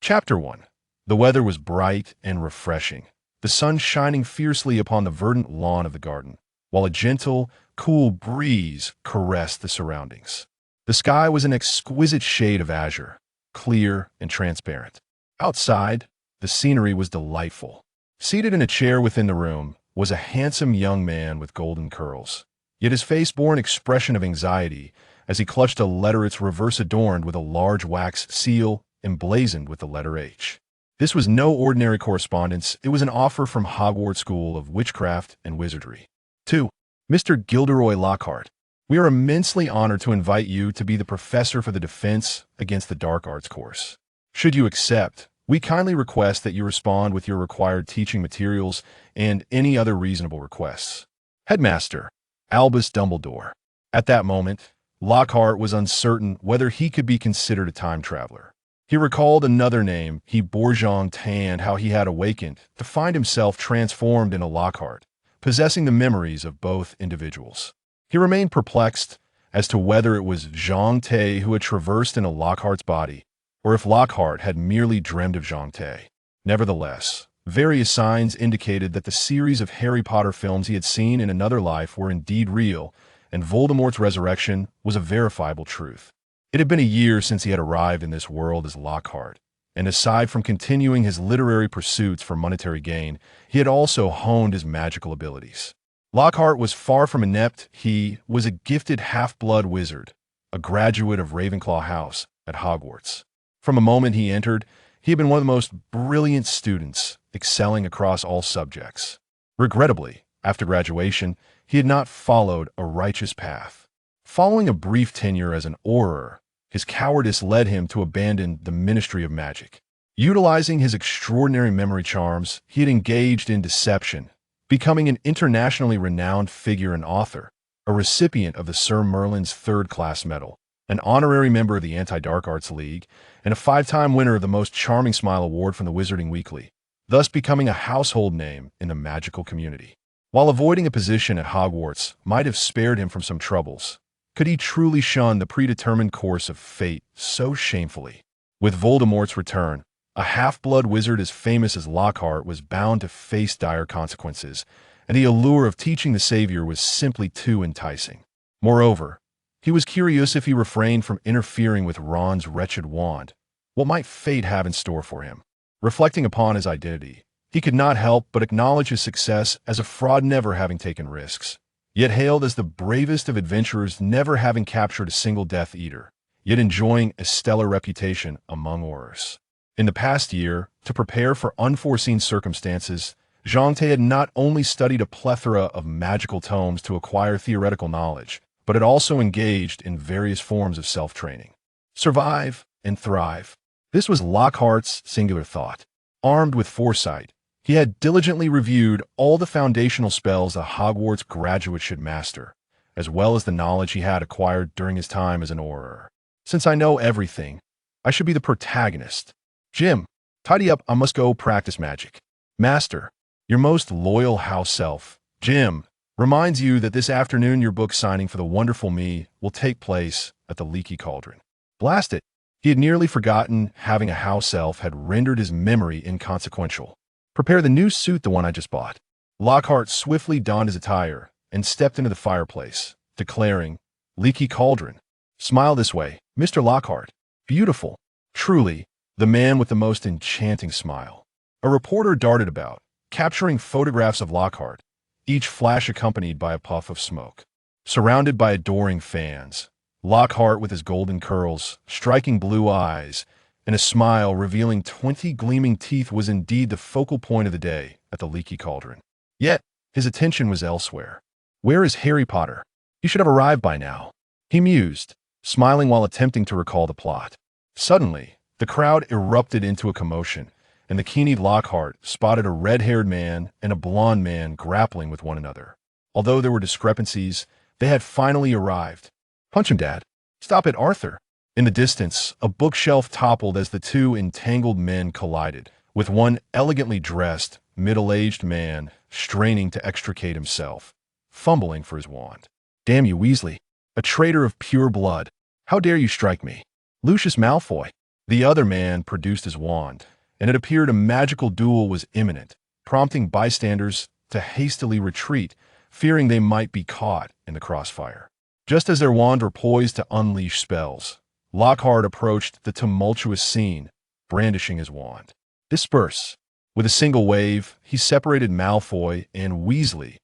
Chapter 1. The weather was bright and refreshing, the sun shining fiercely upon the verdant lawn of the garden, while a gentle, cool breeze caressed the surroundings. The sky was an exquisite shade of azure, clear and transparent. Outside, the scenery was delightful. Seated in a chair within the room was a handsome young man with golden curls, yet his face bore an expression of anxiety as he clutched a letter, its reverse adorned with a large wax seal emblazoned with the letter H. This was no ordinary correspondence. It was an offer from Hogwarts School of Witchcraft and Wizardry. To Mr. Gilderoy Lockhart, we are immensely honored to invite you to be the professor for the Defense Against the Dark Arts course. Should you accept, we kindly request that you respond with your required teaching materials and any other reasonable requests. Headmaster Albus Dumbledore. At that moment, Lockhart was uncertain whether he could be considered a time traveler. He recalled another name he bore, and how he had awakened to find himself transformed into Lockhart, possessing the memories of both individuals. He remained perplexed as to whether it was Zhang Te who had traversed into Lockhart's body, or if Lockhart had merely dreamed of Zhang Te. Nevertheless, various signs indicated that the series of Harry Potter films he had seen in another life were indeed real, and Voldemort's resurrection was a verifiable truth. It had been a year since he had arrived in this world as Lockhart, and aside from continuing his literary pursuits for monetary gain, he had also honed his magical abilities. Lockhart was far from inept. He was a gifted half-blood wizard, a graduate of Ravenclaw House at Hogwarts. From the moment he entered, he had been one of the most brilliant students, excelling across all subjects. Regrettably, after graduation, he had not followed a righteous path. Following a brief tenure as an Auror, his cowardice led him to abandon the Ministry of Magic. Utilizing his extraordinary memory charms, he had engaged in deception, becoming an internationally renowned figure and author, a recipient of the Sir Merlin's third-class medal, an honorary member of the Anti-Dark Arts League, and a 5-time winner of the Most Charming Smile Award from the Wizarding Weekly, thus becoming a household name in the magical community. While avoiding a position at Hogwarts might have spared him from some troubles, could he truly shun the predetermined course of fate so shamefully? With Voldemort's return, a half-blood wizard as famous as Lockhart was bound to face dire consequences, and the allure of teaching the Savior was simply too enticing. Moreover, he was curious if he refrained from interfering with Ron's wretched wand. What might fate have in store for him? Reflecting upon his identity, he could not help but acknowledge his success as a fraud, never having taken risks, yet hailed as the bravest of adventurers, never having captured a single Death Eater, yet enjoying a stellar reputation among Aurors. In the past year, to prepare for unforeseen circumstances, Zhang Te had not only studied a plethora of magical tomes to acquire theoretical knowledge, but had also engaged in various forms of self-training. Survive and thrive. This was Lockhart's singular thought. Armed with foresight, he had diligently reviewed all the foundational spells a Hogwarts graduate should master, as well as the knowledge he had acquired during his time as an Auror. Since I know everything, I should be the protagonist. Jim, tidy up, I must go practice magic. Master, your most loyal house elf, Jim, reminds you that this afternoon your book signing for the wonderful me will take place at the Leaky Cauldron. Blast it! He had nearly forgotten having a house elf had rendered his memory inconsequential. Prepare the new suit, the one I just bought. Lockhart swiftly donned his attire and stepped into the fireplace, declaring, Leaky Cauldron. Smile this way, Mr. Lockhart. Beautiful. Truly, the man with the most enchanting smile. A reporter darted about, capturing photographs of Lockhart, each flash accompanied by a puff of smoke. Surrounded by adoring fans, Lockhart with his golden curls, striking blue eyes, and a smile revealing 20 gleaming teeth was indeed the focal point of the day at the Leaky Cauldron. Yet, his attention was elsewhere. Where is Harry Potter? He should have arrived by now, he mused, smiling while attempting to recall the plot. Suddenly, the crowd erupted into a commotion, and the keen-eyed Lockhart spotted a red-haired man and a blonde man grappling with one another. Although there were discrepancies, they had finally arrived. Punch him, Dad. Stop it, Arthur. In the distance, a bookshelf toppled as the two entangled men collided, with one elegantly dressed, middle-aged man straining to extricate himself, fumbling for his wand. Damn you, Weasley. A traitor of pure blood. How dare you strike me? Lucius Malfoy. The other man produced his wand, and it appeared a magical duel was imminent, prompting bystanders to hastily retreat, fearing they might be caught in the crossfire. Just as their wands were poised to unleash spells, Lockhart approached the tumultuous scene, brandishing his wand. Disperse! With a single wave, he separated Malfoy and Weasley,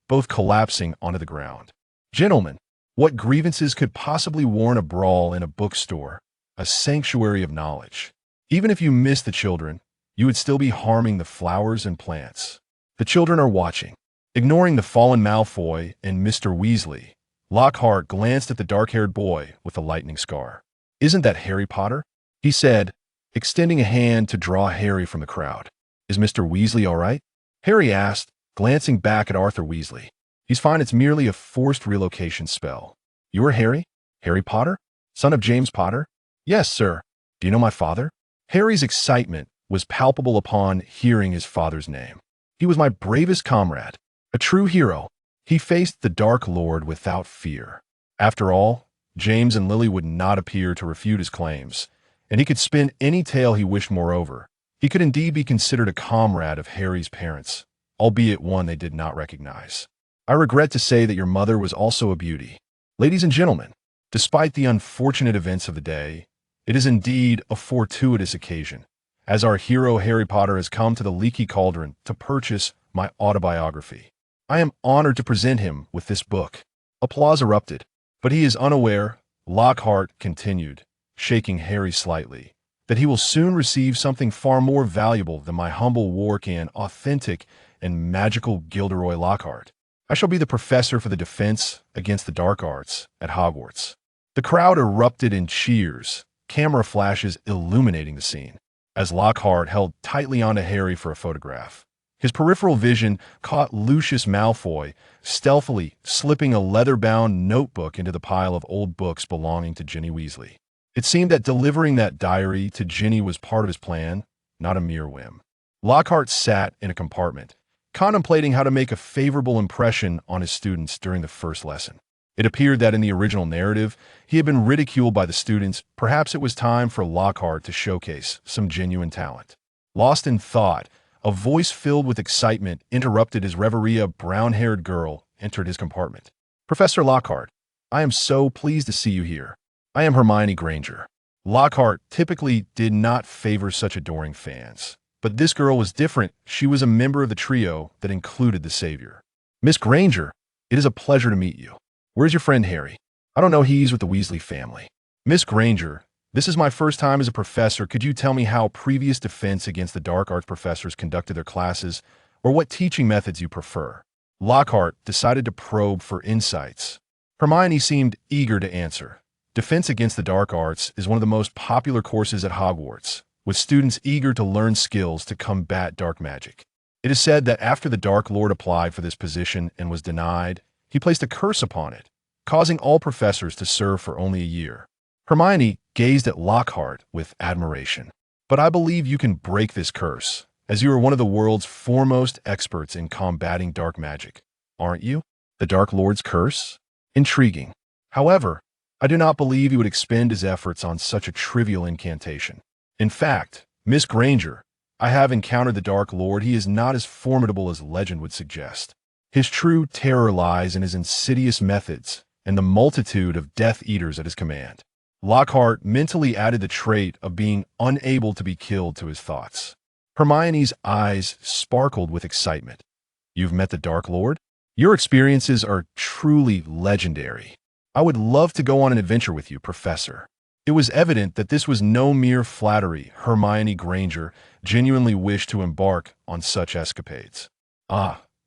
both collapsing onto the ground. Gentlemen, what grievances could possibly warrant a brawl in a bookstore, a sanctuary of knowledge? Even if you missed the children, you would still be harming the flowers and plants. The children are watching. Ignoring the fallen Malfoy and Mr. Weasley, Lockhart glanced at the dark-haired boy with the lightning scar. "Isn't that Harry Potter?" he said, extending a hand to draw Harry from the crowd. "Is Mr. Weasley all right?" Harry asked, glancing back at Arthur Weasley. "He's fine. It's merely a forced relocation spell." "You are Harry? Harry Potter? Son of James Potter?" "Yes, sir." "Do you know my father?" Harry's excitement was palpable upon hearing his father's name. "He was my bravest comrade, a true hero." He faced the Dark Lord without fear. After all, James and Lily would not appear to refute his claims, and he could spin any tale he wished. Moreover, he could indeed be considered a comrade of Harry's parents, albeit one they did not recognize. "I regret to say that your mother was also a beauty. Ladies and gentlemen, despite the unfortunate events of the day, it is indeed a fortuitous occasion, as our hero Harry Potter has come to the Leaky Cauldron to purchase my autobiography. I am honored to present him with this book." Applause erupted, but he is unaware, Lockhart continued, shaking Harry slightly, that he will soon receive something far more valuable than my humble work in authentic and magical Gilderoy Lockhart. I shall be the professor for the defense against the dark arts at Hogwarts. The crowd erupted in cheers, camera flashes illuminating the scene, as Lockhart held tightly onto Harry for a photograph. His peripheral vision caught Lucius Malfoy stealthily slipping a leather-bound notebook into the pile of old books belonging to Ginny Weasley. It seemed that delivering that diary to Ginny was part of his plan, not a mere whim. Lockhart sat in a compartment, contemplating how to make a favorable impression on his students during the first lesson. It appeared that in the original narrative, he had been ridiculed by the students. Perhaps it was time for Lockhart to showcase some genuine talent. Lost in thought, a voice filled with excitement interrupted his reverie. A brown-haired girl entered his compartment. "Professor Lockhart, I am so pleased to see you here. I am Hermione Granger." Lockhart typically did not favor such adoring fans, but this girl was different. She was a member of the trio that included the Savior. "Miss Granger, it is a pleasure to meet you. Where's your friend Harry?" "I don't know. He's with the Weasley family." "Miss Granger, this is my first time as a professor. Could you tell me how previous defense against the dark arts professors conducted their classes, or what teaching methods you prefer?" Lockhart decided to probe for insights. Hermione seemed eager to answer. Defense against the dark arts is one of the most popular courses at Hogwarts, with students eager to learn skills to combat dark magic. It is said that after the Dark Lord applied for this position and was denied, he placed a curse upon it, causing all professors to serve for only a year. Hermione gazed at Lockhart with admiration. "But I believe you can break this curse, as you are one of the world's foremost experts in combating dark magic, aren't you?" "The Dark Lord's curse? Intriguing. However, I do not believe he would expend his efforts on such a trivial incantation. In fact, Miss Granger, I have encountered the Dark Lord. He is not as formidable as legend would suggest. His true terror lies in his insidious methods and the multitude of Death Eaters at his command." Lockhart mentally added the trait of being unable to be killed to his thoughts. Hermione's eyes sparkled with excitement. "You've met the Dark Lord? Your experiences are truly legendary. I would love to go on an adventure with you, Professor." It was evident that this was no mere flattery. Hermione Granger genuinely wished to embark on such escapades.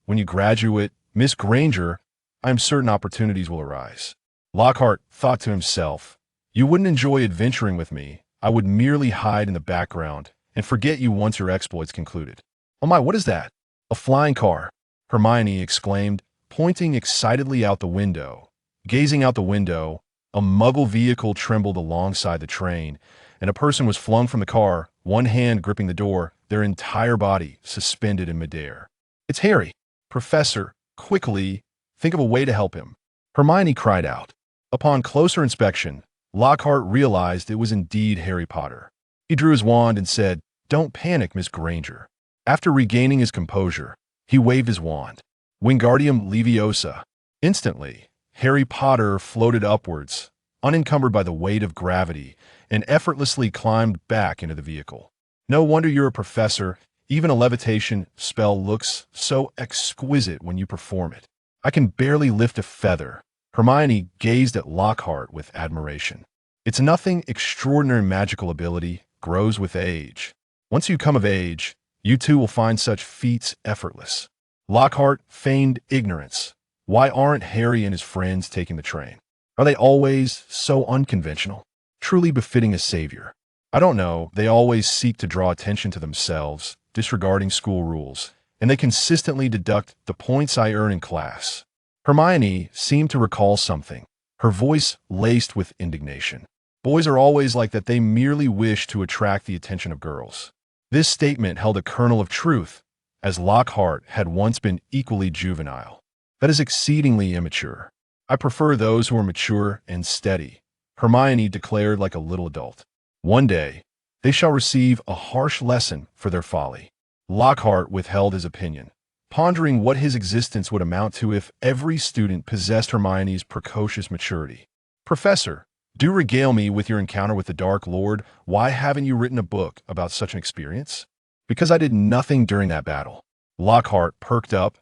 When you graduate, Miss Granger, I am certain opportunities will arise." Lockhart thought to himself, "You wouldn't enjoy adventuring with me. I would merely hide in the background and forget you once your exploits concluded." "Oh my, what is that?" "A flying car," Hermione exclaimed, pointing excitedly out the window. Gazing out the window, a Muggle vehicle trembled alongside the train, and a person was flung from the car, one hand gripping the door, their entire body suspended in midair. "It's Harry!" "Professor, quickly, think of a way to help him," Hermione cried out. Upon closer inspection, Lockhart realized it was indeed Harry Potter. He drew his wand and said, "Don't panic, Miss Granger." After regaining his composure, he waved his wand. Wingardium Leviosa. Instantly, Harry Potter floated upwards, unencumbered by the weight of gravity, and effortlessly climbed back into the vehicle. No wonder you're a professor. Even a levitation spell looks so exquisite when you perform it. I can barely lift a feather. Hermione gazed at Lockhart with admiration. It's nothing extraordinary magical ability grows with age. Once you come of age, you too will find such feats effortless. Lockhart feigned ignorance. Why aren't Harry and his friends taking the train? Are they always so unconventional? Truly befitting a savior. I don't know, they always seek to draw attention to themselves, disregarding school rules, and they consistently deduct the points I earn in class. Hermione seemed to recall something, her voice laced with indignation. Boys are always like that, they merely wish to attract the attention of girls. This statement held a kernel of truth, as Lockhart had once been equally juvenile. That is exceedingly immature. I prefer those who are mature and steady, Hermione declared like a little adult. One day, they shall receive a harsh lesson for their folly. Lockhart withheld his opinion, pondering what his existence would amount to if every student possessed Hermione's precocious maturity. "Professor, do regale me with your encounter with the Dark Lord. Why haven't you written a book about such an experience?" "Because I did nothing during that battle." Lockhart perked up,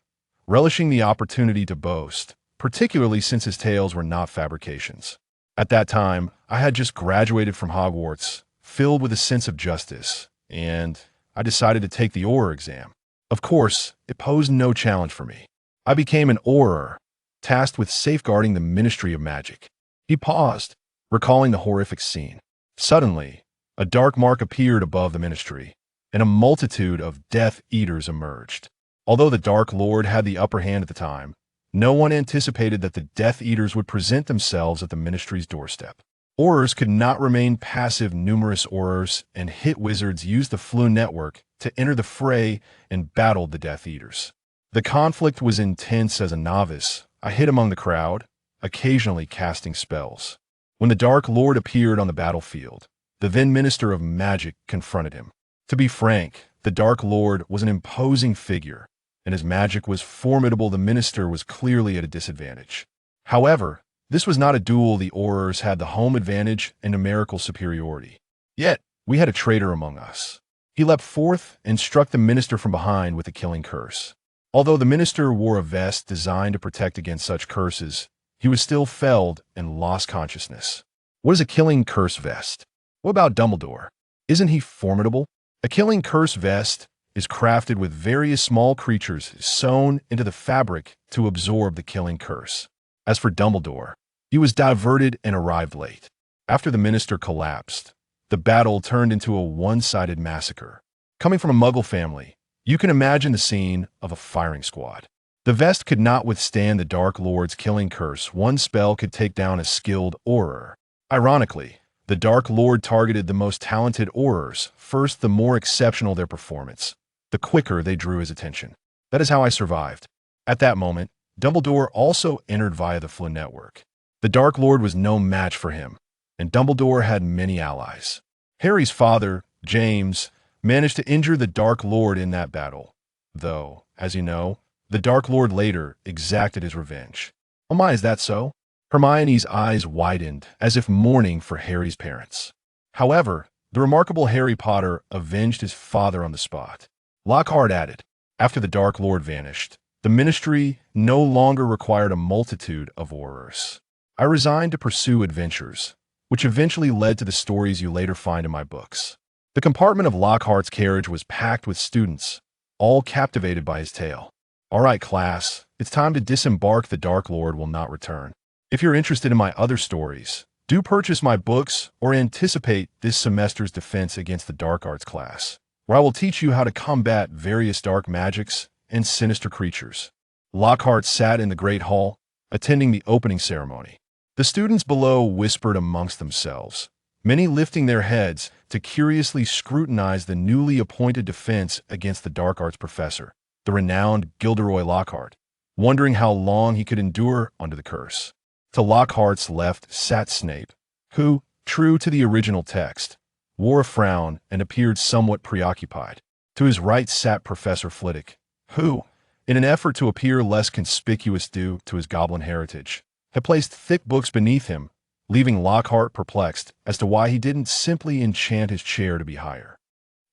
relishing the opportunity to boast, particularly since his tales were not fabrications. "At that time, I had just graduated from Hogwarts, filled with a sense of justice, and I decided to take the Auror exam. Of course, it posed no challenge for me. I became an Auror, tasked with safeguarding the Ministry of Magic." He paused, recalling the horrific scene. Suddenly, a dark mark appeared above the Ministry, and a multitude of Death Eaters emerged. Although the Dark Lord had the upper hand at the time, no one anticipated that the Death Eaters would present themselves at the Ministry's doorstep. Aurors could not remain passive. Numerous Aurors and hit wizards used the Floo network to enter the fray and battled the Death Eaters. The conflict was intense. As a novice, I hid among the crowd, occasionally casting spells. When the Dark Lord appeared on the battlefield, the then Minister of Magic confronted him. To be frank, the Dark Lord was an imposing figure, and his magic was formidable. The Minister was clearly at a disadvantage. However, this was not a duel. The Aurors had the home advantage and numerical superiority. Yet, we had a traitor among us. He leapt forth and struck the Minister from behind with a killing curse. Although the Minister wore a vest designed to protect against such curses, he was still felled and lost consciousness. What is a killing curse vest? What about Dumbledore? Isn't he formidable? A killing curse vest is crafted with various small creatures sewn into the fabric to absorb the killing curse. As for Dumbledore, he was diverted and arrived late. After the Minister collapsed, the battle turned into a one-sided massacre. Coming from a Muggle family, you can imagine the scene of a firing squad. The vest could not withstand the Dark Lord's killing curse. One spell could take down a skilled Auror. Ironically, the Dark Lord targeted the most talented Aurors. First, the more exceptional their performance, the quicker they drew his attention. That is how I survived. At that moment, Dumbledore also entered via the Floo network. The Dark Lord was no match for him, and Dumbledore had many allies. Harry's father, James, managed to injure the Dark Lord in that battle, though, as you know, the Dark Lord later exacted his revenge. Oh my, is that so? Hermione's eyes widened, as if mourning for Harry's parents. However, the remarkable Harry Potter avenged his father on the spot. Lockhart added, after the Dark Lord vanished, the Ministry no longer required a multitude of Aurors. I resigned to pursue adventures, which eventually led to the stories you later find in my books. The compartment of Lockhart's carriage was packed with students, all captivated by his tale. All right, class, it's time to disembark. The Dark Lord will not return. If you're interested in my other stories, do purchase my books or anticipate this semester's Defense Against the Dark Arts class, where I will teach you how to combat various dark magics and sinister creatures. Lockhart sat in the Great Hall, attending the opening ceremony. The students below whispered amongst themselves, many lifting their heads to curiously scrutinize the newly appointed Defense Against the Dark Arts professor, the renowned Gilderoy Lockhart, wondering how long he could endure under the curse. To Lockhart's left sat Snape, who, true to the original text, wore a frown, and appeared somewhat preoccupied. To his right sat Professor Flitwick, who, in an effort to appear less conspicuous due to his goblin heritage, had placed thick books beneath him, leaving Lockhart perplexed as to why he didn't simply enchant his chair to be higher.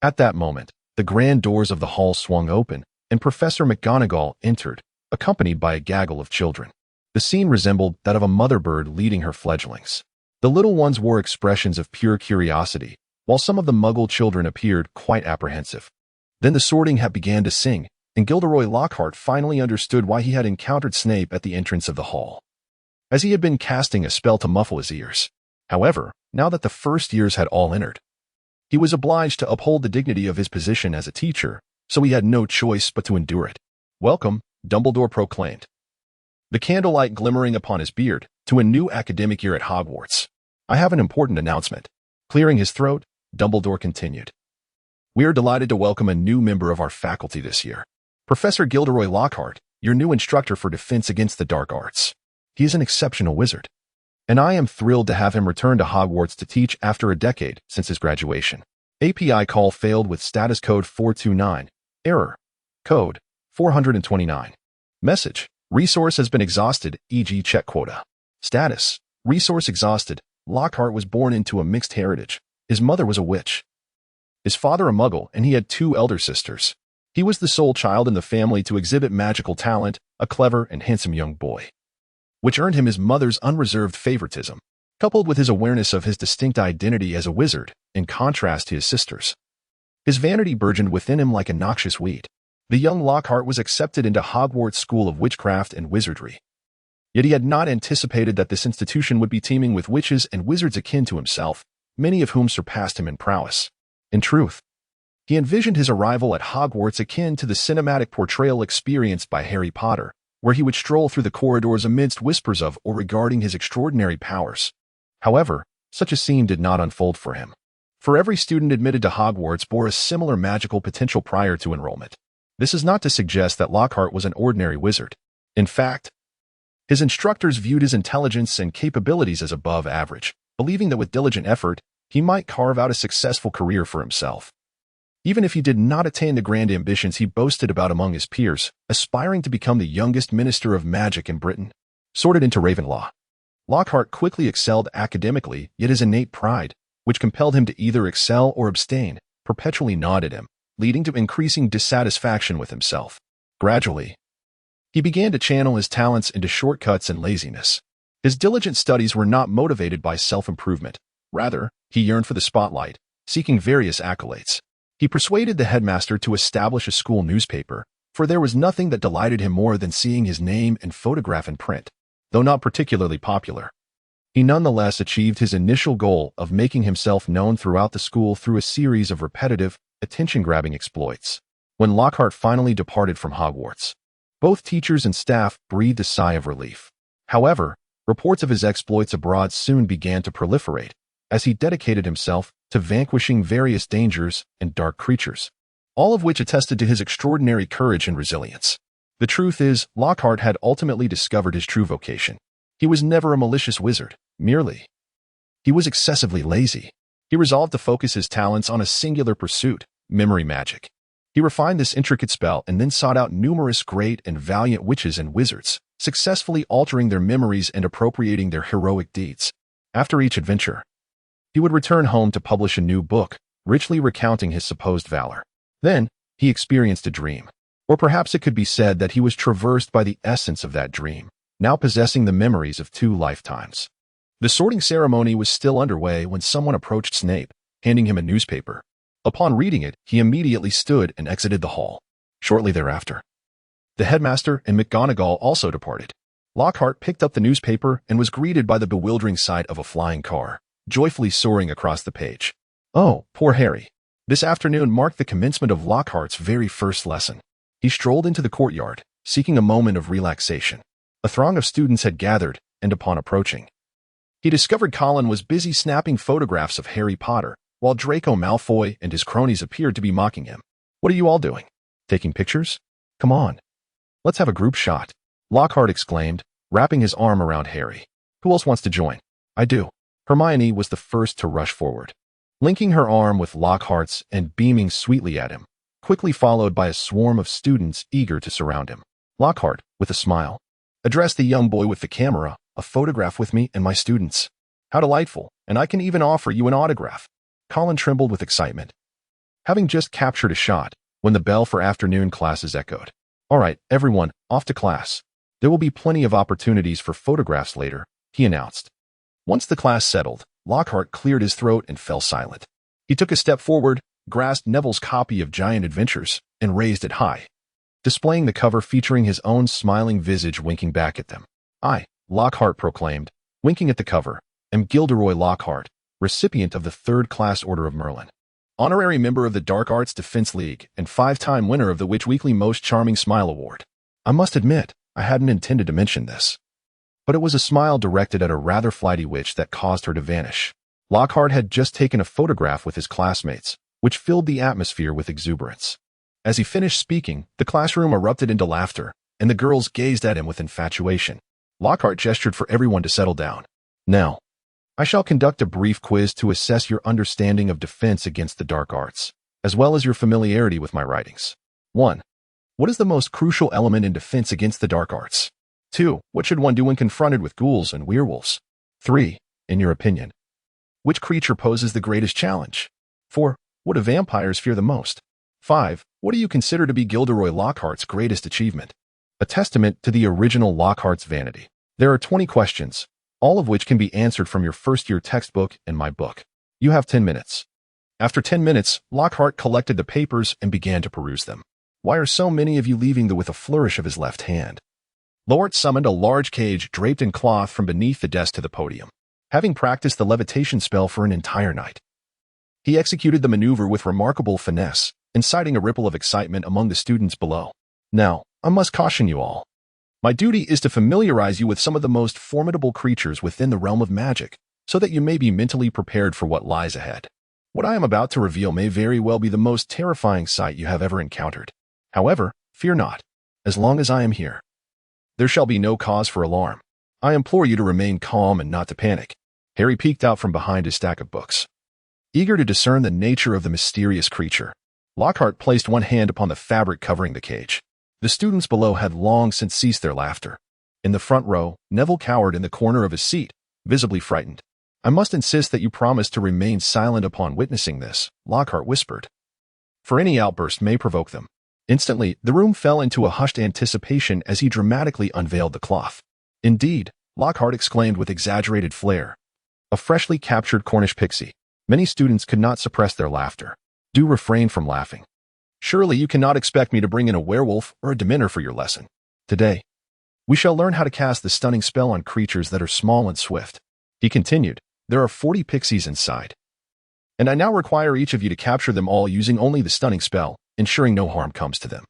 At that moment, the grand doors of the hall swung open, and Professor McGonagall entered, accompanied by a gaggle of children. The scene resembled that of a mother bird leading her fledglings. The little ones wore expressions of pure curiosity, while some of the Muggle children appeared quite apprehensive. Then the Sorting Hat began to sing, and Gilderoy Lockhart finally understood why he had encountered Snape at the entrance of the hall, as he had been casting a spell to muffle his ears. However, now that the first years had all entered, he was obliged to uphold the dignity of his position as a teacher, so he had no choice but to endure it. "Welcome," Dumbledore proclaimed, the candlelight glimmering upon his beard, "to a new academic year at Hogwarts. I have an important announcement." Clearing his throat, Dumbledore continued, "We are delighted to welcome a new member of our faculty this year, Professor Gilderoy Lockhart, your new instructor for Defense Against the Dark Arts. He is an exceptional wizard, and I am thrilled to have him return to Hogwarts to teach after a decade since his graduation." API call failed with status code 429. Error. Code 429. Message. Resource has been exhausted, e.g. check quota. Status. Resource exhausted. Lockhart was born into a mixed heritage. His mother was a witch, his father a Muggle, and he had 2 elder sisters. He was the sole child in the family to exhibit magical talent, a clever and handsome young boy, which earned him his mother's unreserved favoritism, coupled with his awareness of his distinct identity as a wizard, in contrast to his sisters. His vanity burgeoned within him like a noxious weed. The young Lockhart was accepted into Hogwarts School of Witchcraft and Wizardry. Yet he had not anticipated that this institution would be teeming with witches and wizards akin to himself, many of whom surpassed him in prowess. In truth, he envisioned his arrival at Hogwarts akin to the cinematic portrayal experienced by Harry Potter, where he would stroll through the corridors amidst whispers of or regarding his extraordinary powers. However, such a scene did not unfold for him. For every student admitted to Hogwarts bore a similar magical potential prior to enrollment. This is not to suggest that Lockhart was an ordinary wizard. In fact, his instructors viewed his intelligence and capabilities as above average, believing that with diligent effort, he might carve out a successful career for himself. Even if he did not attain the grand ambitions he boasted about among his peers, aspiring to become the youngest minister of magic in Britain, sorted into Ravenclaw, Lockhart quickly excelled academically, yet his innate pride, which compelled him to either excel or abstain, perpetually gnawed at him, leading to increasing dissatisfaction with himself. Gradually, he began to channel his talents into shortcuts and laziness. His diligent studies were not motivated by self-improvement. Rather, he yearned for the spotlight, seeking various accolades. He persuaded the headmaster to establish a school newspaper, for there was nothing that delighted him more than seeing his name and photograph in print. Though not particularly popular, he nonetheless achieved his initial goal of making himself known throughout the school through a series of repetitive, attention-grabbing exploits. When Lockhart finally departed from Hogwarts, both teachers and staff breathed a sigh of relief. However, reports of his exploits abroad soon began to proliferate, as he dedicated himself to vanquishing various dangers and dark creatures, all of which attested to his extraordinary courage and resilience. The truth is, Lockhart had ultimately discovered his true vocation. He was never a malicious wizard, merely he was excessively lazy. He resolved to focus his talents on a singular pursuit, memory magic. He refined this intricate spell and then sought out numerous great and valiant witches and wizards, successfully altering their memories and appropriating their heroic deeds. After each adventure, he would return home to publish a new book, richly recounting his supposed valor. Then, he experienced a dream. Or perhaps it could be said that he was traversed by the essence of that dream, now possessing the memories of 2 lifetimes. The sorting ceremony was still underway when someone approached Snape, handing him a newspaper. Upon reading it, he immediately stood and exited the hall. Shortly thereafter, the headmaster and McGonagall also departed. Lockhart picked up the newspaper and was greeted by the bewildering sight of a flying car, joyfully soaring across the page. Oh, poor Harry. This afternoon marked the commencement of Lockhart's very first lesson. He strolled into the courtyard, seeking a moment of relaxation. A throng of students had gathered, and upon approaching, he discovered Colin was busy snapping photographs of Harry Potter, while Draco Malfoy and his cronies appeared to be mocking him. "What are you all doing? Taking pictures? Come on. Let's have a group shot," Lockhart exclaimed, wrapping his arm around Harry. "Who else wants to join?" "I do." Hermione was the first to rush forward. linking her arm with Lockhart's and beaming sweetly at him, quickly followed by a swarm of students eager to surround him. Lockhart, with a smile, addressed the young boy with the camera, "A photograph with me and my students. How delightful, and I can even offer you an autograph." Colin trembled with excitement, having just captured a shot when the bell for afternoon classes echoed. "All right, everyone, off to class. There will be plenty of opportunities for photographs later," he announced. Once the class settled, Lockhart cleared his throat and fell silent. He took a step forward, grasped Neville's copy of Giant Adventures, and raised it high, displaying the cover featuring his own smiling visage winking back at them. "I," Lockhart proclaimed, winking at the cover, "am Gilderoy Lockhart, recipient of the 3rd Class Order of Merlin, honorary member of the Dark Arts Defense League, and 5-time winner of the Witch Weekly Most Charming Smile Award." I must admit, I hadn't intended to mention this, but it was a smile directed at a rather flighty witch that caused her to vanish. Lockhart had just taken a photograph with his classmates, which filled the atmosphere with exuberance. As he finished speaking, the classroom erupted into laughter, and the girls gazed at him with infatuation. Lockhart gestured for everyone to settle down. "Now, I shall conduct a brief quiz to assess your understanding of defense against the dark arts, as well as your familiarity with my writings. 1. What is the most crucial element in defense against the dark arts? 2. What should one do when confronted with ghouls and werewolves? 3. In your opinion, which creature poses the greatest challenge? 4. What do vampires fear the most? 5. What do you consider to be Gilderoy Lockhart's greatest achievement?" A testament to the original Lockhart's vanity. There are 20 questions, all of which can be answered from your first-year textbook and my book. You have 10 minutes. After 10 minutes, Lockhart collected the papers and began to peruse them. "Why are so many of you leaving with a flourish of his left hand?" Lockhart summoned a large cage draped in cloth from beneath the desk to the podium. Having practiced the levitation spell for an entire night, he executed the maneuver with remarkable finesse, inciting a ripple of excitement among the students below. "Now, I must caution you all. My duty is to familiarize you with some of the most formidable creatures within the realm of magic, so that you may be mentally prepared for what lies ahead. What I am about to reveal may very well be the most terrifying sight you have ever encountered. However, fear not. As long as I am here, there shall be no cause for alarm. I implore you to remain calm and not to panic." Harry peeked out from behind his stack of books, eager to discern the nature of the mysterious creature. Lockhart placed one hand upon the fabric covering the cage. The students below had long since ceased their laughter. In the front row, Neville cowered in the corner of his seat, visibly frightened. "I must insist that you promise to remain silent upon witnessing this," Lockhart whispered, "for any outburst may provoke them." Instantly, the room fell into a hushed anticipation as he dramatically unveiled the cloth. "Indeed," Lockhart exclaimed with exaggerated flair, "a freshly captured Cornish pixie." Many students could not suppress their laughter. "Do refrain from laughing. Surely you cannot expect me to bring in a werewolf or a dementor for your lesson. Today, we shall learn how to cast the stunning spell on creatures that are small and swift." He continued, "There are 40 pixies inside, and I now require each of you to capture them all using only the stunning spell, ensuring no harm comes to them.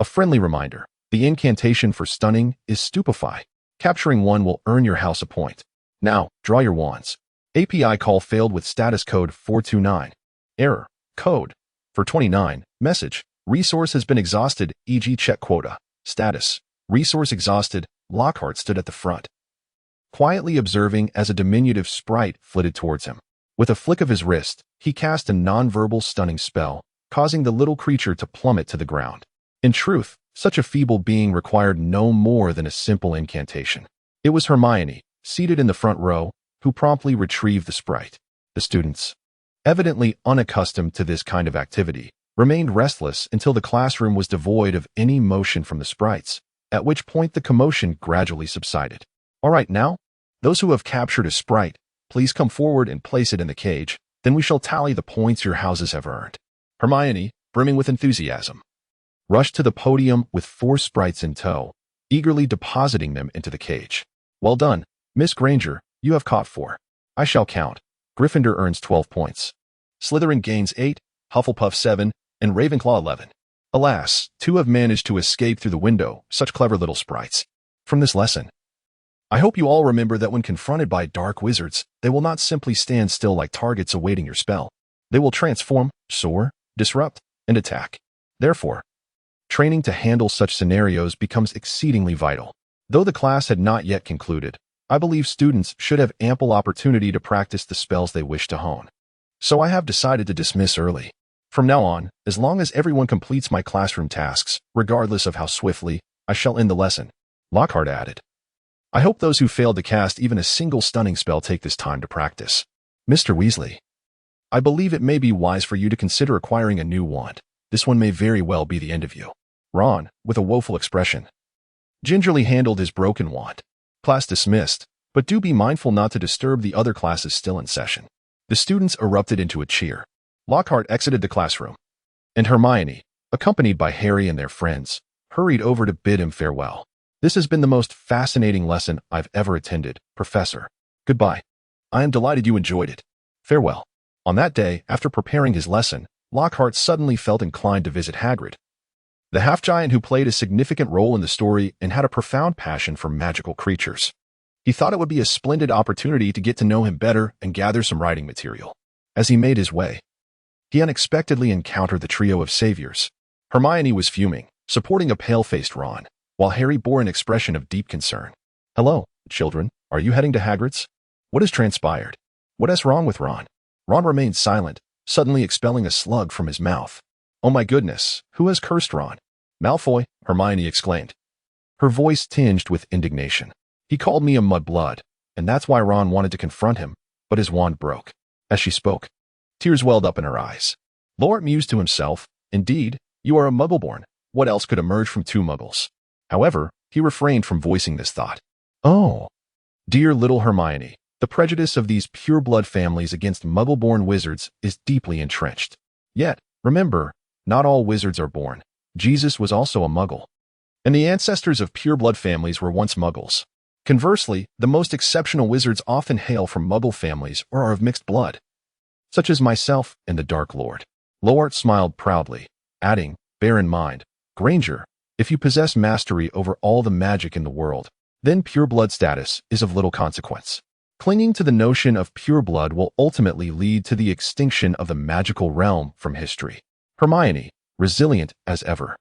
A friendly reminder, the incantation for stunning is Stupefy. Capturing one will earn your house a point. Now, draw your wands." API call failed with status code 429. Error. Code 429. Message. Resource has been exhausted, e.g. check quota. Status. Resource exhausted. Lockhart stood at the front, quietly observing as a diminutive sprite flitted towards him. With a flick of his wrist, he cast a non-verbal stunning spell, causing the little creature to plummet to the ground. In truth, such a feeble being required no more than a simple incantation. It was Hermione, seated in the front row, who promptly retrieved the sprite. The students, evidently unaccustomed to this kind of activity, remained restless until the classroom was devoid of any motion from the sprites, at which point the commotion gradually subsided. "All right now, those who have captured a sprite, please come forward and place it in the cage, then we shall tally the points your houses have earned." Hermione, brimming with enthusiasm, rushed to the podium with 4 sprites in tow, eagerly depositing them into the cage. "Well done, Miss Granger, you have caught 4. I shall count. Gryffindor earns 12 points. Slytherin gains 8, Hufflepuff 7, and Ravenclaw 11. Alas, 2 have managed to escape through the window, such clever little sprites. From this lesson, I hope you all remember that when confronted by dark wizards, they will not simply stand still like targets awaiting your spell. They will transform, soar, disrupt, and attack. Therefore, training to handle such scenarios becomes exceedingly vital. Though the class had not yet concluded, I believe students should have ample opportunity to practice the spells they wish to hone. So I have decided to dismiss early. From now on, as long as everyone completes my classroom tasks, regardless of how swiftly, I shall end the lesson," Lockhart added. "I hope those who failed to cast even a single stunning spell take this time to practice. Mr. Weasley, I believe it may be wise for you to consider acquiring a new wand. This one may very well be the end of you." Ron, with a woeful expression, gingerly handled his broken wand. "Class dismissed, but do be mindful not to disturb the other classes still in session." The students erupted into a cheer. Lockhart exited the classroom, and Hermione, accompanied by Harry and their friends, hurried over to bid him farewell. "This has been the most fascinating lesson I've ever attended, Professor. Goodbye. I am delighted you enjoyed it. Farewell." On that day, after preparing his lesson, Lockhart suddenly felt inclined to visit Hagrid, the half-giant who played a significant role in the story and had a profound passion for magical creatures. He thought it would be a splendid opportunity to get to know him better and gather some writing material. As he made his way, he unexpectedly encountered the trio of saviors. Hermione was fuming, supporting a pale-faced Ron, while Harry bore an expression of deep concern. "Hello, children. Are you heading to Hagrid's? What has transpired? What is wrong with Ron?" Ron remained silent, suddenly expelling a slug from his mouth. "Oh my goodness, who has cursed Ron?" "Malfoy," Hermione exclaimed, her voice tinged with indignation. "He called me a mudblood, and that's why Ron wanted to confront him, but his wand broke." As she spoke, tears welled up in her eyes. Lockhart mused to himself, "Indeed, you are a Muggleborn. What else could emerge from two Muggles?" However, he refrained from voicing this thought. "Oh, dear little Hermione, the prejudice of these pure-blood families against Muggle-born wizards is deeply entrenched. Yet, remember, not all wizards are born. Jesus was also a Muggle, and the ancestors of pure-blood families were once Muggles. Conversely, the most exceptional wizards often hail from Muggle families or are of mixed blood, such as myself and the Dark Lord." Lockhart smiled proudly, adding, "Bear in mind, Granger, if you possess mastery over all the magic in the world, then pure-blood status is of little consequence. Clinging to the notion of pure blood will ultimately lead to the extinction of the magical realm from history." Hermione, resilient as ever,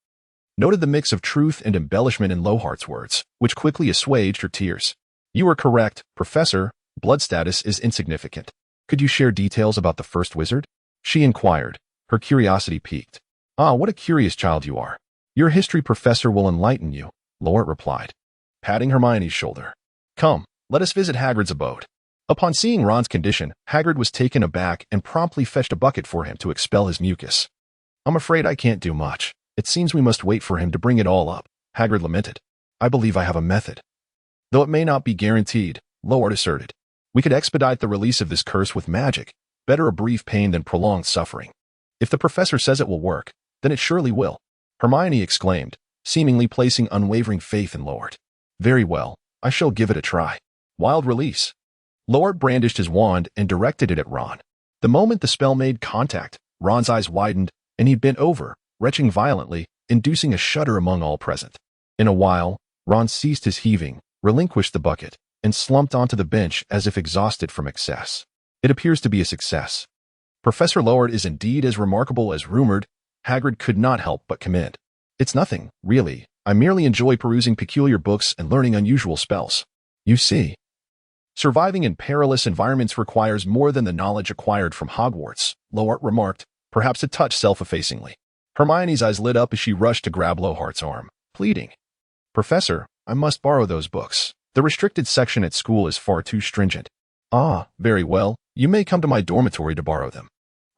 noted the mix of truth and embellishment in Lockhart's words, which quickly assuaged her tears. "You are correct, Professor. Blood status is insignificant. Could you share details about the first wizard?" she inquired, her curiosity piqued. "Ah, what a curious child you are. Your history professor will enlighten you," Lockhart replied, patting Hermione's shoulder. "Come, let us visit Hagrid's abode." Upon seeing Ron's condition, Hagrid was taken aback and promptly fetched a bucket for him to expel his mucus. "I'm afraid I can't do much. It seems we must wait for him to bring it all up," Hagrid lamented. "I believe I have a method, though it may not be guaranteed," Lockhart asserted. "We could expedite the release of this curse with magic. Better a brief pain than prolonged suffering. If the professor says it will work, then it surely will," Hermione exclaimed, seemingly placing unwavering faith in Lockhart. "Very well, I shall give it a try. Wild release." Lockhart brandished his wand and directed it at Ron. The moment the spell made contact, Ron's eyes widened, and he bent over, retching violently, inducing a shudder among all present. In a while, Ron ceased his heaving, relinquished the bucket, and slumped onto the bench as if exhausted from excess. "It appears to be a success. Professor Lockhart is indeed as remarkable as rumored," Hagrid could not help but commend. "It's nothing, really. I merely enjoy perusing peculiar books and learning unusual spells. You see, surviving in perilous environments requires more than the knowledge acquired from Hogwarts," Lockhart remarked, perhaps a touch self-effacingly. Hermione's eyes lit up as she rushed to grab Lockhart's arm, pleading, "Professor, I must borrow those books. The restricted section at school is far too stringent." "Ah, very well. You may come to my dormitory to borrow them.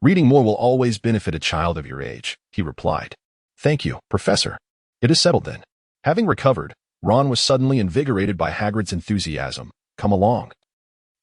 Reading more will always benefit a child of your age," he replied. "Thank you, Professor. It is settled then." Having recovered, Ron was suddenly invigorated by Hagrid's enthusiasm. "Come along.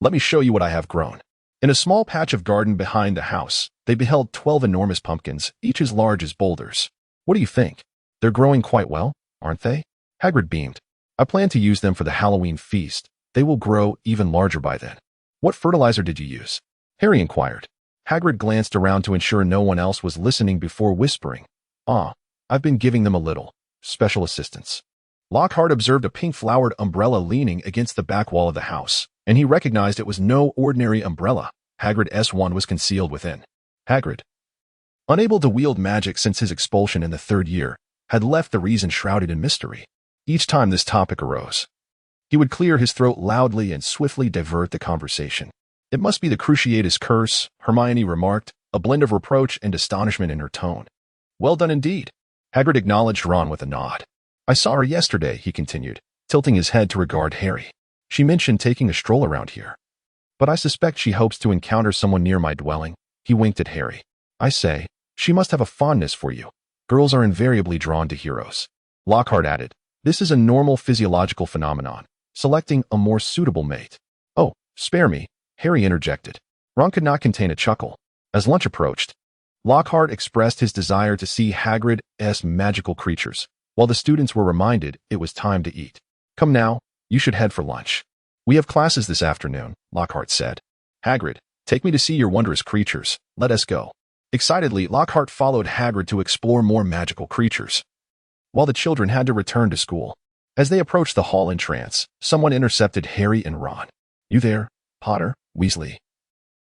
Let me show you what I have grown." In a small patch of garden behind the house, they beheld 12 enormous pumpkins, each as large as boulders. "What do you think? They're growing quite well, aren't they?" Hagrid beamed. "I plan to use them for the Halloween feast. They will grow even larger by then." "What fertilizer did you use?" Harry inquired. Hagrid glanced around to ensure no one else was listening before whispering, "Ah, I've been giving them a little special assistance." Lockhart observed a pink-flowered umbrella leaning against the back wall of the house, and he recognized it was no ordinary umbrella. Hagrid's wand was concealed within. Hagrid, unable to wield magic since his expulsion in the 3rd year, had left the reason shrouded in mystery. Each time this topic arose, he would clear his throat loudly and swiftly divert the conversation. It must be the Cruciatus curse, Hermione remarked, a blend of reproach and astonishment in her tone. Well done indeed. Hagrid acknowledged Ron with a nod. I saw her yesterday, he continued, tilting his head to regard Harry. She mentioned taking a stroll around here. But I suspect she hopes to encounter someone near my dwelling. He winked at Harry. I say, she must have a fondness for you. Girls are invariably drawn to heroes. Lockhart added, this is a normal physiological phenomenon, selecting a more suitable mate. Oh, spare me, Harry interjected. Ron could not contain a chuckle. As lunch approached, Lockhart expressed his desire to see Hagrid's magical creatures, while the students were reminded it was time to eat. Come now, you should head for lunch. We have classes this afternoon, Lockhart said. Hagrid, take me to see your wondrous creatures. Let us go. Excitedly, Lockhart followed Hagrid to explore more magical creatures, while the children had to return to school. As they approached the hall in trance, someone intercepted Harry and Ron. You there, Potter, Weasley?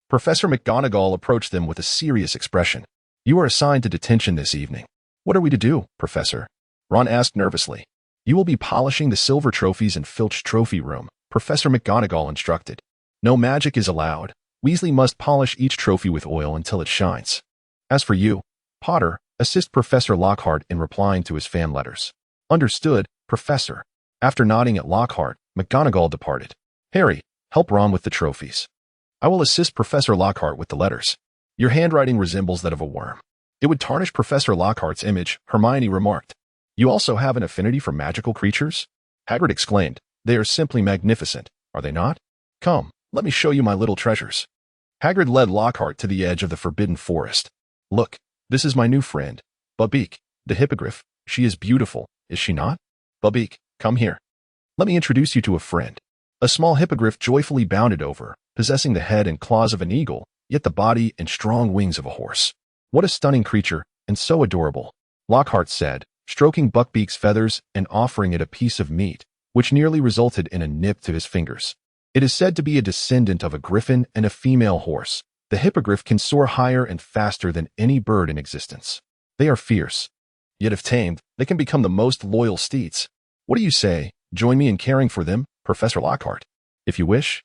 Professor McGonagall approached them with a serious expression. You are assigned to detention this evening. What are we to do, Professor? Ron asked nervously. You will be polishing the silver trophies in Filch's trophy room, Professor McGonagall instructed. No magic is allowed. Weasley must polish each trophy with oil until it shines. As for you, Potter, assist Professor Lockhart in replying to his fan letters. Understood, Professor. After nodding at Lockhart, McGonagall departed. Harry, help Ron with the trophies. I will assist Professor Lockhart with the letters. Your handwriting resembles that of a worm. It would tarnish Professor Lockhart's image, Hermione remarked. You also have an affinity for magical creatures? Hagrid exclaimed. They are simply magnificent, are they not? Come, let me show you my little treasures. Hagrid led Lockhart to the edge of the forbidden forest. Look, this is my new friend, Buckbeak, the hippogriff. She is beautiful, is she not? Buckbeak, come here. Let me introduce you to a friend. A small hippogriff joyfully bounded over, possessing the head and claws of an eagle, yet the body and strong wings of a horse. What a stunning creature, and so adorable, Lockhart said, stroking Buckbeak's feathers and offering it a piece of meat, which nearly resulted in a nip to his fingers. It is said to be a descendant of a griffin and a female horse. The hippogriff can soar higher and faster than any bird in existence. They are fierce. Yet if tamed, they can become the most loyal steeds. What do you say? Join me in caring for them, Professor Lockhart. If you wish.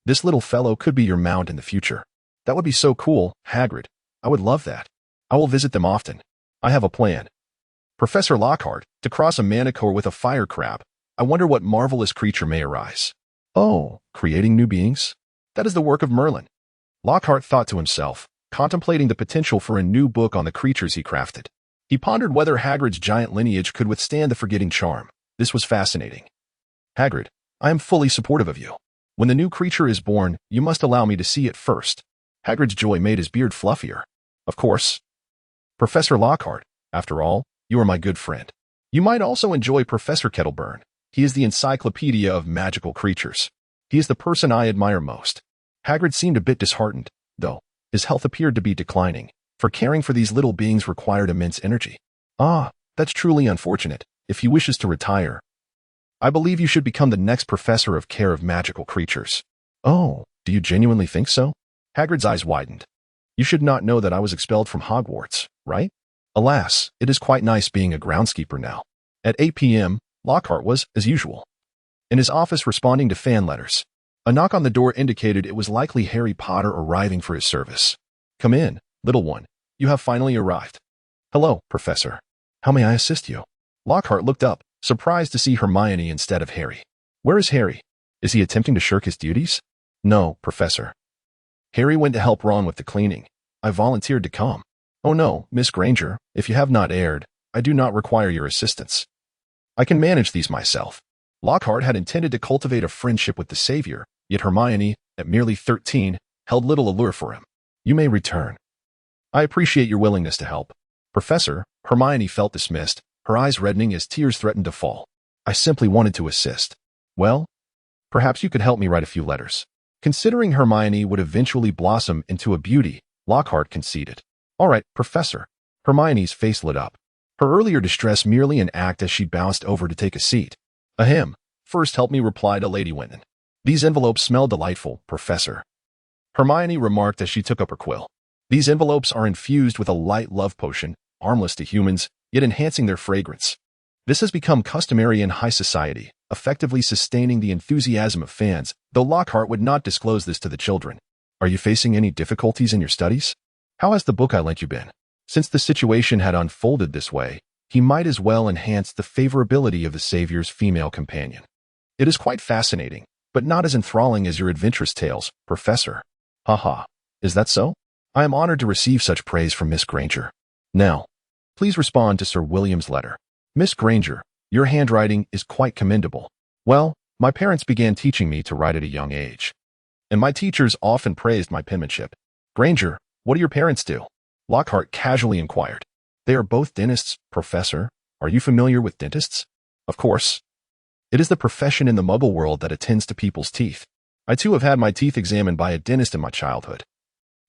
This little fellow could be your mount in the future. That would be so cool, Hagrid. I would love that. I will visit them often. I have a plan. Professor Lockhart, to cross a manticore with a fire crab. I wonder what marvelous creature may arise. Oh, creating new beings? That is the work of Merlin. Lockhart thought to himself, contemplating the potential for a new book on the creatures he crafted. He pondered whether Hagrid's giant lineage could withstand the forgetting charm. This was fascinating. Hagrid, I am fully supportive of you. When the new creature is born, you must allow me to see it first. Hagrid's joy made his beard fluffier. Of course. Professor Lockhart, after all, you are my good friend. You might also enjoy Professor Kettleburn. He is the encyclopedia of magical creatures. He is the person I admire most. Hagrid seemed a bit disheartened, though. His health appeared to be declining, for caring for these little beings required immense energy. Ah, that's truly unfortunate. If he wishes to retire, I believe you should become the next professor of care of magical creatures. Oh, do you genuinely think so? Hagrid's eyes widened. You should not know that I was expelled from Hogwarts, right? Alas, it is quite nice being a groundskeeper now. At 8 p.m., Lockhart was, as usual, in his office responding to fan letters. A knock on the door indicated it was likely Harry Potter arriving for his service. Come in, little one. You have finally arrived. Hello, Professor. How may I assist you? Lockhart looked up, surprised to see Hermione instead of Harry. Where is Harry? Is he attempting to shirk his duties? No, Professor. Harry went to help Ron with the cleaning. I volunteered to come. Oh no, Miss Granger, if you have not erred, I do not require your assistance. I can manage these myself. Lockhart had intended to cultivate a friendship with the Savior, yet Hermione, at merely 13, held little allure for him. You may return. I appreciate your willingness to help. Professor, Hermione felt dismissed, her eyes reddening as tears threatened to fall. I simply wanted to assist. Well, perhaps you could help me write a few letters. Considering Hermione would eventually blossom into a beauty, Lockhart conceded. All right, Professor. Hermione's face lit up. Her earlier distress merely an act as she bounced over to take a seat. Ahem. First help me reply to Lady Winton. These envelopes smell delightful, Professor. Hermione remarked as she took up her quill. These envelopes are infused with a light love potion, harmless to humans, yet enhancing their fragrance. This has become customary in high society, effectively sustaining the enthusiasm of fans, though Lockhart would not disclose this to the children. Are you facing any difficulties in your studies? How has the book I lent you been? Since the situation had unfolded this way, he might as well enhance the favorability of the Savior's female companion. It is quite fascinating, but not as enthralling as your adventurous tales, Professor. Haha. Is that so? I am honored to receive such praise from Miss Granger. Now, please respond to Sir William's letter. Miss Granger, your handwriting is quite commendable. Well, my parents began teaching me to write at a young age, and my teachers often praised my penmanship. Granger, what do your parents do? Lockhart casually inquired. They are both dentists, Professor. Are you familiar with dentists? Of course. It is the profession in the Muggle world that attends to people's teeth. I too have had my teeth examined by a dentist in my childhood.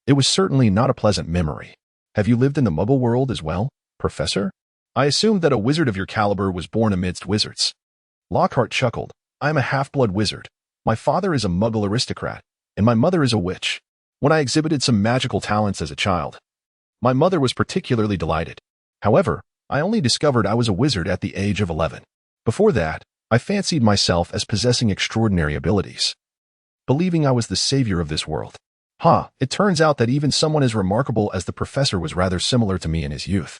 It was certainly not a pleasant memory. Have you lived in the Muggle world as well, Professor? I assumed that a wizard of your caliber was born amidst wizards. Lockhart chuckled. I am a half-blood wizard. My father is a Muggle aristocrat, and my mother is a witch. When I exhibited some magical talents as a child, my mother was particularly delighted. However, I only discovered I was a wizard at the age of 11. Before that, I fancied myself as possessing extraordinary abilities, believing I was the savior of this world. It turns out that even someone as remarkable as the professor was rather similar to me in his youth.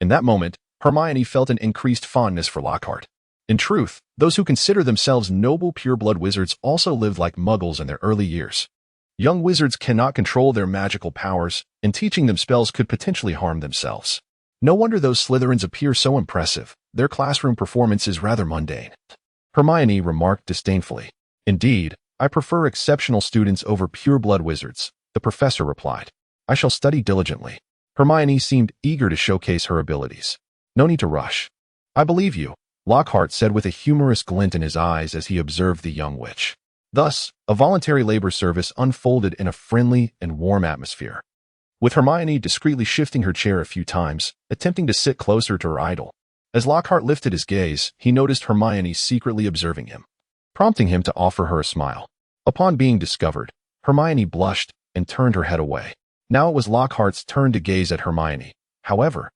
In that moment, Hermione felt an increased fondness for Lockhart. In truth, those who consider themselves noble pure-blood wizards also lived like muggles in their early years. Young wizards cannot control their magical powers, and teaching them spells could potentially harm themselves. No wonder those Slytherins appear so impressive. Their classroom performance is rather mundane. Hermione remarked disdainfully. Indeed, I prefer exceptional students over pure-blood wizards, the professor replied. I shall study diligently. Hermione seemed eager to showcase her abilities. No need to rush. I believe you, Lockhart said with a humorous glint in his eyes as he observed the young witch. Thus, a voluntary labor service unfolded in a friendly and warm atmosphere, with Hermione discreetly shifting her chair a few times, attempting to sit closer to her idol. As Lockhart lifted his gaze, he noticed Hermione secretly observing him, prompting him to offer her a smile. Upon being discovered, Hermione blushed and turned her head away. Now it was Lockhart's turn to gaze at Hermione. However,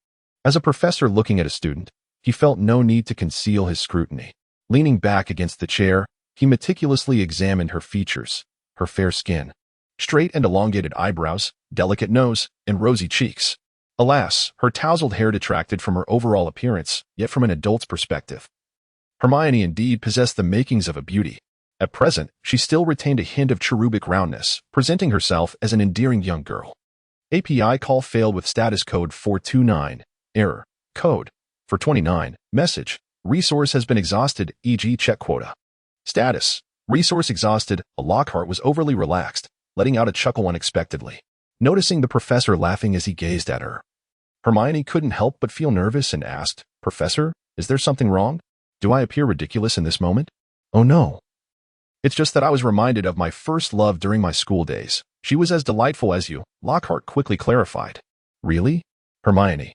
as a professor looking at a student, he felt no need to conceal his scrutiny. Leaning back against the chair, he meticulously examined her features, her fair skin, straight and elongated eyebrows, delicate nose, and rosy cheeks. Alas, her tousled hair detracted from her overall appearance, yet from an adult's perspective, Hermione indeed possessed the makings of a beauty. At present, she still retained a hint of cherubic roundness, presenting herself as an endearing young girl. API call failed with status code 429. Error. Code 429. Message. Resource has been exhausted, e.g. check quota. Status. Resource exhausted. Lockhart was overly relaxed, letting out a chuckle unexpectedly. Noticing the professor laughing as he gazed at her, Hermione couldn't help but feel nervous and asked, Professor, is there something wrong? Do I appear ridiculous in this moment? Oh no. It's just that I was reminded of my first love during my school days. She was as delightful as you, Lockhart quickly clarified. Really? Hermione,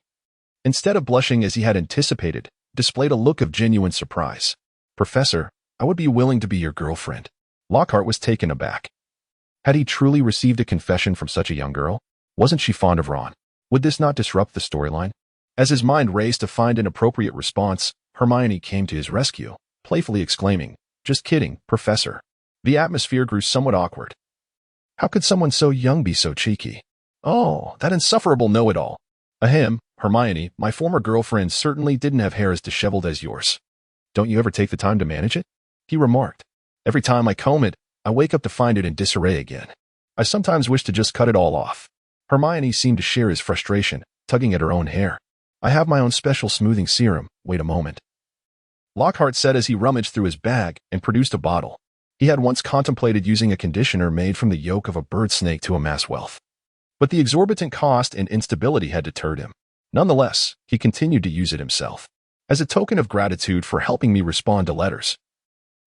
instead of blushing as he had anticipated, displayed a look of genuine surprise. Professor, I would be willing to be your girlfriend. Lockhart was taken aback. Had he truly received a confession from such a young girl? Wasn't she fond of Ron? Would this not disrupt the storyline? As his mind raced to find an appropriate response, Hermione came to his rescue, playfully exclaiming, Just kidding, Professor. The atmosphere grew somewhat awkward. How could someone so young be so cheeky? Oh, that insufferable know-it-all. Ahem, Hermione, my former girlfriend certainly didn't have hair as disheveled as yours. Don't you ever take the time to manage it? He remarked. Every time I comb it, I wake up to find it in disarray again. I sometimes wish to just cut it all off. Hermione seemed to share his frustration, tugging at her own hair. I have my own special smoothing serum. Wait a moment. Lockhart said as he rummaged through his bag and produced a bottle. He had once contemplated using a conditioner made from the yolk of a bird snake to amass wealth, but the exorbitant cost and instability had deterred him. Nonetheless, he continued to use it himself. As a token of gratitude for helping me respond to letters,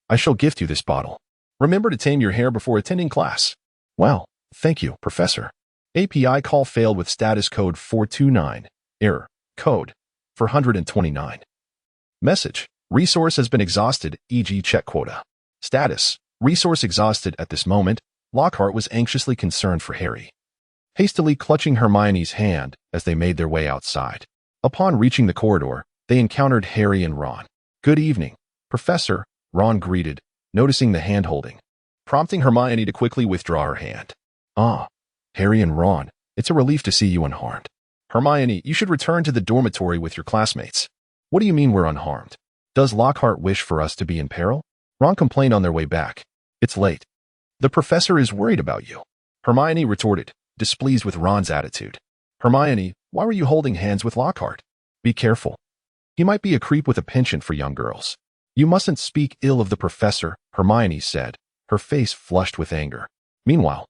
I shall gift you this bottle. Remember to tame your hair before attending class. Well, thank you, Professor. API call failed with status code 429. Error. Code 429. Message. Resource has been exhausted, e.g. check quota. Status. Resource exhausted. At this moment, Lockhart was anxiously concerned for Harry, hastily clutching Hermione's hand as they made their way outside. Upon reaching the corridor, they encountered Harry and Ron. Good evening, Professor, Ron greeted, noticing the hand-holding, prompting Hermione to quickly withdraw her hand. Ah, Harry and Ron, it's a relief to see you unharmed. Hermione, you should return to the dormitory with your classmates. What do you mean we're unharmed? Does Lockhart wish for us to be in peril? Ron complained on their way back. It's late. The professor is worried about you. Hermione retorted, displeased with Ron's attitude. Hermione, why were you holding hands with Lockhart? Be careful. He might be a creep with a penchant for young girls. You mustn't speak ill of the professor, Hermione said, her face flushed with anger. Meanwhile,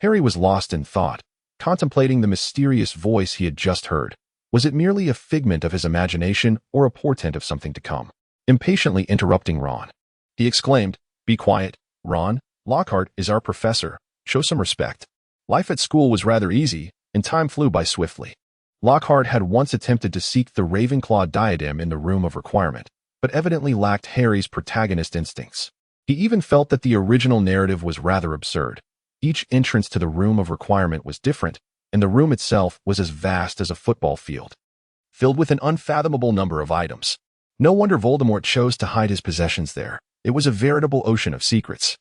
Harry was lost in thought, contemplating the mysterious voice he had just heard. Was it merely a figment of his imagination or a portent of something to come? Impatiently interrupting Ron, he exclaimed, Be quiet, Ron. Lockhart is our professor. Show some respect. Life at school was rather easy, and time flew by swiftly. Lockhart had once attempted to seek the Ravenclaw diadem in the Room of Requirement, but evidently lacked Harry's protagonist instincts. He even felt that the original narrative was rather absurd. Each entrance to the Room of Requirement was different, and the room itself was as vast as a football field, filled with an unfathomable number of items. No wonder Voldemort chose to hide his possessions there. It was a veritable ocean of secrets.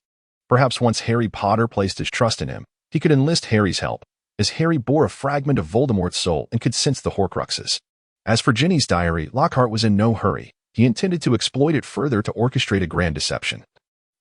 Perhaps once Harry Potter placed his trust in him, he could enlist Harry's help, as Harry bore a fragment of Voldemort's soul and could sense the Horcruxes. As for Ginny's diary, Lockhart was in no hurry. He intended to exploit it further to orchestrate a grand deception,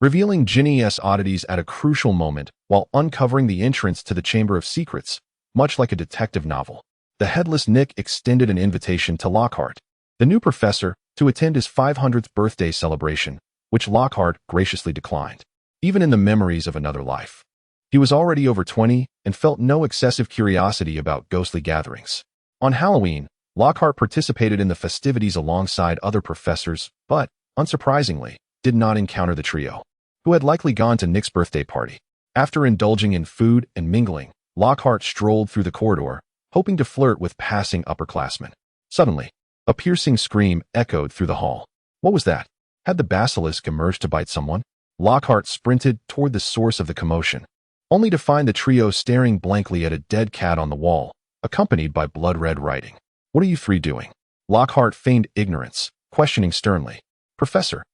revealing Ginny's oddities at a crucial moment while uncovering the entrance to the Chamber of Secrets, much like a detective novel. The headless Nick extended an invitation to Lockhart, the new professor, to attend his 500th birthday celebration, which Lockhart graciously declined. Even in the memories of another life, he was already over 20 and felt no excessive curiosity about ghostly gatherings. On Halloween, Lockhart participated in the festivities alongside other professors, but, unsurprisingly, did not encounter the trio, who had likely gone to Nick's birthday party. After indulging in food and mingling, Lockhart strolled through the corridor, hoping to flirt with passing upperclassmen. Suddenly, a piercing scream echoed through the hall. What was that? Had the basilisk emerged to bite someone? Lockhart sprinted toward the source of the commotion, only to find the trio staring blankly at a dead cat on the wall, accompanied by blood-red writing. What are you three doing? Lockhart feigned ignorance, questioning sternly. Professor.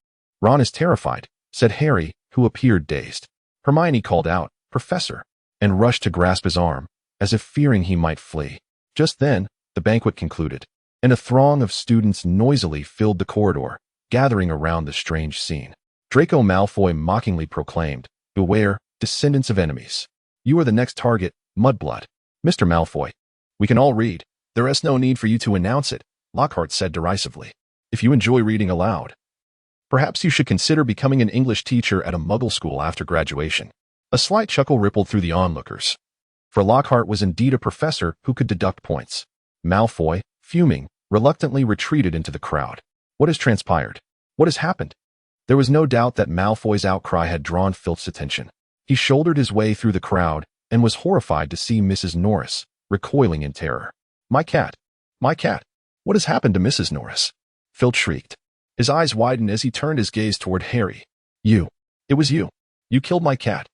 Ron is terrified, said Harry, who appeared dazed. Hermione called out, Professor, and rushed to grasp his arm, as if fearing he might flee. Just then, the banquet concluded, and a throng of students noisily filled the corridor, gathering around the strange scene. Draco Malfoy mockingly proclaimed, Beware, descendants of enemies. You are the next target, Mudblood. Mr. Malfoy. We can all read. There is no need for you to announce it, Lockhart said derisively. If you enjoy reading aloud, perhaps you should consider becoming an English teacher at a Muggle school after graduation. A slight chuckle rippled through the onlookers, for Lockhart was indeed a professor who could deduct points. Malfoy, fuming, reluctantly retreated into the crowd. What has transpired? What has happened? There was no doubt that Malfoy's outcry had drawn Filch's attention. He shouldered his way through the crowd and was horrified to see Mrs. Norris, recoiling in terror. My cat! My cat! What has happened to Mrs. Norris? Filch shrieked. His eyes widened as he turned his gaze toward Harry. You. It was you. You killed my cat.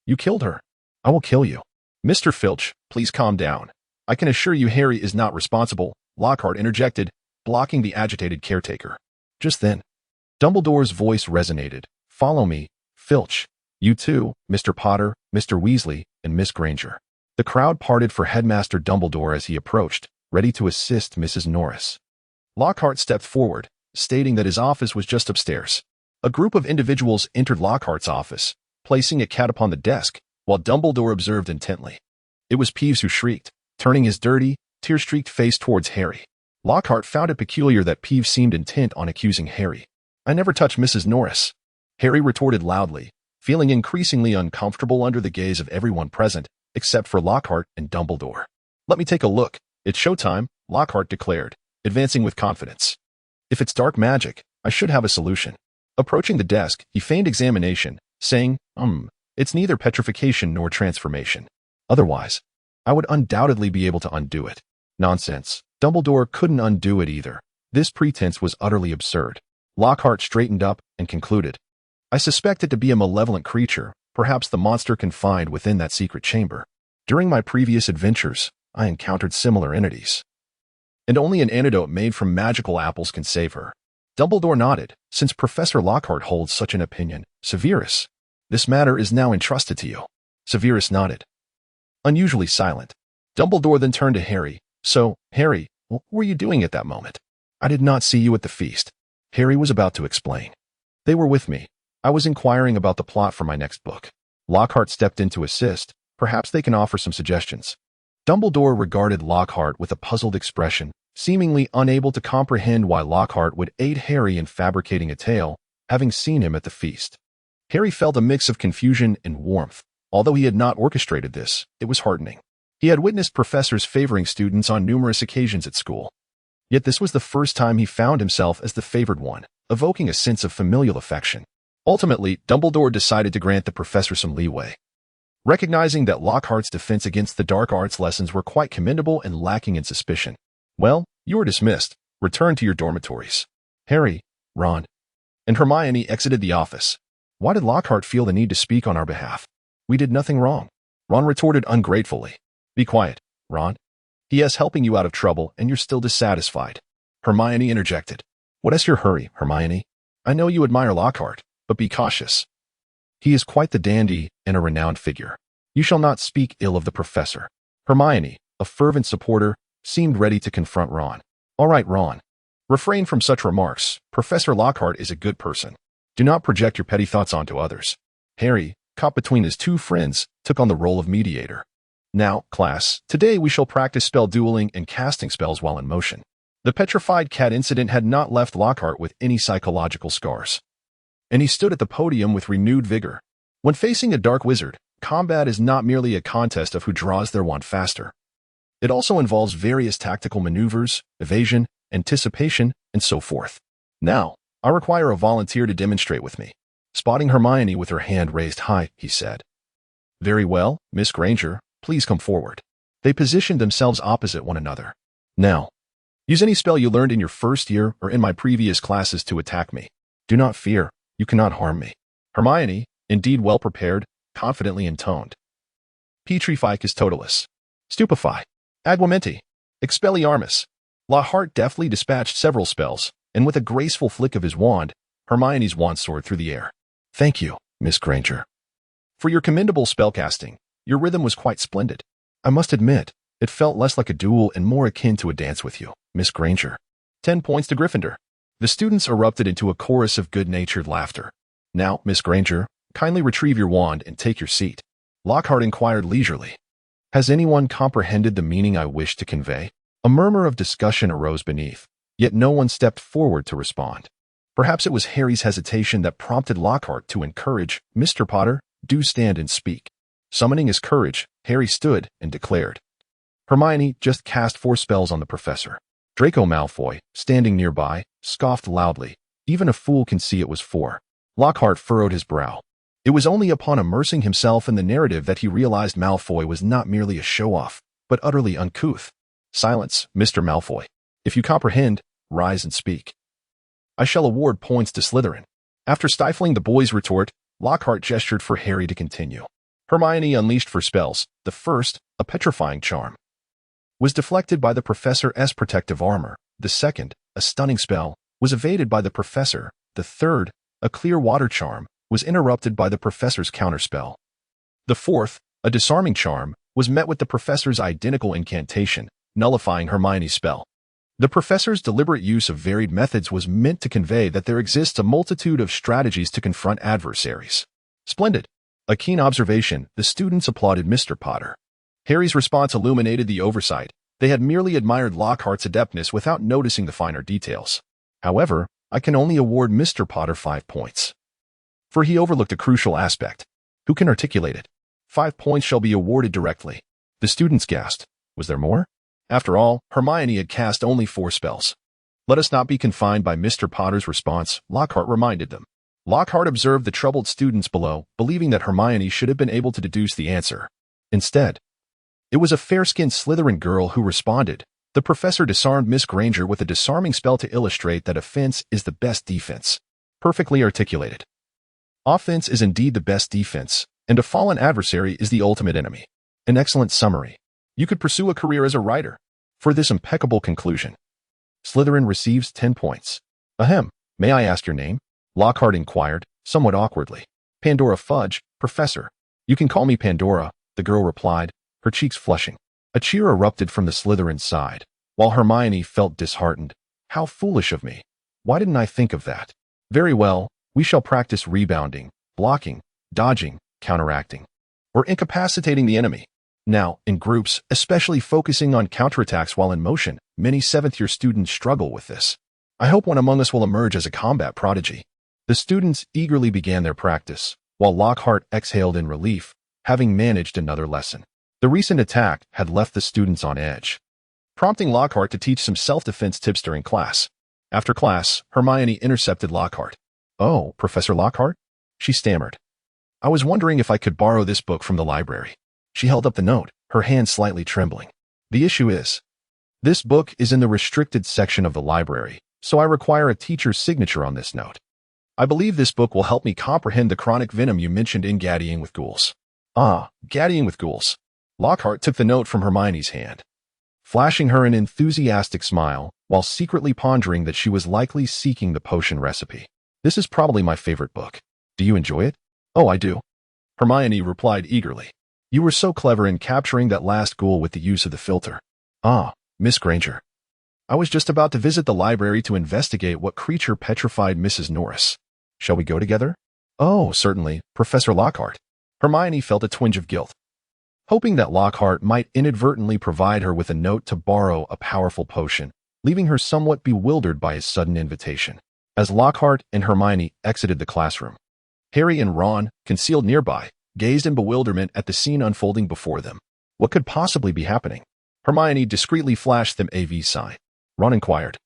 You killed her. I will kill you. Mr. Filch, please calm down. I can assure you Harry is not responsible, Lockhart interjected, blocking the agitated caretaker. Just then, Dumbledore's voice resonated. Follow me, Filch. You too, Mr. Potter, Mr. Weasley, and Miss Granger. The crowd parted for Headmaster Dumbledore as he approached, ready to assist Mrs. Norris. Lockhart stepped forward, stating that his office was just upstairs. A group of individuals entered Lockhart's office, placing a cat upon the desk, while Dumbledore observed intently. It was Peeves who shrieked, turning his dirty, tear-streaked face towards Harry. Lockhart found it peculiar that Peeves seemed intent on accusing Harry. I never touched Mrs. Norris. Harry retorted loudly, feeling increasingly uncomfortable under the gaze of everyone present, except for Lockhart and Dumbledore. Let me take a look. It's showtime, Lockhart declared, advancing with confidence. If it's dark magic, I should have a solution. Approaching the desk, he feigned examination, saying, it's neither petrification nor transformation. Otherwise, I would undoubtedly be able to undo it. Nonsense. Dumbledore couldn't undo it either. This pretense was utterly absurd. Lockhart straightened up and concluded, I suspect it to be a malevolent creature, perhaps the monster confined within that secret chamber. During my previous adventures, I encountered similar entities, and only an antidote made from magical apples can save her. Dumbledore nodded. Since Professor Lockhart holds such an opinion, Severus, this matter is now entrusted to you. Severus nodded. unusually silent. Dumbledore then turned to Harry. "So, Harry, what were you doing at that moment?" "I did not see you at the feast." Harry was about to explain. "They were with me. I was inquiring about the plot for my next book." Lockhart stepped in to assist. "Perhaps they can offer some suggestions." Dumbledore regarded Lockhart with a puzzled expression, seemingly unable to comprehend why Lockhart would aid Harry in fabricating a tale, having seen him at the feast. Harry felt a mix of confusion and warmth. Although he had not orchestrated this, it was heartening. He had witnessed professors favoring students on numerous occasions at school. Yet this was the first time he found himself as the favored one, evoking a sense of familial affection. Ultimately, Dumbledore decided to grant the professor some leeway. Recognizing that Lockhart's defense against the dark arts lessons were quite commendable and lacking in suspicion. "Well, you are dismissed. Return to your dormitories." Harry, Ron, and Hermione exited the office. "Why did Lockhart feel the need to speak on our behalf?" "We did nothing wrong," Ron retorted ungratefully. "Be quiet, Ron. He is helping you out of trouble and you're still dissatisfied." Hermione interjected. "What is your hurry, Hermione? I know you admire Lockhart, but be cautious. He is quite the dandy and a renowned figure. You shall not speak ill of the professor." Hermione, a fervent supporter, seemed ready to confront Ron. "All right, Ron. Refrain from such remarks. Professor Lockhart is a good person. Do not project your petty thoughts onto others." Harry, caught between his two friends, took on the role of mediator. "Now, class, today we shall practice spell dueling and casting spells while in motion." The petrified cat incident had not left Lockhart with any psychological scars, and he stood at the podium with renewed vigor. When facing a dark wizard, combat is not merely a contest of who draws their wand faster. It also involves various tactical maneuvers, evasion, anticipation, and so forth. "Now, I require a volunteer to demonstrate with me." Spotting Hermione with her hand raised high, he said. "Very well, Miss Granger, please come forward." They positioned themselves opposite one another. "Now, use any spell you learned in your first year or in my previous classes to attack me. Do not fear, you cannot harm me." Hermione, indeed well prepared, confidently intoned. "Petrificus totalis. Stupefy. Aguamenti. Expelliarmus." Lockhart deftly dispatched several spells, and with a graceful flick of his wand, Hermione's wand soared through the air. "Thank you, Miss Granger, for your commendable spellcasting. Your rhythm was quite splendid. I must admit, it felt less like a duel and more akin to a dance with you, Miss Granger." 10 points to Gryffindor. The students erupted into a chorus of good-natured laughter. "Now, Miss Granger, kindly retrieve your wand and take your seat." Lockhart inquired leisurely. "Has anyone comprehended the meaning I wish to convey?" A murmur of discussion arose beneath, yet no one stepped forward to respond. Perhaps it was Harry's hesitation that prompted Lockhart to encourage, "Mr. Potter, do stand and speak." Summoning his courage, Harry stood and declared. Hermione just cast 4 spells on the professor. Draco Malfoy, standing nearby, scoffed loudly. "Even a fool can see it was 4. Lockhart furrowed his brow. It was only upon immersing himself in the narrative that he realized Malfoy was not merely a show-off, but utterly uncouth. "Silence, Mr. Malfoy. If you comprehend, rise and speak." "I shall award points to Slytherin." After stifling the boy's retort, Lockhart gestured for Harry to continue. Hermione unleashed 4 spells. The first, a petrifying charm, was deflected by the professor's protective armor. The second, a stunning spell, was evaded by the professor. The third, a clear water charm, was interrupted by the professor's counterspell. The fourth, a disarming charm, was met with the professor's identical incantation, nullifying Hermione's spell. The professor's deliberate use of varied methods was meant to convey that there exists a multitude of strategies to confront adversaries. "Splendid." A keen observation, the students applauded Mr. Potter. Harry's response illuminated the oversight. They had merely admired Lockhart's adeptness without noticing the finer details. "However, I can only award Mr. Potter 5 points. For he overlooked a crucial aspect. Who can articulate it? 5 points shall be awarded directly." The students gasped. Was there more? After all, Hermione had cast only 4 spells. "Let us not be confined by Mr. Potter's response," Lockhart reminded them. Lockhart observed the troubled students below, believing that Hermione should have been able to deduce the answer. Instead, it was a fair-skinned Slytherin girl who responded. The professor disarmed Miss Granger with a disarming spell to illustrate that offense is the best defense. Perfectly articulated. Offense is indeed the best defense, and a fallen adversary is the ultimate enemy. An excellent summary. You could pursue a career as a writer. For this impeccable conclusion, Slytherin receives 10 points. Ahem, may I ask your name? Lockhart inquired, somewhat awkwardly. Pandora Fudge, Professor. You can call me Pandora, the girl replied, her cheeks flushing. A cheer erupted from the Slytherin side, while Hermione felt disheartened. How foolish of me. Why didn't I think of that? Very well, we shall practice rebounding, blocking, dodging, counteracting, or incapacitating the enemy. Now, in groups, especially focusing on counterattacks while in motion, many 7th-year students struggle with this. I hope one among us will emerge as a combat prodigy. The students eagerly began their practice, while Lockhart exhaled in relief, having managed another lesson. The recent attack had left the students on edge, prompting Lockhart to teach some self-defense tips during class. After class, Hermione intercepted Lockhart. "Oh, Professor Lockhart?" she stammered. "I was wondering if I could borrow this book from the library." She held up the note, her hand slightly trembling. "The issue is, this book is in the restricted section of the library, so I require a teacher's signature on this note. I believe this book will help me comprehend the chronic venom you mentioned in Gaddying with Ghouls." "Ah, Gaddying with Ghouls." Lockhart took the note from Hermione's hand, flashing her an enthusiastic smile, while secretly pondering that she was likely seeking the potion recipe. "This is probably my favorite book. Do you enjoy it?" "Oh, I do," Hermione replied eagerly. "You were so clever in capturing that last ghoul with the use of the filter." "Ah, Miss Granger. I was just about to visit the library to investigate what creature petrified Mrs. Norris. Shall we go together?" "Oh, certainly, Professor Lockhart." Hermione felt a twinge of guilt, hoping that Lockhart might inadvertently provide her with a note to borrow a powerful potion, leaving her somewhat bewildered by his sudden invitation. As Lockhart and Hermione exited the classroom, Harry and Ron, concealed nearby, gazed in bewilderment at the scene unfolding before them. What could possibly be happening? Hermione discreetly flashed them a V sign. Ron inquired,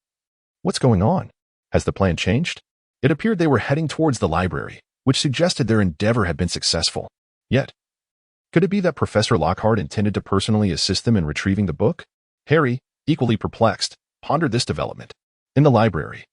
"What's going on? Has the plan changed?" It appeared they were heading towards the library, which suggested their endeavor had been successful. Yet, could it be that Professor Lockhart intended to personally assist them in retrieving the book? Harry, equally perplexed, pondered this development. In the library,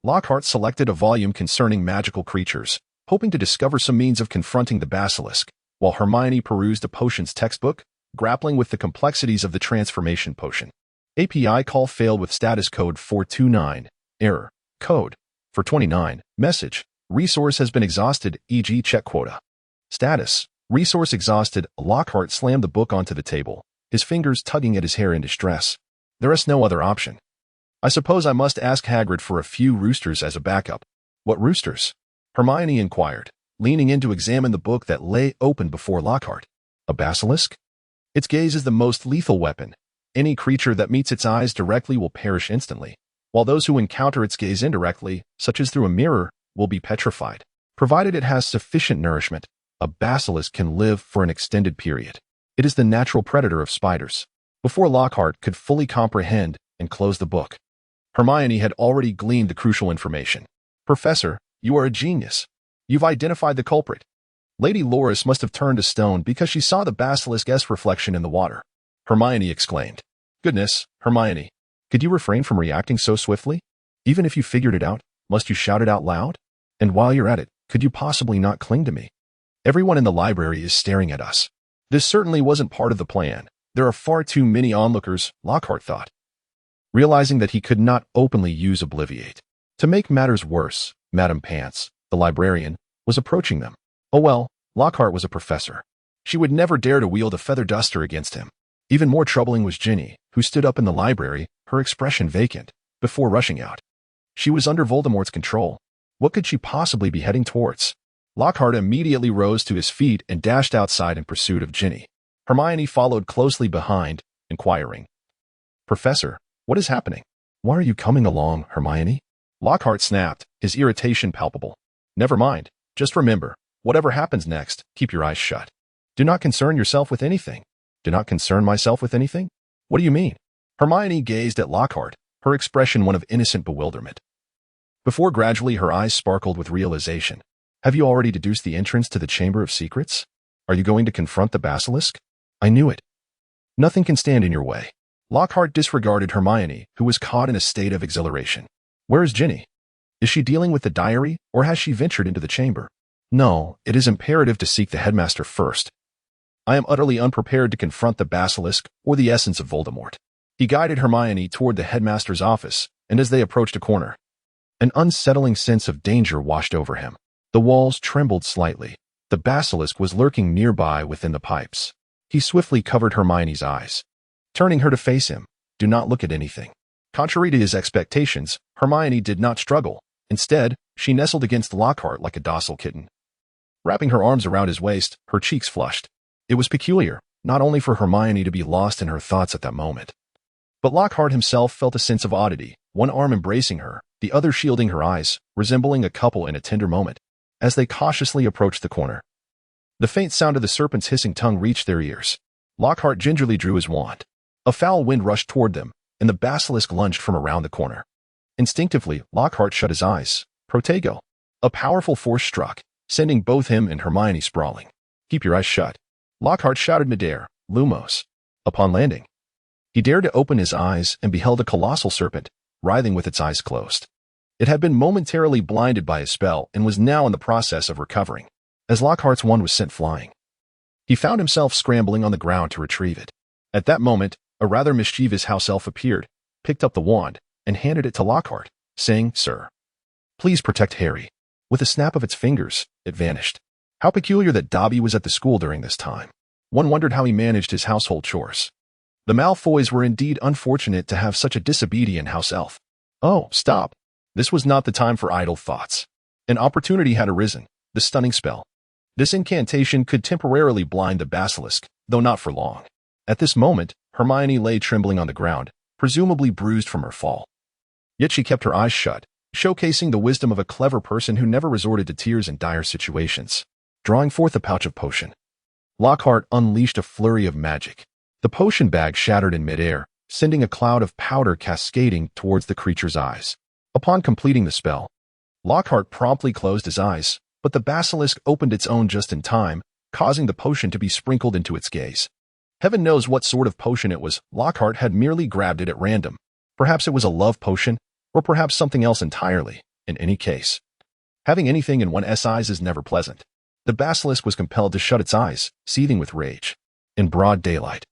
Lockhart selected a volume concerning magical creatures, hoping to discover some means of confronting the basilisk, while Hermione perused a potions textbook, grappling with the complexities of the transformation potion. API call failed with status code 429. Error. Code 429. Message. Resource has been exhausted, e.g. check quota. Status. Resource exhausted. Lockhart slammed the book onto the table, his fingers tugging at his hair in distress. There is no other option. I suppose I must ask Hagrid for a few roosters as a backup. What roosters? Hermione inquired, leaning in to examine the book that lay open before Lockhart. A basilisk? Its gaze is the most lethal weapon. Any creature that meets its eyes directly will perish instantly, while those who encounter its gaze indirectly, such as through a mirror, will be petrified. Provided it has sufficient nourishment, a basilisk can live for an extended period. It is the natural predator of spiders. Before Lockhart could fully comprehend and close the book, Hermione had already gleaned the crucial information. "Professor, you are a genius. You've identified the culprit. Lady Loris must have turned to stone because she saw the basilisk's reflection in the water," Hermione exclaimed. "Goodness, Hermione, could you refrain from reacting so swiftly? Even if you figured it out, must you shout it out loud? And while you're at it, could you possibly not cling to me? Everyone in the library is staring at us. This certainly wasn't part of the plan. There are far too many onlookers," Lockhart thought, realizing that he could not openly use Obliviate. To make matters worse, Madame Pants, the librarian, was approaching them. Oh well, Lockhart was a professor. She would never dare to wield a feather duster against him. Even more troubling was Ginny, who stood up in the library, her expression vacant, before rushing out. She was under Voldemort's control. What could she possibly be heading towards? Lockhart immediately rose to his feet and dashed outside in pursuit of Ginny. Hermione followed closely behind, inquiring, "Professor, what is happening? Why are you coming along, Hermione?" Lockhart snapped, his irritation palpable. "Never mind. Just remember, whatever happens next, keep your eyes shut. Do not concern yourself with anything." "Do not concern myself with anything? What do you mean?" Hermione gazed at Lockhart, her expression one of innocent bewilderment, before gradually her eyes sparkled with realization. "Have you already deduced the entrance to the Chamber of Secrets? Are you going to confront the basilisk?" "I knew it. Nothing can stand in your way." Lockhart disregarded Hermione, who was caught in a state of exhilaration. "Where is Ginny? Is she dealing with the diary, or has she ventured into the chamber?" "No, it is imperative to seek the headmaster first. I am utterly unprepared to confront the basilisk or the essence of Voldemort." He guided Hermione toward the headmaster's office, and as they approached a corner, an unsettling sense of danger washed over him. The walls trembled slightly. The basilisk was lurking nearby within the pipes. He swiftly covered Hermione's eyes, turning her to face him. Do not look at anything. Contrary to his expectations, Hermione did not struggle. Instead, she nestled against Lockhart like a docile kitten. Wrapping her arms around his waist, her cheeks flushed. It was peculiar, not only for Hermione to be lost in her thoughts at that moment, but Lockhart himself felt a sense of oddity, one arm embracing her, the other shielding her eyes, resembling a couple in a tender moment. As they cautiously approached the corner, the faint sound of the serpent's hissing tongue reached their ears. Lockhart gingerly drew his wand. A foul wind rushed toward them, and the basilisk lunged from around the corner. Instinctively, Lockhart shut his eyes. Protego. A powerful force struck, sending both him and Hermione sprawling. Keep your eyes shut. Lockhart shouted midair, Lumos. Upon landing, he dared to open his eyes and beheld a colossal serpent, writhing with its eyes closed. It had been momentarily blinded by his spell and was now in the process of recovering. As Lockhart's wand was sent flying, he found himself scrambling on the ground to retrieve it. At that moment, a rather mischievous house elf appeared, picked up the wand, and handed it to Lockhart, saying, Sir, please protect Harry. With a snap of its fingers, it vanished. How peculiar that Dobby was at the school during this time. One wondered how he managed his household chores. The Malfoys were indeed unfortunate to have such a disobedient house elf. Oh, stop. This was not the time for idle thoughts. An opportunity had arisen, the stunning spell. This incantation could temporarily blind the basilisk, though not for long. At this moment, Hermione lay trembling on the ground, presumably bruised from her fall. Yet she kept her eyes shut, showcasing the wisdom of a clever person who never resorted to tears in dire situations. Drawing forth a pouch of potion, Lockhart unleashed a flurry of magic. The potion bag shattered in midair, sending a cloud of powder cascading towards the creature's eyes. Upon completing the spell, Lockhart promptly closed his eyes, but the basilisk opened its own just in time, causing the potion to be sprinkled into its gaze. Heaven knows what sort of potion it was. Lockhart had merely grabbed it at random. Perhaps it was a love potion, or perhaps something else entirely. In any case, having anything in one's eyes is never pleasant. The basilisk was compelled to shut its eyes, seething with rage. In broad daylight,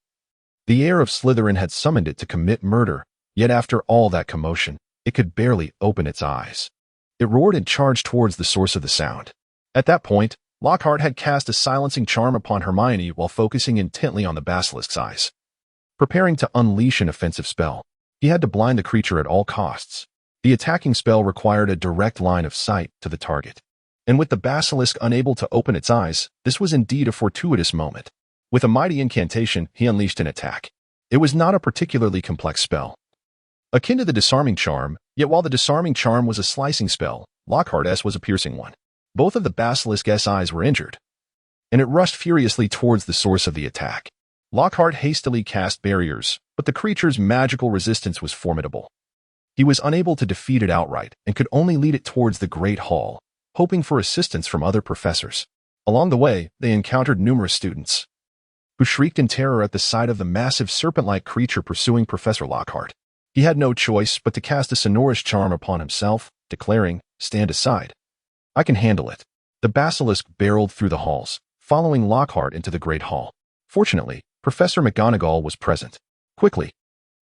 the heir of Slytherin had summoned it to commit murder, yet after all that commotion, it could barely open its eyes. It roared and charged towards the source of the sound. At that point, Lockhart had cast a silencing charm upon Hermione while focusing intently on the basilisk's eyes. Preparing to unleash an offensive spell, he had to blind the creature at all costs. The attacking spell required a direct line of sight to the target. And with the basilisk unable to open its eyes, this was indeed a fortuitous moment. With a mighty incantation, he unleashed an attack. It was not a particularly complex spell, akin to the disarming charm, yet while the disarming charm was a slicing spell, Lockhart's was a piercing one. Both of the basilisk's eyes were injured, and it rushed furiously towards the source of the attack. Lockhart hastily cast barriers, but the creature's magical resistance was formidable. He was unable to defeat it outright and could only lead it towards the Great Hall, hoping for assistance from other professors. Along the way, they encountered numerous students, who shrieked in terror at the sight of the massive serpent-like creature pursuing Professor Lockhart. He had no choice but to cast a sonorous charm upon himself, declaring, Stand aside. I can handle it. The basilisk barreled through the halls, following Lockhart into the Great Hall. Fortunately, Professor McGonagall was present. Quickly.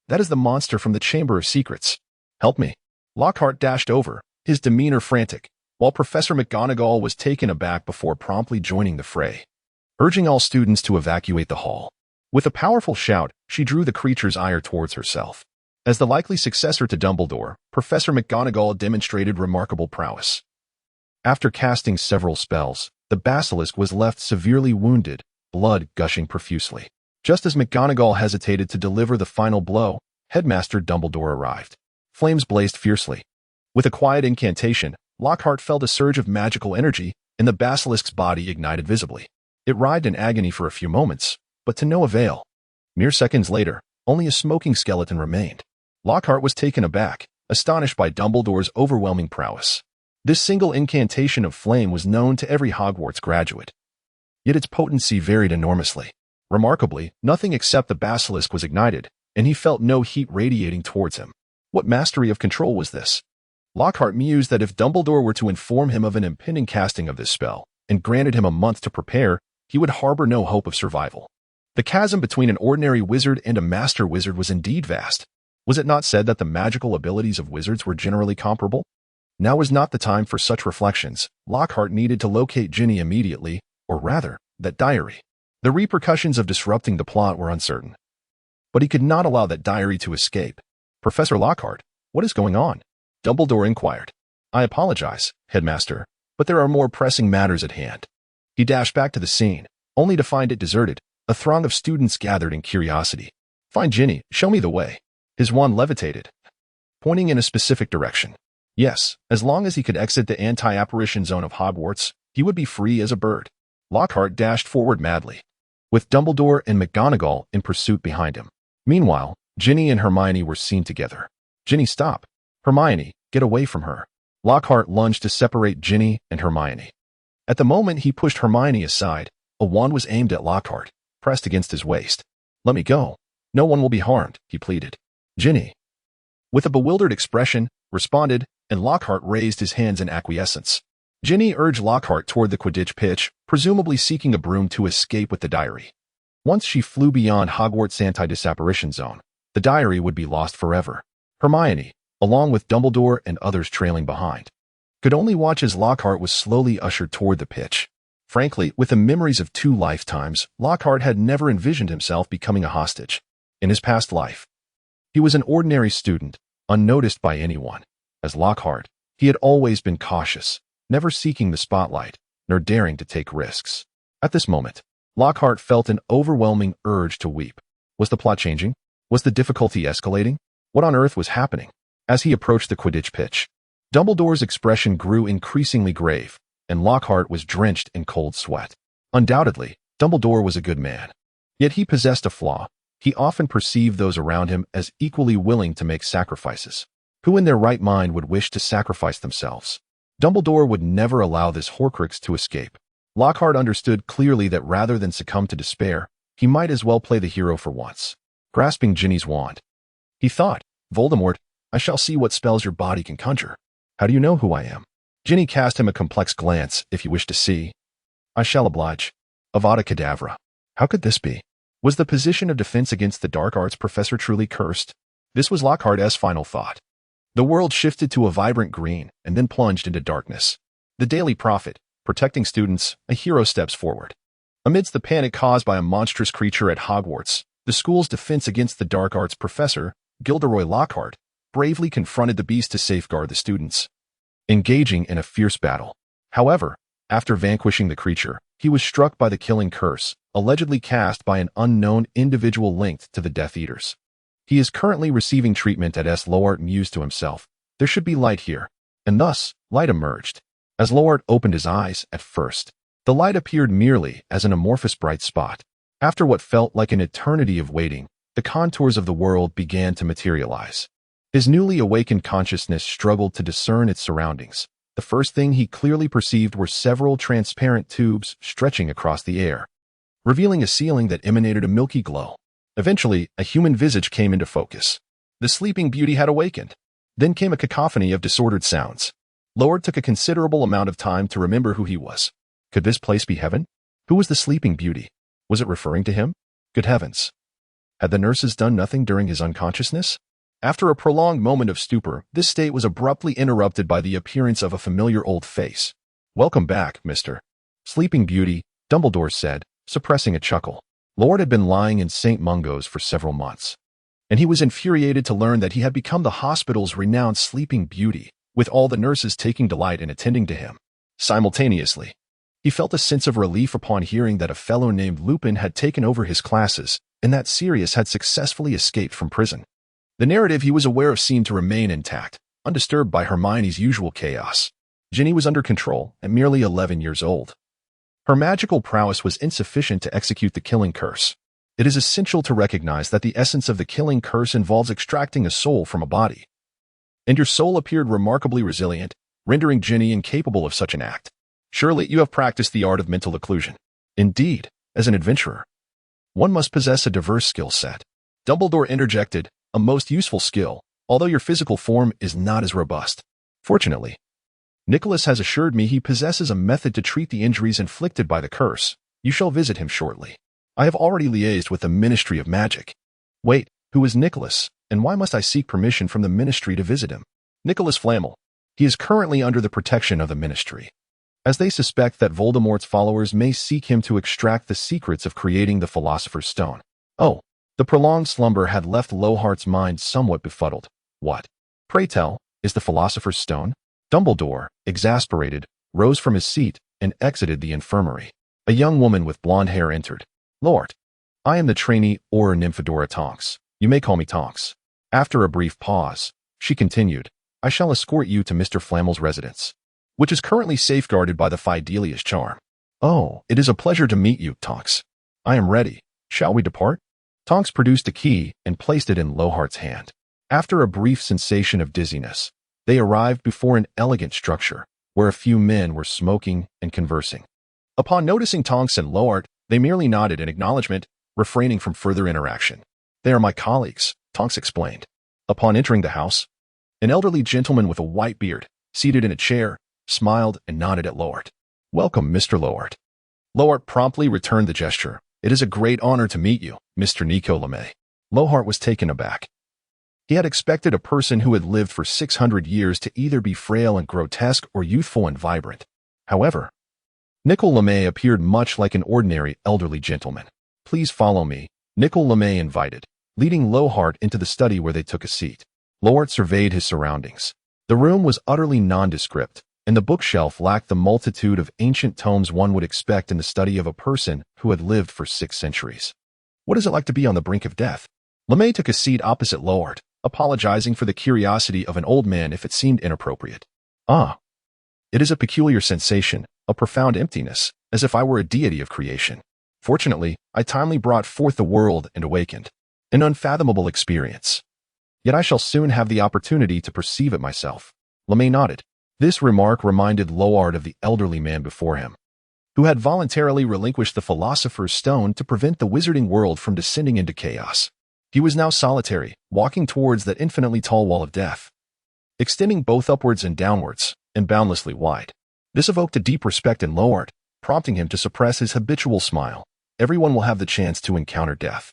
That is the monster from the Chamber of Secrets. Help me. Lockhart dashed over, his demeanor frantic, while Professor McGonagall was taken aback before promptly joining the fray, urging all students to evacuate the hall. With a powerful shout, she drew the creature's ire towards herself. As the likely successor to Dumbledore, Professor McGonagall demonstrated remarkable prowess. After casting several spells, the basilisk was left severely wounded, blood gushing profusely. Just as McGonagall hesitated to deliver the final blow, Headmaster Dumbledore arrived. Flames blazed fiercely. With a quiet incantation, Lockhart felt a surge of magical energy, and the basilisk's body ignited visibly. It writhed in agony for a few moments, but to no avail. Mere seconds later, only a smoking skeleton remained. Lockhart was taken aback, astonished by Dumbledore's overwhelming prowess. This single incantation of flame was known to every Hogwarts graduate, yet its potency varied enormously. Remarkably, nothing except the basilisk was ignited, and he felt no heat radiating towards him. What mastery of control was this? Lockhart mused that if Dumbledore were to inform him of an impending casting of this spell, and granted him a month to prepare, he would harbor no hope of survival. The chasm between an ordinary wizard and a master wizard was indeed vast. Was it not said that the magical abilities of wizards were generally comparable? Now was not the time for such reflections. Lockhart needed to locate Ginny immediately, or rather, that diary. The repercussions of disrupting the plot were uncertain. But he could not allow that diary to escape. "Professor Lockhart, what is going on?" Dumbledore inquired. "I apologize, Headmaster, but there are more pressing matters at hand." He dashed back to the scene, only to find it deserted, a throng of students gathered in curiosity. "Fine, Ginny, show me the way." His wand levitated, pointing in a specific direction. Yes, as long as he could exit the anti-apparition zone of Hogwarts, he would be free as a bird. Lockhart dashed forward madly, with Dumbledore and McGonagall in pursuit behind him. Meanwhile, Ginny and Hermione were seen together. "Ginny, stop. Hermione, get away from her." Lockhart lunged to separate Ginny and Hermione. At the moment he pushed Hermione aside, a wand was aimed at Lockhart, pressed against his waist. "Let me go. No one will be harmed," he pleaded. Ginny, with a bewildered expression, responded, and Lockhart raised his hands in acquiescence. Ginny urged Lockhart toward the Quidditch pitch, presumably seeking a broom to escape with the diary. Once she flew beyond Hogwarts' anti-disapparition zone, the diary would be lost forever. Hermione, along with Dumbledore and others trailing behind, could only watch as Lockhart was slowly ushered toward the pitch. Frankly, with the memories of 2 lifetimes, Lockhart had never envisioned himself becoming a hostage. In his past life, he was an ordinary student, unnoticed by anyone. As Lockhart, he had always been cautious, never seeking the spotlight, nor daring to take risks. At this moment, Lockhart felt an overwhelming urge to weep. Was the plot changing? Was the difficulty escalating? What on earth was happening? As he approached the Quidditch pitch, Dumbledore's expression grew increasingly grave, and Lockhart was drenched in cold sweat. Undoubtedly, Dumbledore was a good man. Yet he possessed a flaw. He often perceived those around him as equally willing to make sacrifices. Who in their right mind would wish to sacrifice themselves? Dumbledore would never allow this Horcrux to escape. Lockhart understood clearly that rather than succumb to despair, he might as well play the hero for once. Grasping Ginny's wand, he thought, "Voldemort, I shall see what spells your body can conjure." "How do you know who I am?" Ginny cast him a complex glance. "If you wish to see." "I shall oblige." Avada Kedavra. How could this be? Was the position of defense against the dark arts professor truly cursed? This was Lockhart's final thought. The world shifted to a vibrant green and then plunged into darkness. The Daily Prophet, protecting students, a hero steps forward. Amidst the panic caused by a monstrous creature at Hogwarts, the school's defense against the dark arts professor, Gilderoy Lockhart, bravely confronted the beast to safeguard the students, engaging in a fierce battle. However, after vanquishing the creature, he was struck by the killing curse, allegedly cast by an unknown individual linked to the Death Eaters. He is currently receiving treatment at S. Lockhart mused to himself. There should be light here. And thus, light emerged. As Lockhart opened his eyes, at first, the light appeared merely as an amorphous bright spot. After what felt like an eternity of waiting, the contours of the world began to materialize. His newly awakened consciousness struggled to discern its surroundings. The first thing he clearly perceived were several transparent tubes stretching across the air, revealing a ceiling that emanated a milky glow. Eventually, a human visage came into focus. The Sleeping Beauty had awakened. Then came a cacophony of disordered sounds. Lockhart took a considerable amount of time to remember who he was. Could this place be heaven? Who was the Sleeping Beauty? Was it referring to him? Good heavens! Had the nurses done nothing during his unconsciousness? After a prolonged moment of stupor, this state was abruptly interrupted by the appearance of a familiar old face. "Welcome back, Mr. Sleeping Beauty," Dumbledore said, suppressing a chuckle. Lockhart had been lying in St. Mungo's for several months, and he was infuriated to learn that he had become the hospital's renowned Sleeping Beauty, with all the nurses taking delight in attending to him. Simultaneously, he felt a sense of relief upon hearing that a fellow named Lupin had taken over his classes, and that Sirius had successfully escaped from prison. The narrative he was aware of seemed to remain intact, undisturbed by Hermione's usual chaos. Ginny was under control, at merely 11 years old. Her magical prowess was insufficient to execute the killing curse. It is essential to recognize that the essence of the killing curse involves extracting a soul from a body. And your soul appeared remarkably resilient, rendering Ginny incapable of such an act. Surely you have practiced the art of mental occlusion. Indeed, as an adventurer, one must possess a diverse skill set. Dumbledore interjected, "A most useful skill, although your physical form is not as robust. Fortunately, Nicholas has assured me he possesses a method to treat the injuries inflicted by the curse. You shall visit him shortly. I have already liaised with the Ministry of Magic." Wait, who is Nicholas, and why must I seek permission from the Ministry to visit him? Nicholas Flamel. He is currently under the protection of the Ministry. as they suspect that Voldemort's followers may seek him to extract the secrets of creating the Philosopher's Stone. Oh, the prolonged slumber had left Lockhart's mind somewhat befuddled. What, pray tell, is the Philosopher's Stone? Dumbledore, exasperated, rose from his seat and exited the infirmary. A young woman with blonde hair entered. Lord, I am the trainee Auror Nymphadora Tonks. You may call me Tonks. After a brief pause, she continued, I shall escort you to Mr. Flamel's residence, which is currently safeguarded by the Fidelius charm. Oh, it is a pleasure to meet you, Tonks. I am ready. Shall we depart? Tonks produced a key and placed it in Lockhart's hand. After a brief sensation of dizziness, they arrived before an elegant structure, where a few men were smoking and conversing. Upon noticing Tonks and Lockhart, they merely nodded in acknowledgement, refraining from further interaction. They are my colleagues, Tonks explained. Upon entering the house, an elderly gentleman with a white beard, seated in a chair, smiled and nodded at Lockhart. Welcome, Mr. Lockhart. Lockhart promptly returned the gesture. It is a great honor to meet you, Mr. Nico LeMay. Lockhart was taken aback. He had expected a person who had lived for 600 years to either be frail and grotesque or youthful and vibrant. However, Nico LeMay appeared much like an ordinary elderly gentleman. Please follow me, Nico LeMay invited, leading Lockhart into the study where they took a seat. Lockhart surveyed his surroundings. The room was utterly nondescript, and the bookshelf lacked the multitude of ancient tomes one would expect in the study of a person who had lived for 6 centuries. What is it like to be on the brink of death? LeMay took a seat opposite Lockhart, apologizing for the curiosity of an old man if it seemed inappropriate. Ah, it is a peculiar sensation, a profound emptiness, as if I were a deity of creation. Fortunately, I timely brought forth the world and awakened. An unfathomable experience. Yet I shall soon have the opportunity to perceive it myself. LeMay nodded. This remark reminded Lockhart of the elderly man before him, who had voluntarily relinquished the Philosopher's Stone to prevent the wizarding world from descending into chaos. He was now solitary, walking towards that infinitely tall wall of death, extending both upwards and downwards, and boundlessly wide. This evoked a deep respect in Lockhart, prompting him to suppress his habitual smile. Everyone will have the chance to encounter death.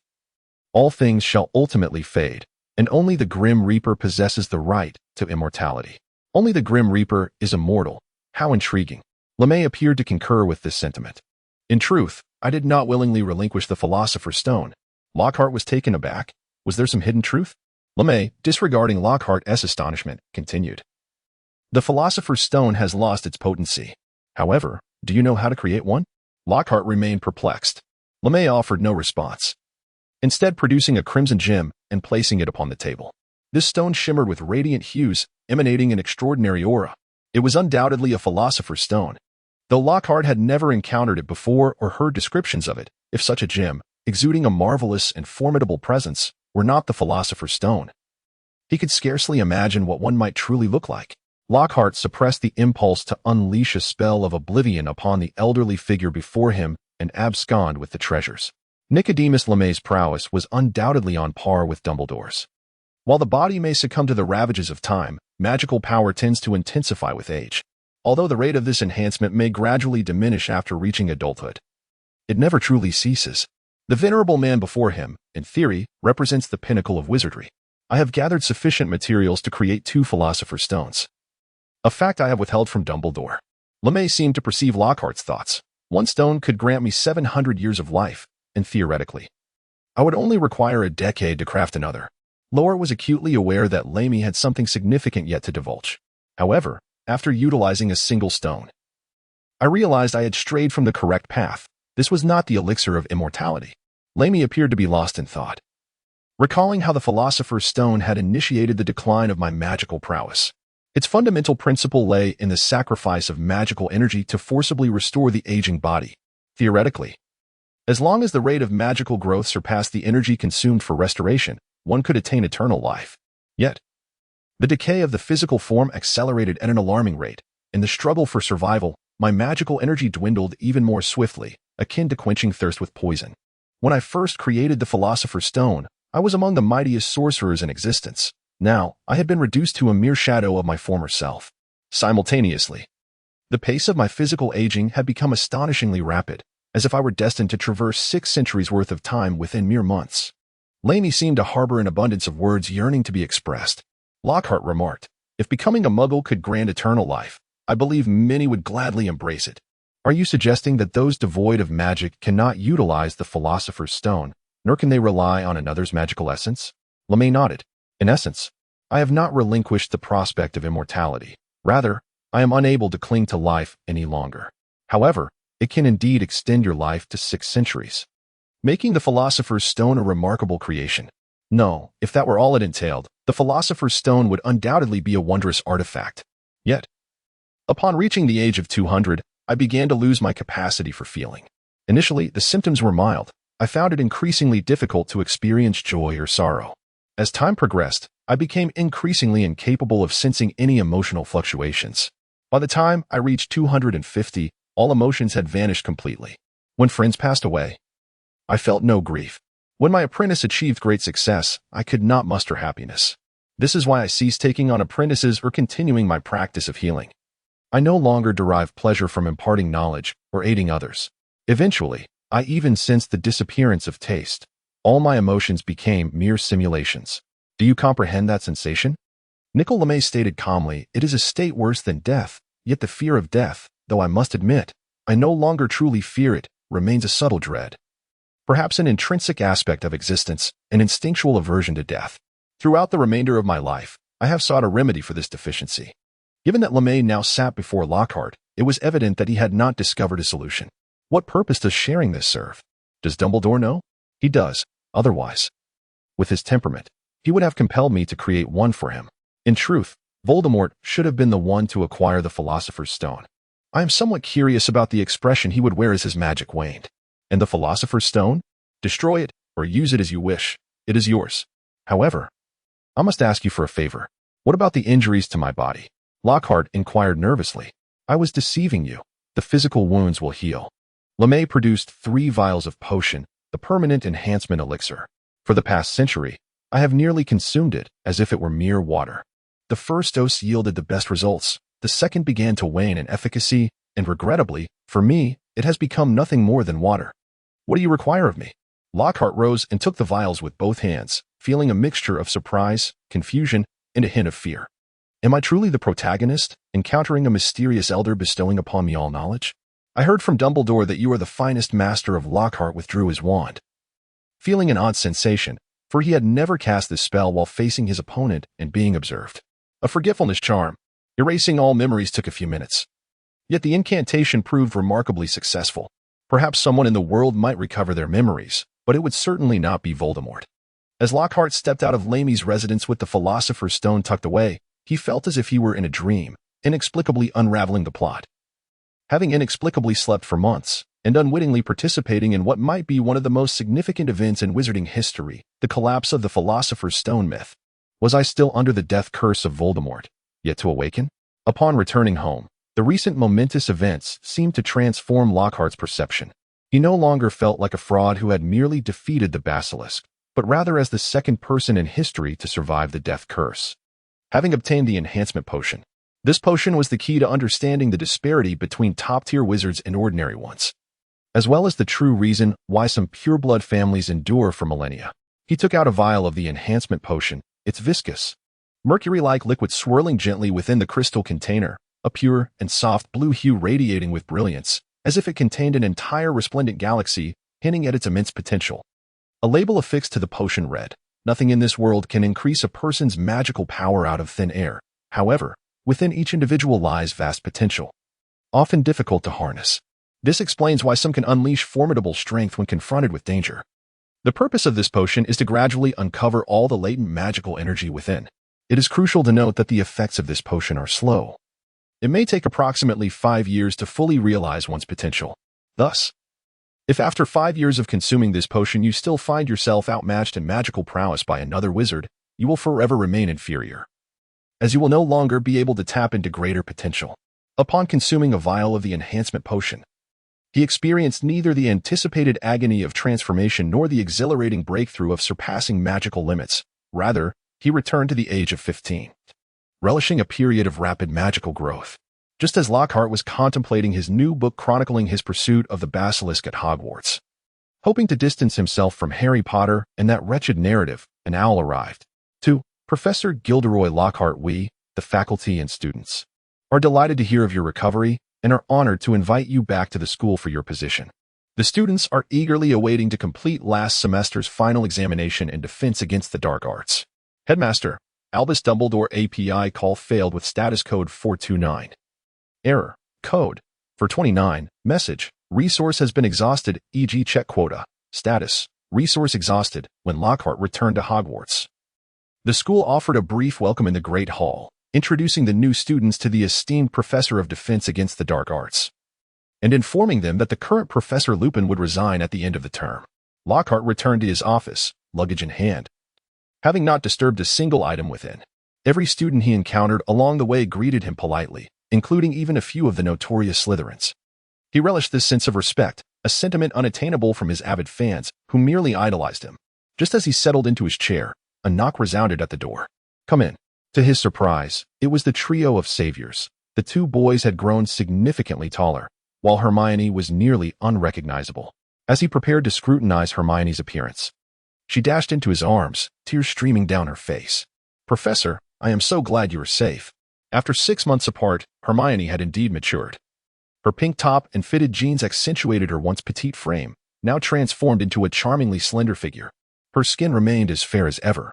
All things shall ultimately fade, and only the Grim Reaper possesses the right to immortality. Only the Grim Reaper is immortal. How intriguing. LeMay appeared to concur with this sentiment. In truth, I did not willingly relinquish the Philosopher's Stone. Lockhart was taken aback. Was there some hidden truth? LeMay, disregarding Lockhart's astonishment, continued. The Philosopher's Stone has lost its potency. However, do you know how to create one? Lockhart remained perplexed. LeMay offered no response, instead producing a crimson gem and placing it upon the table. This stone shimmered with radiant hues, emanating an extraordinary aura. It was undoubtedly a Philosopher's Stone. Though Lockhart had never encountered it before or heard descriptions of it, if such a gem, exuding a marvelous and formidable presence, were not the Philosopher's Stone, he could scarcely imagine what one might truly look like. Lockhart suppressed the impulse to unleash a spell of oblivion upon the elderly figure before him and abscond with the treasures. Nicodemus LeMay's prowess was undoubtedly on par with Dumbledore's. While the body may succumb to the ravages of time, magical power tends to intensify with age. Although the rate of this enhancement may gradually diminish after reaching adulthood, it never truly ceases. The venerable man before him, in theory, represents the pinnacle of wizardry. I have gathered sufficient materials to create 2 Philosopher's Stones, a fact I have withheld from Dumbledore. LeMay seemed to perceive Lockhart's thoughts. One stone could grant me 700 years of life, and theoretically, I would only require a decade to craft another. Lockhart was acutely aware that LeMay had something significant yet to divulge. However, after utilizing a single stone, I realized I had strayed from the correct path. This was not the elixir of immortality. LeMay appeared to be lost in thought, recalling how the Philosopher's Stone had initiated the decline of my magical prowess. Its fundamental principle lay in the sacrifice of magical energy to forcibly restore the aging body. Theoretically, as long as the rate of magical growth surpassed the energy consumed for restoration, one could attain eternal life. Yet, the decay of the physical form accelerated at an alarming rate. In the struggle for survival, my magical energy dwindled even more swiftly, akin to quenching thirst with poison. When I first created the Philosopher's Stone, I was among the mightiest sorcerers in existence. Now, I had been reduced to a mere shadow of my former self. Simultaneously, the pace of my physical aging had become astonishingly rapid, as if I were destined to traverse 6 centuries worth of time within mere months. LeMay seemed to harbor an abundance of words yearning to be expressed. Lockhart remarked, if becoming a muggle could grant eternal life, I believe many would gladly embrace it. Are you suggesting that those devoid of magic cannot utilize the Philosopher's Stone, nor can they rely on another's magical essence? LeMay nodded. In essence, I have not relinquished the prospect of immortality. Rather, I am unable to cling to life any longer. However, it can indeed extend your life to 6 centuries, making the Philosopher's Stone a remarkable creation. No, if that were all it entailed, the Philosopher's Stone would undoubtedly be a wondrous artifact. Yet, upon reaching the age of 200, I began to lose my capacity for feeling. Initially, the symptoms were mild. I found it increasingly difficult to experience joy or sorrow. As time progressed, I became increasingly incapable of sensing any emotional fluctuations. By the time I reached 250, all emotions had vanished completely. When friends passed away, I felt no grief. When my apprentice achieved great success, I could not muster happiness. This is why I ceased taking on apprentices or continuing my practice of healing. I no longer derive pleasure from imparting knowledge or aiding others. Eventually, I even sensed the disappearance of taste. All my emotions became mere simulations. Do you comprehend that sensation? Nicole LeMay stated calmly, it is a state worse than death, yet the fear of death, though I must admit, I no longer truly fear it, remains a subtle dread. Perhaps an intrinsic aspect of existence, an instinctual aversion to death. Throughout the remainder of my life, I have sought a remedy for this deficiency. Given that LeMay now sat before Lockhart, it was evident that he had not discovered a solution. What purpose does sharing this serve? Does Dumbledore know? He does. Otherwise, with his temperament, he would have compelled me to create one for him. In truth, Voldemort should have been the one to acquire the Philosopher's Stone. I am somewhat curious about the expression he would wear as his magic waned. And the Philosopher's Stone? Destroy it, or use it as you wish. It is yours. However, I must ask you for a favor. What about the injuries to my body? Lockhart inquired nervously. I was deceiving you. The physical wounds will heal. LeMay produced 3 vials of potion, the permanent enhancement elixir. For the past century, I have nearly consumed it as if it were mere water. The first dose yielded the best results. The second began to wane in efficacy, and regrettably, for me, it has become nothing more than water. What do you require of me? Lockhart rose and took the vials with both hands, feeling a mixture of surprise, confusion, and a hint of fear. Am I truly the protagonist, encountering a mysterious elder bestowing upon me all knowledge? I heard from Dumbledore that you are the finest master of Lockhart withdrew his wand. Feeling an odd sensation, for he had never cast this spell while facing his opponent and being observed. A forgetfulness charm. Erasing all memories took a few minutes. Yet the incantation proved remarkably successful. Perhaps someone in the world might recover their memories, but it would certainly not be Voldemort. As Lockhart stepped out of Lamy's residence with the Philosopher's Stone tucked away, he felt as if he were in a dream, inexplicably unraveling the plot. Having inexplicably slept for months, and unwittingly participating in what might be one of the most significant events in wizarding history, the collapse of the Philosopher's Stone myth, was I still under the death curse of Voldemort, yet to awaken? Upon returning home, the recent momentous events seemed to transform Lockhart's perception. He no longer felt like a fraud who had merely defeated the basilisk, but rather as the second person in history to survive the death curse. Having obtained the enhancement potion, this potion was the key to understanding the disparity between top-tier wizards and ordinary ones, as well as the true reason why some pureblood families endure for millennia. He took out a vial of the enhancement potion, its viscous, mercury-like liquid swirling gently within the crystal container, a pure and soft blue hue radiating with brilliance, as if it contained an entire resplendent galaxy, hinting at its immense potential. A label affixed to the potion read, "Nothing in this world can increase a person's magical power out of thin air. However, within each individual lies vast potential, often difficult to harness. This explains why some can unleash formidable strength when confronted with danger." The purpose of this potion is to gradually uncover all the latent magical energy within. It is crucial to note that the effects of this potion are slow. It may take approximately 5 years to fully realize one's potential. Thus, if after 5 years of consuming this potion you still find yourself outmatched in magical prowess by another wizard, you will forever remain inferior, as you will no longer be able to tap into greater potential. Upon consuming a vial of the enhancement potion, he experienced neither the anticipated agony of transformation nor the exhilarating breakthrough of surpassing magical limits. Rather, he returned to the age of 15, relishing a period of rapid magical growth. Just as Lockhart was contemplating his new book chronicling his pursuit of the basilisk at Hogwarts, hoping to distance himself from Harry Potter and that wretched narrative, an owl arrived. To Professor Gilderoy Lockhart, we, the faculty and students, are delighted to hear of your recovery and are honored to invite you back to the school for your position. The students are eagerly awaiting to complete last semester's final examination in defense against the dark arts. Headmaster, Albus Dumbledore API call failed with status code 429. Error. Code. 429. Message. Resource has been exhausted, e.g. check quota. Status. Resource exhausted when Lockhart returned to Hogwarts. The school offered a brief welcome in the Great Hall, introducing the new students to the esteemed Professor of Defense Against the Dark Arts, and informing them that the current Professor Lupin would resign at the end of the term. Lockhart returned to his office, luggage in hand, having not disturbed a single item within. Every student he encountered along the way greeted him politely, including even a few of the notorious Slytherins. He relished this sense of respect, a sentiment unattainable from his avid fans, who merely idolized him. Just as he settled into his chair, a knock resounded at the door. "Come in." To his surprise, it was the trio of saviors. The two boys had grown significantly taller, while Hermione was nearly unrecognizable. As he prepared to scrutinize Hermione's appearance, she dashed into his arms, tears streaming down her face. "Professor, I am so glad you are safe." After 6 months apart, Hermione had indeed matured. Her pink top and fitted jeans accentuated her once petite frame, now transformed into a charmingly slender figure. Her skin remained as fair as ever,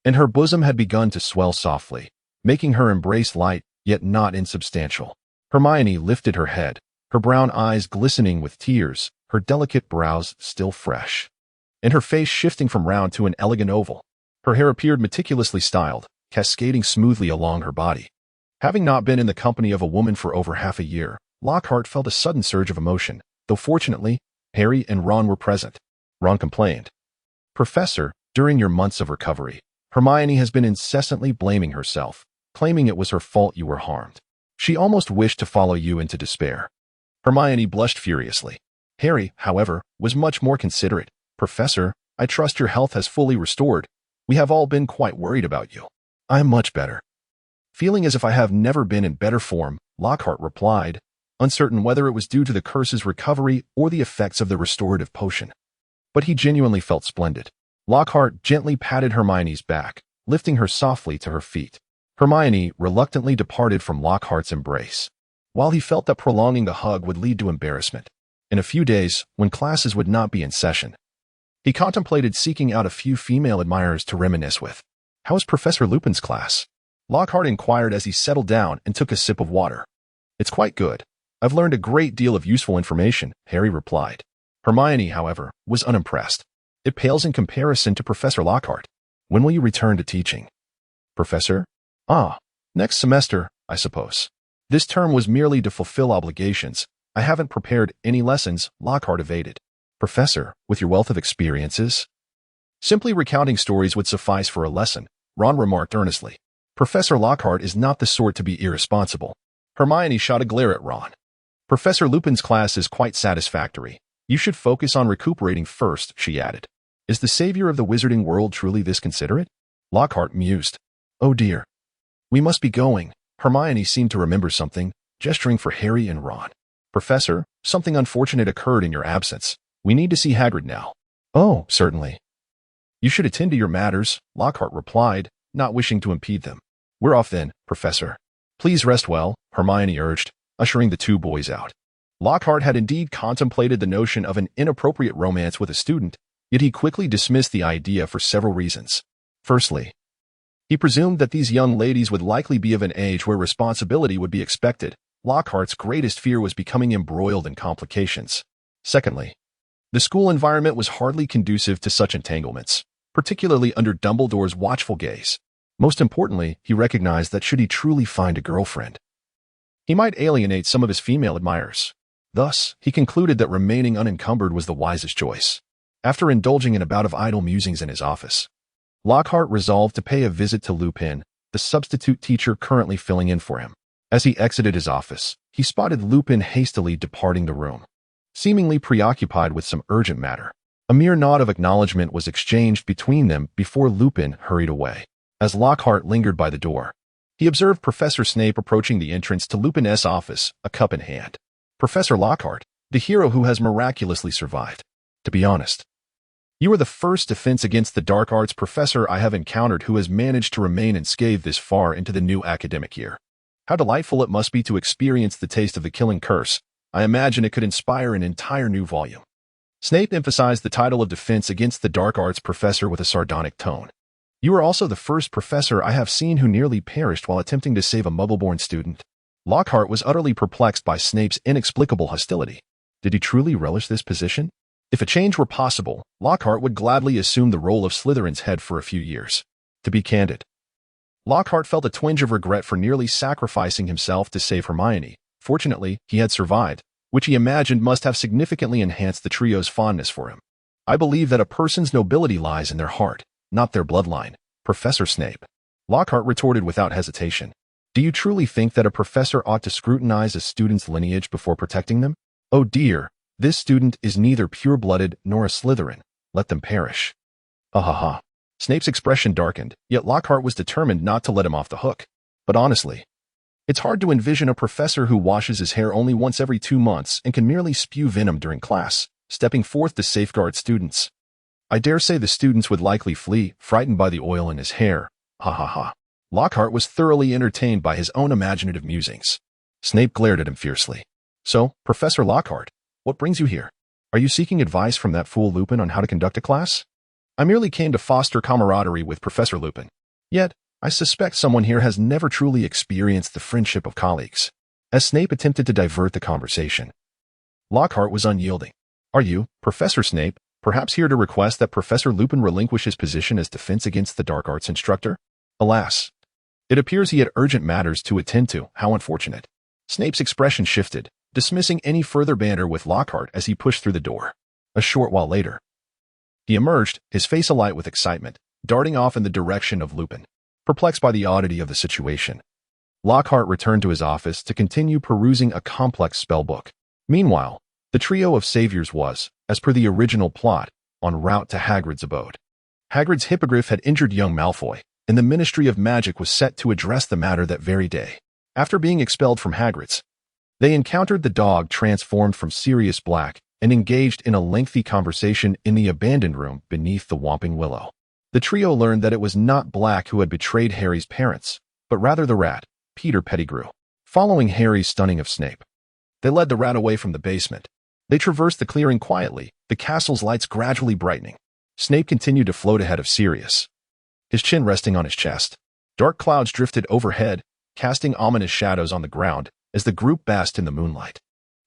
and her bosom had begun to swell softly, making her embrace light, yet not insubstantial. Hermione lifted her head, her brown eyes glistening with tears, her delicate brows still fresh, and her face shifting from round to an elegant oval. Her hair appeared meticulously styled, cascading smoothly along her body. Having not been in the company of a woman for over half a year, Lockhart felt a sudden surge of emotion, though fortunately, Harry and Ron were present. Ron complained, "Professor, during your months of recovery, Hermione has been incessantly blaming herself, claiming it was her fault you were harmed. She almost wished to follow you into despair." Hermione blushed furiously. Harry, however, was much more considerate. "Professor, I trust your health has fully restored. We have all been quite worried about you." "I am much better." Feeling as if I have never been in better form, Lockhart replied, uncertain whether it was due to the curse's recovery or the effects of the restorative potion. But he genuinely felt splendid. Lockhart gently patted Hermione's back, lifting her softly to her feet. Hermione reluctantly departed from Lockhart's embrace, while he felt that prolonging the hug would lead to embarrassment. In a few days, when classes would not be in session, he contemplated seeking out a few female admirers to reminisce with. "How is Professor Lupin's class?" Lockhart inquired as he settled down and took a sip of water. "It's quite good. I've learned a great deal of useful information," Harry replied. Hermione, however, was unimpressed. "It pales in comparison to Professor Lockhart. When will you return to teaching?" "Professor? Next semester, I suppose. This term was merely to fulfill obligations. I haven't prepared any lessons," Lockhart evaded. "Professor, with your wealth of experiences?" "Simply recounting stories would suffice for a lesson," Ron remarked earnestly. "Professor Lockhart is not the sort to be irresponsible." Hermione shot a glare at Ron. "Professor Lupin's class is quite satisfactory. You should focus on recuperating first," she added. "Is the savior of the wizarding world truly this considerate?" Lockhart mused. "Oh dear. We must be going." Hermione seemed to remember something, gesturing for Harry and Ron. "Professor, something unfortunate occurred in your absence. We need to see Hagrid now." "Oh, certainly." "You should attend to your matters," Lockhart replied, not wishing to impede them. "We're off then, Professor." "Please rest well," Hermione urged, ushering the two boys out. Lockhart had indeed contemplated the notion of an inappropriate romance with a student, yet he quickly dismissed the idea for several reasons. Firstly, he presumed that these young ladies would likely be of an age where responsibility would be expected. Lockhart's greatest fear was becoming embroiled in complications. Secondly, the school environment was hardly conducive to such entanglements, particularly under Dumbledore's watchful gaze. Most importantly, he recognized that should he truly find a girlfriend, he might alienate some of his female admirers. Thus, he concluded that remaining unencumbered was the wisest choice. After indulging in a bout of idle musings in his office, Lockhart resolved to pay a visit to Lupin, the substitute teacher currently filling in for him. As he exited his office, he spotted Lupin hastily departing the room, seemingly preoccupied with some urgent matter. A mere nod of acknowledgement was exchanged between them before Lupin hurried away. As Lockhart lingered by the door, he observed Professor Snape approaching the entrance to Lupin's office, a cup in hand. "Professor Lockhart, the hero who has miraculously survived. To be honest, you are the first defense against the dark arts professor I have encountered who has managed to remain unscathed this far into the new academic year." How delightful it must be to experience the taste of the killing curse. I imagine it could inspire an entire new volume. Snape emphasized the title of defense against the dark arts professor with a sardonic tone. You are also the first professor I have seen who nearly perished while attempting to save a muggle-born student. Lockhart was utterly perplexed by Snape's inexplicable hostility. Did he truly relish this position? If a change were possible, Lockhart would gladly assume the role of Slytherin's head for a few years. To be candid, Lockhart felt a twinge of regret for nearly sacrificing himself to save Hermione. Fortunately, he had survived, which he imagined must have significantly enhanced the trio's fondness for him. I believe that a person's nobility lies in their heart, not their bloodline, Professor Snape. Lockhart retorted without hesitation. Do you truly think that a professor ought to scrutinize a student's lineage before protecting them? Oh dear, this student is neither pure-blooded nor a Slytherin. Let them perish. Ha. Snape's expression darkened, yet Lockhart was determined not to let him off the hook. But honestly, it's hard to envision a professor who washes his hair only once every 2 months and can merely spew venom during class, stepping forth to safeguard students. I dare say the students would likely flee, frightened by the oil in his hair. Ha. Lockhart was thoroughly entertained by his own imaginative musings. Snape glared at him fiercely. So, Professor Lockhart, what brings you here? Are you seeking advice from that fool Lupin on how to conduct a class? I merely came to foster camaraderie with Professor Lupin. Yet, I suspect someone here has never truly experienced the friendship of colleagues. As Snape attempted to divert the conversation, Lockhart was unyielding. Are you, Professor Snape, perhaps here to request that Professor Lupin relinquish his position as defense against the dark arts instructor? Alas, it appears he had urgent matters to attend to. How unfortunate. Snape's expression shifted, dismissing any further banter with Lockhart as he pushed through the door. A short while later, he emerged, his face alight with excitement, darting off in the direction of Lupin. Perplexed by the oddity of the situation, Lockhart returned to his office to continue perusing a complex spellbook. Meanwhile, the trio of saviors was, as per the original plot, en route to Hagrid's abode. Hagrid's hippogriff had injured young Malfoy, and the Ministry of Magic was set to address the matter that very day. After being expelled from Hagrid's, they encountered the dog transformed from Sirius Black and engaged in a lengthy conversation in the abandoned room beneath the Whomping Willow. The trio learned that it was not Black who had betrayed Harry's parents, but rather the rat, Peter Pettigrew. Following Harry's stunning of Snape, they led the rat away from the basement. They traversed the clearing quietly, the castle's lights gradually brightening. Snape continued to float ahead of Sirius, his chin resting on his chest. Dark clouds drifted overhead, casting ominous shadows on the ground as the group basked in the moonlight.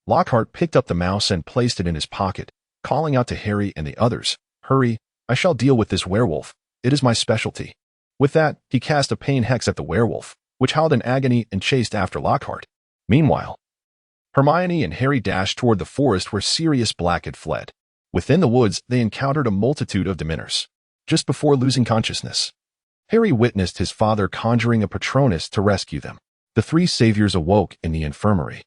Lockhart picked up the mouse and placed it in his pocket, calling out to Harry and the others, "Hurry, I shall deal with this werewolf. It is my specialty." With that, he cast a pain hex at the werewolf, which howled in agony and chased after Lockhart. Meanwhile, Hermione and Harry dashed toward the forest where Sirius Black had fled. Within the woods, they encountered a multitude of Dementors. Just before losing consciousness, Harry witnessed his father conjuring a Patronus to rescue them. The three saviors awoke in the infirmary,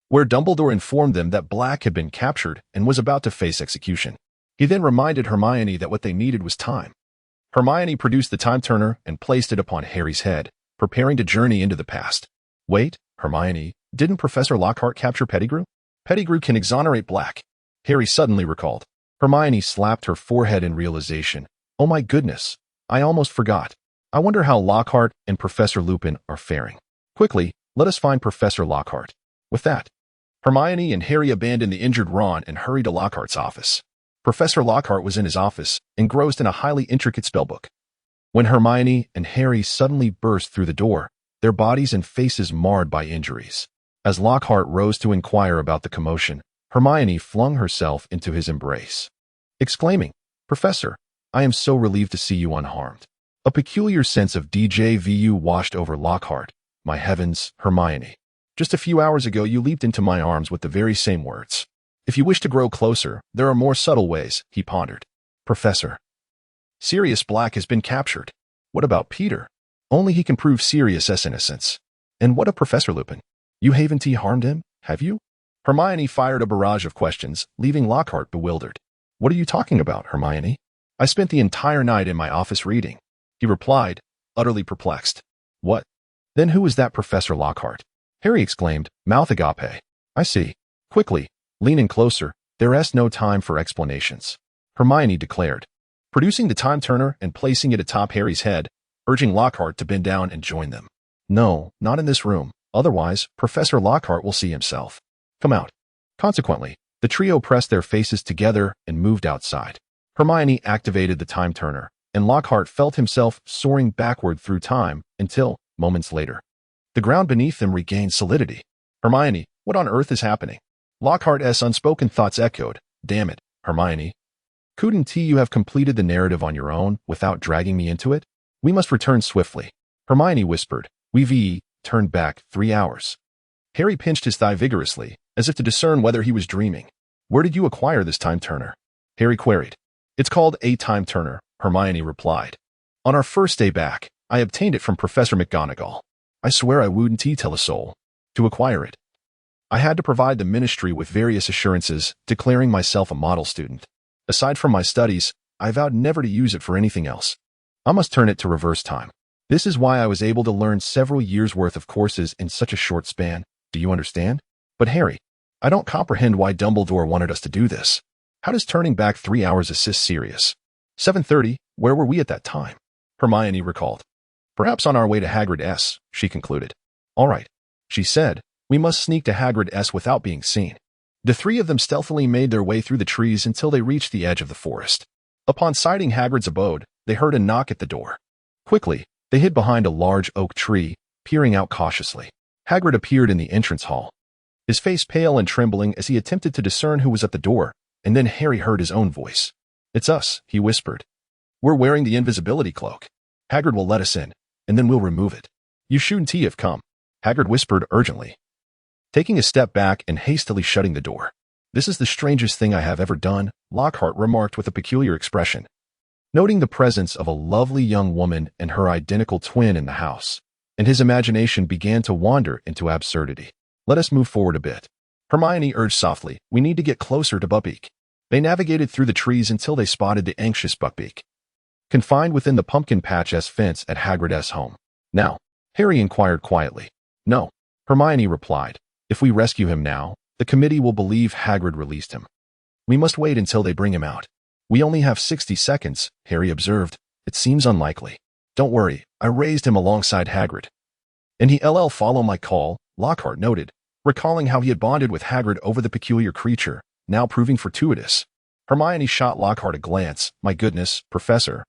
where Dumbledore informed them that Black had been captured and was about to face execution. He then reminded Hermione that what they needed was time. Hermione produced the time turner and placed it upon Harry's head, preparing to journey into the past. Wait, Hermione, didn't Professor Lockhart capture Pettigrew? Pettigrew can exonerate Black, Harry suddenly recalled. Hermione slapped her forehead in realization. Oh my goodness, I almost forgot. I wonder how Lockhart and Professor Lupin are faring. Quickly, let us find Professor Lockhart. With that, Hermione and Harry abandoned the injured Ron and hurried to Lockhart's office. Professor Lockhart was in his office, engrossed in a highly intricate spellbook. When Hermione and Harry suddenly burst through the door, their bodies and faces marred by injuries. As Lockhart rose to inquire about the commotion, Hermione flung herself into his embrace, exclaiming, "Professor, I am so relieved to see you unharmed." A peculiar sense of déjà vu washed over Lockhart. My heavens, Hermione. Just a few hours ago you leaped into my arms with the very same words. If you wish to grow closer, there are more subtle ways, he pondered. Professor, Sirius Black has been captured. What about Peter? Only he can prove Sirius's innocence. And what of Professor Lupin? You haven't harmed him, have you? Hermione fired a barrage of questions, leaving Lockhart bewildered. What are you talking about, Hermione? I spent the entire night in my office reading, he replied, utterly perplexed. What? Then who is that Professor Lockhart? Harry exclaimed, mouth agape. I see. Quickly, leaning closer, there's no time for explanations, Hermione declared, producing the time turner and placing it atop Harry's head, urging Lockhart to bend down and join them. No, not in this room, Otherwise, Professor Lockhart will see himself. Come out. Consequently, the trio pressed their faces together and moved outside. Hermione activated the time turner, and Lockhart felt himself soaring backward through time until, moments later, the ground beneath them regained solidity. Hermione, what on earth is happening? Lockhart's unspoken thoughts echoed. Damn it, Hermione. Couldn't you have completed the narrative on your own without dragging me into it? We must return swiftly. Hermione whispered. We've turned back 3 hours. Harry pinched his thigh vigorously, as if to discern whether he was dreaming. Where did you acquire this time turner? Harry queried. It's called a time turner, Hermione replied. On our first day back, I obtained it from Professor McGonagall. I swear I wouldn't tell a soul. To acquire it, I had to provide the ministry with various assurances, declaring myself a model student. Aside from my studies, I vowed never to use it for anything else. I must turn it to reverse time. This is why I was able to learn several years' worth of courses in such a short span. Do you understand? But Harry, I don't comprehend why Dumbledore wanted us to do this. How does turning back 3 hours assist Sirius? 7:30, where were we at that time? Hermione recalled. Perhaps on our way to Hagrid's, she concluded. All right, she said, we must sneak to Hagrid's without being seen. The three of them stealthily made their way through the trees until they reached the edge of the forest. Upon sighting Hagrid's abode, they heard a knock at the door. Quickly, they hid behind a large oak tree, peering out cautiously. Hagrid appeared in the entrance hall, his face pale and trembling as he attempted to discern who was at the door, and then Harry heard his own voice. It's us, he whispered. We're wearing the invisibility cloak. Hagrid will let us in, and then we'll remove it. You shouldn't have come, Hagrid whispered urgently, taking a step back and hastily shutting the door. This is the strangest thing I have ever done, Lockhart remarked with a peculiar expression, noting the presence of a lovely young woman and her identical twin in the house, and his imagination began to wander into absurdity. Let us move forward a bit. Hermione urged softly, we need to get closer to Buckbeak. They navigated through the trees until they spotted the anxious Buckbeak, confined within the pumpkin patch's fence at Hagrid's home. Now, Harry inquired quietly. No, Hermione replied. If we rescue him now, the committee will believe Hagrid released him. We must wait until they bring him out. We only have 60 seconds, Harry observed. It seems unlikely. Don't worry, I raised him alongside Hagrid. And he'll follow my call, Lockhart noted, recalling how he had bonded with Hagrid over the peculiar creature, now proving fortuitous. Hermione shot Lockhart a glance. My goodness, Professor.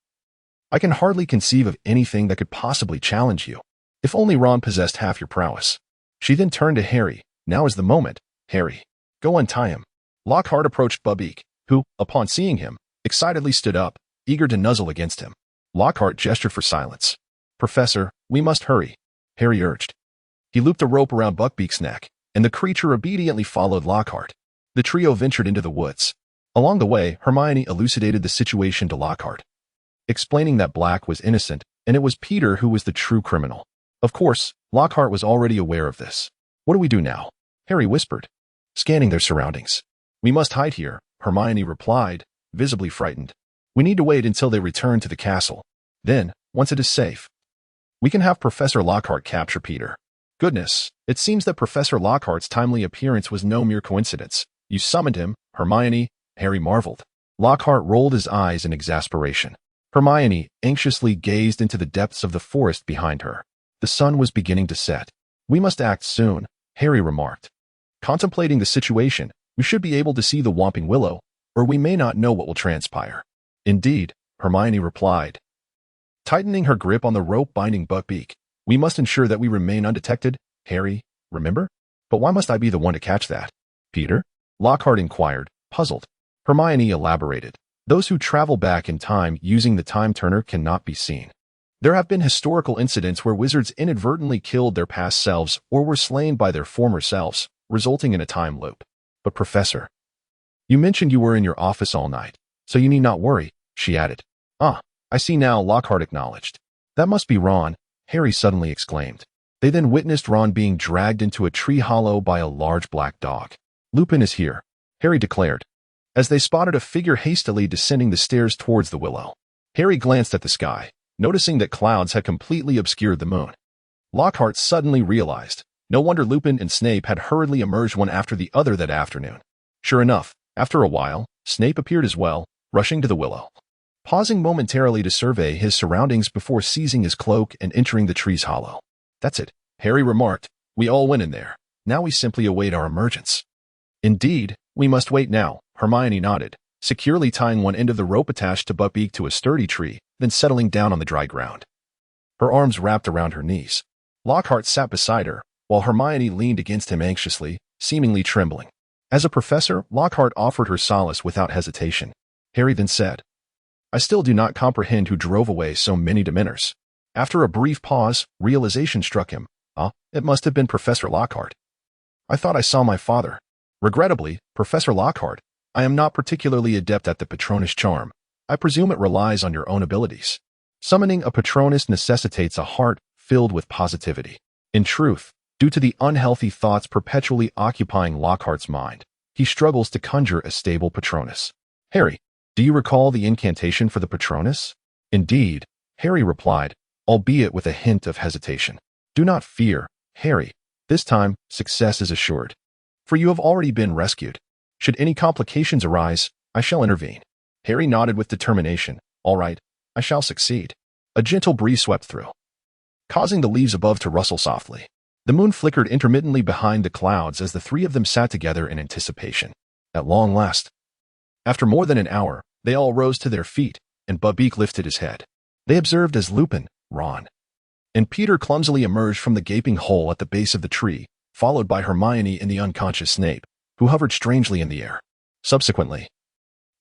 I can hardly conceive of anything that could possibly challenge you. If only Ron possessed half your prowess. She then turned to Harry. Now is the moment, Harry. Go untie him. Lockhart approached Buckbeak, who, upon seeing him, excitedly stood up, eager to nuzzle against him. Lockhart gestured for silence. Professor, we must hurry, Harry urged. He looped a rope around Buckbeak's neck, and the creature obediently followed Lockhart. The trio ventured into the woods. Along the way, Hermione elucidated the situation to Lockhart, explaining that Black was innocent, and it was Peter who was the true criminal. Of course, Lockhart was already aware of this. What do we do now? Harry whispered, scanning their surroundings. We must hide here, Hermione replied, visibly frightened. We need to wait until they return to the castle. Then, once it is safe, we can have Professor Lockhart capture Peter. Goodness, it seems that Professor Lockhart's timely appearance was no mere coincidence. You summoned him, Hermione, Harry marveled. Lockhart rolled his eyes in exasperation. Hermione anxiously gazed into the depths of the forest behind her. The sun was beginning to set. We must act soon, Harry remarked. Contemplating the situation, we should be able to see the Whomping Willow, or we may not know what will transpire. Indeed, Hermione replied, tightening her grip on the rope binding Buckbeak. We must ensure that we remain undetected, Harry, remember? But why must I be the one to catch that? Peter? Lockhart inquired, puzzled. Hermione elaborated. Those who travel back in time using the time turner cannot be seen. There have been historical incidents where wizards inadvertently killed their past selves or were slain by their former selves, resulting in a time loop. But Professor, you mentioned you were in your office all night, so you need not worry, she added. Ah, I see now, Lockhart acknowledged. That must be Ron, Harry suddenly exclaimed. They then witnessed Ron being dragged into a tree hollow by a large black dog. Lupin is here, Harry declared, as they spotted a figure hastily descending the stairs towards the willow. Harry glanced at the sky, noticing that clouds had completely obscured the moon. Lockhart suddenly realized. No wonder Lupin and Snape had hurriedly emerged one after the other that afternoon. Sure enough, after a while, Snape appeared as well, rushing to the willow, pausing momentarily to survey his surroundings before seizing his cloak and entering the tree's hollow. That's it, Harry remarked, We all went in there. Now we simply await our emergence. Indeed, we must wait now, Hermione nodded, securely tying one end of the rope attached to Buckbeak to a sturdy tree, then settling down on the dry ground. Her arms wrapped around her knees. Lockhart sat beside her, while Hermione leaned against him anxiously, seemingly trembling. As a professor, Lockhart offered her solace without hesitation. Harry then said, I still do not comprehend who drove away so many Dementors. After a brief pause, realization struck him. It must have been Professor Lockhart. I thought I saw my father. Regrettably, Professor Lockhart, I am not particularly adept at the Patronus charm. I presume it relies on your own abilities. Summoning a Patronus necessitates a heart filled with positivity. In truth, due to the unhealthy thoughts perpetually occupying Lockhart's mind, he struggles to conjure a stable Patronus. Harry, do you recall the incantation for the Patronus? Indeed, Harry replied, albeit with a hint of hesitation. Do not fear, Harry. This time, success is assured. For you have already been rescued. Should any complications arise, I shall intervene. Harry nodded with determination. All right, I shall succeed. A gentle breeze swept through, causing the leaves above to rustle softly. The moon flickered intermittently behind the clouds as the three of them sat together in anticipation. At long last. After more than an hour, they all rose to their feet, and Buckbeak lifted his head. They observed as Lupin, Ron, and Peter clumsily emerged from the gaping hole at the base of the tree, followed by Hermione and the unconscious Snape, who hovered strangely in the air. Subsequently,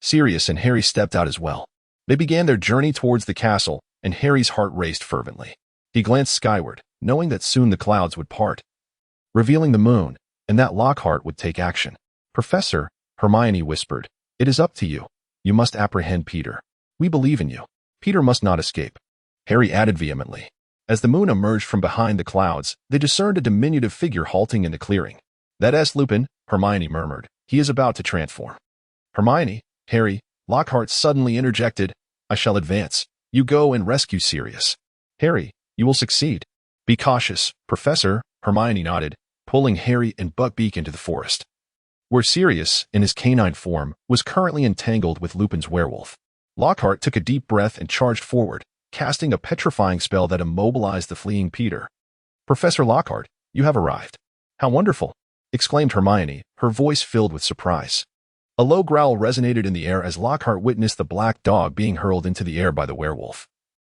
Sirius and Harry stepped out as well. They began their journey towards the castle, and Harry's heart raced fervently. He glanced skyward, knowing that soon the clouds would part, revealing the moon, and that Lockhart would take action. Professor, Hermione whispered, it is up to you. You must apprehend Peter. We believe in you. Peter must not escape. Harry added vehemently. As the moon emerged from behind the clouds, they discerned a diminutive figure halting in the clearing. That is Lupin, Hermione murmured. He is about to transform. Hermione, Harry, Lockhart suddenly interjected. I shall advance. You go and rescue Sirius. Harry, you will succeed. Be cautious, Professor, Hermione nodded, pulling Harry and Buckbeak into the forest, where Sirius, in his canine form, was currently entangled with Lupin's werewolf. Lockhart took a deep breath and charged forward, casting a petrifying spell that immobilized the fleeing Peter. Professor Lockhart, you have arrived. How wonderful, exclaimed Hermione, her voice filled with surprise. A low growl resonated in the air as Lockhart witnessed the black dog being hurled into the air by the werewolf,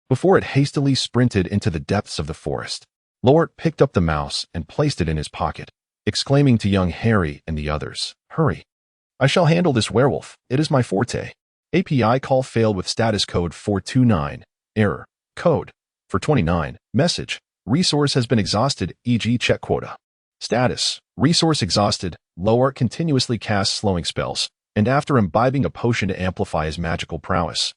before it hastily sprinted into the depths of the forest. Lockhart picked up the mouse and placed it in his pocket, exclaiming to young Harry and the others, Hurry. I shall handle this werewolf. It is my forte. API call failed with status code 429. Error. Code. 429. Message. Resource has been exhausted, e.g. check quota. Status. Resource exhausted. Lockhart continuously casts slowing spells, and after imbibing a potion to amplify his magical prowess,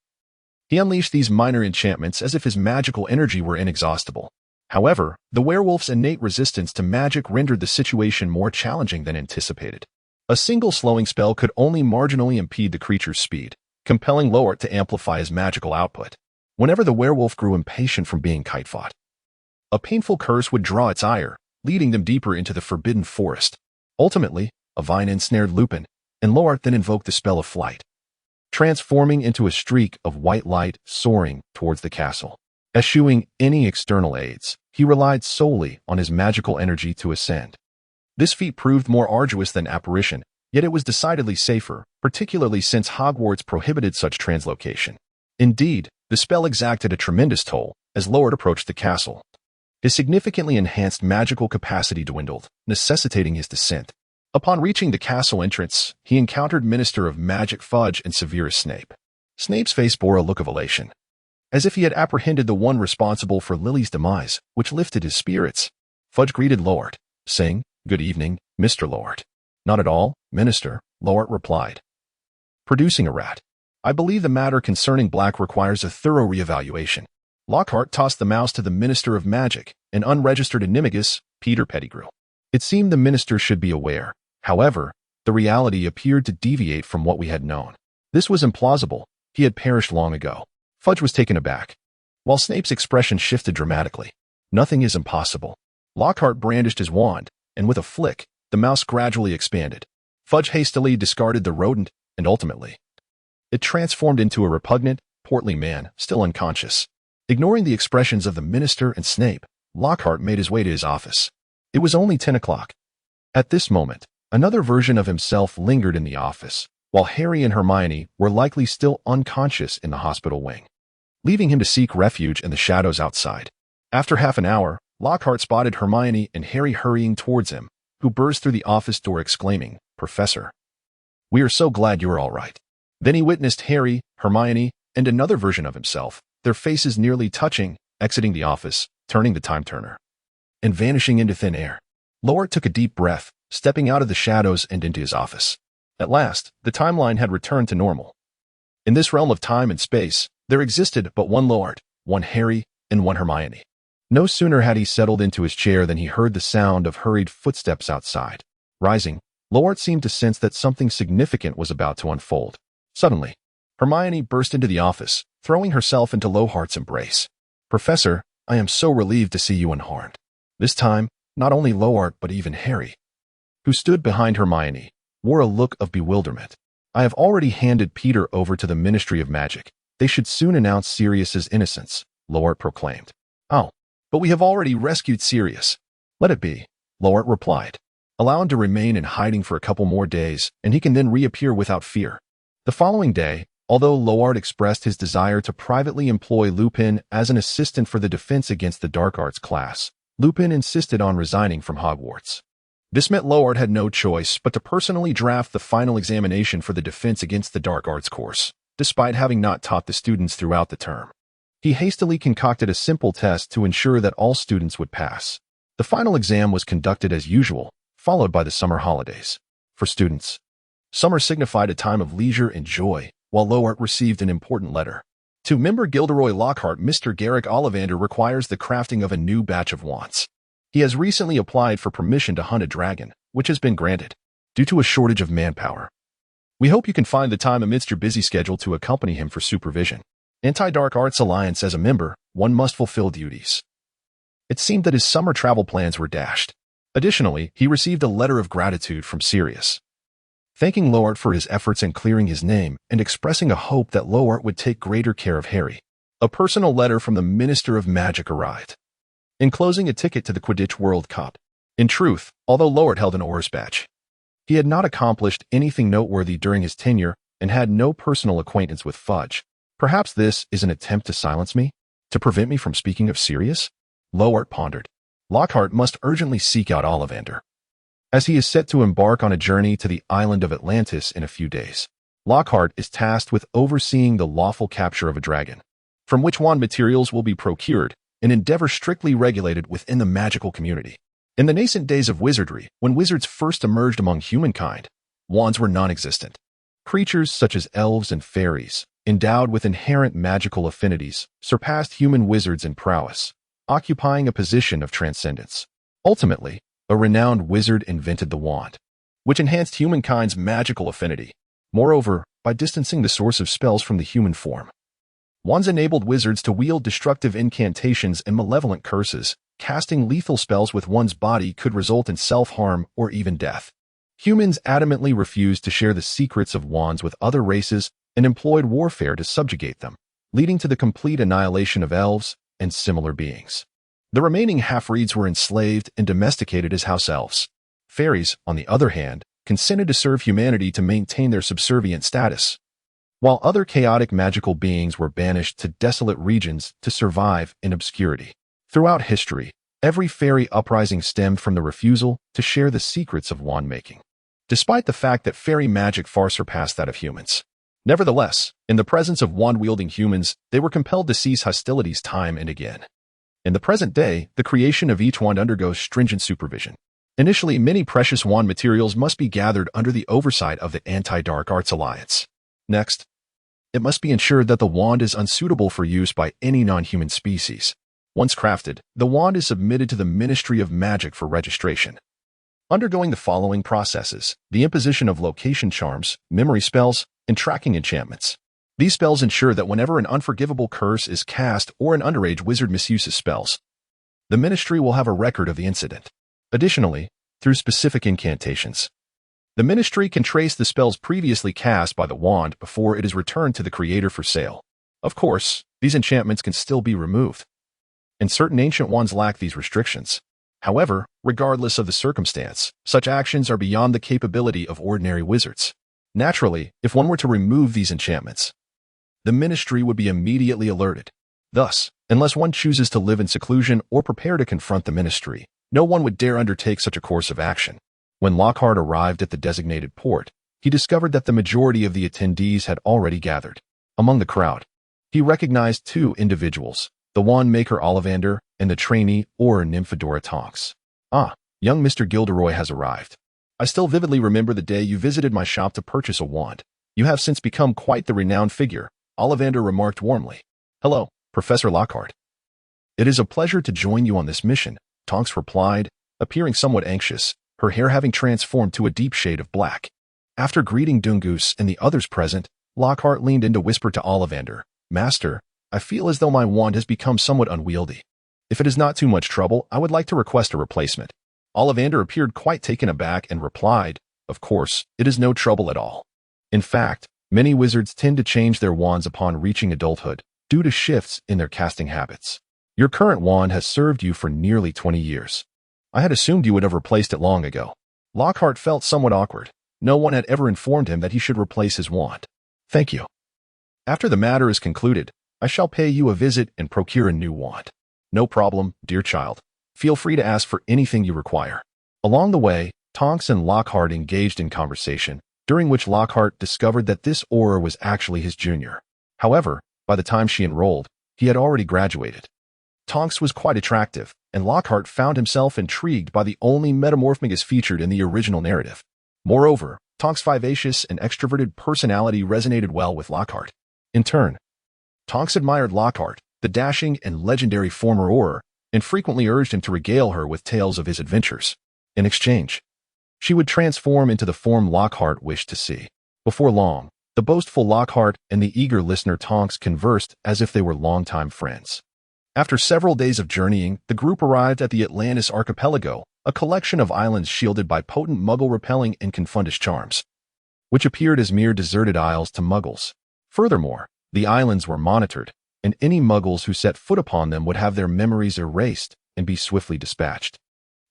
he unleashed these minor enchantments as if his magical energy were inexhaustible. However, the werewolf's innate resistance to magic rendered the situation more challenging than anticipated. A single slowing spell could only marginally impede the creature's speed, compelling Lockhart to amplify his magical output. Whenever the werewolf grew impatient from being kite-fought, a painful curse would draw its ire, leading them deeper into the forbidden forest. Ultimately, a vine ensnared Lupin, and Lockhart then invoked the spell of flight, transforming into a streak of white light soaring towards the castle. Eschewing any external aids, he relied solely on his magical energy to ascend. This feat proved more arduous than apparition, yet it was decidedly safer, particularly since Hogwarts prohibited such translocation. Indeed, the spell exacted a tremendous toll as Lockhart approached the castle. His significantly enhanced magical capacity dwindled, necessitating his descent. Upon reaching the castle entrance, he encountered Minister of Magic Fudge and Severus Snape. Snape's face bore a look of elation, as if he had apprehended the one responsible for Lily's demise, which lifted his spirits. Fudge greeted Lockhart, saying, Good evening, Mr. Lockhart. Not at all, Minister, Lockhart replied, producing a rat. I believe the matter concerning Black requires a thorough reevaluation. Lockhart tossed the mouse to the Minister of Magic, an unregistered animagus, Peter Pettigrew. It seemed the minister should be aware. However, the reality appeared to deviate from what we had known. This was implausible. He had perished long ago. Fudge was taken aback, while Snape's expression shifted dramatically. Nothing is impossible. Lockhart brandished his wand, and with a flick, the mouse gradually expanded. Fudge hastily discarded the rodent, and ultimately, it transformed into a repugnant, portly man, still unconscious. Ignoring the expressions of the minister and Snape, Lockhart made his way to his office. It was only 10 o'clock. At this moment, another version of himself lingered in the office, while Harry and Hermione were likely still unconscious in the hospital wing, leaving him to seek refuge in the shadows outside. After half an hour, Lockhart spotted Hermione and Harry hurrying towards him, who burst through the office door exclaiming, "Professor, we are so glad you are all right." Then he witnessed Harry, Hermione, and another version of himself, their faces nearly touching, exiting the office, turning the time turner, and vanishing into thin air. Lockhart took a deep breath, stepping out of the shadows and into his office. At last, the timeline had returned to normal. In this realm of time and space, there existed but one Lockhart, one Harry, and one Hermione. No sooner had he settled into his chair than he heard the sound of hurried footsteps outside. Rising, Lockhart seemed to sense that something significant was about to unfold. Suddenly, Hermione burst into the office, throwing herself into Lockhart's embrace. "Professor, I am so relieved to see you unharmed." This time, not only Lockhart but even Harry, who stood behind Hermione, wore a look of bewilderment. "I have already handed Peter over to the Ministry of Magic. They should soon announce Sirius's innocence," Lockhart proclaimed. "Oh, but we have already rescued Sirius." "Let it be," Lockhart replied. "Allow him to remain in hiding for a couple more days, and he can then reappear without fear." The following day, although Lockhart expressed his desire to privately employ Lupin as an assistant for the Defense Against the Dark Arts class, Lupin insisted on resigning from Hogwarts. This meant Lockhart had no choice but to personally draft the final examination for the Defense Against the Dark Arts course, despite having not taught the students throughout the term. He hastily concocted a simple test to ensure that all students would pass. The final exam was conducted as usual, followed by the summer holidays. For students, summer signified a time of leisure and joy, while Lockhart received an important letter. To member Gilderoy Lockhart, Mr. Garrick Ollivander requires the crafting of a new batch of wands. He has recently applied for permission to hunt a dragon, which has been granted, due to a shortage of manpower. We hope you can find the time amidst your busy schedule to accompany him for supervision. Anti-Dark Arts Alliance. As a member, one must fulfill duties. It seemed that his summer travel plans were dashed. Additionally, he received a letter of gratitude from Sirius, thanking Lockhart for his efforts in clearing his name and expressing a hope that Lockhart would take greater care of Harry. A personal letter from the Minister of Magic arrived, enclosing a ticket to the Quidditch World Cup. In truth, although Lockhart held an Aurors badge, he had not accomplished anything noteworthy during his tenure and had no personal acquaintance with Fudge. Perhaps this is an attempt to silence me? To prevent me from speaking of Sirius? Lockhart pondered. Lockhart must urgently seek out Ollivander, as he is set to embark on a journey to the island of Atlantis in a few days. Lockhart is tasked with overseeing the lawful capture of a dragon, from which wand materials will be procured, an endeavor strictly regulated within the magical community. In the nascent days of wizardry, when wizards first emerged among humankind, wands were non-existent. Creatures such as elves and fairies, endowed with inherent magical affinities, surpassed human wizards in prowess, occupying a position of transcendence. Ultimately, a renowned wizard invented the wand, which enhanced humankind's magical affinity. Moreover, by distancing the source of spells from the human form, wands enabled wizards to wield destructive incantations and malevolent curses. Casting lethal spells with one's body could result in self-harm or even death. Humans adamantly refused to share the secrets of wands with other races and employed warfare to subjugate them, leading to the complete annihilation of elves and similar beings. The remaining half-breeds were enslaved and domesticated as house elves. Fairies, on the other hand, consented to serve humanity to maintain their subservient status, while other chaotic magical beings were banished to desolate regions to survive in obscurity. Throughout history, every fairy uprising stemmed from the refusal to share the secrets of wand-making, despite the fact that fairy magic far surpassed that of humans. Nevertheless, in the presence of wand-wielding humans, they were compelled to cease hostilities time and again. In the present day, the creation of each wand undergoes stringent supervision. Initially, many precious wand materials must be gathered under the oversight of the Anti-Dark Arts Alliance. Next, it must be ensured that the wand is unsuitable for use by any non-human species. Once crafted, the wand is submitted to the Ministry of Magic for registration, undergoing the following processes: the imposition of location charms, memory spells, and tracking enchantments. These spells ensure that whenever an unforgivable curse is cast or an underage wizard misuses spells, the Ministry will have a record of the incident. Additionally, through specific incantations, the Ministry can trace the spells previously cast by the wand before it is returned to the creator for sale. Of course, these enchantments can still be removed, and certain ancient wands lack these restrictions. However, regardless of the circumstance, such actions are beyond the capability of ordinary wizards. Naturally, if one were to remove these enchantments, the ministry would be immediately alerted. Thus, unless one chooses to live in seclusion or prepare to confront the ministry, no one would dare undertake such a course of action. When Lockhart arrived at the designated port, he discovered that the majority of the attendees had already gathered. Among the crowd, he recognized two individuals, the wand maker Ollivander and the trainee or Nymphadora Tonks. Ah, young Mr. Gilderoy has arrived. I still vividly remember the day you visited my shop to purchase a wand. You have since become quite the renowned figure, Ollivander remarked warmly. Hello, Professor Lockhart. It is a pleasure to join you on this mission, Tonks replied, appearing somewhat anxious, her hair having transformed to a deep shade of black. After greeting Dungoose and the others present, Lockhart leaned in to whisper to Ollivander, Master, I feel as though my wand has become somewhat unwieldy. If it is not too much trouble, I would like to request a replacement. Ollivander appeared quite taken aback and replied, Of course, it is no trouble at all. In fact, many wizards tend to change their wands upon reaching adulthood, due to shifts in their casting habits. Your current wand has served you for nearly 20 years. I had assumed you would have replaced it long ago. Lockhart felt somewhat awkward. No one had ever informed him that he should replace his wand. Thank you. After the matter is concluded, I shall pay you a visit and procure a new wand. No problem, dear child. Feel free to ask for anything you require. Along the way, Tonks and Lockhart engaged in conversation, during which Lockhart discovered that this auror was actually his junior. However, by the time she enrolled, he had already graduated. Tonks was quite attractive, and Lockhart found himself intrigued by the only metamorphmagus featured in the original narrative. Moreover, Tonks' vivacious and extroverted personality resonated well with Lockhart. In turn, Tonks admired Lockhart, the dashing and legendary former auror, and frequently urged him to regale her with tales of his adventures. In exchange, she would transform into the form Lockhart wished to see. Before long, the boastful Lockhart and the eager listener Tonks conversed as if they were longtime friends. After several days of journeying, the group arrived at the Atlantis Archipelago, a collection of islands shielded by potent muggle-repelling and confundish charms, which appeared as mere deserted isles to muggles. Furthermore, the islands were monitored, and any muggles who set foot upon them would have their memories erased and be swiftly dispatched.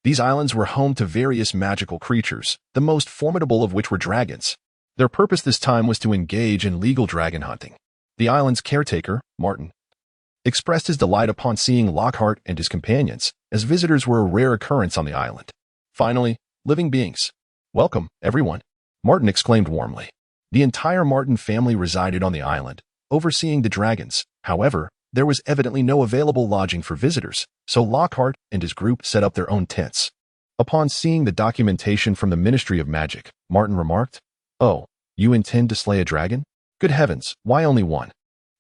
These islands were home to various magical creatures, the most formidable of which were dragons. Their purpose this time was to engage in legal dragon hunting. The island's caretaker, Martin, expressed his delight upon seeing Lockhart and his companions, as visitors were a rare occurrence on the island. Finally, living beings. Welcome, everyone, Martin exclaimed warmly. The entire Martin family resided on the island, overseeing the dragons. However, there was evidently no available lodging for visitors, so Lockhart and his group set up their own tents. Upon seeing the documentation from the Ministry of Magic, Martin remarked, Oh, you intend to slay a dragon? Good heavens, why only one?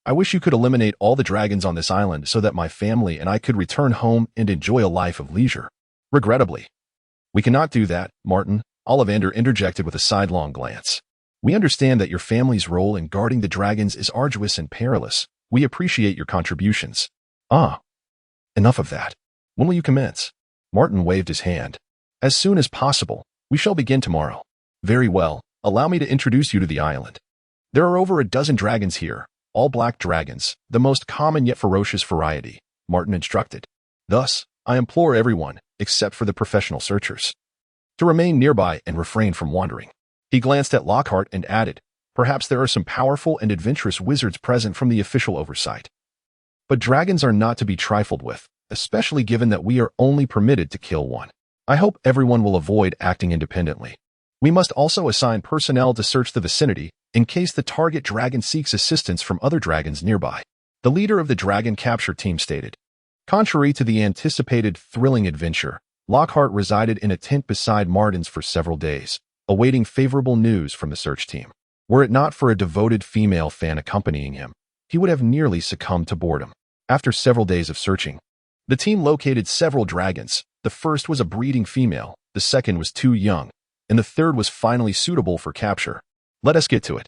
I wish you could eliminate all the dragons on this island so that my family and I could return home and enjoy a life of leisure. Regrettably, we cannot do that, Martin, Ollivander interjected with a sidelong glance. We understand that your family's role in guarding the dragons is arduous and perilous. We appreciate your contributions. Ah, enough of that. When will you commence? Martin waved his hand. As soon as possible. We shall begin tomorrow. Very well. Allow me to introduce you to the island. There are over a dozen dragons here, all black dragons, the most common yet ferocious variety, Martin instructed. Thus, I implore everyone, except for the professional searchers, to remain nearby and refrain from wandering. He glanced at Lockhart and added, Perhaps there are some powerful and adventurous wizards present from the official oversight. But dragons are not to be trifled with, especially given that we are only permitted to kill one. I hope everyone will avoid acting independently. We must also assign personnel to search the vicinity in case the target dragon seeks assistance from other dragons nearby. The leader of the dragon capture team stated. Contrary to the anticipated thrilling adventure, Lockhart resided in a tent beside Martin's for several days, awaiting favorable news from the search team. Were it not for a devoted female fan accompanying him, he would have nearly succumbed to boredom. After several days of searching, the team located several dragons. The first was a breeding female, the second was too young, and the third was finally suitable for capture. Let us get to it,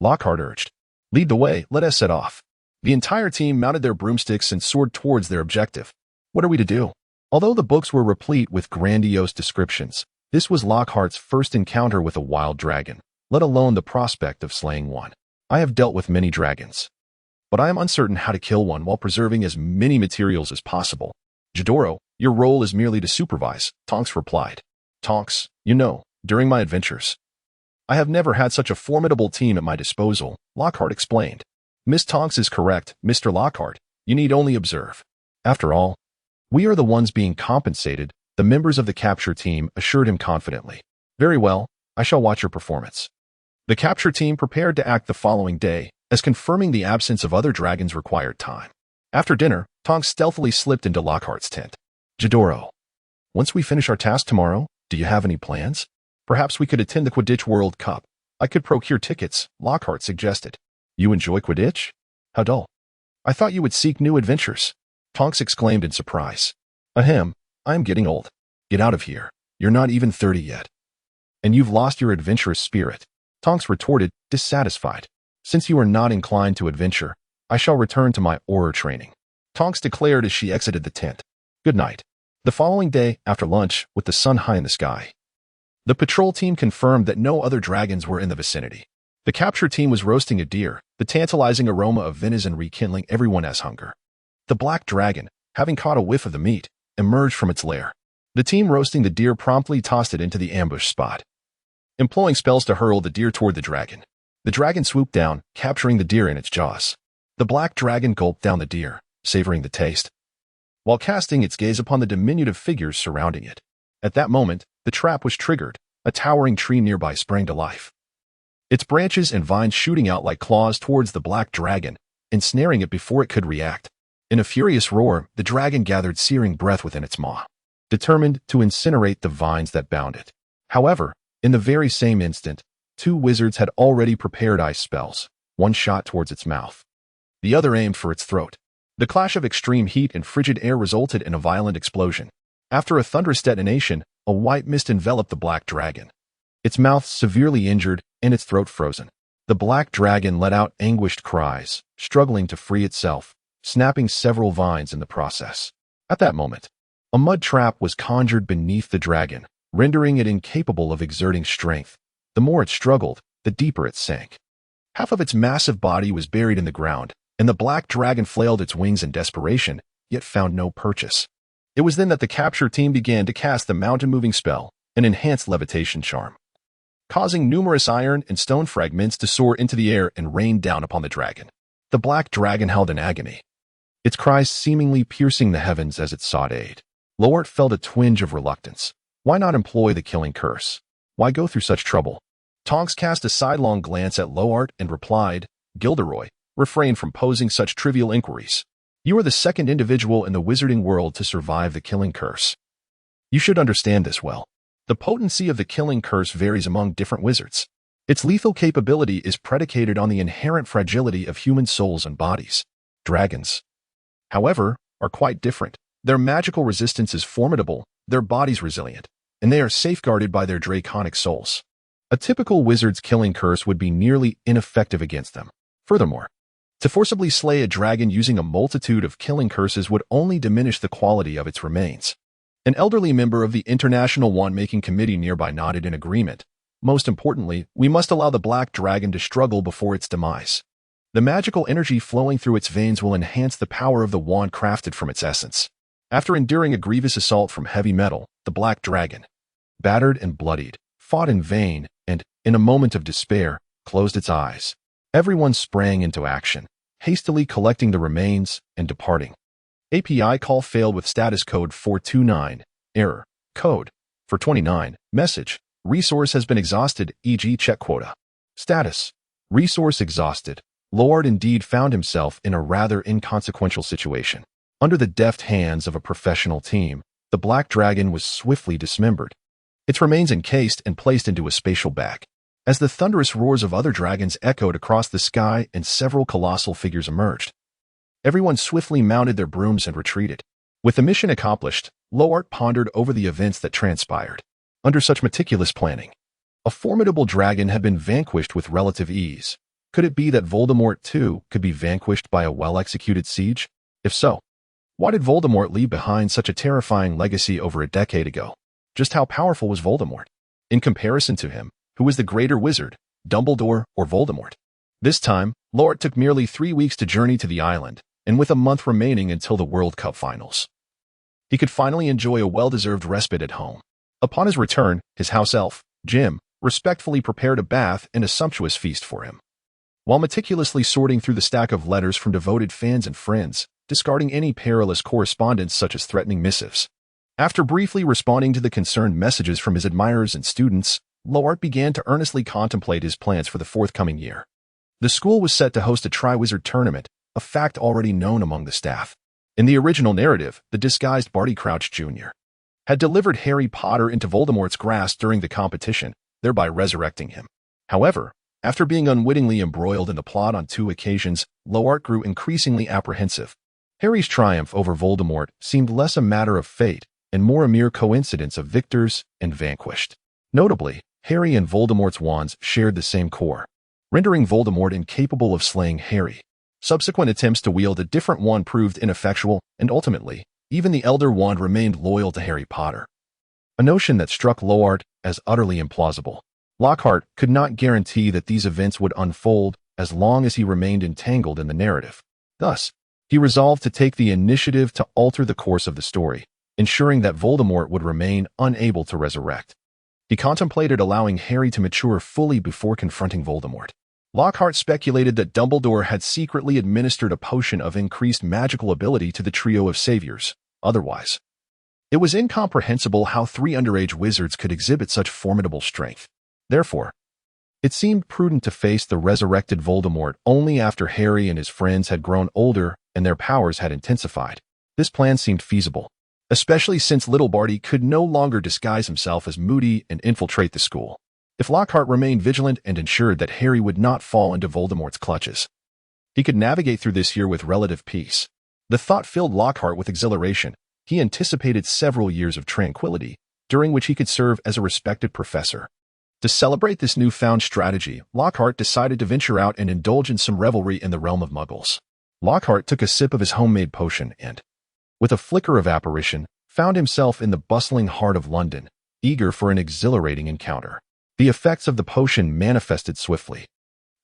Lockhart urged. Lead the way, let us set off. The entire team mounted their broomsticks and soared towards their objective. What are we to do? Although the books were replete with grandiose descriptions, this was Lockhart's first encounter with a wild dragon, let alone the prospect of slaying one. I have dealt with many dragons, but I am uncertain how to kill one while preserving as many materials as possible. Gilderoy, your role is merely to supervise, Tonks replied. Tonks, during my adventures, I have never had such a formidable team at my disposal, Lockhart explained. Miss Tonks is correct, Mr. Lockhart. You need only observe. After all, we are the ones being compensated, the members of the capture team assured him confidently. Very well, I shall watch your performance. The capture team prepared to act the following day, as confirming the absence of other dragons required time. After dinner, Tonks stealthily slipped into Lockhart's tent. Gilderoy, once we finish our task tomorrow, do you have any plans? Perhaps we could attend the Quidditch World Cup. I could procure tickets, Lockhart suggested. You enjoy Quidditch? How dull. I thought you would seek new adventures. Tonks exclaimed in surprise. Ahem, I am getting old. Get out of here. You're not even 30 yet. And you've lost your adventurous spirit. Tonks retorted, dissatisfied. Since you are not inclined to adventure, I shall return to my aura training. Tonks declared as she exited the tent. Good night. The following day, after lunch, with the sun high in the sky, the patrol team confirmed that no other dragons were in the vicinity. The capture team was roasting a deer, the tantalizing aroma of venison rekindling everyone's hunger. The black dragon, having caught a whiff of the meat, emerged from its lair. The team roasting the deer promptly tossed it into the ambush spot, employing spells to hurl the deer toward the dragon. The dragon swooped down, capturing the deer in its jaws. The black dragon gulped down the deer, savoring the taste, while casting its gaze upon the diminutive figures surrounding it. At that moment, the trap was triggered. A towering tree nearby sprang to life, its branches and vines shooting out like claws towards the black dragon, ensnaring it before it could react. In a furious roar, the dragon gathered searing breath within its maw, determined to incinerate the vines that bound it. However, in the very same instant, two wizards had already prepared ice spells. One shot towards its mouth, the other aimed for its throat. The clash of extreme heat and frigid air resulted in a violent explosion. After a thunderous detonation, a white mist enveloped the black dragon, its mouth severely injured and its throat frozen. The black dragon let out anguished cries, struggling to free itself, snapping several vines in the process. At that moment, a mud trap was conjured beneath the dragon, rendering it incapable of exerting strength. The more it struggled, the deeper it sank. Half of its massive body was buried in the ground, and the black dragon flailed its wings in desperation, yet found no purchase. It was then that the capture team began to cast the mountain-moving spell, an enhanced levitation charm, causing numerous iron and stone fragments to soar into the air and rain down upon the dragon. The black dragon howled in agony, its cries seemingly piercing the heavens as it sought aid. Lockhart felt a twinge of reluctance. Why not employ the killing curse? Why go through such trouble? Tonks cast a sidelong glance at Lockhart and replied, Gilderoy, refrain from posing such trivial inquiries. You are the second individual in the wizarding world to survive the killing curse. You should understand this well. The potency of the killing curse varies among different wizards. Its lethal capability is predicated on the inherent fragility of human souls and bodies. Dragons, however, are quite different. Their magical resistance is formidable, their bodies resilient, and they are safeguarded by their draconic souls. A typical wizard's killing curse would be nearly ineffective against them. Furthermore, to forcibly slay a dragon using a multitude of killing curses would only diminish the quality of its remains. An elderly member of the International Wand-Making Committee nearby nodded in agreement. Most importantly, we must allow the black dragon to struggle before its demise. The magical energy flowing through its veins will enhance the power of the wand crafted from its essence. After enduring a grievous assault from heavy metal, the black dragon, battered and bloodied, fought in vain and, in a moment of despair, closed its eyes. Everyone sprang into action, hastily collecting the remains and departing. API call failed with status code 429. Error. Code 429. Message. Resource has been exhausted, e.g. check quota. Status. Resource exhausted. Lockhart indeed found himself in a rather inconsequential situation. Under the deft hands of a professional team, the black dragon was swiftly dismembered, its remains encased and placed into a spatial bag. As the thunderous roars of other dragons echoed across the sky and several colossal figures emerged, everyone swiftly mounted their brooms and retreated. With the mission accomplished, Lockhart pondered over the events that transpired. Under such meticulous planning, a formidable dragon had been vanquished with relative ease. Could it be that Voldemort, too, could be vanquished by a well-executed siege? If so, why did Voldemort leave behind such a terrifying legacy over a decade ago? Just how powerful was Voldemort? In comparison to him, who was the greater wizard, Dumbledore or Voldemort? This time, Lockhart took merely 3 weeks to journey to the island, and with a month remaining until the World Cup finals. He could finally enjoy a well-deserved respite at home. Upon his return, his house elf, Jim, respectfully prepared a bath and a sumptuous feast for him. While meticulously sorting through the stack of letters from devoted fans and friends, discarding any perilous correspondence such as threatening missives. After briefly responding to the concerned messages from his admirers and students, Lockhart began to earnestly contemplate his plans for the forthcoming year. The school was set to host a Triwizard tournament, a fact already known among the staff. In the original narrative, the disguised Barty Crouch Jr. had delivered Harry Potter into Voldemort's grasp during the competition, thereby resurrecting him. However, after being unwittingly embroiled in the plot on 2 occasions, Lockhart grew increasingly apprehensive. Harry's triumph over Voldemort seemed less a matter of fate and more a mere coincidence of victors and vanquished. Notably, Harry and Voldemort's wands shared the same core, rendering Voldemort incapable of slaying Harry. Subsequent attempts to wield a different wand proved ineffectual, and ultimately, even the Elder Wand remained loyal to Harry Potter. A notion that struck Lockhart as utterly implausible. Lockhart could not guarantee that these events would unfold as long as he remained entangled in the narrative. Thus, he resolved to take the initiative to alter the course of the story, ensuring that Voldemort would remain unable to resurrect. He contemplated allowing Harry to mature fully before confronting Voldemort. Lockhart speculated that Dumbledore had secretly administered a potion of increased magical ability to the trio of saviors. Otherwise, it was incomprehensible how 3 underage wizards could exhibit such formidable strength. Therefore, it seemed prudent to face the resurrected Voldemort only after Harry and his friends had grown older and their powers had intensified. This plan seemed feasible, especially since little Barty could no longer disguise himself as Moody and infiltrate the school. If Lockhart remained vigilant and ensured that Harry would not fall into Voldemort's clutches, he could navigate through this year with relative peace. The thought filled Lockhart with exhilaration. He anticipated several years of tranquility, during which he could serve as a respected professor. To celebrate this newfound strategy, Lockhart decided to venture out and indulge in some revelry in the realm of muggles. Lockhart took a sip of his homemade potion and, with a flicker of apparition, found himself in the bustling heart of London, eager for an exhilarating encounter. The effects of the potion manifested swiftly.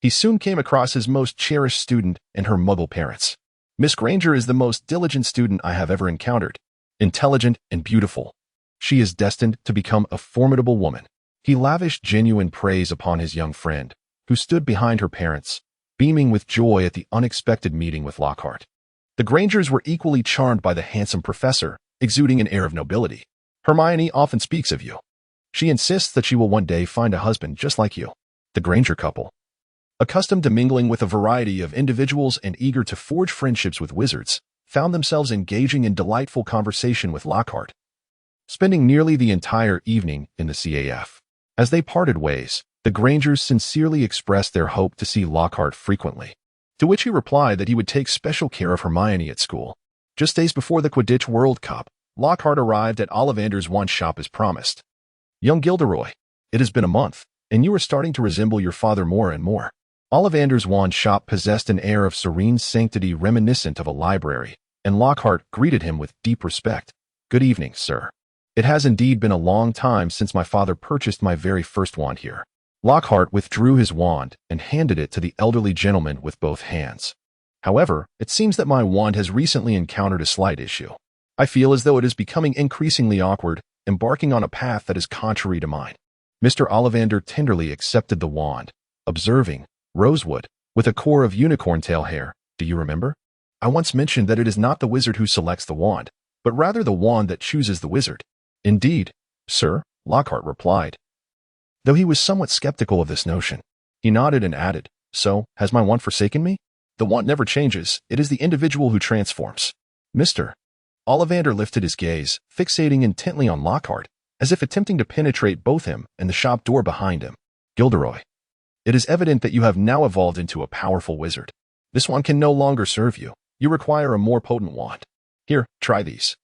He soon came across his most cherished student and her muggle parents. Miss Granger is the most diligent student I have ever encountered. Intelligent and beautiful. She is destined to become a formidable woman. He lavished genuine praise upon his young friend, who stood behind her parents, beaming with joy at the unexpected meeting with Lockhart. The Grangers were equally charmed by the handsome professor, exuding an air of nobility. Hermione often speaks of you. She insists that she will one day find a husband just like you. The Granger couple, accustomed to mingling with a variety of individuals and eager to forge friendships with wizards, found themselves engaging in delightful conversation with Lockhart, spending nearly the entire evening in the CAF. As they parted ways, the Grangers sincerely expressed their hope to see Lockhart frequently, to which he replied that he would take special care of Hermione at school. Just days before the Quidditch World Cup, Lockhart arrived at Ollivander's wand shop as promised. Young Gilderoy, it has been a month, and you are starting to resemble your father more and more. Ollivander's wand shop possessed an air of serene sanctity reminiscent of a library, and Lockhart greeted him with deep respect. Good evening, sir. It has indeed been a long time since my father purchased my very first wand here. Lockhart withdrew his wand and handed it to the elderly gentleman with both hands. However, it seems that my wand has recently encountered a slight issue. I feel as though it is becoming increasingly awkward, embarking on a path that is contrary to mine. Mr. Ollivander tenderly accepted the wand, observing, Rosewood, with a core of unicorn tail hair, do you remember? I once mentioned that it is not the wizard who selects the wand, but rather the wand that chooses the wizard. Indeed, sir, Lockhart replied. Though he was somewhat skeptical of this notion, he nodded and added, So, has my wand forsaken me? The wand never changes, it is the individual who transforms. Mr. Ollivander lifted his gaze, fixating intently on Lockhart, as if attempting to penetrate both him and the shop door behind him. Gilderoy, it is evident that you have now evolved into a powerful wizard. This wand can no longer serve you. You require a more potent wand. Here, try these.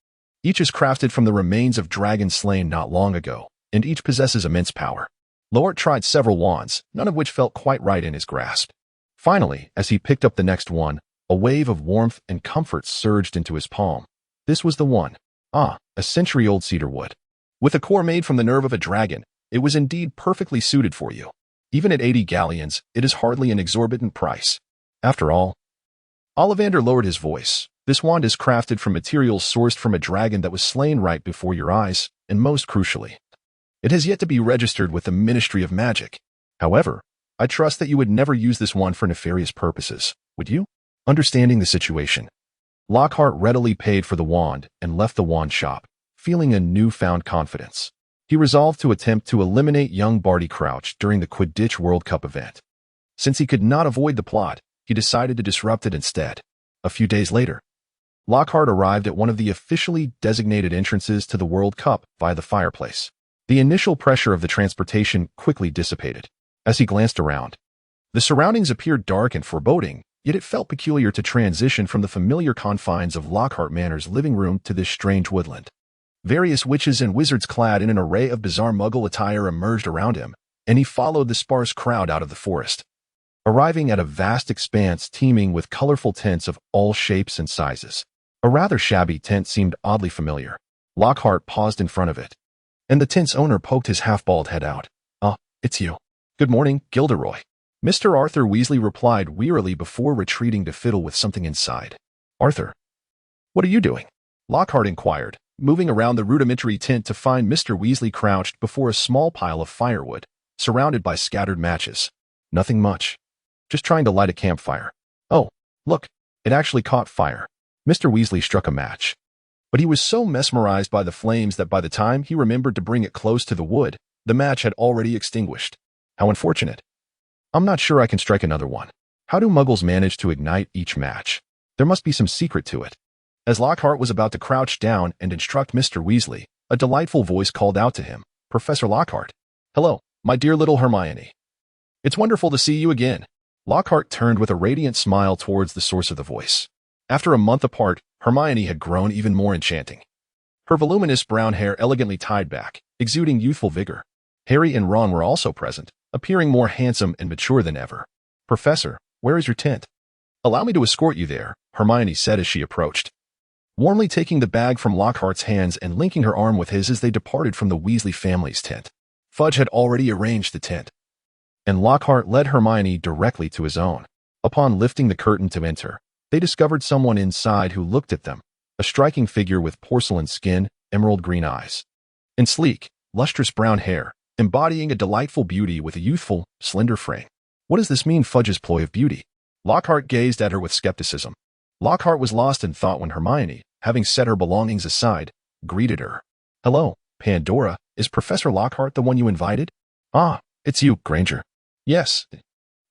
Each is crafted from the remains of dragons slain not long ago, and each possesses immense power. Lockhart tried several wands, none of which felt quite right in his grasp. Finally, as he picked up the next one, a wave of warmth and comfort surged into his palm. This was the one. Ah, a century-old cedar wood. With a core made from the nerve of a dragon, it was indeed perfectly suited for you. Even at 80 galleons, it is hardly an exorbitant price. After all, Ollivander lowered his voice. This wand is crafted from materials sourced from a dragon that was slain right before your eyes, and most crucially, it has yet to be registered with the Ministry of Magic. However, I trust that you would never use this wand for nefarious purposes, would you? Understanding the situation, Lockhart readily paid for the wand and left the wand shop, feeling a newfound confidence. He resolved to attempt to eliminate young Barty Crouch during the Quidditch World Cup event. Since he could not avoid the plot, he decided to disrupt it instead. A few days later, Lockhart arrived at one of the officially designated entrances to the World Cup via the fireplace. The initial pressure of the transportation quickly dissipated. As he glanced around, the surroundings appeared dark and foreboding, yet it felt peculiar to transition from the familiar confines of Lockhart Manor's living room to this strange woodland. Various witches and wizards clad in an array of bizarre Muggle attire emerged around him, and he followed the sparse crowd out of the forest. Arriving at a vast expanse teeming with colorful tents of all shapes and sizes. A rather shabby tent seemed oddly familiar. Lockhart paused in front of it, and the tent's owner poked his half-bald head out. "Ah, it's you. Good morning, Gilderoy." Mr. Arthur Weasley replied wearily before retreating to fiddle with something inside. "Arthur, what are you doing?" Lockhart inquired, moving around the rudimentary tent to find Mr. Weasley crouched before a small pile of firewood, surrounded by scattered matches. "Nothing much. Just trying to light a campfire." "Oh, look, it actually caught fire." Mr. Weasley struck a match, but he was so mesmerized by the flames that by the time he remembered to bring it close to the wood, the match had already extinguished. "How unfortunate. I'm not sure I can strike another one. How do Muggles manage to ignite each match? There must be some secret to it." As Lockhart was about to crouch down and instruct Mr. Weasley, a delightful voice called out to him, "Professor Lockhart." "Hello, my dear little Hermione. It's wonderful to see you again." Lockhart turned with a radiant smile towards the source of the voice. After a month apart, Hermione had grown even more enchanting. Her voluminous brown hair elegantly tied back, exuding youthful vigor. Harry and Ron were also present, appearing more handsome and mature than ever. "Professor, where is your tent?" "Allow me to escort you there," Hermione said as she approached, warmly taking the bag from Lockhart's hands and linking her arm with his as they departed from the Weasley family's tent. Fudge had already arranged the tent, and Lockhart led Hermione directly to his own. Upon lifting the curtain to enter, they discovered someone inside who looked at them, a striking figure with porcelain skin, emerald green eyes, and sleek, lustrous brown hair, embodying a delightful beauty with a youthful, slender frame. What does this mean, Fudge's ploy of beauty? Lockhart gazed at her with skepticism. Lockhart was lost in thought when Hermione, having set her belongings aside, greeted her. "Hello, Pandora. Is Professor Lockhart the one you invited?" "Ah, it's you, Granger." "Yes,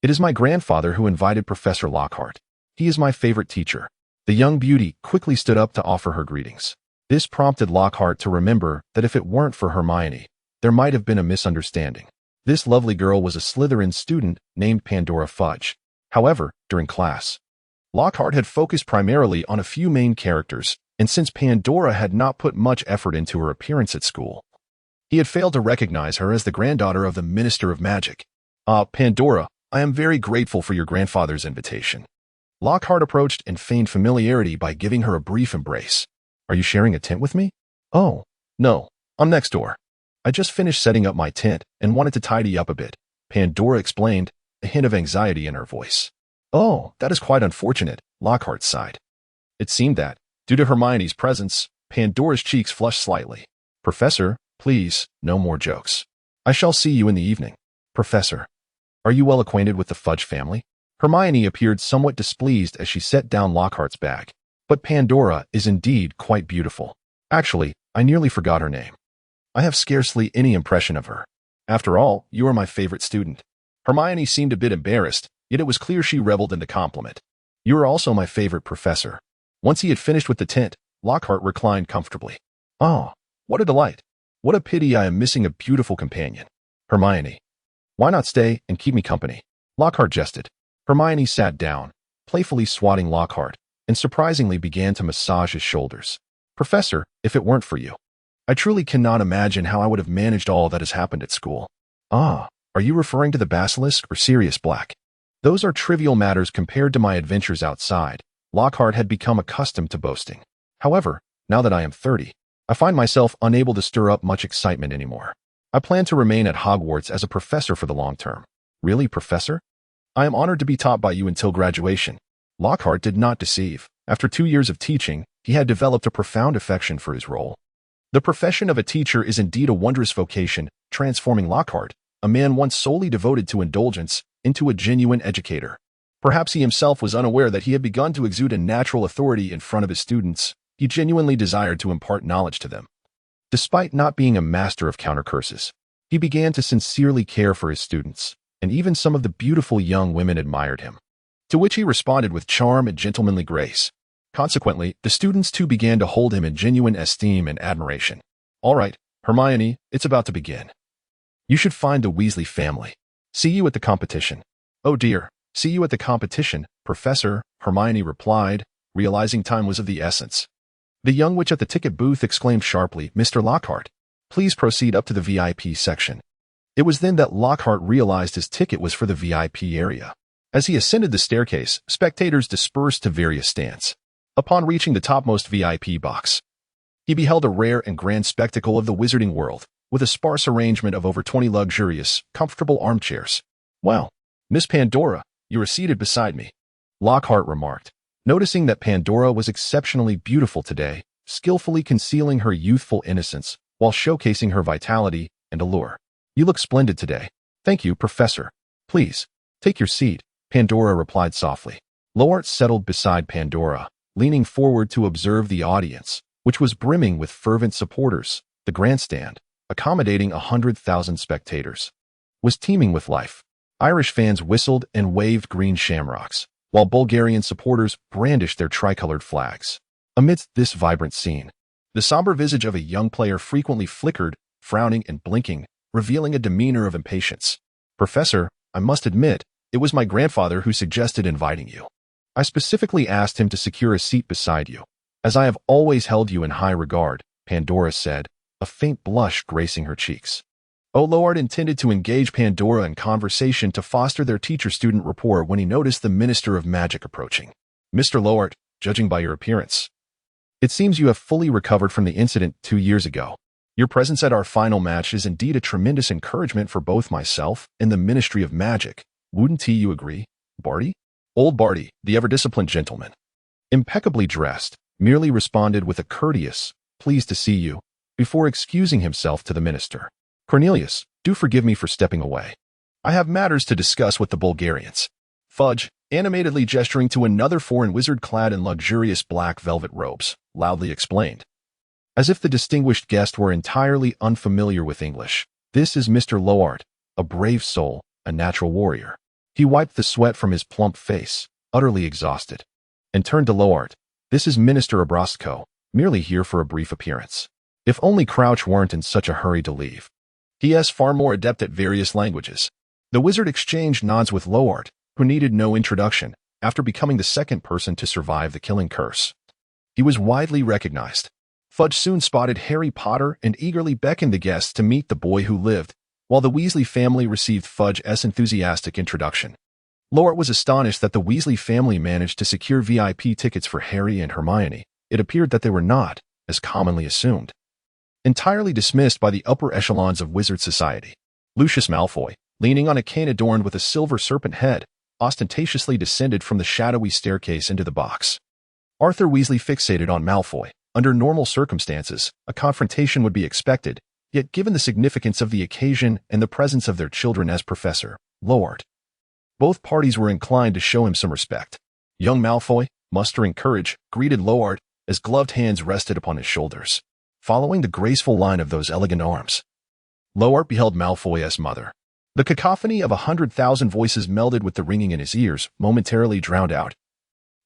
it is my grandfather who invited Professor Lockhart. He is my favorite teacher." The young beauty quickly stood up to offer her greetings. This prompted Lockhart to remember that if it weren't for Hermione, there might have been a misunderstanding. This lovely girl was a Slytherin student named Pandora Fudge. However, during class, Lockhart had focused primarily on a few main characters, and since Pandora had not put much effort into her appearance at school, he had failed to recognize her as the granddaughter of the Minister of Magic. Pandora, I am very grateful for your grandfather's invitation." Lockhart approached and feigned familiarity by giving her a brief embrace. "Are you sharing a tent with me?" "Oh, no, I'm next door. I just finished setting up my tent and wanted to tidy up a bit," Pandora explained, a hint of anxiety in her voice. "Oh, that is quite unfortunate," Lockhart sighed. It seemed that, due to Hermione's presence, Pandora's cheeks flushed slightly. "Professor, please, no more jokes. I shall see you in the evening." "Professor, are you well acquainted with the Fudge family?" Hermione appeared somewhat displeased as she set down Lockhart's bag. "But Pandora is indeed quite beautiful. Actually, I nearly forgot her name. I have scarcely any impression of her. After all, you are my favorite student." Hermione seemed a bit embarrassed, yet it was clear she reveled in the compliment. "You are also my favorite professor." Once he had finished with the tent, Lockhart reclined comfortably. "Oh, what a delight. What a pity I am missing a beautiful companion." "Hermione, why not stay and keep me company?" Lockhart jested. Hermione sat down, playfully swatting Lockhart, and surprisingly began to massage his shoulders. "Professor, if it weren't for you, I truly cannot imagine how I would have managed all that has happened at school." "Ah, are you referring to the basilisk or Sirius Black?" "Those are trivial matters compared to my adventures outside." Lockhart had become accustomed to boasting. "However, now that I am 30, I find myself unable to stir up much excitement anymore. I plan to remain at Hogwarts as a professor for the long term." "Really, Professor? I am honored to be taught by you until graduation." Lockhart did not deceive. After 2 years of teaching, he had developed a profound affection for his role. The profession of a teacher is indeed a wondrous vocation, transforming Lockhart, a man once solely devoted to indulgence, into a genuine educator. Perhaps he himself was unaware that he had begun to exude a natural authority in front of his students. He genuinely desired to impart knowledge to them. Despite not being a master of counter-curses, he began to sincerely care for his students, and even some of the beautiful young women admired him, to which he responded with charm and gentlemanly grace. Consequently, the students too began to hold him in genuine esteem and admiration. "All right, Hermione, it's about to begin. You should find the Weasley family. See you at the competition." "Oh dear, see you at the competition, Professor," Hermione replied, realizing time was of the essence. The young witch at the ticket booth exclaimed sharply, "Mr. Lockhart, please proceed up to the VIP section." It was then that Lockhart realized his ticket was for the VIP area. As he ascended the staircase, spectators dispersed to various stands. Upon reaching the topmost VIP box, he beheld a rare and grand spectacle of the wizarding world, with a sparse arrangement of over 20 luxurious, comfortable armchairs. "Well, Miss Pandora, you are seated beside me," Lockhart remarked, noticing that Pandora was exceptionally beautiful today, skillfully concealing her youthful innocence while showcasing her vitality and allure. "You look splendid today." "Thank you, Professor. Please, take your seat," Pandora replied softly. Lockhart settled beside Pandora, leaning forward to observe the audience, which was brimming with fervent supporters. The grandstand, accommodating 100,000 spectators, was teeming with life. Irish fans whistled and waved green shamrocks, while Bulgarian supporters brandished their tricolored flags. Amidst this vibrant scene, the somber visage of a young player frequently flickered, frowning and blinking, revealing a demeanor of impatience. "Professor, I must admit, it was my grandfather who suggested inviting you. I specifically asked him to secure a seat beside you, as I have always held you in high regard," Pandora said, a faint blush gracing her cheeks. Lockhart intended to engage Pandora in conversation to foster their teacher-student rapport when he noticed the Minister of Magic approaching. "Mr. Lockhart, judging by your appearance, it seems you have fully recovered from the incident 2 years ago. Your presence at our final match is indeed a tremendous encouragement for both myself and the Ministry of Magic. Wouldn't you agree, Barty?" Old Barty, the ever-disciplined gentleman, impeccably dressed, merely responded with a courteous, "Pleased to see you," before excusing himself to the minister. "Cornelius, do forgive me for stepping away. I have matters to discuss with the Bulgarians." Fudge, animatedly gesturing to another foreign wizard clad in luxurious black velvet robes, loudly explained, as if the distinguished guest were entirely unfamiliar with English. "This is Mr. Lockhart, a brave soul, a natural warrior." He wiped the sweat from his plump face, utterly exhausted, and turned to Lockhart. "This is Minister Obrostko, merely here for a brief appearance. If only Crouch weren't in such a hurry to leave. He is far more adept at various languages." The wizard exchanged nods with Lockhart, who needed no introduction, after becoming the second person to survive the killing curse. He was widely recognized. Fudge soon spotted Harry Potter and eagerly beckoned the guests to meet the boy who lived, while the Weasley family received Fudge's enthusiastic introduction. Lockhart was astonished that the Weasley family managed to secure VIP tickets for Harry and Hermione. It appeared that they were not, as commonly assumed, entirely dismissed by the upper echelons of wizard society. Lucius Malfoy, leaning on a cane adorned with a silver serpent head, ostentatiously descended from the shadowy staircase into the box. Arthur Weasley fixated on Malfoy. Under normal circumstances, a confrontation would be expected, yet given the significance of the occasion and the presence of their children as Professor Lockhart, both parties were inclined to show him some respect. Young Malfoy, mustering courage, greeted Lockhart as gloved hands rested upon his shoulders, following the graceful line of those elegant arms. Lockhart beheld Malfoy's mother. The cacophony of 100,000 voices melded with the ringing in his ears, momentarily drowned out.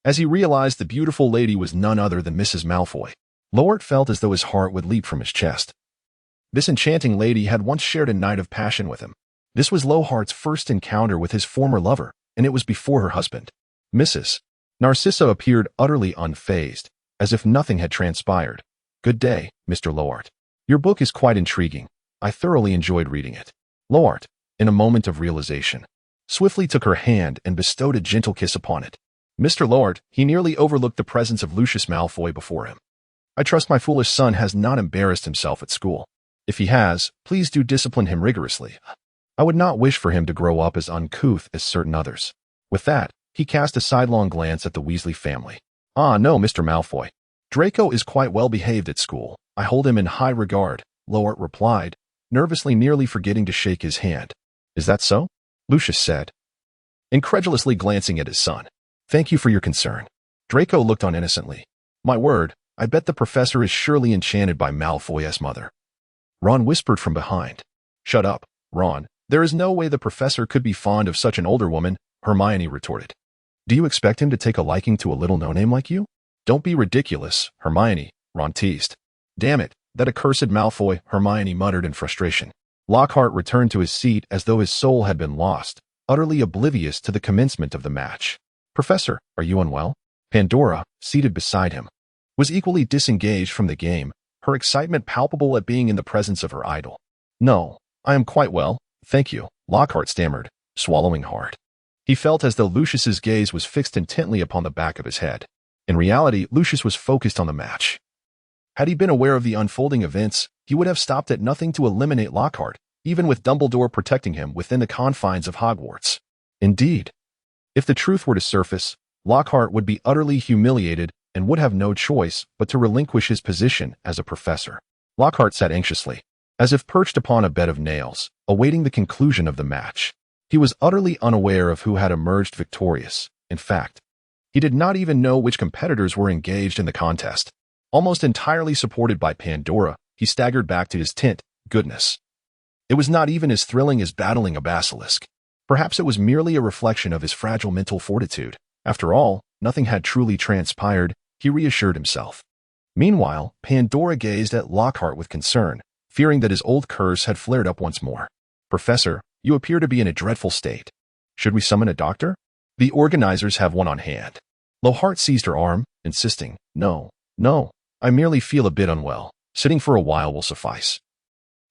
As he realized the beautiful lady was none other than Mrs. Malfoy, Lockhart felt as though his heart would leap from his chest. This enchanting lady had once shared a night of passion with him. This was Lockhart's first encounter with his former lover, and it was before her husband. Mrs. Narcissa appeared utterly unfazed, as if nothing had transpired. "Good day, Mr. Lockhart. Your book is quite intriguing. I thoroughly enjoyed reading it." Lockhart, in a moment of realization, swiftly took her hand and bestowed a gentle kiss upon it. Mr. Lockhart, he nearly overlooked the presence of Lucius Malfoy before him. "I trust my foolish son has not embarrassed himself at school. If he has, please do discipline him rigorously. I would not wish for him to grow up as uncouth as certain others." With that, he cast a sidelong glance at the Weasley family. Ah, no, Mr. Malfoy. Draco is quite well behaved at school. I hold him in high regard, Lockhart replied, nervously, nearly forgetting to shake his hand. Is that so? Lucius said, incredulously glancing at his son. Thank you for your concern. Draco looked on innocently. My word, I bet the professor is surely enchanted by Malfoy's mother. Ron whispered from behind. Shut up, Ron. There is no way the professor could be fond of such an older woman, Hermione retorted. Do you expect him to take a liking to a little no-name like you? Don't be ridiculous, Hermione, Ron teased. Damn it, that accursed Malfoy, Hermione muttered in frustration. Lockhart returned to his seat as though his soul had been lost, utterly oblivious to the commencement of the match. Professor, are you unwell? Pandora, seated beside him, was equally disengaged from the game, her excitement palpable at being in the presence of her idol. No, I am quite well, thank you, Lockhart stammered, swallowing hard. He felt as though Lucius's gaze was fixed intently upon the back of his head. In reality, Lucius was focused on the match. Had he been aware of the unfolding events, he would have stopped at nothing to eliminate Lockhart, even with Dumbledore protecting him within the confines of Hogwarts. Indeed, if the truth were to surface, Lockhart would be utterly humiliated and would have no choice but to relinquish his position as a professor. Lockhart sat anxiously, as if perched upon a bed of nails, awaiting the conclusion of the match. He was utterly unaware of who had emerged victorious. In fact, he did not even know which competitors were engaged in the contest. Almost entirely supported by Pandora, he staggered back to his tent. Goodness. It was not even as thrilling as battling a basilisk. Perhaps it was merely a reflection of his fragile mental fortitude. After all, nothing had truly transpired, he reassured himself. Meanwhile, Pandora gazed at Lockhart with concern, fearing that his old curse had flared up once more. Professor, you appear to be in a dreadful state. Should we summon a doctor? The organizers have one on hand. Lockhart seized her arm, insisting, No, I merely feel a bit unwell. Sitting for a while will suffice.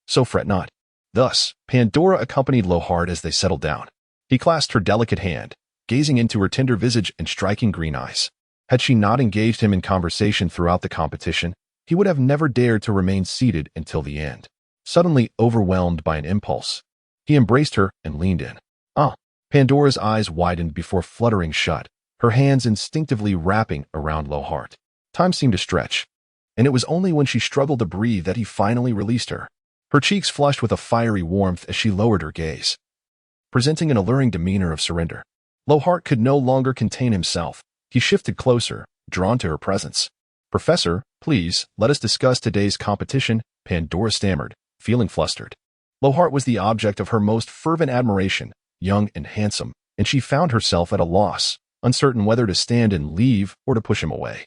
So fret not. Thus, Pandora accompanied Lockhart as they settled down. He clasped her delicate hand, gazing into her tender visage and striking green eyes. Had she not engaged him in conversation throughout the competition, he would have never dared to remain seated until the end. Suddenly overwhelmed by an impulse, he embraced her and leaned in. Pandora's eyes widened before fluttering shut, her hands instinctively wrapping around Lockhart. Time seemed to stretch, and it was only when she struggled to breathe that he finally released her. Her cheeks flushed with a fiery warmth as she lowered her gaze, presenting an alluring demeanor of surrender. Lockhart could no longer contain himself. He shifted closer, drawn to her presence. Professor, please, let us discuss today's competition, Pandora stammered, feeling flustered. Lockhart was the object of her most fervent admiration, young and handsome, and she found herself at a loss, uncertain whether to stand and leave or to push him away.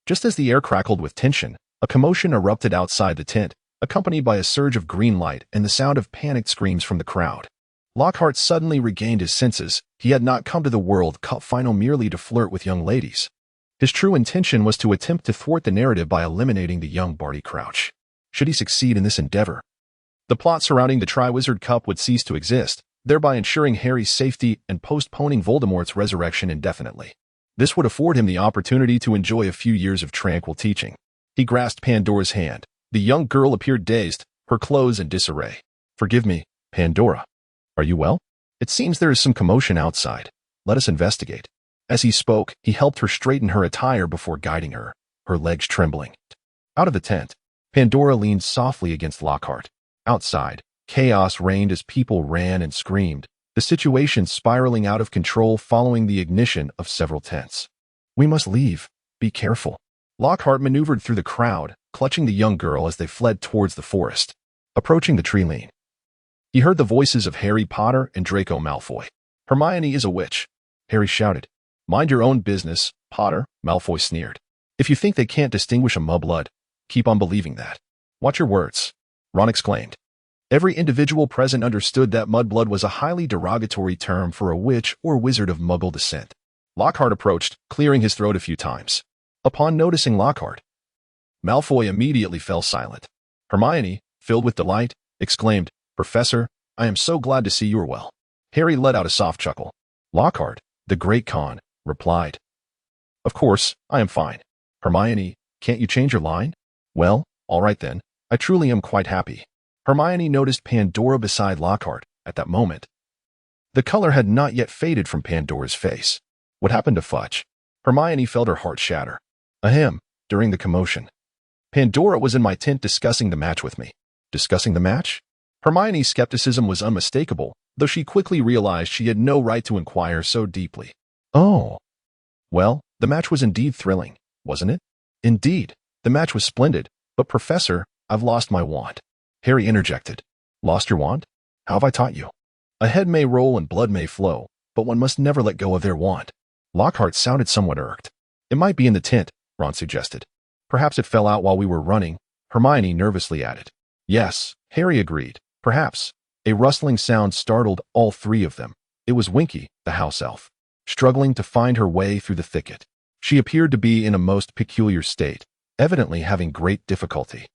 Just as the air crackled with tension, a commotion erupted outside the tent, accompanied by a surge of green light and the sound of panicked screams from the crowd. Lockhart suddenly regained his senses. He had not come to the World Cup final merely to flirt with young ladies. His true intention was to attempt to thwart the narrative by eliminating the young Barty Crouch. Should he succeed in this endeavor, the plot surrounding the Triwizard Cup would cease to exist, thereby ensuring Harry's safety and postponing Voldemort's resurrection indefinitely. This would afford him the opportunity to enjoy a few years of tranquil teaching. He grasped Pandora's hand. The young girl appeared dazed, her clothes in disarray. Forgive me, Pandora. Are you well? It seems there is some commotion outside. Let us investigate. As he spoke, he helped her straighten her attire before guiding her, her legs trembling. Out of the tent, Pandora leaned softly against Lockhart. Outside, chaos reigned as people ran and screamed, the situation spiraling out of control following the ignition of several tents. We must leave. Be careful. Lockhart maneuvered through the crowd, clutching the young girl as they fled towards the forest. Approaching the tree lane, he heard the voices of Harry Potter and Draco Malfoy. Hermione is a witch, Harry shouted. Mind your own business, Potter, Malfoy sneered. If you think they can't distinguish a mudblood, keep on believing that. Watch your words, Ron exclaimed. Every individual present understood that mudblood was a highly derogatory term for a witch or wizard of Muggle descent. Lockhart approached, clearing his throat a few times. Upon noticing Lockhart, Malfoy immediately fell silent. Hermione, filled with delight, exclaimed, Professor, I am so glad to see you are well. Harry let out a soft chuckle. Lockhart, the great Con, replied. Of course, I am fine. Hermione, can't you change your line? Well, all right then, I truly am quite happy. Hermione noticed Pandora beside Lockhart. At that moment, the color had not yet faded from Pandora's face. What happened to Fudge? Hermione felt her heart shatter. Ahem, during the commotion. Pandora was in my tent discussing the match with me. Discussing the match? Hermione's skepticism was unmistakable, though she quickly realized she had no right to inquire so deeply. Oh. Well, the match was indeed thrilling, wasn't it? Indeed, the match was splendid, but Professor, I've lost my wand. Harry interjected. Lost your wand? How have I taught you? A head may roll and blood may flow, but one must never let go of their wand. Lockhart sounded somewhat irked. It might be in the tent, Ron suggested. Perhaps it fell out while we were running, Hermione nervously added. Yes, Harry agreed. Perhaps. A rustling sound startled all three of them. It was Winky, the house elf, struggling to find her way through the thicket. She appeared to be in a most peculiar state, evidently having great difficulty,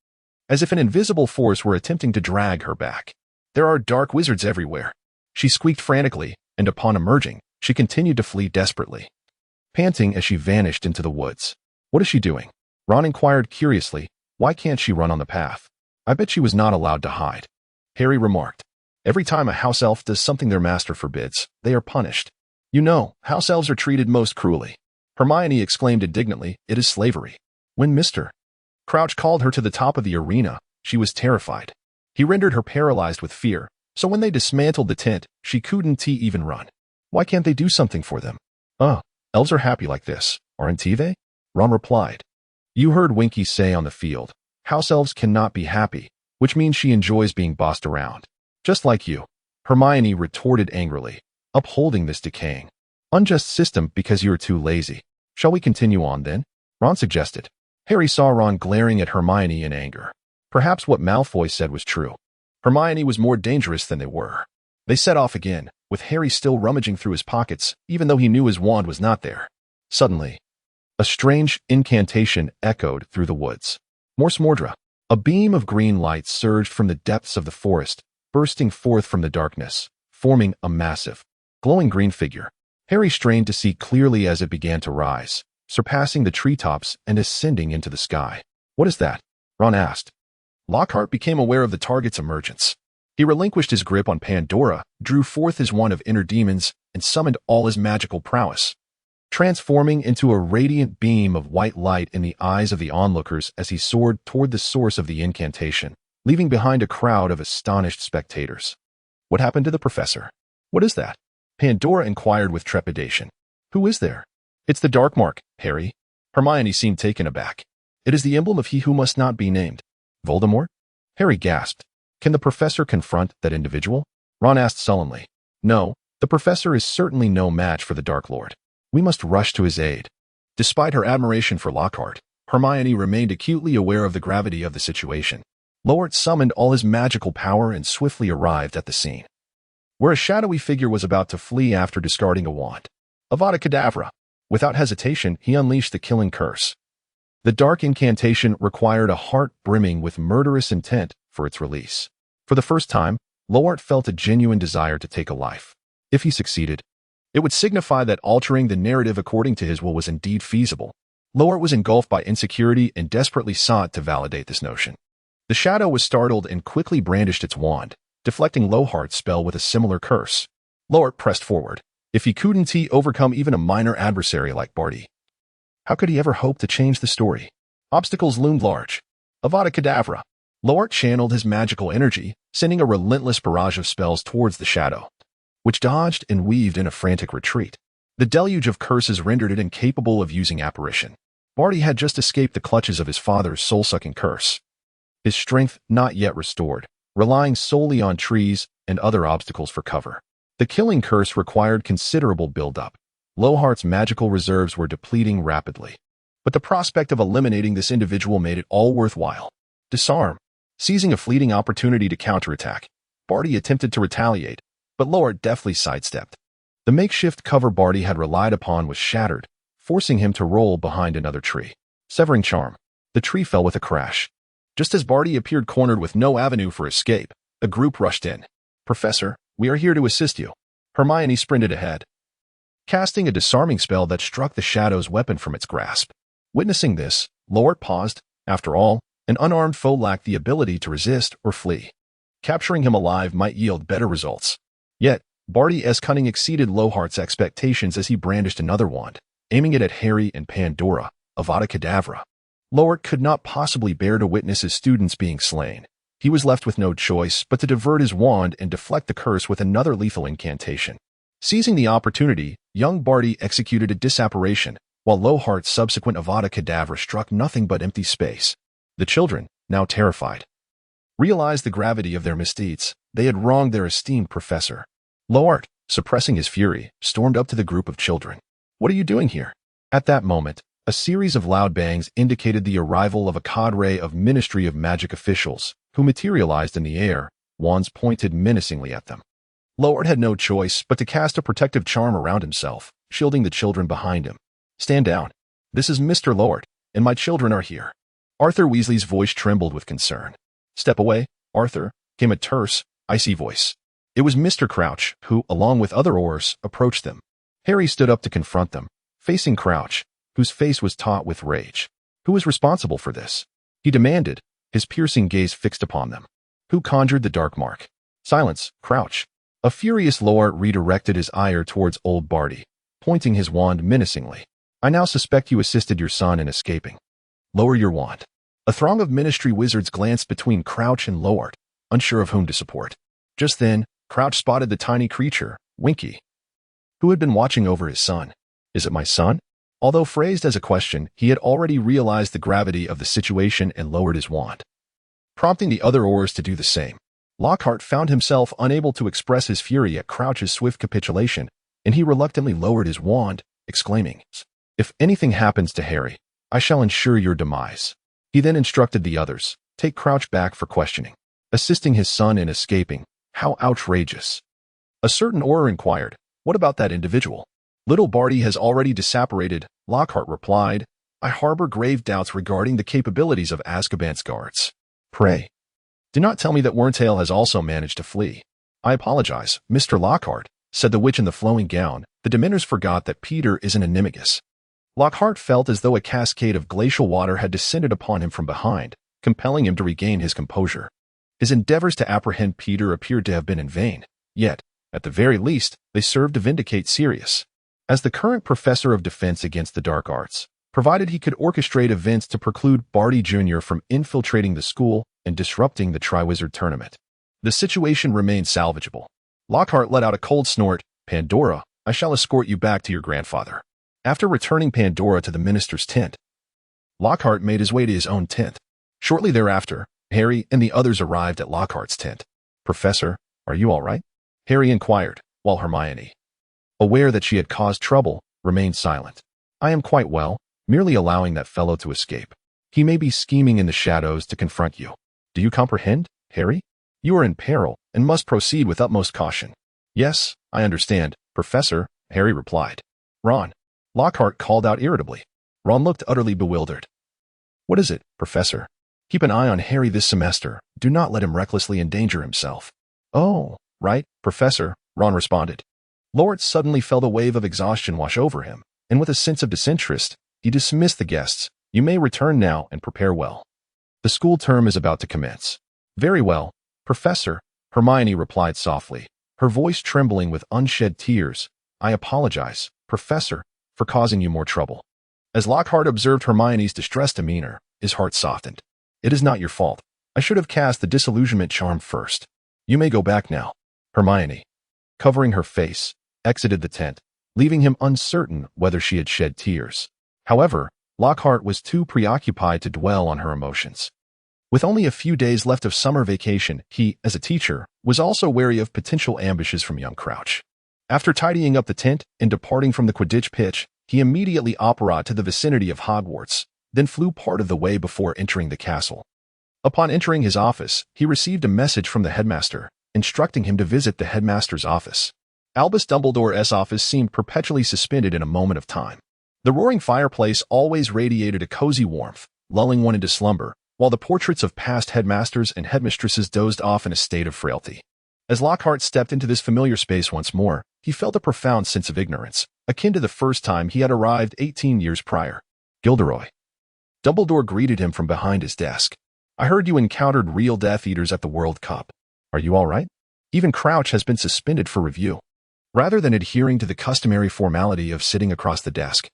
as if an invisible force were attempting to drag her back. There are dark wizards everywhere. She squeaked frantically, and upon emerging, she continued to flee desperately, panting as she vanished into the woods. What is she doing? Ron inquired curiously. Why can't she run on the path? I bet she was not allowed to hide. Harry remarked. Every time a house elf does something their master forbids, they are punished. You know, house elves are treated most cruelly. Hermione exclaimed indignantly, it is slavery. When Mr. Crouch called her to the top of the arena, she was terrified. He rendered her paralyzed with fear, so when they dismantled the tent, she couldn't even run. Why can't they do something for them? Elves are happy like this, aren't they? Ron replied. You heard Winky say on the field, house elves cannot be happy, which means she enjoys being bossed around. Just like you. Hermione retorted angrily, upholding this decaying, unjust system because you are too lazy. Shall we continue on then? Ron suggested. Harry saw Ron glaring at Hermione in anger. Perhaps what Malfoy said was true. Hermione was more dangerous than they were. They set off again, with Harry still rummaging through his pockets, even though he knew his wand was not there. Suddenly, a strange incantation echoed through the woods. Morse Mordra. A beam of green light surged from the depths of the forest, bursting forth from the darkness, forming a massive, glowing green figure. Harry strained to see clearly as it began to rise, surpassing the treetops and ascending into the sky. What is that? Ron asked. Lockhart became aware of the target's emergence. He relinquished his grip on Pandora, drew forth his wand of inner demons, and summoned all his magical prowess, transforming into a radiant beam of white light in the eyes of the onlookers as he soared toward the source of the incantation, leaving behind a crowd of astonished spectators. What happened to the professor? What is that? Pandora inquired with trepidation. Who is there? It's the Dark Mark, Harry. Hermione seemed taken aback. It is the emblem of he who must not be named. Voldemort? Harry gasped. Can the professor confront that individual? Ron asked sullenly. No, the professor is certainly no match for the Dark Lord. We must rush to his aid. Despite her admiration for Lockhart, Hermione remained acutely aware of the gravity of the situation. Lockhart summoned all his magical power and swiftly arrived at the scene, where a shadowy figure was about to flee after discarding a wand. Avada Kedavra. Without hesitation, he unleashed the killing curse. The dark incantation required a heart brimming with murderous intent for its release. For the first time, Lockhart felt a genuine desire to take a life. If he succeeded, it would signify that altering the narrative according to his will was indeed feasible. Lockhart was engulfed by insecurity and desperately sought to validate this notion. The shadow was startled and quickly brandished its wand, deflecting Lockhart's spell with a similar curse. Lockhart pressed forward. If he couldn't overcome even a minor adversary like Barty, how could he ever hope to change the story? Obstacles loomed large. Avada Kedavra. Lockhart channeled his magical energy, sending a relentless barrage of spells towards the shadow, which dodged and weaved in a frantic retreat. The deluge of curses rendered it incapable of using apparition. Barty had just escaped the clutches of his father's soul-sucking curse, his strength not yet restored, relying solely on trees and other obstacles for cover. The killing curse required considerable build-up. Lockhart's magical reserves were depleting rapidly, but the prospect of eliminating this individual made it all worthwhile. Disarm. Seizing a fleeting opportunity to counterattack, Barty attempted to retaliate, but Lockhart deftly sidestepped. The makeshift cover Barty had relied upon was shattered, forcing him to roll behind another tree. Severing charm. The tree fell with a crash. Just as Barty appeared cornered with no avenue for escape, a group rushed in. Professor, we are here to assist you. Hermione sprinted ahead, casting a disarming spell that struck the shadow's weapon from its grasp. Witnessing this, Lockhart paused. After all, an unarmed foe lacked the ability to resist or flee. Capturing him alive might yield better results. Yet, Barty's cunning exceeded Lockhart's expectations as he brandished another wand, aiming it at Harry and Pandora, Avada Kedavra. Lockhart could not possibly bear to witness his students being slain. He was left with no choice but to divert his wand and deflect the curse with another lethal incantation. Seizing the opportunity, young Barty executed a disapparition, while Lockhart's subsequent Avada Kedavra struck nothing but empty space. The children, now terrified, realized the gravity of their misdeeds. They had wronged their esteemed professor. Lockhart, suppressing his fury, stormed up to the group of children. "What are you doing here?" At that moment, a series of loud bangs indicated the arrival of a cadre of Ministry of Magic officials, who materialized in the air, wands pointed menacingly at them. Lockhart had no choice but to cast a protective charm around himself, shielding the children behind him. "Stand down. This is Mr. Lockhart, and my children are here." Arthur Weasley's voice trembled with concern. "Step away, Arthur," came a terse, icy voice. It was Mr. Crouch, who, along with other Aurors, approached them. Harry stood up to confront them, facing Crouch, whose face was taut with rage. Who was responsible for this? He demanded, his piercing gaze fixed upon them. Who conjured the dark mark? "Silence, Crouch." A furious Lockhart redirected his ire towards old Barty, pointing his wand menacingly. "I now suspect you assisted your son in escaping. Lower your wand." A throng of Ministry wizards glanced between Crouch and Lockhart, unsure of whom to support. Just then, Crouch spotted the tiny creature, Winky, who had been watching over his son. "Is it my son?" Although phrased as a question, he had already realized the gravity of the situation and lowered his wand, prompting the other Aurors to do the same. Lockhart found himself unable to express his fury at Crouch's swift capitulation, and he reluctantly lowered his wand, exclaiming, "If anything happens to Harry, I shall ensure your demise." He then instructed the others, "Take Crouch back for questioning." Assisting his son in escaping, how outrageous. A certain Auror inquired, "What about that individual?" "Little Barty has already disapparated," Lockhart replied. "I harbor grave doubts regarding the capabilities of Azkaban's guards." "Pray, do not tell me that Wormtail has also managed to flee." "I apologize, Mr. Lockhart," said the witch in the flowing gown. "The Dementors forgot that Peter is an animagus." Lockhart felt as though a cascade of glacial water had descended upon him from behind, compelling him to regain his composure. His endeavors to apprehend Peter appeared to have been in vain, yet, at the very least, they served to vindicate Sirius as the current professor of defense against the dark arts, provided he could orchestrate events to preclude Barty Jr. from infiltrating the school and disrupting the Triwizard Tournament. The situation remained salvageable. Lockhart let out a cold snort. "Pandora, I shall escort you back to your grandfather." After returning Pandora to the minister's tent, Lockhart made his way to his own tent. Shortly thereafter, Harry and the others arrived at Lockhart's tent. "Professor, are you all right?" Harry inquired, while Hermione, aware that she had caused trouble, remained silent. "I am quite well, merely allowing that fellow to escape. He may be scheming in the shadows to confront you. Do you comprehend, Harry? You are in peril and must proceed with utmost caution." "Yes, I understand, Professor," Harry replied. "Ron," Lockhart called out irritably. Ron looked utterly bewildered. "What is it, Professor?" "Keep an eye on Harry this semester. Do not let him recklessly endanger himself." "Oh, right, Professor," Ron responded. Lockhart suddenly felt a wave of exhaustion wash over him, and with a sense of disinterest, he dismissed the guests. "You may return now and prepare well. The school term is about to commence." "Very well, Professor," Hermione replied softly, her voice trembling with unshed tears. "I apologize, Professor, for causing you more trouble." As Lockhart observed Hermione's distressed demeanor, his heart softened. "It is not your fault. I should have cast the disillusionment charm first. You may go back now." Hermione, covering her face, exited the tent, leaving him uncertain whether she had shed tears. However, Lockhart was too preoccupied to dwell on her emotions. With only a few days left of summer vacation, he, as a teacher, was also wary of potential ambushes from young Crouch. After tidying up the tent and departing from the Quidditch pitch, he immediately operated to the vicinity of Hogwarts, then flew part of the way before entering the castle. Upon entering his office, he received a message from the headmaster, instructing him to visit the headmaster's office. Albus Dumbledore's office seemed perpetually suspended in a moment of time. The roaring fireplace always radiated a cozy warmth, lulling one into slumber, while the portraits of past headmasters and headmistresses dozed off in a state of frailty. As Lockhart stepped into this familiar space once more, he felt a profound sense of ignorance, akin to the first time he had arrived 18 years prior. "Gilderoy." Dumbledore greeted him from behind his desk. "I heard you encountered real Death Eaters at the World Cup. Are you all right? Even Crouch has been suspended for review." Rather than adhering to the customary formality of sitting across the desk,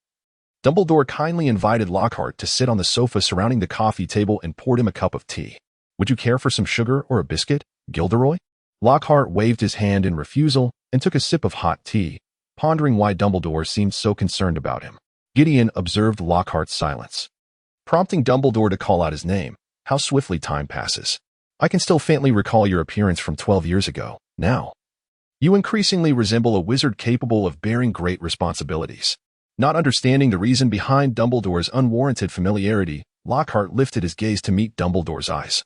Dumbledore kindly invited Lockhart to sit on the sofa surrounding the coffee table and poured him a cup of tea. "Would you care for some sugar or a biscuit, Gilderoy?" Lockhart waved his hand in refusal and took a sip of hot tea, pondering why Dumbledore seemed so concerned about him. Gideon observed Lockhart's silence, prompting Dumbledore to call out his name. "How swiftly time passes. I can still faintly recall your appearance from 12 years ago. Now, you increasingly resemble a wizard capable of bearing great responsibilities." Not understanding the reason behind Dumbledore's unwarranted familiarity, Lockhart lifted his gaze to meet Dumbledore's eyes,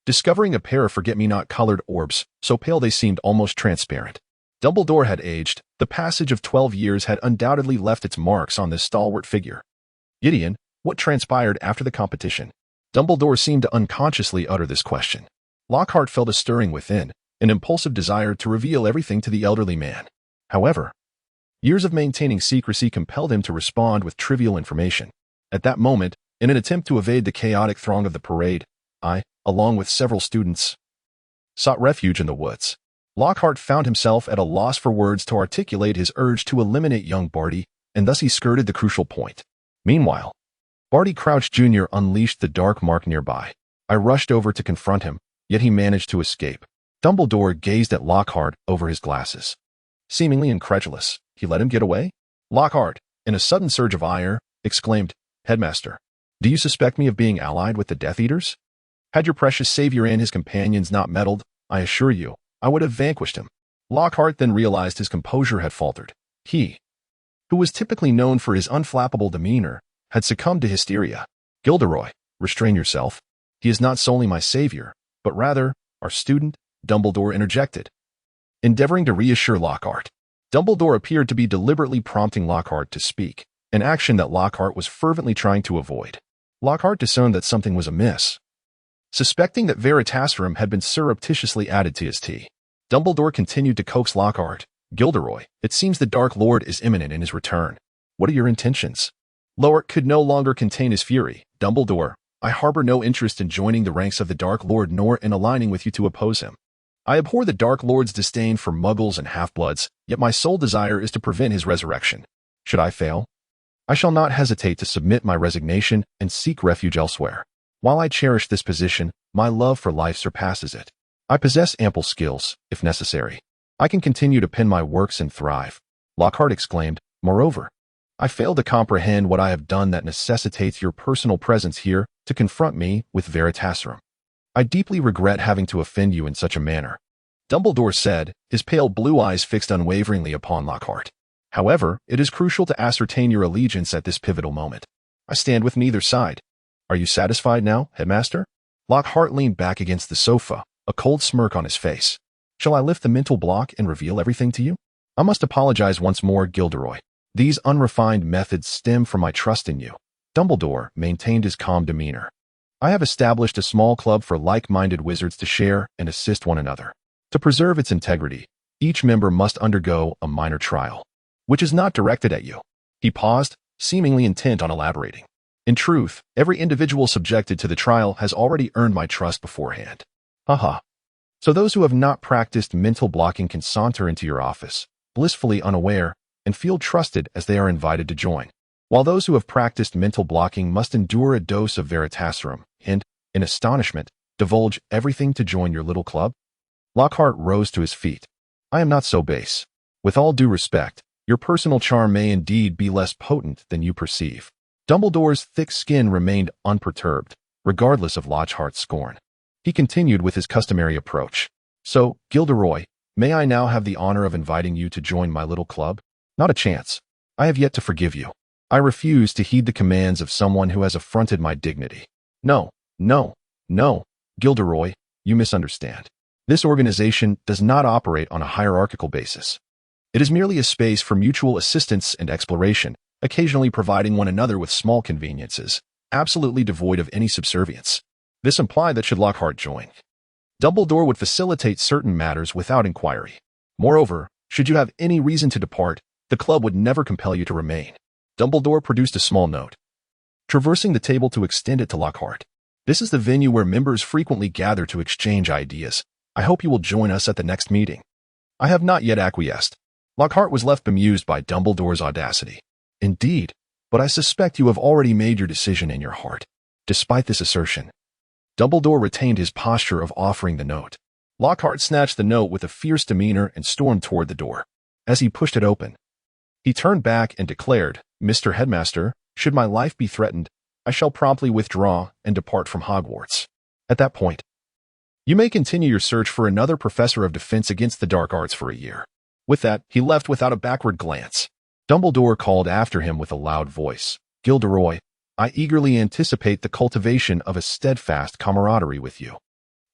discovering a pair of forget-me-not-colored orbs, so pale they seemed almost transparent. Dumbledore had aged. The passage of 12 years had undoubtedly left its marks on this stalwart figure. "Gideon, what transpired after the competition?" Dumbledore seemed to unconsciously utter this question. Lockhart felt a stirring within, an impulsive desire to reveal everything to the elderly man. However, years of maintaining secrecy compelled him to respond with trivial information. At that moment, in an attempt to evade the chaotic throng of the parade, I, along with several students, sought refuge in the woods. Lockhart found himself at a loss for words to articulate his urge to eliminate young Barty, and thus he skirted the crucial point. Meanwhile, Barty Crouch Jr. unleashed the dark mark nearby. I rushed over to confront him, yet he managed to escape. Dumbledore gazed at Lockhart over his glasses. Seemingly incredulous, he let him get away? Lockhart, in a sudden surge of ire, exclaimed, "Headmaster, do you suspect me of being allied with the Death Eaters? Had your precious savior and his companions not meddled, I assure you, I would have vanquished him." Lockhart then realized his composure had faltered. He, who was typically known for his unflappable demeanor, had succumbed to hysteria. "Gilderoy, restrain yourself. He is not solely my savior, but rather our student," Dumbledore interjected, endeavoring to reassure Lockhart. Dumbledore appeared to be deliberately prompting Lockhart to speak, an action that Lockhart was fervently trying to avoid. Lockhart discerned that something was amiss, suspecting that Veritaserum had been surreptitiously added to his tea. Dumbledore continued to coax Lockhart. "Gilderoy, it seems the Dark Lord is imminent in his return. What are your intentions?" Lockhart could no longer contain his fury. "Dumbledore, I harbor no interest in joining the ranks of the Dark Lord nor in aligning with you to oppose him. I abhor the Dark Lord's disdain for muggles and half-bloods, yet my sole desire is to prevent his resurrection. Should I fail, I shall not hesitate to submit my resignation and seek refuge elsewhere. While I cherish this position, my love for life surpasses it. I possess ample skills, if necessary. I can continue to pen my works and thrive." Lockhart exclaimed, "Moreover, I fail to comprehend what I have done that necessitates your personal presence here to confront me with Veritaserum. I deeply regret having to offend you in such a manner," Dumbledore said, his pale blue eyes fixed unwaveringly upon Lockhart. "However, it is crucial to ascertain your allegiance at this pivotal moment. I stand with neither side. Are you satisfied now, Headmaster?" Lockhart leaned back against the sofa, a cold smirk on his face. "Shall I lift the mental block and reveal everything to you?" "I must apologize once more, Gilderoy. These unrefined methods stem from my trust in you." Dumbledore maintained his calm demeanor. "I have established a small club for like-minded wizards to share and assist one another. To preserve its integrity, each member must undergo a minor trial, which is not directed at you." He paused, seemingly intent on elaborating. "In truth, every individual subjected to the trial has already earned my trust beforehand." Haha. "So those who have not practiced mental blocking can saunter into your office, blissfully unaware, and feel trusted as they are invited to join, while those who have practiced mental blocking must endure a dose of Veritaserum and, in astonishment, divulge everything to join your little club?" Lockhart rose to his feet. "I am not so base. With all due respect, your personal charm may indeed be less potent than you perceive." Dumbledore's thick skin remained unperturbed, regardless of Lockhart's scorn. He continued with his customary approach. "So, Gilderoy, may I now have the honor of inviting you to join my little club?" "Not a chance. I have yet to forgive you. I refuse to heed the commands of someone who has affronted my dignity." No, Gilderoy, you misunderstand. This organization does not operate on a hierarchical basis. It is merely a space for mutual assistance and exploration, occasionally providing one another with small conveniences, absolutely devoid of any subservience. This implied that should Lockhart join, Dumbledore would facilitate certain matters without inquiry. Moreover, should you have any reason to depart, the club would never compel you to remain. Dumbledore produced a small note, traversing the table to extend it to Lockhart. "This is the venue where members frequently gather to exchange ideas. I hope you will join us at the next meeting." "I have not yet acquiesced." Lockhart was left bemused by Dumbledore's audacity. "Indeed, but I suspect you have already made your decision in your heart. Despite this assertion, Dumbledore retained his posture of offering the note. Lockhart snatched the note with a fierce demeanor and stormed toward the door. As he pushed it open, he turned back and declared, "Mr. Headmaster, should my life be threatened, I shall promptly withdraw and depart from Hogwarts. At that point, you may continue your search for another professor of defense against the dark arts for a year." With that, he left without a backward glance. Dumbledore called after him with a loud voice, "Gilderoy, I eagerly anticipate the cultivation of a steadfast camaraderie with you."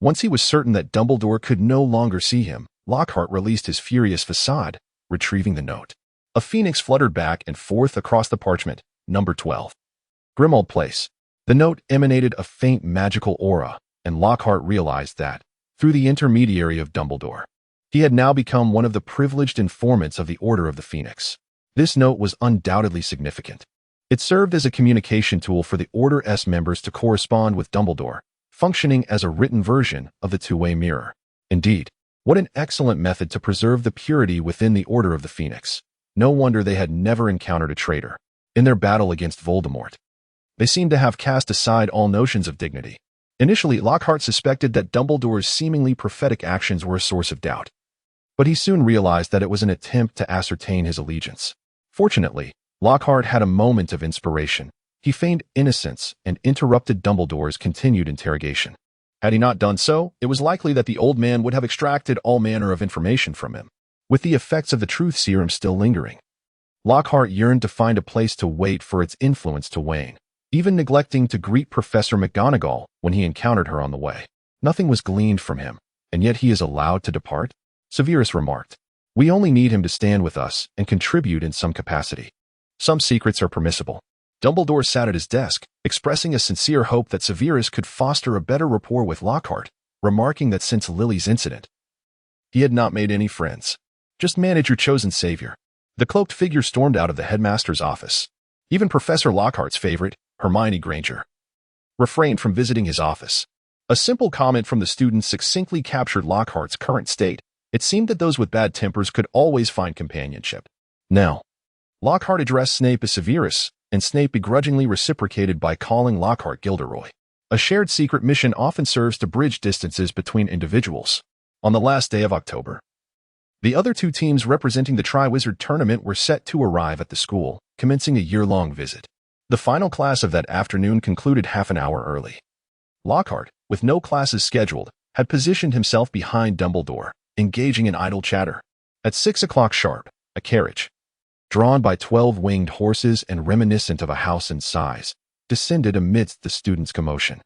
Once he was certain that Dumbledore could no longer see him, Lockhart released his furious facade, retrieving the note. A phoenix fluttered back and forth across the parchment, number 12. Grimmauld Place. The note emanated a faint magical aura, and Lockhart realized that, through the intermediary of Dumbledore, he had now become one of the privileged informants of the Order of the Phoenix. This note was undoubtedly significant. It served as a communication tool for the Order's members to correspond with Dumbledore, functioning as a written version of the two-way mirror. Indeed, what an excellent method to preserve the purity within the Order of the Phoenix. No wonder they had never encountered a traitor. In their battle against Voldemort, they seemed to have cast aside all notions of dignity. Initially, Lockhart suspected that Dumbledore's seemingly prophetic actions were a source of doubt, but he soon realized that it was an attempt to ascertain his allegiance. Fortunately, Lockhart had a moment of inspiration. He feigned innocence and interrupted Dumbledore's continued interrogation. Had he not done so, it was likely that the old man would have extracted all manner of information from him, with the effects of the truth serum still lingering. Lockhart yearned to find a place to wait for its influence to wane, even neglecting to greet Professor McGonagall when he encountered her on the way. Nothing was gleaned from him, and yet he is allowed to depart? Severus remarked. We only need him to stand with us and contribute in some capacity. Some secrets are permissible. Dumbledore sat at his desk, expressing a sincere hope that Severus could foster a better rapport with Lockhart, remarking that since Lily's incident, he had not made any friends. Just manage your chosen savior. The cloaked figure stormed out of the headmaster's office. Even Professor Lockhart's favorite, Hermione Granger, refrained from visiting his office. A simple comment from the student succinctly captured Lockhart's current state. It seemed that those with bad tempers could always find companionship. Now, Lockhart addressed Snape as Severus, and Snape begrudgingly reciprocated by calling Lockhart Gilderoy. A shared secret mission often serves to bridge distances between individuals. On the last day of October, the other two teams representing the Triwizard Tournament were set to arrive at the school, commencing a year-long visit. The final class of that afternoon concluded half an hour early. Lockhart, with no classes scheduled, had positioned himself behind Dumbledore, engaging in idle chatter. At 6 o'clock sharp, a carriage, drawn by 12 winged horses and reminiscent of a house in size, descended amidst the students' commotion.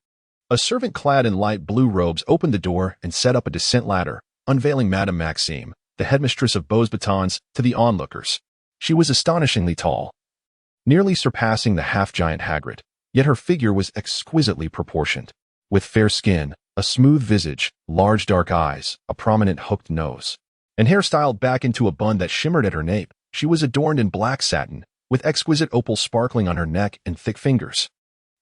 A servant clad in light blue robes opened the door and set up a descent ladder, unveiling Madame Maxime, the headmistress of Beauxbatons, to the onlookers. She was astonishingly tall, nearly surpassing the half-giant Hagrid, yet her figure was exquisitely proportioned. With fair skin, a smooth visage, large dark eyes, a prominent hooked nose, and hair styled back into a bun that shimmered at her nape, she was adorned in black satin, with exquisite opals sparkling on her neck and thick fingers.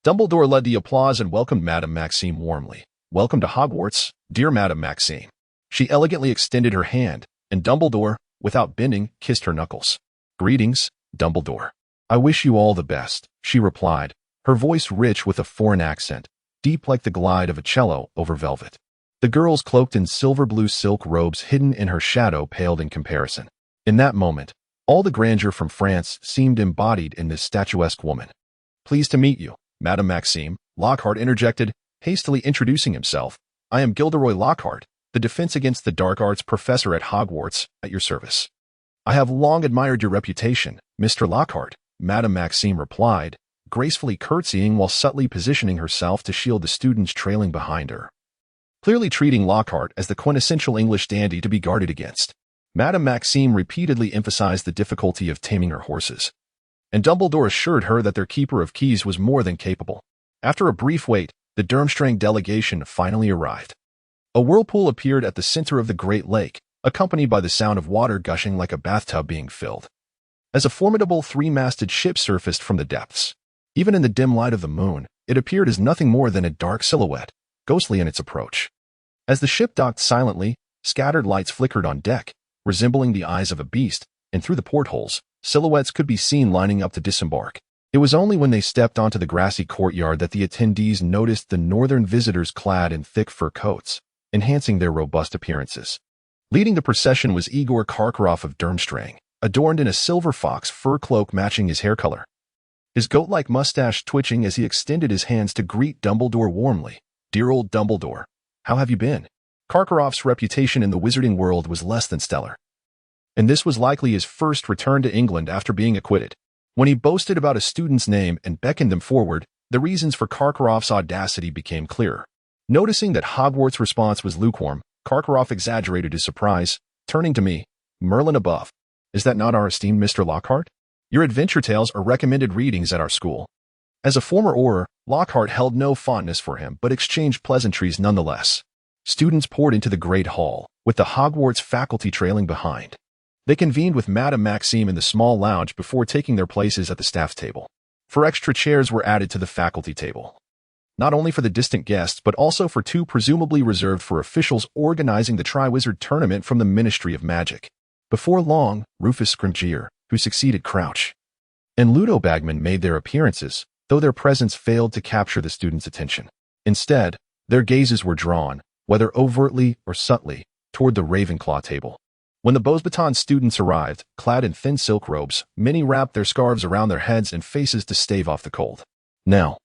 Dumbledore led the applause and welcomed Madame Maxime warmly. "Welcome to Hogwarts, dear Madame Maxime." She elegantly extended her hand, and Dumbledore, without bending, kissed her knuckles. "Greetings, Dumbledore. I wish you all the best," she replied, her voice rich with a foreign accent, deep like the glide of a cello over velvet. The girls cloaked in silver blue silk robes hidden in her shadow paled in comparison. In that moment, all the grandeur from France seemed embodied in this statuesque woman. "Pleased to meet you, Madame Maxime," Lockhart interjected, hastily introducing himself. "I am Gilderoy Lockhart, the Defense Against the Dark Arts professor at Hogwarts, at your service." "I have long admired your reputation, Mr. Lockhart," Madame Maxime replied, gracefully curtsying while subtly positioning herself to shield the students trailing behind her. Clearly treating Lockhart as the quintessential English dandy to be guarded against, Madame Maxime repeatedly emphasized the difficulty of taming her horses, and Dumbledore assured her that their keeper of keys was more than capable. After a brief wait, the Durmstrang delegation finally arrived. A whirlpool appeared at the center of the Great Lake, accompanied by the sound of water gushing like a bathtub being filled, as a formidable three-masted ship surfaced from the depths. Even in the dim light of the moon, it appeared as nothing more than a dark silhouette, ghostly in its approach. As the ship docked silently, scattered lights flickered on deck, resembling the eyes of a beast, and through the portholes, silhouettes could be seen lining up to disembark. It was only when they stepped onto the grassy courtyard that the attendees noticed the northern visitors clad in thick fur coats, enhancing their robust appearances. Leading the procession was Igor Karkaroff of Durmstrang, adorned in a silver fox fur cloak matching his hair color. His goat-like mustache twitching as he extended his hands to greet Dumbledore warmly. "Dear old Dumbledore, how have you been?" Karkaroff's reputation in the wizarding world was less than stellar, and this was likely his first return to England after being acquitted. When he boasted about a student's name and beckoned them forward, the reasons for Karkaroff's audacity became clearer. Noticing that Hogwarts' response was lukewarm, Karkaroff exaggerated his surprise, turning to me. "Merlin above. Is that not our esteemed Mr. Lockhart? Your adventure tales are recommended readings at our school." As a former Auror, Lockhart held no fondness for him, but exchanged pleasantries nonetheless. Students poured into the Great Hall, with the Hogwarts faculty trailing behind. They convened with Madame Maxime in the small lounge before taking their places at the staff table. 4 extra chairs were added to the faculty table, not only for the distant guests but also for 2 presumably reserved for officials organizing the Triwizard Tournament from the Ministry of Magic. Before long, Rufus Scrimgeour, who succeeded Crouch, and Ludo Bagman made their appearances, though their presence failed to capture the students' attention. Instead, their gazes were drawn, whether overtly or subtly, toward the Ravenclaw table. When the Beauxbatons students arrived, clad in thin silk robes, many wrapped their scarves around their heads and faces to stave off the cold. Now,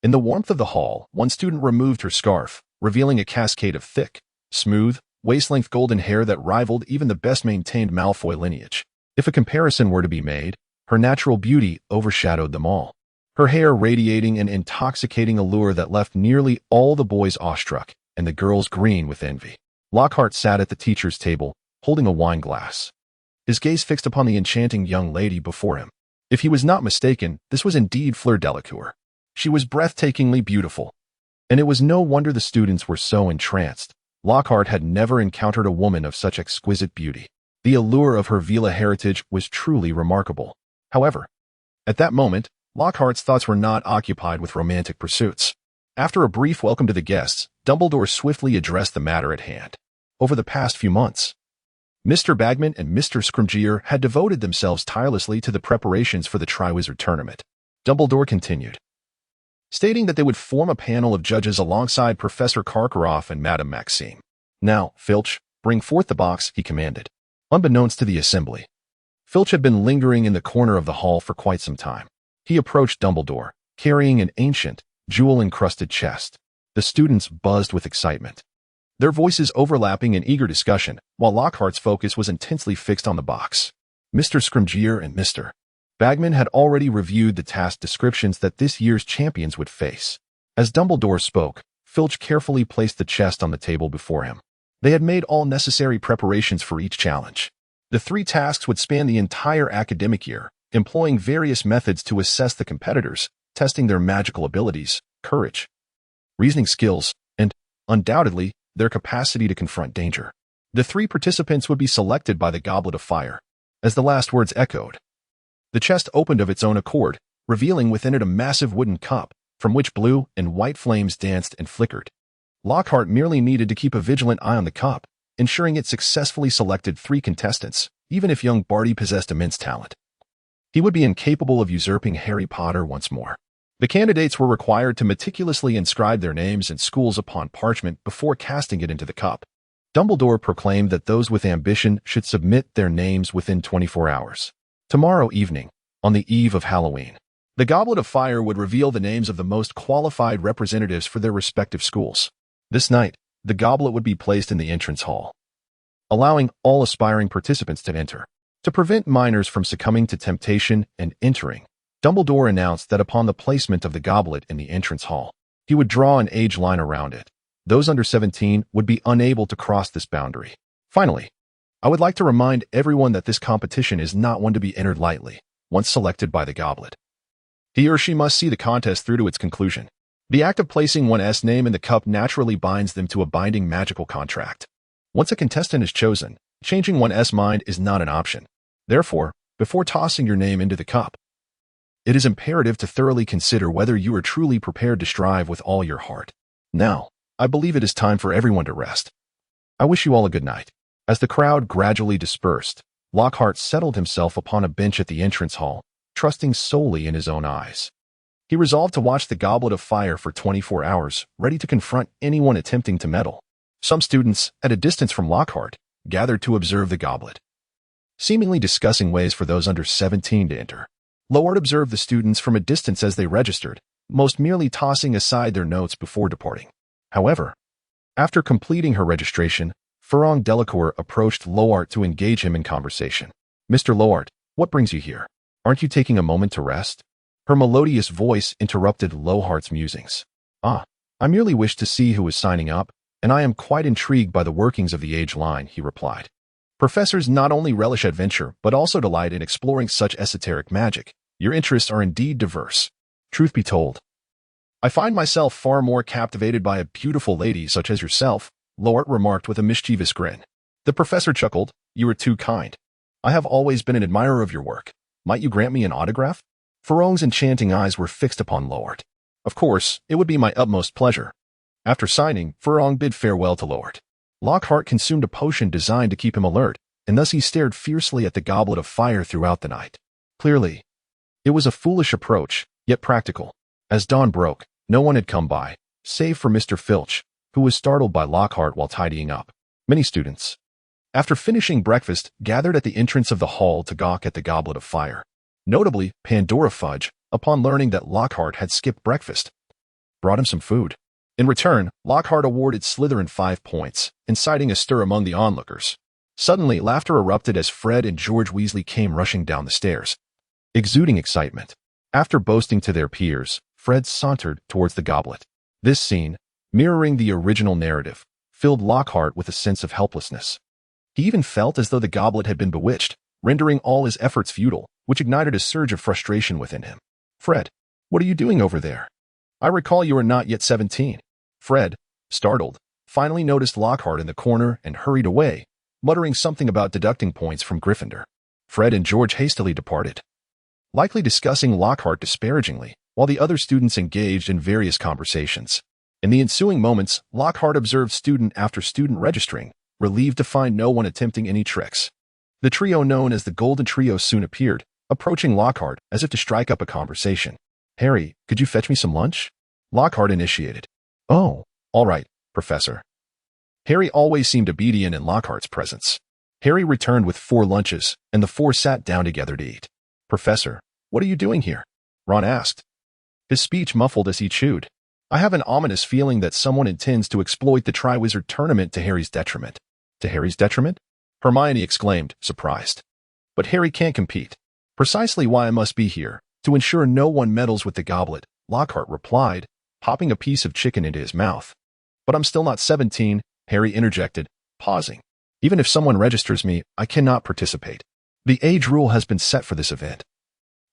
in the warmth of the hall, one student removed her scarf, revealing a cascade of thick, smooth, waist-length golden hair that rivaled even the best-maintained Malfoy lineage. If a comparison were to be made, her natural beauty overshadowed them all, her hair radiating an intoxicating allure that left nearly all the boys awestruck and the girls green with envy. Lockhart sat at the teacher's table, holding a wine glass, his gaze fixed upon the enchanting young lady before him. If he was not mistaken, this was indeed Fleur Delacour. She was breathtakingly beautiful, and it was no wonder the students were so entranced. Lockhart had never encountered a woman of such exquisite beauty. The allure of her Vila heritage was truly remarkable. However, at that moment, Lockhart's thoughts were not occupied with romantic pursuits. After a brief welcome to the guests, Dumbledore swiftly addressed the matter at hand. Over the past few months, Mr. Bagman and Mr. Scrimgeour had devoted themselves tirelessly to the preparations for the Triwizard Tournament. Dumbledore continued, stating that they would form a panel of judges alongside Professor Karkaroff and Madame Maxime. "Now, Filch, bring forth the box," he commanded. Unbeknownst to the assembly, Filch had been lingering in the corner of the hall for quite some time. He approached Dumbledore, carrying an ancient, jewel-encrusted chest. The students buzzed with excitement, their voices overlapping in eager discussion, while Lockhart's focus was intensely fixed on the box. Mr. Scrimgeour and Mr. Bagman had already reviewed the task descriptions that this year's champions would face. As Dumbledore spoke, Filch carefully placed the chest on the table before him. They had made all necessary preparations for each challenge. The 3 tasks would span the entire academic year, employing various methods to assess the competitors, testing their magical abilities, courage, reasoning skills, and, undoubtedly, their capacity to confront danger. The 3 participants would be selected by the Goblet of Fire. As the last words echoed, the chest opened of its own accord, revealing within it a massive wooden cup, from which blue and white flames danced and flickered. Lockhart merely needed to keep a vigilant eye on the cup, ensuring it successfully selected 3 contestants, even if young Barty possessed immense talent. He would be incapable of usurping Harry Potter once more. The candidates were required to meticulously inscribe their names and schools upon parchment before casting it into the cup. Dumbledore proclaimed that those with ambition should submit their names within 24 hours. Tomorrow evening, on the eve of Halloween, the Goblet of Fire would reveal the names of the most qualified representatives for their respective schools. This night, the goblet would be placed in the entrance hall, allowing all aspiring participants to enter. To prevent minors from succumbing to temptation and entering, Dumbledore announced that upon the placement of the goblet in the entrance hall, he would draw an age line around it. Those under 17 would be unable to cross this boundary. Finally, I would like to remind everyone that this competition is not one to be entered lightly. Once selected by the goblet, he or she must see the contest through to its conclusion. The act of placing one's name in the cup naturally binds them to a binding magical contract. Once a contestant is chosen, changing one's mind is not an option. Therefore, before tossing your name into the cup, it is imperative to thoroughly consider whether you are truly prepared to strive with all your heart. Now, I believe it is time for everyone to rest. I wish you all a good night. As the crowd gradually dispersed, Lockhart settled himself upon a bench at the entrance hall, trusting solely in his own eyes. He resolved to watch the Goblet of Fire for 24 hours, ready to confront anyone attempting to meddle. Some students, at a distance from Lockhart, gathered to observe the goblet, seemingly discussing ways for those under 17 to enter. Lockhart observed the students from a distance as they registered, most merely tossing aside their notes before departing. However, after completing her registration, Farong Delacour approached Lockhart to engage him in conversation. "Mr. Lockhart, what brings you here? Aren't you taking a moment to rest?" Her melodious voice interrupted Lockhart's musings. "I merely wish to see who is signing up, and I am quite intrigued by the workings of the age line," he replied. "Professors not only relish adventure, but also delight in exploring such esoteric magic. Your interests are indeed diverse. Truth be told, I find myself far more captivated by a beautiful lady such as yourself," Lockhart remarked with a mischievous grin. The professor chuckled. "You are too kind. I have always been an admirer of your work. Might you grant me an autograph?" Farong's enchanting eyes were fixed upon Lockhart. "Of course, it would be my utmost pleasure." After signing, Farong bid farewell to Lockhart. Lockhart consumed a potion designed to keep him alert, and thus he stared fiercely at the Goblet of Fire throughout the night. Clearly, it was a foolish approach, yet practical. As dawn broke, no one had come by, save for Mr. Filch, who was startled by Lockhart while tidying up. Many students, after finishing breakfast, gathered at the entrance of the hall to gawk at the Goblet of Fire. Notably, Pandora Fudge, upon learning that Lockhart had skipped breakfast, brought him some food. In return, Lockhart awarded Slytherin 5 points, inciting a stir among the onlookers. Suddenly, laughter erupted as Fred and George Weasley came rushing down the stairs, exuding excitement. After boasting to their peers, Fred sauntered towards the goblet. This scene, mirroring the original narrative, filled Lockhart with a sense of helplessness. He even felt as though the goblet had been bewitched, rendering all his efforts futile, which ignited a surge of frustration within him. "Fred, what are you doing over there? I recall you are not yet 17. Fred, startled, finally noticed Lockhart in the corner and hurried away, muttering something about deducting points from Gryffindor. Fred and George hastily departed, likely discussing Lockhart disparagingly, while the other students engaged in various conversations. In the ensuing moments, Lockhart observed student after student registering, relieved to find no one attempting any tricks. The trio known as the Golden Trio soon appeared, approaching Lockhart as if to strike up a conversation. "Harry, could you fetch me some lunch?" Lockhart initiated. "Oh, all right, Professor." Harry always seemed obedient in Lockhart's presence. Harry returned with 4 lunches, and the 4 sat down together to eat. "Professor, what are you doing here?" Ron asked, his speech muffled as he chewed. "I have an ominous feeling that someone intends to exploit the Triwizard Tournament to Harry's detriment." "To Harry's detriment?" Hermione exclaimed, surprised. "But Harry can't compete. Precisely why I must be here, to ensure no one meddles with the goblet," Lockhart replied, popping a piece of chicken into his mouth. "But I'm still not 17, Harry interjected, pausing. "Even if someone registers me, I cannot participate. The age rule has been set for this event.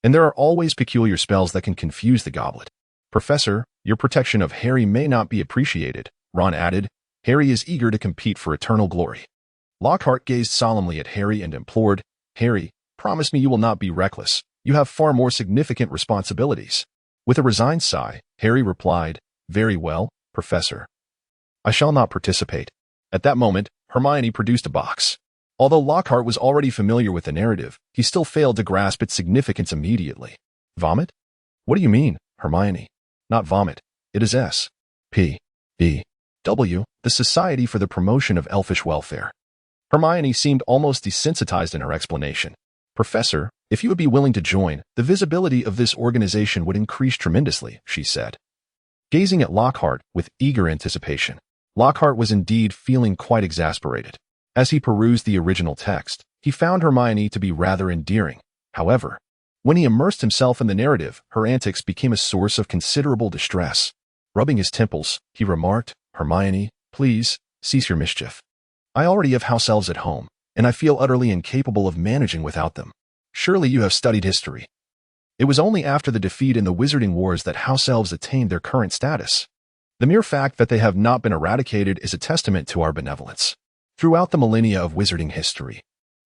And there are always peculiar spells that can confuse the goblet. Professor, your protection of Harry may not be appreciated," Ron added. "Harry is eager to compete for eternal glory." Lockhart gazed solemnly at Harry and implored, "Harry, promise me you will not be reckless. You have far more significant responsibilities." With a resigned sigh, Harry replied, "Very well, Professor. I shall not participate." At that moment, Hermione produced a box. Although Lockhart was already familiar with the narrative, he still failed to grasp its significance immediately. "Vomit? What do you mean, Hermione?" "Not vomit. It is S.P.E.W., the Society for the Promotion of Elfish Welfare." Hermione seemed almost desensitized in her explanation. "Professor, if you would be willing to join, the visibility of this organization would increase tremendously," she said, gazing at Lockhart with eager anticipation. Lockhart was indeed feeling quite exasperated. As he perused the original text, he found Hermione to be rather endearing. However, when he immersed himself in the narrative, her antics became a source of considerable distress. Rubbing his temples, he remarked, "Hermione, please, cease your mischief. I already have house elves at home, and I feel utterly incapable of managing without them. Surely you have studied history. It was only after the defeat in the Wizarding Wars that house elves attained their current status. The mere fact that they have not been eradicated is a testament to our benevolence. Throughout the millennia of wizarding history,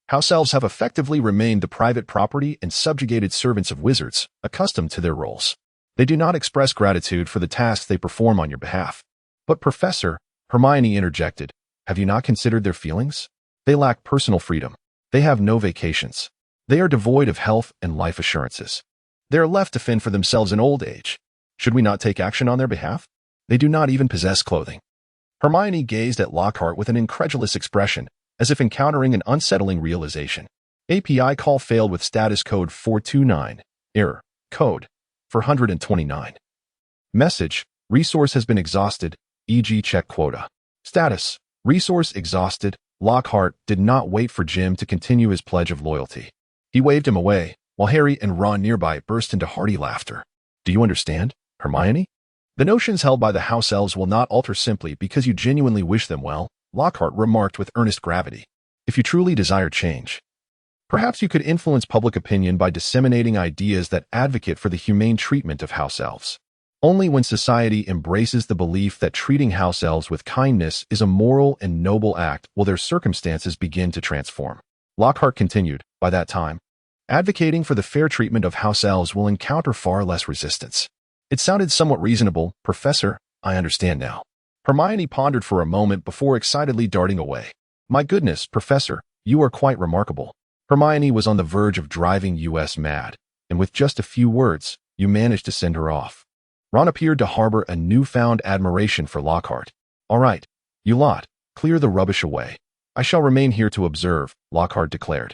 house elves have effectively remained the private property and subjugated servants of wizards, accustomed to their roles. They do not express gratitude for the tasks they perform on your behalf." "But Professor," Hermione interjected, "have you not considered their feelings? They lack personal freedom. They have no vacations. They are devoid of health and life assurances. They are left to fend for themselves in old age. Should we not take action on their behalf? They do not even possess clothing." Hermione gazed at Lockhart with an incredulous expression, as if encountering an unsettling realization. API call failed with status code 429. Error. Code 429. Message. Resource has been exhausted, e.g. check quota. Status. Resource exhausted. Lockhart did not wait for Jim to continue his pledge of loyalty. He waved him away, while Harry and Ron nearby burst into hearty laughter. "Do you understand, Hermione? The notions held by the house elves will not alter simply because you genuinely wish them well," Lockhart remarked with earnest gravity. "If you truly desire change, perhaps you could influence public opinion by disseminating ideas that advocate for the humane treatment of house elves. Only when society embraces the belief that treating house elves with kindness is a moral and noble act will their circumstances begin to transform." Lockhart continued, "By that time, advocating for the fair treatment of house elves will encounter far less resistance." It sounded somewhat reasonable, Professor. I understand now. Hermione pondered for a moment before excitedly darting away. "My goodness, Professor, you are quite remarkable." Hermione was on the verge of driving US mad, and with just a few words, you managed to send her off. Ron appeared to harbor a newfound admiration for Lockhart. "All right, you lot, clear the rubbish away. I shall remain here to observe," Lockhart declared,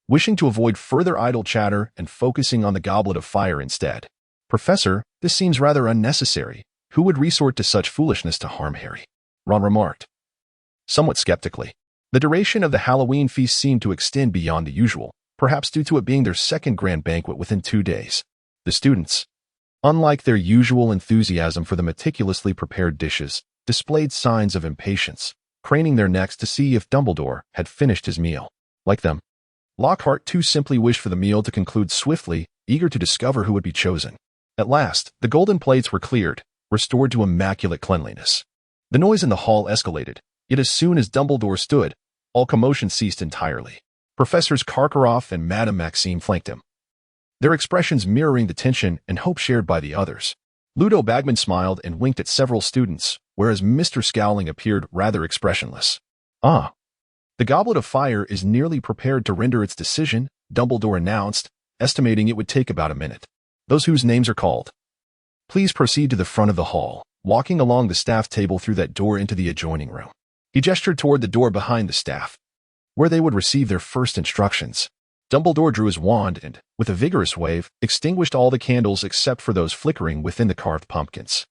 wishing to avoid further idle chatter and focusing on the goblet of fire instead. "Professor, this seems rather unnecessary. Who would resort to such foolishness to harm Harry?" Ron remarked, somewhat skeptically. The duration of the Halloween feast seemed to extend beyond the usual, perhaps due to it being their second grand banquet within 2 days. The students, unlike their usual enthusiasm for the meticulously prepared dishes, displayed signs of impatience, craning their necks to see if Dumbledore had finished his meal. Like them, Lockhart too simply wished for the meal to conclude swiftly, eager to discover who would be chosen. At last, the golden plates were cleared, restored to immaculate cleanliness. The noise in the hall escalated, yet as soon as Dumbledore stood, all commotion ceased entirely. Professors Karkaroff and Madame Maxime flanked him, their expressions mirroring the tension and hope shared by the others. Ludo Bagman smiled and winked at several students, whereas Mr. Scowling appeared rather expressionless. "Ah, the Goblet of Fire is nearly prepared to render its decision," Dumbledore announced, estimating it would take about a minute. "Those whose names are called, please proceed to the front of the hall, walking along the staff table through that door into the adjoining room." He gestured toward the door behind the staff, where they would receive their first instructions. Dumbledore drew his wand and, with a vigorous wave, extinguished all the candles except for those flickering within the carved pumpkins.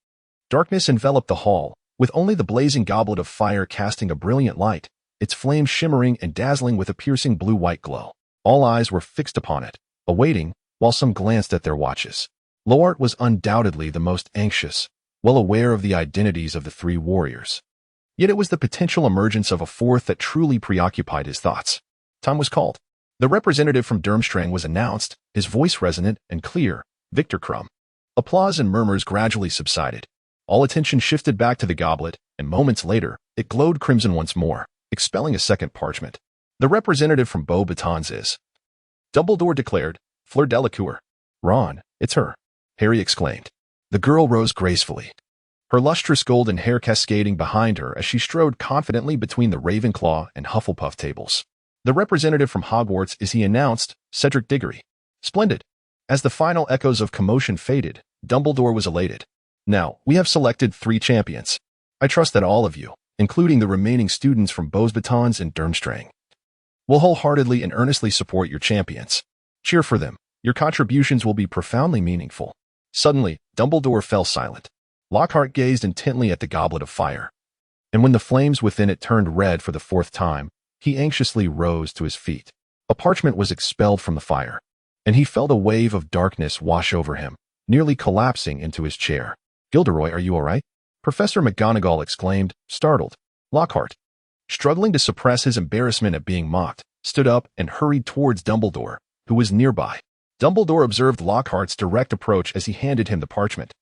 Darkness enveloped the hall, with only the blazing goblet of fire casting a brilliant light, its flames shimmering and dazzling with a piercing blue-white glow. All eyes were fixed upon it, awaiting, while some glanced at their watches. Lockhart was undoubtedly the most anxious, well aware of the identities of the 3 warriors. Yet it was the potential emergence of a fourth that truly preoccupied his thoughts. Time was called. The representative from Durmstrang was announced, his voice resonant and clear, Victor Crumb. Applause and murmurs gradually subsided. All attention shifted back to the goblet, and moments later, it glowed crimson once more, expelling a second parchment. "The representative from Beauxbatons is," Dumbledore declared, "Fleur Delacour." "Ron, it's her," Harry exclaimed. The girl rose gracefully, her lustrous golden hair cascading behind her as she strode confidently between the Ravenclaw and Hufflepuff tables. "The representative from Hogwarts is," he announced, "Cedric Diggory." "Splendid." As the final echoes of commotion faded, Dumbledore was elated. "Now, we have selected 3 champions. I trust that all of you, including the remaining students from Beauxbatons and Durmstrang, will wholeheartedly and earnestly support your champions. Cheer for them. Your contributions will be profoundly meaningful." Suddenly, Dumbledore fell silent. Lockhart gazed intently at the goblet of fire, and when the flames within it turned red for the 4th time, he anxiously rose to his feet. A parchment was expelled from the fire, and he felt a wave of darkness wash over him, nearly collapsing into his chair. "Gilderoy, are you all right?" Professor McGonagall exclaimed, startled. Lockhart, struggling to suppress his embarrassment at being mocked, stood up and hurried towards Dumbledore, who was nearby. Dumbledore observed Lockhart's direct approach as he handed him the parchment.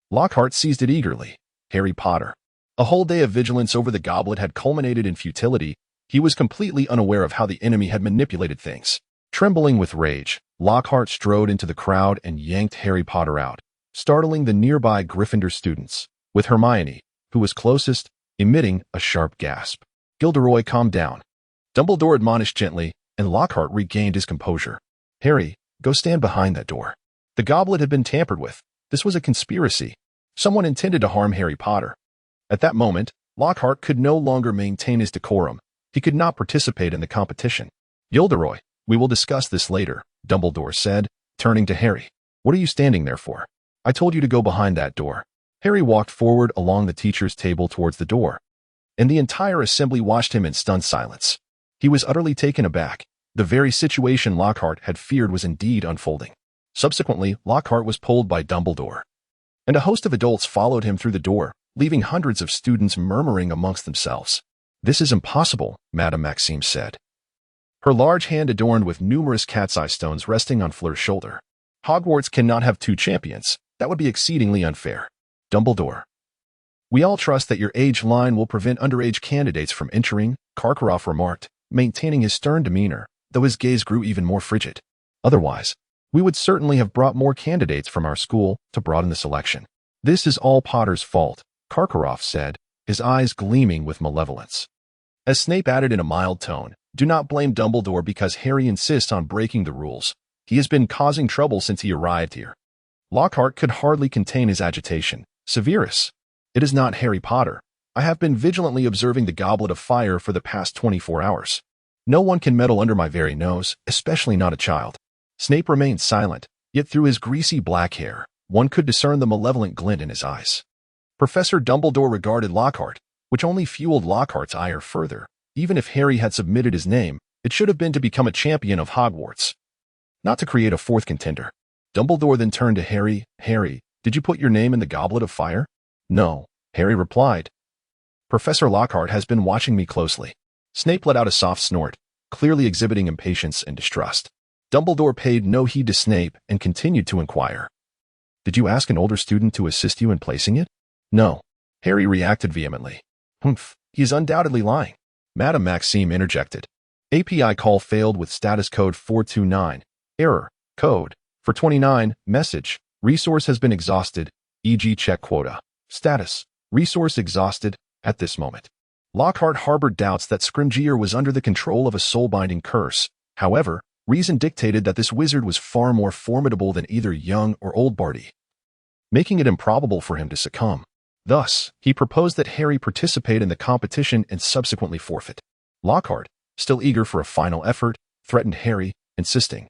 Lockhart seized it eagerly. Harry Potter. A whole day of vigilance over the goblet had culminated in futility. He was completely unaware of how the enemy had manipulated things. Trembling with rage, Lockhart strode into the crowd and yanked Harry Potter out, startling the nearby Gryffindor students, with Hermione, who was closest, emitting a sharp gasp. "Gilderoy, calm down," Dumbledore admonished gently, and Lockhart regained his composure. Harry, go stand behind that door. The goblet had been tampered with. This was a conspiracy. Someone intended to harm Harry Potter. At that moment, Lockhart could no longer maintain his decorum. He could not participate in the competition. Gilderoy, we will discuss this later, Dumbledore said, turning to Harry. What are you standing there for? I told you to go behind that door. Harry walked forward along the teacher's table towards the door, and the entire assembly watched him in stunned silence. He was utterly taken aback. The very situation Lockhart had feared was indeed unfolding. Subsequently, Lockhart was pulled by Dumbledore, and a host of adults followed him through the door, leaving hundreds of students murmuring amongst themselves. This is impossible, Madame Maxime said, her large hand adorned with numerous cat's eye stones resting on Fleur's shoulder. Hogwarts cannot have two champions. That would be exceedingly unfair. Dumbledore. We all trust that your age line will prevent underage candidates from entering, Karkaroff remarked, maintaining his stern demeanor, though his gaze grew even more frigid. Otherwise, we would certainly have brought more candidates from our school to broaden the selection. This is all Potter's fault, Karkaroff said, his eyes gleaming with malevolence. As Snape added in a mild tone, do not blame Dumbledore because Harry insists on breaking the rules. He has been causing trouble since he arrived here. Lockhart could hardly contain his agitation. Severus, it is not Harry Potter. I have been vigilantly observing the Goblet of Fire for the past 24 hours. No one can meddle under my very nose, especially not a child. Snape remained silent, yet through his greasy black hair, one could discern the malevolent glint in his eyes. Professor Dumbledore regarded Lockhart, which only fueled Lockhart's ire further. Even if Harry had submitted his name, it should have been to become a champion of Hogwarts, not to create a fourth contender. Dumbledore then turned to Harry. Harry, did you put your name in the Goblet of Fire? No, Harry replied. Professor Lockhart has been watching me closely. Snape let out a soft snort, clearly exhibiting impatience and distrust. Dumbledore paid no heed to Snape and continued to inquire. Did you ask an older student to assist you in placing it? No. Harry reacted vehemently. Humph, he is undoubtedly lying. Madame Maxime interjected. API call failed with status code 429. Error. Code. For 29. Message. Resource has been exhausted, e.g. check quota. Status. Resource exhausted at this moment. Lockhart harbored doubts that Scrimgeour was under the control of a soul-binding curse. However, reason dictated that this wizard was far more formidable than either young or old Barty, making it improbable for him to succumb. Thus, he proposed that Harry participate in the competition and subsequently forfeit. Lockhart, still eager for a final effort, threatened Harry, insisting,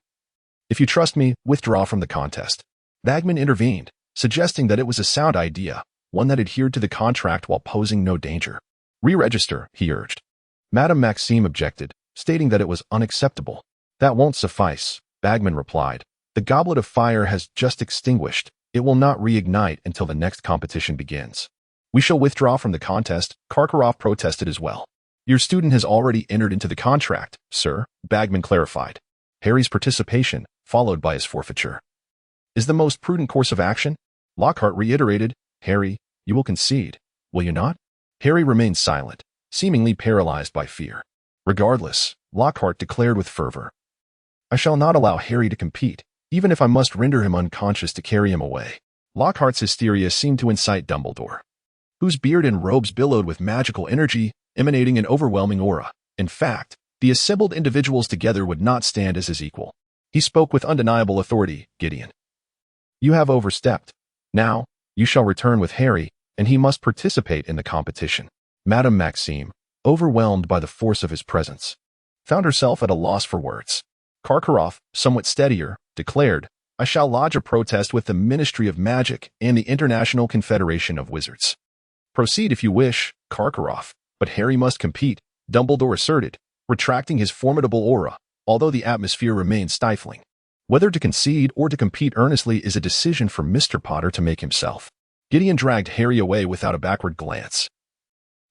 if you trust me, withdraw from the contest. Bagman intervened, suggesting that it was a sound idea, one that adhered to the contract while posing no danger. Re-register, he urged. Madame Maxime objected, stating that it was unacceptable. That won't suffice, Bagman replied. The Goblet of Fire has just extinguished. It will not reignite until the next competition begins. We shall withdraw from the contest, Karkaroff protested as well. Your student has already entered into the contract, sir, Bagman clarified. Harry's participation, followed by his forfeiture, is the most prudent course of action? Lockhart reiterated. Harry, you will concede, will you not? Harry remained silent, seemingly paralyzed by fear. Regardless, Lockhart declared with fervor, I shall not allow Harry to compete, even if I must render him unconscious to carry him away. Lockhart's hysteria seemed to incite Dumbledore, whose beard and robes billowed with magical energy, emanating an overwhelming aura. In fact, the assembled individuals together would not stand as his equal. He spoke with undeniable authority. Gideon, you have overstepped. Now, you shall return with Harry, and he must participate in the competition. Madame Maxime, overwhelmed by the force of his presence, found herself at a loss for words. Karkaroff, somewhat steadier, declared, I shall lodge a protest with the Ministry of Magic and the International Confederation of Wizards. Proceed if you wish, Karkaroff, but Harry must compete, Dumbledore asserted, retracting his formidable aura, although the atmosphere remained stifling. Whether to concede or to compete earnestly is a decision for Mr. Potter to make himself. Gideon dragged Harry away without a backward glance,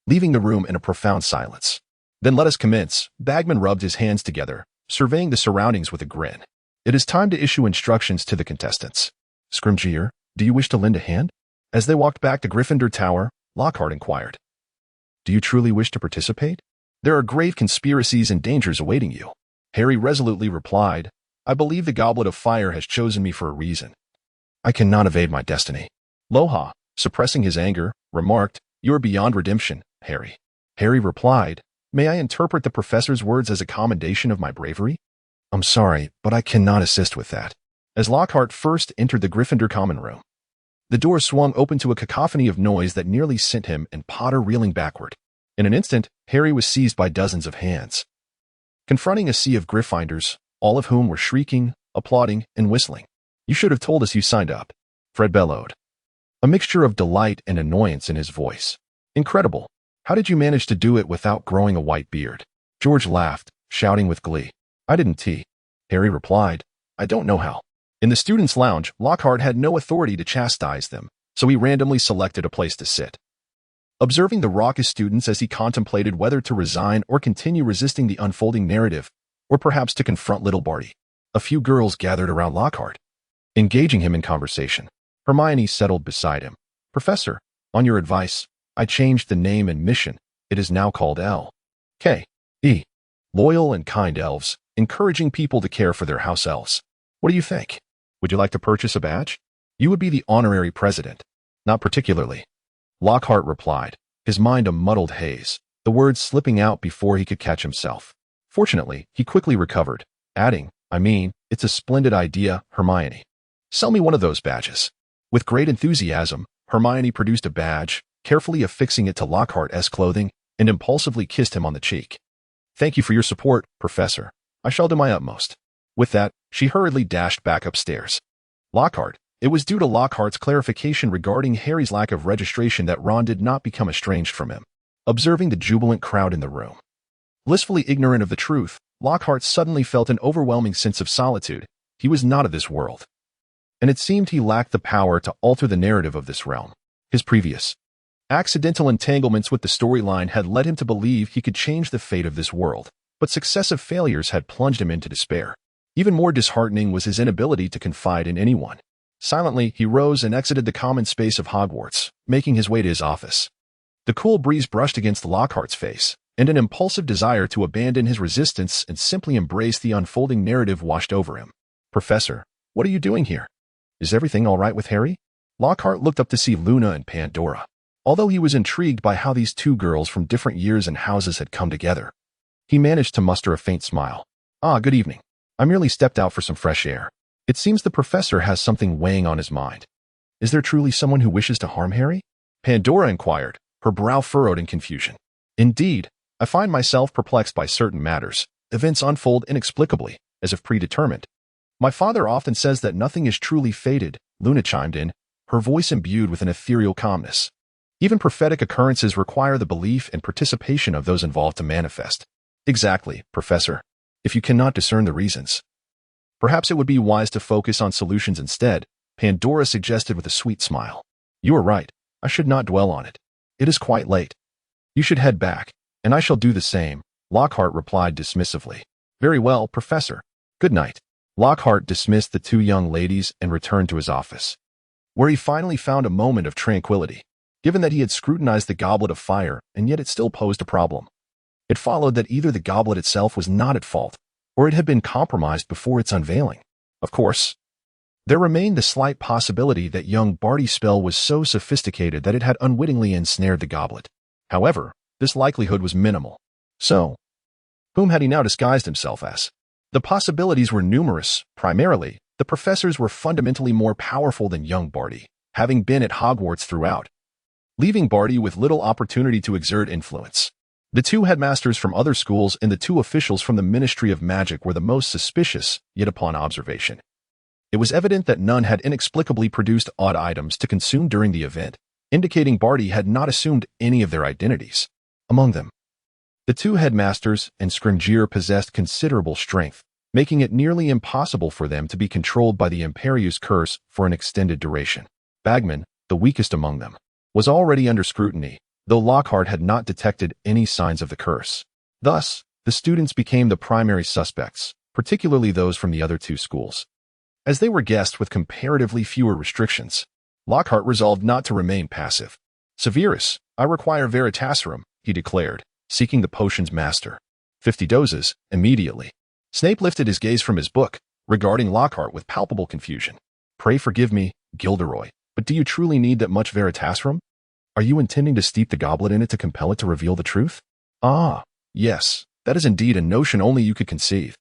leaving the room in a profound silence. Then let us commence. Bagman rubbed his hands together, surveying the surroundings with a grin. It is time to issue instructions to the contestants. Scrimgeour, do you wish to lend a hand? As they walked back to Gryffindor Tower, Lockhart inquired, do you truly wish to participate? There are grave conspiracies and dangers awaiting you. Harry resolutely replied, I believe the Goblet of Fire has chosen me for a reason. I cannot evade my destiny. Loha, suppressing his anger, remarked, you are beyond redemption, Harry. Harry replied, may I interpret the professor's words as a commendation of my bravery? I'm sorry, but I cannot assist with that. As Lockhart first entered the Gryffindor common room, the door swung open to a cacophony of noise that nearly sent him and Potter reeling backward. In an instant, Harry was seized by dozens of hands, confronting a sea of Gryffindors, all of whom were shrieking, applauding, and whistling. You should have told us you signed up, Fred bellowed, a mixture of delight and annoyance in his voice. Incredible. How did you manage to do it without growing a white beard? George laughed, shouting with glee. I didn't. Harry replied. I don't know how. In the students' lounge, Lockhart had no authority to chastise them, so he randomly selected a place to sit. Observing the raucous students as he contemplated whether to resign or continue resisting the unfolding narrative, or perhaps to confront little Barty, a few girls gathered around Lockhart, engaging him in conversation. Hermione settled beside him. Professor, on your advice, I changed the name and mission. It is now called L.K.E. Loyal and Kind Elves, encouraging people to care for their house elves. What do you think? Would you like to purchase a badge? You would be the honorary president. Not particularly, Lockhart replied, his mind a muddled haze, the words slipping out before he could catch himself. Fortunately, he quickly recovered, adding, it's a splendid idea, Hermione. Sell me one of those badges. With great enthusiasm, Hermione produced a badge, carefully affixing it to Lockhart's clothing, and impulsively kissed him on the cheek. Thank you for your support, Professor. I shall do my utmost. With that, she hurriedly dashed back upstairs. Lockhart. It was due to Lockhart's clarification regarding Harry's lack of registration that Ron did not become estranged from him. Observing the jubilant crowd in the room, blissfully ignorant of the truth, Lockhart suddenly felt an overwhelming sense of solitude. He was not of this world, and it seemed he lacked the power to alter the narrative of this realm. His previous accidental entanglements with the storyline had led him to believe he could change the fate of this world, but successive failures had plunged him into despair. Even more disheartening was his inability to confide in anyone. Silently, he rose and exited the common space of Hogwarts, making his way to his office. The cool breeze brushed against Lockhart's face, and an impulsive desire to abandon his resistance and simply embrace the unfolding narrative washed over him. Professor, what are you doing here? Is everything all right with Harry? Lockhart looked up to see Luna and Pandora. Although he was intrigued by how these two girls from different years and houses had come together, he managed to muster a faint smile. Good evening. I merely stepped out for some fresh air. It seems the professor has something weighing on his mind. Is there truly someone who wishes to harm Harry? Pandora inquired, her brow furrowed in confusion. Indeed, I find myself perplexed by certain matters. Events unfold inexplicably, as if predetermined. My father often says that nothing is truly fated, Luna chimed in, her voice imbued with an ethereal calmness. Even prophetic occurrences require the belief and participation of those involved to manifest. Exactly, Professor. If you cannot discern the reasons, perhaps it would be wise to focus on solutions instead, Pandora suggested with a sweet smile. You are right. I should not dwell on it. It is quite late. You should head back, and I shall do the same, Lockhart replied dismissively. Very well, Professor. Good night. Lockhart dismissed the two young ladies and returned to his office, where he finally found a moment of tranquility. Given that he had scrutinized the goblet of fire, and yet it still posed a problem, it followed that either the goblet itself was not at fault, or it had been compromised before its unveiling. Of course, there remained the slight possibility that young Barty's spell was so sophisticated that it had unwittingly ensnared the goblet. However, this likelihood was minimal. So, whom had he now disguised himself as? The possibilities were numerous. Primarily, the professors were fundamentally more powerful than young Barty, having been at Hogwarts throughout, leaving Barty with little opportunity to exert influence. The two headmasters from other schools and the two officials from the Ministry of Magic were the most suspicious, yet upon observation, it was evident that none had inexplicably produced odd items to consume during the event, indicating Barty had not assumed any of their identities. Among them, the two headmasters and Scrimgeour possessed considerable strength, making it nearly impossible for them to be controlled by the Imperius curse for an extended duration. Bagman, the weakest among them, was already under scrutiny, though Lockhart had not detected any signs of the curse. Thus, the students became the primary suspects, particularly those from the other two schools. As they were guests with comparatively fewer restrictions, Lockhart resolved not to remain passive. Severus, I require Veritaserum, he declared, seeking the potion's master. 50 doses, immediately. Snape lifted his gaze from his book, regarding Lockhart with palpable confusion. Pray forgive me, Gilderoy, but do you truly need that much Veritaserum? Are you intending to steep the goblet in it to compel it to reveal the truth? Yes, that is indeed a notion only you could conceive.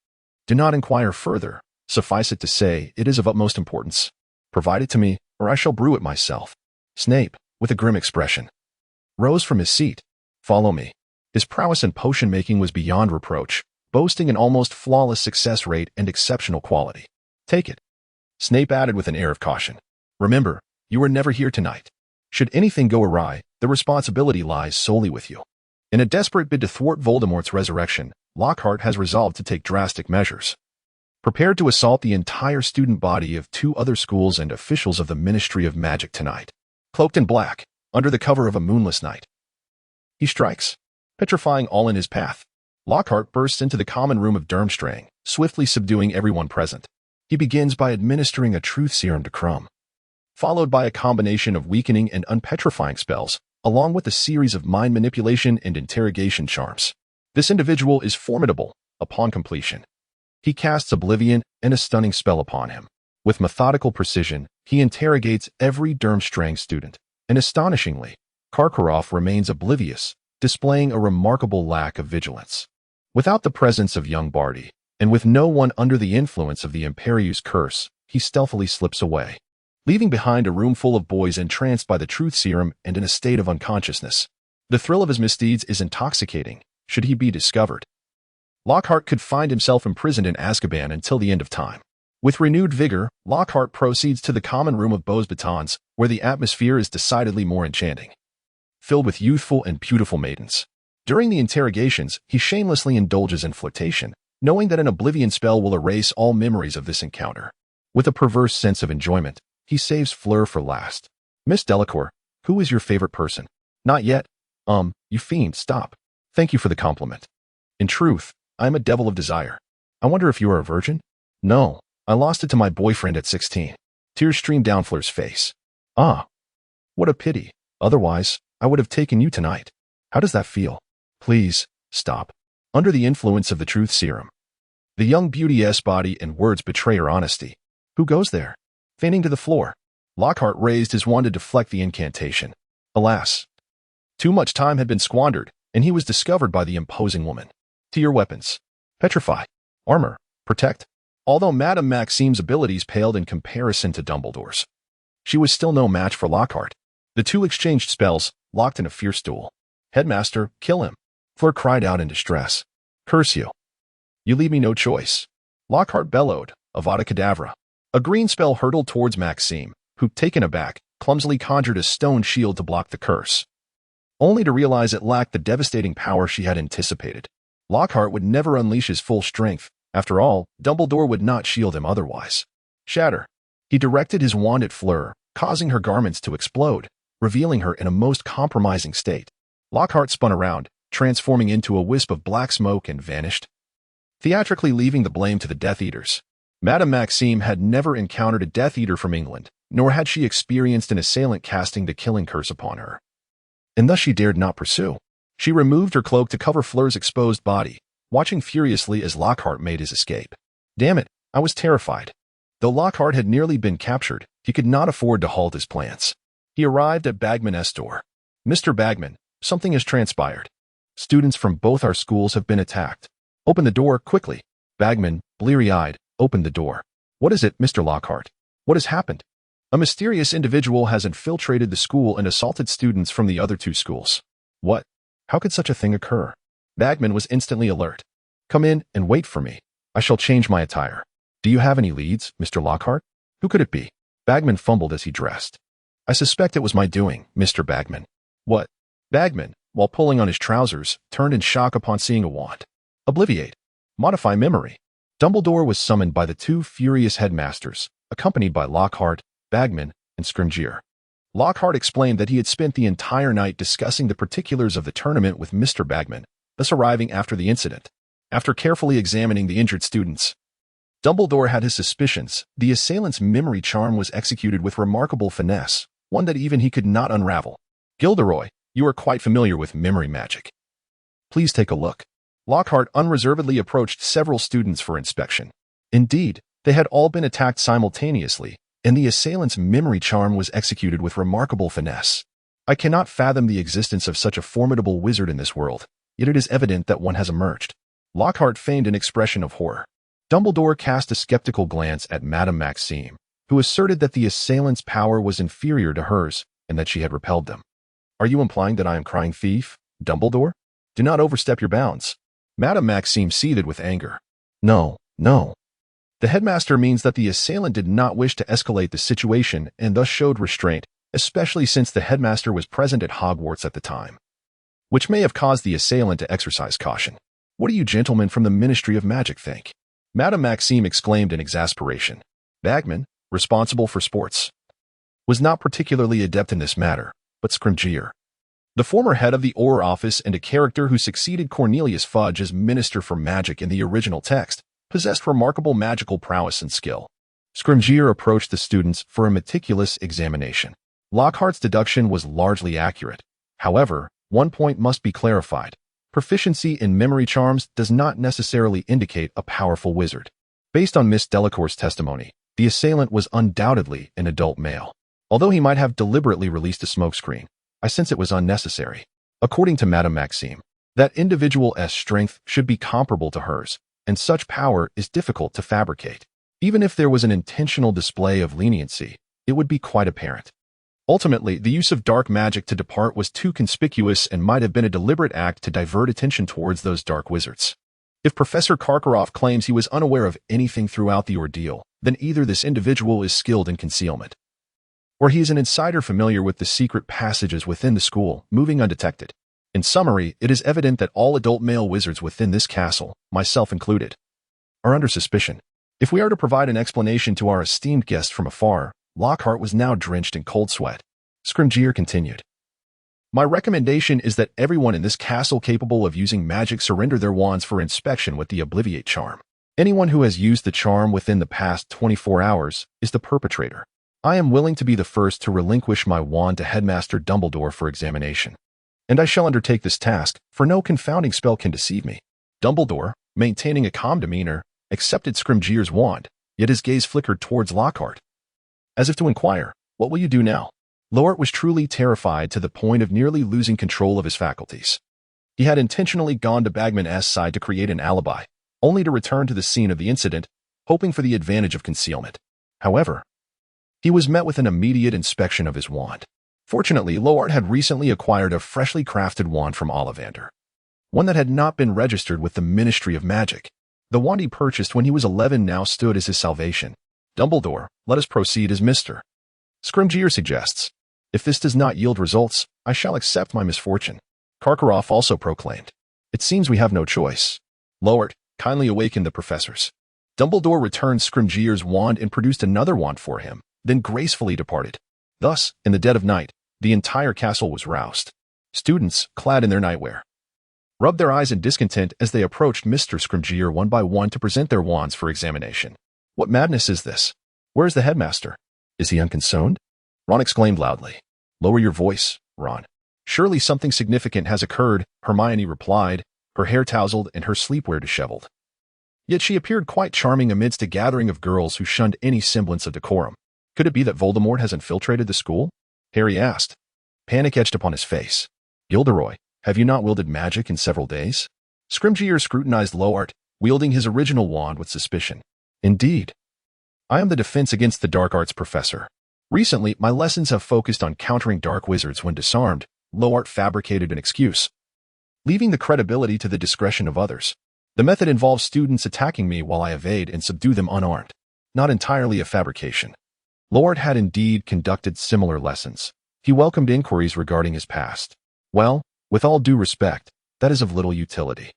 Do not inquire further. Suffice it to say, it is of utmost importance. Provide it to me, or I shall brew it myself." Snape, with a grim expression, rose from his seat. "Follow me." His prowess in potion-making was beyond reproach, boasting an almost flawless success rate and exceptional quality. "Take it," Snape added with an air of caution. "Remember, you are never here tonight. Should anything go awry, the responsibility lies solely with you." In a desperate bid to thwart Voldemort's resurrection, Lockhart has resolved to take drastic measures. Prepared to assault the entire student body of 2 other schools and officials of the Ministry of Magic tonight. Cloaked in black, under the cover of a moonless night, he strikes, petrifying all in his path. Lockhart bursts into the common room of Durmstrang, swiftly subduing everyone present. He begins by administering a truth serum to Crumb, followed by a combination of weakening and unpetrifying spells, along with a series of mind manipulation and interrogation charms. This individual is formidable upon completion. He casts Oblivion and a stunning spell upon him. With methodical precision, he interrogates every Durmstrang student, and astonishingly, Karkaroff remains oblivious, displaying a remarkable lack of vigilance. Without the presence of young Barty, and with no one under the influence of the Imperius curse, he stealthily slips away, leaving behind a room full of boys entranced by the truth serum and in a state of unconsciousness. The thrill of his misdeeds is intoxicating, should he be discovered. Lockhart could find himself imprisoned in Azkaban until the end of time. With renewed vigor, Lockhart proceeds to the common room of Beaux Batons, where the atmosphere is decidedly more enchanting, filled with youthful and beautiful maidens. During the interrogations, he shamelessly indulges in flirtation, knowing that an Oblivion spell will erase all memories of this encounter. With a perverse sense of enjoyment, he saves Fleur for last. "Miss Delacour, who is your favorite person?" "Not yet." You fiend, stop. Thank you for the compliment. In truth, I am a devil of desire. I wonder if you are a virgin?" "No, I lost it to my boyfriend at 16. Tears streamed down Fleur's face. "Ah, what a pity. Otherwise, I would have taken you tonight. How does that feel?" "Please, stop." Under the influence of the truth serum, the young beauty's body and words betray her honesty. "Who goes there?" Fainting to the floor, Lockhart raised his wand to deflect the incantation. Alas, too much time had been squandered, and he was discovered by the imposing woman. "To your weapons. Petrify. Armor. Protect." Although Madame Maxime's abilities paled in comparison to Dumbledore's, she was still no match for Lockhart. The two exchanged spells, locked in a fierce duel. "Headmaster, kill him!" Fleur cried out in distress. "Curse you. You leave me no choice." Lockhart bellowed, Avada Kedavra. A green spell hurtled towards Maxime, who, taken aback, clumsily conjured a stone shield to block the curse, only to realize it lacked the devastating power she had anticipated. Lockhart would never unleash his full strength. After all, Dumbledore would not shield him otherwise. "Shatter." He directed his wand at Fleur, causing her garments to explode, revealing her in a most compromising state. Lockhart spun around, transforming into a wisp of black smoke, and vanished, theatrically leaving the blame to the Death Eaters. Madame Maxime had never encountered a Death Eater from England, nor had she experienced an assailant casting the killing curse upon her, and thus she dared not pursue. She removed her cloak to cover Fleur's exposed body, watching furiously as Lockhart made his escape. Damn it, I was terrified. Though Lockhart had nearly been captured, he could not afford to halt his plans. He arrived at Bagman's door. "Mr. Bagman, something has transpired. Students from both our schools have been attacked. Open the door, quickly." Bagman, bleary-eyed, opened the door. "What is it, Mr. Lockhart? What has happened?" "A mysterious individual has infiltrated the school and assaulted students from the other 2 schools." "What? How could such a thing occur?" Bagman was instantly alert. "Come in and wait for me. I shall change my attire." "Do you have any leads, Mr. Lockhart? Who could it be?" Bagman fumbled as he dressed. "I suspect it was my doing, Mr. Bagman." "What?" Bagman, while pulling on his trousers, turned in shock upon seeing a wand. "Obliviate. Modify memory." Dumbledore was summoned by the 2 furious headmasters, accompanied by Lockhart, Bagman, and Scrimgeour. Lockhart explained that he had spent the entire night discussing the particulars of the tournament with Mr. Bagman, thus arriving after the incident. After carefully examining the injured students, Dumbledore had his suspicions. The assailant's memory charm was executed with remarkable finesse, one that even he could not unravel. "Gilderoy, you are quite familiar with memory magic. Please take a look." Lockhart unreservedly approached several students for inspection. Indeed, they had all been attacked simultaneously, and the assailant's memory charm was executed with remarkable finesse. "I cannot fathom the existence of such a formidable wizard in this world, yet it is evident that one has emerged." Lockhart feigned an expression of horror. Dumbledore cast a skeptical glance at Madame Maxime, who asserted that the assailant's power was inferior to hers and that she had repelled them. Are you implying that I am crying thief, Dumbledore? Do not overstep your bounds. Madame Maxime seethed with anger. No, no. The headmaster means that the assailant did not wish to escalate the situation and thus showed restraint, especially since the headmaster was present at Hogwarts at the time, which may have caused the assailant to exercise caution. What do you gentlemen from the Ministry of Magic think? Madame Maxime exclaimed in exasperation. Bagman, responsible for sports, was not particularly adept in this matter, but Scrimgeour, the former head of the Auror Office and a character who succeeded Cornelius Fudge as Minister for Magic in the original text, possessed remarkable magical prowess and skill. Scrimgeour approached the students for a meticulous examination. Lockhart's deduction was largely accurate. However, one point must be clarified. Proficiency in memory charms does not necessarily indicate a powerful wizard. Based on Miss Delacour's testimony, the assailant was undoubtedly an adult male. Although he might have deliberately released a smokescreen, I sense it was unnecessary. According to Madame Maxime, that individual's strength should be comparable to hers, and such power is difficult to fabricate. Even if there was an intentional display of leniency, it would be quite apparent. Ultimately, the use of dark magic to depart was too conspicuous and might have been a deliberate act to divert attention towards those dark wizards. If Professor Karkaroff claims he was unaware of anything throughout the ordeal, then either this individual is skilled in concealment, or he is an insider familiar with the secret passages within the school, moving undetected. In summary, it is evident that all adult male wizards within this castle, myself included, are under suspicion. If we are to provide an explanation to our esteemed guest from afar, Lockhart was now drenched in cold sweat. Scrimgeour continued. My recommendation is that everyone in this castle capable of using magic surrender their wands for inspection with the Obliviate charm. Anyone who has used the charm within the past 24 hours is the perpetrator. I am willing to be the first to relinquish my wand to Headmaster Dumbledore for examination. And I shall undertake this task, for no confounding spell can deceive me. Dumbledore, maintaining a calm demeanor, accepted Scrimgeour's wand, yet his gaze flickered towards Lockhart, as if to inquire, what will you do now? Lockhart was truly terrified to the point of nearly losing control of his faculties. He had intentionally gone to Bagman's side to create an alibi, only to return to the scene of the incident, hoping for the advantage of concealment. However, he was met with an immediate inspection of his wand. Fortunately, Lockhart had recently acquired a freshly crafted wand from Ollivander, one that had not been registered with the Ministry of Magic. The wand he purchased when he was 11 now stood as his salvation. Dumbledore, let us proceed as Mr. Scrimgeour suggests. If this does not yield results, I shall accept my misfortune. Karkaroff also proclaimed. It seems we have no choice. Lockhart, kindly awaken the professors. Dumbledore returned Scrimgeour's wand and produced another wand for him, then gracefully departed. Thus, in the dead of night, the entire castle was roused. Students, clad in their nightwear, rubbed their eyes in discontent as they approached Mr. Scrimgeour one by one to present their wands for examination. What madness is this? Where is the headmaster? Is he unconcerned? Ron exclaimed loudly. Lower your voice, Ron. Surely something significant has occurred, Hermione replied, her hair tousled and her sleepwear disheveled. Yet she appeared quite charming amidst a gathering of girls who shunned any semblance of decorum. Could it be that Voldemort has infiltrated the school? Harry asked. Panic etched upon his face. Gilderoy, have you not wielded magic in several days? Scrimgeour scrutinized Lockhart, wielding his original wand with suspicion. Indeed. I am the defense against the dark arts professor. Recently, my lessons have focused on countering dark wizards when disarmed. Lockhart fabricated an excuse, leaving the credibility to the discretion of others. The method involves students attacking me while I evade and subdue them unarmed. Not entirely a fabrication. Lockhart had indeed conducted similar lessons. He welcomed inquiries regarding his past. Well, with all due respect, that is of little utility.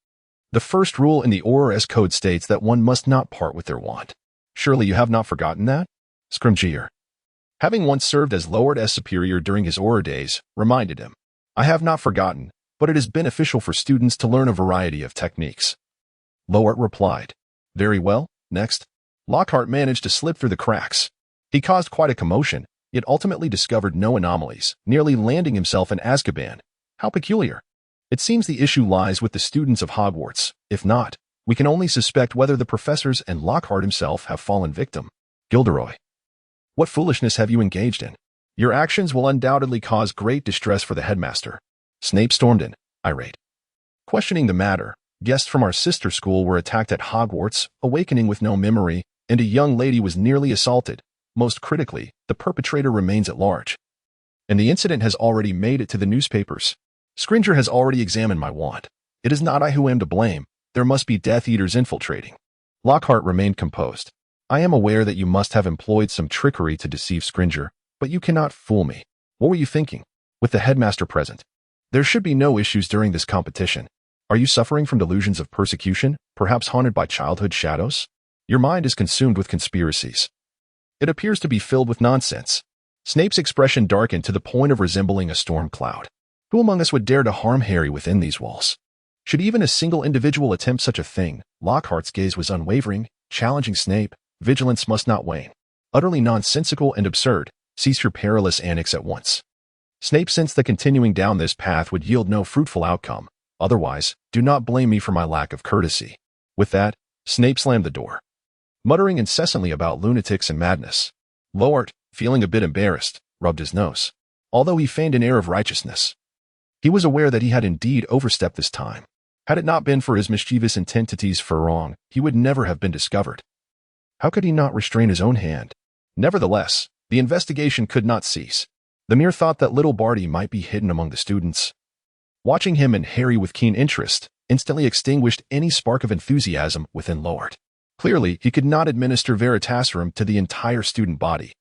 The first rule in the Auror's Code states that one must not part with their wand. Surely you have not forgotten that? Scrimgeour, having once served as Lockhart superior during his Auror days, reminded him. I have not forgotten, but it is beneficial for students to learn a variety of techniques. Lockhart replied. Very well, next. Lockhart managed to slip through the cracks. He caused quite a commotion, yet ultimately discovered no anomalies, nearly landing himself in Azkaban. How peculiar. It seems the issue lies with the students of Hogwarts. If not, we can only suspect whether the professors and Lockhart himself have fallen victim. Gilderoy, what foolishness have you engaged in? Your actions will undoubtedly cause great distress for the headmaster. Snape stormed in, irate. Questioning the matter, Guests from our sister school were attacked at Hogwarts, awakening with no memory, and a young lady was nearly assaulted. Most critically, the perpetrator remains at large. And the incident has already made it to the newspapers. Scringer has already examined my wand. It is not I who am to blame. There must be Death Eaters infiltrating. Lockhart remained composed. I am aware that you must have employed some trickery to deceive Scringer, but you cannot fool me. What were you thinking? With the headmaster present, there should be no issues during this competition. Are you suffering from delusions of persecution, perhaps haunted by childhood shadows? Your mind is consumed with conspiracies. It appears to be filled with nonsense. Snape's expression darkened to the point of resembling a storm cloud. Who among us would dare to harm Harry within these walls? Should even a single individual attempt such a thing? Lockhart's gaze was unwavering, challenging Snape. Vigilance must not wane. Utterly nonsensical and absurd. Cease your perilous antics at once. Snape sensed that continuing down this path would yield no fruitful outcome. Otherwise, do not blame me for my lack of courtesy. With that, Snape slammed the door, muttering incessantly about lunatics and madness. Lockhart, feeling a bit embarrassed, rubbed his nose, although he feigned an air of righteousness. He was aware that he had indeed overstepped this time. Had it not been for his mischievous intent to tease Furlong, he would never have been discovered. How could he not restrain his own hand? Nevertheless, the investigation could not cease. The mere thought that little Barty might be hidden among the students, watching him and Harry with keen interest, instantly extinguished any spark of enthusiasm within Lockhart. Clearly, he could not administer Veritaserum to the entire student body.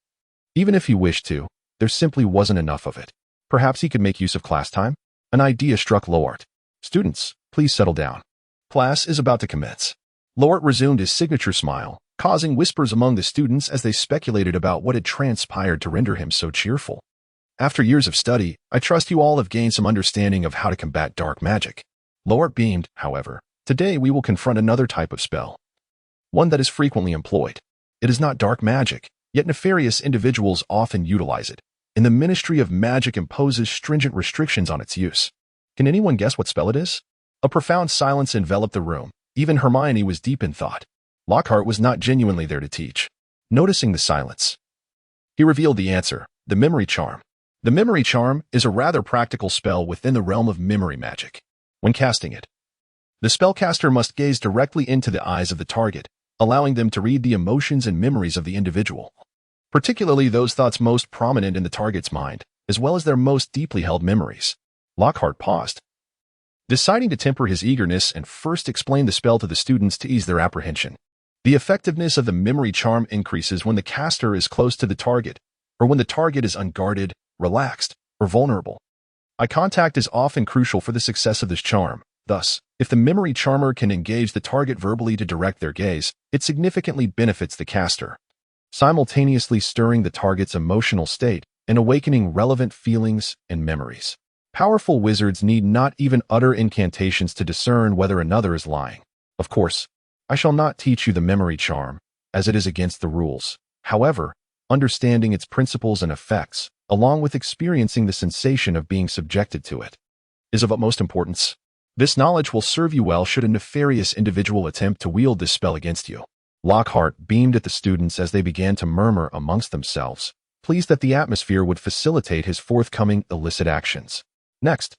Even if he wished to, there simply wasn't enough of it. Perhaps he could make use of class time? An idea struck Lockhart. Students, please settle down. Class is about to commence. Lockhart resumed his signature smile, causing whispers among the students as they speculated about what had transpired to render him so cheerful. After years of study, I trust you all have gained some understanding of how to combat dark magic. Lockhart beamed, however. Today we will confront another type of spell. One that is frequently employed. It is not dark magic, yet nefarious individuals often utilize it, and the Ministry of Magic imposes stringent restrictions on its use. Can anyone guess what spell it is? A profound silence enveloped the room. Even Hermione was deep in thought. Lockhart was not genuinely there to teach. Noticing the silence, he revealed the answer: the memory charm. The memory charm is a rather practical spell within the realm of memory magic. When casting it, the spellcaster must gaze directly into the eyes of the target, allowing them to read the emotions and memories of the individual, particularly those thoughts most prominent in the target's mind, as well as their most deeply held memories. Lockhart paused, deciding to temper his eagerness and first explain the spell to the students to ease their apprehension. The effectiveness of the memory charm increases when the caster is close to the target, or when the target is unguarded, relaxed, or vulnerable. Eye contact is often crucial for the success of this charm. Thus, if the memory charmer can engage the target verbally to direct their gaze, it significantly benefits the caster, simultaneously stirring the target's emotional state and awakening relevant feelings and memories. Powerful wizards need not even utter incantations to discern whether another is lying. Of course, I shall not teach you the memory charm, as it is against the rules. However, understanding its principles and effects, along with experiencing the sensation of being subjected to it, is of utmost importance. This knowledge will serve you well should a nefarious individual attempt to wield this spell against you. Lockhart beamed at the students as they began to murmur amongst themselves, pleased that the atmosphere would facilitate his forthcoming illicit actions. Next,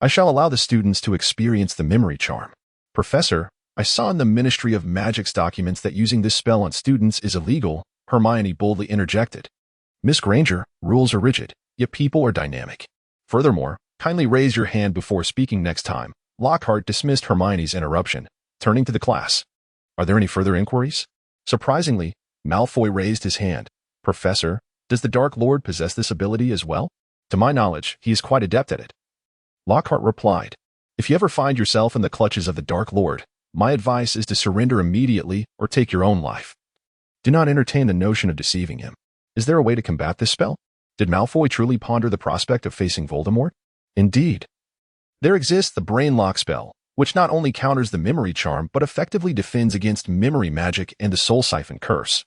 I shall allow the students to experience the memory charm. Professor, I saw in the Ministry of Magic's documents that using this spell on students is illegal, Hermione boldly interjected. Miss Granger, rules are rigid, yet people are dynamic. Furthermore, kindly raise your hand before speaking next time. Lockhart dismissed Hermione's interruption, turning to the class. Are there any further inquiries? Surprisingly, Malfoy raised his hand. Professor, does the Dark Lord possess this ability as well? To my knowledge, he is quite adept at it. Lockhart replied, if you ever find yourself in the clutches of the Dark Lord, my advice is to surrender immediately or take your own life. Do not entertain the notion of deceiving him. Is there a way to combat this spell? Did Malfoy truly ponder the prospect of facing Voldemort? Indeed. There exists the Brain Lock spell, which not only counters the memory charm but effectively defends against memory magic and the Soul Siphon curse,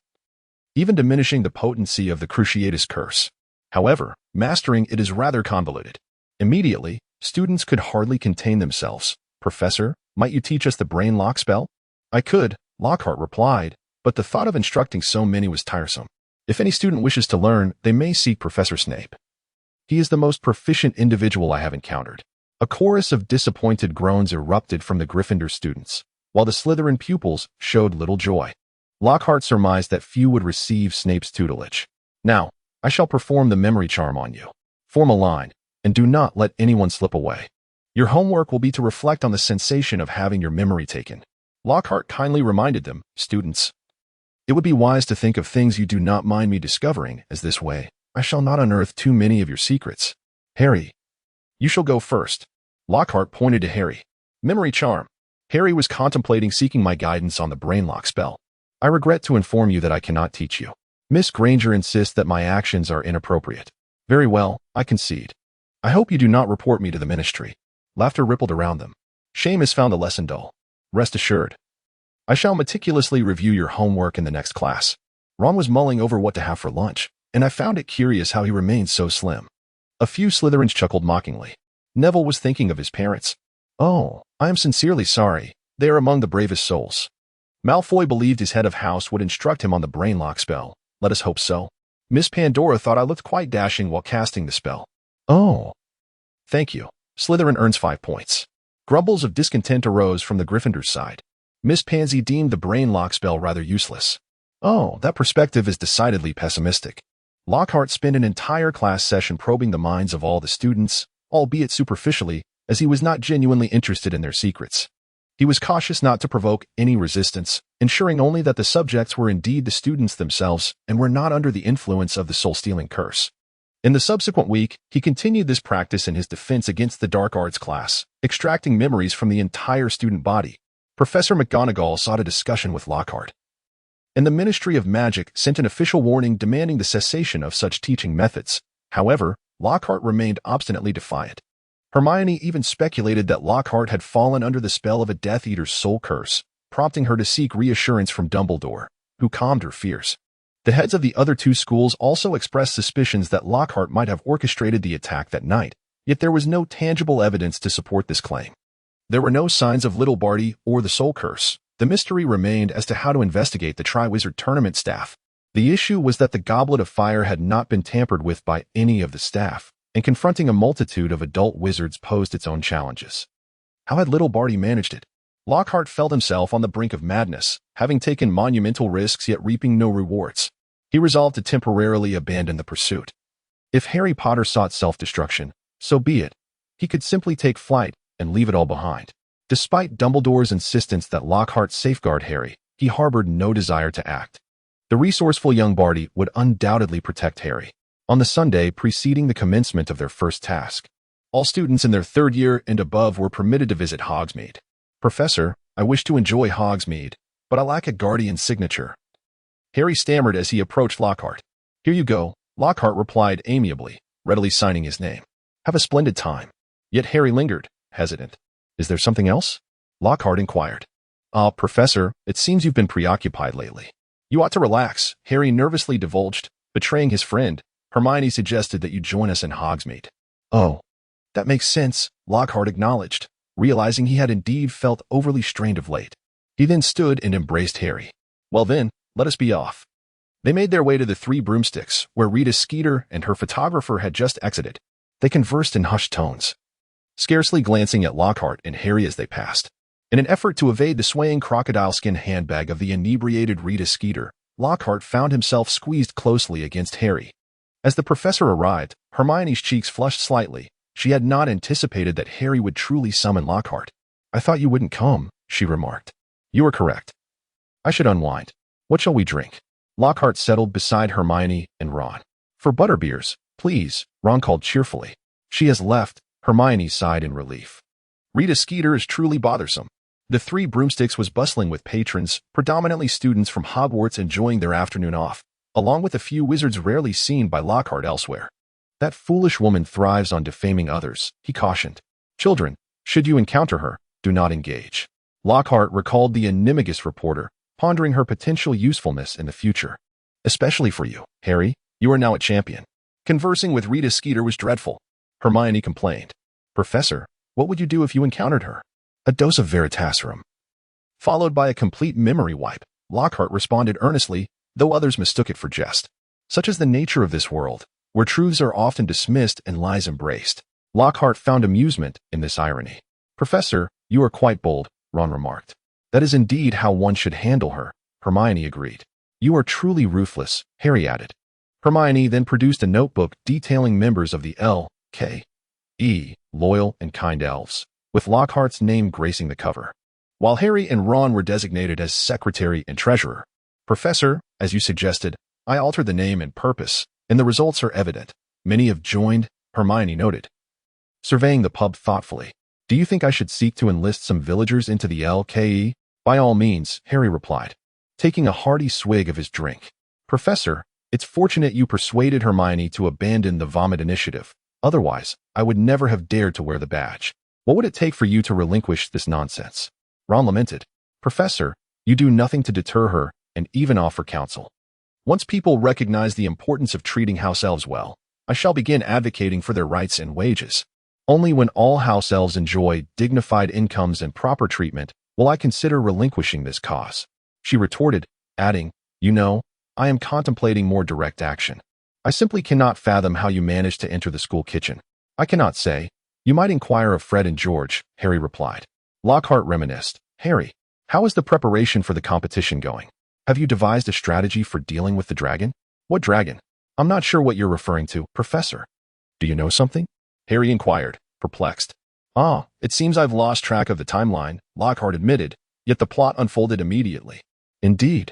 even diminishing the potency of the Cruciatus curse. However, mastering it is rather convoluted. Immediately, students could hardly contain themselves. Professor, might you teach us the Brain Lock spell? I could, Lockhart replied, but the thought of instructing so many was tiresome. If any student wishes to learn, they may seek Professor Snape. He is the most proficient individual I have encountered. A chorus of disappointed groans erupted from the Gryffindor students, while the Slytherin pupils showed little joy. Lockhart surmised that few would receive Snape's tutelage. Now, I shall perform the memory charm on you. Form a line, and do not let anyone slip away. Your homework will be to reflect on the sensation of having your memory taken. Lockhart kindly reminded them, students, it would be wise to think of things you do not mind me discovering, as this way I shall not unearth too many of your secrets. Harry, you shall go first. Lockhart pointed to Harry. Memory charm. Harry was contemplating seeking my guidance on the brainlock spell. I regret to inform you that I cannot teach you. Miss Granger insists that my actions are inappropriate. Very well, I concede. I hope you do not report me to the ministry. Laughter rippled around them. Seamus found the lesson dull. Rest assured. I shall meticulously review your homework in the next class. Ron was mulling over what to have for lunch, and I found it curious how he remained so slim. A few Slytherins chuckled mockingly. Neville was thinking of his parents. Oh, I am sincerely sorry. They are among the bravest souls. Malfoy believed his head of house would instruct him on the brainlock spell. Let us hope so. Miss Pandora thought I looked quite dashing while casting the spell. Oh. Thank you. Slytherin earns 5 points. Grumbles of discontent arose from the Gryffindor's side. Miss Pansy deemed the brainlock spell rather useless. Oh, that perspective is decidedly pessimistic. Lockhart spent an entire class session probing the minds of all the students, albeit superficially, as he was not genuinely interested in their secrets. He was cautious not to provoke any resistance, ensuring only that the subjects were indeed the students themselves and were not under the influence of the soul-stealing curse. In the subsequent week, he continued this practice in his defense against the dark arts class, extracting memories from the entire student body. Professor McGonagall sought a discussion with Lockhart, and the Ministry of Magic sent an official warning demanding the cessation of such teaching methods. However, Lockhart remained obstinately defiant. Hermione even speculated that Lockhart had fallen under the spell of a Death Eater's soul curse, prompting her to seek reassurance from Dumbledore, who calmed her fears. The heads of the other 2 schools also expressed suspicions that Lockhart might have orchestrated the attack that night, yet there was no tangible evidence to support this claim. There were no signs of Little Barty or the soul curse. The mystery remained as to how to investigate the Triwizard Tournament staff. The issue was that the Goblet of Fire had not been tampered with by any of the staff, and confronting a multitude of adult wizards posed its own challenges. How had Little Barty managed it? Lockhart felt himself on the brink of madness, having taken monumental risks yet reaping no rewards. He resolved to temporarily abandon the pursuit. If Harry Potter sought self-destruction, so be it. He could simply take flight and leave it all behind. Despite Dumbledore's insistence that Lockhart safeguard Harry, he harbored no desire to act. The resourceful young Barty would undoubtedly protect Harry. On the Sunday preceding the commencement of their first task, all students in their 3rd year and above were permitted to visit Hogsmeade. Professor, I wish to enjoy Hogsmeade, but I lack a guardian signature. Harry stammered as he approached Lockhart. Here you go, Lockhart replied amiably, readily signing his name. Have a splendid time. Yet Harry lingered, hesitant. Is there something else? Lockhart inquired. Professor, it seems you've been preoccupied lately. You ought to relax, Harry nervously divulged. Betraying his friend, Hermione suggested that you join us in Hogsmeade. Oh, that makes sense, Lockhart acknowledged, realizing he had indeed felt overly strained of late. He then stood and embraced Harry. Well then, let us be off. They made their way to the 3 Broomsticks, where Rita Skeeter and her photographer had just exited. They conversed in hushed tones, scarcely glancing at Lockhart and Harry as they passed. In an effort to evade the swaying crocodile skin handbag of the inebriated Rita Skeeter, Lockhart found himself squeezed closely against Harry. As the professor arrived, Hermione's cheeks flushed slightly. She had not anticipated that Harry would truly summon Lockhart. I thought you wouldn't come, she remarked. You are correct. I should unwind. What shall we drink? Lockhart settled beside Hermione and Ron. For butterbeers, please, Ron called cheerfully. She has left, Hermione sighed in relief. Rita Skeeter is truly bothersome. The 3 Broomsticks was bustling with patrons, predominantly students from Hogwarts enjoying their afternoon off, along with a few wizards rarely seen by Lockhart elsewhere. That foolish woman thrives on defaming others, he cautioned. Children, should you encounter her, do not engage. Lockhart recalled the animagus reporter, pondering her potential usefulness in the future. Especially for you, Harry, you are now a champion. Conversing with Rita Skeeter was dreadful. Hermione complained. Professor, what would you do if you encountered her? A dose of Veritaserum. Followed by a complete memory wipe, Lockhart responded earnestly, though others mistook it for jest. Such is the nature of this world, where truths are often dismissed and lies embraced. Lockhart found amusement in this irony. Professor, you are quite bold, Ron remarked. That is indeed how one should handle her, Hermione agreed. You are truly ruthless, Harry added. Hermione then produced a notebook detailing members of the L.K.E., loyal and kind elves, with Lockhart's name gracing the cover. While Harry and Ron were designated as secretary and treasurer. Professor, as you suggested, I altered the name and purpose, and the results are evident. Many have joined, Hermione noted. Surveying the pub thoughtfully. Do you think I should seek to enlist some villagers into the L.K.E.? By all means, Harry replied, taking a hearty swig of his drink. Professor, it's fortunate you persuaded Hermione to abandon the vomit initiative. Otherwise, I would never have dared to wear the badge. What would it take for you to relinquish this nonsense? Ron lamented. Professor, you do nothing to deter her and even offer counsel. Once people recognize the importance of treating house elves well, I shall begin advocating for their rights and wages. Only when all house elves enjoy dignified incomes and proper treatment will I consider relinquishing this cause. She retorted, adding, You know, I am contemplating more direct action. I simply cannot fathom how you managed to enter the school kitchen. I cannot say. You might inquire of Fred and George, Harry replied. Lockhart reminisced. Harry, how is the preparation for the competition going? Have you devised a strategy for dealing with the dragon? What dragon? I'm not sure what you're referring to, Professor. Do you know something? Harry inquired, perplexed. It seems I've lost track of the timeline, Lockhart admitted, yet the plot unfolded immediately. Indeed.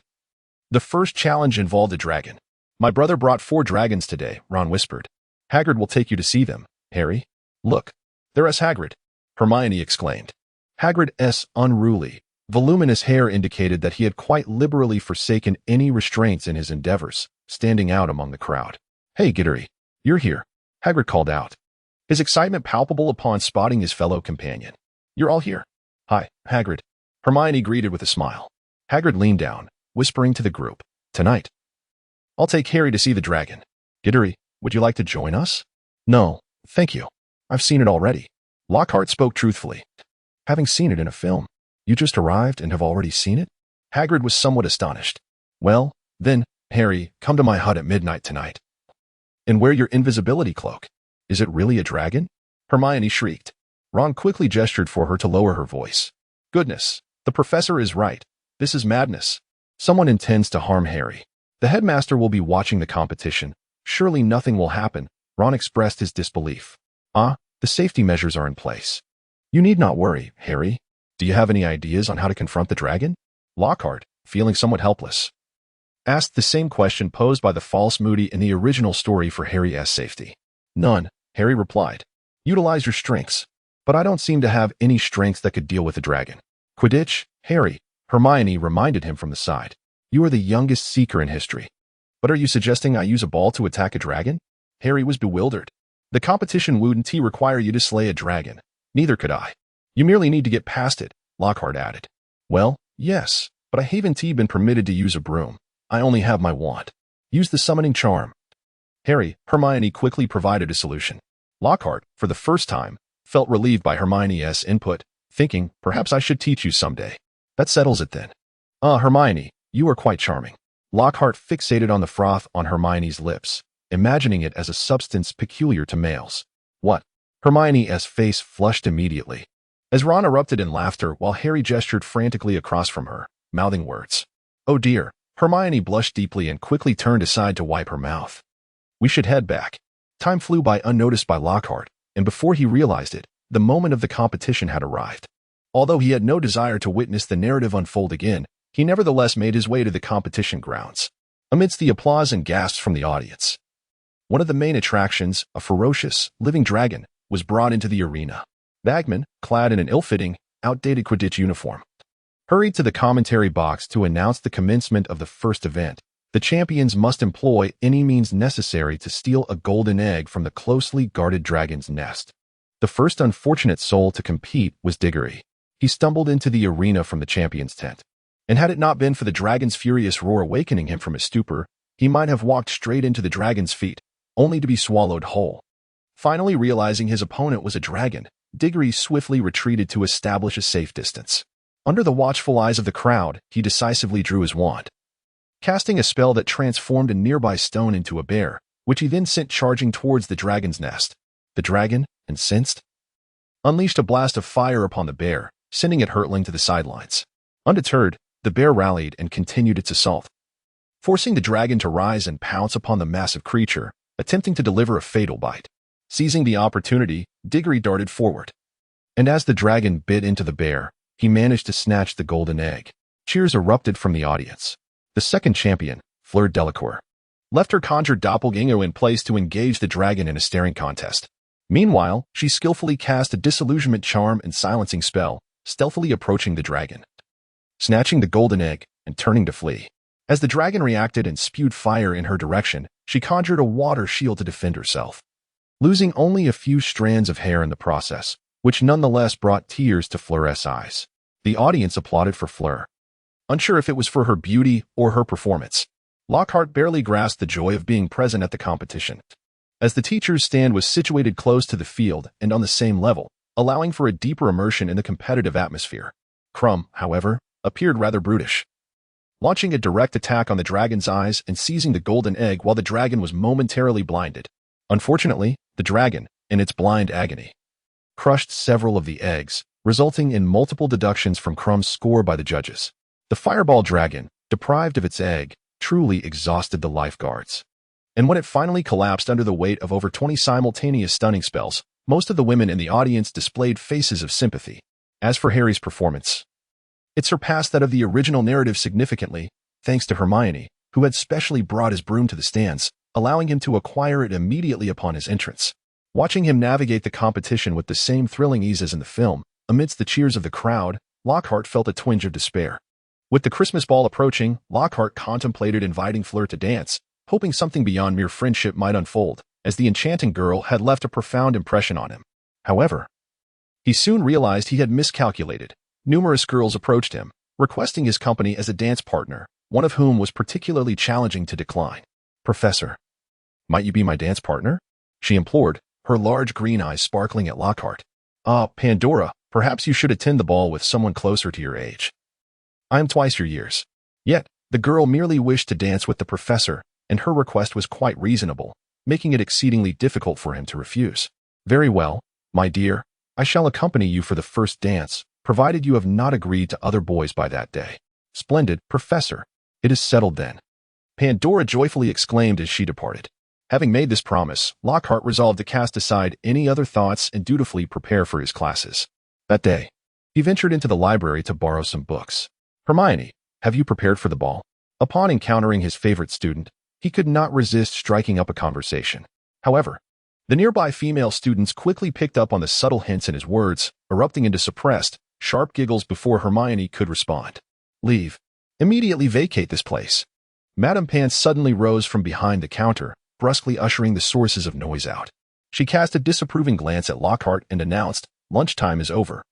The first challenge involved a dragon. My brother brought 4 dragons today, Ron whispered. Hagrid will take you to see them, Harry. Look, there's Hagrid, Hermione exclaimed. Hagrid's unruly, voluminous hair indicated that he had quite liberally forsaken any restraints in his endeavors, standing out among the crowd. Hey, Gilderoy, you're here, Hagrid called out, his excitement palpable upon spotting his fellow companion. You're all here. Hi, Hagrid, Hermione greeted with a smile. Hagrid leaned down, whispering to the group, Tonight, I'll take Harry to see the dragon. Gilderoy, would you like to join us? No, thank you. I've seen it already. Lockhart spoke truthfully. Having seen it in a film. You just arrived and have already seen it? Hagrid was somewhat astonished. Well, then, Harry, come to my hut at midnight tonight. And wear your invisibility cloak. Is it really a dragon? Hermione shrieked. Ron quickly gestured for her to lower her voice. Goodness, the professor is right. This is madness. Someone intends to harm Harry. The headmaster will be watching the competition. Surely nothing will happen. Ron expressed his disbelief. The safety measures are in place. You need not worry, Harry. Do you have any ideas on how to confront the dragon? Lockhart, feeling somewhat helpless, asked the same question posed by the false Moody in the original story for Harry's safety. None, Harry replied. Utilize your strengths. But I don't seem to have any strengths that could deal with the dragon. Quidditch, Harry, Hermione reminded him from the side. You are the youngest seeker in history. But are you suggesting I use a ball to attack a dragon? Harry was bewildered. The competition wouldn't require you to slay a dragon. Neither could I. You merely need to get past it, Lockhart added. Well, yes, but I haven't been permitted to use a broom. I only have my wand. Use the summoning charm. Harry, Hermione quickly provided a solution. Lockhart, for the first time, felt relieved by Hermione's input, thinking, perhaps I should teach you someday. That settles it then. Hermione, you are quite charming. Lockhart fixated on the froth on Hermione's lips, imagining it as a substance peculiar to males. What? Hermione's face flushed immediately, as Ron erupted in laughter while Harry gestured frantically across from her, mouthing words. Oh dear, Hermione blushed deeply and quickly turned aside to wipe her mouth. We should head back. Time flew by unnoticed by Lockhart, and before he realized it, the moment of the competition had arrived. Although he had no desire to witness the narrative unfold again, he nevertheless made his way to the competition grounds, amidst the applause and gasps from the audience. One of the main attractions, a ferocious, living dragon, was brought into the arena. Bagman, clad in an ill-fitting, outdated Quidditch uniform, hurried to the commentary box to announce the commencement of the first event. The champions must employ any means necessary to steal a golden egg from the closely guarded dragon's nest. The first unfortunate soul to compete was Diggory. He stumbled into the arena from the champion's tent, and had it not been for the dragon's furious roar awakening him from his stupor, he might have walked straight into the dragon's feet, only to be swallowed whole. Finally realizing his opponent was a dragon, Diggory swiftly retreated to establish a safe distance. Under the watchful eyes of the crowd, he decisively drew his wand, casting a spell that transformed a nearby stone into a bear, which he then sent charging towards the dragon's nest. The dragon, incensed, unleashed a blast of fire upon the bear, sending it hurtling to the sidelines. Undeterred, the bear rallied and continued its assault, forcing the dragon to rise and pounce upon the massive creature, attempting to deliver a fatal bite. Seizing the opportunity, Diggory darted forward. And as the dragon bit into the bear, he managed to snatch the golden egg. Cheers erupted from the audience. The second champion, Fleur Delacour, left her conjured doppelganger in place to engage the dragon in a staring contest. Meanwhile, she skillfully cast a disillusionment charm and silencing spell, stealthily approaching the dragon, snatching the golden egg and turning to flee. As the dragon reacted and spewed fire in her direction, she conjured a water shield to defend herself, losing only a few strands of hair in the process, which nonetheless brought tears to Fleur's eyes. The audience applauded for Fleur, unsure if it was for her beauty or her performance. Lockhart barely grasped the joy of being present at the competition, as the teacher's stand was situated close to the field and on the same level, allowing for a deeper immersion in the competitive atmosphere. Crumb, however, appeared rather brutish, launching a direct attack on the dragon's eyes and seizing the golden egg while the dragon was momentarily blinded. Unfortunately, the dragon, in its blind agony, crushed several of the eggs, resulting in multiple deductions from Crumb's score by the judges. The fireball dragon, deprived of its egg, truly exhausted the lifeguards. And when it finally collapsed under the weight of over 20 simultaneous stunning spells, most of the women in the audience displayed faces of sympathy. As for Harry's performance, it surpassed that of the original narrative significantly, thanks to Hermione, who had specially brought his broom to the stands, allowing him to acquire it immediately upon his entrance. Watching him navigate the competition with the same thrilling ease as in the film, amidst the cheers of the crowd, Lockhart felt a twinge of despair. With the Christmas ball approaching, Lockhart contemplated inviting Fleur to dance, hoping something beyond mere friendship might unfold, as the enchanting girl had left a profound impression on him. However, he soon realized he had miscalculated. Numerous girls approached him, requesting his company as a dance partner, one of whom was particularly challenging to decline. "Professor, might you be my dance partner?" she implored, her large green eyes sparkling at Lockhart. "Ah, Pandora, perhaps you should attend the ball with someone closer to your age. I am twice your years." Yet, the girl merely wished to dance with the professor, and her request was quite reasonable, making it exceedingly difficult for him to refuse. "Very well, my dear, I shall accompany you for the first dance, provided you have not agreed to other boys by that day." "Splendid, Professor. It is settled then," Pandora joyfully exclaimed as she departed. Having made this promise, Lockhart resolved to cast aside any other thoughts and dutifully prepare for his classes. That day, he ventured into the library to borrow some books. "Hermione, have you prepared for the ball?" Upon encountering his favorite student, he could not resist striking up a conversation. However, the nearby female students quickly picked up on the subtle hints in his words, erupting into suppressed, sharp giggles before Hermione could respond. "Leave. Immediately vacate this place." Madame Pants suddenly rose from behind the counter, brusquely ushering the sources of noise out. She cast a disapproving glance at Lockhart and announced, "Lunchtime is over.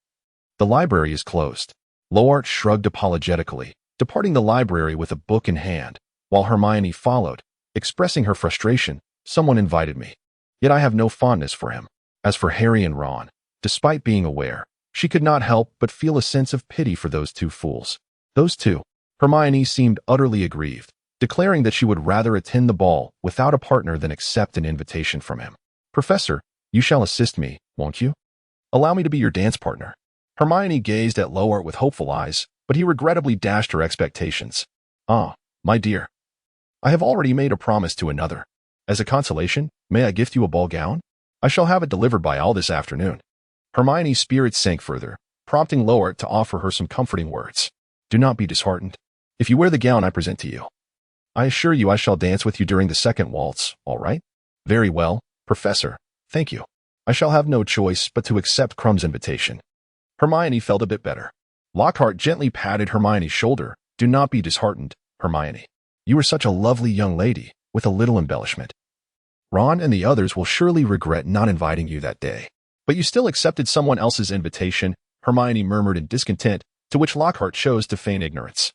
The library is closed." Lockhart shrugged apologetically, departing the library with a book in hand, while Hermione followed, expressing her frustration. "Someone invited me, yet I have no fondness for him." As for Harry and Ron, despite being aware, she could not help but feel a sense of pity for those two fools. Those two. Hermione seemed utterly aggrieved, declaring that she would rather attend the ball without a partner than accept an invitation from him. "Professor, you shall assist me, won't you? Allow me to be your dance partner." Hermione gazed at Lockhart with hopeful eyes, but he regrettably dashed her expectations. "Ah, my dear, I have already made a promise to another. As a consolation, may I gift you a ball gown? I shall have it delivered by all this afternoon." Hermione's spirits sank further, prompting Lockhart to offer her some comforting words. "Do not be disheartened. If you wear the gown I present to you, I assure you I shall dance with you during the second waltz, all right?" "Very well, Professor, thank you. I shall have no choice but to accept Crumb's invitation." Hermione felt a bit better. Lockhart gently patted Hermione's shoulder. "Do not be disheartened, Hermione. You are such a lovely young lady, with a little embellishment. Ron and the others will surely regret not inviting you that day. But you still accepted someone else's invitation," Hermione murmured in discontent, to which Lockhart chose to feign ignorance.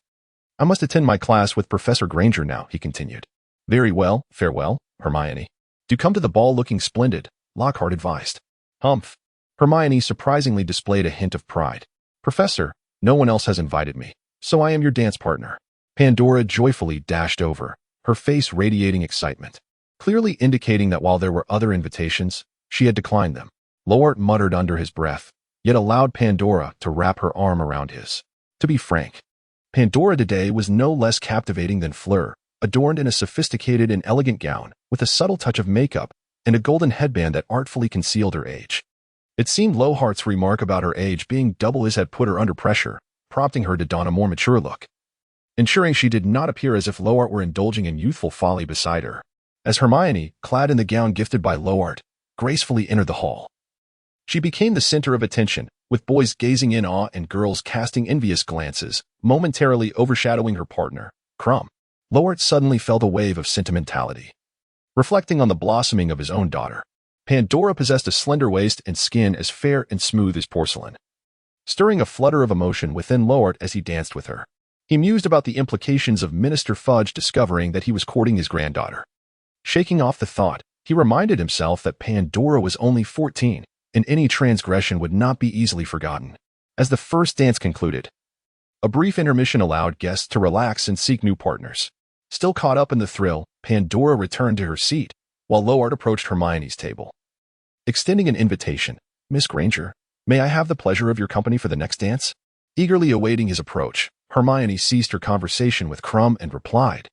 "I must attend my class with Professor Granger now," he continued. "Very well, farewell, Hermione. Do come to the ball looking splendid," Lockhart advised. "Humph." Hermione surprisingly displayed a hint of pride. "Professor, no one else has invited me, so I am your dance partner." Pandora joyfully dashed over, her face radiating excitement, clearly indicating that while there were other invitations, She had declined them. Lockhart muttered under his breath, yet allowed Pandora to wrap her arm around his. To be frank, Pandora today was no less captivating than Fleur, adorned in a sophisticated and elegant gown, with a subtle touch of makeup and a golden headband that artfully concealed her age. It seemed Lockhart's remark about her age being double his had put her under pressure, prompting her to don a more mature look, ensuring she did not appear as if Lockhart were indulging in youthful folly beside her. As Hermione, clad in the gown gifted by Lockhart, gracefully entered the hall, she became the center of attention, with boys gazing in awe and girls casting envious glances, momentarily overshadowing her partner, Crumb. Lockhart suddenly felt a wave of sentimentality. Reflecting on the blossoming of his own daughter, Pandora possessed a slender waist and skin as fair and smooth as porcelain, stirring a flutter of emotion within Lockhart as he danced with her. He mused about the implications of Minister Fudge discovering that he was courting his granddaughter. Shaking off the thought, he reminded himself that Pandora was only 14, and any transgression would not be easily forgotten. As the first dance concluded, a brief intermission allowed guests to relax and seek new partners. Still caught up in the thrill, Pandora returned to her seat, while Lockhart approached Hermione's table. Extending an invitation, "Miss Granger, may I have the pleasure of your company for the next dance?" Eagerly awaiting his approach, Hermione ceased her conversation with Crumb and replied,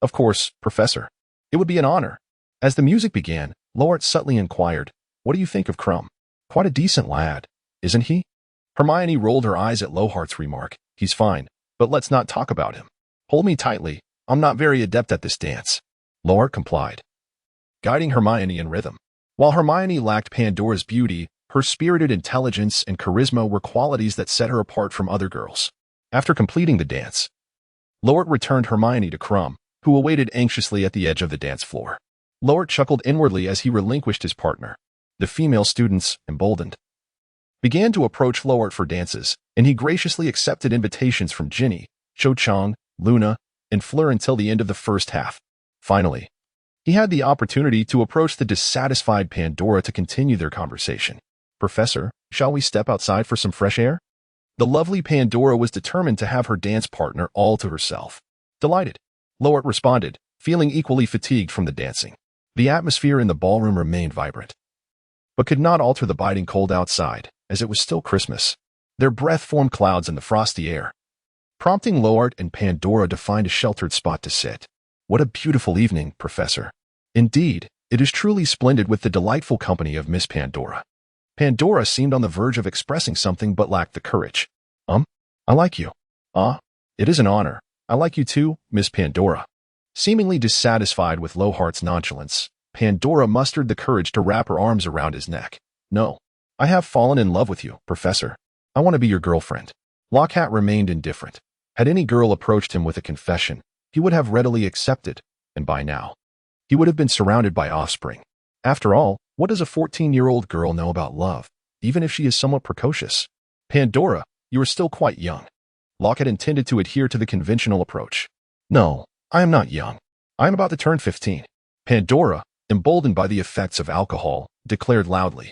"Of course, Professor. It would be an honor." As the music began, Lockhart subtly inquired, "What do you think of Crumb? Quite a decent lad, isn't he?" Hermione rolled her eyes at Lockhart's remark. "He's fine, but let's not talk about him. Hold me tightly. I'm not very adept at this dance." Lockhart complied, guiding Hermione in rhythm. While Hermione lacked Pandora's beauty, her spirited intelligence and charisma were qualities that set her apart from other girls. After completing the dance, Lockhart returned Hermione to Crumb, who awaited anxiously at the edge of the dance floor. Lockhart chuckled inwardly as he relinquished his partner. The female students, emboldened, began to approach Lockhart for dances, and he graciously accepted invitations from Ginny, Cho Chang, Luna, and Fleur until the end of the first half. Finally, he had the opportunity to approach the dissatisfied Pandora to continue their conversation. "Professor, shall we step outside for some fresh air?" The lovely Pandora was determined to have her dance partner all to herself. "Delighted," Lockhart responded, feeling equally fatigued from the dancing. The atmosphere in the ballroom remained vibrant, but could not alter the biting cold outside, as it was still Christmas. Their breath formed clouds in the frosty air, prompting Lockhart and Pandora to find a sheltered spot to sit. "What a beautiful evening, Professor." "Indeed, it is truly splendid with the delightful company of Miss Pandora." Pandora seemed on the verge of expressing something but lacked the courage. I like you." "Ah, it is an honor. I like you too, Miss Pandora." Seemingly dissatisfied with Lockhart's nonchalance, Pandora mustered the courage to wrap her arms around his neck. "No, I have fallen in love with you, Professor. I want to be your girlfriend." Lockhart remained indifferent. Had any girl approached him with a confession, he would have readily accepted, and by now, he would have been surrounded by offspring. After all, what does a 14-year-old girl know about love, even if she is somewhat precocious? "Pandora, you are still quite young." Lockhart intended to adhere to the conventional approach. "No, I am not young. I am about to turn 15. Pandora, emboldened by the effects of alcohol, declared loudly,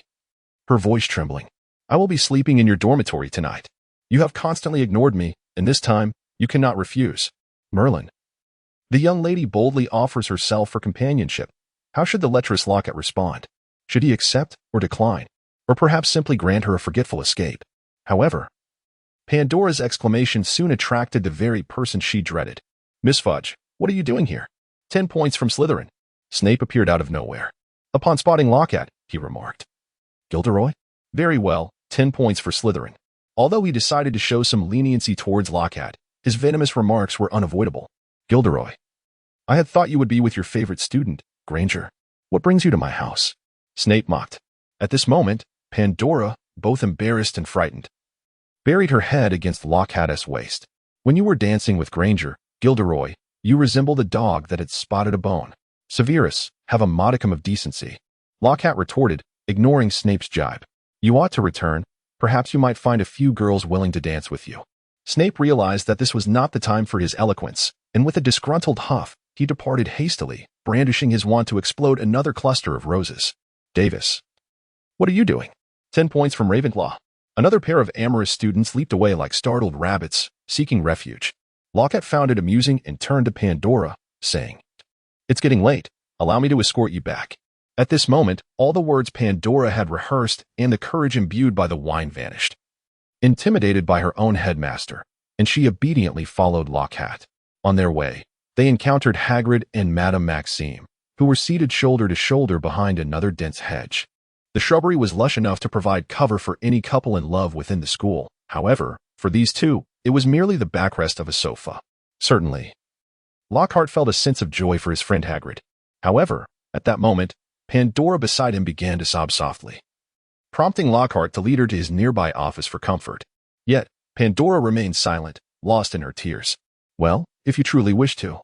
her voice trembling, "I will be sleeping in your dormitory tonight. You have constantly ignored me, and this time, you cannot refuse." Merlin. The young lady boldly offers herself for companionship. How should the lecherous Lockhart respond? Should he accept or decline? Or perhaps simply grant her a forgetful escape? However, Pandora's exclamation soon attracted the very person she dreaded. "Miss Fudge, what are you doing here?" 10 points from Slytherin. Snape appeared out of nowhere. Upon spotting Lockhart, he remarked, "Gilderoy? Very well, 10 points for Slytherin." Although he decided to show some leniency towards Lockhart, his venomous remarks were unavoidable. "Gilderoy, I had thought you would be with your favorite student, Granger. What brings you to my house?" Snape mocked. At this moment, Pandora, both embarrassed and frightened, buried her head against Lockhart's waist. "When you were dancing with Granger, Gilderoy, you resembled a dog that had spotted a bone. Severus, have a modicum of decency." Lockhart retorted, ignoring Snape's jibe. "You ought to return. Perhaps you might find a few girls willing to dance with you." Snape realized that this was not the time for his eloquence, and with a disgruntled huff, he departed hastily, brandishing his wand to explode another cluster of roses. "Davis, what are you doing?" 10 points from Ravenclaw. Another pair of amorous students leaped away like startled rabbits, seeking refuge. Lockhart found it amusing and turned to Pandora, saying, "It's getting late. Allow me to escort you back." At this moment, all the words Pandora had rehearsed and the courage imbued by the wine vanished. Intimidated by her own headmaster, and she obediently followed Lockhart. On their way, they encountered Hagrid and Madame Maxime, who were seated shoulder to shoulder behind another dense hedge. The shrubbery was lush enough to provide cover for any couple in love within the school. However, for these two, it was merely the backrest of a sofa. Certainly, Lockhart felt a sense of joy for his friend Hagrid. However, at that moment, Pandora beside him began to sob softly, prompting Lockhart to lead her to his nearby office for comfort. Yet, Pandora remained silent, lost in her tears. Well, if you truly wish to,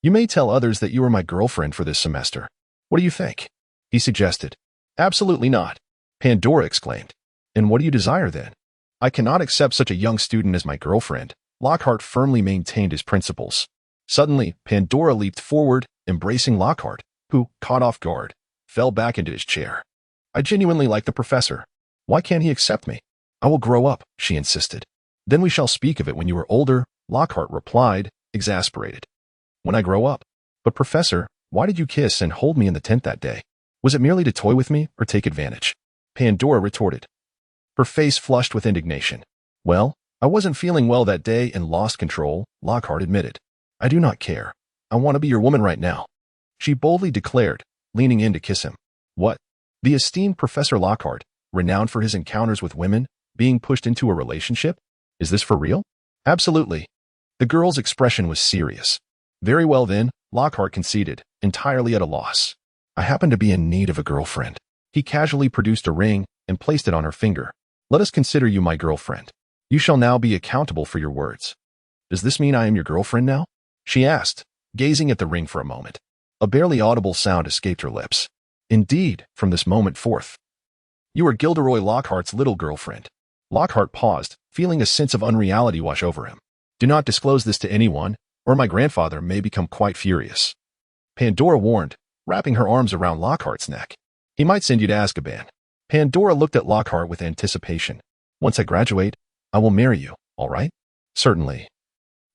you may tell others that you are my girlfriend for this semester. What do you think? He suggested. Absolutely not, Pandora exclaimed. And what do you desire then? I cannot accept such a young student as my girlfriend. Lockhart firmly maintained his principles. Suddenly, Pandora leaped forward, embracing Lockhart, who, caught off guard, fell back into his chair. I genuinely like the professor. Why can't he accept me? I will grow up, she insisted. Then we shall speak of it when you are older, Lockhart replied, exasperated. When I grow up. But professor, why did you kiss and hold me in the tent that day? Was it merely to toy with me or take advantage? Pandora retorted, her face flushed with indignation. Well, I wasn't feeling well that day and lost control, Lockhart admitted. I do not care. I want to be your woman right now, she boldly declared, leaning in to kiss him. What? The esteemed Professor Lockhart, renowned for his encounters with women, being pushed into a relationship? Is this for real? Absolutely. The girl's expression was serious. Very well then, Lockhart conceded, entirely at a loss. I happen to be in need of a girlfriend. He casually produced a ring and placed it on her finger. Let us consider you my girlfriend. You shall now be accountable for your words. Does this mean I am your girlfriend now? She asked, gazing at the ring for a moment. A barely audible sound escaped her lips. Indeed, from this moment forth, you are Gilderoy Lockhart's little girlfriend. Lockhart paused, feeling a sense of unreality wash over him. Do not disclose this to anyone, or my grandfather may become quite furious. Pandora warned, wrapping her arms around Lockhart's neck. He might send you to Azkaban. Pandora looked at Lockhart with anticipation. Once I graduate, I will marry you, all right? Certainly.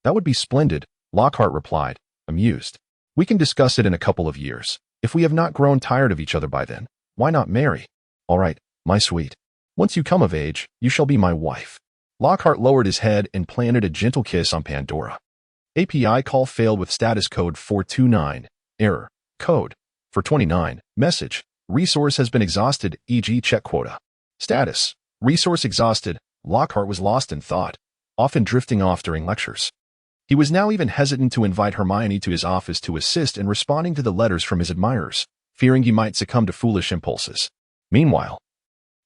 That would be splendid, Lockhart replied, amused. We can discuss it in a couple of years. If we have not grown tired of each other by then, why not marry? All right, my sweet. Once you come of age, you shall be my wife. Lockhart lowered his head and planted a gentle kiss on Pandora. API call failed with status code 429. Error. Code. 429. Message. Resource has been exhausted, e.g. check quota. Status. Resource exhausted. Lockhart was lost in thought, often drifting off during lectures. He was now even hesitant to invite Hermione to his office to assist in responding to the letters from his admirers, fearing he might succumb to foolish impulses. Meanwhile,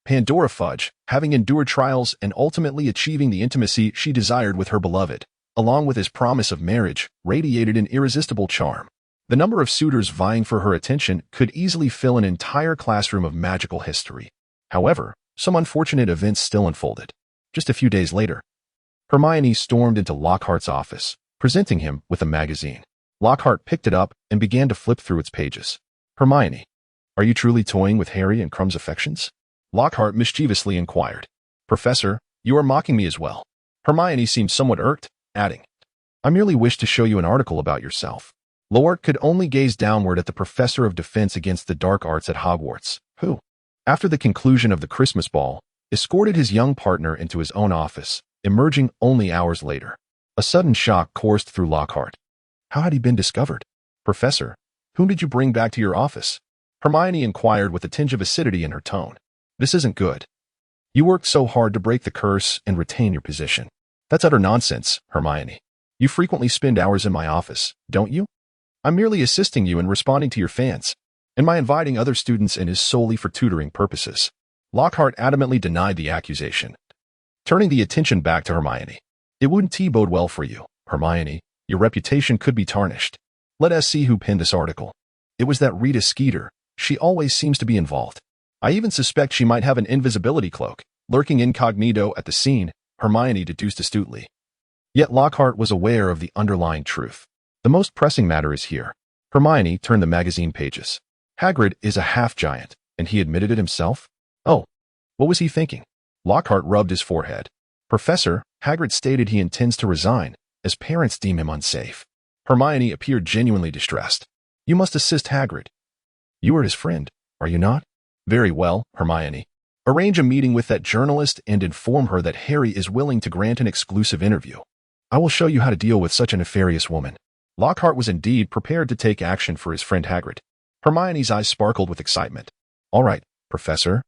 Pandora Fudge, having endured trials and ultimately achieving the intimacy she desired with her beloved, along with his promise of marriage, radiated an irresistible charm. The number of suitors vying for her attention could easily fill an entire classroom of magical history. However, some unfortunate events still unfolded. Just a few days later, Hermione stormed into Lockhart's office, presenting him with a magazine. Lockhart picked it up and began to flip through its pages. Hermione, are you truly toying with Harry and Crumb's affections? Lockhart mischievously inquired. Professor, you are mocking me as well. Hermione seemed somewhat irked, adding, I merely wish to show you an article about yourself. Lockhart could only gaze downward at the professor of defense against the dark arts at Hogwarts, who, after the conclusion of the Christmas ball, escorted his young partner into his own office, emerging only hours later. A sudden shock coursed through Lockhart. How had he been discovered? Professor, whom did you bring back to your office? Hermione inquired with a tinge of acidity in her tone. This isn't good. You worked so hard to break the curse and retain your position. That's utter nonsense, Hermione. You frequently spend hours in my office, don't you? I'm merely assisting you in responding to your fans, and my inviting other students in is solely for tutoring purposes. Lockhart adamantly denied the accusation, turning the attention back to Hermione. It wouldn't bode well for you, Hermione. Your reputation could be tarnished. Let us see who penned this article. It was that Rita Skeeter. She always seems to be involved. I even suspect she might have an invisibility cloak, lurking incognito at the scene, Hermione deduced astutely. Yet Lockhart was aware of the underlying truth. The most pressing matter is here. Hermione turned the magazine pages. Hagrid is a half-giant, and he admitted it himself? Oh, what was he thinking? Lockhart rubbed his forehead. Professor, Hagrid stated he intends to resign, as parents deem him unsafe. Hermione appeared genuinely distressed. You must assist Hagrid. You are his friend. are you not? Very well, Hermione. Arrange a meeting with that journalist and inform her that Harry is willing to grant an exclusive interview. I will show you how to deal with such a nefarious woman. Lockhart was indeed prepared to take action for his friend Hagrid. Hermione's eyes sparkled with excitement. All right, Professor.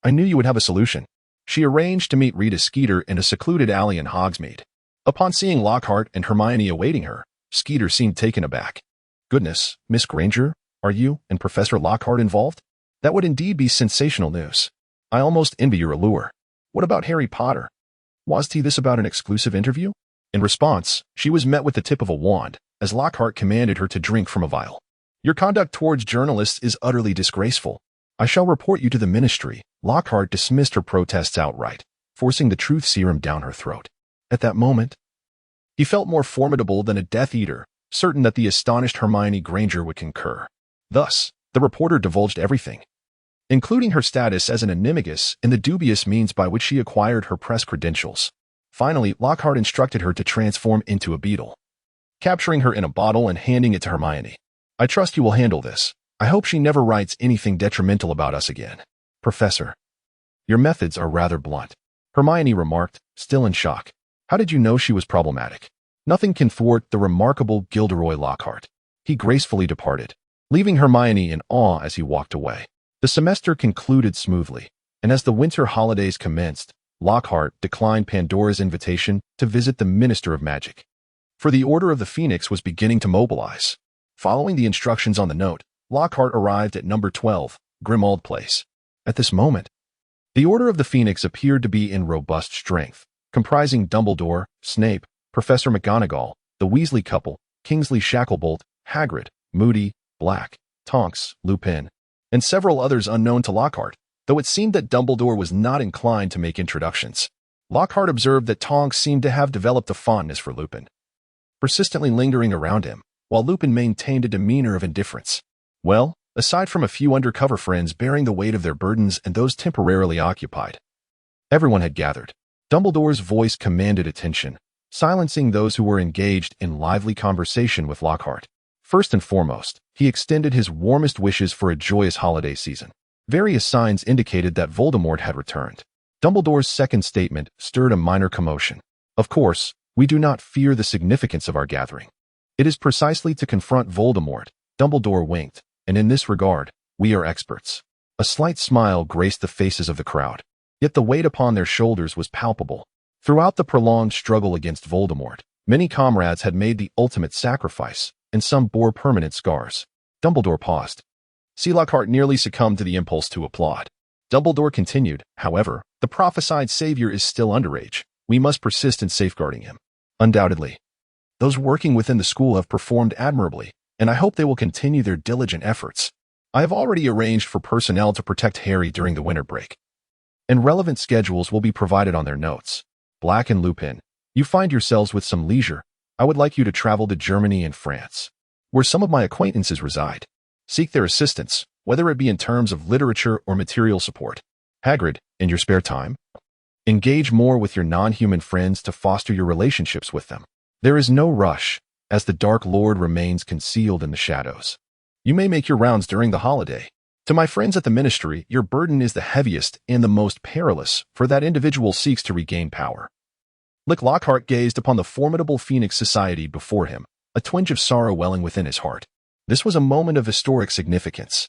I knew you would have a solution. She arranged to meet Rita Skeeter in a secluded alley in Hogsmeade. Upon seeing Lockhart and Hermione awaiting her, Skeeter seemed taken aback. Goodness, Miss Granger, are you and Professor Lockhart involved? That would indeed be sensational news. I almost envy your allure. What about Harry Potter? Was he this about an exclusive interview? In response, she was met with the tip of a wand, as Lockhart commanded her to drink from a vial. Your conduct towards journalists is utterly disgraceful. I shall report you to the ministry. Lockhart dismissed her protests outright, forcing the truth serum down her throat. At that moment, he felt more formidable than a Death Eater, certain that the astonished Hermione Granger would concur. Thus, the reporter divulged everything, including her status as an animagus and the dubious means by which she acquired her press credentials. Finally, Lockhart instructed her to transform into a beetle, capturing her in a bottle and handing it to Hermione. I trust you will handle this. I hope she never writes anything detrimental about us again. Professor, your methods are rather blunt, Hermione remarked, still in shock. How did you know she was problematic? Nothing can thwart the remarkable Gilderoy Lockhart. He gracefully departed, leaving Hermione in awe as he walked away. The semester concluded smoothly, and as the winter holidays commenced, Lockhart declined Pandora's invitation to visit the Minister of Magic. For the Order of the Phoenix was beginning to mobilize. Following the instructions on the note, Lockhart arrived at number 12, Grimmauld Place. At this moment, the Order of the Phoenix appeared to be in robust strength, comprising Dumbledore, Snape, Professor McGonagall, the Weasley couple, Kingsley Shacklebolt, Hagrid, Moody, Black, Tonks, Lupin, and several others unknown to Lockhart, though it seemed that Dumbledore was not inclined to make introductions. Lockhart observed that Tonks seemed to have developed a fondness for Lupin, persistently lingering around him, while Lupin maintained a demeanor of indifference. Well, aside from a few undercover friends bearing the weight of their burdens and those temporarily occupied, everyone had gathered. Dumbledore's voice commanded attention, silencing those who were engaged in lively conversation with Lockhart. First and foremost, he extended his warmest wishes for a joyous holiday season. Various signs indicated that Voldemort had returned. Dumbledore's second statement stirred a minor commotion. Of course, we do not fear the significance of our gathering. It is precisely to confront Voldemort. Dumbledore winked, and in this regard, we are experts. A slight smile graced the faces of the crowd, yet the weight upon their shoulders was palpable. Throughout the prolonged struggle against Voldemort, many comrades had made the ultimate sacrifice, and some bore permanent scars. Dumbledore paused. Lockhart nearly succumbed to the impulse to applaud. Dumbledore continued, however, the prophesied savior is still underage. We must persist in safeguarding him. Undoubtedly, those working within the school have performed admirably, and I hope they will continue their diligent efforts. I have already arranged for personnel to protect Harry during the winter break, and relevant schedules will be provided on their notes. Black and Lupin, you find yourselves with some leisure. I would like you to travel to Germany and France, where some of my acquaintances reside. Seek their assistance, whether it be in terms of literature or material support. Hagrid, in your spare time, engage more with your non-human friends to foster your relationships with them. There is no rush, as the Dark Lord remains concealed in the shadows. You may make your rounds during the holiday. To my friends at the ministry, your burden is the heaviest and the most perilous, for that individual seeks to regain power. Lockhart gazed upon the formidable Phoenix Society before him, a twinge of sorrow welling within his heart. This was a moment of historic significance.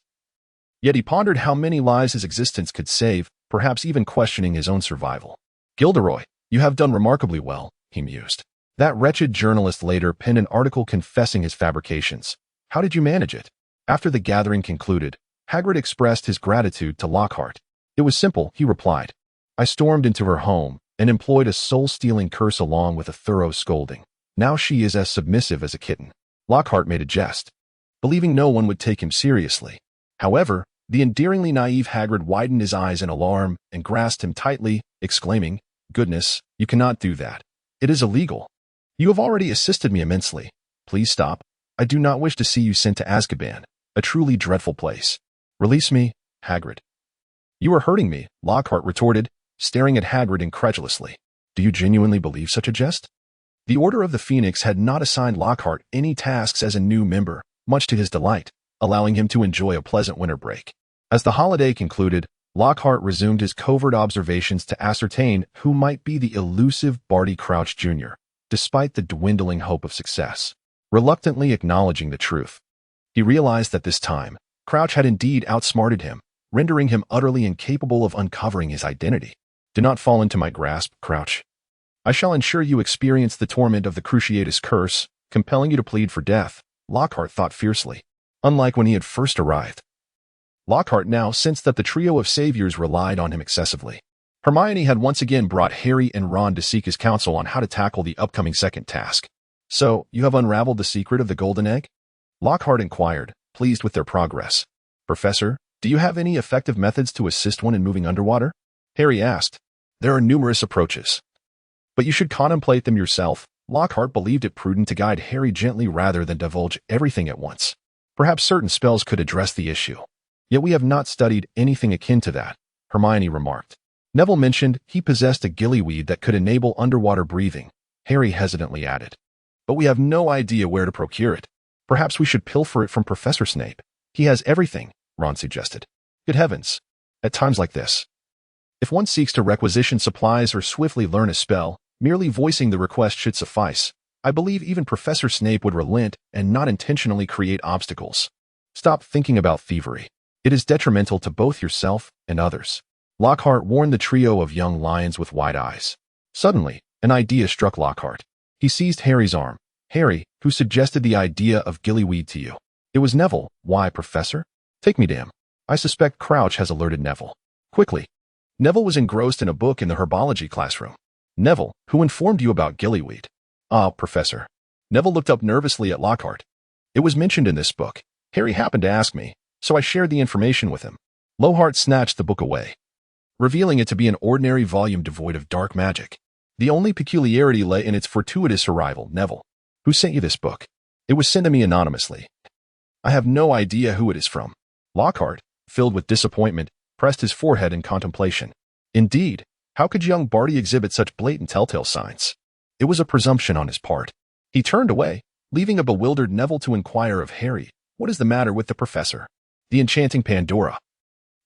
Yet he pondered how many lives his existence could save, perhaps even questioning his own survival. Gilderoy, you have done remarkably well, he mused. That wretched journalist later penned an article confessing his fabrications. How did you manage it? After the gathering concluded, Hagrid expressed his gratitude to Lockhart. It was simple, he replied. I stormed into her home and employed a soul-stealing curse along with a thorough scolding. Now she is as submissive as a kitten. Lockhart made a jest, believing no one would take him seriously. However, the endearingly naive Hagrid widened his eyes in alarm and grasped him tightly, exclaiming, Goodness, you cannot do that. It is illegal. You have already assisted me immensely. Please stop. I do not wish to see you sent to Azkaban, a truly dreadful place. Release me, Hagrid. You are hurting me, Lockhart retorted, staring at Hagrid incredulously. Do you genuinely believe such a jest? The Order of the Phoenix had not assigned Lockhart any tasks as a new member, much to his delight, allowing him to enjoy a pleasant winter break. As the holiday concluded, Lockhart resumed his covert observations to ascertain who might be the elusive Barty Crouch Jr., despite the dwindling hope of success. Reluctantly acknowledging the truth, he realized that this time, Crouch had indeed outsmarted him, rendering him utterly incapable of uncovering his identity. Do not fall into my grasp, Crouch. I shall ensure you experience the torment of the Cruciatus curse, compelling you to plead for death, Lockhart thought fiercely. Unlike when he had first arrived, Lockhart now sensed that the trio of saviors relied on him excessively. Hermione had once again brought Harry and Ron to seek his counsel on how to tackle the upcoming second task. So, you have unraveled the secret of the golden egg? Lockhart inquired, pleased with their progress. Professor, do you have any effective methods to assist one in moving underwater? Harry asked. There are numerous approaches, but you should contemplate them yourself. Lockhart believed it prudent to guide Harry gently rather than divulge everything at once. Perhaps certain spells could address the issue. Yet we have not studied anything akin to that, Hermione remarked. Neville mentioned he possessed a gillyweed that could enable underwater breathing, Harry hesitantly added. But we have no idea where to procure it. Perhaps we should pilfer it from Professor Snape. He has everything, Ron suggested. Good heavens. At times like this, if one seeks to requisition supplies or swiftly learn a spell, merely voicing the request should suffice. I believe even Professor Snape would relent and not intentionally create obstacles. Stop thinking about thievery. It is detrimental to both yourself and others. Lockhart warned the trio of young lions with wide eyes. Suddenly, an idea struck Lockhart. He seized Harry's arm. Harry, who suggested the idea of gillyweed to you? It was Neville. Why, Professor? Take me to him. I suspect Crouch has alerted Neville. Quickly. Neville was engrossed in a book in the herbology classroom. Neville, who informed you about gillyweed? Ah, Professor. Neville looked up nervously at Lockhart. It was mentioned in this book. Harry happened to ask me, so I shared the information with him. Lockhart snatched the book away, revealing it to be an ordinary volume devoid of dark magic. The only peculiarity lay in its fortuitous arrival. Neville, who sent you this book? It was sent to me anonymously. I have no idea who it is from. Lockhart, filled with disappointment, pressed his forehead in contemplation. Indeed, how could young Barty exhibit such blatant telltale signs? It was a presumption on his part. He turned away, leaving a bewildered Neville to inquire of Harry, what is the matter with the professor? The enchanting Pandora,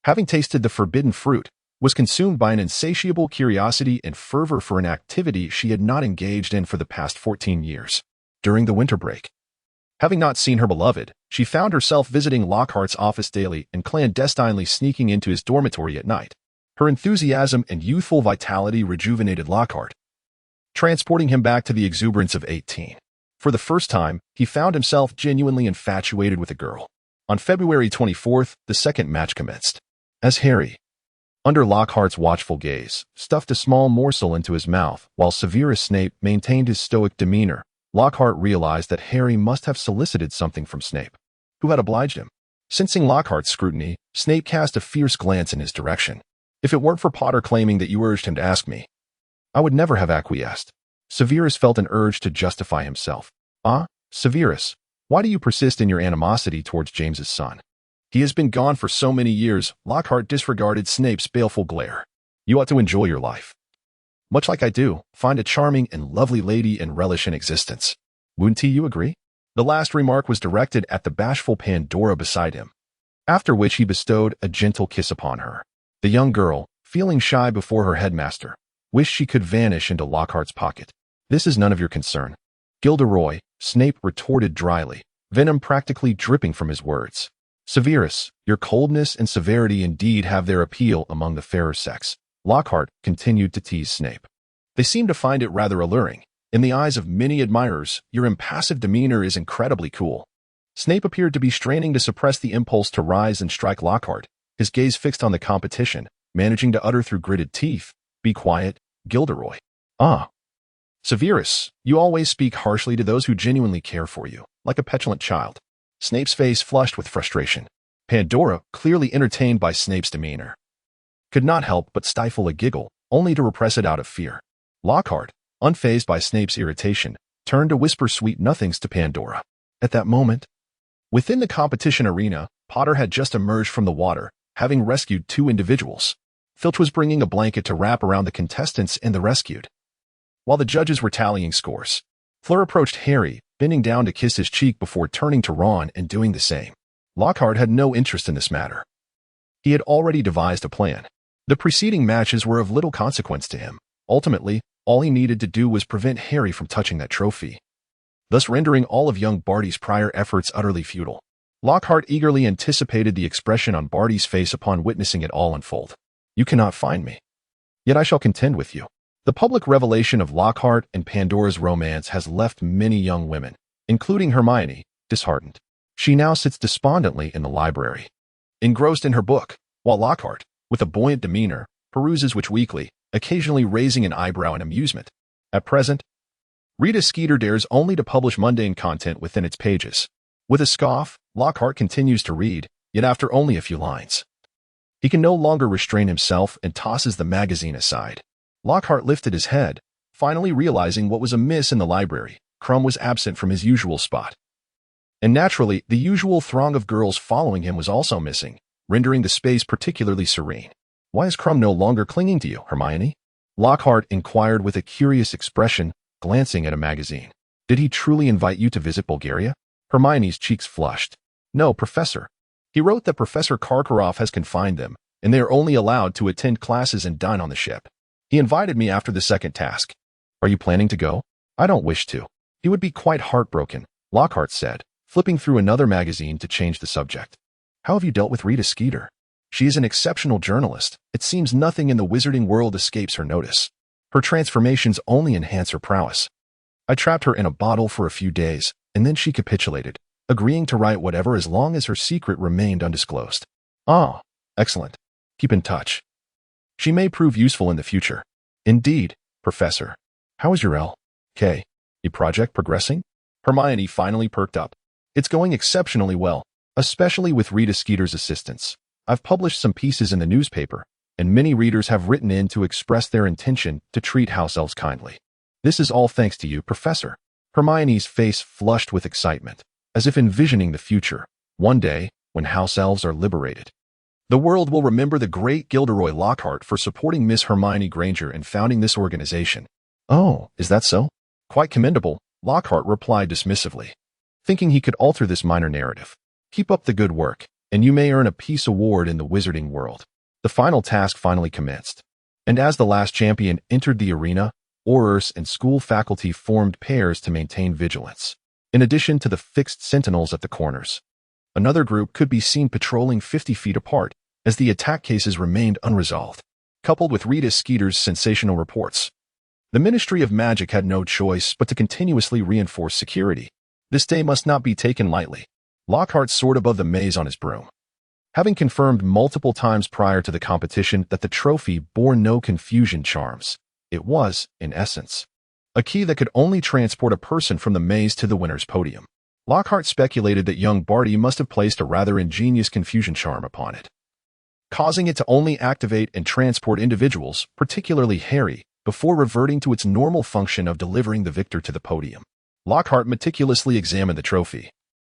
having tasted the forbidden fruit, was consumed by an insatiable curiosity and fervor for an activity she had not engaged in for the past 14 years. During the winter break, having not seen her beloved, she found herself visiting Lockhart's office daily and clandestinely sneaking into his dormitory at night. Her enthusiasm and youthful vitality rejuvenated Lockhart, transporting him back to the exuberance of 18. For the first time, he found himself genuinely infatuated with a girl. On February 24th, the second match commenced. As Harry, under Lockhart's watchful gaze, stuffed a small morsel into his mouth while Severus Snape maintained his stoic demeanor, Lockhart realized that Harry must have solicited something from Snape, who had obliged him. Sensing Lockhart's scrutiny, Snape cast a fierce glance in his direction. If it weren't for Potter claiming that you urged him to ask me, I would never have acquiesced. Severus felt an urge to justify himself. Ah, Severus, why do you persist in your animosity towards James's son? He has been gone for so many years. Lockhart disregarded Snape's baleful glare. You ought to enjoy your life. Much like I do, find a charming and lovely lady and relish in existence. Wouldn't you agree? The last remark was directed at the bashful Pandora beside him, after which he bestowed a gentle kiss upon her. The young girl, feeling shy before her headmaster, wished she could vanish into Lockhart's pocket. This is none of your concern, Gilderoy, Snape retorted dryly, venom practically dripping from his words. Severus, your coldness and severity indeed have their appeal among the fairer sex. Lockhart continued to tease Snape. They seem to find it rather alluring. In the eyes of many admirers, your impassive demeanor is incredibly cool. Snape appeared to be straining to suppress the impulse to rise and strike Lockhart, his gaze fixed on the competition, managing to utter through gritted teeth, "Be quiet, Gilderoy." Ah. Severus, you always speak harshly to those who genuinely care for you, like a petulant child. Snape's face flushed with frustration. Pandora, clearly entertained by Snape's demeanor, could not help but stifle a giggle, only to repress it out of fear. Lockhart, unfazed by Snape's irritation, turned to whisper sweet nothings to Pandora. At that moment, within the competition arena, Potter had just emerged from the water, having rescued 2 individuals. Filch was bringing a blanket to wrap around the contestants and the rescued, while the judges were tallying scores. Fleur approached Harry, bending down to kiss his cheek before turning to Ron and doing the same. Lockhart had no interest in this matter. He had already devised a plan. The preceding matches were of little consequence to him. Ultimately, all he needed to do was prevent Harry from touching that trophy, thus rendering all of young Barty's prior efforts utterly futile. Lockhart eagerly anticipated the expression on Barty's face upon witnessing it all unfold. "You cannot find me. Yet I shall contend with you." The public revelation of Lockhart and Pandora's romance has left many young women, including Hermione, disheartened. She now sits despondently in the library, engrossed in her book, while Lockhart, with a buoyant demeanor, peruses which weekly, occasionally raising an eyebrow in amusement. At present, Rita Skeeter dares only to publish mundane content within its pages. With a scoff, Lockhart continues to read, yet after only a few lines, he can no longer restrain himself and tosses the magazine aside. Lockhart lifted his head, finally realizing what was amiss in the library. Crumb was absent from his usual spot. And naturally, the usual throng of girls following him was also missing, rendering the space particularly serene. "Why is Crumb no longer clinging to you, Hermione?" Lockhart inquired with a curious expression, glancing at a magazine. "Did he truly invite you to visit Bulgaria?" Hermione's cheeks flushed. "No, Professor. He wrote that Professor Karkaroff has confined them, and they are only allowed to attend classes and dine on the ship. He invited me after the second task." "Are you planning to go?" "I don't wish to. He would be quite heartbroken," Lockhart said, flipping through another magazine to change the subject. "How have you dealt with Rita Skeeter?" "She is an exceptional journalist. It seems nothing in the wizarding world escapes her notice. Her transformations only enhance her prowess. I trapped her in a bottle for a few days, and then she capitulated, agreeing to write whatever as long as her secret remained undisclosed." "Ah, excellent. Keep in touch. She may prove useful in the future." "Indeed, Professor. How is your L.K.? project progressing?" Hermione finally perked up. "It's going exceptionally well, especially with Rita Skeeter's assistance. I've published some pieces in the newspaper, and many readers have written in to express their intention to treat house elves kindly. This is all thanks to you, Professor." Hermione's face flushed with excitement, as if envisioning the future, one day when house elves are liberated. The world will remember the great Gilderoy Lockhart for supporting Miss Hermione Granger and founding this organization. "Oh, is that so?" "Quite commendable," Lockhart replied dismissively, thinking he could alter this minor narrative. "Keep up the good work, and you may earn a peace award in the wizarding world." The final task finally commenced, and as the last champion entered the arena, Aurors and school faculty formed pairs to maintain vigilance. In addition to the fixed sentinels at the corners, another group could be seen patrolling 50 feet apart as the attack cases remained unresolved. Coupled with Rita Skeeter's sensational reports, the Ministry of Magic had no choice but to continuously reinforce security. This day must not be taken lightly. Lockhart soared above the maze on his broom, having confirmed multiple times prior to the competition that the trophy bore no confusion charms. It was, in essence, a key that could only transport a person from the maze to the winner's podium. Lockhart speculated that young Barty must have placed a rather ingenious confusion charm upon it, causing it to only activate and transport individuals, particularly Harry, before reverting to its normal function of delivering the victor to the podium. Lockhart meticulously examined the trophy,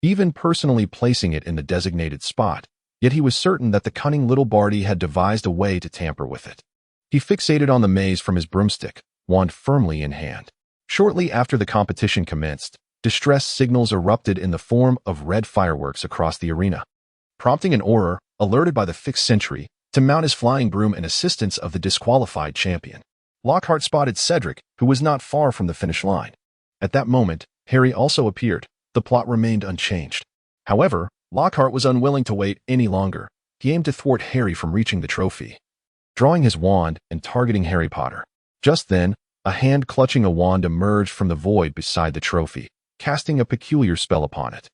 even personally placing it in the designated spot, yet he was certain that the cunning little Barty had devised a way to tamper with it. He fixated on the maze from his broomstick, wand firmly in hand. Shortly after the competition commenced, distress signals erupted in the form of red fireworks across the arena, prompting an Auror, alerted by the fixed sentry, to mount his flying broom in assistance of the disqualified champion. Lockhart spotted Cedric, who was not far from the finish line. At that moment, Harry also appeared. The plot remained unchanged. However, Lockhart was unwilling to wait any longer. He aimed to thwart Harry from reaching the trophy, drawing his wand and targeting Harry Potter. Just then, a hand clutching a wand emerged from the void beside the trophy, casting a peculiar spell upon it.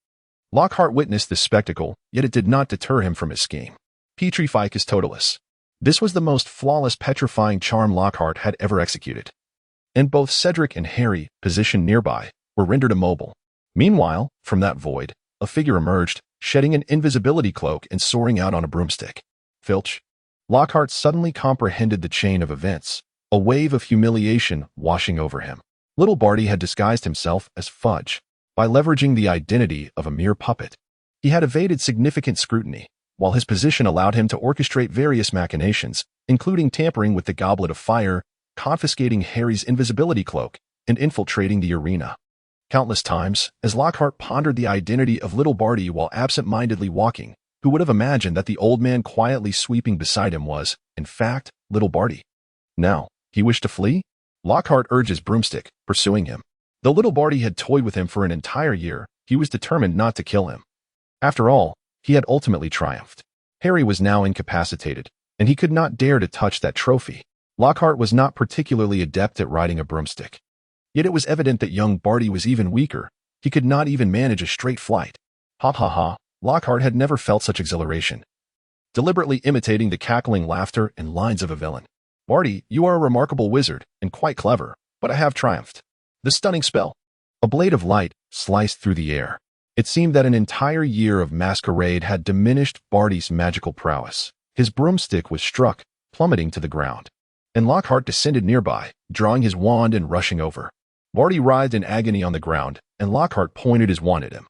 Lockhart witnessed this spectacle, yet it did not deter him from his scheme. Petrificus Totalis. This was the most flawless petrifying charm Lockhart had ever executed, and both Cedric and Harry, positioned nearby, were rendered immobile. Meanwhile, from that void, a figure emerged, shedding an invisibility cloak and soaring out on a broomstick. Filch. Lockhart suddenly comprehended the chain of events, a wave of humiliation washing over him. Little Barty had disguised himself as Fudge by leveraging the identity of a mere puppet. He had evaded significant scrutiny, while his position allowed him to orchestrate various machinations, including tampering with the Goblet of Fire, confiscating Harry's invisibility cloak, and infiltrating the arena. Countless times, as Lockhart pondered the identity of little Barty while absent-mindedly walking, Who would have imagined that the old man quietly sweeping beside him was, in fact, little Barty? Now, he wished to flee? Lockhart urged his broomstick, pursuing him. Though little Barty had toyed with him for an entire year, he was determined not to kill him. After all, he had ultimately triumphed. Harry was now incapacitated, and he could not dare to touch that trophy. Lockhart was not particularly adept at riding a broomstick. Yet it was evident that young Barty was even weaker. He could not even manage a straight flight. Ha ha ha, Lockhart had never felt such exhilaration. Deliberately imitating the cackling laughter and lines of a villain. Barty, you are a remarkable wizard, and quite clever, but I have triumphed. The stunning spell. A blade of light sliced through the air. It seemed that an entire year of masquerade had diminished Barty's magical prowess. His broomstick was struck, plummeting to the ground. And Lockhart descended nearby, drawing his wand and rushing over. Barty writhed in agony on the ground, and Lockhart pointed his wand at him.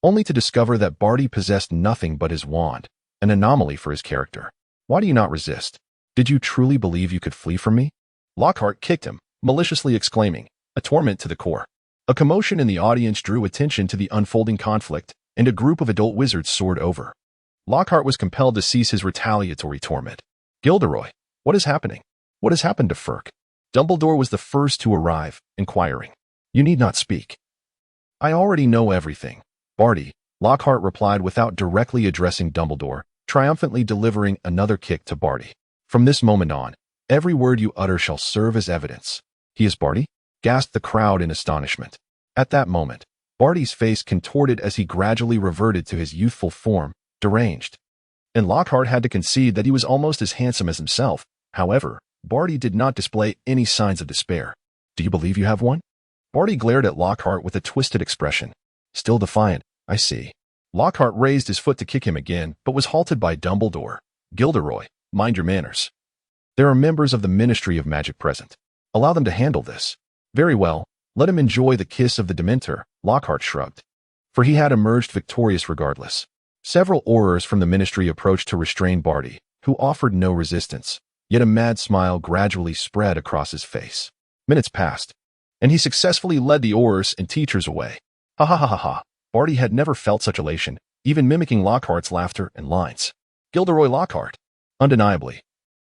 Only to discover that Barty possessed nothing but his wand, an anomaly for his character. Why do you not resist? Did you truly believe you could flee from me? Lockhart kicked him, maliciously exclaiming, a torment to the core. A commotion in the audience drew attention to the unfolding conflict, and a group of adult wizards soared over. Lockhart was compelled to cease his retaliatory torment. Gilderoy, what is happening? What has happened to Firk? Dumbledore was the first to arrive, inquiring. You need not speak. I already know everything. Barty, Lockhart replied without directly addressing Dumbledore, triumphantly delivering another kick to Barty. From this moment on, every word you utter shall serve as evidence. He is Barty? Gasped the crowd in astonishment. At that moment, Barty's face contorted as he gradually reverted to his youthful form, deranged. And Lockhart had to concede that he was almost as handsome as himself. However, Barty did not display any signs of despair. Do you believe you have won? Barty glared at Lockhart with a twisted expression. Still defiant, I see. Lockhart raised his foot to kick him again, but was halted by Dumbledore. Gilderoy, mind your manners. There are members of the Ministry of Magic present. Allow them to handle this. Very well, let him enjoy the kiss of the Dementor, Lockhart shrugged. For he had emerged victorious regardless. Several aurors from the Ministry approached to restrain Barty, who offered no resistance, yet a mad smile gradually spread across his face. Minutes passed, and he successfully led the aurors and teachers away. Ha ha ha ha ha. Barty had never felt such elation, even mimicking Lockhart's laughter and lines. Gilderoy Lockhart. Undeniably.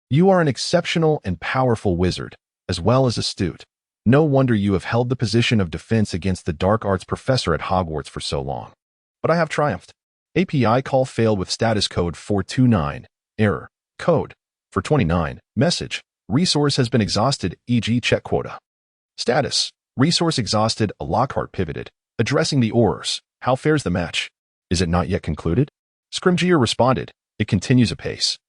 You are an exceptional and powerful wizard, as well as astute. No wonder you have held the position of defense against the dark arts professor at Hogwarts for so long. But I have triumphed. API call failed with status code 429. Error. Code. 429. Message. Resource has been exhausted, e.g. check quota. Status. Resource exhausted, a Lockhart pivoted, addressing the aurors. How fares the match? Is it not yet concluded? Scrimgeour responded. It continues apace.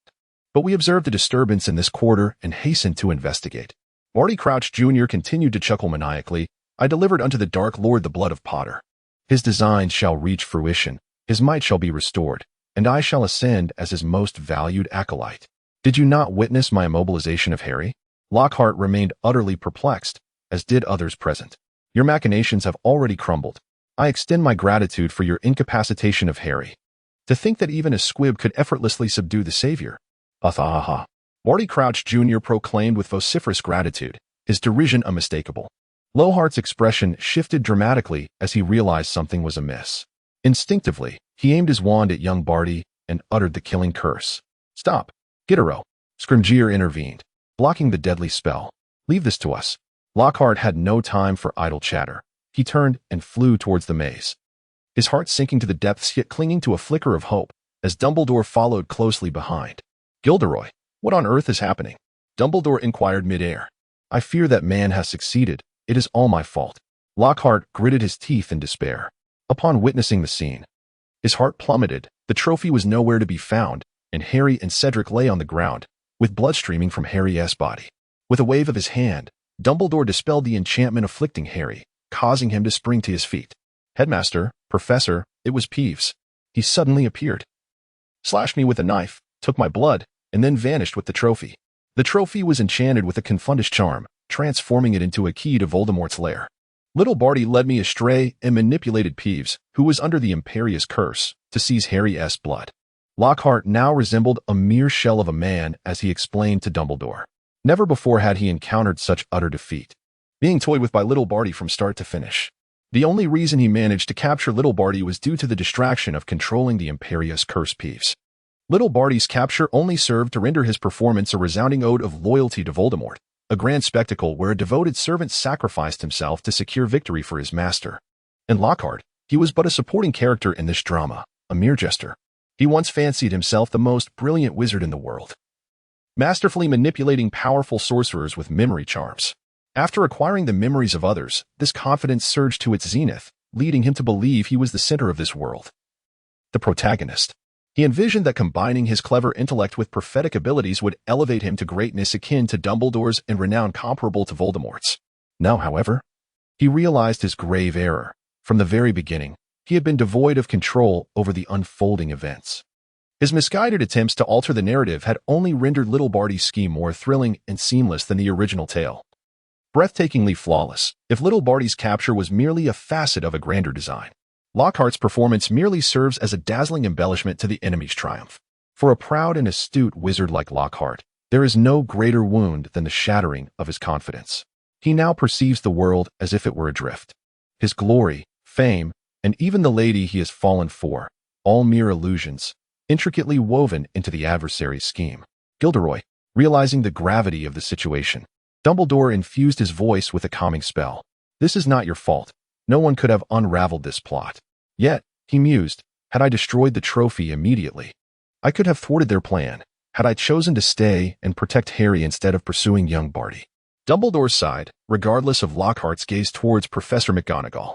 But we observed a disturbance in this quarter and hastened to investigate. Barty Crouch Jr. continued to chuckle maniacally. I delivered unto the Dark Lord the blood of Potter. His designs shall reach fruition, his might shall be restored, and I shall ascend as his most valued acolyte. Did you not witness my immobilization of Harry? Lockhart remained utterly perplexed, as did others present. Your machinations have already crumbled. I extend my gratitude for your incapacitation of Harry. To think that even a squib could effortlessly subdue the savior. Ha. Barty Crouch Jr. proclaimed with vociferous gratitude, his derision unmistakable. Lockhart's expression shifted dramatically as he realized something was amiss. Instinctively, he aimed his wand at young Barty and uttered the killing curse. Stop. Gilderoy. Scrimgeour intervened, blocking the deadly spell. Leave this to us. Lockhart had no time for idle chatter. He turned and flew towards the maze, his heart sinking to the depths yet clinging to a flicker of hope as Dumbledore followed closely behind. Gilderoy, what on earth is happening? Dumbledore inquired midair. I fear that man has succeeded. It is all my fault. Lockhart gritted his teeth in despair. Upon witnessing the scene, his heart plummeted. The trophy was nowhere to be found, and Harry and Cedric lay on the ground, with blood streaming from Harry's body. With a wave of his hand, Dumbledore dispelled the enchantment afflicting Harry, causing him to spring to his feet. Headmaster, Professor, it was Peeves. He suddenly appeared, slashed me with a knife, took my blood, and then vanished with the trophy. The trophy was enchanted with a Confundus charm, transforming it into a key to Voldemort's lair. Little Barty led me astray and manipulated Peeves, who was under the imperious curse, to seize Harry's blood. Lockhart now resembled a mere shell of a man as he explained to Dumbledore. Never before had he encountered such utter defeat, being toyed with by little Barty from start to finish. The only reason he managed to capture Little Barty was due to the distraction of controlling the imperious curse peeves. Little Barty's capture only served to render his performance a resounding ode of loyalty to Voldemort, a grand spectacle where a devoted servant sacrificed himself to secure victory for his master. In Lockhart, he was but a supporting character in this drama, a mere jester. He once fancied himself the most brilliant wizard in the world, masterfully manipulating powerful sorcerers with memory charms. After acquiring the memories of others, this confidence surged to its zenith, leading him to believe he was the center of this world. The protagonist. He envisioned that combining his clever intellect with prophetic abilities would elevate him to greatness akin to Dumbledore's and renown comparable to Voldemort's. Now, however, he realized his grave error. From the very beginning, he had been devoid of control over the unfolding events. His misguided attempts to alter the narrative had only rendered Little Barty's scheme more thrilling and seamless than the original tale. Breathtakingly flawless, if Little Barty's capture was merely a facet of a grander design, Lockhart's performance merely serves as a dazzling embellishment to the enemy's triumph. For a proud and astute wizard like Lockhart, there is no greater wound than the shattering of his confidence. He now perceives the world as if it were adrift. His glory, fame, and even the lady he has fallen for, all mere illusions, intricately woven into the adversary's scheme. Gilderoy, realizing the gravity of the situation, Dumbledore infused his voice with a calming spell. This is not your fault. No one could have unraveled this plot. Yet, he mused, had I destroyed the trophy immediately, I could have thwarted their plan, had I chosen to stay and protect Harry instead of pursuing young Barty. Dumbledore sighed, regardless of Lockhart's gaze towards Professor McGonagall.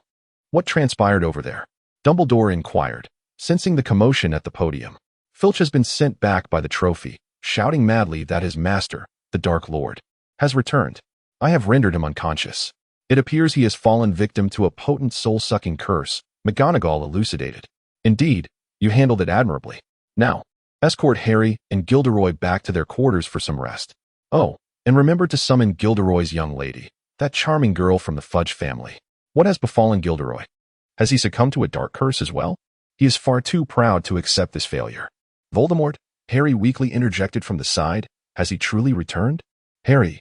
What transpired over there? Dumbledore inquired, sensing the commotion at the podium. Filch has been sent back by the trophy, shouting madly that his master, the Dark Lord, has returned. I have rendered him unconscious. It appears he has fallen victim to a potent soul-sucking curse, McGonagall elucidated. Indeed, you handled it admirably. Now, escort Harry and Gilderoy back to their quarters for some rest. Oh, and remember to summon Gilderoy's young lady, that charming girl from the Fudge family. What has befallen Gilderoy? Has he succumbed to a dark curse as well? He is far too proud to accept this failure. Voldemort, Harry weakly interjected from the side. Has he truly returned? Harry.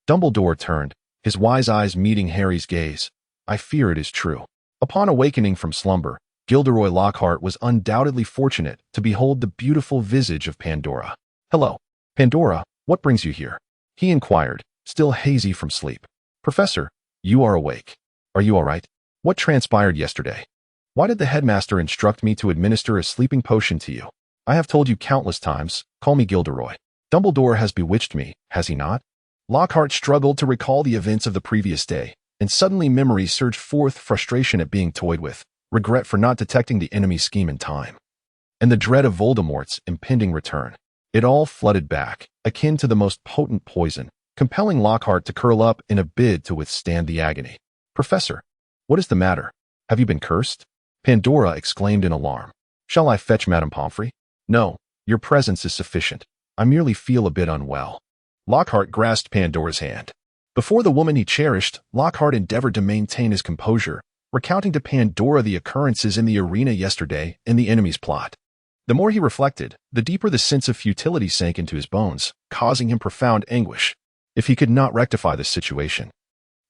Dumbledore turned, his wise eyes meeting Harry's gaze. I fear it is true. Upon awakening from slumber, Gilderoy Lockhart was undoubtedly fortunate to behold the beautiful visage of Pandora. Hello, Pandora, what brings you here? He inquired, still hazy from sleep. Professor, you are awake. Are you all right? What transpired yesterday? Why did the headmaster instruct me to administer a sleeping potion to you? I have told you countless times, call me Gilderoy. Dumbledore has bewitched me, has he not? Lockhart struggled to recall the events of the previous day, and suddenly memory surged forth, frustration at being toyed with, regret for not detecting the enemy's scheme in time, and the dread of Voldemort's impending return. It all flooded back, akin to the most potent poison, compelling Lockhart to curl up in a bid to withstand the agony. Professor, what is the matter? Have you been cursed? Pandora exclaimed in alarm. Shall I fetch Madame Pomfrey? No, your presence is sufficient. I merely feel a bit unwell. Lockhart grasped Pandora's hand. Before the woman he cherished, Lockhart endeavored to maintain his composure, recounting to Pandora the occurrences in the arena yesterday and the enemy's plot. The more he reflected, the deeper the sense of futility sank into his bones, causing him profound anguish. If he could not rectify this situation,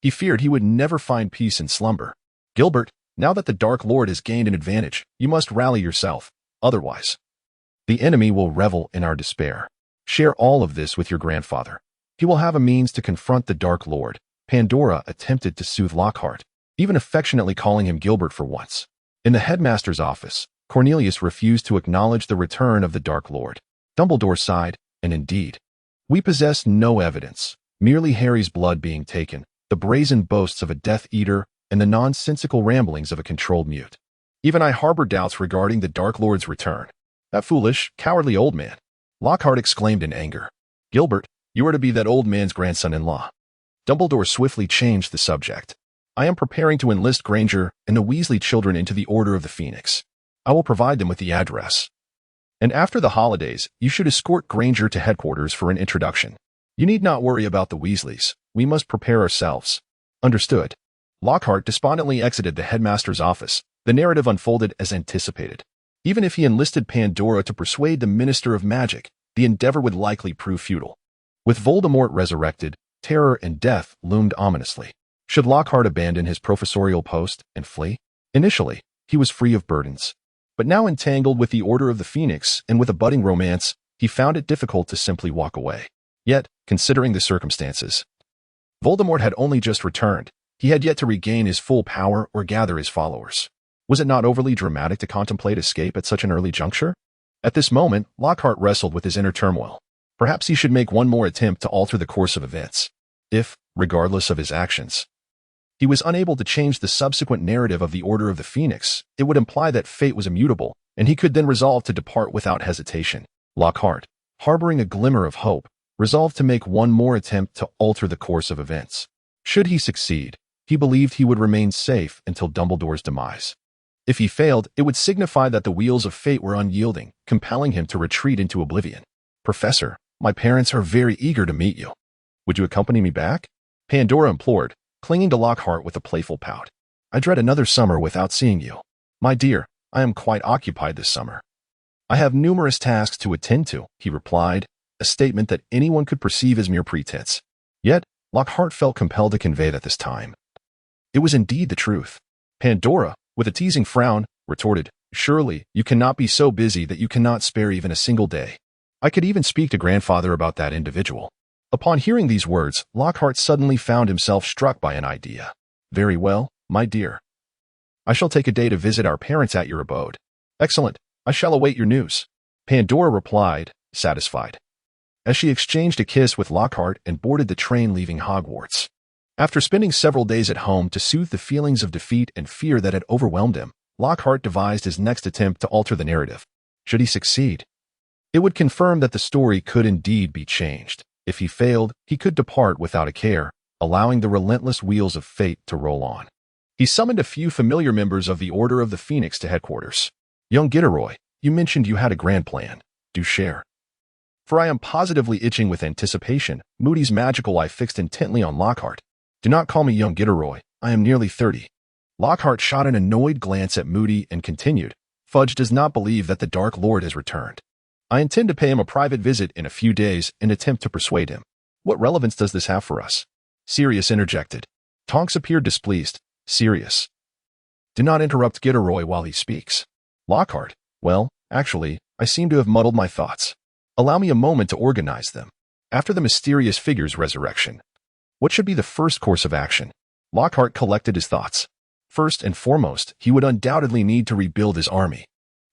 he feared he would never find peace in slumber. Gilbert, now that the Dark Lord has gained an advantage, you must rally yourself. Otherwise, the enemy will revel in our despair. Share all of this with your grandfather. He will have a means to confront the Dark Lord. Pandora attempted to soothe Lockhart, even affectionately calling him Gilbert for once. In the headmaster's office, Cornelius refused to acknowledge the return of the Dark Lord. Dumbledore sighed, and indeed, we possess no evidence, merely Harry's blood being taken, the brazen boasts of a Death Eater, and the nonsensical ramblings of a controlled mute. Even I harbor doubts regarding the Dark Lord's return. That foolish, cowardly old man. Lockhart exclaimed in anger. Gilbert, you are to be that old man's grandson-in-law. Dumbledore swiftly changed the subject. I am preparing to enlist Granger and the Weasley children into the Order of the Phoenix. I will provide them with the address. And after the holidays, you should escort Granger to headquarters for an introduction. You need not worry about the Weasleys. We must prepare ourselves. Understood. Lockhart despondently exited the headmaster's office. The narrative unfolded as anticipated. Even if he enlisted Pandora to persuade the Minister of Magic, the endeavor would likely prove futile. With Voldemort resurrected, terror and death loomed ominously. Should Lockhart abandon his professorial post and flee? Initially, he was free of burdens. But now entangled with the Order of the Phoenix and with a budding romance, he found it difficult to simply walk away. Yet, considering the circumstances, Voldemort had only just returned. He had yet to regain his full power or gather his followers. Was it not overly dramatic to contemplate escape at such an early juncture? At this moment, Lockhart wrestled with his inner turmoil. Perhaps he should make one more attempt to alter the course of events. If, regardless of his actions, he was unable to change the subsequent narrative of the Order of the Phoenix, it would imply that fate was immutable, and he could then resolve to depart without hesitation. Lockhart, harboring a glimmer of hope, resolved to make one more attempt to alter the course of events. Should he succeed, he believed he would remain safe until Dumbledore's demise. If he failed, it would signify that the wheels of fate were unyielding, compelling him to retreat into oblivion. "Professor, my parents are very eager to meet you. Would you accompany me back?" Pandora implored, clinging to Lockhart with a playful pout. "I dread another summer without seeing you. My dear, I am quite occupied this summer. I have numerous tasks to attend to," he replied, a statement that anyone could perceive as mere pretense. Yet, Lockhart felt compelled to convey that this time it was indeed the truth. Pandora, with a teasing frown, retorted, "Surely, you cannot be so busy that you cannot spare even a single day. I could even speak to grandfather about that individual." Upon hearing these words, Lockhart suddenly found himself struck by an idea. "Very well, my dear. I shall take a day to visit our parents at your abode." "Excellent. I shall await your news," Pandora replied, satisfied, as she exchanged a kiss with Lockhart and boarded the train leaving Hogwarts. After spending several days at home to soothe the feelings of defeat and fear that had overwhelmed him, Lockhart devised his next attempt to alter the narrative. Should he succeed, it would confirm that the story could indeed be changed. If he failed, he could depart without a care, allowing the relentless wheels of fate to roll on. He summoned a few familiar members of the Order of the Phoenix to headquarters. "Young Gilderoy, you mentioned you had a grand plan. Do share." "For I am positively itching with anticipation." Moody's magical eye fixed intently on Lockhart. "Do not call me young Gilderoy. I am nearly 30. Lockhart shot an annoyed glance at Moody and continued, "Fudge does not believe that the Dark Lord has returned. I intend to pay him a private visit in a few days and attempt to persuade him." "What relevance does this have for us?" Sirius interjected. Tonks appeared displeased. "Sirius, do not interrupt Gilderoy while he speaks." Lockhart, "Well, actually, I seem to have muddled my thoughts. Allow me a moment to organize them. After the mysterious figure's resurrection, what should be the first course of action?" Lockhart collected his thoughts. First and foremost, he would undoubtedly need to rebuild his army.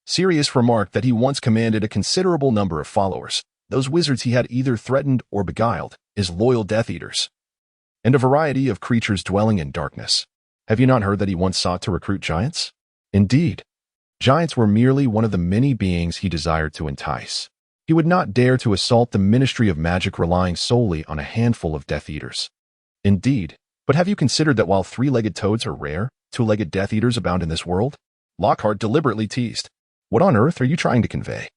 Sirius remarked that he once commanded a considerable number of followers, those wizards he had either threatened or beguiled, as loyal Death Eaters, and a variety of creatures dwelling in darkness. Have you not heard that he once sought to recruit giants? Indeed, giants were merely one of the many beings he desired to entice. He would not dare to assault the Ministry of Magic relying solely on a handful of Death Eaters. Indeed, but have you considered that while three-legged toads are rare, two-legged Death Eaters abound in this world? Lockhart deliberately teased. "What on earth are you trying to convey?"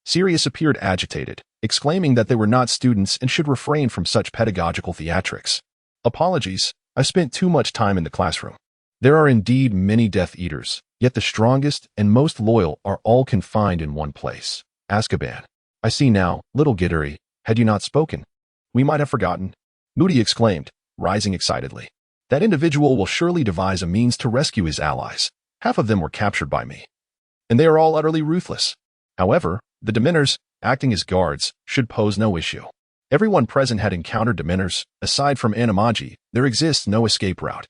Sirius appeared agitated, exclaiming that they were not students and should refrain from such pedagogical theatrics. "Apologies, I've spent too much time in the classroom. There are indeed many Death Eaters, yet the strongest and most loyal are all confined in one place, Azkaban. I see now, little Giddery, had you not spoken, we might have forgotten." Moody exclaimed, rising excitedly. "That individual will surely devise a means to rescue his allies. Half of them were captured by me, and they are all utterly ruthless. However, the Dementors, acting as guards, should pose no issue. Everyone present had encountered Dementors. Aside from Animagi, there exists no escape route."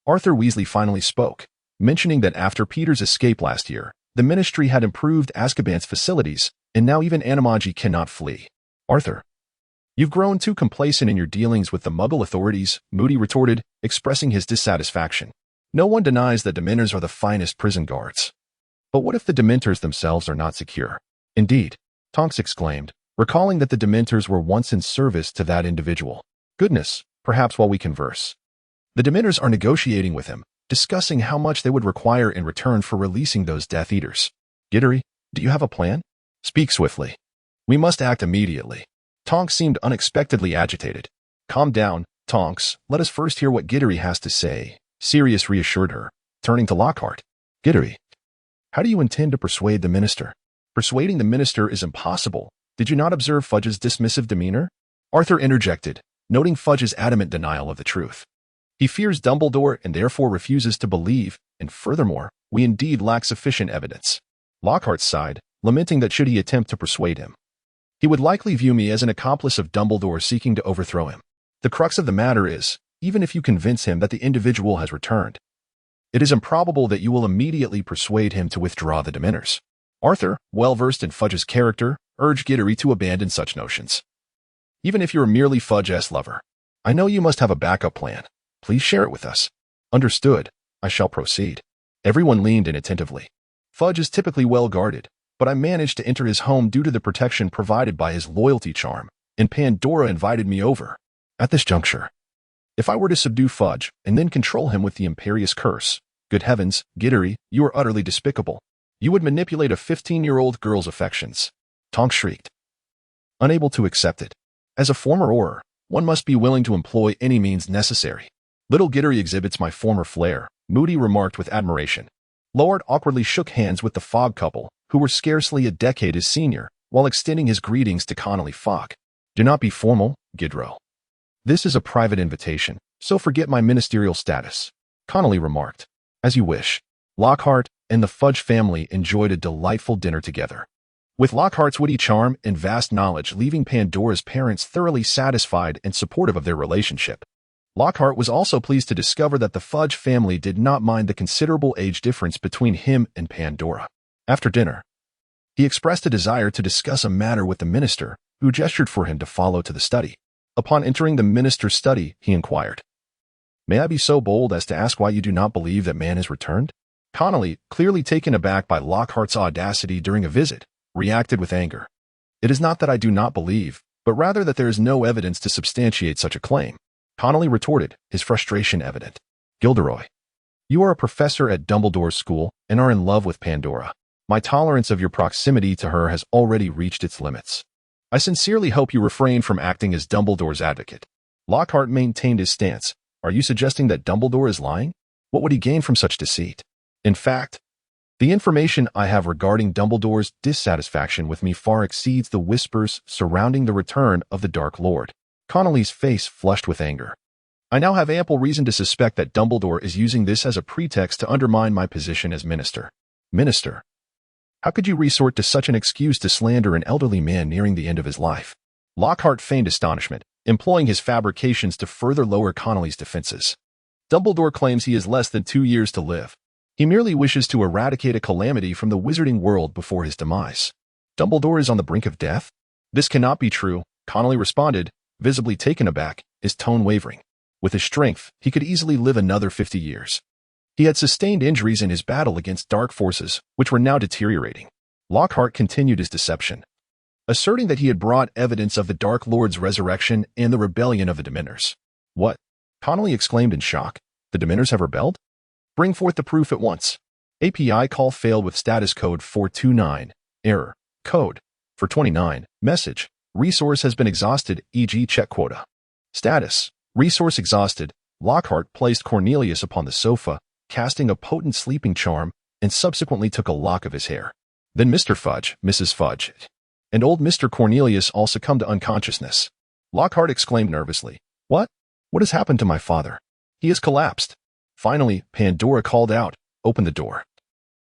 Arthur Weasley finally spoke, mentioning that after Peter's escape last year, the Ministry had improved Azkaban's facilities, and now even Animagi cannot flee. "Arthur, you've grown too complacent in your dealings with the Muggle authorities," Moody retorted, expressing his dissatisfaction. "No one denies that Dementors are the finest prison guards. But what if the Dementors themselves are not secure?" "Indeed," Tonks exclaimed, recalling that the Dementors were once in service to that individual. "Goodness, perhaps while we converse. The Dementors are negotiating with him, discussing how much they would require in return for releasing those Death Eaters. Giddery, do you have a plan? Speak swiftly. We must act immediately." Tonks seemed unexpectedly agitated. "Calm down, Tonks. Let us first hear what Giddery has to say," Sirius reassured her, turning to Lockhart. "Giddery, how do you intend to persuade the minister?" "Persuading the minister is impossible. Did you not observe Fudge's dismissive demeanor?" Arthur interjected, noting Fudge's adamant denial of the truth. He fears Dumbledore and therefore refuses to believe, and furthermore, we indeed lack sufficient evidence. Lockhart sighed, lamenting that should he attempt to persuade him, he would likely view me as an accomplice of Dumbledore seeking to overthrow him. The crux of the matter is, even if you convince him that the individual has returned, it is improbable that you will immediately persuade him to withdraw the Dementors. Arthur, well-versed in Fudge's character, urged Gilderoy to abandon such notions. Even if you're merely Fudge's lover, I know you must have a backup plan. Please share it with us. Understood. I shall proceed. Everyone leaned in attentively. Fudge is typically well-guarded, but I managed to enter his home due to the protection provided by his loyalty charm, and Pandora invited me over. At this juncture, if I were to subdue Fudge and then control him with the Imperious Curse, good heavens, Gilderoy, you are utterly despicable. You would manipulate a 15-year-old girl's affections. Tonks shrieked, unable to accept it. As a former Auror, one must be willing to employ any means necessary. Little Gilderoy exhibits my former flair, Moody remarked with admiration. Lockhart awkwardly shook hands with the Fogg couple, who were scarcely a decade his senior, while extending his greetings to Connolly Fogg. Do not be formal, Gilderoy. This is a private invitation, so forget my ministerial status, Connolly remarked. As you wish. Lockhart and the Fudge family enjoyed a delightful dinner together, with Lockhart's witty charm and vast knowledge leaving Pandora's parents thoroughly satisfied and supportive of their relationship. Lockhart was also pleased to discover that the Fudge family did not mind the considerable age difference between him and Pandora. After dinner, he expressed a desire to discuss a matter with the minister, who gestured for him to follow to the study. Upon entering the minister's study, he inquired, "May I be so bold as to ask why you do not believe that man has returned?" Connolly, clearly taken aback by Lockhart's audacity during a visit, reacted with anger. "It is not that I do not believe, but rather that there is no evidence to substantiate such a claim," Connolly retorted, his frustration evident. "Gilderoy, you are a professor at Dumbledore's school and are in love with Pandora. My tolerance of your proximity to her has already reached its limits. I sincerely hope you refrain from acting as Dumbledore's advocate." Lockhart maintained his stance. "Are you suggesting that Dumbledore is lying? What would he gain from such deceit? In fact, the information I have regarding Dumbledore's dissatisfaction with me far exceeds the whispers surrounding the return of the Dark Lord." Connolly's face flushed with anger. "I now have ample reason to suspect that Dumbledore is using this as a pretext to undermine my position as minister." "Minister? How could you resort to such an excuse to slander an elderly man nearing the end of his life?" Lockhart feigned astonishment, employing his fabrications to further lower Connolly's defenses. "Dumbledore claims he has less than 2 years to live. He merely wishes to eradicate a calamity from the wizarding world before his demise. Dumbledore is on the brink of death? This cannot be true," Connolly responded, visibly taken aback, his tone wavering. "With his strength, he could easily live another 50 years. He had sustained injuries in his battle against dark forces, which were now deteriorating." Lockhart continued his deception, asserting that he had brought evidence of the Dark Lord's resurrection and the rebellion of the Dementors. "What?" Connolly exclaimed in shock. "The Dementors have rebelled? Bring forth the proof at once." API call failed with status code 429. Error. Code 429. Message. Resource has been exhausted, e.g. check quota. Status. Resource exhausted. Lockhart placed Cornelius upon the sofa, casting a potent sleeping charm, and subsequently took a lock of his hair. Then Mr. Fudge, Mrs. Fudge, and old Mr. Cornelius all succumbed to unconsciousness. Lockhart exclaimed nervously, "What? What has happened to my father? He has collapsed." Finally, Pandora called out, "Open the door.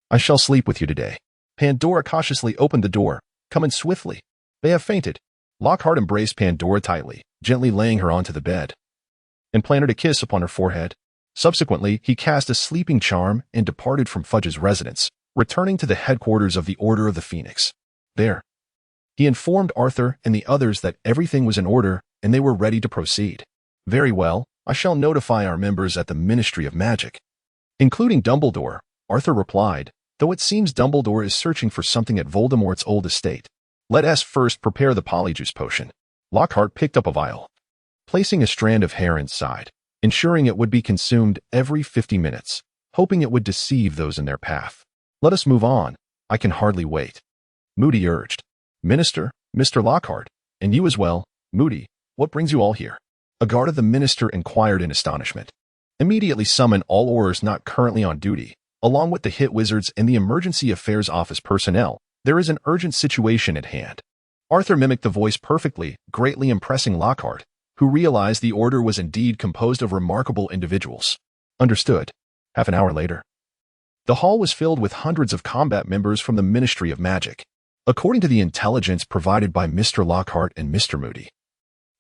I shall sleep with you today." Pandora cautiously opened the door, coming swiftly. "They have fainted." Lockhart embraced Pandora tightly, gently laying her onto the bed, and planted a kiss upon her forehead. Subsequently, he cast a sleeping charm and departed from Fudge's residence, returning to the headquarters of the Order of the Phoenix. There, he informed Arthur and the others that everything was in order and they were ready to proceed. "Very well, I shall notify our members at the Ministry of Magic." Including Dumbledore, Arthur replied, "Though it seems Dumbledore is searching for something at Voldemort's old estate. Let us first prepare the Polyjuice potion." Lockhart picked up a vial, placing a strand of hair inside, ensuring it would be consumed every 50 minutes, hoping it would deceive those in their path. "Let us move on. I can hardly wait," Moody urged. "Minister, Mr. Lockhart, and you as well, Moody, what brings you all here?" A guard of the minister inquired in astonishment. "Immediately summon all Aurors not currently on duty, along with the hit wizards and the emergency affairs office personnel. There is an urgent situation at hand." Arthur mimicked the voice perfectly, greatly impressing Lockhart, who realized the order was indeed composed of remarkable individuals. Understood. Half an hour later, the hall was filled with hundreds of combat members from the Ministry of Magic. According to the intelligence provided by Mr. Lockhart and Mr. Moody,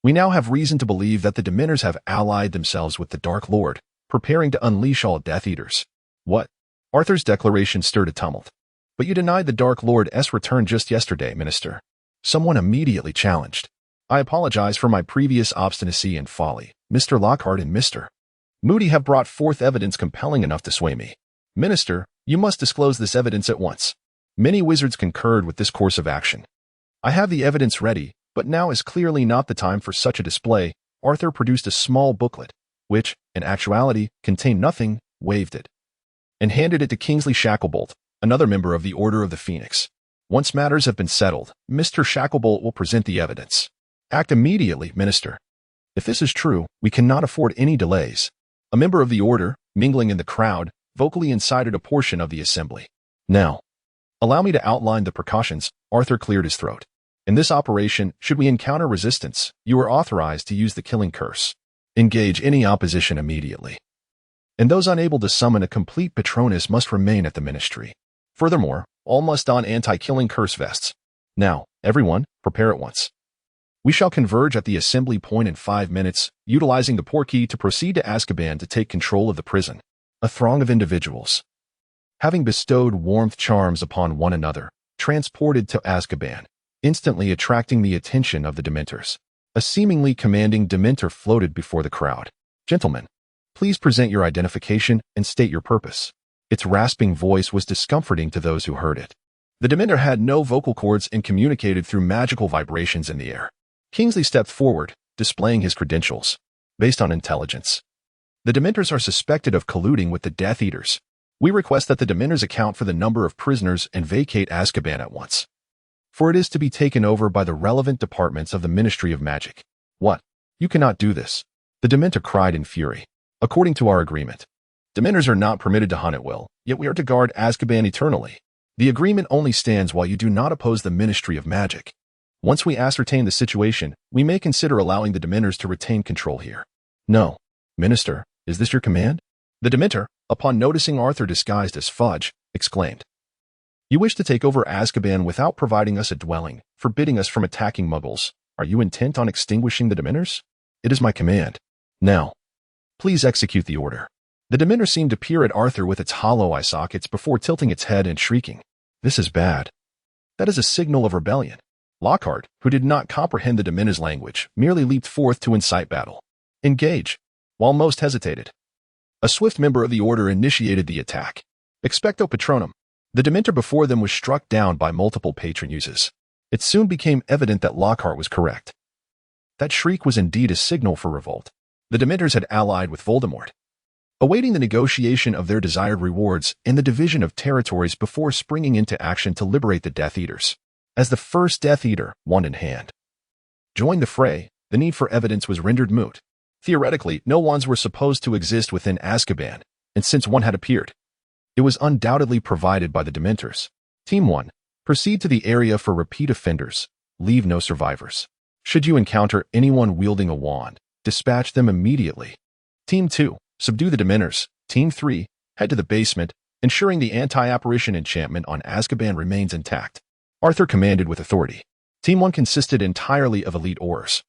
we now have reason to believe that the Dementors have allied themselves with the Dark Lord, preparing to unleash all Death Eaters. What? Arthur's declaration stirred a tumult. But you denied the Dark Lord's return just yesterday, Minister. Someone immediately challenged. I apologize for my previous obstinacy and folly. Mr. Lockhart and Mr. Moody have brought forth evidence compelling enough to sway me. Minister, you must disclose this evidence at once. Many wizards concurred with this course of action. I have the evidence ready, but now is clearly not the time for such a display. Arthur produced a small booklet, which, in actuality, contained nothing, waved it, and handed it to Kingsley Shacklebolt, another member of the Order of the Phoenix. Once matters have been settled, Mr. Shacklebolt will present the evidence. Act immediately, Minister. If this is true, we cannot afford any delays. A member of the Order, mingling in the crowd, vocally incited a portion of the assembly. Now, allow me to outline the precautions. Arthur cleared his throat. In this operation, should we encounter resistance, you are authorized to use the killing curse. Engage any opposition immediately. And those unable to summon a complete Patronus must remain at the ministry. Furthermore, all must don anti-killing curse vests. Now, everyone, prepare at once. We shall converge at the assembly point in 5 minutes, utilizing the portkey to proceed to Azkaban to take control of the prison. A throng of individuals, having bestowed warmth charms upon one another, transported to Azkaban, instantly attracting the attention of the Dementors. A seemingly commanding Dementor floated before the crowd. Gentlemen, please present your identification and state your purpose. Its rasping voice was discomforting to those who heard it. The Dementor had no vocal cords and communicated through magical vibrations in the air. Kingsley stepped forward, displaying his credentials. Based on intelligence, the Dementors are suspected of colluding with the Death Eaters. We request that the Dementors account for the number of prisoners and vacate Azkaban at once, for it is to be taken over by the relevant departments of the Ministry of Magic. What? You cannot do this. The Dementor cried in fury. According to our agreement, Dementors are not permitted to hunt at will, yet we are to guard Azkaban eternally. The agreement only stands while you do not oppose the Ministry of Magic. Once we ascertain the situation, we may consider allowing the Dementors to retain control here. No. Minister, is this your command? The Dementor, upon noticing Arthur disguised as Fudge, exclaimed. You wish to take over Azkaban without providing us a dwelling, forbidding us from attacking Muggles. Are you intent on extinguishing the Dementors? It is my command. Now, please execute the order. The Dementor seemed to peer at Arthur with its hollow eye sockets before tilting its head and shrieking. This is bad. That is a signal of rebellion. Lockhart, who did not comprehend the Dementor's language, merely leaped forth to incite battle. Engage. While most hesitated, a swift member of the Order initiated the attack. Expecto Patronum. The Dementor before them was struck down by multiple patron uses. It soon became evident that Lockhart was correct. That shriek was indeed a signal for revolt. The Dementors had allied with Voldemort, awaiting the negotiation of their desired rewards and the division of territories before springing into action to liberate the Death Eaters. As the first Death Eater, wand in hand, joined the fray, the need for evidence was rendered moot. Theoretically, no wands were supposed to exist within Azkaban, and since one had appeared, it was undoubtedly provided by the Dementors. Team 1, proceed to the area for repeat offenders. Leave no survivors. Should you encounter anyone wielding a wand, dispatch them immediately. Team 2, subdue the Dementors. Team 3, head to the basement, ensuring the anti-apparition enchantment on Azkaban remains intact. Arthur commanded with authority. Team 1 consisted entirely of elite Aurors,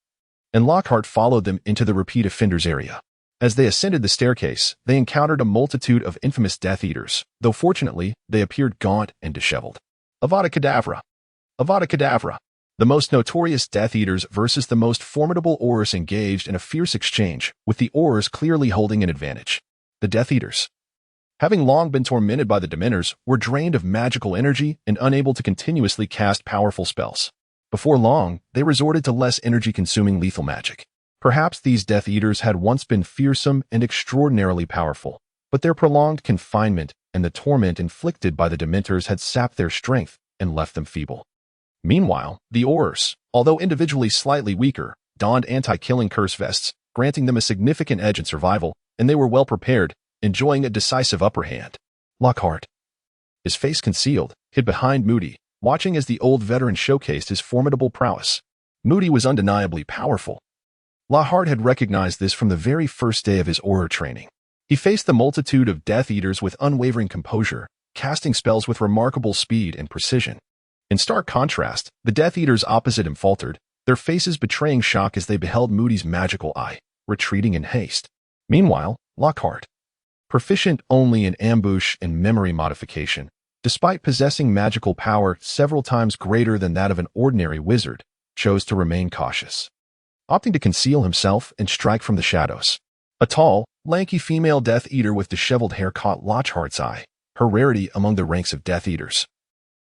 and Lockhart followed them into the repeat offenders area. As they ascended the staircase, they encountered a multitude of infamous Death Eaters, though fortunately, they appeared gaunt and disheveled. Avada Kedavra! Avada Kedavra! The most notorious Death Eaters versus the most formidable Aurors engaged in a fierce exchange, with the Aurors clearly holding an advantage. The Death Eaters, having long been tormented by the Dementors, were drained of magical energy and unable to continuously cast powerful spells. Before long, they resorted to less energy-consuming lethal magic. Perhaps these Death Eaters had once been fearsome and extraordinarily powerful, but their prolonged confinement and the torment inflicted by the Dementors had sapped their strength and left them feeble. Meanwhile, the Aurors, although individually slightly weaker, donned anti-killing curse vests, granting them a significant edge in survival, and they were well prepared, enjoying a decisive upper hand. Lockhart, his face concealed, hid behind Moody, watching as the old veteran showcased his formidable prowess. Moody was undeniably powerful, Lockhart had recognized this from the very first day of his aura training. He faced the multitude of Death Eaters with unwavering composure, casting spells with remarkable speed and precision. In stark contrast, the Death Eaters opposite him faltered, their faces betraying shock as they beheld Moody's magical eye, retreating in haste. Meanwhile, Lockhart, proficient only in ambush and memory modification, despite possessing magical power several times greater than that of an ordinary wizard, chose to remain cautious, opting to conceal himself and strike from the shadows. A tall, lanky female Death Eater with disheveled hair caught Lockhart's eye, her rarity among the ranks of Death Eaters,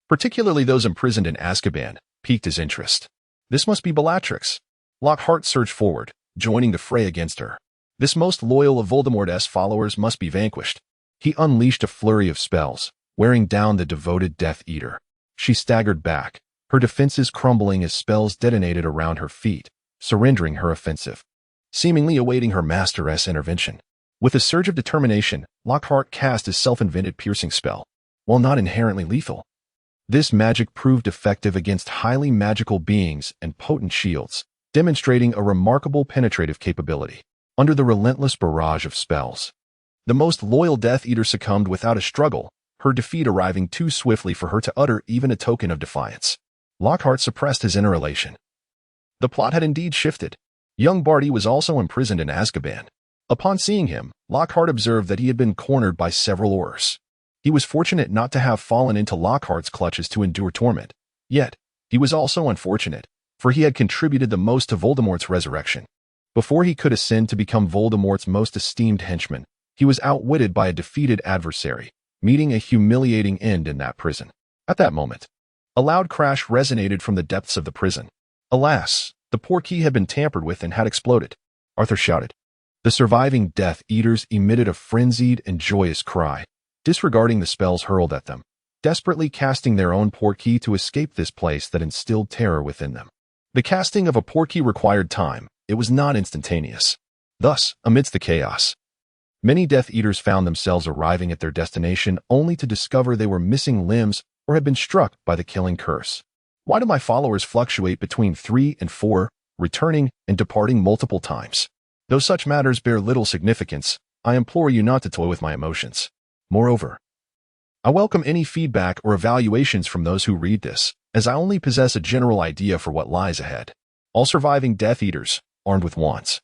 particularly those imprisoned in Azkaban, piqued his interest. This must be Bellatrix. Lockhart surged forward, joining the fray against her. This most loyal of Voldemort's followers must be vanquished. He unleashed a flurry of spells, wearing down the devoted Death Eater. She staggered back, her defenses crumbling as spells detonated around her feet, surrendering her offensive, seemingly awaiting her master's intervention. With a surge of determination, Lockhart cast his self-invented piercing spell. While not inherently lethal, this magic proved effective against highly magical beings and potent shields, demonstrating a remarkable penetrative capability. Under the relentless barrage of spells, the most loyal Death Eater succumbed without a struggle, her defeat arriving too swiftly for her to utter even a token of defiance. Lockhart suppressed his inner elation. The plot had indeed shifted. Young Barty was also imprisoned in Azkaban. Upon seeing him, Lockhart observed that he had been cornered by several Aurors. He was fortunate not to have fallen into Lockhart's clutches to endure torment. Yet, he was also unfortunate, for he had contributed the most to Voldemort's resurrection. Before he could ascend to become Voldemort's most esteemed henchman, he was outwitted by a defeated adversary, meeting a humiliating end in that prison. At that moment, a loud crash resonated from the depths of the prison. Alas, the portkey had been tampered with and had exploded. Arthur shouted. The surviving Death Eaters emitted a frenzied and joyous cry, disregarding the spells hurled at them, desperately casting their own portkey to escape this place that instilled terror within them. The casting of a portkey required time. It was not instantaneous. Thus, amidst the chaos, many Death Eaters found themselves arriving at their destination only to discover they were missing limbs or had been struck by the killing curse. Why do my followers fluctuate between 3 and 4, returning and departing multiple times? Though such matters bear little significance, I implore you not to toy with my emotions. Moreover, I welcome any feedback or evaluations from those who read this, as I only possess a general idea for what lies ahead. All surviving Death Eaters, armed with wands,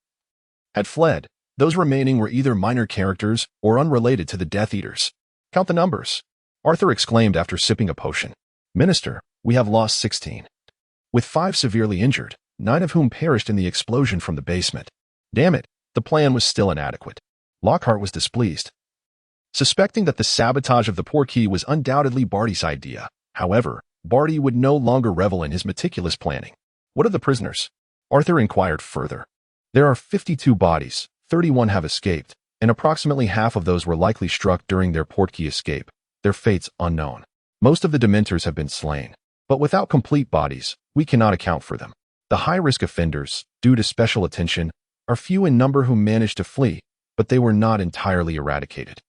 had fled. Those remaining were either minor characters or unrelated to the Death Eaters. Count the numbers, Arthur exclaimed after sipping a potion. Minister, we have lost 16, with 5 severely injured, 9 of whom perished in the explosion from the basement. Damn it, the plan was still inadequate. Lockhart was displeased, suspecting that the sabotage of the portkey was undoubtedly Barty's idea. However, Barty would no longer revel in his meticulous planning. What of the prisoners? Arthur inquired further. There are 52 bodies, 31 have escaped, and approximately half of those were likely struck during their portkey escape, their fates unknown. Most of the Dementors have been slain, but without complete bodies, we cannot account for them. The high-risk offenders, due to special attention, are few in number who managed to flee, but they were not entirely eradicated.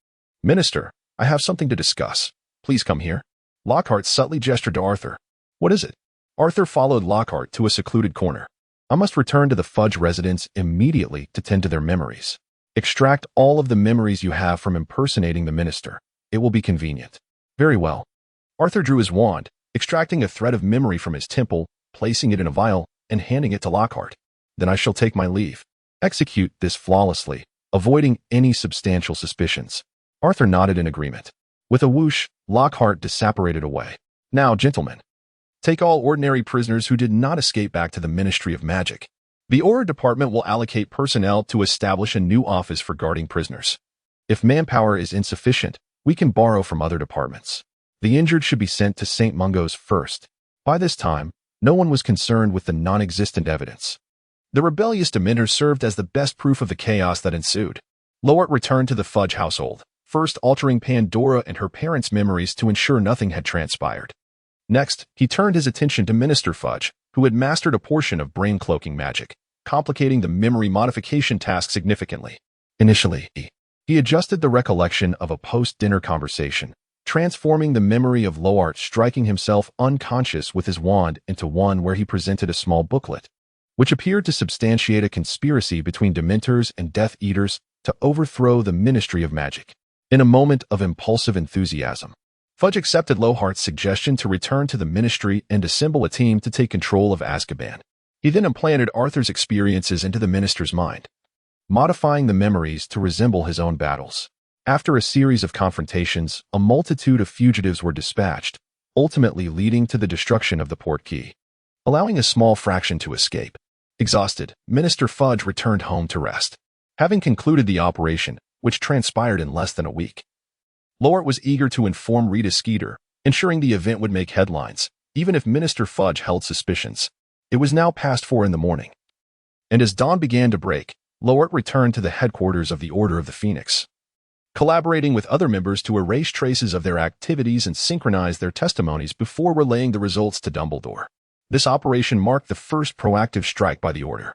Minister, I have something to discuss. Please come here. Lockhart subtly gestured to Arthur. What is it? Arthur followed Lockhart to a secluded corner. I must return to the Fudge residence immediately to tend to their memories. Extract all of the memories you have from impersonating the minister. It will be convenient. Very well. Arthur drew his wand, extracting a thread of memory from his temple, placing it in a vial, and handing it to Lockhart. Then I shall take my leave. Execute this flawlessly, avoiding any substantial suspicions. Arthur nodded in agreement. With a whoosh, Lockhart disapparated away. Now, gentlemen, take all ordinary prisoners who did not escape back to the Ministry of Magic. The Aura Department will allocate personnel to establish a new office for guarding prisoners. If manpower is insufficient, we can borrow from other departments. The injured should be sent to St. Mungo's first. By this time, no one was concerned with the non-existent evidence. The rebellious Dementors served as the best proof of the chaos that ensued. Lockhart returned to the Fudge household, first altering Pandora and her parents' memories to ensure nothing had transpired. Next, he turned his attention to Minister Fudge, who had mastered a portion of brain-cloaking magic, complicating the memory modification task significantly. Initially, he adjusted the recollection of a post-dinner conversation, transforming the memory of Lockhart striking himself unconscious with his wand into one where he presented a small booklet. which appeared to substantiate a conspiracy between Dementors and Death Eaters to overthrow the Ministry of Magic. In a moment of impulsive enthusiasm, Fudge accepted Lockhart's suggestion to return to the Ministry and assemble a team to take control of Azkaban. He then implanted Arthur's experiences into the Minister's mind, modifying the memories to resemble his own battles. After a series of confrontations, a multitude of fugitives were dispatched, ultimately leading to the destruction of the Portkey, allowing a small fraction to escape. Exhausted, Minister Fudge returned home to rest, having concluded the operation, which transpired in less than a week. Lockhart was eager to inform Rita Skeeter, ensuring the event would make headlines, even if Minister Fudge held suspicions. It was now past 4 in the morning, and as dawn began to break, Lockhart returned to the headquarters of the Order of the Phoenix, collaborating with other members to erase traces of their activities and synchronize their testimonies before relaying the results to Dumbledore. This operation marked the first proactive strike by the Order,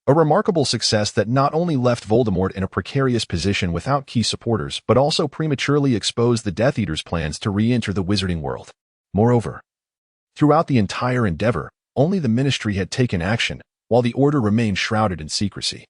a remarkable success that not only left Voldemort in a precarious position without key supporters, but also prematurely exposed the Death Eaters' plans to re-enter the wizarding world. Moreover, throughout the entire endeavor, only the Ministry had taken action, while the Order remained shrouded in secrecy.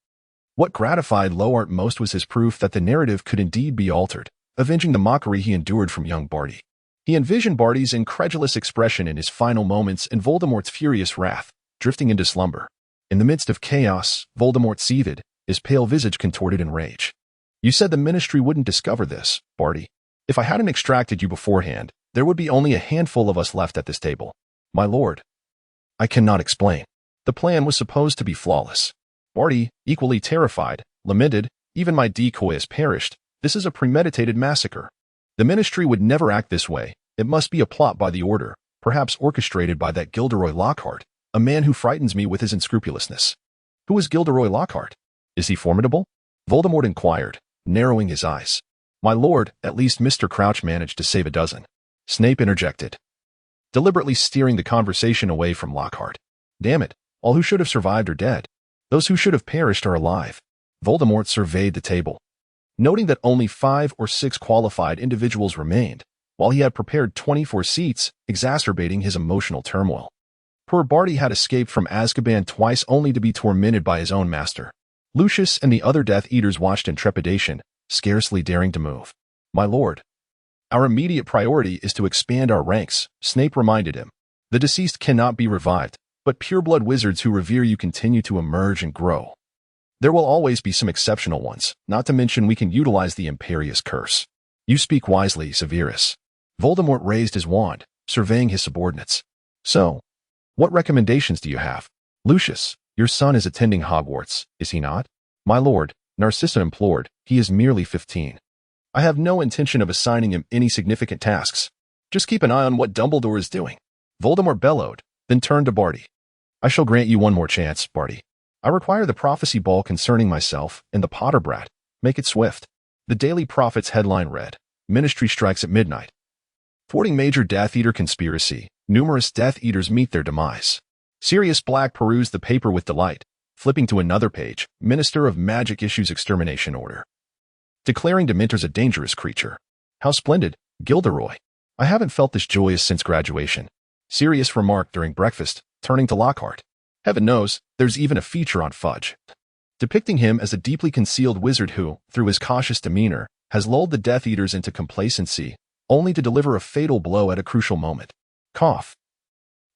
What gratified Lockhart most was his proof that the narrative could indeed be altered, avenging the mockery he endured from young Barty. He envisioned Barty's incredulous expression in his final moments and Voldemort's furious wrath, drifting into slumber. In the midst of chaos, Voldemort seethed, his pale visage contorted in rage. "You said the Ministry wouldn't discover this, Barty. If I hadn't extracted you beforehand, there would be only a handful of us left at this table. My lord, I cannot explain. The plan was supposed to be flawless." Barty, equally terrified, lamented, "Even my decoy has perished. This is a premeditated massacre. The Ministry would never act this way. It must be a plot by the Order, perhaps orchestrated by that Gilderoy Lockhart, a man who frightens me with his unscrupulousness." "Who is Gilderoy Lockhart? Is he formidable?" Voldemort inquired, narrowing his eyes. "My lord, at least Mr. Crouch managed to save a dozen." Snape interjected, deliberately steering the conversation away from Lockhart. "Damn it, all who should have survived are dead. Those who should have perished are alive." Voldemort surveyed the table, noting that only 5 or 6 qualified individuals remained, while he had prepared 24 seats, exacerbating his emotional turmoil. Poor Barty had escaped from Azkaban twice only to be tormented by his own master. Lucius and the other Death Eaters watched in trepidation, scarcely daring to move. "My lord, our immediate priority is to expand our ranks," Snape reminded him. "The deceased cannot be revived, but pureblood wizards who revere you continue to emerge and grow. There will always be some exceptional ones, not to mention we can utilize the Imperious Curse." "You speak wisely, Severus." Voldemort raised his wand, surveying his subordinates. "So, what recommendations do you have?" "Lucius, your son is attending Hogwarts, is he not?" "My lord," Narcissa implored, "he is merely 15. I have no intention of assigning him any significant tasks. Just keep an eye on what Dumbledore is doing." Voldemort bellowed, then turned to Barty. "I shall grant you one more chance, Barty. I require the prophecy ball concerning myself and the Potter brat. Make it swift." The Daily Prophet's headline read, "Ministry strikes at midnight. Thwarting major Death Eater conspiracy. Numerous Death Eaters meet their demise." Sirius Black perused the paper with delight, flipping to another page. "Minister of Magic issues extermination order, declaring Dementors a dangerous creature." "How splendid, Gilderoy. I haven't felt this joyous since graduation," Sirius remarked during breakfast, turning to Lockhart. "Heaven knows, there's even a feature on Fudge, depicting him as a deeply concealed wizard who, through his cautious demeanor, has lulled the Death Eaters into complacency, only to deliver a fatal blow at a crucial moment." "Cough.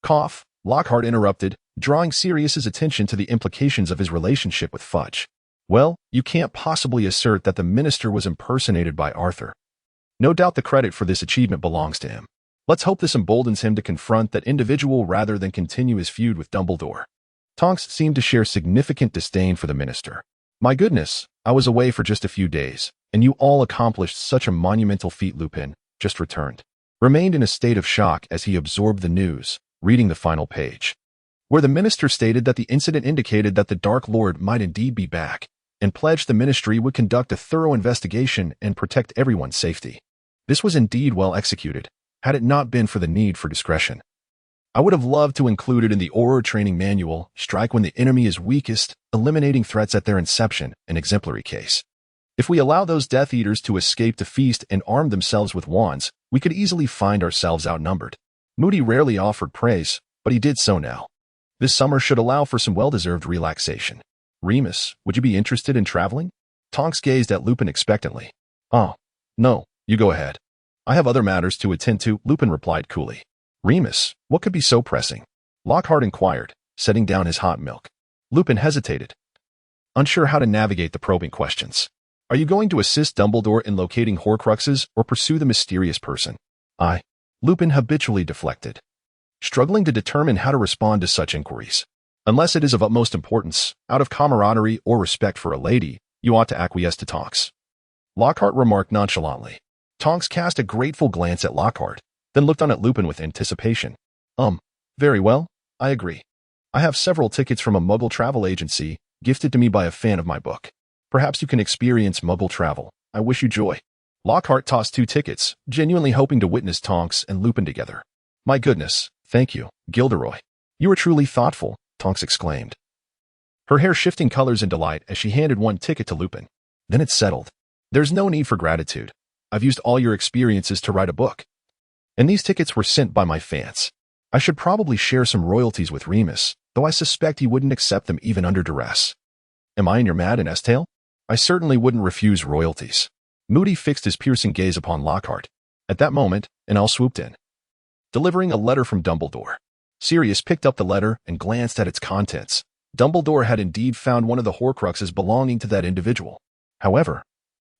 Cough," Lockhart interrupted, drawing Sirius's attention to the implications of his relationship with Fudge. "Well, you can't possibly assert that the minister was impersonated by Arthur. No doubt the credit for this achievement belongs to him. Let's hope this emboldens him to confront that individual rather than continue his feud with Dumbledore." Tonks seemed to share significant disdain for the minister. "My goodness, I was away for just a few days, and you all accomplished such a monumental feat." Lupin, just returned, remained in a state of shock as he absorbed the news, reading the final page, where the minister stated that the incident indicated that the Dark Lord might indeed be back, and pledged the ministry would conduct a thorough investigation and protect everyone's safety. This was indeed well executed, had it not been for the need for discretion. I would have loved to include it in the Auror training manual. Strike when the enemy is weakest, eliminating threats at their inception, an exemplary case. If we allow those Death Eaters to escape the feast and arm themselves with wands, we could easily find ourselves outnumbered. Moody rarely offered praise, but he did so now. This summer should allow for some well-deserved relaxation. Remus, would you be interested in traveling? Tonks gazed at Lupin expectantly. Oh, no, you go ahead. I have other matters to attend to, Lupin replied coolly. Remus, what could be so pressing? Lockhart inquired, setting down his hot milk. Lupin hesitated, unsure how to navigate the probing questions. Are you going to assist Dumbledore in locating Horcruxes or pursue the mysterious person? Lupin habitually deflected, struggling to determine how to respond to such inquiries. Unless it is of utmost importance, out of camaraderie or respect for a lady, you ought to acquiesce to Tonks. Lockhart remarked nonchalantly. Tonks cast a grateful glance at Lockhart, then looked on at Lupin with anticipation. Very well, I agree. I have several tickets from a Muggle travel agency, gifted to me by a fan of my book. Perhaps you can experience Muggle travel. I wish you joy. Lockhart tossed 2 tickets, genuinely hoping to witness Tonks and Lupin together. My goodness, thank you, Gilderoy. You are truly thoughtful, Tonks exclaimed, her hair shifting colors in delight as she handed 1 ticket to Lupin. Then it settled. There's no need for gratitude. I've used all your experiences to write a book. And these tickets were sent by my fans. I should probably share some royalties with Remus, though I suspect he wouldn't accept them even under duress. Am I in your Madness tale? I certainly wouldn't refuse royalties. Moody fixed his piercing gaze upon Lockhart. At that moment, an owl swooped in, delivering a letter from Dumbledore. Sirius picked up the letter and glanced at its contents. Dumbledore had indeed found one of the Horcruxes belonging to that individual. However,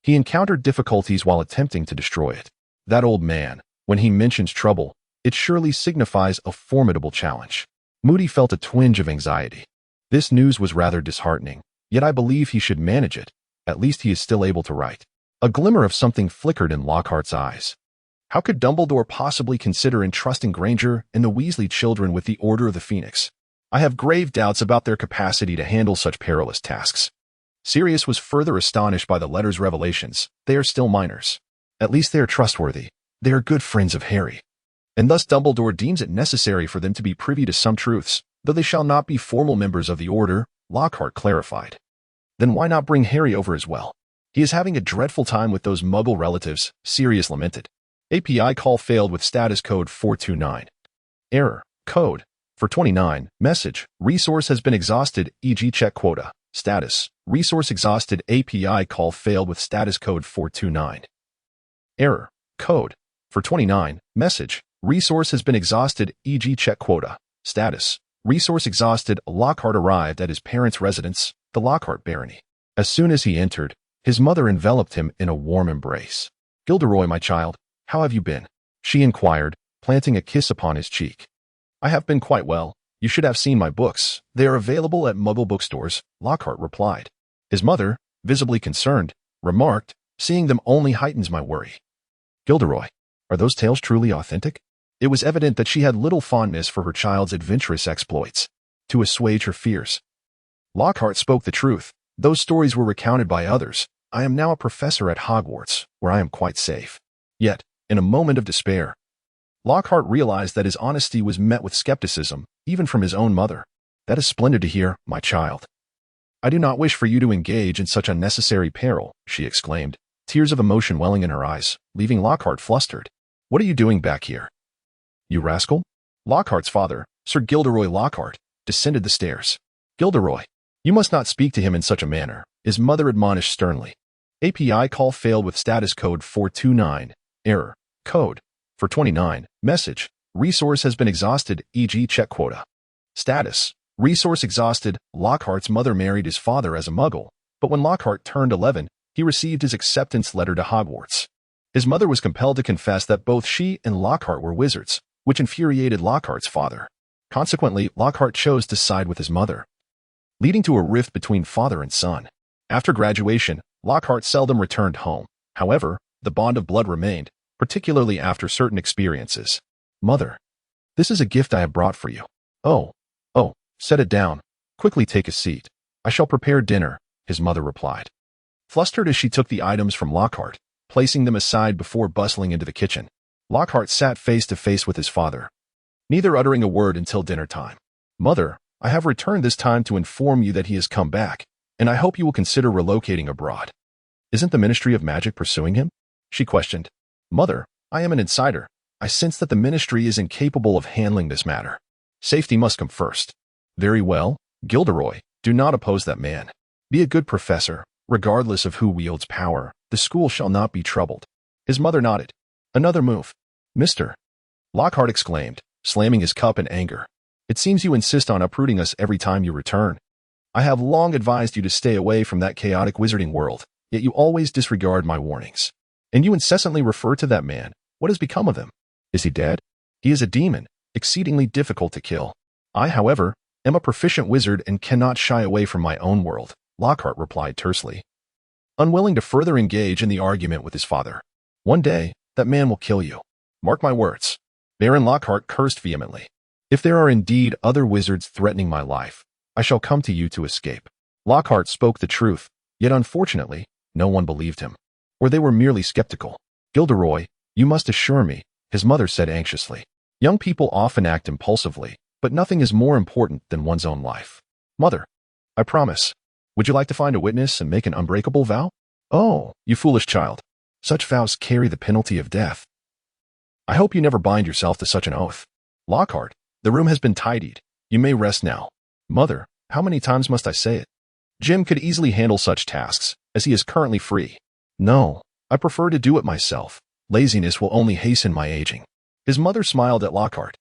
he encountered difficulties while attempting to destroy it. That old man, when he mentions trouble, it surely signifies a formidable challenge. Moody felt a twinge of anxiety. This news was rather disheartening, yet I believe he should manage it. At least he is still able to write. A glimmer of something flickered in Lockhart's eyes. How could Dumbledore possibly consider entrusting Granger and the Weasley children with the Order of the Phoenix? I have grave doubts about their capacity to handle such perilous tasks. Sirius was further astonished by the letter's revelations. They are still minors. At least they are trustworthy. They are good friends of Harry. And thus Dumbledore deems it necessary for them to be privy to some truths, though they shall not be formal members of the Order, Lockhart clarified. Then why not bring Harry over as well? He is having a dreadful time with those Muggle relatives, Sirius lamented. API call failed with status code 429. Error. Code. For 29. Message. Resource has been exhausted, e.g. check quota. Status. Resource exhausted. API call failed with status code 429. Error. Code. For 29. Message. Resource has been exhausted, e.g. check quota. Status. Resource exhausted. Lockhart arrived at his parents' residence, the Lockhart barony. As soon as he entered, his mother enveloped him in a warm embrace. Gilderoy, my child, how have you been? She inquired, planting a kiss upon his cheek. I have been quite well. You should have seen my books. They are available at Muggle bookstores, Lockhart replied. His mother, visibly concerned, remarked, seeing them only heightens my worry. Gilderoy, are those tales truly authentic? It was evident that she had little fondness for her child's adventurous exploits. To assuage her fears, Lockhart spoke the truth. Those stories were recounted by others. I am now a professor at Hogwarts, where I am quite safe. Yet, in a moment of despair, Lockhart realized that his honesty was met with skepticism, even from his own mother. That is splendid to hear, my child. I do not wish for you to engage in such unnecessary peril, she exclaimed, tears of emotion welling in her eyes, leaving Lockhart flustered. What are you doing back here? You rascal? Lockhart's father, Sir Gilderoy Lockhart, descended the stairs. Gilderoy, you must not speak to him in such a manner, his mother admonished sternly. API call failed with status code 429. Error. Code. For 29. Message. Resource has been exhausted, e.g. check quota. Status. Resource exhausted. Lockhart's mother married his father as a Muggle, but when Lockhart turned 11, he received his acceptance letter to Hogwarts. His mother was compelled to confess that both she and Lockhart were wizards, which infuriated Lockhart's father. Consequently, Lockhart chose to side with his mother, leading to a rift between father and son. After graduation, Lockhart seldom returned home. However, the bond of blood remained, particularly after certain experiences. Mother, this is a gift I have brought for you. Oh, set it down. Quickly take a seat. I shall prepare dinner, his mother replied, flustered as she took the items from Lockhart, placing them aside before bustling into the kitchen. Lockhart sat face to face with his father, neither uttering a word until dinner time. Mother, I have returned this time to inform you that he has come back, and I hope you will consider relocating abroad. Isn't the Ministry of Magic pursuing him? She questioned. Mother, I am an insider. I sense that the Ministry is incapable of handling this matter. Safety must come first. Very well, Gilderoy, do not oppose that man. Be a good professor, regardless of who wields power. The school shall not be troubled. His mother nodded. Another move. Mr. Lockhart exclaimed, slamming his cup in anger. It seems you insist on uprooting us every time you return. I have long advised you to stay away from that chaotic wizarding world, yet you always disregard my warnings. And you incessantly refer to that man. What has become of him? Is he dead? He is a demon, exceedingly difficult to kill. I, however, am a proficient wizard and cannot shy away from my own world, Lockhart replied tersely, unwilling to further engage in the argument with his father. One day, that man will kill you. Mark my words. Baron Lockhart cursed vehemently. If there are indeed other wizards threatening my life, I shall come to you to escape. Lockhart spoke the truth, yet unfortunately, no one believed him. Or they were merely skeptical. Gilderoy, you must assure me, his mother said anxiously. Young people often act impulsively, but nothing is more important than one's own life. Mother, I promise. Would you like to find a witness and make an unbreakable vow? Oh, you foolish child. Such vows carry the penalty of death. I hope you never bind yourself to such an oath. Lockhart, the room has been tidied. You may rest now. Mother, how many times must I say it? Jim could easily handle such tasks, as he is currently free. No, I prefer to do it myself. Laziness will only hasten my aging. His mother smiled at Lockhart.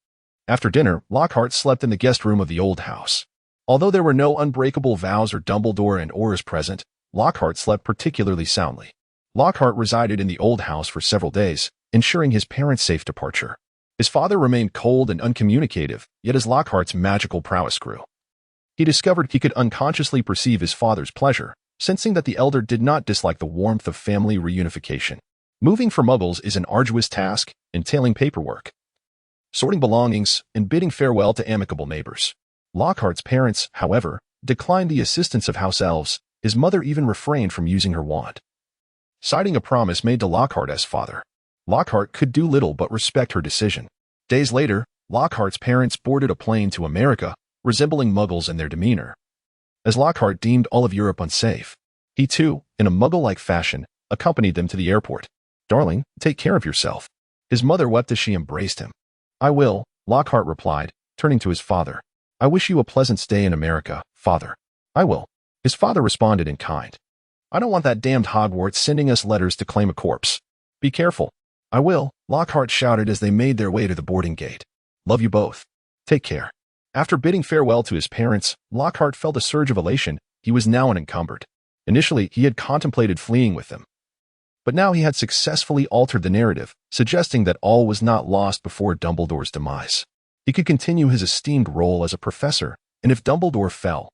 After dinner, Lockhart slept in the guest room of the old house. Although there were no unbreakable vows or Dumbledore and Aurors present, Lockhart slept particularly soundly. Lockhart resided in the old house for several days, ensuring his parents' safe departure. His father remained cold and uncommunicative, yet as Lockhart's magical prowess grew, he discovered he could unconsciously perceive his father's pleasure, sensing that the elder did not dislike the warmth of family reunification. Moving for Muggles is an arduous task, entailing paperwork, sorting belongings, and bidding farewell to amicable neighbors. Lockhart's parents, however, declined the assistance of house elves. His mother even refrained from using her wand, citing a promise made to Lockhart as father. Lockhart could do little but respect her decision. Days later, Lockhart's parents boarded a plane to America, resembling Muggles in their demeanor. As Lockhart deemed all of Europe unsafe, he too, in a Muggle-like fashion, accompanied them to the airport. Darling, take care of yourself. His mother wept as she embraced him. I will, Lockhart replied, turning to his father. I wish you a pleasant stay in America, father. I will. His father responded in kind. I don't want that damned Hogwarts sending us letters to claim a corpse. Be careful. I will, Lockhart shouted as they made their way to the boarding gate. Love you both. Take care. After bidding farewell to his parents, Lockhart felt a surge of elation. He was now unencumbered. Initially, he had contemplated fleeing with them. But now he had successfully altered the narrative, suggesting that all was not lost before Dumbledore's demise. He could continue his esteemed role as a professor, and if Dumbledore fell,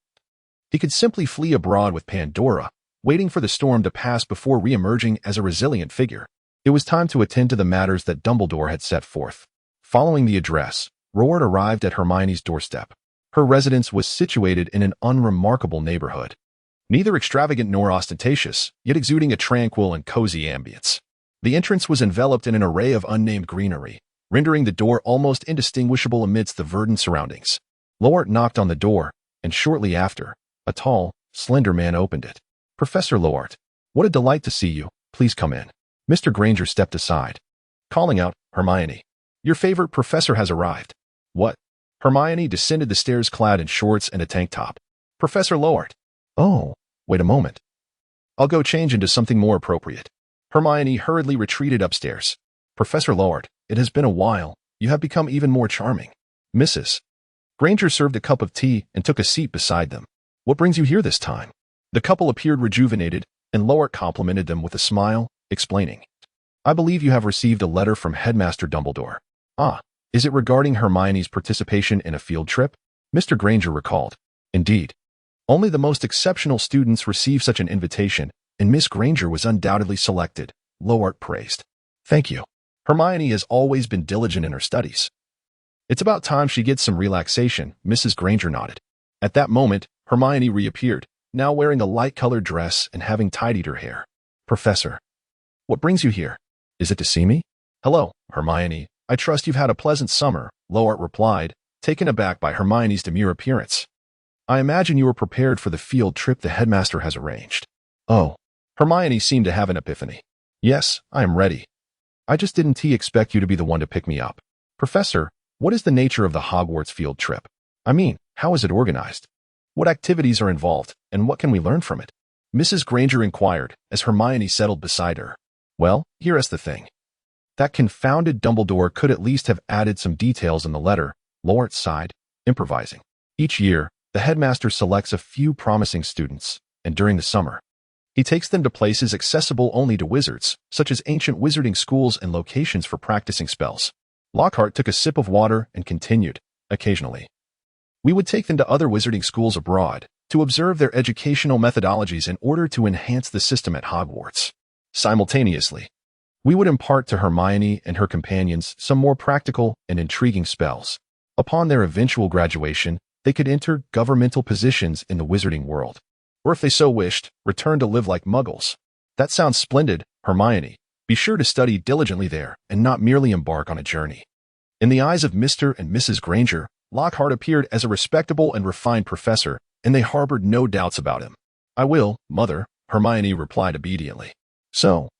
he could simply flee abroad with Pandora, waiting for the storm to pass before re-emerging as a resilient figure. It was time to attend to the matters that Dumbledore had set forth. Following the address, Roard arrived at Hermione's doorstep. Her residence was situated in an unremarkable neighborhood, neither extravagant nor ostentatious, yet exuding a tranquil and cozy ambience. The entrance was enveloped in an array of unnamed greenery, rendering the door almost indistinguishable amidst the verdant surroundings. Lockhart knocked on the door, and shortly after, a tall, slender man opened it. Professor Lockhart, what a delight to see you. Please come in. Mr. Granger stepped aside, calling out, Hermione, your favorite professor has arrived. What? Hermione descended the stairs clad in shorts and a tank top. Professor Lockhart. Oh, wait a moment. I'll go change into something more appropriate. Hermione hurriedly retreated upstairs. Professor Lockhart, it has been a while. You have become even more charming. Mrs. Granger served a cup of tea and took a seat beside them. What brings you here this time? The couple appeared rejuvenated, and Lockhart complimented them with a smile, explaining, I believe you have received a letter from Headmaster Dumbledore. Ah, is it regarding Hermione's participation in a field trip? Mr. Granger recalled. Indeed. Only the most exceptional students receive such an invitation, and Miss Granger was undoubtedly selected, Lockhart praised. Thank you. Hermione has always been diligent in her studies. It's about time she gets some relaxation, Mrs. Granger nodded. At that moment, Hermione reappeared, now wearing a light-colored dress and having tidied her hair. Professor, what brings you here? Is it to see me? Hello, Hermione. I trust you've had a pleasant summer, Lockhart replied, taken aback by Hermione's demure appearance. I imagine you are prepared for the field trip the headmaster has arranged. Oh, Hermione seemed to have an epiphany. Yes, I am ready. I just didn't expect you to be the one to pick me up. Professor, what is the nature of the Hogwarts field trip? I mean, How is it organized? What activities are involved, and what can we learn from it? Mrs. Granger inquired as Hermione settled beside her. Well, here's the thing. That confounded Dumbledore could at least have added some details in the letter, Lockhart sighed, improvising. Each year, the headmaster selects a few promising students, and during the summer, he takes them to places accessible only to wizards, such as ancient wizarding schools and locations for practicing spells. Lockhart took a sip of water and continued, occasionally. We would take them to other wizarding schools abroad to observe their educational methodologies in order to enhance the system at Hogwarts. Simultaneously, we would impart to Hermione and her companions some more practical and intriguing spells. Upon their eventual graduation, they could enter governmental positions in the wizarding world, or if they so wished, return to live like muggles. That sounds splendid, Hermione. Be sure to study diligently there and not merely embark on a journey. In the eyes of Mr. and Mrs. Granger, Lockhart appeared as a respectable and refined professor, and they harbored no doubts about him. I will, Mother, Hermione replied obediently. So,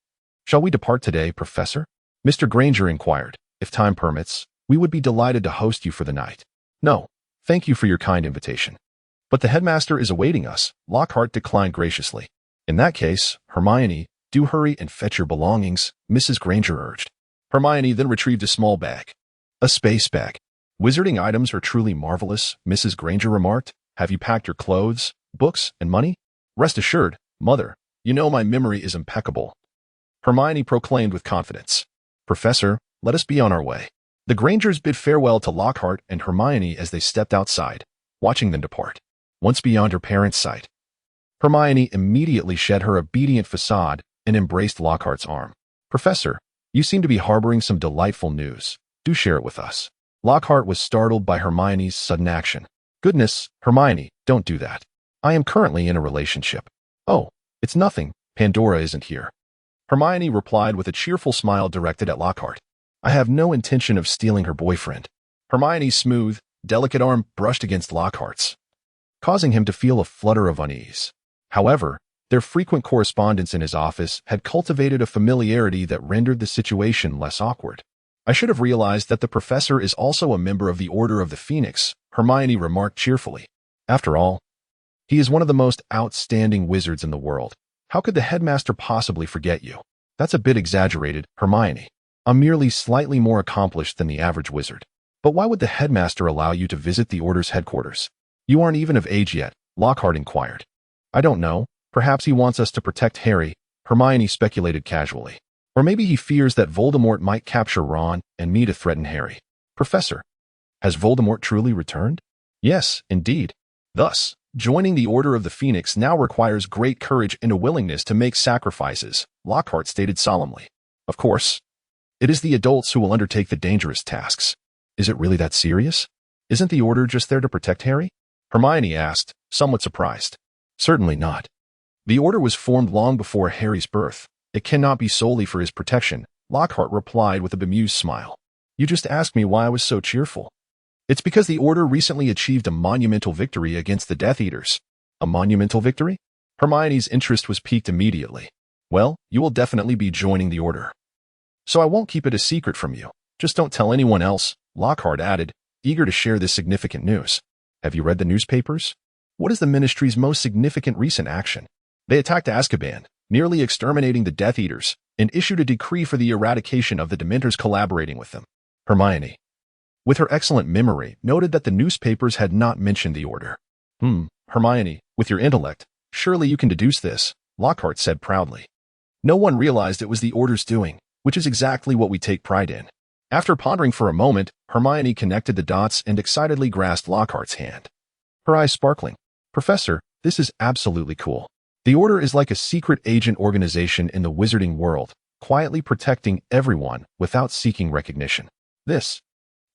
shall we depart today, Professor? Mr. Granger inquired. If time permits, we would be delighted to host you for the night. No, thank you for your kind invitation. But the headmaster is awaiting us, Lockhart declined graciously. In that case, Hermione, do hurry and fetch your belongings, Mrs. Granger urged. Hermione then retrieved a small bag. A space bag. Wizarding items are truly marvelous, Mrs. Granger remarked. Have you packed your clothes, books, and money? Rest assured, Mother, you know my memory is impeccable. Hermione proclaimed with confidence. Professor, let us be on our way. The Grangers bid farewell to Lockhart and Hermione as they stepped outside, watching them depart. Once beyond her parents' sight, Hermione immediately shed her obedient facade and embraced Lockhart's arm. Professor, you seem to be harboring some delightful news. Do share it with us. Lockhart was startled by Hermione's sudden action. Goodness, Hermione, don't do that. I am currently in a relationship. Oh, it's nothing. Pandora isn't here. Hermione replied with a cheerful smile directed at Lockhart. I have no intention of stealing her boyfriend. Hermione's smooth, delicate arm brushed against Lockhart's, causing him to feel a flutter of unease. However, their frequent correspondence in his office had cultivated a familiarity that rendered the situation less awkward. I should have realized that the professor is also a member of the Order of the Phoenix, Hermione remarked cheerfully. After all, he is one of the most outstanding wizards in the world. How could the headmaster possibly forget you? That's a bit exaggerated, Hermione. I'm merely slightly more accomplished than the average wizard. But why would the headmaster allow you to visit the Order's headquarters? You aren't even of age yet, Lockhart inquired. I don't know. Perhaps he wants us to protect Harry, Hermione speculated casually. Or maybe he fears that Voldemort might capture Ron and me to threaten Harry. Professor, has Voldemort truly returned? Yes, indeed. Thus, joining the Order of the Phoenix now requires great courage and a willingness to make sacrifices, Lockhart stated solemnly. Of course, it is the adults who will undertake the dangerous tasks. Is it really that serious? Isn't the Order just there to protect Harry? Hermione asked, somewhat surprised. Certainly not. The Order was formed long before Harry's birth. It cannot be solely for his protection, Lockhart replied with a bemused smile. You just asked me why I was so cheerful. It's because the Order recently achieved a monumental victory against the Death Eaters. A monumental victory? Hermione's interest was piqued immediately. Well, you will definitely be joining the Order. So I won't keep it a secret from you. Just don't tell anyone else, Lockhart added, eager to share this significant news. Have you read the newspapers? What is the Ministry's most significant recent action? They attacked Azkaban, nearly exterminating the Death Eaters, and issued a decree for the eradication of the Dementors collaborating with them. Hermione, with her excellent memory, noted that the newspapers had not mentioned the Order. Hermione, with your intellect, surely you can deduce this, Lockhart said proudly. No one realized it was the Order's doing, which is exactly what we take pride in. After pondering for a moment, Hermione connected the dots and excitedly grasped Lockhart's hand. Her eyes sparkling. Professor, this is absolutely cool. The Order is like a secret agent organization in the wizarding world, quietly protecting everyone without seeking recognition. This.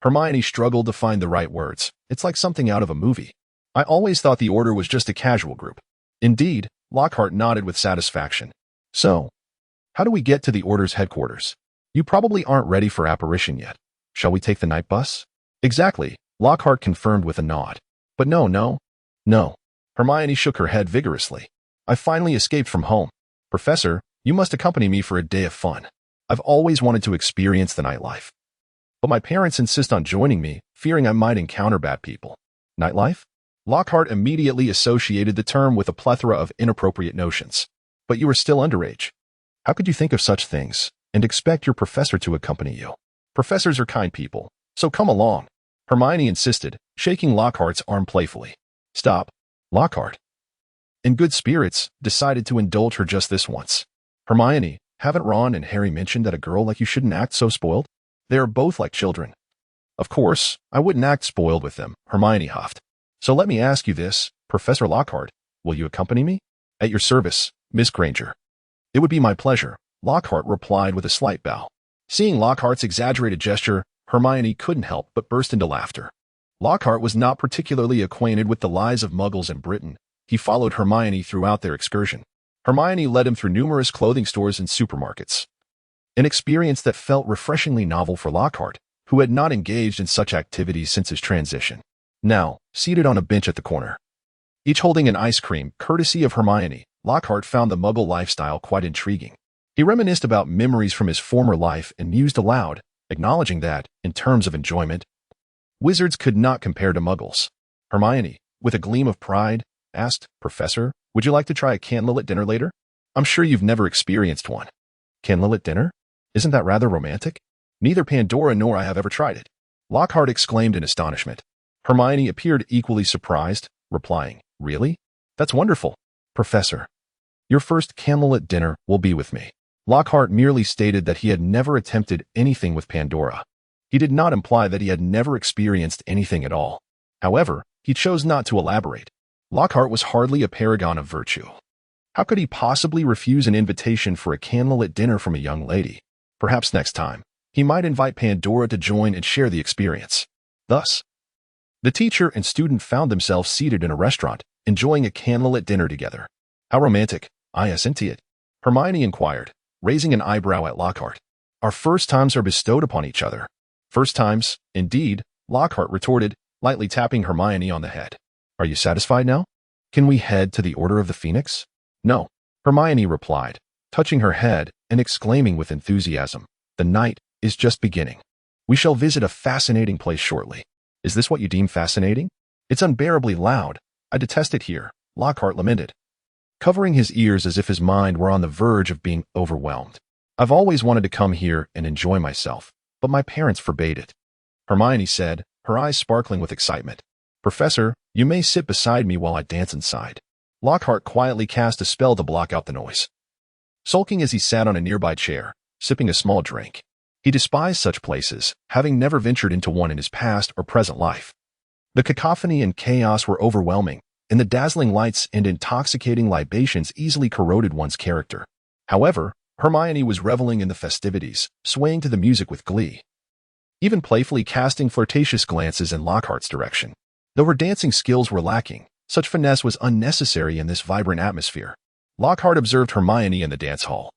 Hermione struggled to find the right words. It's like something out of a movie. I always thought the Order was just a casual group. Indeed, Lockhart nodded with satisfaction. So, how do we get to the Order's headquarters? You probably aren't ready for apparition yet. Shall we take the night bus? Exactly, Lockhart confirmed with a nod. But no. Hermione shook her head vigorously. I finally escaped from home. Professor, you must accompany me for a day of fun. I've always wanted to experience the nightlife. But my parents insist on joining me, fearing I might encounter bad people. Nightlife? Lockhart immediately associated the term with a plethora of inappropriate notions. But you are still underage. How could you think of such things and expect your professor to accompany you? Professors are kind people, so come along. Hermione insisted, shaking Lockhart's arm playfully. Stop, Lockhart. In good spirits, decided to indulge her just this once. Hermione, haven't Ron and Harry mentioned that a girl like you shouldn't act so spoiled? They are both like children. Of course, I wouldn't act spoiled with them, Hermione huffed. So let me ask you this, Professor Lockhart, will you accompany me? At your service, Miss Granger. It would be my pleasure, Lockhart replied with a slight bow. Seeing Lockhart's exaggerated gesture, Hermione couldn't help but burst into laughter. Lockhart was not particularly acquainted with the lives of muggles in Britain. He followed Hermione throughout their excursion. Hermione led him through numerous clothing stores and supermarkets. An experience that felt refreshingly novel for Lockhart, who had not engaged in such activities since his transition. Now, seated on a bench at the corner, each holding an ice cream, courtesy of Hermione, Lockhart found the muggle lifestyle quite intriguing. He reminisced about memories from his former life and mused aloud, acknowledging that, in terms of enjoyment, wizards could not compare to muggles. Hermione, with a gleam of pride, asked, Professor, would you like to try a candlelit dinner later? I'm sure you've never experienced one. Candlelit dinner? Isn't that rather romantic? Neither Pandora nor I have ever tried it. Lockhart exclaimed in astonishment. Hermione appeared equally surprised, replying, Really? That's wonderful. Professor, your first candlelit dinner will be with me. Lockhart merely stated that he had never attempted anything with Pandora. He did not imply that he had never experienced anything at all. However, he chose not to elaborate. Lockhart was hardly a paragon of virtue. How could he possibly refuse an invitation for a candlelit dinner from a young lady? Perhaps next time, he might invite Pandora to join and share the experience. Thus, the teacher and student found themselves seated in a restaurant, enjoying a candlelit dinner together. How romantic, isn't it? Hermione inquired, raising an eyebrow at Lockhart. Our first times are bestowed upon each other. First times, indeed, Lockhart retorted, lightly tapping Hermione on the head. Are you satisfied now? Can we head to the Order of the Phoenix? No, Hermione replied, touching her head and exclaiming with enthusiasm. The night is just beginning. We shall visit a fascinating place shortly. Is this what you deem fascinating? It's unbearably loud. I detest it here, Lockhart lamented, covering his ears as if his mind were on the verge of being overwhelmed. I've always wanted to come here and enjoy myself, but my parents forbade it. Hermione said, her eyes sparkling with excitement. Professor, you may sit beside me while I dance inside. Lockhart quietly cast a spell to block out the noise. Sulking as he sat on a nearby chair, sipping a small drink. He despised such places, having never ventured into one in his past or present life. The cacophony and chaos were overwhelming, and the dazzling lights and intoxicating libations easily corroded one's character. However, Hermione was reveling in the festivities, swaying to the music with glee, even playfully casting flirtatious glances in Lockhart's direction. Though her dancing skills were lacking, such finesse was unnecessary in this vibrant atmosphere. Lockhart observed Hermione in the dance hall,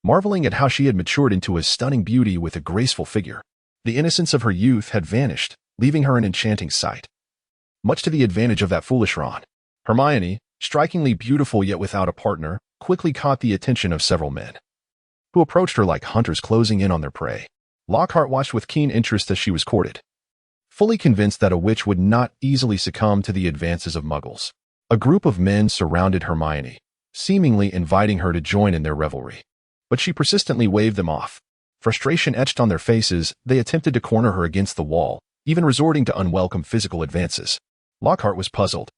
marveling at how she had matured into a stunning beauty with a graceful figure. The innocence of her youth had vanished, leaving her an enchanting sight. Much to the advantage of that foolish Ron. Hermione, strikingly beautiful yet without a partner, quickly caught the attention of several men, who approached her like hunters closing in on their prey. Lockhart watched with keen interest as she was courted, fully convinced that a witch would not easily succumb to the advances of muggles. A group of men surrounded Hermione, seemingly inviting her to join in their revelry. But she persistently waved them off. Frustration etched on their faces, they attempted to corner her against the wall, even resorting to unwelcome physical advances. Lockhart was puzzled.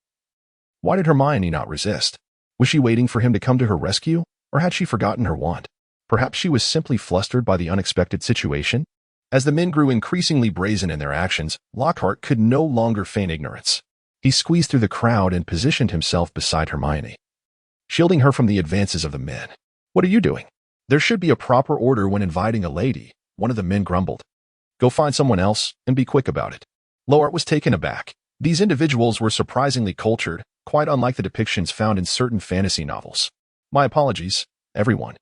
Why did Hermione not resist? Was she waiting for him to come to her rescue, or had she forgotten her wand? Perhaps she was simply flustered by the unexpected situation? As the men grew increasingly brazen in their actions, Lockhart could no longer feign ignorance. He squeezed through the crowd and positioned himself beside Hermione, shielding her from the advances of the men. What are you doing? There should be a proper order when inviting a lady, one of the men grumbled. Go find someone else, and be quick about it. Lockhart was taken aback. These individuals were surprisingly cultured, quite unlike the depictions found in certain fantasy novels. My apologies, everyone.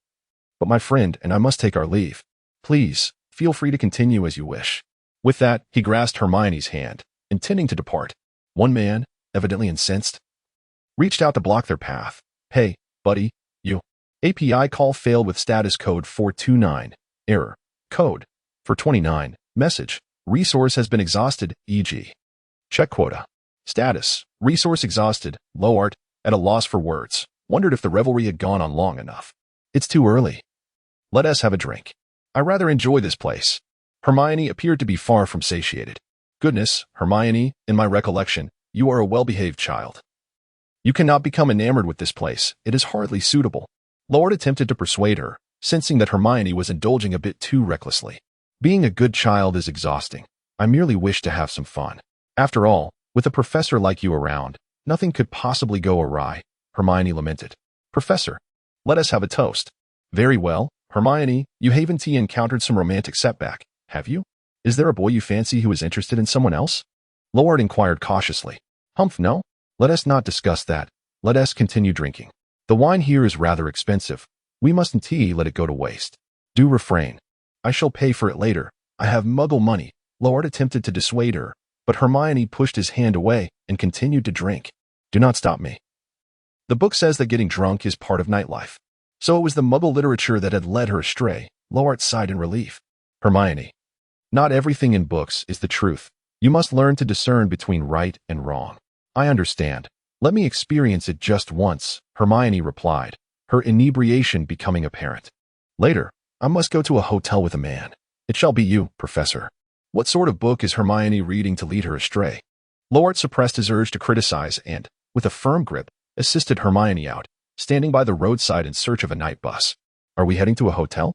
But my friend and I must take our leave. Please, feel free to continue as you wish. With that, he grasped Hermione's hand, intending to depart. One man, evidently incensed, reached out to block their path. Hey, buddy, you. API call failed with status code 429. Error. Code. For 29. Message. Resource has been exhausted, e.g. check quota. Status. Resource exhausted. Lockhart, at a loss for words, wondered if the revelry had gone on long enough. It's too early. Let us have a drink. I rather enjoy this place. Hermione appeared to be far from satiated. Goodness, Hermione, in my recollection, you are a well-behaved child. You cannot become enamored with this place. It is hardly suitable. Lockhart attempted to persuade her, sensing that Hermione was indulging a bit too recklessly. Being a good child is exhausting. I merely wish to have some fun. After all, with a professor like you around, nothing could possibly go awry, Hermione lamented. Professor, let us have a toast. Very well, Hermione, you haven't encountered some romantic setback, have you? Is there a boy you fancy who is interested in someone else? Lockhart inquired cautiously. Humph, no. Let us not discuss that. Let us continue drinking. The wine here is rather expensive. We mustn't let it go to waste. Do refrain. I shall pay for it later. I have muggle money. Lockhart attempted to dissuade her, but Hermione pushed his hand away and continued to drink. Do not stop me. The book says that getting drunk is part of nightlife. So it was the muggle literature that had led her astray. Lockhart sighed in relief. Hermione, not everything in books is the truth. You must learn to discern between right and wrong. I understand. Let me experience it just once, Hermione replied, her inebriation becoming apparent. Later, I must go to a hotel with a man. It shall be you, Professor. What sort of book is Hermione reading to lead her astray? Lockhart suppressed his urge to criticize and, with a firm grip, assisted Hermione out, standing by the roadside in search of a night bus. Are we heading to a hotel?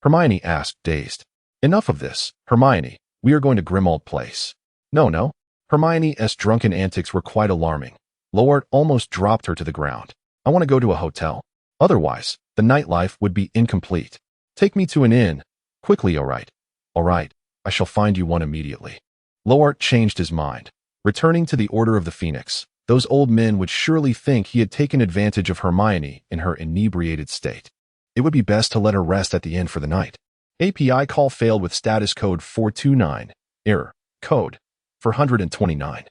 Hermione asked, dazed. Enough of this, Hermione. We are going to Grimmauld Place. No. Hermione's drunken antics were quite alarming. Lockhart almost dropped her to the ground. I want to go to a hotel. Otherwise, the nightlife would be incomplete. Take me to an inn. Quickly, all right. All right. I shall find you one immediately. Lockhart changed his mind. Returning to the Order of the Phoenix, those old men would surely think he had taken advantage of Hermione in her inebriated state. It would be best to let her rest at the inn for the night. API call failed with status code 429. Error. Code 429.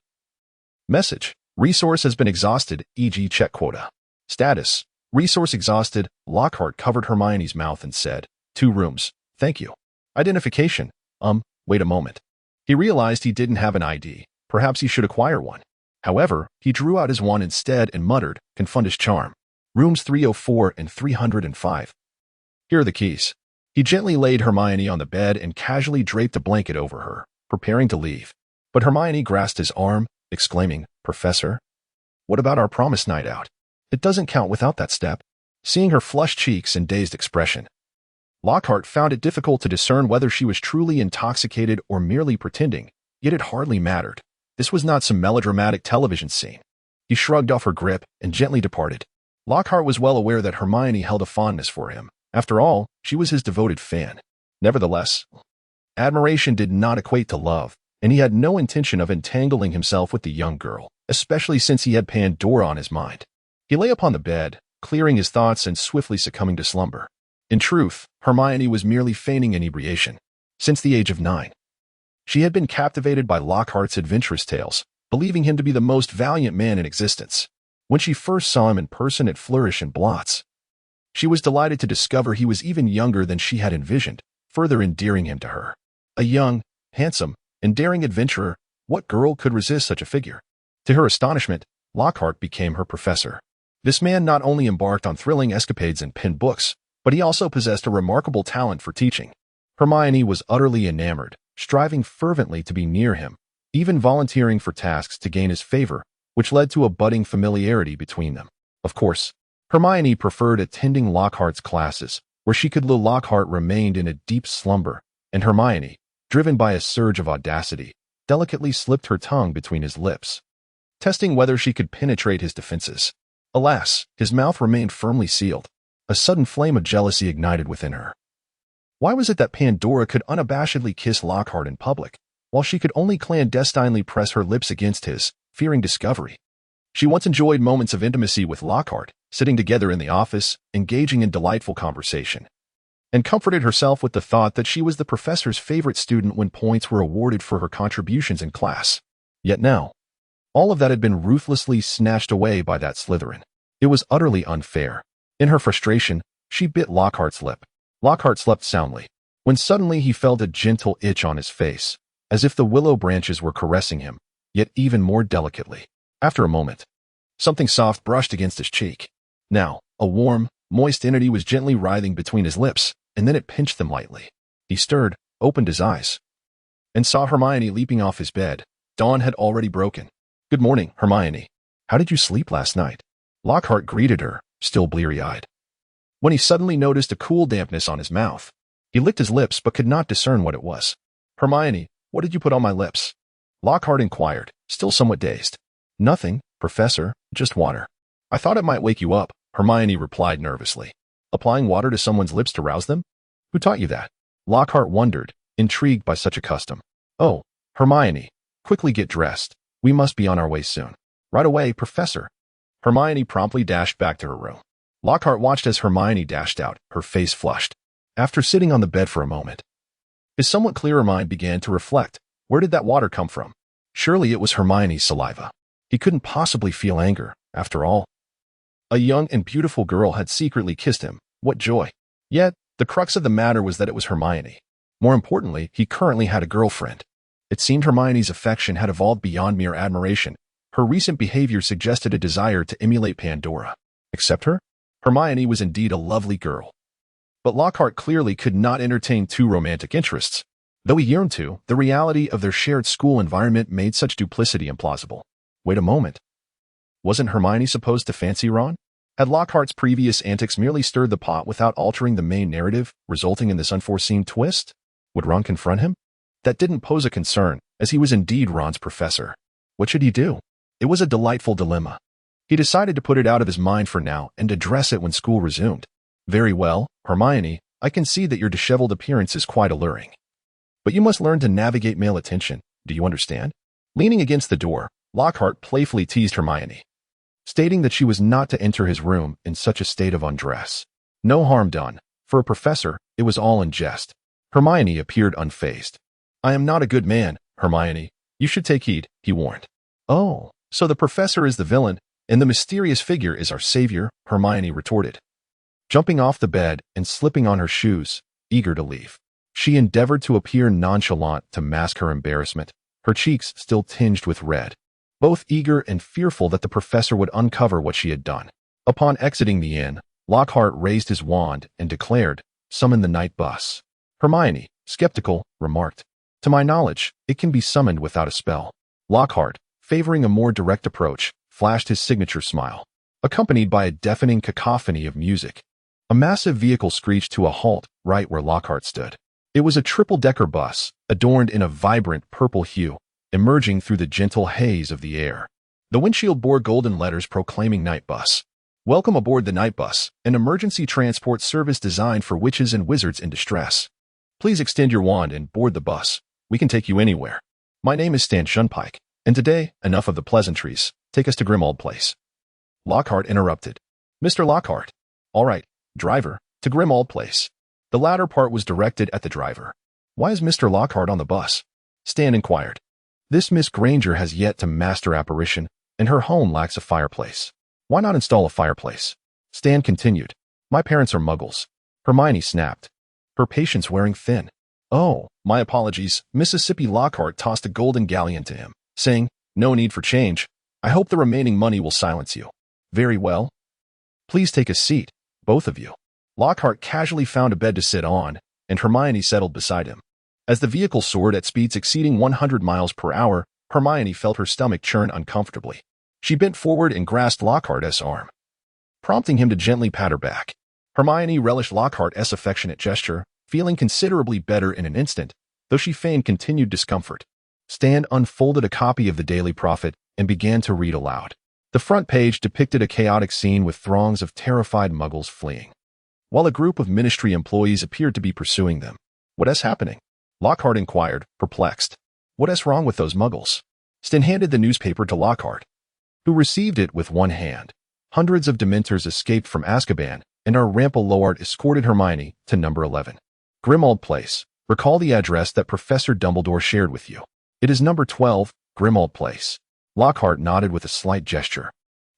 Message. Resource has been exhausted, e.g. check quota. Status. Resource exhausted. Lockhart covered Hermione's mouth and said, 2 rooms. Thank you. Identification. Wait a moment. He realized he didn't have an ID. Perhaps he should acquire one. However, he drew out his one instead and muttered, confund his charm. Rooms 304 and 305. Here are the keys. He gently laid Hermione on the bed and casually draped a blanket over her, preparing to leave. But Hermione grasped his arm, exclaiming, Professor? What about our promised night out? It doesn't count without that step. Seeing her flushed cheeks and dazed expression, Lockhart found it difficult to discern whether she was truly intoxicated or merely pretending, yet it hardly mattered. This was not some melodramatic television scene. He shrugged off her grip and gently departed. Lockhart was well aware that Hermione held a fondness for him. After all, she was his devoted fan. Nevertheless, admiration did not equate to love, and he had no intention of entangling himself with the young girl, especially since he had Pandora on his mind. He lay upon the bed, clearing his thoughts and swiftly succumbing to slumber. In truth, Hermione was merely feigning inebriation. Since the age of 9, she had been captivated by Lockhart's adventurous tales, believing him to be the most valiant man in existence. When she first saw him in person at Flourish and Blots, she was delighted to discover he was even younger than she had envisioned, further endearing him to her. A young, handsome, and daring adventurer, what girl could resist such a figure? To her astonishment, Lockhart became her professor. This man not only embarked on thrilling escapades and penned books, but he also possessed a remarkable talent for teaching. Hermione was utterly enamored, striving fervently to be near him, even volunteering for tasks to gain his favor, which led to a budding familiarity between them. Of course, Hermione preferred attending Lockhart's classes, where she could. Lockhart remained in a deep slumber, and Hermione, driven by a surge of audacity, delicately slipped her tongue between his lips, testing whether she could penetrate his defenses. Alas, his mouth remained firmly sealed. A sudden flame of jealousy ignited within her. Why was it that Pandora could unabashedly kiss Lockhart in public, while she could only clandestinely press her lips against his, fearing discovery? She once enjoyed moments of intimacy with Lockhart, sitting together in the office, engaging in delightful conversation, and comforted herself with the thought that she was the professor's favorite student when points were awarded for her contributions in class. Yet now, all of that had been ruthlessly snatched away by that Slytherin. It was utterly unfair. In her frustration, she bit Lockhart's lip. Lockhart slept soundly, when suddenly he felt a gentle itch on his face, as if the willow branches were caressing him. yet even more delicately. After a moment, something soft brushed against his cheek. Now, a warm, moist entity was gently writhing between his lips, and then it pinched them lightly. He stirred, opened his eyes, and saw Hermione leaping off his bed. Dawn had already broken. "Good morning, Hermione. How did you sleep last night?" Lockhart greeted her, still bleary-eyed. When he suddenly noticed a cool dampness on his mouth, he licked his lips but could not discern what it was. "Hermione, what did you put on my lips?" Lockhart inquired, still somewhat dazed. "Nothing, Professor, just water." "I thought it might wake you up," Hermione replied nervously. "Applying water to someone's lips to rouse them? Who taught you that?" Lockhart wondered, intrigued by such a custom. "Oh, Hermione, quickly get dressed. We must be on our way soon." "Right away, Professor." Hermione promptly dashed back to her room. Lockhart watched as Hermione dashed out, her face flushed. After sitting on the bed for a moment, his somewhat clearer mind began to reflect. Where did that water come from? Surely it was Hermione's saliva. He couldn't possibly feel anger, after all. A young and beautiful girl had secretly kissed him. What joy! Yet, the crux of the matter was that it was Hermione. More importantly, he currently had a girlfriend. It seemed Hermione's affection had evolved beyond mere admiration. Her recent behavior suggested a desire to emulate Pandora. Accept her? Hermione was indeed a lovely girl. But Lockhart clearly could not entertain two romantic interests. Though he yearned to, the reality of their shared school environment made such duplicity implausible. Wait a moment. Wasn't Hermione supposed to fancy Ron? Had Lockhart's previous antics merely stirred the pot without altering the main narrative, resulting in this unforeseen twist? Would Ron confront him? That didn't pose a concern, as he was indeed Ron's professor. What should he do? It was a delightful dilemma. He decided to put it out of his mind for now and address it when school resumed. "Very well, Hermione, I can see that your disheveled appearance is quite alluring. But you must learn to navigate male attention. Do you understand?" Leaning against the door, Lockhart playfully teased Hermione, stating that she was not to enter his room in such a state of undress. No harm done. For a professor, it was all in jest. Hermione appeared unfazed. "I am not a good man, Hermione. You should take heed," he warned. "Oh, so the professor is the villain, and the mysterious figure is our savior," Hermione retorted, jumping off the bed and slipping on her shoes, eager to leave. She endeavored to appear nonchalant to mask her embarrassment, her cheeks still tinged with red, both eager and fearful that the professor would uncover what she had done. Upon exiting the inn, Lockhart raised his wand and declared, "Summon the night bus." Hermione, skeptical, remarked, "To my knowledge, it can be summoned without a spell." Lockhart, favoring a more direct approach, flashed his signature smile, accompanied by a deafening cacophony of music. A massive vehicle screeched to a halt right where Lockhart stood. It was a triple-decker bus, adorned in a vibrant purple hue, emerging through the gentle haze of the air. The windshield bore golden letters proclaiming Night Bus. "Welcome aboard the Night Bus, an emergency transport service designed for witches and wizards in distress. Please extend your wand and board the bus. We can take you anywhere. My name is Stan Shunpike, and today, enough of the pleasantries. Take us to Grimmauld Place." Lockhart interrupted. "Mr. Lockhart. All right, driver, to Grimmauld Place." The latter part was directed at the driver. "Why is Mr. Lockhart on the bus?" Stan inquired. "This Miss Granger has yet to master apparition, and her home lacks a fireplace. Why not install a fireplace?" Stan continued. "My parents are muggles." Hermione snapped, her patience wearing thin. "Oh, my apologies." Mississippi Lockhart tossed a golden galleon to him, saying, "No need for change. I hope the remaining money will silence you." "Very well. Please take a seat, both of you." Lockhart casually found a bed to sit on, and Hermione settled beside him. As the vehicle soared at speeds exceeding 100 miles per hour, Hermione felt her stomach churn uncomfortably. She bent forward and grasped Lockhart's arm, prompting him to gently pat her back. Hermione relished Lockhart's affectionate gesture, feeling considerably better in an instant, though she feigned continued discomfort. Stan unfolded a copy of the Daily Prophet and began to read aloud. The front page depicted a chaotic scene with throngs of terrified muggles fleeing, while a group of ministry employees appeared to be pursuing them. "What is happening?" Lockhart inquired, perplexed. "What is wrong with those muggles?" Stan handed the newspaper to Lockhart, who received it with one hand. Hundreds of Dementors escaped from Azkaban, and our Rampal Lowart escorted Hermione to number 11. Grimmauld Place. Recall the address that Professor Dumbledore shared with you. It is number 12, Grimmauld Place. Lockhart nodded with a slight gesture.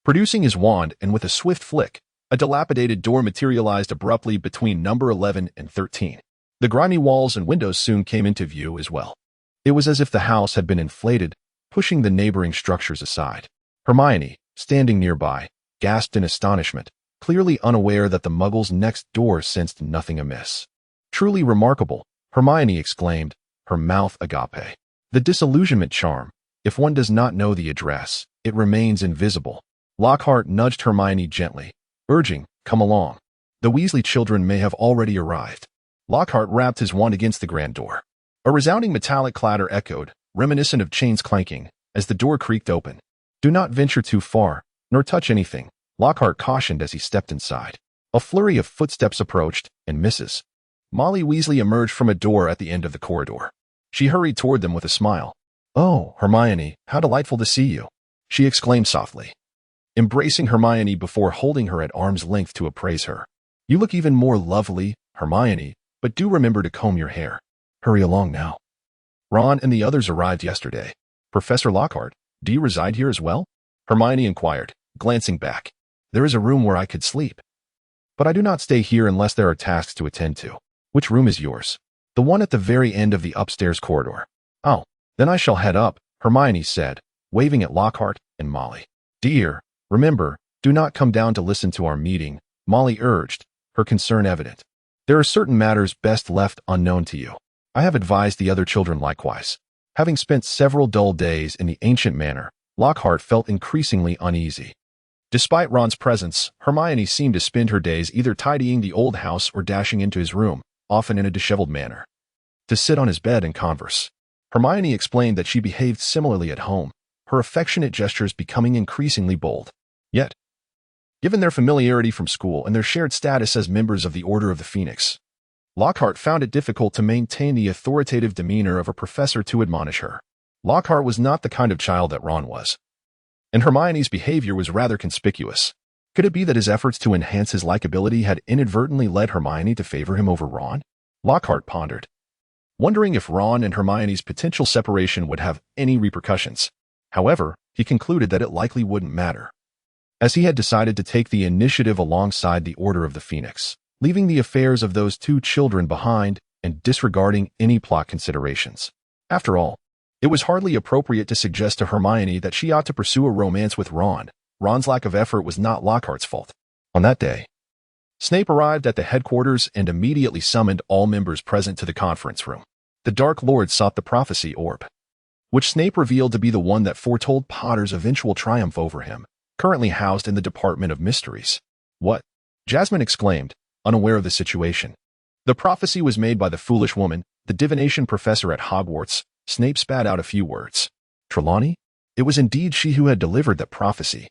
Producing his wand and with a swift flick, a dilapidated door materialized abruptly between number 11 and 13. The grimy walls and windows soon came into view as well. It was as if the house had been inflated, pushing the neighboring structures aside. Hermione, standing nearby, gasped in astonishment, clearly unaware that the muggles next door sensed nothing amiss. Truly remarkable, Hermione exclaimed, her mouth agape. The disillusionment charm. If one does not know the address, it remains invisible. Lockhart nudged Hermione gently, urging, come along. The Weasley children may have already arrived. Lockhart rapped his wand against the grand door. A resounding metallic clatter echoed, reminiscent of chains clanking, as the door creaked open. Do not venture too far, nor touch anything, Lockhart cautioned as he stepped inside. A flurry of footsteps approached, and Mrs. Molly Weasley emerged from a door at the end of the corridor. She hurried toward them with a smile. Oh, Hermione, how delightful to see you, she exclaimed softly, embracing Hermione before holding her at arm's length to appraise her. You look even more lovely, Hermione, but do remember to comb your hair. Hurry along now. Ron and the others arrived yesterday. Professor Lockhart, do you reside here as well? Hermione inquired, glancing back. There is a room where I could sleep. But I do not stay here unless there are tasks to attend to. Which room is yours? The one at the very end of the upstairs corridor. Oh, then I shall head up, Hermione said, waving at Lockhart and Molly. Dear, remember, do not come down to listen to our meeting, Molly urged, her concern evident. There are certain matters best left unknown to you. I have advised the other children likewise. Having spent several dull days in the ancient manor, Lockhart felt increasingly uneasy. Despite Ron's presence, Hermione seemed to spend her days either tidying the old house or dashing into his room, often in a disheveled manner, to sit on his bed and converse. Hermione explained that she behaved similarly at home, her affectionate gestures becoming increasingly bold. Yet, given their familiarity from school and their shared status as members of the Order of the Phoenix, Lockhart found it difficult to maintain the authoritative demeanor of a professor to admonish her. Lockhart was not the kind of child that Ron was, and Hermione's behavior was rather conspicuous. Could it be that his efforts to enhance his likability had inadvertently led Hermione to favor him over Ron? Lockhart pondered, wondering if Ron and Hermione's potential separation would have any repercussions. However, he concluded that it likely wouldn't matter, as he had decided to take the initiative alongside the Order of the Phoenix, leaving the affairs of those two children behind and disregarding any plot considerations. After all, it was hardly appropriate to suggest to Hermione that she ought to pursue a romance with Ron. Ron's lack of effort was not Lockhart's fault. On that day, Snape arrived at the headquarters and immediately summoned all members present to the conference room. The Dark Lord sought the prophecy orb, which Snape revealed to be the one that foretold Potter's eventual triumph over him, currently housed in the Department of Mysteries. What? Jasmine exclaimed, unaware of the situation. The prophecy was made by the foolish woman, the divination professor at Hogwarts. Snape spat out a few words. Trelawney? It was indeed she who had delivered that prophecy.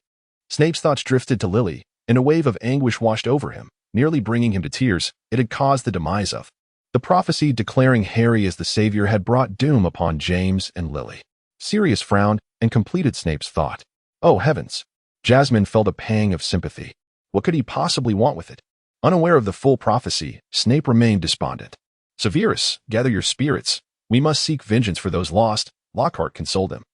Snape's thoughts drifted to Lily, and a wave of anguish washed over him, nearly bringing him to tears. It had caused the demise of. The prophecy declaring Harry as the savior had brought doom upon James and Lily. Sirius frowned and completed Snape's thought. Oh heavens! Jasmine felt a pang of sympathy. What could he possibly want with it? Unaware of the full prophecy, Snape remained despondent. Severus, gather your spirits. We must seek vengeance for those lost, Lockhart consoled him.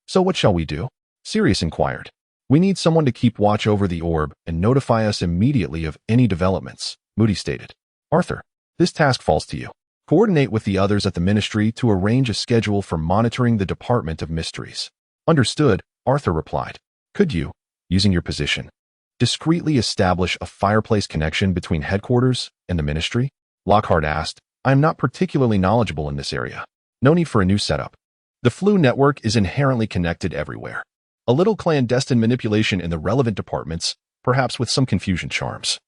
So what shall we do? Sirius inquired. We need someone to keep watch over the orb and notify us immediately of any developments, Moody stated. Arthur, this task falls to you. Coordinate with the others at the Ministry to arrange a schedule for monitoring the Department of Mysteries. Understood, Arthur replied. Could you, using your position, discreetly establish a fireplace connection between headquarters and the Ministry? Lockhart asked. I am not particularly knowledgeable in this area. No need for a new setup. The Flu network is inherently connected everywhere. A little clandestine manipulation in the relevant departments, perhaps with some confusion charms,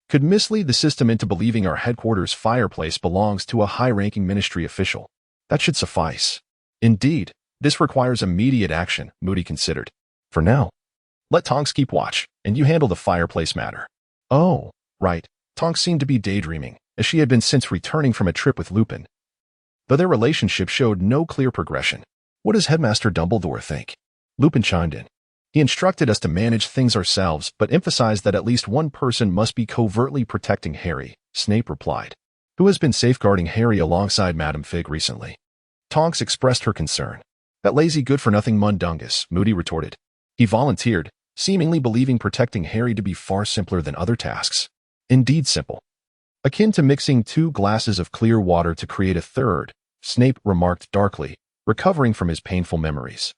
could mislead the system into believing our headquarters fireplace belongs to a high-ranking Ministry official. That should suffice. Indeed, this requires immediate action, Moody considered. For now, let Tonks keep watch, and you handle the fireplace matter. Oh, right. Tonks seemed to be daydreaming, as she had been since returning from a trip with Lupin, though their relationship showed no clear progression. What does Headmaster Dumbledore think? Lupin chimed in. He instructed us to manage things ourselves, but emphasized that at least one person must be covertly protecting Harry, Snape replied. Who has been safeguarding Harry alongside Madame Fig recently? Tonks expressed her concern. That lazy good-for-nothing mundungus, Moody retorted. He volunteered, seemingly believing protecting Harry to be far simpler than other tasks. Indeed simple. Akin to mixing 2 glasses of clear water to create a third, Snape remarked darkly, recovering from his painful memories.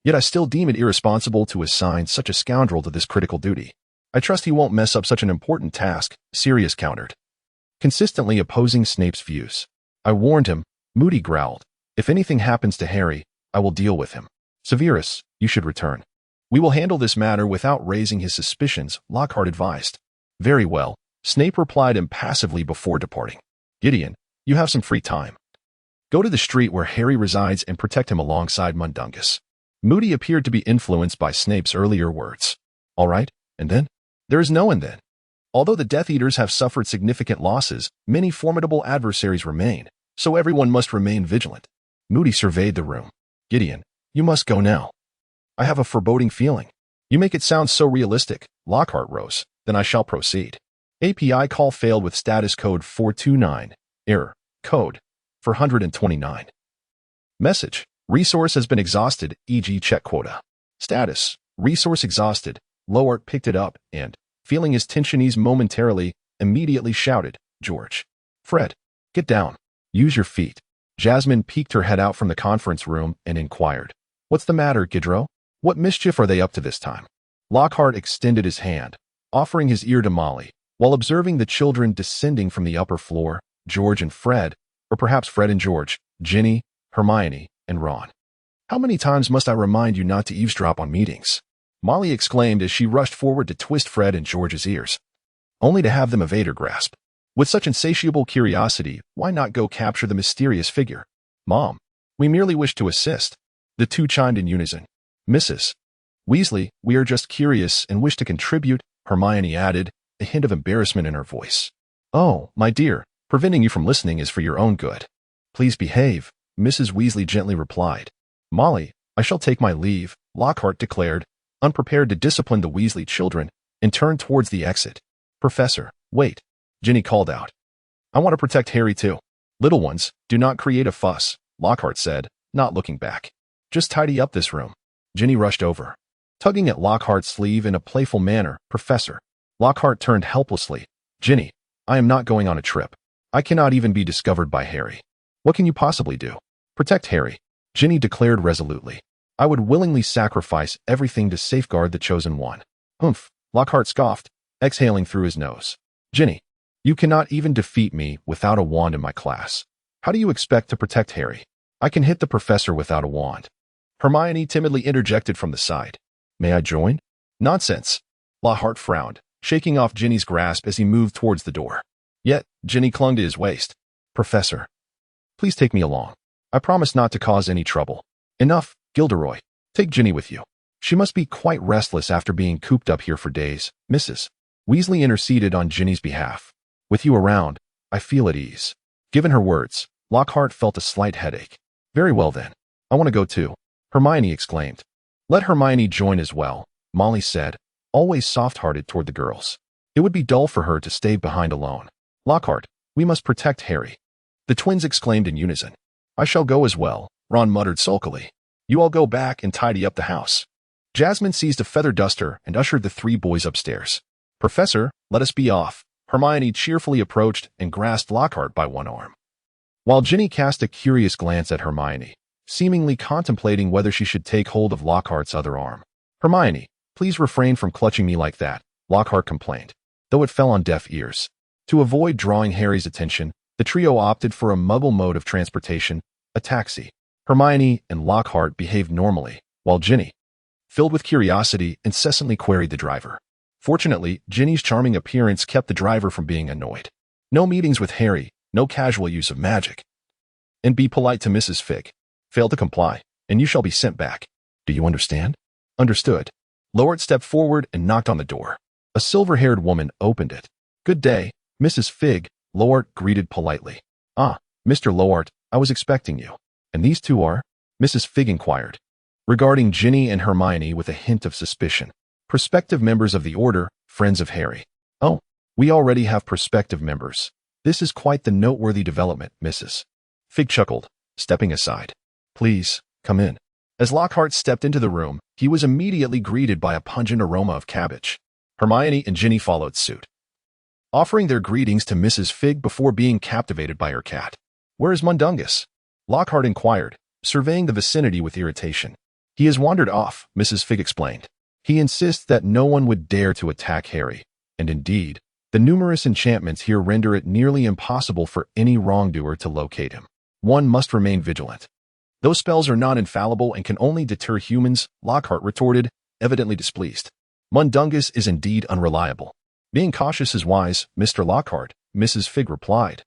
Yet I still deem it irresponsible to assign such a scoundrel to this critical duty. I trust he won't mess up such an important task, Sirius countered, consistently opposing Snape's views. I warned him, Moody growled. If anything happens to Harry, I will deal with him. Severus, you should return. We will handle this matter without raising his suspicions, Lockhart advised. Very well, Snape replied impassively before departing. Gideon, you have some free time. Go to the street where Harry resides and protect him alongside Mundungus. Moody appeared to be influenced by Snape's earlier words. All right, and then? There is no and then. Although the Death Eaters have suffered significant losses, many formidable adversaries remain, so everyone must remain vigilant. Moody surveyed the room. Gideon, you must go now. I have a foreboding feeling. You make it sound so realistic. Lockhart rose. Then I shall proceed. API call failed with status code 429. Error. Code 429. Message. Resource has been exhausted, e.g. check quota. Status. Resource exhausted. Lockhart picked it up and, feeling his tension ease momentarily, immediately shouted, George. Fred. Get down. Use your feet. Jasmine peeked her head out from the conference room and inquired. What's the matter, Gilderoy? What mischief are they up to this time? Lockhart extended his hand, offering his ear to Molly, while observing the children descending from the upper floor, George and Fred, or perhaps Fred and George, Ginny, Hermione, and Ron. How many times must I remind you not to eavesdrop on meetings? Molly exclaimed as she rushed forward to twist Fred and George's ears, only to have them evade her grasp. With such insatiable curiosity, why not go capture the mysterious figure? Mom, we merely wish to assist. The two chimed in unison. Mrs. Weasley, we are just curious and wish to contribute, Hermione added, a hint of embarrassment in her voice. Oh, my dear, preventing you from listening is for your own good. Please behave, Mrs. Weasley gently replied. Molly, I shall take my leave, Lockhart declared, unprepared to discipline the Weasley children, and turned towards the exit. Professor, wait, Ginny called out. I want to protect Harry too. Little ones, do not create a fuss, Lockhart said, not looking back. Just tidy up this room. Ginny rushed over, tugging at Lockhart's sleeve in a playful manner. Professor. Lockhart turned helplessly. Ginny, I am not going on a trip. I cannot even be discovered by Harry. What can you possibly do? Protect Harry, Ginny declared resolutely. I would willingly sacrifice everything to safeguard the chosen one. Humph, Lockhart scoffed, exhaling through his nose. Ginny, you cannot even defeat me without a wand in my class. How do you expect to protect Harry? I can hit the professor without a wand. Hermione timidly interjected from the side. May I join? Nonsense. Lockhart frowned, shaking off Ginny's grasp as he moved towards the door. Yet, Ginny clung to his waist. Professor, please take me along. I promise not to cause any trouble. Enough, Gilderoy. Take Ginny with you. She must be quite restless after being cooped up here for days. Mrs. Weasley interceded on Ginny's behalf. With you around, I feel at ease. Given her words, Lockhart felt a slight headache. Very well then. I want to go too, Hermione exclaimed. Let Hermione join as well, Molly said, always soft-hearted toward the girls. It would be dull for her to stay behind alone. Lockhart, we must protect Harry. The twins exclaimed in unison. I shall go as well, Ron muttered sulkily. You all go back and tidy up the house. Jasmine seized a feather duster and ushered the three boys upstairs. Professor, let us be off. Hermione cheerfully approached and grasped Lockhart by one arm, while Ginny cast a curious glance at Hermione, seemingly contemplating whether she should take hold of Lockhart's other arm. Hermione, please refrain from clutching me like that, Lockhart complained, though it fell on deaf ears. To avoid drawing Harry's attention, the trio opted for a muggle mode of transportation, a taxi. Hermione and Lockhart behaved normally, while Ginny, filled with curiosity, incessantly queried the driver. Fortunately, Ginny's charming appearance kept the driver from being annoyed. No meetings with Harry, no casual use of magic. And be polite to Mrs. Fig. Fail to comply, and you shall be sent back. Do you understand? Understood. Lockhart stepped forward and knocked on the door. A silver-haired woman opened it. Good day, Mrs. Fig, Lockhart greeted politely. Ah, Mr. Lockhart, I was expecting you. And these two are? Mrs. Fig inquired, regarding Ginny and Hermione with a hint of suspicion. Prospective members of the Order, friends of Harry. Oh, we already have prospective members. This is quite the noteworthy development, Mrs. Fig chuckled, stepping aside. Please, come in. As Lockhart stepped into the room, he was immediately greeted by a pungent aroma of cabbage. Hermione and Ginny followed suit, offering their greetings to Mrs. Fig before being captivated by her cat. Where is Mundungus? Lockhart inquired, surveying the vicinity with irritation. He has wandered off, Mrs. Figg explained. He insists that no one would dare to attack Harry, and indeed, the numerous enchantments here render it nearly impossible for any wrongdoer to locate him. One must remain vigilant. Those spells are not infallible and can only deter humans, Lockhart retorted, evidently displeased. Mundungus is indeed unreliable. Being cautious is wise, Mr. Lockhart, Mrs. Figg replied,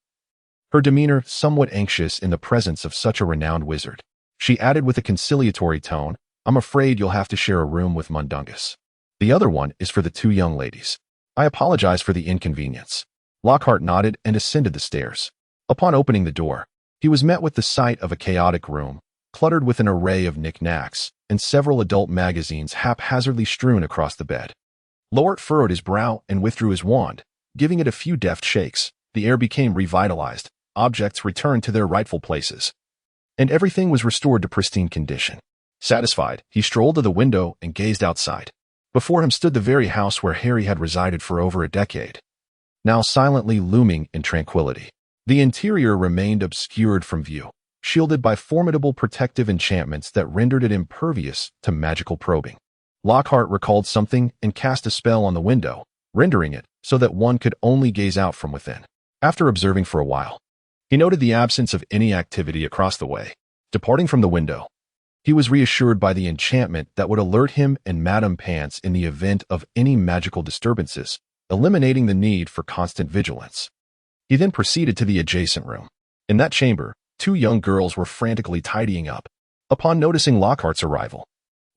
her demeanor somewhat anxious in the presence of such a renowned wizard. She added with a conciliatory tone, I'm afraid you'll have to share a room with Mundungus. The other one is for the two young ladies. I apologize for the inconvenience. Lockhart nodded and ascended the stairs. Upon opening the door, he was met with the sight of a chaotic room, cluttered with an array of knickknacks, and several adult magazines haphazardly strewn across the bed. Lockhart furrowed his brow and withdrew his wand, giving it a few deft shakes. The air became revitalized, objects returned to their rightful places, and everything was restored to pristine condition. Satisfied, he strolled to the window and gazed outside. Before him stood the very house where Harry had resided for over a decade, now silently looming in tranquility. The interior remained obscured from view, shielded by formidable protective enchantments that rendered it impervious to magical probing. Lockhart recalled something and cast a spell on the window, rendering it so that one could only gaze out from within. After observing for a while, he noted the absence of any activity across the way. Departing from the window, he was reassured by the enchantment that would alert him and Madame Pants in the event of any magical disturbances, eliminating the need for constant vigilance. He then proceeded to the adjacent room. In that chamber, two young girls were frantically tidying up. Upon noticing Lockhart's arrival,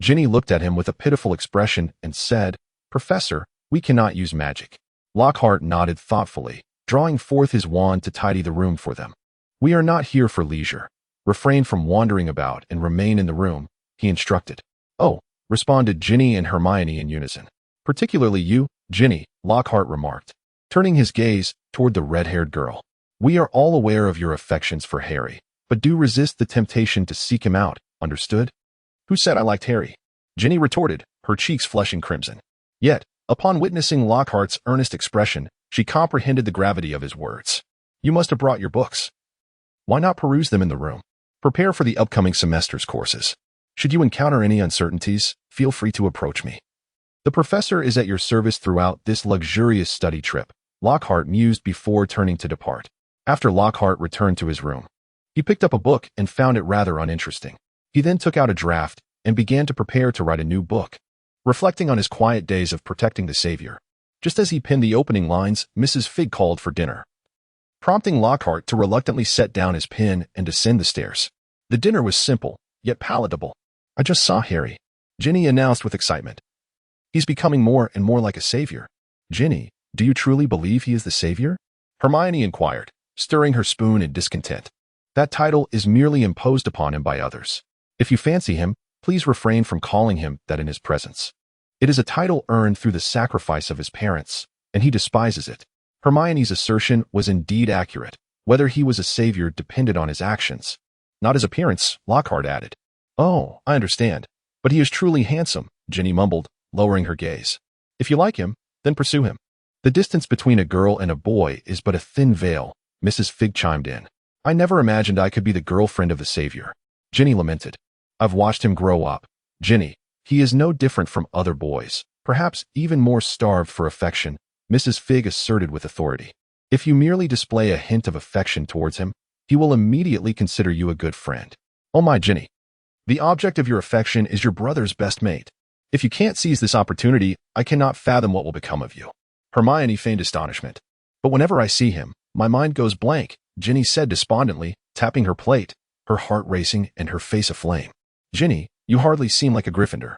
Ginny looked at him with a pitiful expression and said, Professor, we cannot use magic. Lockhart nodded thoughtfully, drawing forth his wand to tidy the room for them. We are not here for leisure. Refrain from wandering about and remain in the room, he instructed. Oh, responded Ginny and Hermione in unison. Particularly you, Ginny, Lockhart remarked, turning his gaze toward the red-haired girl. We are all aware of your affections for Harry, but do resist the temptation to seek him out, understood? Who said I liked Harry? Ginny retorted, her cheeks flushing crimson. Yet, upon witnessing Lockhart's earnest expression, she comprehended the gravity of his words. You must have brought your books. Why not peruse them in the room? Prepare for the upcoming semester's courses. Should you encounter any uncertainties, feel free to approach me. The professor is at your service throughout this luxurious study trip, Lockhart mused before turning to depart. After Lockhart returned to his room, he picked up a book and found it rather uninteresting. He then took out a draft and began to prepare to write a new book, reflecting on his quiet days of protecting the Savior. Just as he penned the opening lines, Mrs. Figg called for dinner, prompting Lockhart to reluctantly set down his pen and descend the stairs. The dinner was simple, yet palatable. I just saw Harry, Ginny announced with excitement. He's becoming more and more like a savior. Ginny, do you truly believe he is the savior? Hermione inquired, stirring her spoon in discontent. That title is merely imposed upon him by others. If you fancy him, please refrain from calling him that in his presence. It is a title earned through the sacrifice of his parents, and he despises it. Hermione's assertion was indeed accurate. Whether he was a savior depended on his actions, not his appearance, Lockhart added. Oh, I understand. But he is truly handsome, Ginny mumbled, lowering her gaze. If you like him, then pursue him. The distance between a girl and a boy is but a thin veil, Mrs. Figg chimed in. I never imagined I could be the girlfriend of the savior. Ginny lamented. I've watched him grow up. Ginny, he is no different from other boys, perhaps even more starved for affection, Mrs. Figg asserted with authority. If you merely display a hint of affection towards him, he will immediately consider you a good friend. Oh my, Ginny. The object of your affection is your brother's best mate. If you can't seize this opportunity, I cannot fathom what will become of you. Hermione feigned astonishment. But whenever I see him, my mind goes blank, Ginny said despondently, tapping her plate, her heart racing and her face aflame. Ginny, you hardly seem like a Gryffindor.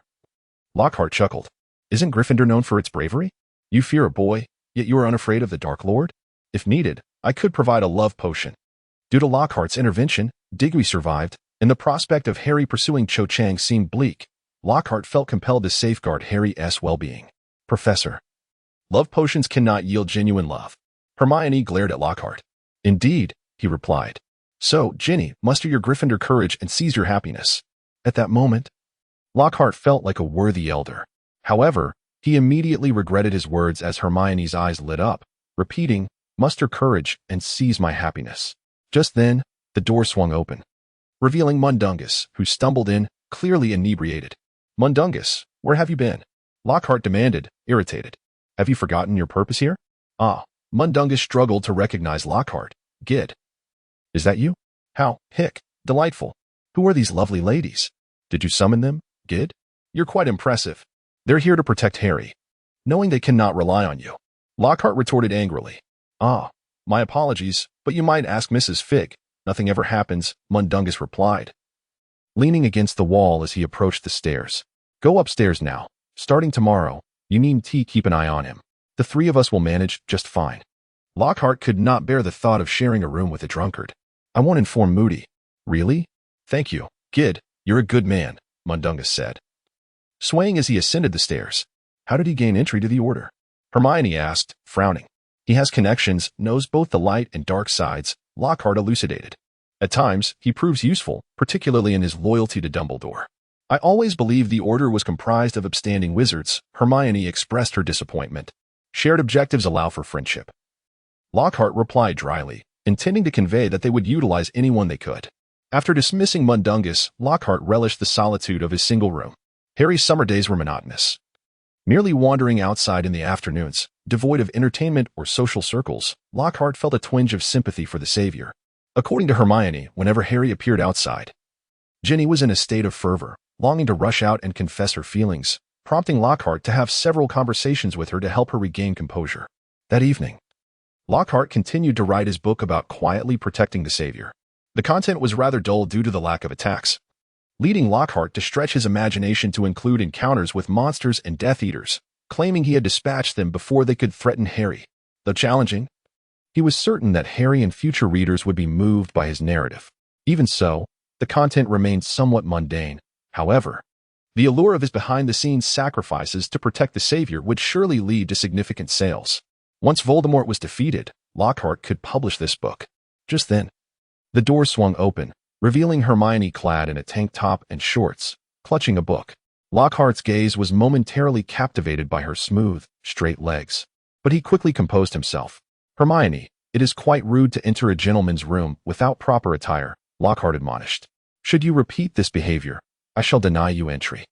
Lockhart chuckled. Isn't Gryffindor known for its bravery? You fear a boy, yet you are unafraid of the Dark Lord? If needed, I could provide a love potion. Due to Lockhart's intervention, Diggory survived, and the prospect of Harry pursuing Cho Chang seemed bleak. Lockhart felt compelled to safeguard Harry's well-being. Professor, love potions cannot yield genuine love. Hermione glared at Lockhart. Indeed, he replied. So, Ginny, muster your Gryffindor courage and seize your happiness. At that moment, Lockhart felt like a worthy elder. However, he immediately regretted his words as Hermione's eyes lit up, repeating, muster courage and seize my happiness. Just then, the door swung open, revealing Mundungus, who stumbled in, clearly inebriated. "Mundungus, where have you been?" Lockhart demanded, irritated. "Have you forgotten your purpose here?" "Ah." Mundungus struggled to recognize Lockhart. "Gid. Is that you? How, hick, delightful. Who are these lovely ladies? Did you summon them, Gid? You're quite impressive. They're here to protect Harry, knowing they cannot rely on you." Lockhart retorted angrily. "Ah, my apologies, but you might ask Mrs. Fig. Nothing ever happens," Mundungus replied, leaning against the wall as he approached the stairs. "Go upstairs now. Starting tomorrow, you need to keep an eye on him. The three of us will manage just fine." Lockhart could not bear the thought of sharing a room with a drunkard. "I won't inform Moody." "Really? Thank you, Gid. You're a good man," Mundungus said, swaying as he ascended the stairs. "How did he gain entry to the order?" Hermione asked, frowning. "He has connections, knows both the light and dark sides," Lockhart elucidated. "At times, he proves useful, particularly in his loyalty to Dumbledore." "I always believed the order was comprised of upstanding wizards," Hermione expressed her disappointment. "Shared objectives allow for friendship." Lockhart replied dryly, intending to convey that they would utilize anyone they could. After dismissing Mundungus, Lockhart relished the solitude of his single room. Harry's summer days were monotonous. Merely wandering outside in the afternoons, devoid of entertainment or social circles, Lockhart felt a twinge of sympathy for the savior. According to Hermione, whenever Harry appeared outside, Ginny was in a state of fervor, longing to rush out and confess her feelings, prompting Lockhart to have several conversations with her to help her regain composure. That evening, Lockhart continued to write his book about quietly protecting the savior. The content was rather dull due to the lack of attacks, leading Lockhart to stretch his imagination to include encounters with monsters and Death Eaters, claiming he had dispatched them before they could threaten Harry. Though challenging, he was certain that Harry and future readers would be moved by his narrative. Even so, the content remained somewhat mundane. However, the allure of his behind-the-scenes sacrifices to protect the savior would surely lead to significant sales. Once Voldemort was defeated, Lockhart could publish this book. Just then, the door swung open, revealing Hermione clad in a tank top and shorts, clutching a book. Lockhart's gaze was momentarily captivated by her smooth, straight legs. But he quickly composed himself. "Hermione, it is quite rude to enter a gentleman's room without proper attire," Lockhart admonished. "Should you repeat this behavior, I shall deny you entry."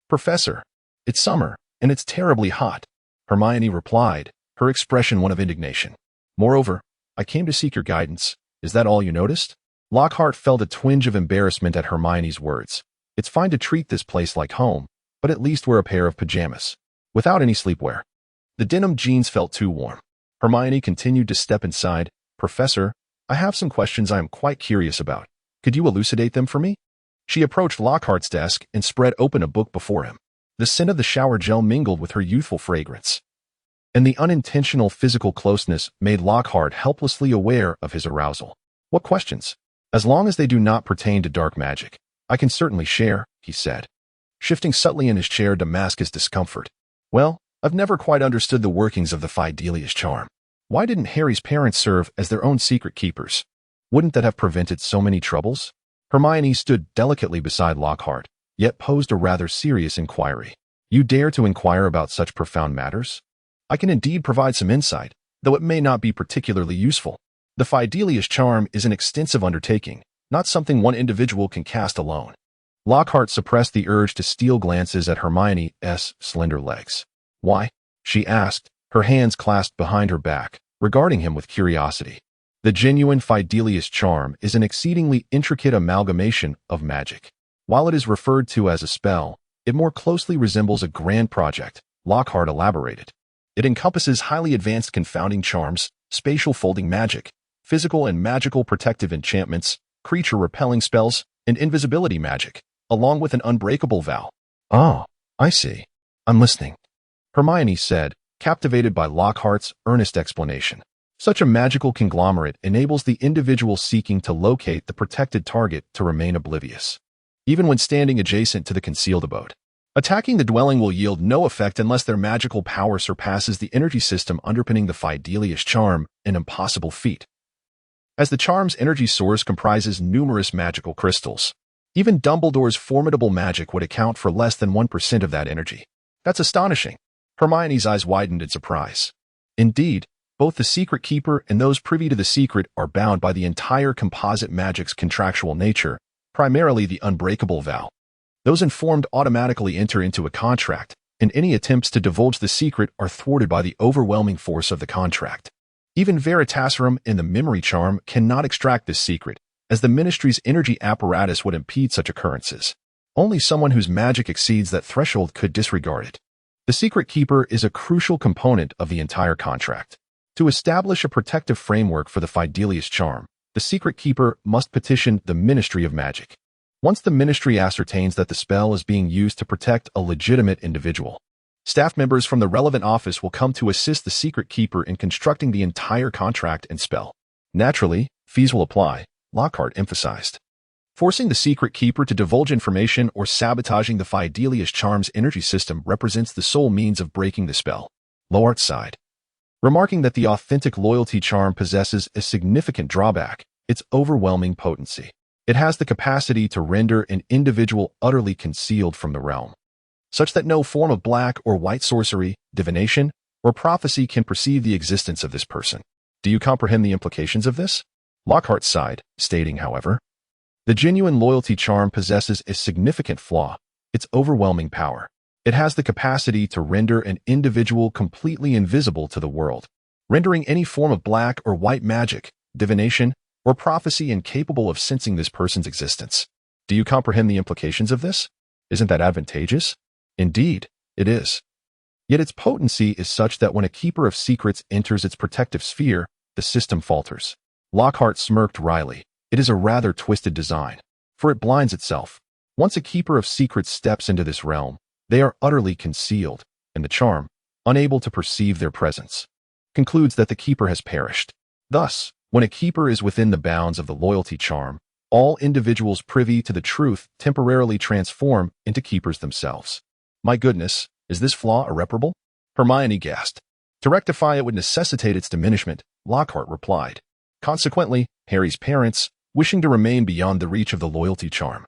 "Professor, it's summer, and it's terribly hot," Hermione replied, her expression one of indignation. "Moreover, I came to seek your guidance. Is that all you noticed?" Lockhart felt a twinge of embarrassment at Hermione's words. "It's fine to treat this place like home, but at least wear a pair of pajamas, without any sleepwear." The denim jeans felt too warm. Hermione continued to step inside. "Professor, I have some questions I am quite curious about. Could you elucidate them for me?" She approached Lockhart's desk and spread open a book before him. The scent of the shower gel mingled with her youthful fragrance, and the unintentional physical closeness made Lockhart helplessly aware of his arousal. "What questions? As long as they do not pertain to dark magic, I can certainly share," he said, shifting subtly in his chair to mask his discomfort. "Well, I've never quite understood the workings of the Fidelius charm. Why didn't Harry's parents serve as their own secret keepers? Wouldn't that have prevented so many troubles?" Hermione stood delicately beside Lockhart, yet posed a rather serious inquiry. "You dare to inquire about such profound matters? I can indeed provide some insight, though it may not be particularly useful. The Fidelius charm is an extensive undertaking, not something one individual can cast alone." Lockhart suppressed the urge to steal glances at Hermione's slender legs. "Why?" she asked, her hands clasped behind her back, regarding him with curiosity. "The genuine Fidelius charm is an exceedingly intricate amalgamation of magic. While it is referred to as a spell, it more closely resembles a grand project," Lockhart elaborated. "It encompasses highly advanced confounding charms, spatial folding magic, physical and magical protective enchantments, creature-repelling spells, and invisibility magic, along with an unbreakable vow." "Oh, I see. I'm listening," Hermione said, captivated by Lockhart's earnest explanation. "Such a magical conglomerate enables the individual seeking to locate the protected target to remain oblivious, even when standing adjacent to the concealed abode. Attacking the dwelling will yield no effect unless their magical power surpasses the energy system underpinning the Fidelius charm, an impossible feat, as the charm's energy source comprises numerous magical crystals. Even Dumbledore's formidable magic would account for less than 1% of that energy." "That's astonishing." Hermione's eyes widened in surprise. "Indeed, both the secret keeper and those privy to the secret are bound by the entire composite magic's contractual nature, primarily the unbreakable vow. Those informed automatically enter into a contract, and any attempts to divulge the secret are thwarted by the overwhelming force of the contract. Even Veritaserum and the memory charm cannot extract this secret, as the ministry's energy apparatus would impede such occurrences. Only someone whose magic exceeds that threshold could disregard it. The secret keeper is a crucial component of the entire contract. To establish a protective framework for the Fidelius charm, the secret keeper must petition the Ministry of Magic. Once the ministry ascertains that the spell is being used to protect a legitimate individual, staff members from the relevant office will come to assist the secret keeper in constructing the entire contract and spell. Naturally, fees will apply, Lockhart emphasized. Forcing the secret keeper to divulge information or sabotaging the Fidelius charm's energy system represents the sole means of breaking the spell, Lockhart sighed, remarking that the authentic loyalty charm possesses a significant drawback: its overwhelming potency. It has the capacity to render an individual utterly concealed from the realm, such that no form of black or white sorcery, divination, or prophecy can perceive the existence of this person. Do you comprehend the implications of this? Lockhart sighed, stating, however, the genuine loyalty charm possesses a significant flaw: its overwhelming power. It has the capacity to render an individual completely invisible to the world, rendering any form of black or white magic, divination, or prophecy incapable of sensing this person's existence. Do you comprehend the implications of this? Isn't that advantageous? Indeed, it is. Yet its potency is such that when a keeper of secrets enters its protective sphere, the system falters. Lockhart smirked wryly. It is a rather twisted design, for it blinds itself. Once a keeper of secrets steps into this realm, they are utterly concealed, and the charm, unable to perceive their presence, concludes that the keeper has perished. Thus, when a keeper is within the bounds of the loyalty charm, all individuals privy to the truth temporarily transform into keepers themselves. My goodness, is this flaw irreparable? Hermione gasped. To rectify it would necessitate its diminishment, Lockhart replied. Consequently, Harry's parents, wishing to remain beyond the reach of the loyalty charm,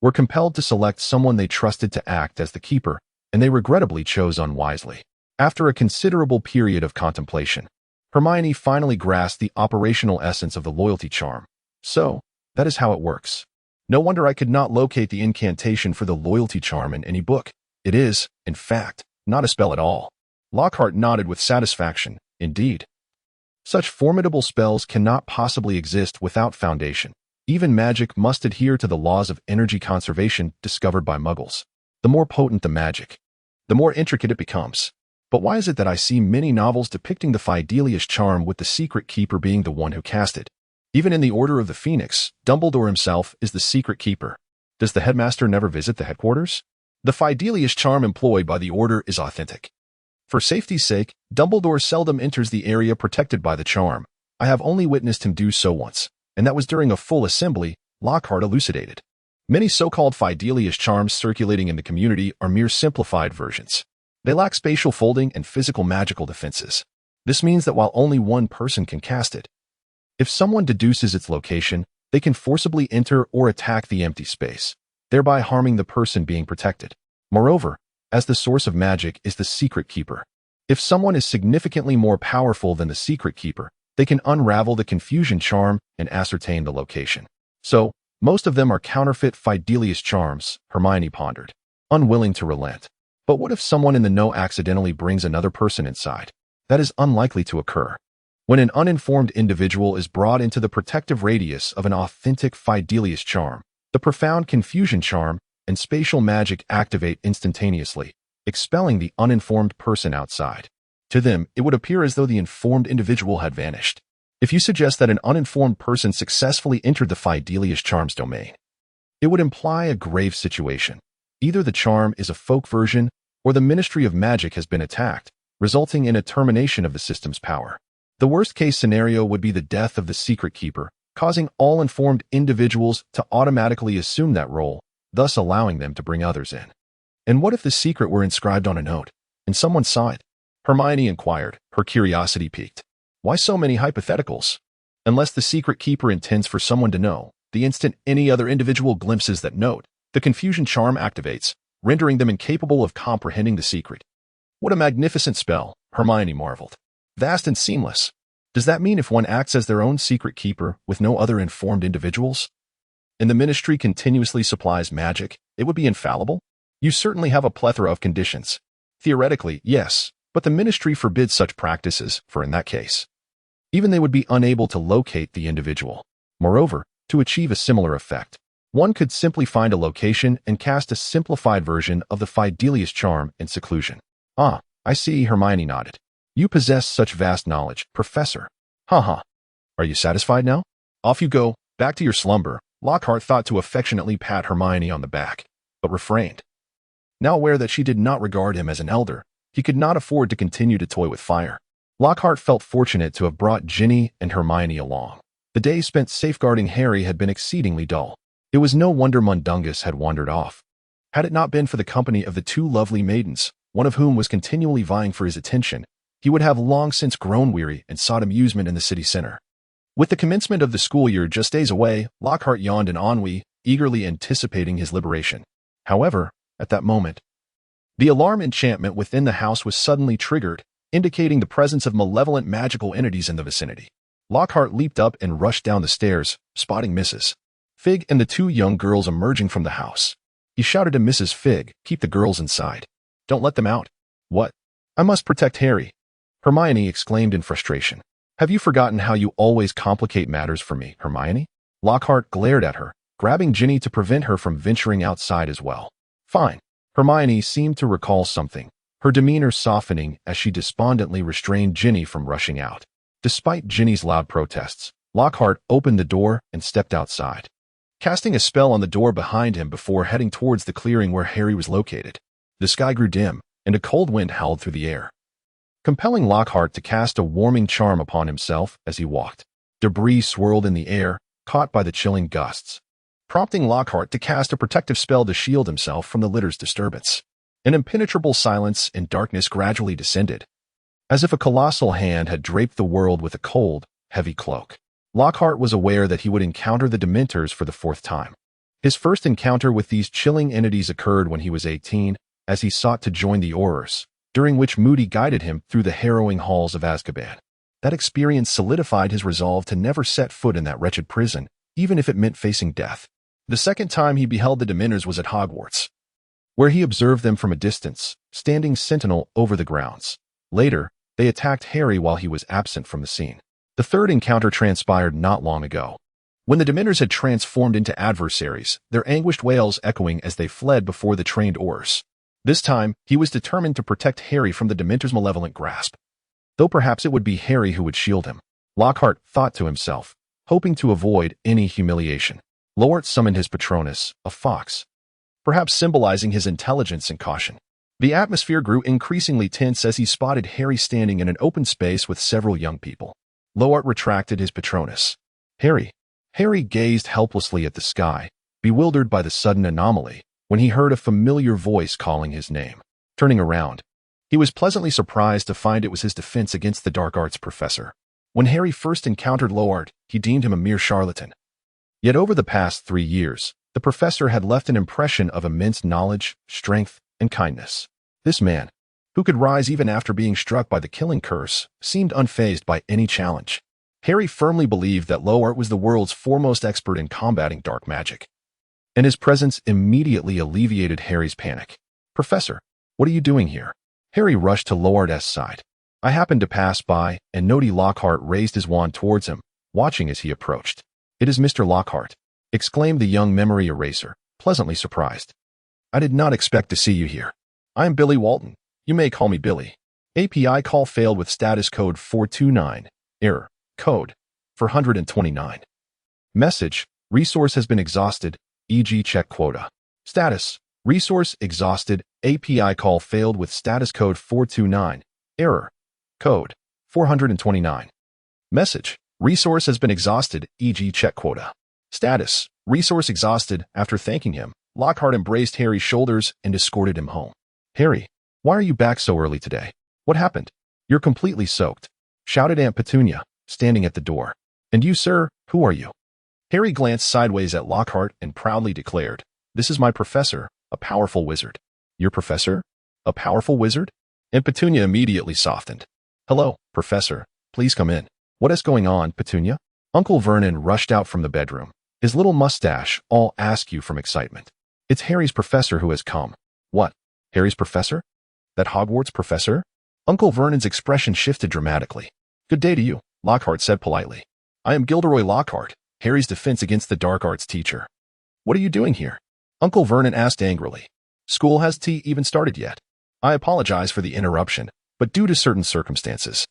were compelled to select someone they trusted to act as the keeper, and they regrettably chose unwisely. After a considerable period of contemplation, Hermione finally grasped the operational essence of the loyalty charm. So, that is how it works. No wonder I could not locate the incantation for the loyalty charm in any book. It is, in fact, not a spell at all. Lockhart nodded with satisfaction. Indeed. Such formidable spells cannot possibly exist without foundation. Even magic must adhere to the laws of energy conservation discovered by Muggles. The more potent the magic, the more intricate it becomes. But why is it that I see many novels depicting the Fidelius charm with the secret keeper being the one who cast it? Even in the Order of the Phoenix, Dumbledore himself is the secret keeper. Does the headmaster never visit the headquarters? The Fidelius charm employed by the Order is authentic. For safety's sake, Dumbledore seldom enters the area protected by the charm. I have only witnessed him do so once, and that was during a full assembly, Lockhart elucidated. Many so-called Fidelius charms circulating in the community are mere simplified versions. They lack spatial folding and physical magical defenses. This means that while only one person can cast it, if someone deduces its location, they can forcibly enter or attack the empty space, thereby harming the person being protected. Moreover, as the source of magic is the secret keeper, if someone is significantly more powerful than the secret keeper, they can unravel the confusion charm and ascertain the location. So, most of them are counterfeit Fidelius charms, Hermione pondered, unwilling to relent. But what if someone in the know accidentally brings another person inside? That is unlikely to occur. When an uninformed individual is brought into the protective radius of an authentic Fidelius charm, the profound confusion charm and spatial magic activate instantaneously, expelling the uninformed person outside. To them, it would appear as though the informed individual had vanished. If you suggest that an uninformed person successfully entered the Fidelius charm's domain, it would imply a grave situation. Either the charm is a folk version, or the Ministry of Magic has been attacked, resulting in a termination of the system's power. The worst-case scenario would be the death of the secret keeper, causing all informed individuals to automatically assume that role, thus allowing them to bring others in. And what if the secret were inscribed on a note, and someone saw it? Hermione inquired, her curiosity piqued. Why so many hypotheticals? Unless the secret keeper intends for someone to know, the instant any other individual glimpses that note, the confusion charm activates, rendering them incapable of comprehending the secret. What a magnificent spell, Hermione marveled. Vast and seamless. Does that mean if one acts as their own secret keeper with no other informed individuals? And the ministry continuously supplies magic, It would be infallible? You certainly have a plethora of conditions. Theoretically, yes, but the ministry forbids such practices, for in that case, even they would be unable to locate the individual. Moreover, to achieve a similar effect, one could simply find a location and cast a simplified version of the Fidelius charm in seclusion. Ah, I see, Hermione nodded. You possess such vast knowledge, Professor. Ha. Are you satisfied now? Off you go, back to your slumber. Lockhart thought to affectionately pat Hermione on the back, but refrained. Now aware that she did not regard him as an elder, he could not afford to continue to toy with fire. Lockhart felt fortunate to have brought Ginny and Hermione along. The days spent safeguarding Harry had been exceedingly dull. It was no wonder Mundungus had wandered off. Had it not been for the company of the two lovely maidens, one of whom was continually vying for his attention, he would have long since grown weary and sought amusement in the city center. With the commencement of the school year just days away, Lockhart yawned in ennui, eagerly anticipating his liberation. However, at that moment, the alarm enchantment within the house was suddenly triggered, indicating the presence of malevolent magical entities in the vicinity. Lockhart leaped up and rushed down the stairs, spotting Mrs. Fig and the two young girls emerging from the house. He shouted to Mrs. Fig, "Keep the girls inside. Don't let them out." "What? I must protect Harry," Hermione exclaimed in frustration. "Have you forgotten how you always complicate matters for me, Hermione?" Lockhart glared at her, grabbing Ginny to prevent her from venturing outside as well. "Fine." Hermione seemed to recall something, her demeanor softening as she despondently restrained Ginny from rushing out. Despite Ginny's loud protests, Lockhart opened the door and stepped outside, casting a spell on the door behind him before heading towards the clearing where Harry was located. The sky grew dim, and a cold wind howled through the air, compelling Lockhart to cast a warming charm upon himself as he walked. Debris swirled in the air, caught by the chilling gusts, prompting Lockhart to cast a protective spell to shield himself from the litter's disturbance. An impenetrable silence and darkness gradually descended, as if a colossal hand had draped the world with a cold, heavy cloak. Lockhart was aware that he would encounter the Dementors for the fourth time. His first encounter with these chilling entities occurred when he was 18, as he sought to join the Aurors, during which Moody guided him through the harrowing halls of Azkaban. That experience solidified his resolve to never set foot in that wretched prison, even if it meant facing death. The second time he beheld the Dementors was at Hogwarts, where he observed them from a distance, standing sentinel over the grounds. Later, they attacked Harry while he was absent from the scene. The third encounter transpired not long ago, when the Dementors had transformed into adversaries, their anguished wails echoing as they fled before the trained Aurors. This time, he was determined to protect Harry from the Dementors' malevolent grasp, though perhaps it would be Harry who would shield him. Lockhart thought to himself, hoping to avoid any humiliation. Lowart summoned his Patronus, a fox, perhaps symbolizing his intelligence and caution. The atmosphere grew increasingly tense as he spotted Harry standing in an open space with several young people. Lowart retracted his Patronus. Harry gazed helplessly at the sky, bewildered by the sudden anomaly, when he heard a familiar voice calling his name. Turning around, he was pleasantly surprised to find it was his defense against the dark arts professor. When Harry first encountered Lowart, he deemed him a mere charlatan. Yet over the past 3 years, the professor had left an impression of immense knowledge, strength, and kindness. This man, who could rise even after being struck by the killing curse, seemed unfazed by any challenge. Harry firmly believed that Lowart was the world's foremost expert in combating dark magic, and his presence immediately alleviated Harry's panic. "Professor, what are you doing here?" Harry rushed to Lowart's side. "I happened to pass by," and Nody Lockhart raised his wand towards him, watching as he approached. "It is Mr. Lockhart," exclaimed the young memory eraser, pleasantly surprised. "I did not expect to see you here. I am Billy Walton. You may call me Billy. API call failed with status code 429. Error. Code 429. Message. Resource has been exhausted, e.g. check quota. Status. Resource exhausted. API call failed with status code 429. Error. Code 429. Message. Resource has been exhausted, e.g. check quota. Status. Resource exhausted. After thanking him, Lockhart embraced Harry's shoulders and escorted him home. "Harry, why are you back so early today? What happened? You're completely soaked," shouted Aunt Petunia, standing at the door. "And you, sir, who are you?" Harry glanced sideways at Lockhart and proudly declared, "This is my professor, a powerful wizard." "Your professor? A powerful wizard?" Aunt Petunia immediately softened. "Hello, Professor. Please come in." "What is going on, Petunia?" Uncle Vernon rushed out from the bedroom, his little mustache all askew from excitement. It's Harry's professor who has come. What? Harry's professor? That Hogwarts professor? Uncle Vernon's expression shifted dramatically. Good day to you, Lockhart said politely. I am Gilderoy Lockhart, Harry's defense against the dark arts teacher. What are you doing here? Uncle Vernon asked angrily. School has tea even started yet? I apologize for the interruption, but due to certain circumstances,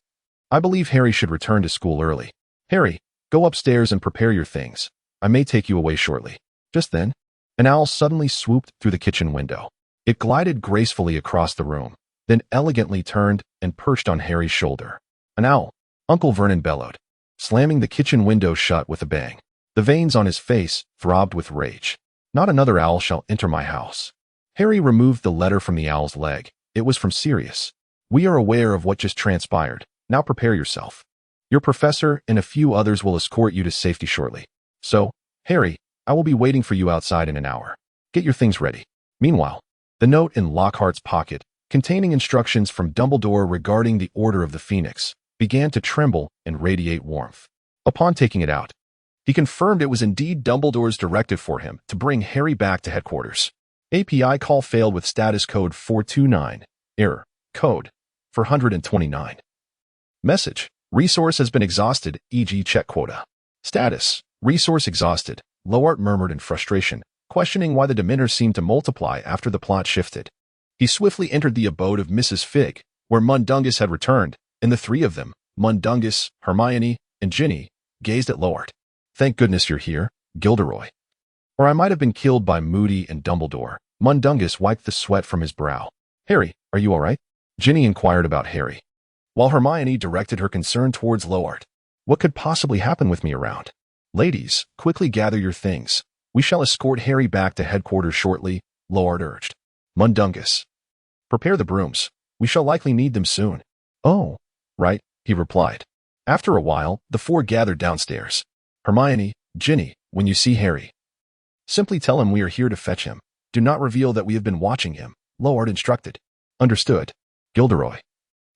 I believe Harry should return to school early. Harry, go upstairs and prepare your things. I may take you away shortly. Just then, an owl suddenly swooped through the kitchen window. It glided gracefully across the room, then elegantly turned and perched on Harry's shoulder. An owl, Uncle Vernon bellowed, slamming the kitchen window shut with a bang. The veins on his face throbbed with rage. Not another owl shall enter my house. Harry removed the letter from the owl's leg. It was from Sirius. We are aware of what just transpired. Now prepare yourself. Your professor and a few others will escort you to safety shortly. So, Harry, I will be waiting for you outside in an hour. Get your things ready. Meanwhile, the note in Lockhart's pocket, containing instructions from Dumbledore regarding the Order of the Phoenix, began to tremble and radiate warmth. Upon taking it out, he confirmed it was indeed Dumbledore's directive for him to bring Harry back to headquarters. API call failed with status code 429. Error. Code 429. Message. Resource has been exhausted, e.g. check quota. Status. Resource exhausted. Lockhart murmured in frustration, questioning why the Dementors seemed to multiply after the plot shifted. He swiftly entered the abode of Mrs. Fig, where Mundungus had returned, and the three of them, Mundungus, Hermione, and Ginny, gazed at Lockhart. Thank goodness you're here, Gilderoy. Or I might have been killed by Moody and Dumbledore. Mundungus wiped the sweat from his brow. Harry, are you all right? Ginny inquired about Harry, while Hermione directed her concern towards Lockhart. What could possibly happen with me around? Ladies, quickly gather your things. We shall escort Harry back to headquarters shortly, Lockhart urged. Mundungus. Prepare the brooms. We shall likely need them soon. Oh, right, he replied. After a while, the four gathered downstairs. Hermione, Ginny, when you see Harry, simply tell him we are here to fetch him. Do not reveal that we have been watching him, Lockhart instructed. Understood. Gilderoy.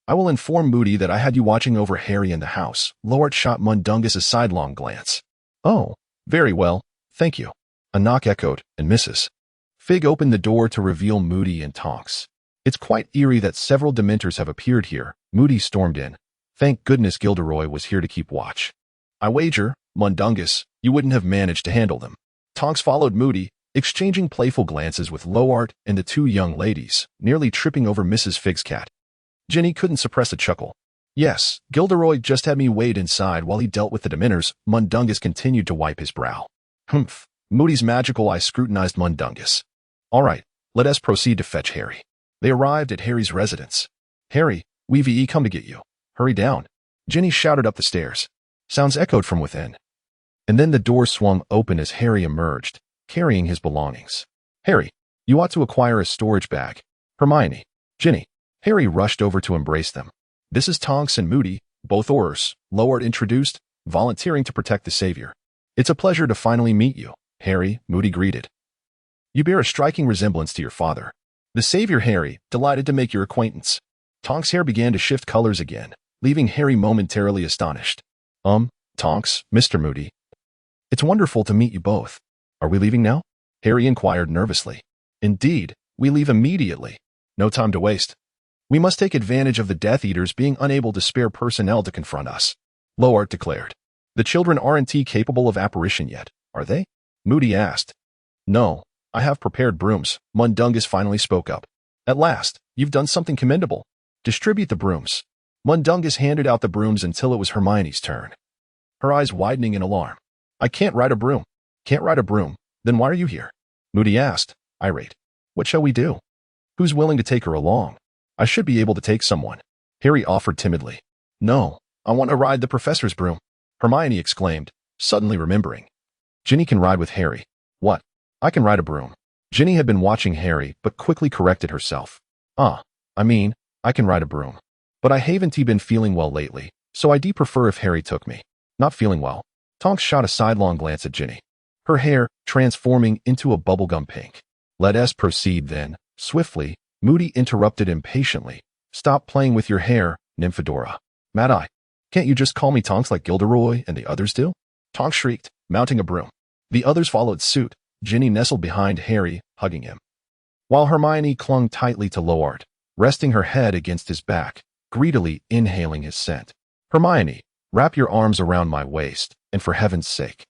I will inform Moody that I had you watching over Harry in the house. Lockhart shot Mundungus a sidelong glance. Oh, very well, thank you. A knock echoed, and Mrs. Fig opened the door to reveal Moody and Tonks. It's quite eerie that several Dementors have appeared here. Moody stormed in. Thank goodness Gilderoy was here to keep watch. I wager, Mundungus, you wouldn't have managed to handle them. Tonks followed Moody, exchanging playful glances with Lockhart and the two young ladies, nearly tripping over Mrs. Fig's cat. Ginny couldn't suppress a chuckle. Yes, Gilderoy just had me wait inside while he dealt with the Dementors. Mundungus continued to wipe his brow. Humph. Moody's magical eye scrutinized Mundungus. All right, let us proceed to fetch Harry. They arrived at Harry's residence. Harry, we've come to get you. Hurry down. Ginny shouted up the stairs. Sounds echoed from within. And then the door swung open as Harry emerged, carrying his belongings. Harry, you ought to acquire a storage bag. Hermione, Ginny. Harry rushed over to embrace them. This is Tonks and Moody, both Aurors, Lockhart introduced, volunteering to protect the Savior. It's a pleasure to finally meet you, Harry, Moody greeted. You bear a striking resemblance to your father. The Savior, Harry, delighted to make your acquaintance. Tonks' hair began to shift colors again, leaving Harry momentarily astonished. Tonks, Mr. Moody. It's wonderful to meet you both. Are we leaving now? Harry inquired nervously. Indeed, we leave immediately. No time to waste. We must take advantage of the Death Eaters being unable to spare personnel to confront us, Lockhart declared. The children aren't capable of apparition yet, are they? Moody asked. No, I have prepared brooms, Mundungus finally spoke up. At last, you've done something commendable. Distribute the brooms. Mundungus handed out the brooms until it was Hermione's turn, her eyes widening in alarm. I can't ride a broom. Can't ride a broom. Then why are you here? Moody asked, irate. What shall we do? Who's willing to take her along? I should be able to take someone. Harry offered timidly. No, I want to ride the professor's broom. Hermione exclaimed, suddenly remembering. Ginny can ride with Harry. What? I can ride a broom. Ginny had been watching Harry, but quickly corrected herself. I can ride a broom. But I haven't been feeling well lately, so I'd prefer if Harry took me. Not feeling well. Tonks shot a sidelong glance at Ginny, her hair transforming into a bubblegum pink. Let us proceed then. Swiftly, Moody interrupted impatiently. Stop playing with your hair, Nymphadora. Mad-Eye, can't you just call me Tonks like Gilderoy and the others do? Tonks shrieked, mounting a broom. The others followed suit, Ginny nestled behind Harry, hugging him, while Hermione clung tightly to Lockhart, resting her head against his back, greedily inhaling his scent. Hermione, wrap your arms around my waist, and for heaven's sake,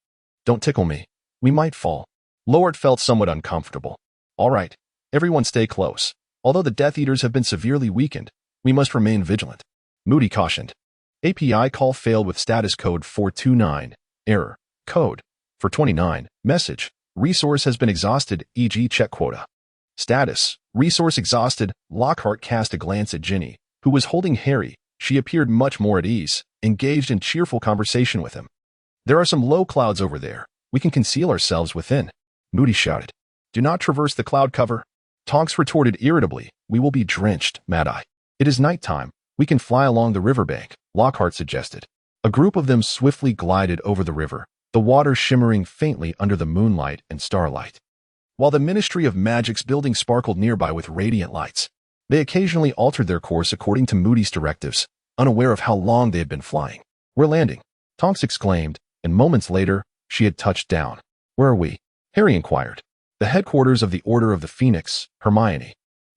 don't tickle me. We might fall. Lockhart felt somewhat uncomfortable. All right, everyone stay close. Although the Death Eaters have been severely weakened, we must remain vigilant. Moody cautioned. API call failed with status code 429. Error. Code. 429. Message. Resource has been exhausted, e.g. check quota. Status. Resource exhausted. Lockhart cast a glance at Ginny, who was holding Harry. She appeared much more at ease, engaged in cheerful conversation with him. There are some low clouds over there. We can conceal ourselves within. Moody shouted. Do not traverse the cloud cover. Tonks retorted irritably. We will be drenched, Mad-Eye. It is nighttime. We can fly along the riverbank, Lockhart suggested. A group of them swiftly glided over the river, the water shimmering faintly under the moonlight and starlight. While the Ministry of Magic's building sparkled nearby with radiant lights, they occasionally altered their course according to Moody's directives, unaware of how long they had been flying. We're landing, Tonks exclaimed, and moments later, she had touched down. Where are we? Harry inquired. The headquarters of the Order of the Phoenix, Hermione,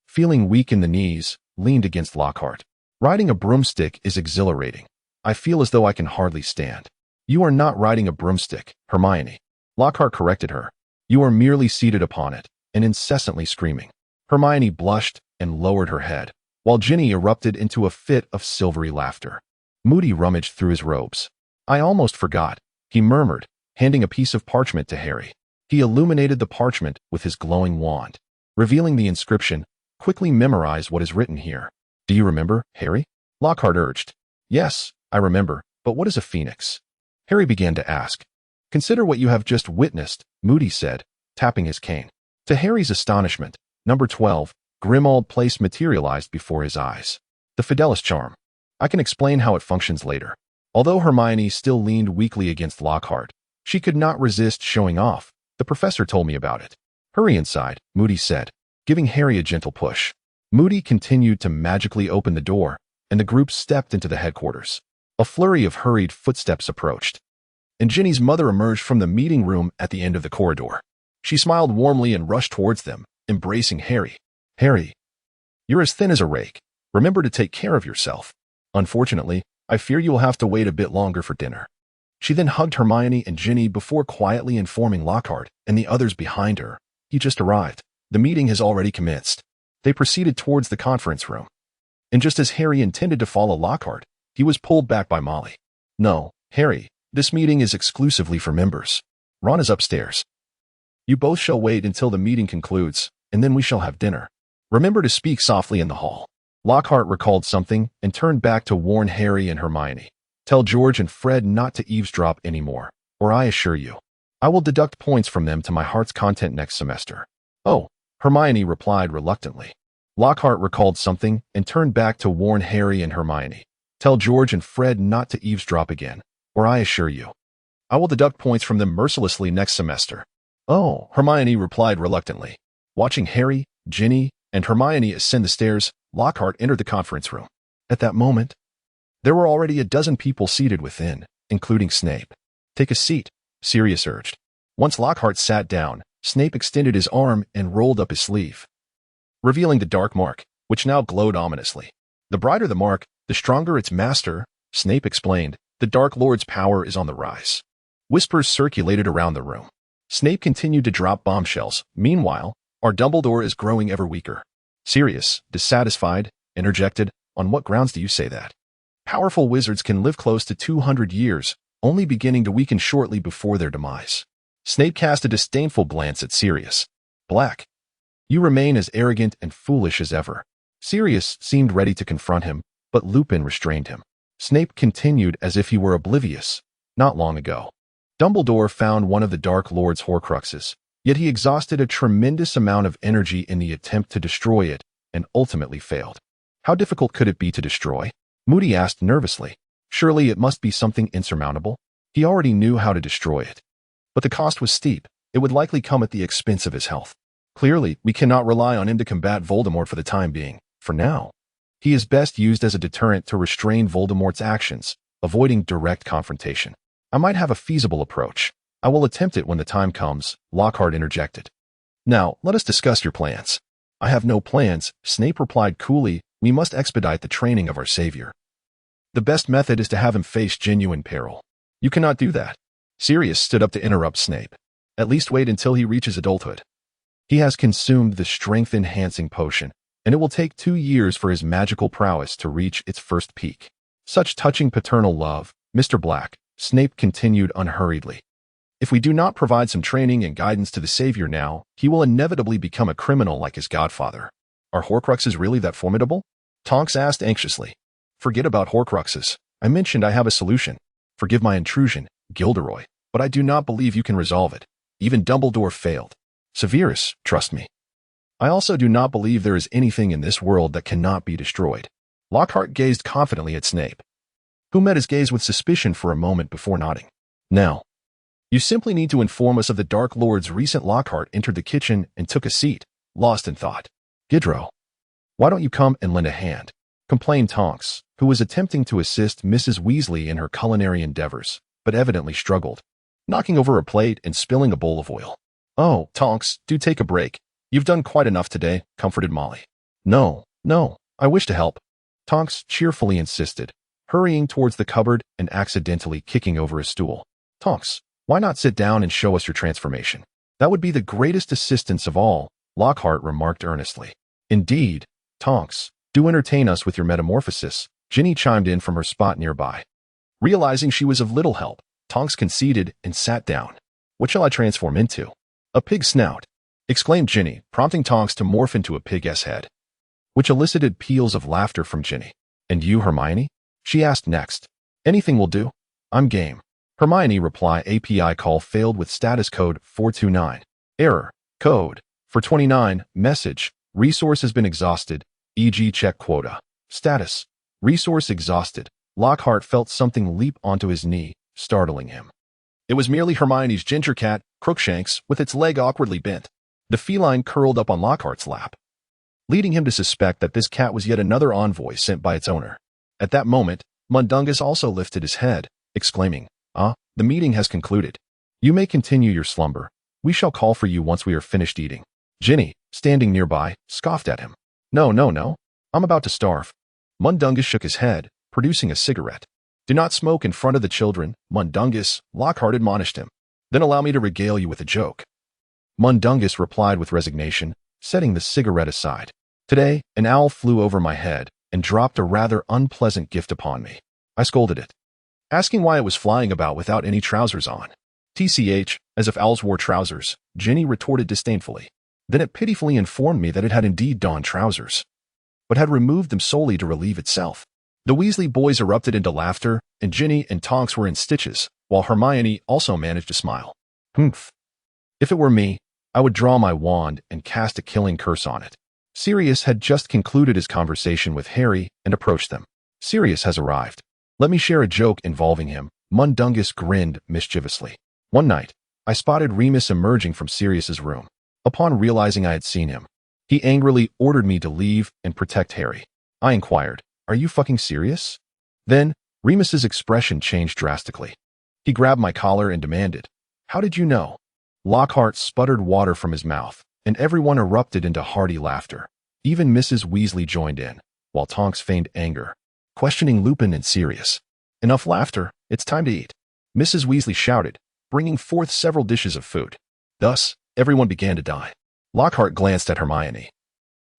feeling weak in the knees, leaned against Lockhart. Riding a broomstick is exhilarating. I feel as though I can hardly stand. You are not riding a broomstick, Hermione. Lockhart corrected her. You are merely seated upon it, and incessantly screaming. Hermione blushed and lowered her head, while Ginny erupted into a fit of silvery laughter. Moody rummaged through his robes. I almost forgot, he murmured, handing a piece of parchment to Harry. He illuminated the parchment with his glowing wand, revealing the inscription. Quickly memorize what is written here. Do you remember, Harry? Lockhart urged. Yes, I remember, but what is a phoenix? Harry began to ask. Consider what you have just witnessed, Moody said, tapping his cane. To Harry's astonishment, number 12, Grimmauld Place materialized before his eyes. The Fidelis charm. I can explain how it functions later. Although Hermione still leaned weakly against Lockhart, she could not resist showing off. The professor told me about it. Hurry inside, Moody said, giving Harry a gentle push. Moody continued to magically open the door, and the group stepped into the headquarters. A flurry of hurried footsteps approached, and Ginny's mother emerged from the meeting room at the end of the corridor. She smiled warmly and rushed towards them, embracing Harry. Harry, you're as thin as a rake. Remember to take care of yourself. Unfortunately, I fear you will have to wait a bit longer for dinner. She then hugged Hermione and Ginny before quietly informing Lockhart and the others behind her. He just arrived. The meeting has already commenced. They proceeded towards the conference room. And just as Harry intended to follow Lockhart, he was pulled back by Molly. No, Harry, this meeting is exclusively for members. Ron is upstairs. You both shall wait until the meeting concludes, and then we shall have dinner. Remember to speak softly in the hall. Lockhart recalled something and turned back to warn Harry and Hermione. Tell George and Fred not to eavesdrop anymore, or I assure you, I will deduct points from them to my heart's content next semester. Oh, Hermione replied reluctantly. Lockhart recalled something and turned back to warn Harry and Hermione. Tell George and Fred not to eavesdrop again, or I assure you, I will deduct points from them mercilessly next semester. Oh, Hermione replied reluctantly. Watching Harry, Ginny, and Hermione ascend the stairs, Lockhart entered the conference room. At that moment, there were already a dozen people seated within, including Snape. Take a seat, Sirius urged. Once Lockhart sat down, Snape extended his arm and rolled up his sleeve, revealing the dark mark, which now glowed ominously. The brighter the mark, the stronger its master, Snape explained. The Dark Lord's power is on the rise. Whispers circulated around the room. Snape continued to drop bombshells. Meanwhile, our Dumbledore is growing ever weaker. Sirius, dissatisfied, interjected, on what grounds do you say that? Powerful wizards can live close to 200 years, only beginning to weaken shortly before their demise. Snape cast a disdainful glance at Sirius. Black, you remain as arrogant and foolish as ever. Sirius seemed ready to confront him, but Lupin restrained him. Snape continued as if he were oblivious. Not long ago, Dumbledore found one of the Dark Lord's Horcruxes, yet he exhausted a tremendous amount of energy in the attempt to destroy it and ultimately failed. How difficult could it be to destroy? Moody asked nervously. Surely it must be something insurmountable. He already knew how to destroy it. But the cost was steep. It would likely come at the expense of his health. Clearly, we cannot rely on him to combat Voldemort for the time being. For now, he is best used as a deterrent to restrain Voldemort's actions, avoiding direct confrontation. I might have a feasible approach. I will attempt it when the time comes, Lockhart interjected. Now, let us discuss your plans. I have no plans, Snape replied coolly. We must expedite the training of our savior. The best method is to have him face genuine peril. You cannot do that. Sirius stood up to interrupt Snape. At least wait until he reaches adulthood. He has consumed the strength-enhancing potion, and it will take 2 years for his magical prowess to reach its first peak. Such touching paternal love, Mr. Black, Snape continued unhurriedly. If we do not provide some training and guidance to the savior now, he will inevitably become a criminal like his godfather. Are Horcruxes really that formidable? Tonks asked anxiously. Forget about Horcruxes. I mentioned I have a solution. Forgive my intrusion, Gilderoy, but I do not believe you can resolve it. Even Dumbledore failed. Severus, trust me. I also do not believe there is anything in this world that cannot be destroyed. Lockhart gazed confidently at Snape, who met his gaze with suspicion for a moment before nodding. Now, you simply need to inform us of the Dark Lord's recent. Lockhart entered the kitchen and took a seat, lost in thought. Gilderoy, why don't you come and lend a hand? Complained Tonks, who was attempting to assist Mrs. Weasley in her culinary endeavors, but evidently struggled, knocking over a plate and spilling a bowl of oil. Oh, Tonks, do take a break. You've done quite enough today, comforted Molly. No, I wish to help. Tonks cheerfully insisted, hurrying towards the cupboard and accidentally kicking over a stool. Tonks, why not sit down and show us your transformation? That would be the greatest assistance of all, Lockhart remarked earnestly. Indeed, Tonks, do entertain us with your metamorphosis, Ginny chimed in from her spot nearby. Realizing she was of little help, Tonks conceded and sat down. What shall I transform into? A pig snout, exclaimed Ginny, prompting Tonks to morph into a pig's head, which elicited peals of laughter from Ginny. And you, Hermione? She asked next. Anything will do. I'm game. Hermione reply API call failed with status code 429. Error. Code. For 29. Message. Resource has been exhausted. E.g. check quota. Status. Resource exhausted. Lockhart felt something leap onto his knee, startling him. It was merely Hermione's ginger cat, Crookshanks, with its leg awkwardly bent. The feline curled up on Lockhart's lap, leading him to suspect that this cat was yet another envoy sent by its owner. At that moment, Mundungus also lifted his head, exclaiming, the meeting has concluded. You may continue your slumber. We shall call for you once we are finished eating. Ginny, standing nearby, scoffed at him. No. I'm about to starve. Mundungus shook his head, producing a cigarette. Do not smoke in front of the children, Mundungus, Lockhart admonished him. Then allow me to regale you with a joke. Mundungus replied with resignation, setting the cigarette aside. Today, an owl flew over my head and dropped a rather unpleasant gift upon me. I scolded it, asking why it was flying about without any trousers on. TCH, as if owls wore trousers, Ginny retorted disdainfully. Then it pitifully informed me that it had indeed donned trousers, but had removed them solely to relieve itself. The Weasley boys erupted into laughter, and Ginny and Tonks were in stitches, while Hermione also managed to smile. Humph. If it were me, I would draw my wand and cast a killing curse on it. Sirius had just concluded his conversation with Harry and approached them. Sirius has arrived. Let me share a joke involving him. Mundungus grinned mischievously. One night, I spotted Remus emerging from Sirius's room. Upon realizing I had seen him, he angrily ordered me to leave and protect Harry. I inquired, are you fucking serious? Then, Remus's expression changed drastically. He grabbed my collar and demanded, how did you know? Lockhart sputtered water from his mouth, and everyone erupted into hearty laughter. Even Mrs. Weasley joined in, while Tonks feigned anger, questioning Lupin and Sirius. Enough laughter, it's time to eat, Mrs. Weasley shouted, bringing forth several dishes of food. Thus, everyone began to dine. Lockhart glanced at Hermione,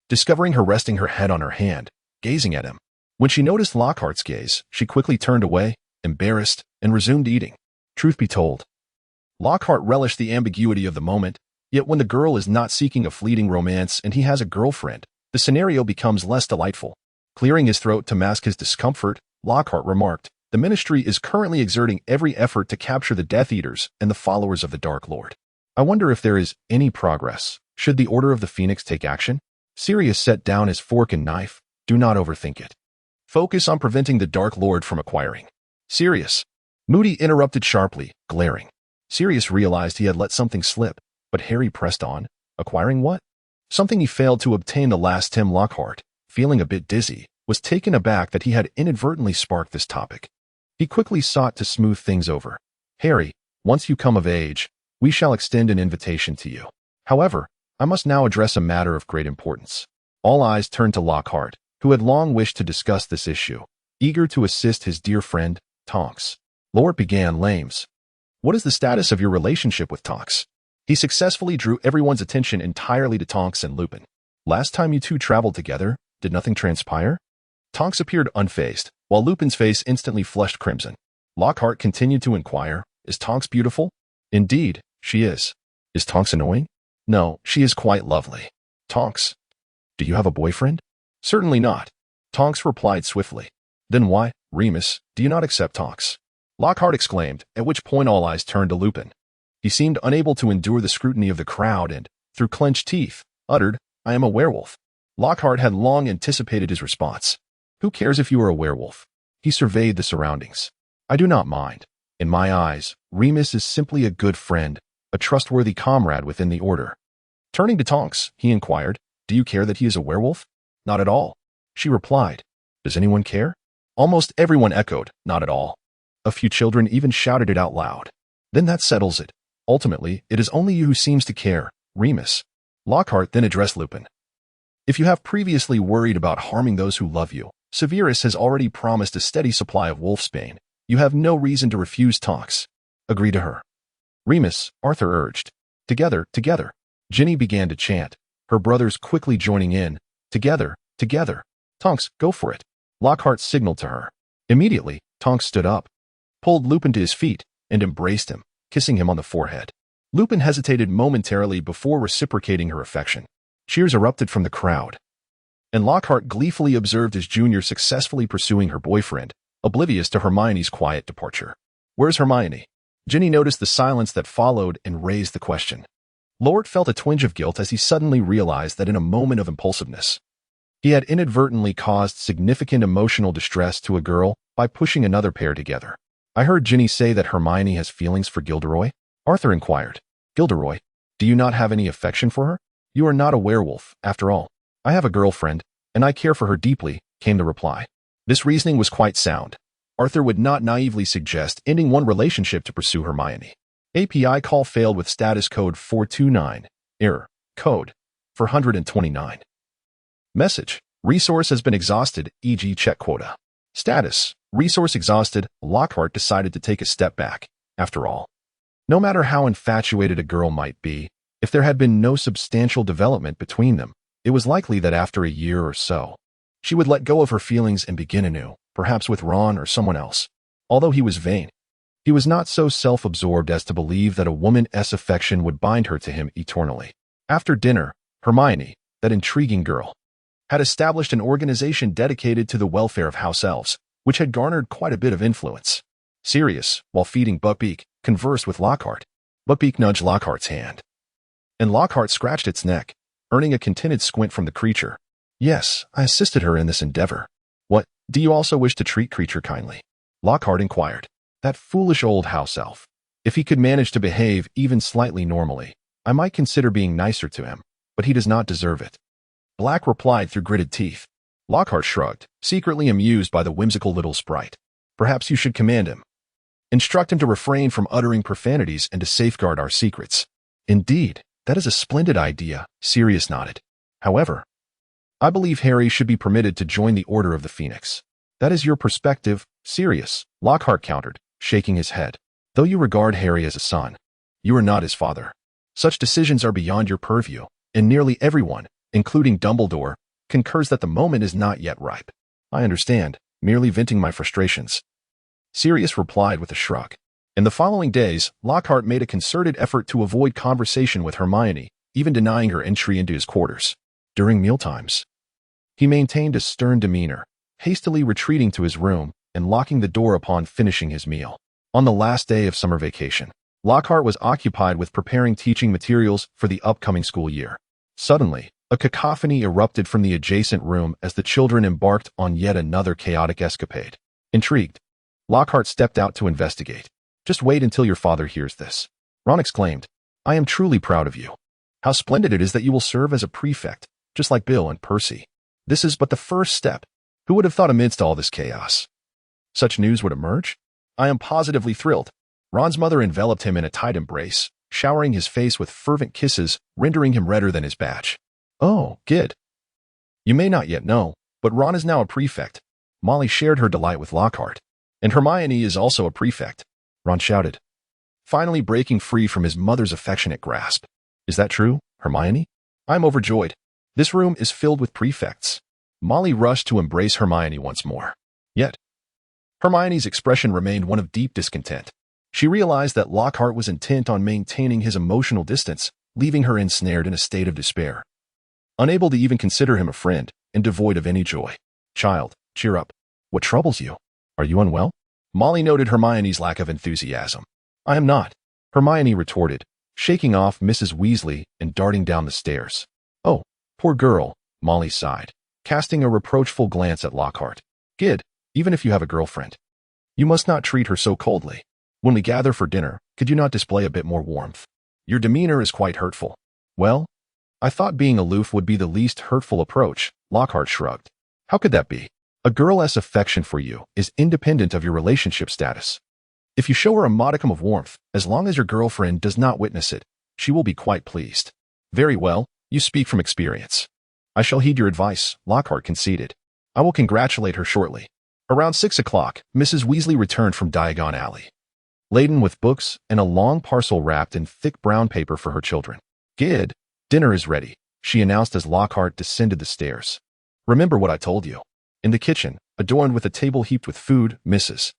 discovering her resting her head on her hand, gazing at him. When she noticed Lockhart's gaze, she quickly turned away, embarrassed, and resumed eating. Truth be told, Lockhart relished the ambiguity of the moment, yet when the girl is not seeking a fleeting romance and he has a girlfriend, the scenario becomes less delightful. Clearing his throat to mask his discomfort, Lockhart remarked, the Ministry is currently exerting every effort to capture the Death Eaters and the followers of the Dark Lord. I wonder if there is any progress. Should the Order of the Phoenix take action? Sirius set down his fork and knife. Do not overthink it. Focus on preventing the Dark Lord from acquiring. Sirius. Moody interrupted sharply, glaring. Sirius realized he had let something slip, but Harry pressed on. Acquiring what? Something he failed to obtain the last time. Lockhart, feeling a bit dizzy, was taken aback that he had inadvertently sparked this topic. He quickly sought to smooth things over. Harry, Once you come of age, we shall extend an invitation to you. However, I must now address a matter of great importance." All eyes turned to Lockhart, who had long wished to discuss this issue, eager to assist his dear friend, Tonks. Lord began Lames. "What is the status of your relationship with Tonks?" He successfully drew everyone's attention entirely to Tonks and Lupin. "Last time you two traveled together, did nothing transpire?" Tonks appeared unfazed, while Lupin's face instantly flushed crimson. Lockhart continued to inquire, "Is Tonks beautiful?" "Indeed, she is." "Is Tonks annoying?" "No, she is quite lovely." "Tonks, do you have a boyfriend?" "Certainly not." Tonks replied swiftly. "Then why, Remus, do you not accept Tonks?" Lockhart exclaimed, at which point all eyes turned to Lupin. He seemed unable to endure the scrutiny of the crowd and, through clenched teeth, uttered, "I am a werewolf." Lockhart had long anticipated his response. "Who cares if you are a werewolf?" He surveyed the surroundings. "I do not mind. In my eyes, Remus is simply a good friend, a trustworthy comrade within the order." Turning to Tonks, he inquired, "Do you care that he is a werewolf?" "Not at all." She replied. "Does anyone care?" Almost everyone echoed, "Not at all." A few children even shouted it out loud. "Then that settles it. Ultimately, it is only you who seems to care, Remus." Lockhart then addressed Lupin. "If you have previously worried about harming those who love you, Severus has already promised a steady supply of wolfsbane. You have no reason to refuse Tonks. Agree to her." "Remus," Arthur urged. "Together, together." Ginny began to chant, her brothers quickly joining in. "Together, together. Tonks, go for it." Lockhart signaled to her. Immediately, Tonks stood up, pulled Lupin to his feet, and embraced him, kissing him on the forehead. Lupin hesitated momentarily before reciprocating her affection. Cheers erupted from the crowd, and Lockhart gleefully observed his junior successfully pursuing her boyfriend, oblivious to Hermione's quiet departure. "Where's Hermione?" Ginny noticed the silence that followed and raised the question. Lord felt a twinge of guilt as he suddenly realized that in a moment of impulsiveness, he had inadvertently caused significant emotional distress to a girl by pushing another pair together. "I heard Ginny say that Hermione has feelings for Gilderoy?" Arthur inquired. "Gilderoy, do you not have any affection for her? You are not a werewolf, after all." "I have a girlfriend, and I care for her deeply," came the reply. This reasoning was quite sound. Arthur would not naively suggest ending one relationship to pursue Hermione. API call failed with status code 429. Error. Code 429. Message. Resource has been exhausted, e.g. check quota. Status. Resource exhausted. Lockhart decided to take a step back. After all, no matter how infatuated a girl might be, if there had been no substantial development between them, it was likely that after a year or so, she would let go of her feelings and begin anew, perhaps with Ron or someone else. Although he was vain, he was not so self-absorbed as to believe that a woman's affection would bind her to him eternally. After dinner, Hermione, that intriguing girl, had established an organization dedicated to the welfare of house elves, which had garnered quite a bit of influence. Sirius, while feeding Buckbeak, conversed with Lockhart. Buckbeak nudged Lockhart's hand, and Lockhart scratched its neck, earning a contented squint from the creature. "Yes, I assisted her in this endeavor." "What, do you also wish to treat creature kindly?" Lockhart inquired. "That foolish old house elf. If he could manage to behave even slightly normally, I might consider being nicer to him, but he does not deserve it." Black replied through gritted teeth. Lockhart shrugged, secretly amused by the whimsical little sprite. "Perhaps you should command him. Instruct him to refrain from uttering profanities and to safeguard our secrets." "Indeed, that is a splendid idea," Sirius nodded. "However, I believe Harry should be permitted to join the Order of the Phoenix." "That is your perspective, Sirius," Lockhart countered, shaking his head. "Though you regard Harry as a son, you are not his father. Such decisions are beyond your purview, and nearly everyone, including Dumbledore, concurs that the moment is not yet ripe." "I understand, merely venting my frustrations," Sirius replied with a shrug. In the following days, Lockhart made a concerted effort to avoid conversation with Hermione, even denying her entry into his quarters. During mealtimes, he maintained a stern demeanor, hastily retreating to his room and locking the door upon finishing his meal. On the last day of summer vacation, Lockhart was occupied with preparing teaching materials for the upcoming school year. Suddenly, a cacophony erupted from the adjacent room as the children embarked on yet another chaotic escapade. Intrigued, Lockhart stepped out to investigate. "Just wait until your father hears this," Ron exclaimed. "I am truly proud of you. How splendid it is that you will serve as a prefect, just like Bill and Percy. This is but the first step. Who would have thought amidst all this chaos such news would emerge? I am positively thrilled." Ron's mother enveloped him in a tight embrace, showering his face with fervent kisses, rendering him redder than his badge. "Oh, Gid. You may not yet know, but Ron is now a prefect." Molly shared her delight with Lockhart. "And Hermione is also a prefect," Ron shouted, finally breaking free from his mother's affectionate grasp. "Is that true, Hermione?" "I'm overjoyed. This room is filled with prefects." Molly rushed to embrace Hermione once more. Yet, Hermione's expression remained one of deep discontent. She realized that Lockhart was intent on maintaining his emotional distance, leaving her ensnared in a state of despair. Unable to even consider him a friend, and devoid of any joy. "Child, cheer up. What troubles you? Are you unwell?" Molly noted Hermione's lack of enthusiasm. "I am not," Hermione retorted, shaking off Mrs. Weasley and darting down the stairs. "Oh, poor girl," Molly sighed, casting a reproachful glance at Lockhart. "Gid, even if you have a girlfriend, you must not treat her so coldly. When we gather for dinner, could you not display a bit more warmth? Your demeanor is quite hurtful." "Well, I thought being aloof would be the least hurtful approach," Lockhart shrugged. "How could that be? A girl's affection for you is independent of your relationship status. If you show her a modicum of warmth, as long as your girlfriend does not witness it, she will be quite pleased." "Very well, you speak from experience. I shall heed your advice," Lockhart conceded. "I will congratulate her shortly." Around 6 o'clock, Mrs. Weasley returned from Diagon Alley, laden with books and a long parcel wrapped in thick brown paper for her children. "Gid, dinner is ready," she announced as Lockhart descended the stairs. "Remember what I told you." In the kitchen, adorned with a table heaped with food, Mrs.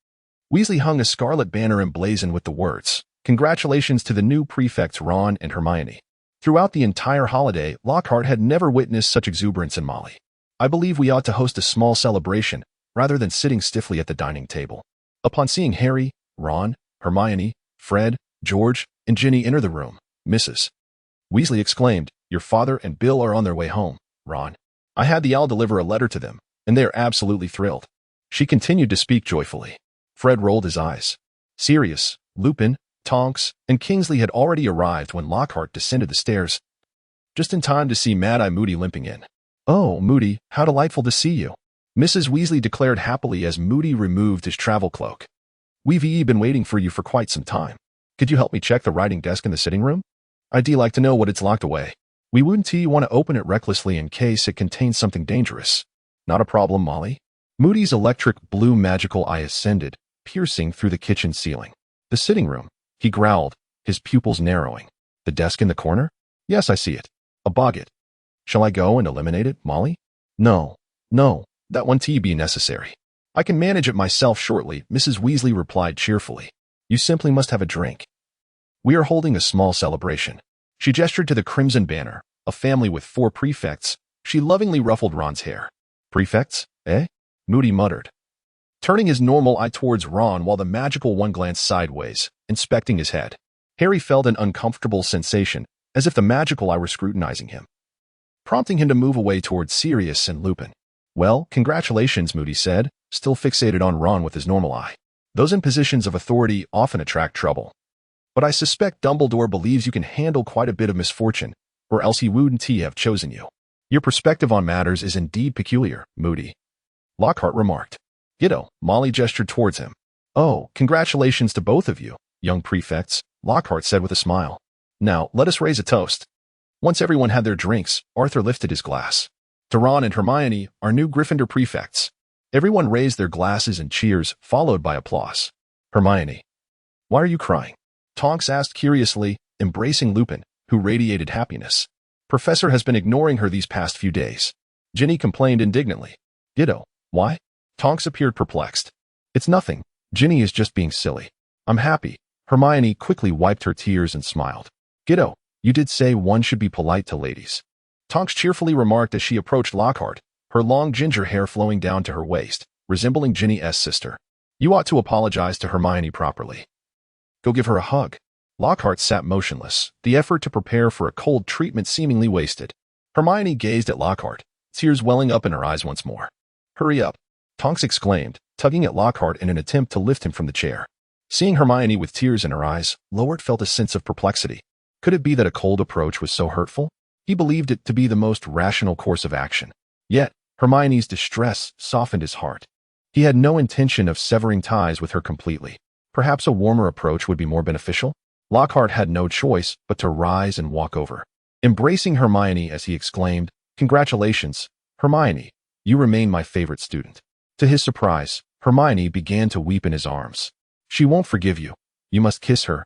Weasley hung a scarlet banner emblazoned with the words, "Congratulations to the new prefects Ron and Hermione." Throughout the entire holiday, Lockhart had never witnessed such exuberance in Molly. "I believe we ought to host a small celebration, rather than sitting stiffly at the dining table." Upon seeing Harry, Ron, Hermione, Fred, George, and Ginny enter the room, Mrs. Weasley exclaimed, "Your father and Bill are on their way home, Ron. I had the owl deliver a letter to them, and they are absolutely thrilled." She continued to speak joyfully. Fred rolled his eyes. Sirius, Lupin, Tonks, and Kingsley had already arrived when Lockhart descended the stairs, just in time to see Mad-Eye Moody limping in. "Oh, Moody, how delightful to see you," Mrs. Weasley declared happily as Moody removed his travel cloak. "We've been waiting for you for quite some time. Could you help me check the writing desk in the sitting room? I'd like to know what it's locked away. We wouldn't want to open it recklessly in case it contains something dangerous." "Not a problem, Molly." Moody's electric blue magical eye ascended, piercing through the kitchen ceiling. "The sitting room," he growled, his pupils narrowing. "The desk in the corner? Yes, I see it. A boggart. Shall I go and eliminate it, Molly?" No, that won't be necessary. I can manage it myself shortly," Mrs. Weasley replied cheerfully. "You simply must have a drink. We are holding a small celebration." She gestured to the crimson banner, a family with 4 prefects. She lovingly ruffled Ron's hair. "Prefects, eh?" Moody muttered, turning his normal eye towards Ron while the magical one glanced sideways, inspecting his head. Harry felt an uncomfortable sensation, as if the magical eye were scrutinizing him, prompting him to move away towards Sirius and Lupin. "Well, congratulations," Moody said, still fixated on Ron with his normal eye. "Those in positions of authority often attract trouble. But I suspect Dumbledore believes you can handle quite a bit of misfortune, or else he wouldn't have chosen you. Your perspective on matters is indeed peculiar, Moody," Lockhart remarked. "Giddo," Molly gestured towards him. "Oh, congratulations to both of you, young prefects," Lockhart said with a smile. "Now, let us raise a toast." Once everyone had their drinks, Arthur lifted his glass. "To Ron and Hermione, our new Gryffindor prefects." Everyone raised their glasses in cheers, followed by applause. "Hermione, why are you crying?" Tonks asked curiously, embracing Lupin, who radiated happiness. "Professor has been ignoring her these past few days." Ginny complained indignantly. "Giddo, why?" Tonks appeared perplexed. "It's nothing. Ginny is just being silly. I'm happy." Hermione quickly wiped her tears and smiled. "Giddo, you did say one should be polite to ladies," Tonks cheerfully remarked as she approached Lockhart, her long ginger hair flowing down to her waist, resembling Ginny's sister. "You ought to apologize to Hermione properly. Go give her a hug." Lockhart sat motionless, the effort to prepare for a cold treatment seemingly wasted. Hermione gazed at Lockhart, tears welling up in her eyes once more. "Hurry up," Tonks exclaimed, tugging at Lockhart in an attempt to lift him from the chair. Seeing Hermione with tears in her eyes, Lockhart felt a sense of perplexity. Could it be that a cold approach was so hurtful? He believed it to be the most rational course of action. Yet, Hermione's distress softened his heart. He had no intention of severing ties with her completely. Perhaps a warmer approach would be more beneficial? Lockhart had no choice but to rise and walk over. Embracing Hermione as he exclaimed, "Congratulations, Hermione, you remain my favorite student." To his surprise, Hermione began to weep in his arms. "She won't forgive you. You must kiss her,"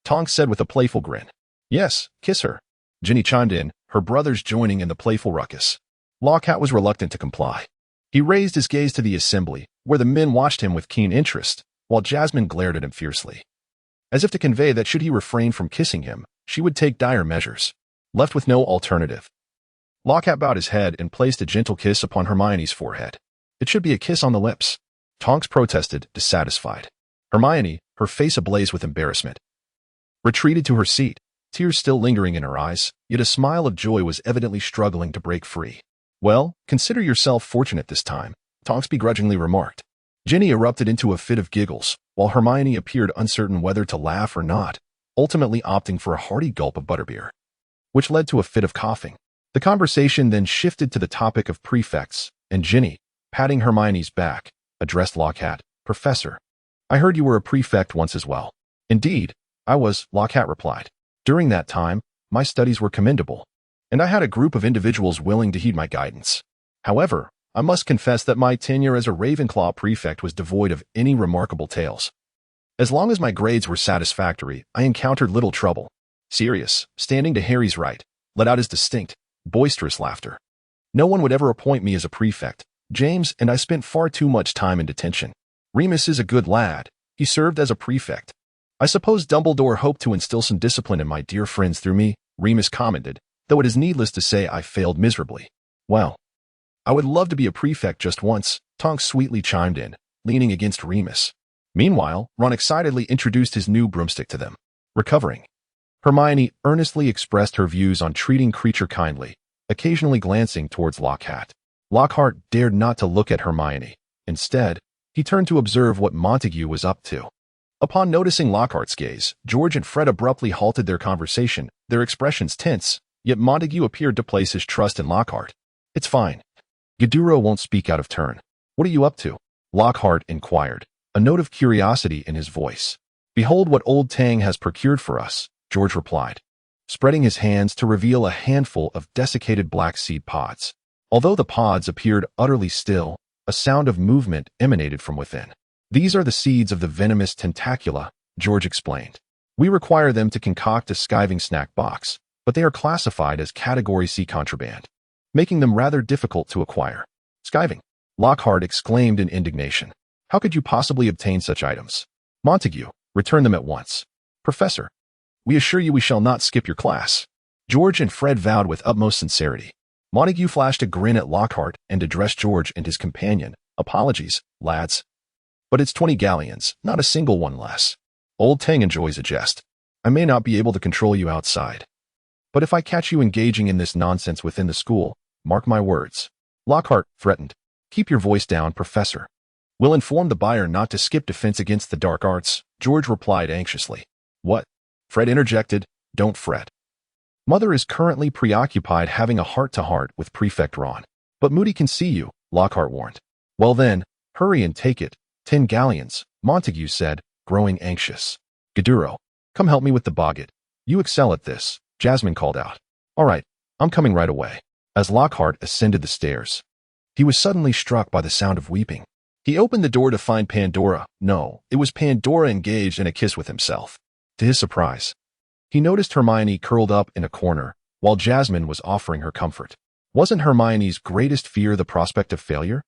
Tonks said with a playful grin. "Yes, kiss her," Ginny chimed in, her brothers joining in the playful ruckus. Lockhart was reluctant to comply. He raised his gaze to the assembly, where the men watched him with keen interest, while Jasmine glared at him fiercely, as if to convey that should he refrain from kissing him, she would take dire measures. Left with no alternative, Lockhart bowed his head and placed a gentle kiss upon Hermione's forehead. "It should be a kiss on the lips," Tonks protested, dissatisfied. Hermione, her face ablaze with embarrassment, retreated to her seat, tears still lingering in her eyes, yet a smile of joy was evidently struggling to break free. "Well, consider yourself fortunate this time," Tonks begrudgingly remarked. Ginny erupted into a fit of giggles, while Hermione appeared uncertain whether to laugh or not, ultimately opting for a hearty gulp of butterbeer, which led to a fit of coughing. The conversation then shifted to the topic of prefects, and Ginny, patting Hermione's back, addressed Lockhart. "Professor, I heard you were a prefect once as well." "Indeed, I was," Lockhart replied. "During that time, my studies were commendable, and I had a group of individuals willing to heed my guidance. However, I must confess that my tenure as a Ravenclaw prefect was devoid of any remarkable tales. As long as my grades were satisfactory, I encountered little trouble." Sirius, standing to Harry's right, let out his distinct, boisterous laughter. "No one would ever appoint me as a prefect. James and I spent far too much time in detention. Remus is a good lad. He served as a prefect. I suppose Dumbledore hoped to instill some discipline in my dear friends through me," Remus commented, "though it is needless to say I failed miserably." "Well, I would love to be a prefect just once," Tonks sweetly chimed in, leaning against Remus. Meanwhile, Ron excitedly introduced his new broomstick to them. Recovering, Hermione earnestly expressed her views on treating Creature kindly, occasionally glancing towards Lockhart. Lockhart dared not to look at Hermione. Instead, he turned to observe what Montague was up to. Upon noticing Lockhart's gaze, George and Fred abruptly halted their conversation, their expressions tense, yet Montague appeared to place his trust in Lockhart. "It's fine. Gilderoy won't speak out of turn. What are you up to?" Lockhart inquired, a note of curiosity in his voice. "Behold what old Tang has procured for us," George replied, spreading his hands to reveal a handful of desiccated black seed pods. Although the pods appeared utterly still, a sound of movement emanated from within. "These are the seeds of the venomous tentacula," George explained. "We require them to concoct a skiving snack box, but they are classified as Category C contraband, making them rather difficult to acquire." "Skiving!" Lockhart exclaimed in indignation. "How could you possibly obtain such items?" "Montague, return them at once." "Professor, we assure you we shall not skip your class." George and Fred vowed with utmost sincerity. Montague flashed a grin at Lockhart and addressed George and his companion. "Apologies, lads, but it's 20 galleons, not a single one less. Old Tang enjoys a jest. I may not be able to control you outside, but if I catch you engaging in this nonsense within the school, mark my words." Lockhart threatened. "Keep your voice down, Professor. We'll inform the buyer not to skip defense against the dark arts," George replied anxiously. "What?" Fred interjected. "Don't fret. Mother is currently preoccupied having a heart-to-heart with Prefect Ron. But Moody can see you," Lockhart warned. "Well then, hurry and take it. 10 galleons, Montague said, growing anxious. "Gilderoy, come help me with the boggart. You excel at this," Jasmine called out. "All right, I'm coming right away." As Lockhart ascended the stairs, he was suddenly struck by the sound of weeping. He opened the door to find Pandora. No, it was Pandora engaged in a kiss with himself. To his surprise, he noticed Hermione curled up in a corner, while Jasmine was offering her comfort. Wasn't Hermione's greatest fear the prospect of failure?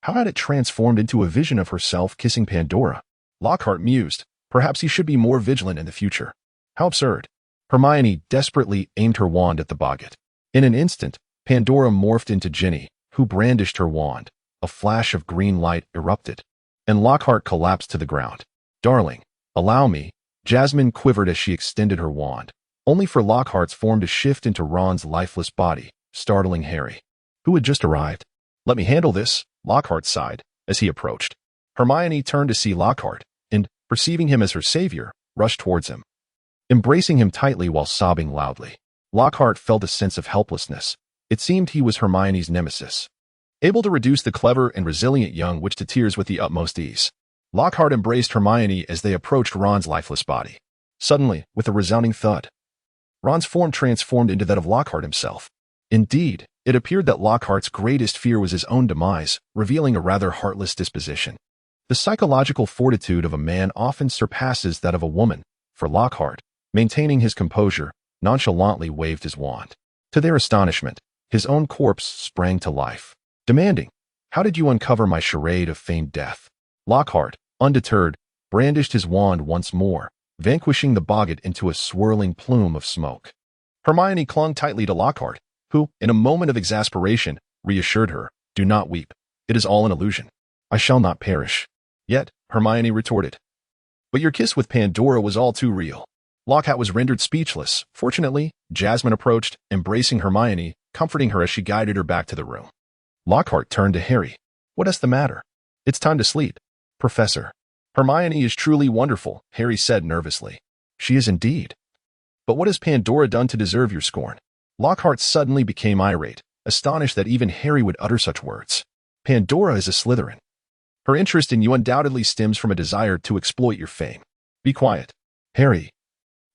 How had it transformed into a vision of herself kissing Pandora? Lockhart mused. Perhaps he should be more vigilant in the future. How absurd. Hermione desperately aimed her wand at the boggart. In an instant, Pandora morphed into Ginny, who brandished her wand. A flash of green light erupted, and Lockhart collapsed to the ground. "Darling, allow me." Jasmine quivered as she extended her wand, only for Lockhart's form to shift into Ron's lifeless body, startling Harry, who had just arrived. "Let me handle this," Lockhart sighed as he approached. Hermione turned to see Lockhart, and, perceiving him as her savior, rushed towards him, embracing him tightly while sobbing loudly. Lockhart felt a sense of helplessness. It seemed he was Hermione's nemesis, able to reduce the clever and resilient young witch to tears with the utmost ease. Lockhart embraced Hermione as they approached Ron's lifeless body. Suddenly, with a resounding thud, Ron's form transformed into that of Lockhart himself. Indeed, it appeared that Lockhart's greatest fear was his own demise, revealing a rather heartless disposition. The psychological fortitude of a man often surpasses that of a woman. For Lockhart, maintaining his composure, nonchalantly waved his wand. To their astonishment, his own corpse sprang to life, demanding, "How did you uncover my charade of feigned death?" Lockhart, undeterred, brandished his wand once more, vanquishing the boggart into a swirling plume of smoke. Hermione clung tightly to Lockhart, who, in a moment of exasperation, reassured her, "Do not weep. It is all an illusion. I shall not perish." Yet, Hermione retorted, "But your kiss with Pandora was all too real." Lockhart was rendered speechless. Fortunately, Jasmine approached, embracing Hermione, comforting her as she guided her back to the room. Lockhart turned to Harry. "What is the matter?" "It's time to sleep, Professor." "Hermione is truly wonderful," Harry said nervously. "She is indeed. But what has Pandora done to deserve your scorn?" Lockhart suddenly became irate, astonished that even Harry would utter such words. "Pandora is a Slytherin. Her interest in you undoubtedly stems from a desire to exploit your fame." "Be quiet, Harry.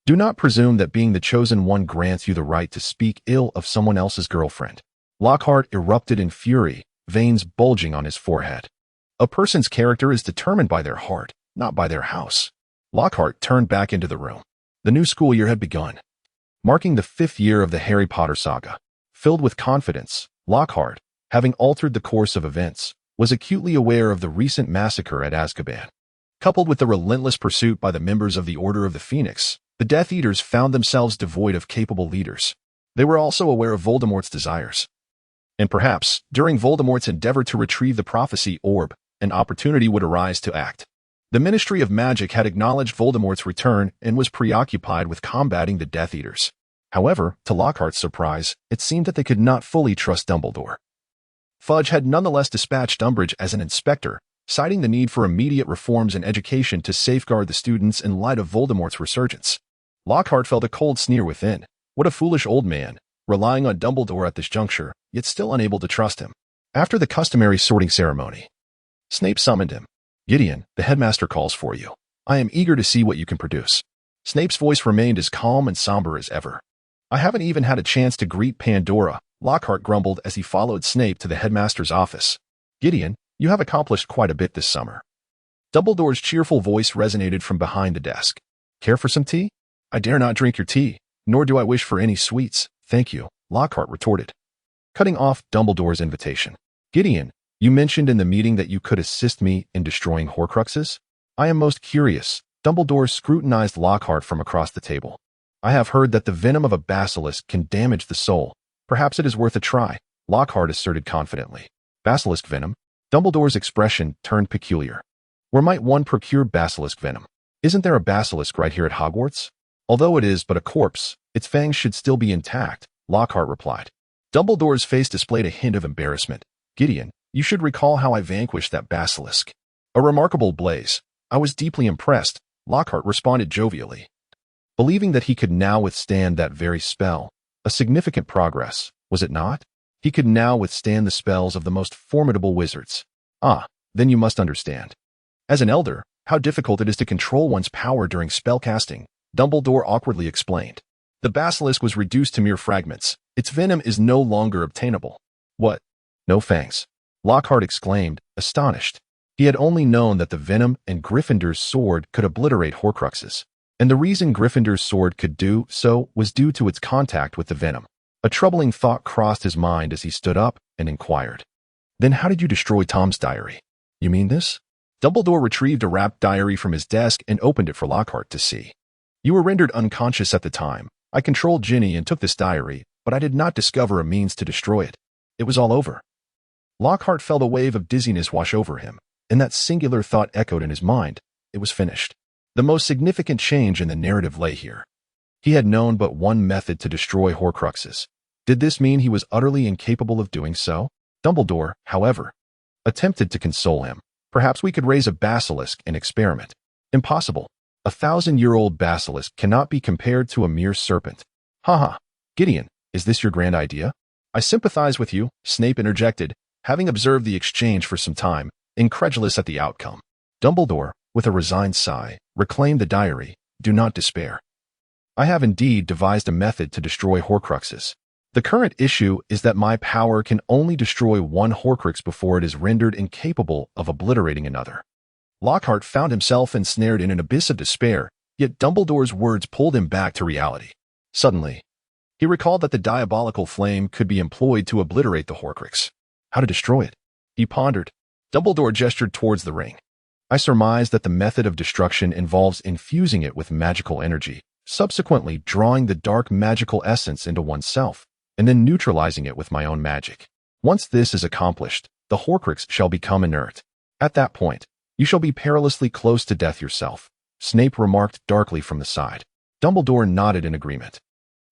Do not presume that being the chosen one grants you the right to speak ill of someone else's girlfriend." Lockhart erupted in fury, veins bulging on his forehead. "A person's character is determined by their heart, not by their house." Lockhart turned back into the room. The new school year had begun, marking the 5th year of the Harry Potter saga. Filled with confidence, Lockhart, having altered the course of events, was acutely aware of the recent massacre at Azkaban. Coupled with the relentless pursuit by the members of the Order of the Phoenix, the Death Eaters found themselves devoid of capable leaders. They were also aware of Voldemort's desires. And perhaps, during Voldemort's endeavor to retrieve the prophecy orb, an opportunity would arise to act. The Ministry of Magic had acknowledged Voldemort's return and was preoccupied with combating the Death Eaters. However, to Lockhart's surprise, it seemed that they could not fully trust Dumbledore. Fudge had nonetheless dispatched Umbridge as an inspector, citing the need for immediate reforms in education to safeguard the students in light of Voldemort's resurgence. Lockhart felt a cold sneer within. What a foolish old man, relying on Dumbledore at this juncture, yet still unable to trust him. After the customary sorting ceremony, Snape summoned him. "Gideon, the headmaster calls for you. I am eager to see what you can produce." Snape's voice remained as calm and somber as ever. "I haven't even had a chance to greet Pandora," Lockhart grumbled as he followed Snape to the headmaster's office. "Gideon, you have accomplished quite a bit this summer." Dumbledore's cheerful voice resonated from behind the desk. "Care for some tea?" "I dare not drink your tea, nor do I wish for any sweets, thank you," Lockhart retorted, cutting off Dumbledore's invitation. "Gideon, you mentioned in the meeting that you could assist me in destroying Horcruxes. I am most curious." Dumbledore scrutinized Lockhart from across the table. "I have heard that the venom of a basilisk can damage the soul. Perhaps it is worth a try," Lockhart asserted confidently. "Basilisk venom?" Dumbledore's expression turned peculiar. "Where might one procure basilisk venom? Isn't there a basilisk right here at Hogwarts?" "Although it is but a corpse, its fangs should still be intact," Lockhart replied. Dumbledore's face displayed a hint of embarrassment. "Gideon, you should recall how I vanquished that basilisk. A remarkable blaze. I was deeply impressed," Lockhart responded jovially, believing that he could now withstand that very spell. A significant progress, was it not? He could now withstand the spells of the most formidable wizards. "Ah, then you must understand, as an elder, how difficult it is to control one's power during spellcasting," Dumbledore awkwardly explained. "The basilisk was reduced to mere fragments. Its venom is no longer obtainable." "What? No fangs?" Lockhart exclaimed, astonished. He had only known that the venom in Gryffindor's sword could obliterate Horcruxes, and the reason Gryffindor's sword could do so was due to its contact with the venom. A troubling thought crossed his mind as he stood up and inquired, "Then how did you destroy Tom's diary?" "You mean this?" Dumbledore retrieved a wrapped diary from his desk and opened it for Lockhart to see. "You were rendered unconscious at the time. I controlled Ginny and took this diary, but I did not discover a means to destroy it. It was all over." Lockhart felt a wave of dizziness wash over him, and that singular thought echoed in his mind. It was finished. The most significant change in the narrative lay here. He had known but one method to destroy Horcruxes. Did this mean he was utterly incapable of doing so? Dumbledore, however, attempted to console him. "Perhaps we could raise a basilisk and experiment." "Impossible. 1,000-year-old basilisk cannot be compared to a mere serpent." "Haha. Gideon, is this your grand idea?" "I sympathize with you," Snape interjected, having observed the exchange for some time, incredulous at the outcome. Dumbledore, with a resigned sigh, reclaimed the diary. Do not despair. I have indeed devised a method to destroy Horcruxes. The current issue is that my power can only destroy one Horcrux before it is rendered incapable of obliterating another. Lockhart found himself ensnared in an abyss of despair, yet Dumbledore's words pulled him back to reality. Suddenly, he recalled that the diabolical flame could be employed to obliterate the Horcrux. How to destroy it? He pondered. Dumbledore gestured towards the ring. I surmise that the method of destruction involves infusing it with magical energy, subsequently drawing the dark magical essence into oneself, and then neutralizing it with my own magic. Once this is accomplished, the Horcrux shall become inert. At that point, you shall be perilously close to death yourself, Snape remarked darkly from the side. Dumbledore nodded in agreement.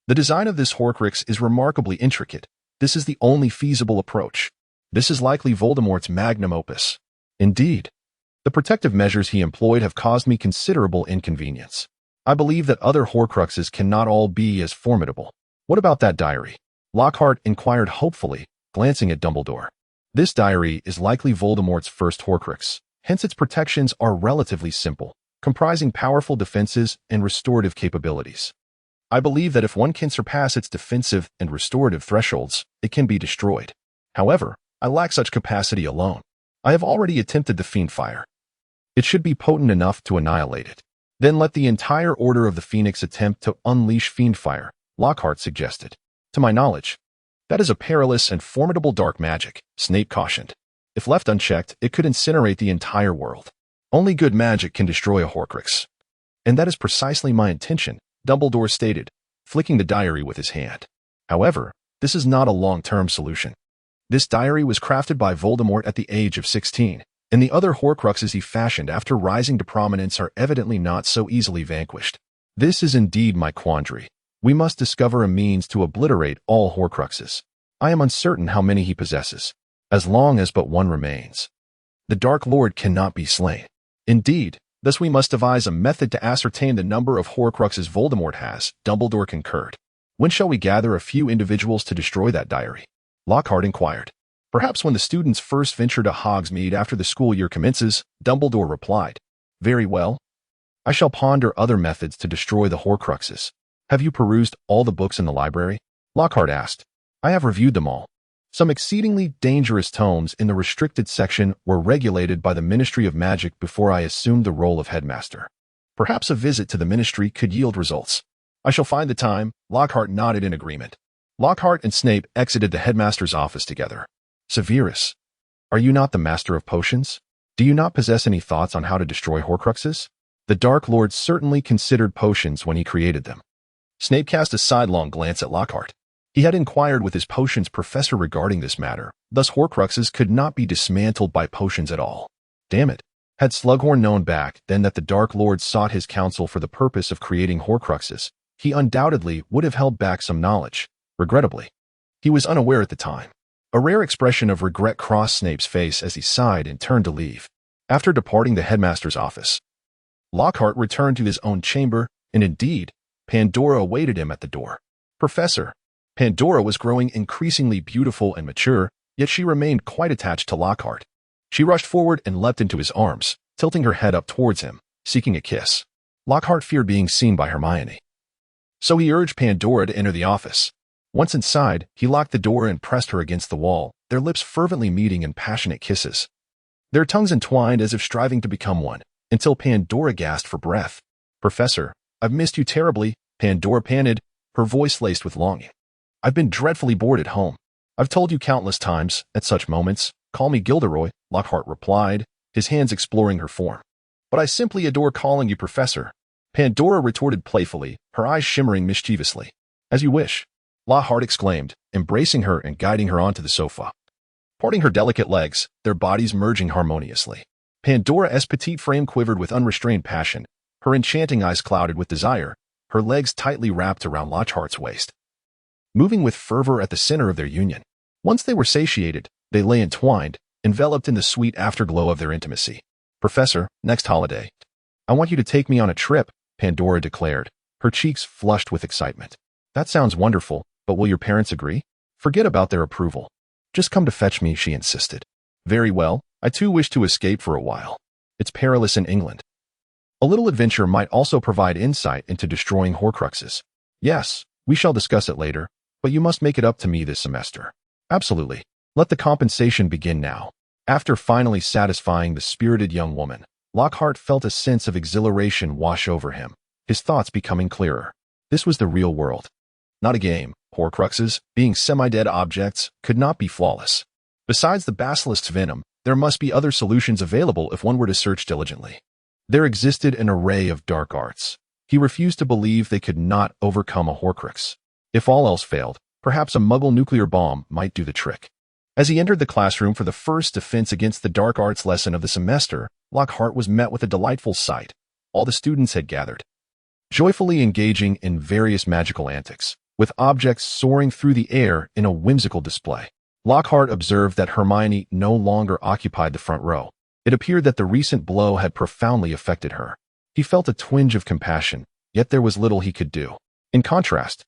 The design of this Horcrux is remarkably intricate. This is the only feasible approach. This is likely Voldemort's magnum opus. Indeed, the protective measures he employed have caused me considerable inconvenience. I believe that other Horcruxes cannot all be as formidable. What about that diary? Lockhart inquired hopefully, glancing at Dumbledore. This diary is likely Voldemort's first Horcrux, hence its protections are relatively simple, comprising powerful defenses and restorative capabilities. I believe that if one can surpass its defensive and restorative thresholds, it can be destroyed. However, I lack such capacity alone. I have already attempted the Fiendfire. It should be potent enough to annihilate it. Then let the entire Order of the Phoenix attempt to unleash Fiendfire, Lockhart suggested. To my knowledge, that is a perilous and formidable dark magic, Snape cautioned. If left unchecked, it could incinerate the entire world. Only good magic can destroy a Horcrux. And that is precisely my intention, Dumbledore stated, flicking the diary with his hand. However, this is not a long-term solution. This diary was crafted by Voldemort at the age of 16, and the other Horcruxes he fashioned after rising to prominence are evidently not so easily vanquished. This is indeed my quandary. We must discover a means to obliterate all Horcruxes. I am uncertain how many he possesses, as long as but one remains. The Dark Lord cannot be slain. Indeed, thus we must devise a method to ascertain the number of Horcruxes Voldemort has, Dumbledore concurred. When shall we gather a few individuals to destroy that diary? Lockhart inquired. Perhaps when the students first venture to Hogsmeade after the school year commences, Dumbledore replied. Very well. I shall ponder other methods to destroy the Horcruxes. Have you perused all the books in the library? Lockhart asked. I have reviewed them all. Some exceedingly dangerous tomes in the restricted section were regulated by the Ministry of Magic before I assumed the role of headmaster. Perhaps a visit to the ministry could yield results. I shall find the time. Lockhart nodded in agreement. Lockhart and Snape exited the headmaster's office together. Severus, are you not the master of potions? Do you not possess any thoughts on how to destroy Horcruxes? The Dark Lord certainly considered potions when he created them. Snape cast a sidelong glance at Lockhart. He had inquired with his potions professor regarding this matter, thus Horcruxes could not be dismantled by potions at all. Damn it. Had Slughorn known back then that the Dark Lord sought his counsel for the purpose of creating Horcruxes, he undoubtedly would have held back some knowledge. Regrettably, he was unaware at the time. A rare expression of regret crossed Snape's face as he sighed and turned to leave. After departing the headmaster's office, Lockhart returned to his own chamber, and indeed, Pandora awaited him at the door. Professor, Pandora was growing increasingly beautiful and mature, yet she remained quite attached to Lockhart. She rushed forward and leapt into his arms, tilting her head up towards him, seeking a kiss. Lockhart feared being seen by Hermione. So he urged Pandora to enter the office. Once inside, he locked the door and pressed her against the wall, their lips fervently meeting in passionate kisses. Their tongues entwined as if striving to become one, until Pandora gasped for breath. Professor, I've missed you terribly, Pandora panted, her voice laced with longing. I've been dreadfully bored at home. I've told you countless times, at such moments, call me Gilderoy, Lockhart replied, his hands exploring her form. But I simply adore calling you Professor. Pandora retorted playfully, her eyes shimmering mischievously. As you wish, Lockhart exclaimed, embracing her and guiding her onto the sofa. Parting her delicate legs, their bodies merging harmoniously. Pandora's petite frame quivered with unrestrained passion, her enchanting eyes clouded with desire, her legs tightly wrapped around Lockhart's waist. Moving with fervor at the center of their union. Once they were satiated, they lay entwined, enveloped in the sweet afterglow of their intimacy. Professor, next holiday, I want you to take me on a trip, Pandora declared, her cheeks flushed with excitement. That sounds wonderful, but will your parents agree? Forget about their approval. Just come to fetch me, she insisted. Very well, I too wish to escape for a while. It's perilous in England. A little adventure might also provide insight into destroying Horcruxes. Yes, we shall discuss it later, but you must make it up to me this semester. Absolutely. Let the compensation begin now. After finally satisfying the spirited young woman, Lockhart felt a sense of exhilaration wash over him, his thoughts becoming clearer. This was the real world. Not a game. Horcruxes, being semi-dead objects, could not be flawless. Besides the basilisk's venom, there must be other solutions available if one were to search diligently. There existed an array of dark arts. He refused to believe they could not overcome a Horcrux. If all else failed, perhaps a Muggle nuclear bomb might do the trick. As he entered the classroom for the first defense against the dark arts lesson of the semester, Lockhart was met with a delightful sight. All the students had gathered, joyfully engaging in various magical antics, with objects soaring through the air in a whimsical display. Lockhart observed that Hermione no longer occupied the front row. It appeared that the recent blow had profoundly affected her. He felt a twinge of compassion, yet there was little he could do. In contrast,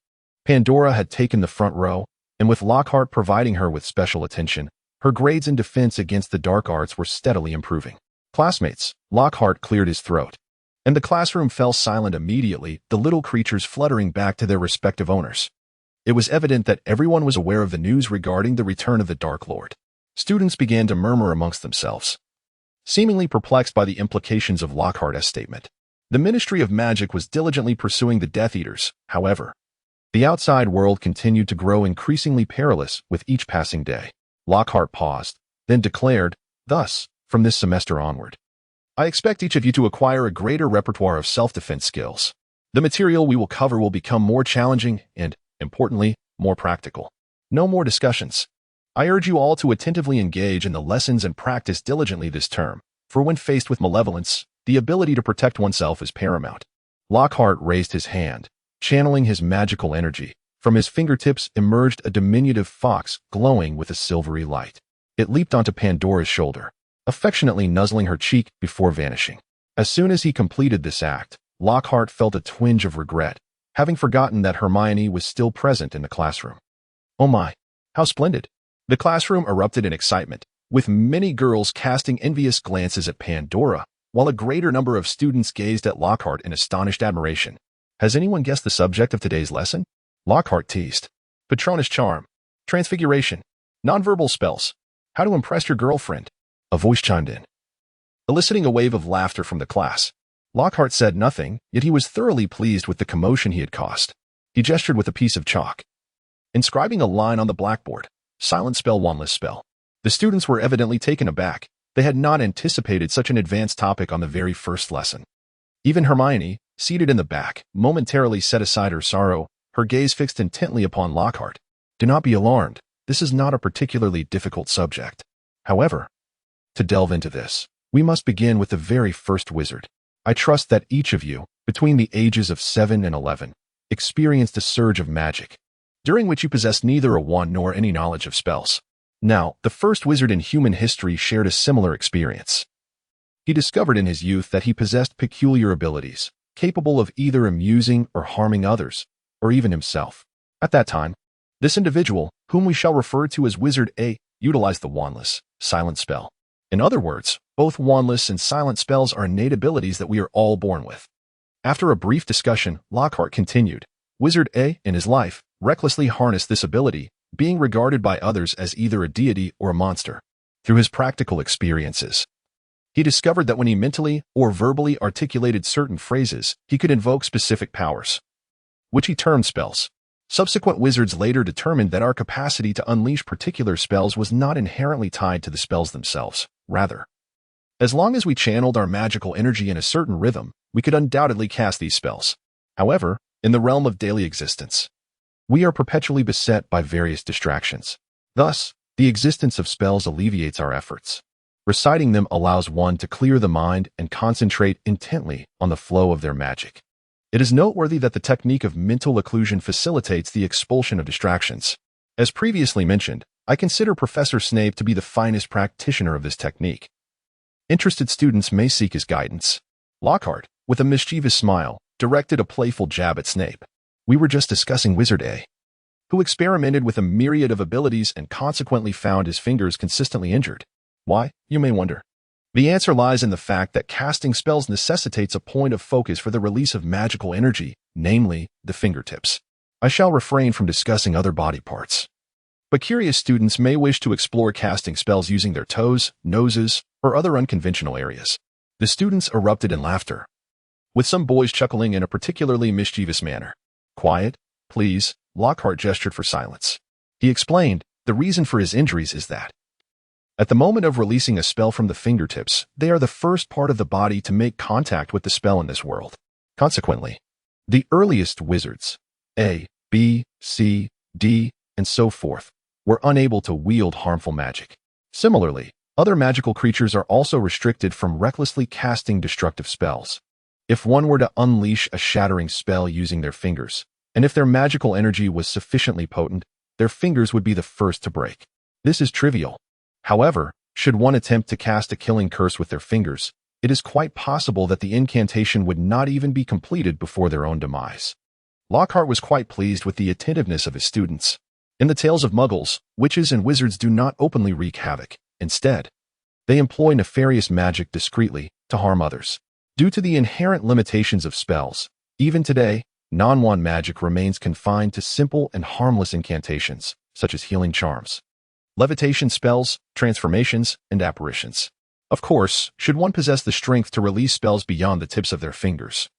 Pandora had taken the front row, and with Lockhart providing her with special attention, her grades in defense against the dark arts were steadily improving. Classmates, Lockhart cleared his throat, and the classroom fell silent immediately, the little creatures fluttering back to their respective owners. It was evident that everyone was aware of the news regarding the return of the Dark Lord. Students began to murmur amongst themselves, seemingly perplexed by the implications of Lockhart's statement. The Ministry of Magic was diligently pursuing the Death Eaters, however. The outside world continued to grow increasingly perilous with each passing day. Lockhart paused, then declared, "Thus, from this semester onward, I expect each of you to acquire a greater repertoire of self-defense skills. The material we will cover will become more challenging and, importantly, more practical. No more discussions. I urge you all to attentively engage in the lessons and practice diligently this term, for when faced with malevolence, the ability to protect oneself is paramount." Lockhart raised his hand, channeling his magical energy. From his fingertips emerged a diminutive fox glowing with a silvery light. It leaped onto Pandora's shoulder, affectionately nuzzling her cheek before vanishing. As soon as he completed this act, Lockhart felt a twinge of regret, having forgotten that Hermione was still present in the classroom. Oh my, how splendid! The classroom erupted in excitement, with many girls casting envious glances at Pandora, while a greater number of students gazed at Lockhart in astonished admiration. Has anyone guessed the subject of today's lesson? Lockhart teased. Patronus charm, transfiguration, nonverbal spells, how to impress your girlfriend. A voice chimed in, eliciting a wave of laughter from the class. Lockhart said nothing, yet he was thoroughly pleased with the commotion he had caused. He gestured with a piece of chalk, inscribing a line on the blackboard, silent spell, wandless spell. The students were evidently taken aback. They had not anticipated such an advanced topic on the very first lesson. Even Hermione, seated in the back, momentarily set aside her sorrow, her gaze fixed intently upon Lockhart. Do not be alarmed. This is not a particularly difficult subject. However, to delve into this, we must begin with the very first wizard. I trust that each of you, between the ages of 7 and 11, experienced a surge of magic, during which you possessed neither a wand nor any knowledge of spells. Now, the first wizard in human history shared a similar experience. He discovered in his youth that he possessed peculiar abilities, capable of either amusing or harming others, or even himself. At that time, this individual, whom we shall refer to as Wizard A, utilized the wandless, silent spell. In other words, both wandless and silent spells are innate abilities that we are all born with. After a brief discussion, Lockhart continued. Wizard A, in his life, recklessly harnessed this ability, being regarded by others as either a deity or a monster. Through his practical experiences, he discovered that when he mentally or verbally articulated certain phrases, he could invoke specific powers, which he termed spells. Subsequent wizards later determined that our capacity to unleash particular spells was not inherently tied to the spells themselves. Rather, as long as we channeled our magical energy in a certain rhythm, we could undoubtedly cast these spells. However, in the realm of daily existence, we are perpetually beset by various distractions. Thus, the existence of spells alleviates our efforts. Reciting them allows one to clear the mind and concentrate intently on the flow of their magic. It is noteworthy that the technique of mental occlusion facilitates the expulsion of distractions. As previously mentioned, I consider Professor Snape to be the finest practitioner of this technique. Interested students may seek his guidance. Lockhart, with a mischievous smile, directed a playful jab at Snape. We were just discussing Wizard A, who experimented with a myriad of abilities and consequently found his fingers consistently injured. Why, you may wonder. The answer lies in the fact that casting spells necessitates a point of focus for the release of magical energy, namely, the fingertips. I shall refrain from discussing other body parts. But curious students may wish to explore casting spells using their toes, noses, or other unconventional areas. The students erupted in laughter, with some boys chuckling in a particularly mischievous manner. Quiet, please, Lockhart gestured for silence. He explained, the reason for his injuries is that at the moment of releasing a spell from the fingertips, they are the first part of the body to make contact with the spell in this world. Consequently, the earliest wizards, A, B, C, D, and so forth, were unable to wield harmful magic. Similarly, other magical creatures are also restricted from recklessly casting destructive spells. If one were to unleash a shattering spell using their fingers, and if their magical energy was sufficiently potent, their fingers would be the first to break. This is trivial. However, should one attempt to cast a killing curse with their fingers, it is quite possible that the incantation would not even be completed before their own demise. Lockhart was quite pleased with the attentiveness of his students. In the tales of muggles, witches and wizards do not openly wreak havoc. Instead, they employ nefarious magic discreetly to harm others. Due to the inherent limitations of spells, even today, non-wand magic remains confined to simple and harmless incantations, such as healing charms, levitation spells, transformations, and apparitions. Of course, should one possess the strength to release spells beyond the tips of their fingers,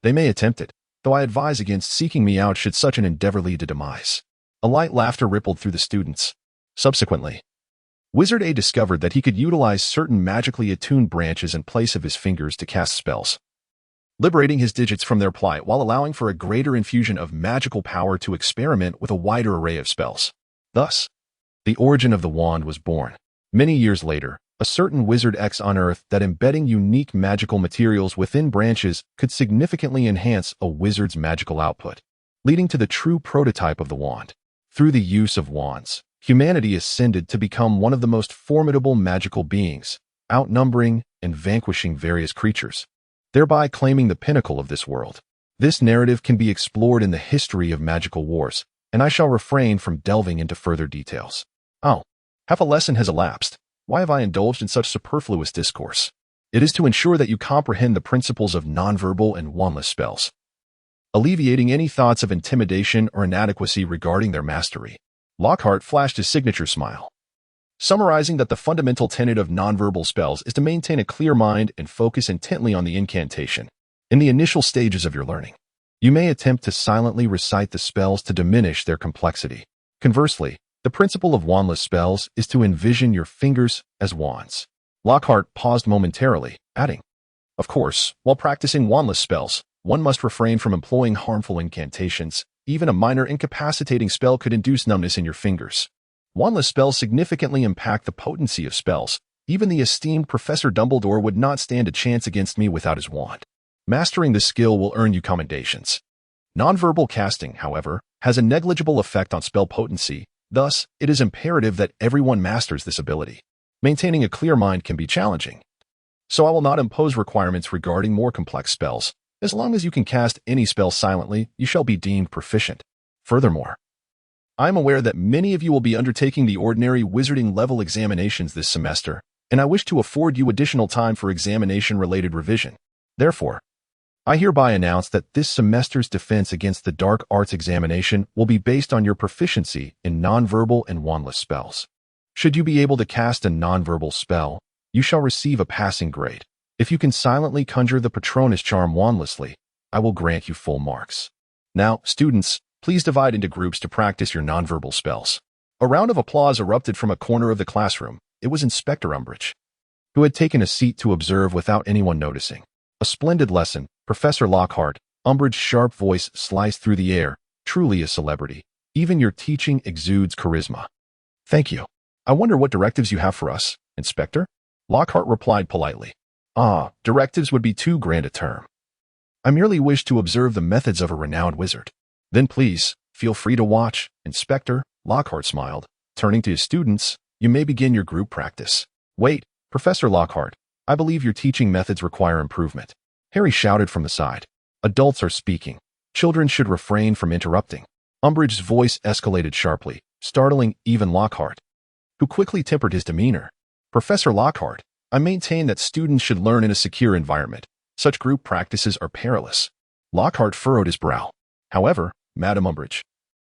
they may attempt it, though I advise against seeking me out should such an endeavor lead to demise. A light laughter rippled through the students. Subsequently, Wizard A discovered that he could utilize certain magically attuned branches in place of his fingers to cast spells, liberating his digits from their plight while allowing for a greater infusion of magical power to experiment with a wider array of spells. Thus, the origin of the wand was born. Many years later, a certain Wizard X unearthed that embedding unique magical materials within branches could significantly enhance a wizard's magical output, leading to the true prototype of the wand. Through the use of wands, humanity ascended to become one of the most formidable magical beings, outnumbering and vanquishing various creatures, thereby claiming the pinnacle of this world. This narrative can be explored in the history of magical wars, and I shall refrain from delving into further details. Oh, half a lesson has elapsed. Why have I indulged in such superfluous discourse? It is to ensure that you comprehend the principles of nonverbal and wandless spells, alleviating any thoughts of intimidation or inadequacy regarding their mastery. Lockhart flashed his signature smile, summarizing that the fundamental tenet of nonverbal spells is to maintain a clear mind and focus intently on the incantation. In the initial stages of your learning, you may attempt to silently recite the spells to diminish their complexity. Conversely, the principle of wandless spells is to envision your fingers as wands. Lockhart paused momentarily, adding, of course, while practicing wandless spells, one must refrain from employing harmful incantations. Even a minor incapacitating spell could induce numbness in your fingers. Wandless spells significantly impact the potency of spells. Even the esteemed Professor Dumbledore would not stand a chance against me without his wand. Mastering this skill will earn you commendations. Nonverbal casting, however, has a negligible effect on spell potency. Thus, it is imperative that everyone masters this ability. Maintaining a clear mind can be challenging, so I will not impose requirements regarding more complex spells. As long as you can cast any spell silently, you shall be deemed proficient. Furthermore, I am aware that many of you will be undertaking the ordinary wizarding level examinations this semester, and I wish to afford you additional time for examination-related revision. Therefore, I hereby announce that this semester's defense against the dark arts examination will be based on your proficiency in nonverbal and wandless spells. Should you be able to cast a nonverbal spell, you shall receive a passing grade. If you can silently conjure the Patronus charm wandlessly, I will grant you full marks. Now, students, please divide into groups to practice your nonverbal spells. A round of applause erupted from a corner of the classroom. It was Inspector Umbridge, who had taken a seat to observe without anyone noticing. A splendid lesson, Professor Lockhart. Umbridge's sharp voice sliced through the air. Truly a celebrity. Even your teaching exudes charisma. Thank you. I wonder what directives you have for us, Inspector? Lockhart replied politely. Directives would be too grand a term. I merely wish to observe the methods of a renowned wizard. Then please, feel free to watch. Inspector, Lockhart smiled. Turning to his students, you may begin your group practice. Wait, Professor Lockhart, I believe your teaching methods require improvement. Harry shouted from the side. Adults are speaking. Children should refrain from interrupting. Umbridge's voice escalated sharply, startling even Lockhart, who quickly tempered his demeanor. Professor Lockhart, I maintain that students should learn in a secure environment. Such group practices are perilous. Lockhart furrowed his brow. However, Madam Umbridge,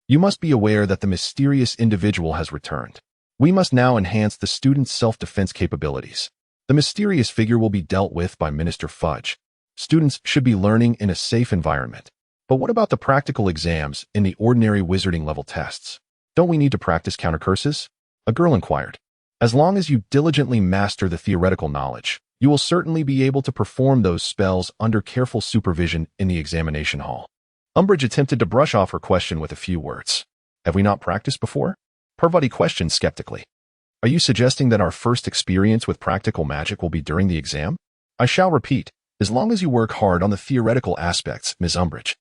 you must be aware that the mysterious individual has returned. We must now enhance the students' self-defense capabilities. The mysterious figure will be dealt with by Minister Fudge. Students should be learning in a safe environment. But what about the practical exams in the ordinary wizarding level tests? Don't we need to practice counter curses? A girl inquired. As long as you diligently master the theoretical knowledge, you will certainly be able to perform those spells under careful supervision in the examination hall. Umbridge attempted to brush off her question with a few words. Have we not practiced before? Parvati questioned skeptically. Are you suggesting that our first experience with practical magic will be during the exam? I shall repeat, as long as you work hard on the theoretical aspects, Ms. Umbridge.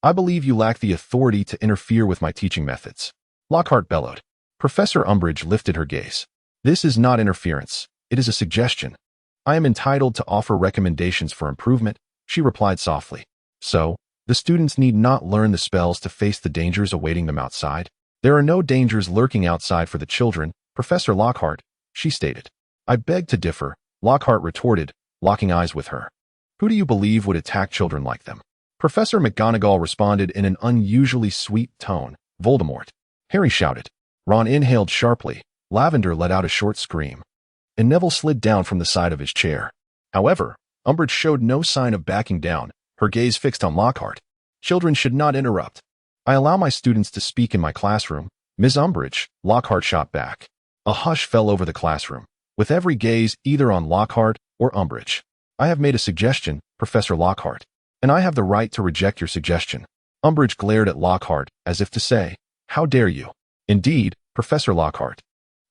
I believe you lack the authority to interfere with my teaching methods. Lockhart bellowed. Professor Umbridge lifted her gaze. This is not interference. It is a suggestion. I am entitled to offer recommendations for improvement, she replied softly. So, the students need not learn the spells to face the dangers awaiting them outside. There are no dangers lurking outside for the children, Professor Lockhart, she stated. I beg to differ, Lockhart retorted, locking eyes with her. Who do you believe would attack children like them? Professor McGonagall responded in an unusually sweet tone. Voldemort. Harry shouted. Ron inhaled sharply. Lavender let out a short scream. And Neville slid down from the side of his chair. However, Umbridge showed no sign of backing down, her gaze fixed on Lockhart. Children should not interrupt. I allow my students to speak in my classroom. Ms. Umbridge, Lockhart shot back. A hush fell over the classroom, with every gaze either on Lockhart or Umbridge. I have made a suggestion, Professor Lockhart, and I have the right to reject your suggestion. Umbridge glared at Lockhart as if to say, how dare you? Indeed, Professor Lockhart.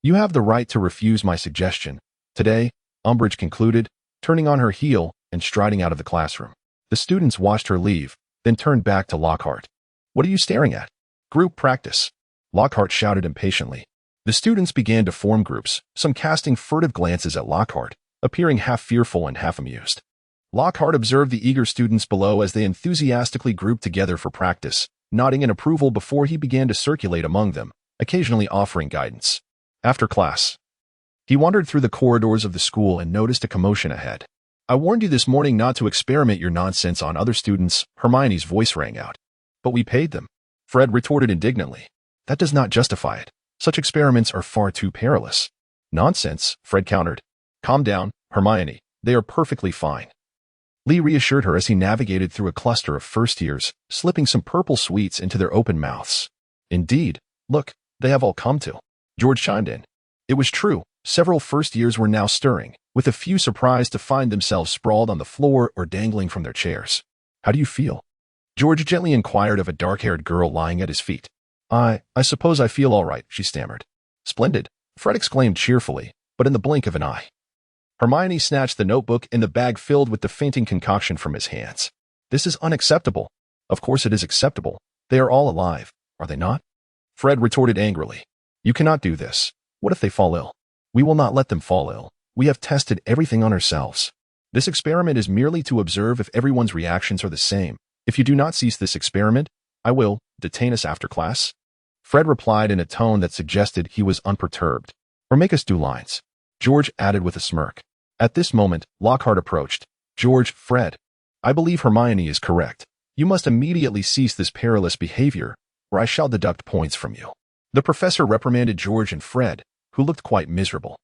You have the right to refuse my suggestion. Today, Umbridge concluded, turning on her heel and striding out of the classroom. The students watched her leave, then turned back to Lockhart. What are you staring at? Group practice. Lockhart shouted impatiently. The students began to form groups, some casting furtive glances at Lockhart, appearing half fearful and half amused. Lockhart observed the eager students below as they enthusiastically grouped together for practice, nodding in approval before he began to circulate among them, occasionally offering guidance. After class, he wandered through the corridors of the school and noticed a commotion ahead. I warned you this morning not to experiment your nonsense on other students, Hermione's voice rang out. But we paid them. Fred retorted indignantly. That does not justify it. Such experiments are far too perilous. Nonsense, Fred countered. Calm down, Hermione. They are perfectly fine. Lee reassured her as he navigated through a cluster of first years, slipping some purple sweets into their open mouths. Indeed, look, they have all come to. George chimed in. It was true. Several first years were now stirring, with a few surprised to find themselves sprawled on the floor or dangling from their chairs. How do you feel? George gently inquired of a dark-haired girl lying at his feet. I suppose I feel all right, she stammered. Splendid, Fred exclaimed cheerfully, but in the blink of an eye. Hermione snatched the notebook and the bag filled with the fainting concoction from his hands. This is unacceptable. Of course it is acceptable. They are all alive, are they not? Fred retorted angrily. You cannot do this. What if they fall ill? We will not let them fall ill. We have tested everything on ourselves. This experiment is merely to observe if everyone's reactions are the same. If you do not cease this experiment, I will detain us after class. Fred replied in a tone that suggested he was unperturbed. Or make us do lines. George added with a smirk. At this moment, Lockhart approached. George, Fred. I believe Hermione is correct. You must immediately cease this perilous behavior, or I shall deduct points from you. The professor reprimanded George and Fred, who looked quite miserable.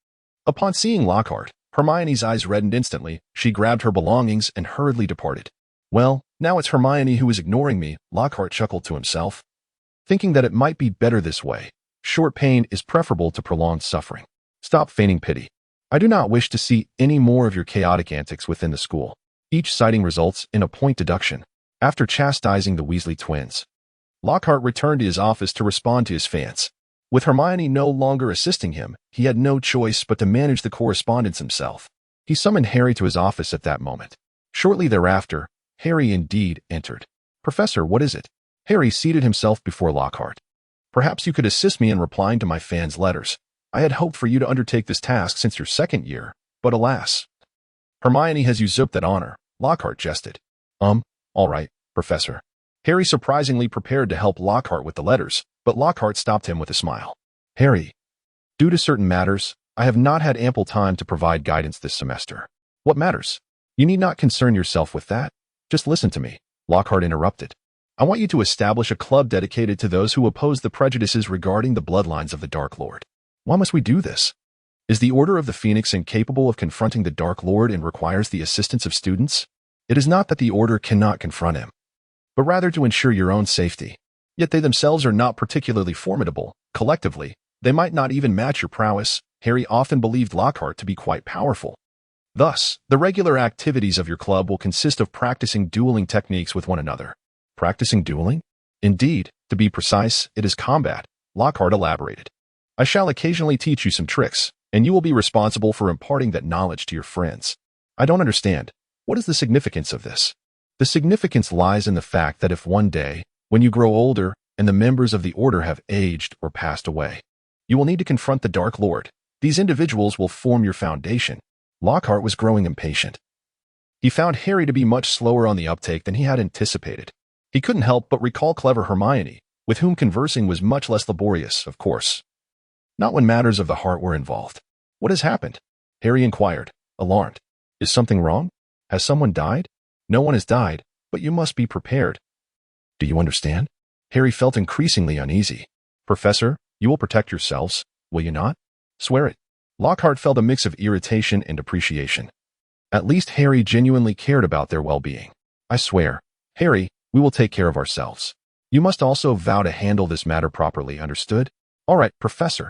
Upon seeing Lockhart, Hermione's eyes reddened instantly. She grabbed her belongings and hurriedly departed. Well, now it's Hermione who is ignoring me, Lockhart chuckled to himself, thinking that it might be better this way. Short pain is preferable to prolonged suffering. Stop feigning pity. I do not wish to see any more of your chaotic antics within the school. Each sighting results in a point deduction. After chastising the Weasley twins, Lockhart returned to his office to respond to his fans. With Hermione no longer assisting him, he had no choice but to manage the correspondence himself. He summoned Harry to his office at that moment. Shortly thereafter, Harry indeed entered. Professor, what is it? Harry seated himself before Lockhart. Perhaps you could assist me in replying to my fans' letters. I had hoped for you to undertake this task since your second year, but alas. Hermione has usurped that honor, Lockhart jested. All right, Professor. Harry surprisingly prepared to help Lockhart with the letters, but Lockhart stopped him with a smile. Harry, due to certain matters, I have not had ample time to provide guidance this semester. What matters? You need not concern yourself with that. Just listen to me, Lockhart interrupted. I want you to establish a club dedicated to those who oppose the prejudices regarding the bloodlines of the Dark Lord. Why must we do this? Is the Order of the Phoenix incapable of confronting the Dark Lord and requires the assistance of students? It is not that the Order cannot confront him, but rather to ensure your own safety. Yet they themselves are not particularly formidable. Collectively, they might not even match your prowess. Harry often believed Lockhart to be quite powerful. Thus, the regular activities of your club will consist of practicing dueling techniques with one another. Practicing dueling? Indeed, to be precise, it is combat, Lockhart elaborated. I shall occasionally teach you some tricks, and you will be responsible for imparting that knowledge to your friends. I don't understand. What is the significance of this? The significance lies in the fact that if one day, when you grow older and the members of the Order have aged or passed away, you will need to confront the Dark Lord. These individuals will form your foundation. Lockhart was growing impatient. He found Harry to be much slower on the uptake than he had anticipated. He couldn't help but recall clever Hermione, with whom conversing was much less laborious, of course. Not when matters of the heart were involved. What has happened? Harry inquired, alarmed. Is something wrong? Has someone died? No one has died, but you must be prepared. Do you understand? Harry felt increasingly uneasy. Professor, you will protect yourselves, will you not? Swear it. Lockhart felt a mix of irritation and appreciation. At least Harry genuinely cared about their well-being. I swear. Harry, we will take care of ourselves. You must also vow to handle this matter properly, understood? All right, Professor.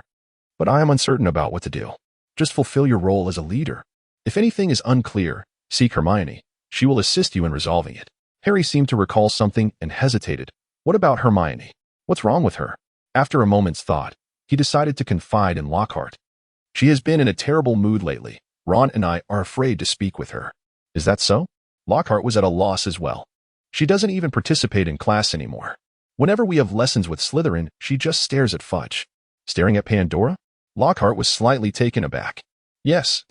But I am uncertain about what to do. Just fulfill your role as a leader. If anything is unclear, seek Hermione. She will assist you in resolving it. Harry seemed to recall something and hesitated. What about Hermione? What's wrong with her? After a moment's thought, he decided to confide in Lockhart. She has been in a terrible mood lately. Ron and I are afraid to speak with her. Is that so? Lockhart was at a loss as well. She doesn't even participate in class anymore. Whenever we have lessons with Slytherin, she just stares at Fudge. Staring at Pandora? Lockhart was slightly taken aback. Yes.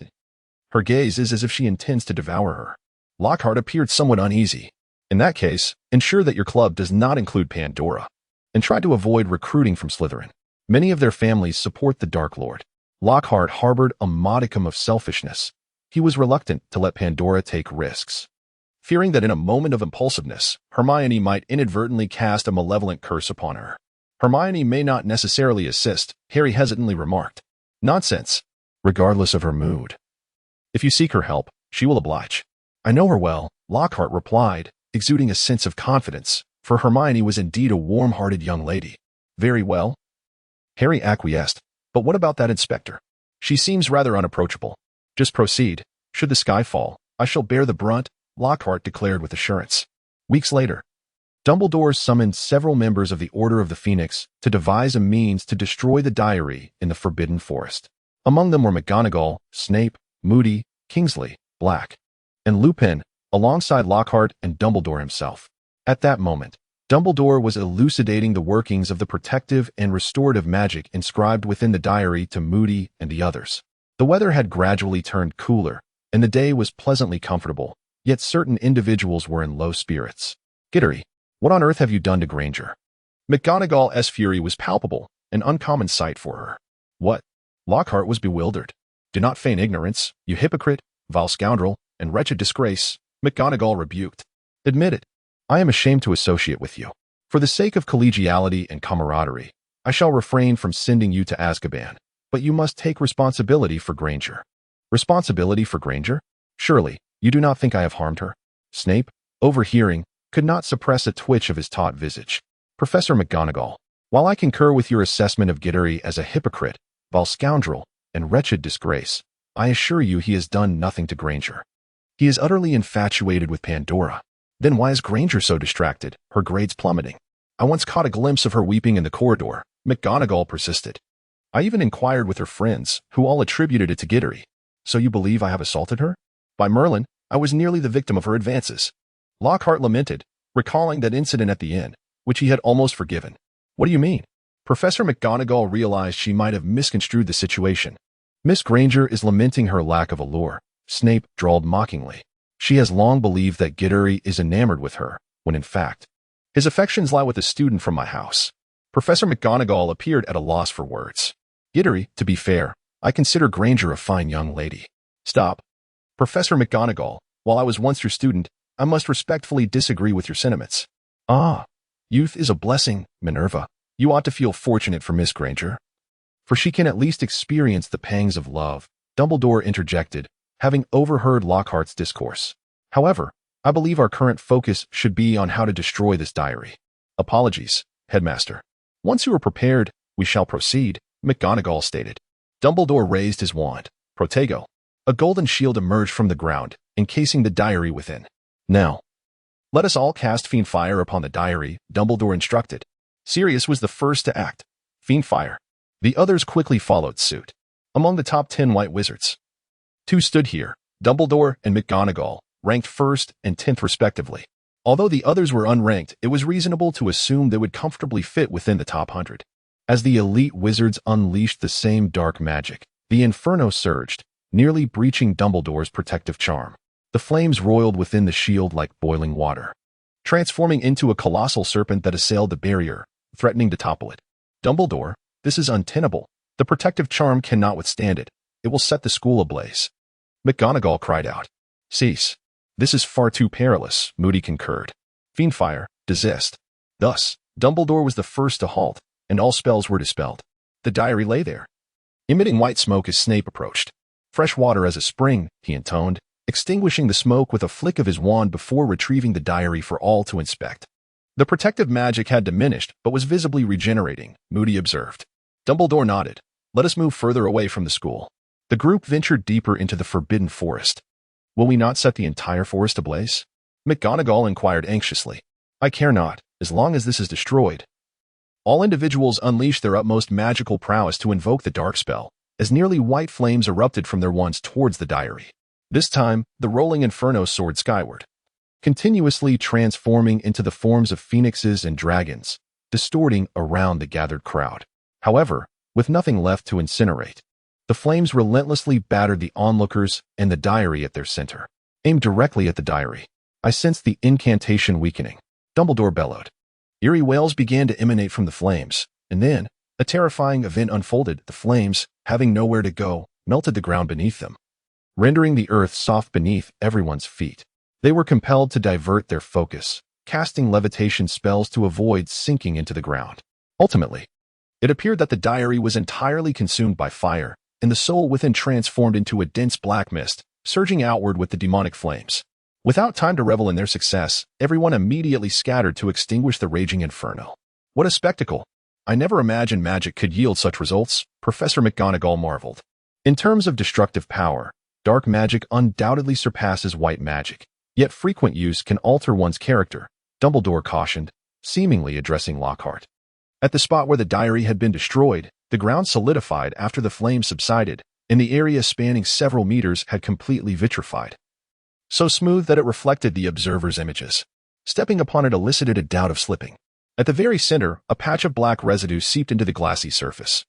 Her gaze is as if she intends to devour her. Lockhart appeared somewhat uneasy. In that case, ensure that your club does not include Pandora, and try to avoid recruiting from Slytherin. Many of their families support the Dark Lord. Lockhart harbored a modicum of selfishness. He was reluctant to let Pandora take risks. Fearing that in a moment of impulsiveness, Hermione might inadvertently cast a malevolent curse upon her. Hermione may not necessarily assist, Harry hesitantly remarked. Nonsense. Regardless of her mood. If you seek her help, she will oblige. I know her well, Lockhart replied, exuding a sense of confidence, for Hermione was indeed a warm-hearted young lady. Very well. Harry acquiesced. But what about that inspector? She seems rather unapproachable. Just proceed. Should the sky fall, I shall bear the brunt, Lockhart declared with assurance. Weeks later, Dumbledore summoned several members of the Order of the Phoenix to devise a means to destroy the diary in the Forbidden Forest. Among them were McGonagall, Snape, Moody, Kingsley, Black, and Lupin, alongside Lockhart and Dumbledore himself. At that moment, Dumbledore was elucidating the workings of the protective and restorative magic inscribed within the diary to Moody and the others. The weather had gradually turned cooler, and the day was pleasantly comfortable, yet certain individuals were in low spirits. Gilderoy, what on earth have you done to Granger? McGonagall's fury was palpable, an uncommon sight for her. What? Lockhart was bewildered. Do not feign ignorance, you hypocrite, vile scoundrel, and wretched disgrace, McGonagall rebuked. Admit it. I am ashamed to associate with you. For the sake of collegiality and camaraderie, I shall refrain from sending you to Azkaban, but you must take responsibility for Granger. Responsibility for Granger? Surely, you do not think I have harmed her? Snape, overhearing, could not suppress a twitch of his taut visage. Professor McGonagall, while I concur with your assessment of Gilderoy as a hypocrite, vile scoundrel, and wretched disgrace, I assure you he has done nothing to Granger. He is utterly infatuated with Pandora. Then why is Granger so distracted, her grades plummeting? I once caught a glimpse of her weeping in the corridor, McGonagall persisted. I even inquired with her friends, who all attributed it to Gilderoy. So you believe I have assaulted her? By Merlin, I was nearly the victim of her advances. Lockhart lamented, recalling that incident at the inn, which he had almost forgiven. What do you mean? Professor McGonagall realized she might have misconstrued the situation. Miss Granger is lamenting her lack of allure, Snape drawled mockingly. She has long believed that Gilderoy is enamored with her, when in fact, his affections lie with a student from my house. Professor McGonagall appeared at a loss for words. Gilderoy, to be fair, I consider Granger a fine young lady. Stop. Professor McGonagall, while I was once your student, I must respectfully disagree with your sentiments. Ah, youth is a blessing, Minerva. You ought to feel fortunate for Miss Granger, for she can at least experience the pangs of love, Dumbledore interjected, having overheard Lockhart's discourse. However, I believe our current focus should be on how to destroy this diary. Apologies, Headmaster. Once you are prepared, we shall proceed, McGonagall stated. Dumbledore raised his wand. Protego. A golden shield emerged from the ground, encasing the diary within. Now, let us all cast Fiend Fire upon the diary, Dumbledore instructed. Sirius was the first to act. Fiend Fire. The others quickly followed suit. Among the top 10 white wizards, 2 stood here, Dumbledore and McGonagall, ranked 1st and 10th respectively. Although the others were unranked, it was reasonable to assume they would comfortably fit within the top 100. As the elite wizards unleashed the same dark magic, the inferno surged, nearly breaching Dumbledore's protective charm. The flames roiled within the shield like boiling water, transforming into a colossal serpent that assailed the barrier, threatening to topple it. Dumbledore, this is untenable. The protective charm cannot withstand it. It will set the school ablaze. McGonagall cried out. Cease. This is far too perilous, Moody concurred. Fiendfire, desist. Thus, Dumbledore was the first to halt, and all spells were dispelled. The diary lay there, emitting white smoke as Snape approached. Fresh water as a spring, he intoned, extinguishing the smoke with a flick of his wand before retrieving the diary for all to inspect. The protective magic had diminished, but was visibly regenerating, Moody observed. Dumbledore nodded. Let us move further away from the school. The group ventured deeper into the forbidden forest. Will we not set the entire forest ablaze? McGonagall inquired anxiously. I care not, as long as this is destroyed. All individuals unleashed their utmost magical prowess to invoke the dark spell, as nearly white flames erupted from their wands towards the diary. This time, the rolling inferno soared skyward, continuously transforming into the forms of phoenixes and dragons, distorting around the gathered crowd. However, with nothing left to incinerate, the flames relentlessly battered the onlookers and the diary at their center. Aimed directly at the diary, I sensed the incantation weakening. Dumbledore bellowed. Eerie wails began to emanate from the flames, and then, a terrifying event unfolded. The flames, having nowhere to go, melted the ground beneath them, rendering the earth soft beneath everyone's feet. They were compelled to divert their focus, casting levitation spells to avoid sinking into the ground. Ultimately, it appeared that the diary was entirely consumed by fire, and the soul within transformed into a dense black mist, surging outward with the demonic flames. Without time to revel in their success, everyone immediately scattered to extinguish the raging inferno. What a spectacle! I never imagined magic could yield such results, Professor McGonagall marveled. In terms of destructive power, dark magic undoubtedly surpasses white magic, yet frequent use can alter one's character, Dumbledore cautioned, seemingly addressing Lockhart. At the spot where the diary had been destroyed, the ground solidified after the flames subsided, and the area spanning several meters had completely vitrified, so smooth that it reflected the observer's images. Stepping upon it elicited a doubt of slipping. At the very center, a patch of black residue seeped into the glassy surface,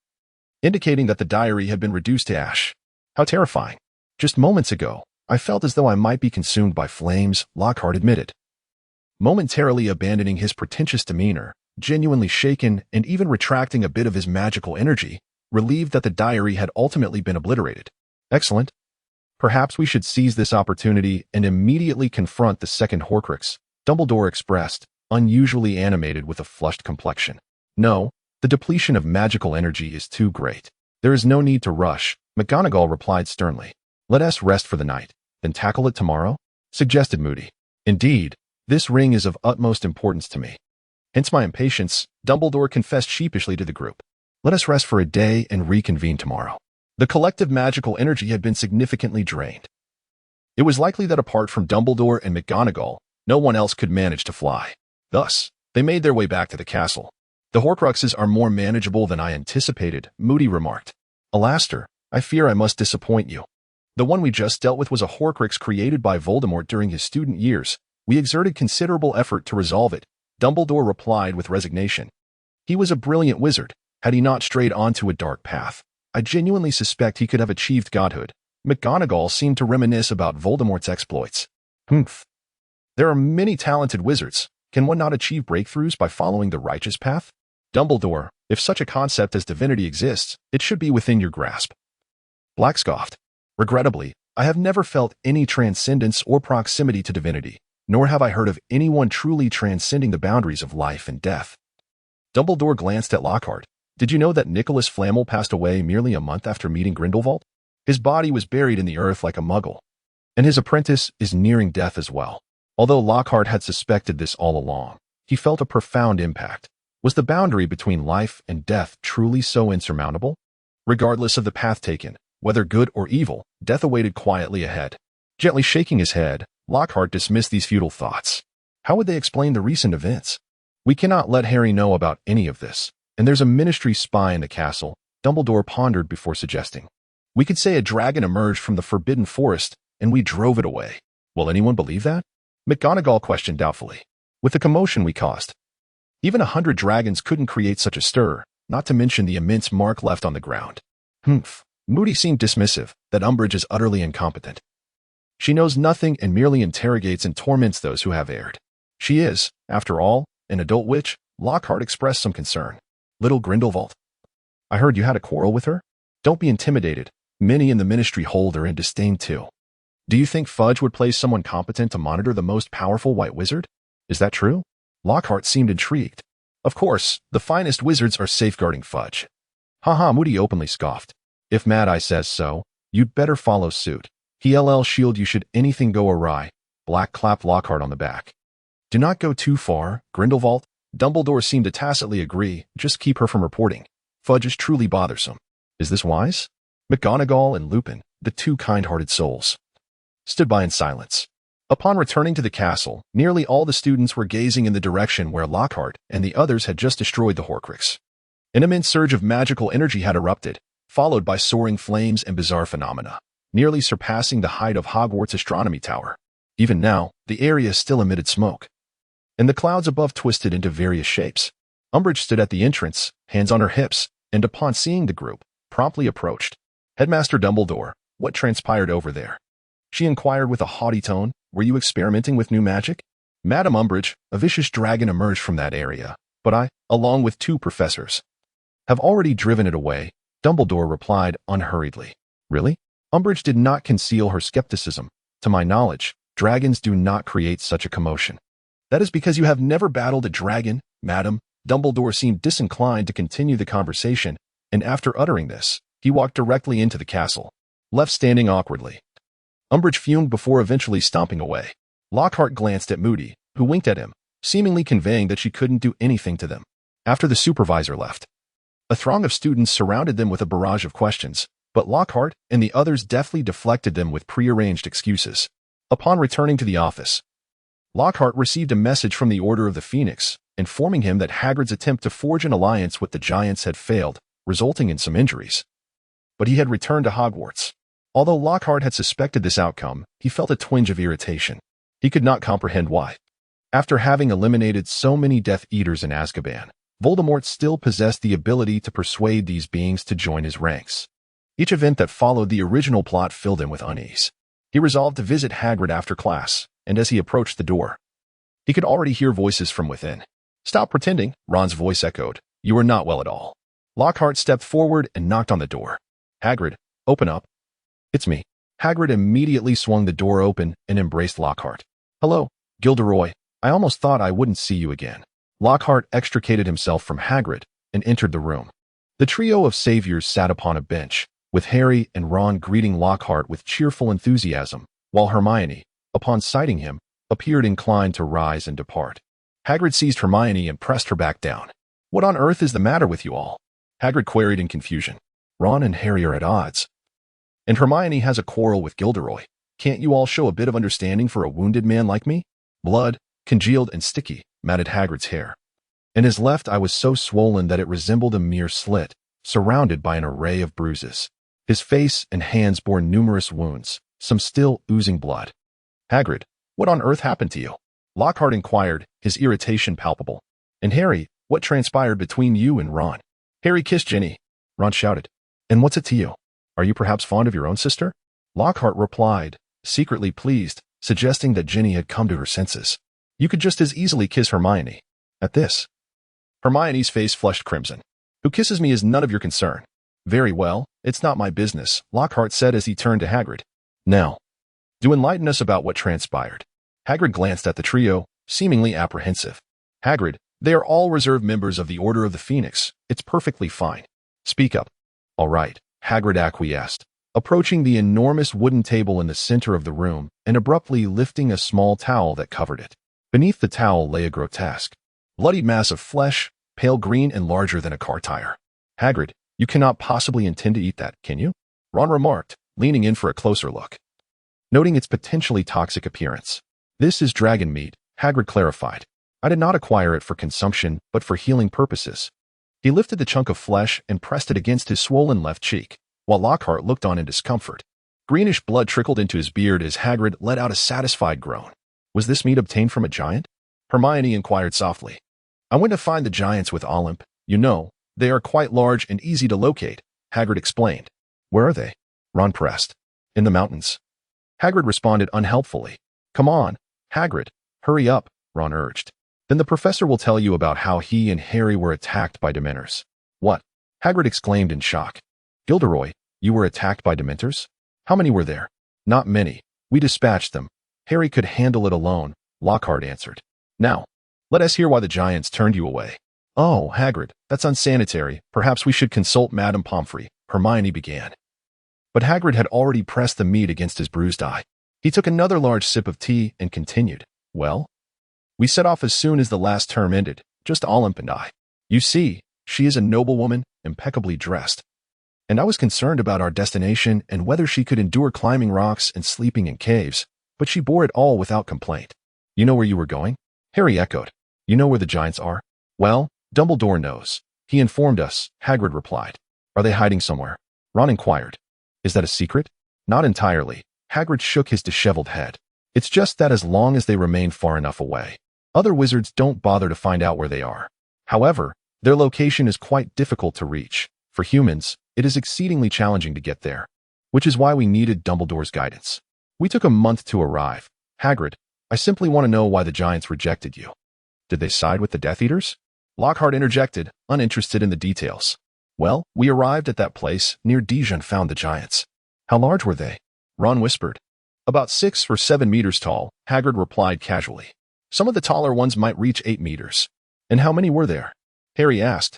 indicating that the diary had been reduced to ash. How terrifying. Just moments ago, I felt as though I might be consumed by flames, Lockhart admitted. Momentarily abandoning his pretentious demeanor, genuinely shaken and even retracting a bit of his magical energy, relieved that the diary had ultimately been obliterated. Excellent. Perhaps we should seize this opportunity and immediately confront the second Horcrux, Dumbledore expressed, unusually animated with a flushed complexion. No, the depletion of magical energy is too great. There is no need to rush, McGonagall replied sternly. Let us rest for the night, then tackle it tomorrow, suggested Moody. Indeed, this ring is of utmost importance to me. Hence my impatience, Dumbledore confessed sheepishly to the group. Let us rest for a day and reconvene tomorrow. The collective magical energy had been significantly drained. It was likely that apart from Dumbledore and McGonagall, no one else could manage to fly. Thus, they made their way back to the castle. The Horcruxes are more manageable than I anticipated, Moody remarked. Alastair, I fear I must disappoint you. The one we just dealt with was a Horcrux created by Voldemort during his student years. We exerted considerable effort to resolve it, Dumbledore replied with resignation. He was a brilliant wizard, had he not strayed onto a dark path. I genuinely suspect he could have achieved godhood. McGonagall seemed to reminisce about Voldemort's exploits. Humph. There are many talented wizards. Can one not achieve breakthroughs by following the righteous path? Dumbledore, if such a concept as divinity exists, it should be within your grasp. Black scoffed. Regrettably, I have never felt any transcendence or proximity to divinity, nor have I heard of anyone truly transcending the boundaries of life and death. Dumbledore glanced at Lockhart. Did you know that Nicholas Flamel passed away merely a month after meeting Grindelwald? His body was buried in the earth like a muggle, and his apprentice is nearing death as well. Although Lockhart had suspected this all along, he felt a profound impact. Was the boundary between life and death truly so insurmountable? Regardless of the path taken, whether good or evil, death awaited quietly ahead. Gently shaking his head, Lockhart dismissed these futile thoughts. How would they explain the recent events? We cannot let Harry know about any of this, and there's a ministry spy in the castle, Dumbledore pondered before suggesting. We could say a dragon emerged from the Forbidden Forest, and we drove it away. Will anyone believe that? McGonagall questioned doubtfully. With the commotion we caused, even 100 dragons couldn't create such a stir, not to mention the immense mark left on the ground. Humph. Moody seemed dismissive, that Umbridge is utterly incompetent. She knows nothing and merely interrogates and torments those who have erred. She is, after all, an adult witch. Lockhart expressed some concern. Little Grindelwald. I heard you had a quarrel with her? Don't be intimidated. Many in the ministry hold her in disdain too. Do you think Fudge would place someone competent to monitor the most powerful white wizard? Is that true? Lockhart seemed intrigued. Of course, the finest wizards are safeguarding Fudge. Haha, Moody openly scoffed. If Mad Eye says so, you'd better follow suit. He'll shield you should anything go awry. Black clapped Lockhart on the back. Do not go too far, Grindelwald. Dumbledore seemed to tacitly agree, just keep her from reporting. Fudge is truly bothersome. Is this wise? McGonagall and Lupin, the two kind-hearted souls, stood by in silence. Upon returning to the castle, nearly all the students were gazing in the direction where Lockhart and the others had just destroyed the Horcrux. An immense surge of magical energy had erupted, followed by soaring flames and bizarre phenomena, nearly surpassing the height of Hogwarts' astronomy tower. Even now, the area still emitted smoke, and the clouds above twisted into various shapes. Umbridge stood at the entrance, hands on her hips, and upon seeing the group, promptly approached. Headmaster Dumbledore, what transpired over there? She inquired with a haughty tone. Were you experimenting with new magic? Madam Umbridge, a vicious dragon emerged from that area, but I, along with 2 professors, have already driven it away. Dumbledore replied unhurriedly. Really? Umbridge did not conceal her skepticism. To my knowledge, dragons do not create such a commotion. That is because you have never battled a dragon, madam. Dumbledore seemed disinclined to continue the conversation, and after uttering this, he walked directly into the castle, left standing awkwardly. Umbridge fumed before eventually stomping away. Lockhart glanced at Moody, who winked at him, seemingly conveying that she couldn't do anything to them. After the supervisor left, a throng of students surrounded them with a barrage of questions, but Lockhart and the others deftly deflected them with prearranged excuses. Upon returning to the office, Lockhart received a message from the Order of the Phoenix, informing him that Hagrid's attempt to forge an alliance with the Giants had failed, resulting in some injuries. But he had returned to Hogwarts. Although Lockhart had suspected this outcome, he felt a twinge of irritation. He could not comprehend why. After having eliminated so many Death Eaters in Azkaban, Voldemort still possessed the ability to persuade these beings to join his ranks. Each event that followed the original plot filled him with unease. He resolved to visit Hagrid after class, and as he approached the door, he could already hear voices from within. Stop pretending, Ron's voice echoed. You are not well at all. Lockhart stepped forward and knocked on the door. Hagrid, open up. It's me. Hagrid immediately swung the door open and embraced Lockhart. Hello, Gilderoy. I almost thought I wouldn't see you again. Lockhart extricated himself from Hagrid and entered the room. The trio of saviors sat upon a bench, with Harry and Ron greeting Lockhart with cheerful enthusiasm, while Hermione, upon sighting him, appeared inclined to rise and depart. Hagrid seized Hermione and pressed her back down. What on earth is the matter with you all? Hagrid queried in confusion. Ron and Harry are at odds, and Hermione has a quarrel with Gilderoy. Can't you all show a bit of understanding for a wounded man like me? Blood, congealed and sticky, matted Hagrid's hair. In his left eye was so swollen that it resembled a mere slit, surrounded by an array of bruises. His face and hands bore numerous wounds, some still oozing blood. Hagrid, what on earth happened to you? Lockhart inquired, his irritation palpable. And Harry, what transpired between you and Ron? Harry kissed Ginny. Ron shouted. And what's it to you? Are you perhaps fond of your own sister? Lockhart replied, secretly pleased, suggesting that Ginny had come to her senses. You could just as easily kiss Hermione. At this, Hermione's face flushed crimson. Who kisses me is none of your concern. Very well, it's not my business, Lockhart said as he turned to Hagrid. Now, do enlighten us about what transpired. Hagrid glanced at the trio, seemingly apprehensive. Hagrid, they are all reserve members of the Order of the Phoenix. It's perfectly fine. Speak up. All right, Hagrid acquiesced, approaching the enormous wooden table in the center of the room and abruptly lifting a small towel that covered it. Beneath the towel lay a grotesque, bloody mass of flesh, pale green and larger than a car tire. Hagrid, you cannot possibly intend to eat that, can you? Ron remarked, leaning in for a closer look. Noting its potentially toxic appearance. This is dragon meat, Hagrid clarified. I did not acquire it for consumption, but for healing purposes. He lifted the chunk of flesh and pressed it against his swollen left cheek, while Lockhart looked on in discomfort. Greenish blood trickled into his beard as Hagrid let out a satisfied groan. Was this meat obtained from a giant? Hermione inquired softly. I went to find the giants with Olymp. You know, they are quite large and easy to locate, Hagrid explained. Where are they? Ron pressed. In the mountains. Hagrid responded unhelpfully. Come on, Hagrid, hurry up, Ron urged. Then the professor will tell you about how he and Harry were attacked by Dementors. What? Hagrid exclaimed in shock. Gilderoy, you were attacked by Dementors? How many were there? Not many. We dispatched them. Harry could handle it alone, Lockhart answered. Now, let us hear why the giants turned you away. Oh, Hagrid, that's unsanitary. Perhaps we should consult Madame Pomfrey, Hermione began. But Hagrid had already pressed the meat against his bruised eye. He took another large sip of tea and continued. Well, we set off as soon as the last term ended, just Olymp and I. You see, she is a noblewoman, impeccably dressed. And I was concerned about our destination and whether she could endure climbing rocks and sleeping in caves, but she bore it all without complaint. You know where you were going? Harry echoed. You know where the giants are? Well, Dumbledore knows. He informed us, Hagrid replied. Are they hiding somewhere? Ron inquired. Is that a secret? Not entirely. Hagrid shook his disheveled head. It's just that as long as they remain far enough away, other wizards don't bother to find out where they are. However, their location is quite difficult to reach. For humans, it is exceedingly challenging to get there, which is why we needed Dumbledore's guidance. We took a month to arrive. Hagrid, I simply want to know why the giants rejected you. Did they side with the Death Eaters? Lockhart interjected, uninterested in the details. Well, we arrived at that place near Dijon and found the giants. How large were they? Ron whispered. About 6 or 7 meters tall, Hagrid replied casually. Some of the taller ones might reach 8 meters. And how many were there? Harry asked.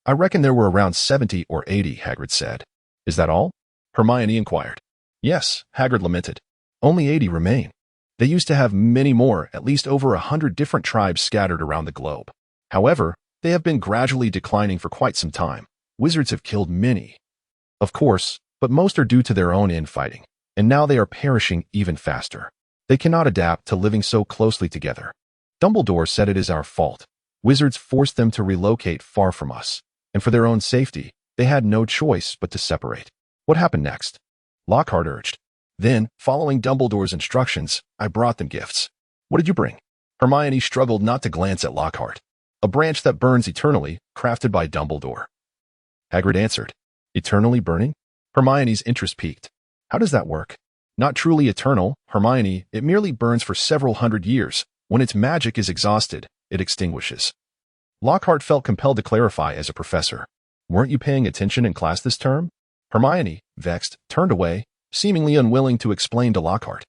I reckon there were around 70 or 80, Hagrid said. Is that all? Hermione inquired. Yes, Hagrid lamented. Only 80 remain. They used to have many more, at least over 100 different tribes scattered around the globe. However, they have been gradually declining for quite some time. Wizards have killed many. Of course, but most are due to their own infighting, and now they are perishing even faster. They cannot adapt to living so closely together. Dumbledore said it is our fault. Wizards forced them to relocate far from us, and for their own safety, they had no choice but to separate. What happened next? Lockhart urged. Then, following Dumbledore's instructions, I brought them gifts. What did you bring? Hermione struggled not to glance at Lockhart. A branch that burns eternally, crafted by Dumbledore. Hagrid answered. Eternally burning? Hermione's interest piqued. How does that work? Not truly eternal, Hermione, it merely burns for several hundred years. When its magic is exhausted, it extinguishes. Lockhart felt compelled to clarify as a professor. Weren't you paying attention in class this term? Hermione, vexed, turned away, seemingly unwilling to explain to Lockhart.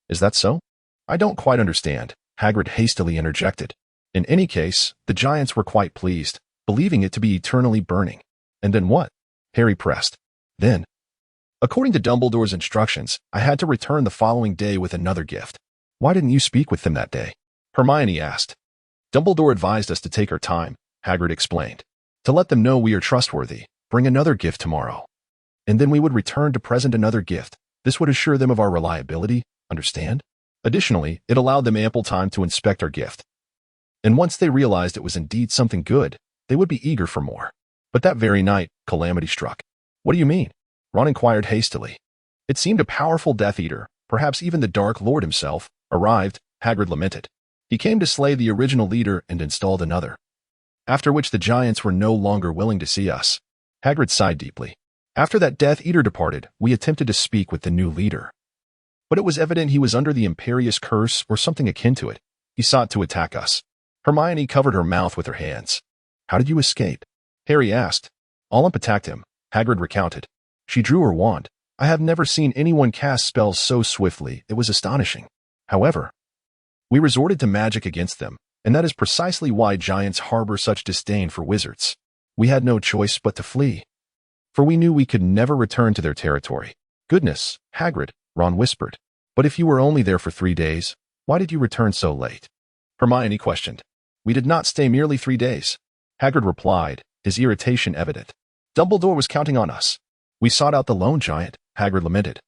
Is that so? I don't quite understand, Hagrid hastily interjected. In any case, the giants were quite pleased, believing it to be eternally burning. And then what? Harry pressed. Then, according to Dumbledore's instructions, I had to return the following day with another gift. Why didn't you speak with them that day? Hermione asked. Dumbledore advised us to take our time, Hagrid explained. To let them know we are trustworthy, bring another gift tomorrow. And then we would return to present another gift. This would assure them of our reliability, understand? Additionally, it allowed them ample time to inspect our gift. And once they realized it was indeed something good, they would be eager for more. But that very night, calamity struck. What do you mean? Ron inquired hastily. It seemed a powerful Death Eater, perhaps even the Dark Lord himself, arrived, Hagrid lamented. He came to slay the original leader and installed another. After which the giants were no longer willing to see us. Hagrid sighed deeply. After that Death Eater departed, we attempted to speak with the new leader. But it was evident he was under the Imperious Curse or something akin to it. He sought to attack us. Hermione covered her mouth with her hands. How did you escape? Harry asked. Olymp attacked him, Hagrid recounted. She drew her wand. I have never seen anyone cast spells so swiftly. It was astonishing. However, we resorted to magic against them, and that is precisely why giants harbor such disdain for wizards. We had no choice but to flee, for we knew we could never return to their territory. Goodness, Hagrid, Ron whispered. But if you were only there for 3 days, why did you return so late? Hermione questioned. We did not stay merely 3 days. Hagrid replied, his irritation evident. Dumbledore was counting on us. We sought out the lone giant, Hagrid lamented.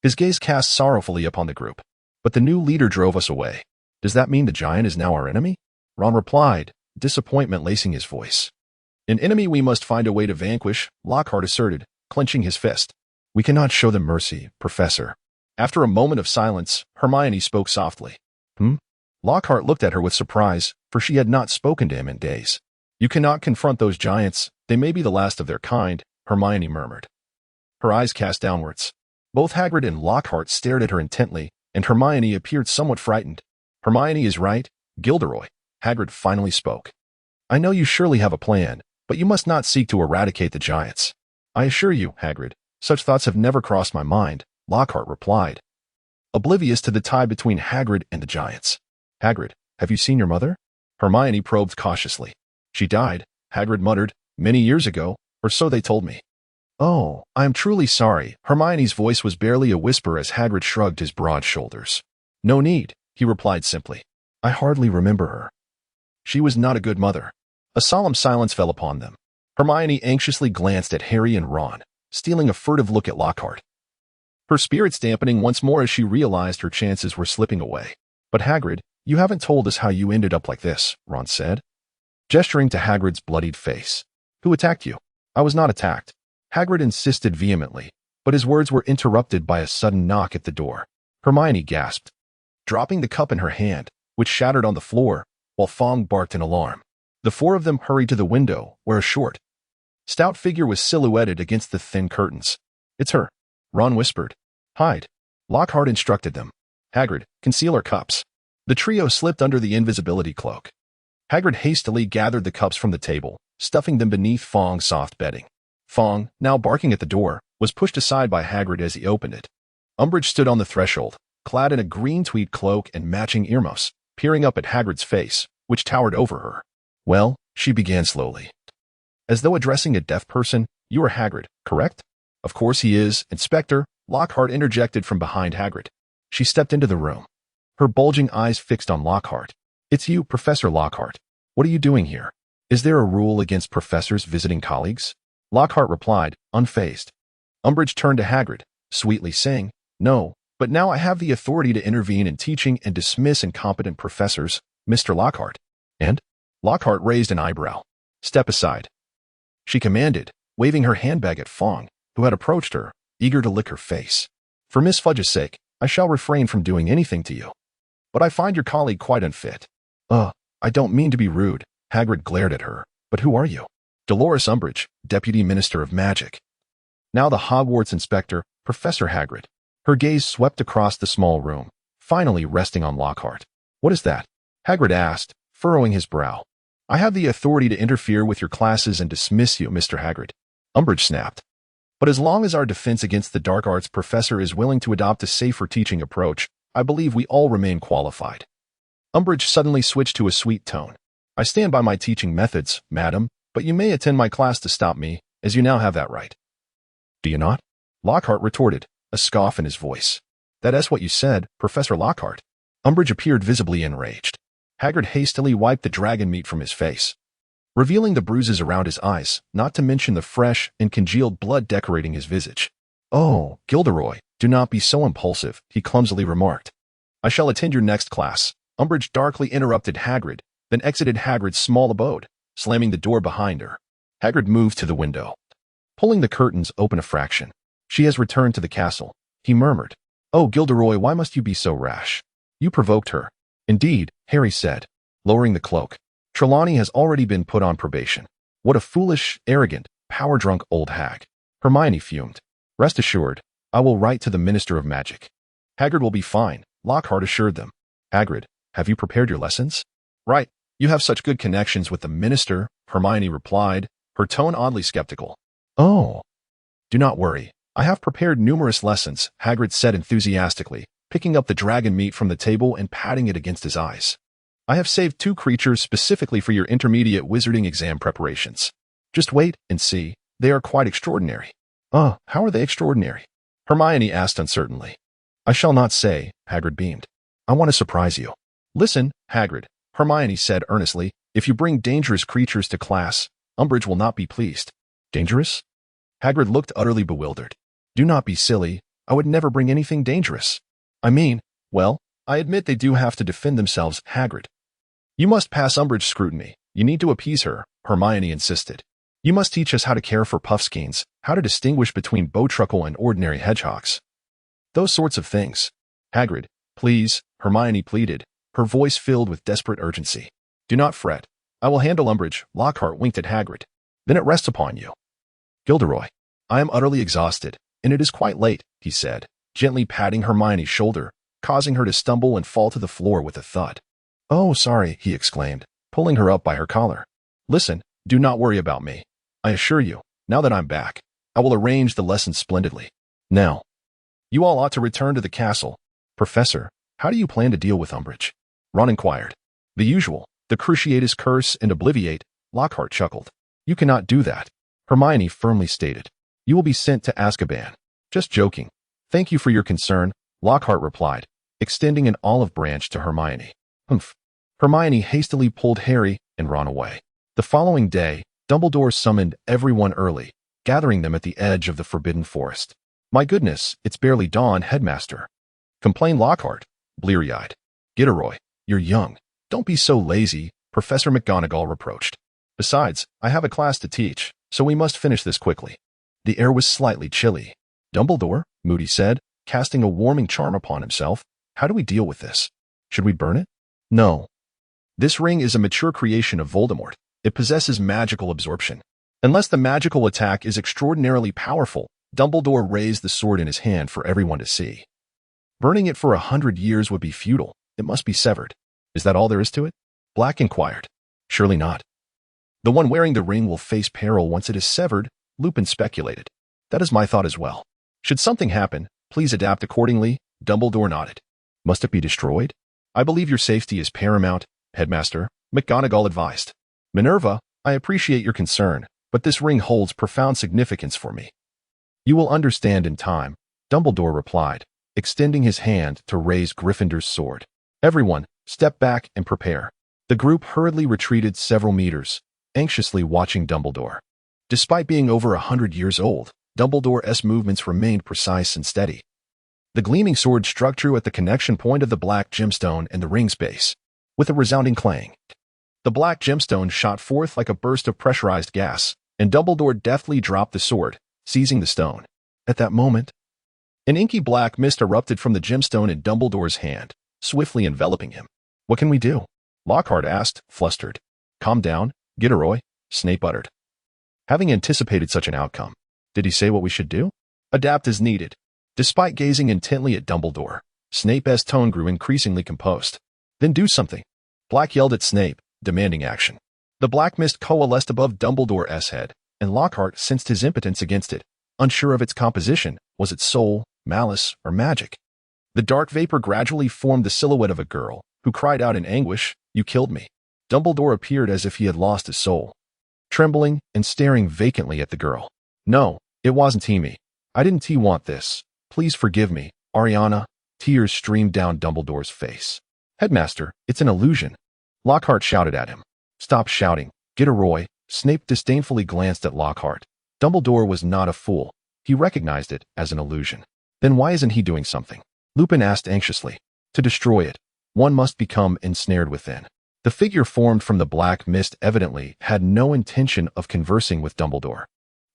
His gaze cast sorrowfully upon the group. But the new leader drove us away. Does that mean the giant is now our enemy? Ron replied, disappointment lacing his voice. An enemy we must find a way to vanquish, Lockhart asserted, clenching his fist. We cannot show them mercy, Professor. After a moment of silence, Hermione spoke softly. Lockhart looked at her with surprise, for she had not spoken to him in days. You cannot confront those giants. They may be the last of their kind, Hermione murmured. Her eyes cast downwards. Both Hagrid and Lockhart stared at her intently, and Hermione appeared somewhat frightened. Hermione is right, Gilderoy. Hagrid finally spoke. I know you surely have a plan, but you must not seek to eradicate the giants. I assure you, Hagrid, such thoughts have never crossed my mind, Lockhart replied, oblivious to the tie between Hagrid and the giants. Hagrid, have you seen your mother? Hermione probed cautiously. She died, Hagrid muttered, many years ago, or so they told me. Oh, I am truly sorry. Hermione's voice was barely a whisper as Hagrid shrugged his broad shoulders. No need, he replied simply. I hardly remember her. She was not a good mother. A solemn silence fell upon them. Hermione anxiously glanced at Harry and Ron, stealing a furtive look at Lockhart. Her spirits dampening once more as she realized her chances were slipping away. But Hagrid, you haven't told us how you ended up like this, Ron said, gesturing to Hagrid's bloodied face. Who attacked you? I was not attacked. Hagrid insisted vehemently, but his words were interrupted by a sudden knock at the door. Hermione gasped, dropping the cup in her hand, which shattered on the floor, while Fong barked in alarm. The four of them hurried to the window, where a short, stout figure was silhouetted against the thin curtains. It's her, Ron whispered. Hide. Lockhart instructed them. Hagrid, conceal our cups. The trio slipped under the invisibility cloak. Hagrid hastily gathered the cups from the table, stuffing them beneath Fong's soft bedding. Fong, now barking at the door, was pushed aside by Hagrid as he opened it. Umbridge stood on the threshold, clad in a green tweed cloak and matching earmuffs, peering up at Hagrid's face, which towered over her. Well, she began slowly. As though addressing a deaf person, you are Hagrid, correct? Of course he is, Inspector, Lockhart interjected from behind Hagrid. She stepped into the room, her bulging eyes fixed on Lockhart. It's you, Professor Lockhart. What are you doing here? Is there a rule against professors visiting colleagues? Lockhart replied, unfazed. Umbridge turned to Hagrid, sweetly saying, No, but now I have the authority to intervene in teaching and dismiss incompetent professors, Mr. Lockhart. And? Lockhart raised an eyebrow. Step aside, she commanded, waving her handbag at Fong, who had approached her, eager to lick her face. For Miss Fudge's sake, I shall refrain from doing anything to you. But I find your colleague quite unfit. I don't mean to be rude, Hagrid glared at her, but who are you? Dolores Umbridge, Deputy Minister of Magic. Now the Hogwarts Inspector, Professor Hagrid. Her gaze swept across the small room, finally resting on Lockhart. What is that? Hagrid asked, furrowing his brow. I have the authority to interfere with your classes and dismiss you, Mr. Hagrid. Umbridge snapped. But as long as our defense against the dark arts professor is willing to adopt a safer teaching approach, I believe we all remain qualified. Umbridge suddenly switched to a sweet tone. I stand by my teaching methods, madam, but you may attend my class to stop me, as you now have that right. Do you not? Lockhart retorted, a scoff in his voice. That is what you said, Professor Lockhart. Umbridge appeared visibly enraged. Hagrid hastily wiped the dragon meat from his face, revealing the bruises around his eyes, not to mention the fresh and congealed blood decorating his visage. Oh, Gilderoy, do not be so impulsive, he clumsily remarked. I shall attend your next class. Umbridge darkly interrupted Hagrid, then exited Hagrid's small abode, slamming the door behind her. Hagrid moved to the window, pulling the curtains open a fraction. She has returned to the castle, he murmured. Oh, Gilderoy, why must you be so rash? You provoked her. Indeed, Harry said, lowering the cloak. Trelawney has already been put on probation. What a foolish, arrogant, power-drunk old hag. Hermione fumed. Rest assured, I will write to the Minister of Magic. Hagrid will be fine, Lockhart assured them. Hagrid, have you prepared your lessons? Right, you have such good connections with the Minister, Hermione replied, her tone oddly skeptical. Oh, Do not worry. I have prepared numerous lessons, Hagrid said enthusiastically, picking up the dragon meat from the table and patting it against his eyes. I have saved 2 creatures specifically for your intermediate wizarding exam preparations. Just wait and see. They are quite extraordinary. How are they extraordinary? Hermione asked uncertainly. I shall not say, Hagrid beamed. I want to surprise you. Listen, Hagrid, Hermione said earnestly, if you bring dangerous creatures to class, Umbridge will not be pleased. Dangerous? Hagrid looked utterly bewildered. Do not be silly. I would never bring anything dangerous. I mean, well, I admit they do have to defend themselves, Hagrid. You must pass Umbridge's scrutiny. You need to appease her, Hermione insisted. You must teach us how to care for Puffskeins, how to distinguish between Bowtruckle and ordinary hedgehogs. Those sorts of things. Hagrid, please, Hermione pleaded, her voice filled with desperate urgency. Do not fret. I will handle Umbridge, Lockhart winked at Hagrid. Then it rests upon you. Gilderoy, I am utterly exhausted, and it is quite late, he said, gently patting Hermione's shoulder, causing her to stumble and fall to the floor with a thud. Oh, sorry, he exclaimed, pulling her up by her collar. Listen, do not worry about me. I assure you, now that I'm back, I will arrange the lesson splendidly. Now, you all ought to return to the castle. Professor, how do you plan to deal with Umbridge? Ron inquired. The usual, the Cruciatus Curse and Obliviate, Lockhart chuckled. You cannot do that, Hermione firmly stated. You will be sent to Azkaban. Just joking. Thank you for your concern, Lockhart replied, extending an olive branch to Hermione. Humph. Hermione hastily pulled Harry and Ron away. The following day, Dumbledore summoned everyone early, gathering them at the edge of the Forbidden Forest. My goodness, it's barely dawn, Headmaster, complained Lockhart, bleary-eyed. Gilderoy, you're young. Don't be so lazy, Professor McGonagall reproached. Besides, I have a class to teach, so we must finish this quickly. The air was slightly chilly. Dumbledore, Moody said, casting a warming charm upon himself, how do we deal with this? Should we burn it? No. This ring is a mature creation of Voldemort. It possesses magical absorption. Unless the magical attack is extraordinarily powerful, Dumbledore raised the sword in his hand for everyone to see. Burning it for 100 years would be futile. It must be severed. Is that all there is to it? Black inquired. Surely not. The one wearing the ring will face peril once it is severed, Lupin speculated. That is my thought as well. Should something happen, please adapt accordingly, Dumbledore nodded. Must it be destroyed? I believe your safety is paramount, Headmaster, McGonagall advised. Minerva, I appreciate your concern, but this ring holds profound significance for me. You will understand in time, Dumbledore replied, extending his hand to raise Gryffindor's sword. Everyone, step back and prepare. The group hurriedly retreated several meters, anxiously watching Dumbledore. Despite being over 100 years old, Dumbledore's movements remained precise and steady. The gleaming sword struck true at the connection point of the black gemstone and the ring's base, with a resounding clang. The black gemstone shot forth like a burst of pressurized gas, and Dumbledore deftly dropped the sword, seizing the stone. At that moment, an inky black mist erupted from the gemstone in Dumbledore's hand, swiftly enveloping him. What can we do? Lockhart asked, flustered. Calm down, Gilderoy, Snape uttered. Having anticipated such an outcome, did he say what we should do? Adapt as needed. Despite gazing intently at Dumbledore, Snape's tone grew increasingly composed. Then do something. Black yelled at Snape, demanding action. The black mist coalesced above Dumbledore's head, and Lockhart sensed his impotence against it, unsure of its composition. Was it soul, malice, or magic? The dark vapor gradually formed the silhouette of a girl, who cried out in anguish, "You killed me." Dumbledore appeared as if he had lost his soul, trembling and staring vacantly at the girl. No, it wasn't me. I didn't want this. Please forgive me, Ariana. Tears streamed down Dumbledore's face. Headmaster, it's an illusion. Lockhart shouted at him. Stop shouting, Gilderoy. Snape disdainfully glanced at Lockhart. Dumbledore was not a fool. He recognized it as an illusion. Then why isn't he doing something? Lupin asked anxiously. To destroy it, one must become ensnared within. The figure formed from the black mist evidently had no intention of conversing with Dumbledore.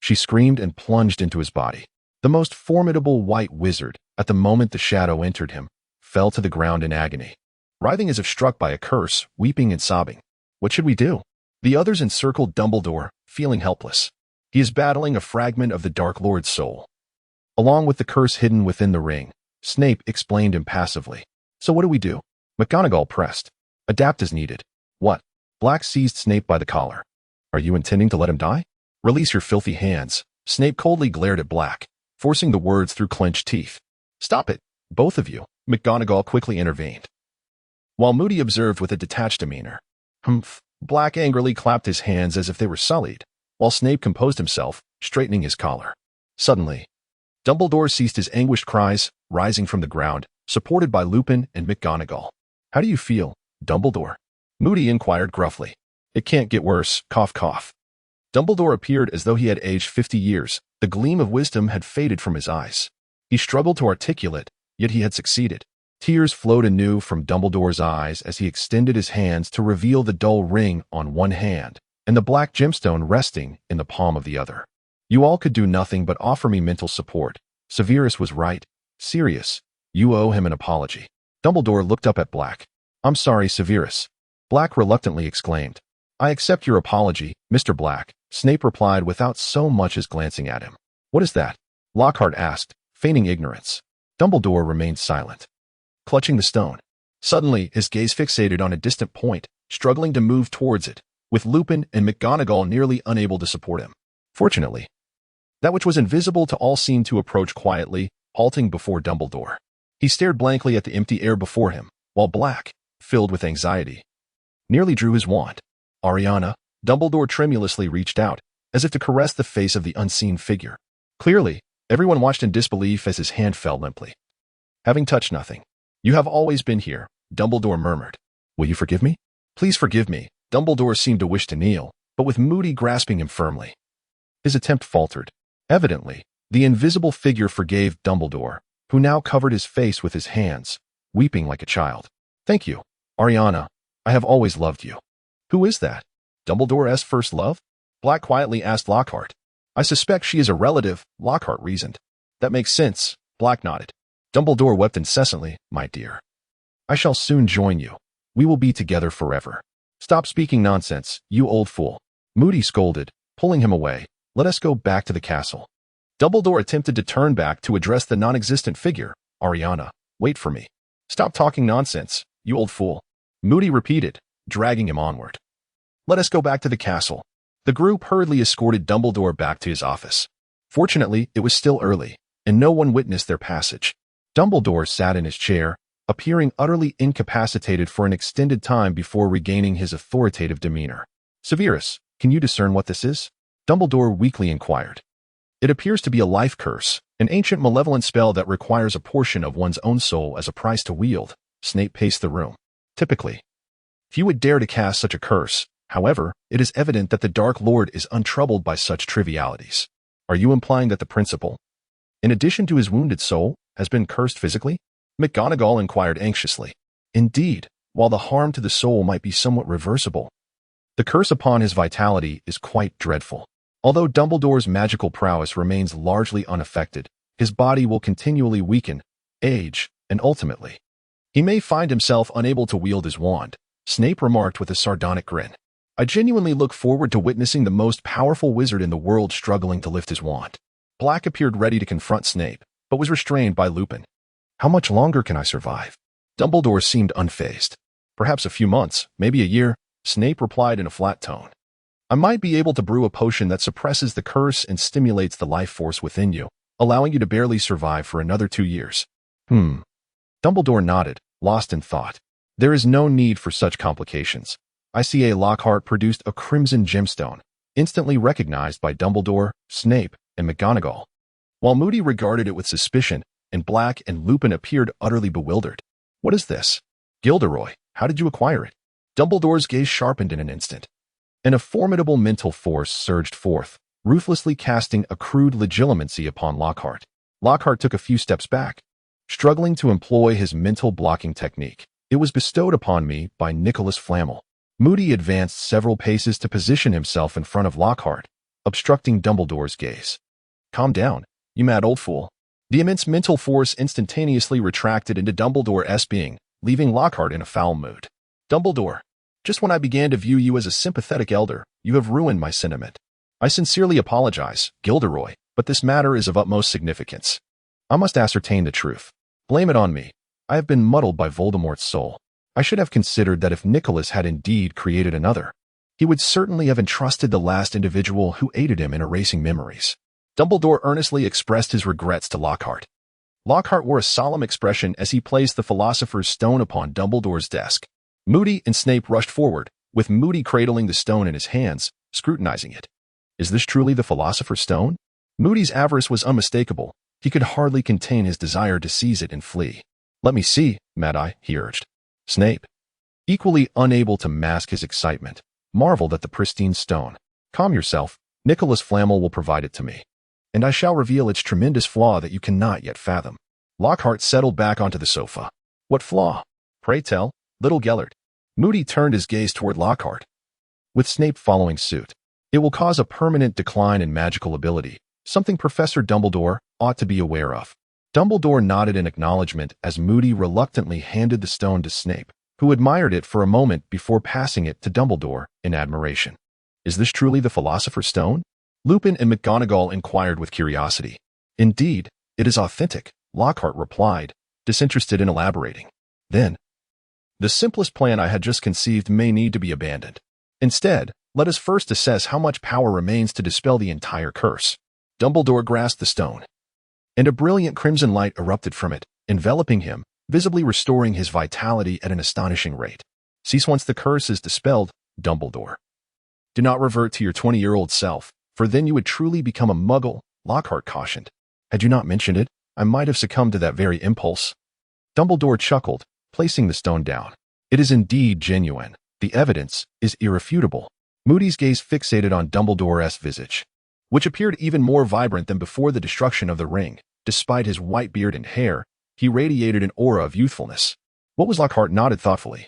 She screamed and plunged into his body. The most formidable white wizard, at the moment the shadow entered him, fell to the ground in agony, writhing as if struck by a curse, weeping and sobbing. What should we do? The others encircled Dumbledore, feeling helpless. He is battling a fragment of the Dark Lord's soul, along with the curse hidden within the ring, Snape explained impassively. So what do we do? McGonagall pressed. Adapt as needed. What? Black seized Snape by the collar. Are you intending to let him die? Release your filthy hands, Snape coldly glared at Black, forcing the words through clenched teeth. "Stop it, both of you," McGonagall quickly intervened. While Moody observed with a detached demeanor. "Humph." Black angrily clapped his hands as if they were sullied, while Snape composed himself, straightening his collar. Suddenly, Dumbledore ceased his anguished cries, rising from the ground, supported by Lupin and McGonagall. "How do you feel, Dumbledore?" Moody inquired gruffly. "It can't get worse," cough cough. Dumbledore appeared as though he had aged 50 years. The gleam of wisdom had faded from his eyes. He struggled to articulate, yet he had succeeded. Tears flowed anew from Dumbledore's eyes as he extended his hands to reveal the dull ring on one hand and the black gemstone resting in the palm of the other. "You all could do nothing but offer me mental support. Severus was right. Sirius, you owe him an apology." Dumbledore looked up at Black. "I'm sorry, Severus," Black reluctantly exclaimed. "I accept your apology, Mr. Black," Snape replied without so much as glancing at him. "What is that?" Lockhart asked, feigning ignorance. Dumbledore remained silent, clutching the stone. Suddenly, his gaze fixated on a distant point, struggling to move towards it, with Lupin and McGonagall nearly unable to support him. Fortunately, that which was invisible to all seemed to approach quietly, halting before Dumbledore. He stared blankly at the empty air before him, while Black, filled with anxiety, nearly drew his wand. "Ariana," Dumbledore tremulously reached out, as if to caress the face of the unseen figure. Clearly, everyone watched in disbelief as his hand fell limply. Having touched nothing. "You have always been here," Dumbledore murmured. "Will you forgive me?" "Please forgive me." Dumbledore seemed to wish to kneel, but with Moody grasping him firmly. His attempt faltered. Evidently, the invisible figure forgave Dumbledore, who now covered his face with his hands, weeping like a child. "Thank you, Ariana. I have always loved you." "Who is that? Dumbledore's first love?" Black quietly asked Lockhart. "I suspect she is a relative," Lockhart reasoned. "That makes sense," Black nodded. Dumbledore wept incessantly. "My dear, I shall soon join you. We will be together forever." "Stop speaking nonsense, you old fool," Moody scolded, pulling him away. "Let us go back to the castle." Dumbledore attempted to turn back to address the non-existent figure. "Ariana, wait for me." "Stop talking nonsense, you old fool," Moody repeated, dragging him onward. "Let us go back to the castle." The group hurriedly escorted Dumbledore back to his office. Fortunately, it was still early, and no one witnessed their passage. Dumbledore sat in his chair, appearing utterly incapacitated for an extended time before regaining his authoritative demeanor. "Severus, can you discern what this is?" Dumbledore weakly inquired. "It appears to be a life curse, an ancient malevolent spell that requires a portion of one's own soul as a price to wield." Snape paced the room. "Typically, few would dare to cast such a curse. However, it is evident that the Dark Lord is untroubled by such trivialities." "Are you implying that the principal, in addition to his wounded soul, has been cursed physically?" McGonagall inquired anxiously. "Indeed, while the harm to the soul might be somewhat reversible, the curse upon his vitality is quite dreadful. Although Dumbledore's magical prowess remains largely unaffected, his body will continually weaken, age, and ultimately, he may find himself unable to wield his wand," Snape remarked with a sardonic grin. "I genuinely look forward to witnessing the most powerful wizard in the world struggling to lift his wand." Black appeared ready to confront Snape, but was restrained by Lupin. "How much longer can I survive?" Dumbledore seemed unfazed. "Perhaps a few months, maybe a year," Snape replied in a flat tone. "I might be able to brew a potion that suppresses the curse and stimulates the life force within you, allowing you to barely survive for another 2 years. Dumbledore nodded, lost in thought. "There is no need for such complications." I.C.A. Lockhart produced a crimson gemstone, instantly recognized by Dumbledore, Snape, and McGonagall, while Moody regarded it with suspicion, and Black and Lupin appeared utterly bewildered. "What is this? Gilderoy, how did you acquire it?" Dumbledore's gaze sharpened in an instant, and a formidable mental force surged forth, ruthlessly casting a crude legitimacy upon Lockhart. Lockhart took a few steps back, struggling to employ his mental blocking technique. "It was bestowed upon me by Nicholas Flamel." Moody advanced several paces to position himself in front of Lockhart, obstructing Dumbledore's gaze. "Calm down, you mad old fool." The immense mental force instantaneously retracted into Dumbledore's being, leaving Lockhart in a foul mood. "Dumbledore, just when I began to view you as a sympathetic elder, you have ruined my sentiment. I sincerely apologize, Gilderoy, but this matter is of utmost significance. I must ascertain the truth. Blame it on me. I have been muddled by Voldemort's soul. I should have considered that if Nicholas had indeed created another, he would certainly have entrusted the last individual who aided him in erasing memories Dumbledore earnestly expressed his regrets to Lockhart. Lockhart wore a solemn expression as he placed the Philosopher's Stone upon Dumbledore's desk. Moody and Snape rushed forward, with Moody cradling the stone in his hands, scrutinizing it. Is this truly the Philosopher's Stone? Moody's avarice was unmistakable. He could hardly contain his desire to seize it and flee. Let me see, Mad-Eye, he urged. Snape, equally unable to mask his excitement, marveled at the pristine stone. Calm yourself. Nicholas Flamel will provide it to me, and I shall reveal its tremendous flaw that you cannot yet fathom. Lockhart settled back onto the sofa. What flaw? Pray tell, little Gellert. Moody turned his gaze toward Lockhart, with Snape following suit. It will cause a permanent decline in magical ability, something Professor Dumbledore ought to be aware of. Dumbledore nodded in acknowledgement as Moody reluctantly handed the stone to Snape, who admired it for a moment before passing it to Dumbledore in admiration. Is this truly the Philosopher's Stone? Lupin and McGonagall inquired with curiosity. Indeed, it is authentic, Lockhart replied, disinterested in elaborating. Then, the simplest plan I had just conceived may need to be abandoned. Instead, let us first assess how much power remains to dispel the entire curse. Dumbledore grasped the stone, and a brilliant crimson light erupted from it, enveloping him, visibly restoring his vitality at an astonishing rate. Cease once the curse is dispelled, Dumbledore. Do not revert to your 20-year-old self, for then you would truly become a muggle, Lockhart cautioned. Had you not mentioned it, I might have succumbed to that very impulse. Dumbledore chuckled, placing the stone down. It is indeed genuine. The evidence is irrefutable. Moody's gaze fixated on Dumbledore's visage, which appeared even more vibrant than before the destruction of the ring. Despite his white beard and hair, he radiated an aura of youthfulness. What was Lockhart nodded thoughtfully,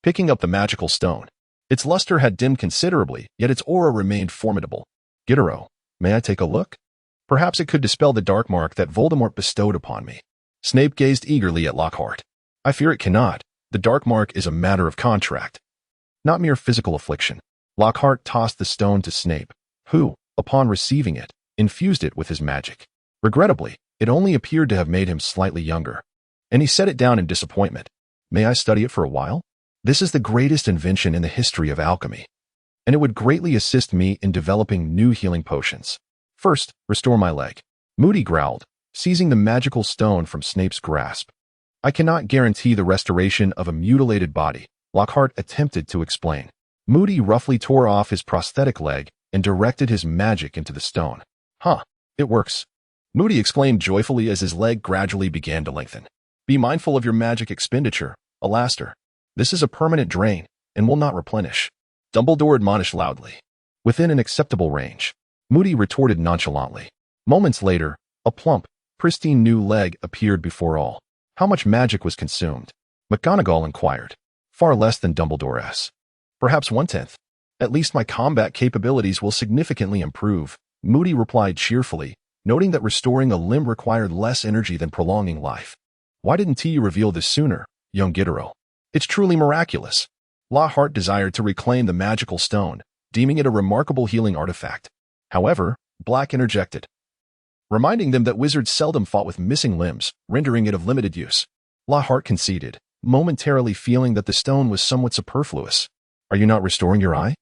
picking up the magical stone. Its luster had dimmed considerably, yet its aura remained formidable. Gilderoy, may I take a look? Perhaps it could dispel the dark mark that Voldemort bestowed upon me. Snape gazed eagerly at Lockhart. I fear it cannot. The dark mark is a matter of contract, not mere physical affliction. Lockhart tossed the stone to Snape, who, upon receiving it, infused it with his magic. Regrettably, it only appeared to have made him slightly younger, and he set it down in disappointment. May I study it for a while? This is the greatest invention in the history of alchemy, and it would greatly assist me in developing new healing potions. First, restore my leg. Moody growled, seizing the magical stone from Snape's grasp. I cannot guarantee the restoration of a mutilated body, Lockhart attempted to explain. Moody roughly tore off his prosthetic leg and directed his magic into the stone. Huh, it works. Moody exclaimed joyfully as his leg gradually began to lengthen. Be mindful of your magic expenditure, Alastair. This is a permanent drain and will not replenish. Dumbledore admonished loudly. Within an acceptable range, Moody retorted nonchalantly. Moments later, a plump, pristine new leg appeared before all. How much magic was consumed? McGonagall inquired. Far less than Dumbledore's. Perhaps 1/10. At least my combat capabilities will significantly improve, Moody replied cheerfully, noting that restoring a limb required less energy than prolonging life. Why didn't you reveal this sooner, young Gilderoy? It's truly miraculous. Lockhart desired to reclaim the magical stone, deeming it a remarkable healing artifact. However, Black interjected, reminding them that wizards seldom fought with missing limbs, rendering it of limited use. Lockhart conceded, momentarily feeling that the stone was somewhat superfluous. Are you not restoring your eye,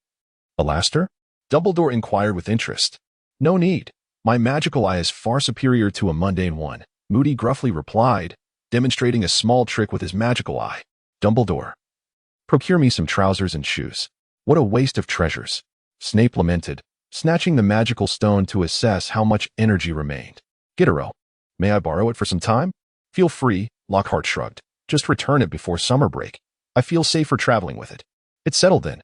Alastair? Dumbledore inquired with interest. No need. My magical eye is far superior to a mundane one, Moody gruffly replied, demonstrating a small trick with his magical eye. Dumbledore, procure me some trousers and shoes. What a waste of treasures. Snape lamented, snatching the magical stone to assess how much energy remained. Gilderoy, may I borrow it for some time? Feel free, Lockhart shrugged. Just return it before summer break. I feel safer traveling with it. It's settled then.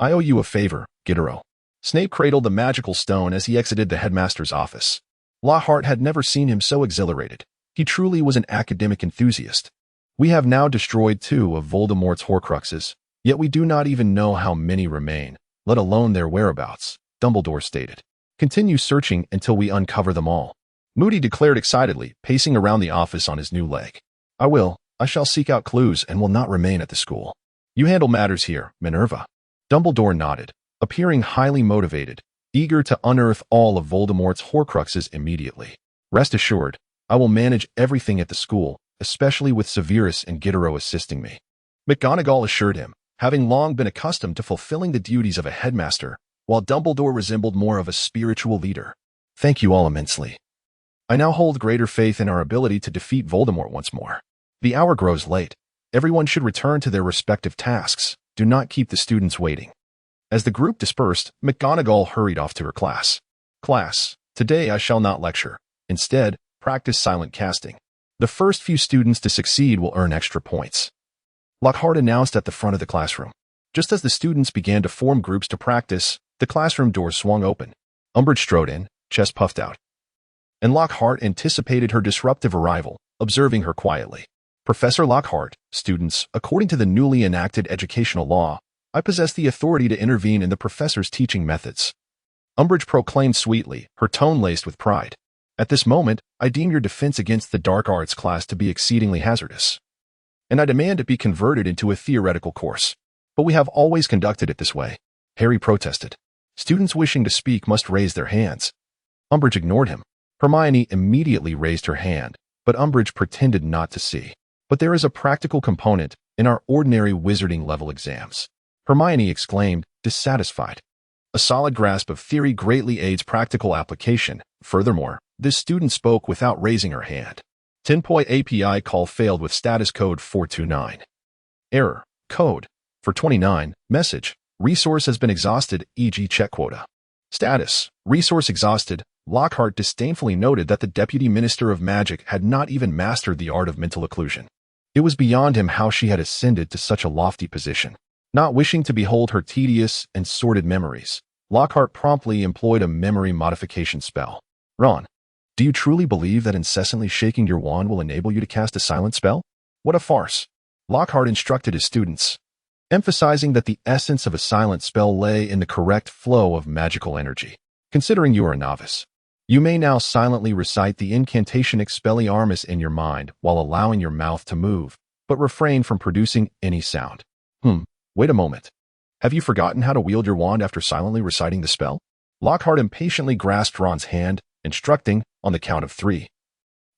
I owe you a favor, Gilderoy. Snape cradled the magical stone as he exited the headmaster's office. Lockhart had never seen him so exhilarated. He truly was an academic enthusiast. We have now destroyed 2 of Voldemort's Horcruxes, yet we do not even know how many remain, let alone their whereabouts, Dumbledore stated. Continue searching until we uncover them all. Moody declared excitedly, pacing around the office on his new leg. I will. I shall seek out clues and will not remain at the school. You handle matters here, Minerva. Dumbledore nodded, appearing highly motivated, eager to unearth all of Voldemort's Horcruxes immediately. Rest assured, I will manage everything at the school, especially with Severus and Gilderoy assisting me. McGonagall assured him, having long been accustomed to fulfilling the duties of a headmaster, while Dumbledore resembled more of a spiritual leader. Thank you all immensely. I now hold greater faith in our ability to defeat Voldemort once more. The hour grows late. Everyone should return to their respective tasks. Do not keep the students waiting. As the group dispersed, McGonagall hurried off to her class. Class, today I shall not lecture. Instead, practice silent casting. The first few students to succeed will earn extra points. Lockhart announced at the front of the classroom. Just as the students began to form groups to practice, the classroom doors swung open. Umbridge strode in, chest puffed out. And Lockhart anticipated her disruptive arrival, observing her quietly. Professor Lockhart, students, according to the newly enacted educational law, I possess the authority to intervene in the professor's teaching methods. Umbridge proclaimed sweetly, her tone laced with pride. At this moment, I deem your defense against the dark arts class to be exceedingly hazardous. And I demand it be converted into a theoretical course. But we have always conducted it this way. Harry protested. Students wishing to speak must raise their hands. Umbridge ignored him. Hermione immediately raised her hand, but Umbridge pretended not to see. But there is a practical component in our ordinary wizarding level exams. Hermione exclaimed, dissatisfied. A solid grasp of theory greatly aids practical application. Furthermore, this student spoke without raising her hand. 10-point API call failed with status code 429. Error. Code. 429. Message. Resource has been exhausted, e.g. check quota. Status. Resource exhausted. Lockhart disdainfully noted that the Deputy Minister of Magic had not even mastered the art of mental occlusion. It was beyond him how she had ascended to such a lofty position. Not wishing to behold her tedious and sordid memories, Lockhart promptly employed a memory modification spell. Ron, do you truly believe that incessantly shaking your wand will enable you to cast a silent spell? What a farce. Lockhart instructed his students, emphasizing that the essence of a silent spell lay in the correct flow of magical energy. Considering you are a novice, you may now silently recite the incantation Expelliarmus in your mind while allowing your mouth to move, but refrain from producing any sound. Wait a moment. Have you forgotten how to wield your wand after silently reciting the spell? Lockhart impatiently grasped Ron's hand, instructing, on the count of 3.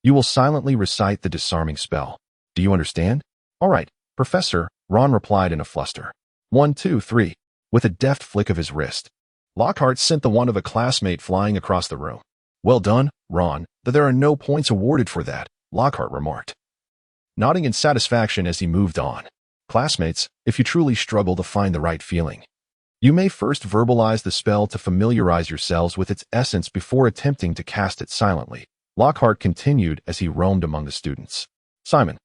You will silently recite the disarming spell. Do you understand? All right, Professor, Ron replied in a fluster. 1, 2, 3. With a deft flick of his wrist, Lockhart sent the wand of a classmate flying across the room. Well done, Ron, though there are no points awarded for that, Lockhart remarked, nodding in satisfaction as he moved on. Classmates, if you truly struggle to find the right feeling, you may first verbalize the spell to familiarize yourselves with its essence before attempting to cast it silently. Lockhart continued as he roamed among the students. Simon,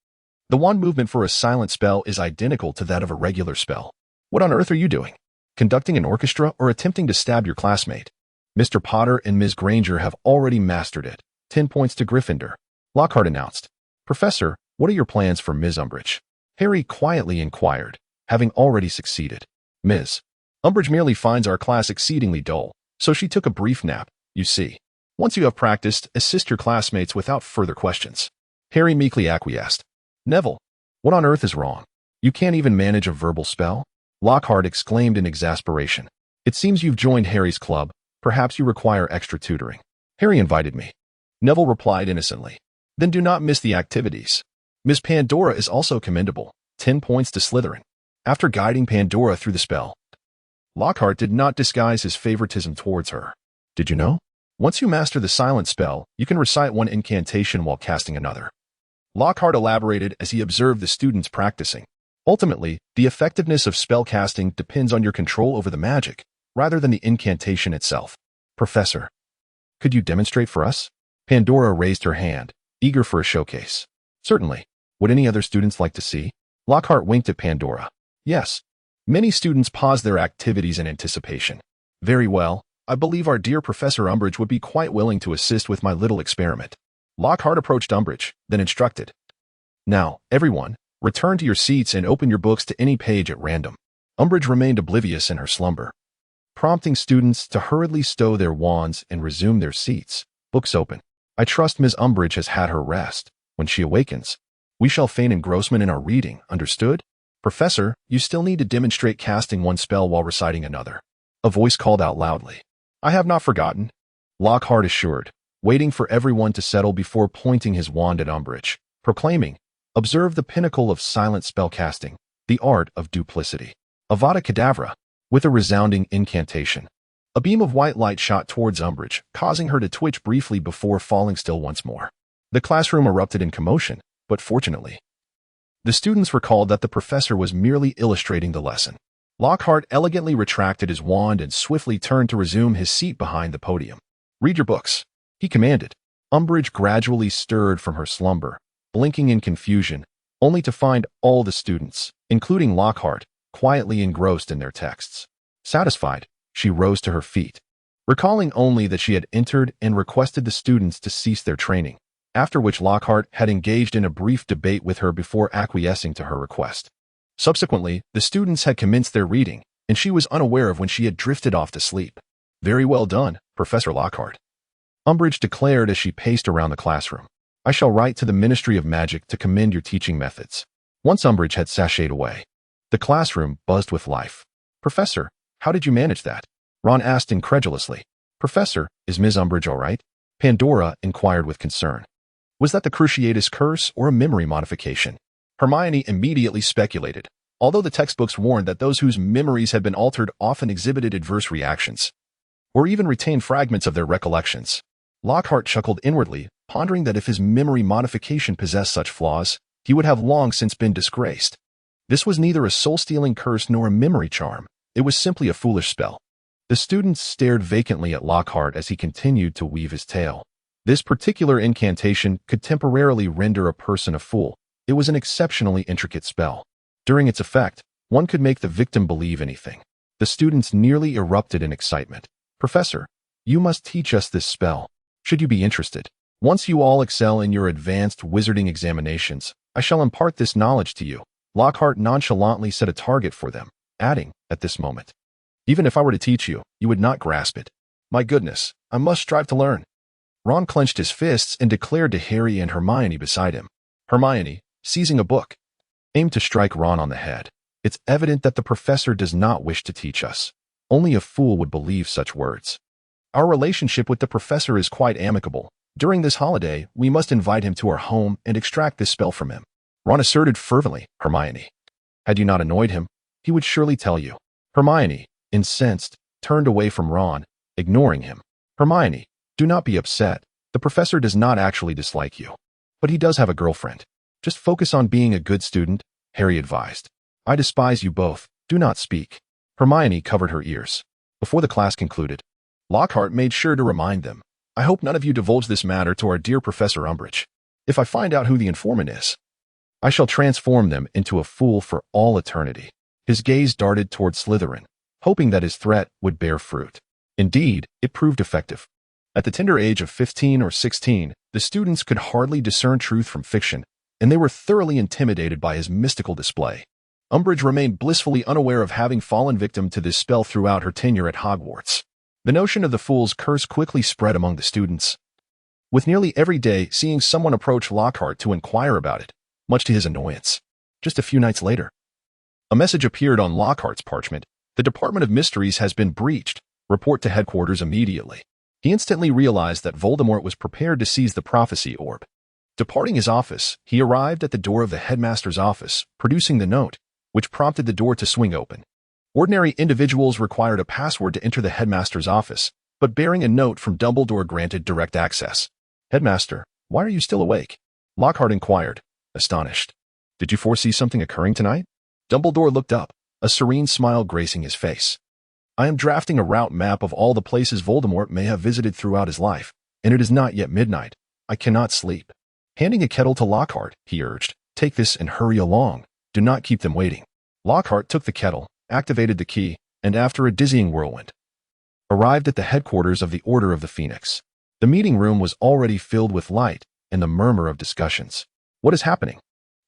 the wand movement for a silent spell is identical to that of a regular spell. What on earth are you doing? Conducting an orchestra or attempting to stab your classmate? Mr. Potter and Ms. Granger have already mastered it. 10 points to Gryffindor. Lockhart announced. Professor, what are your plans for Ms. Umbridge? Harry quietly inquired, having already succeeded. Ms. Umbridge merely finds our class exceedingly dull, so she took a brief nap, you see. Once you have practiced, assist your classmates without further questions. Harry meekly acquiesced. Neville, what on earth is wrong? You can't even manage a verbal spell? Lockhart exclaimed in exasperation. It seems you've joined Harry's club. Perhaps you require extra tutoring. Harry invited me. Neville replied innocently. Then do not miss the activities. Miss Pandora is also commendable. 10 points to Slytherin. After guiding Pandora through the spell, Lockhart did not disguise his favoritism towards her. Did you know? Once you master the silent spell, you can recite one incantation while casting another. Lockhart elaborated as he observed the students practicing. Ultimately, the effectiveness of spell casting depends on your control over the magic, rather than the incantation itself. Professor, could you demonstrate for us? Pandora raised her hand, eager for a showcase. Certainly. Would any other students like to see? Lockhart winked at Pandora. Yes. Many students paused their activities in anticipation. Very well. I believe our dear Professor Umbridge would be quite willing to assist with my little experiment. Lockhart approached Umbridge, then instructed. Now, everyone, return to your seats and open your books to any page at random. Umbridge remained oblivious in her slumber, prompting students to hurriedly stow their wands and resume their seats. Books open. I trust Ms. Umbridge has had her rest. When she awakens, we shall feign engrossment in our reading, understood? Professor, you still need to demonstrate casting one spell while reciting another. A voice called out loudly. I have not forgotten, Lockhart assured, waiting for everyone to settle before pointing his wand at Umbridge, proclaiming, observe the pinnacle of silent spellcasting, the art of duplicity. Avada Kedavra, with a resounding incantation. A beam of white light shot towards Umbridge, causing her to twitch briefly before falling still once more. The classroom erupted in commotion, but fortunately, the students recalled that the professor was merely illustrating the lesson. Lockhart elegantly retracted his wand and swiftly turned to resume his seat behind the podium. "Read your books," he commanded. Umbridge gradually stirred from her slumber, blinking in confusion, only to find all the students, including Lockhart, quietly engrossed in their texts. Satisfied, she rose to her feet, recalling only that she had entered and requested the students to cease their training, after which Lockhart had engaged in a brief debate with her before acquiescing to her request. Subsequently, the students had commenced their reading, and she was unaware of when she had drifted off to sleep. "Very well done, Professor Lockhart," Umbridge declared as she paced around the classroom. "I shall write to the Ministry of Magic to commend your teaching methods." Once Umbridge had sashayed away, the classroom buzzed with life. "Professor, how did you manage that?" Ron asked incredulously. "Professor, is Ms. Umbridge all right?" Pandora inquired with concern. Was that the Cruciatus curse or a memory modification? Hermione immediately speculated, although the textbooks warned that those whose memories had been altered often exhibited adverse reactions, or even retained fragments of their recollections. Lockhart chuckled inwardly, pondering that if his memory modification possessed such flaws, he would have long since been disgraced. This was neither a soul-stealing curse nor a memory charm. It was simply a foolish spell. The students stared vacantly at Lockhart as he continued to weave his tale. This particular incantation could temporarily render a person a fool. It was an exceptionally intricate spell. During its effect, one could make the victim believe anything. The students nearly erupted in excitement. "Professor, you must teach us this spell. Should you be interested? Once you all excel in your advanced wizarding examinations, I shall impart this knowledge to you." Lockhart nonchalantly set a target for them, adding, at this moment, "Even if I were to teach you, you would not grasp it. My goodness, I must strive to learn." Ron clenched his fists and declared to Harry and Hermione beside him. Hermione, seizing a book, aimed to strike Ron on the head. "It's evident that the professor does not wish to teach us. Only a fool would believe such words. Our relationship with the professor is quite amicable. During this holiday, we must invite him to our home and extract this spell from him," Ron asserted fervently. "Hermione, had you not annoyed him, he would surely tell you." Hermione, incensed, turned away from Ron, ignoring him. "Hermione, do not be upset. The professor does not actually dislike you. But he does have a girlfriend. Just focus on being a good student," Harry advised. "I despise you both. Do not speak." Hermione covered her ears. Before the class concluded, Lockhart made sure to remind them, "I hope none of you divulge this matter to our dear Professor Umbridge. If I find out who the informant is, I shall transform them into a fool for all eternity." His gaze darted toward Slytherin, hoping that his threat would bear fruit. Indeed, it proved effective. At the tender age of 15 or 16, the students could hardly discern truth from fiction, and they were thoroughly intimidated by his mystical display. Umbridge remained blissfully unaware of having fallen victim to this spell throughout her tenure at Hogwarts. The notion of the fool's curse quickly spread among the students, with nearly every day seeing someone approach Lockhart to inquire about it, much to his annoyance. Just a few nights later, a message appeared on Lockhart's parchment. "The Department of Mysteries has been breached. Report to headquarters immediately." He instantly realized that Voldemort was prepared to seize the prophecy orb. Departing his office, he arrived at the door of the headmaster's office, producing the note, which prompted the door to swing open. Ordinary individuals required a password to enter the headmaster's office, but bearing a note from Dumbledore granted direct access. "Headmaster, why are you still awake?" Lockhart inquired, astonished. "Did you foresee something occurring tonight?" Dumbledore looked up, a serene smile gracing his face. "I am drafting a route map of all the places Voldemort may have visited throughout his life, and it is not yet midnight. I cannot sleep." Handing a kettle to Lockhart, he urged, "Take this and hurry along. Do not keep them waiting." Lockhart took the kettle, activated the key, and after a dizzying whirlwind, arrived at the headquarters of the Order of the Phoenix. The meeting room was already filled with light and the murmur of discussions. "What is happening?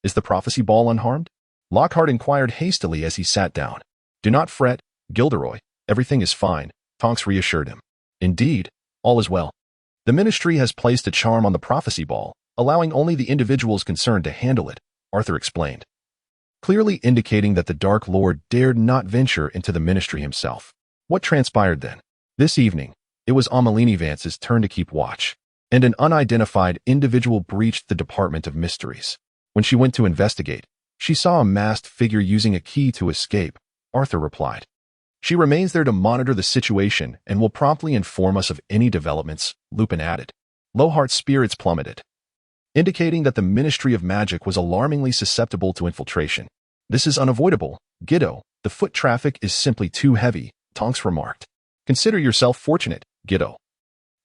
Is the prophecy ball unharmed?" Lockhart inquired hastily as he sat down. "Do not fret, Gilderoy. Everything is fine," Tonks reassured him. "Indeed, all is well. The Ministry has placed a charm on the prophecy ball, allowing only the individuals concerned to handle it," Arthur explained, clearly indicating that the Dark Lord dared not venture into the Ministry himself. What transpired then? This evening, it was Amelie Vance's turn to keep watch, and an unidentified individual breached the Department of Mysteries. When she went to investigate, she saw a masked figure using a key to escape, Arthur replied. She remains there to monitor the situation and will promptly inform us of any developments, Lupin added. Lockhart's spirits plummeted, indicating that the Ministry of Magic was alarmingly susceptible to infiltration. This is unavoidable, Giddo. The foot traffic is simply too heavy, Tonks remarked. Consider yourself fortunate, Giddo,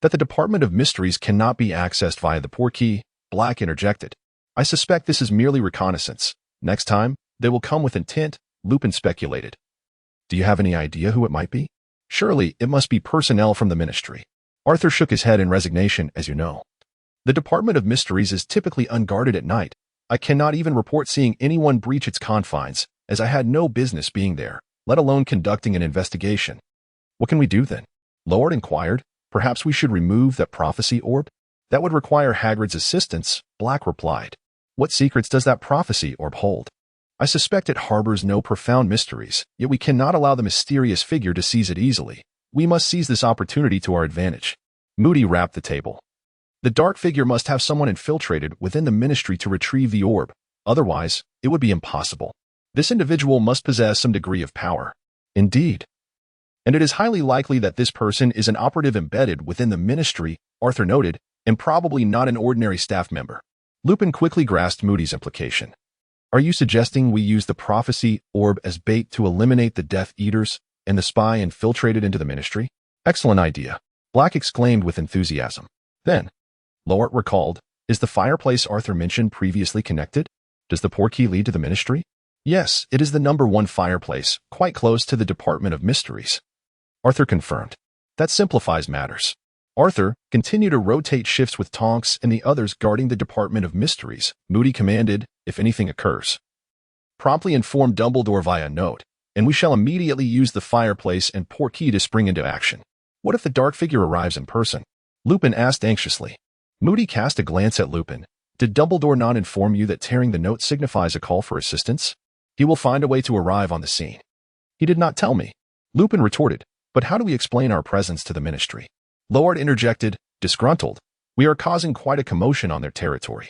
that the Department of Mysteries cannot be accessed via the portkey, Black interjected. I suspect this is merely reconnaissance. Next time, they will come with intent, Lupin speculated. Do you have any idea who it might be? Surely, it must be personnel from the Ministry. Arthur shook his head in resignation, as you know. The Department of Mysteries is typically unguarded at night. I cannot even report seeing anyone breach its confines, as I had no business being there, let alone conducting an investigation. What can we do then? Lockhart inquired. Perhaps we should remove that prophecy orb? That would require Hagrid's assistance, Black replied. What secrets does that prophecy orb hold? I suspect it harbors no profound mysteries, yet we cannot allow the mysterious figure to seize it easily. We must seize this opportunity to our advantage. Moody rapped the table. The dark figure must have someone infiltrated within the Ministry to retrieve the orb. Otherwise, it would be impossible. This individual must possess some degree of power. Indeed. And it is highly likely that this person is an operative embedded within the Ministry, Arthur noted, and probably not an ordinary staff member. Lupin quickly grasped Moody's implication. Are you suggesting we use the prophecy orb as bait to eliminate the Death Eaters and the spy infiltrated into the Ministry? Excellent idea, Black exclaimed with enthusiasm. Then, Lockhart recalled, is the fireplace Arthur mentioned previously connected? Does the portkey lead to the Ministry? Yes, it is the number 1 fireplace, quite close to the Department of Mysteries. Arthur confirmed. That simplifies matters. Arthur, continue to rotate shifts with Tonks and the others guarding the Department of Mysteries, Moody commanded, if anything occurs. Promptly inform Dumbledore via note, and we shall immediately use the fireplace and portkey to spring into action. What if the dark figure arrives in person? Lupin asked anxiously. Moody cast a glance at Lupin. Did Dumbledore not inform you that tearing the note signifies a call for assistance? He will find a way to arrive on the scene. He did not tell me. Lupin retorted, but how do we explain our presence to the Ministry? Lockhart interjected, disgruntled. We are causing quite a commotion on their territory.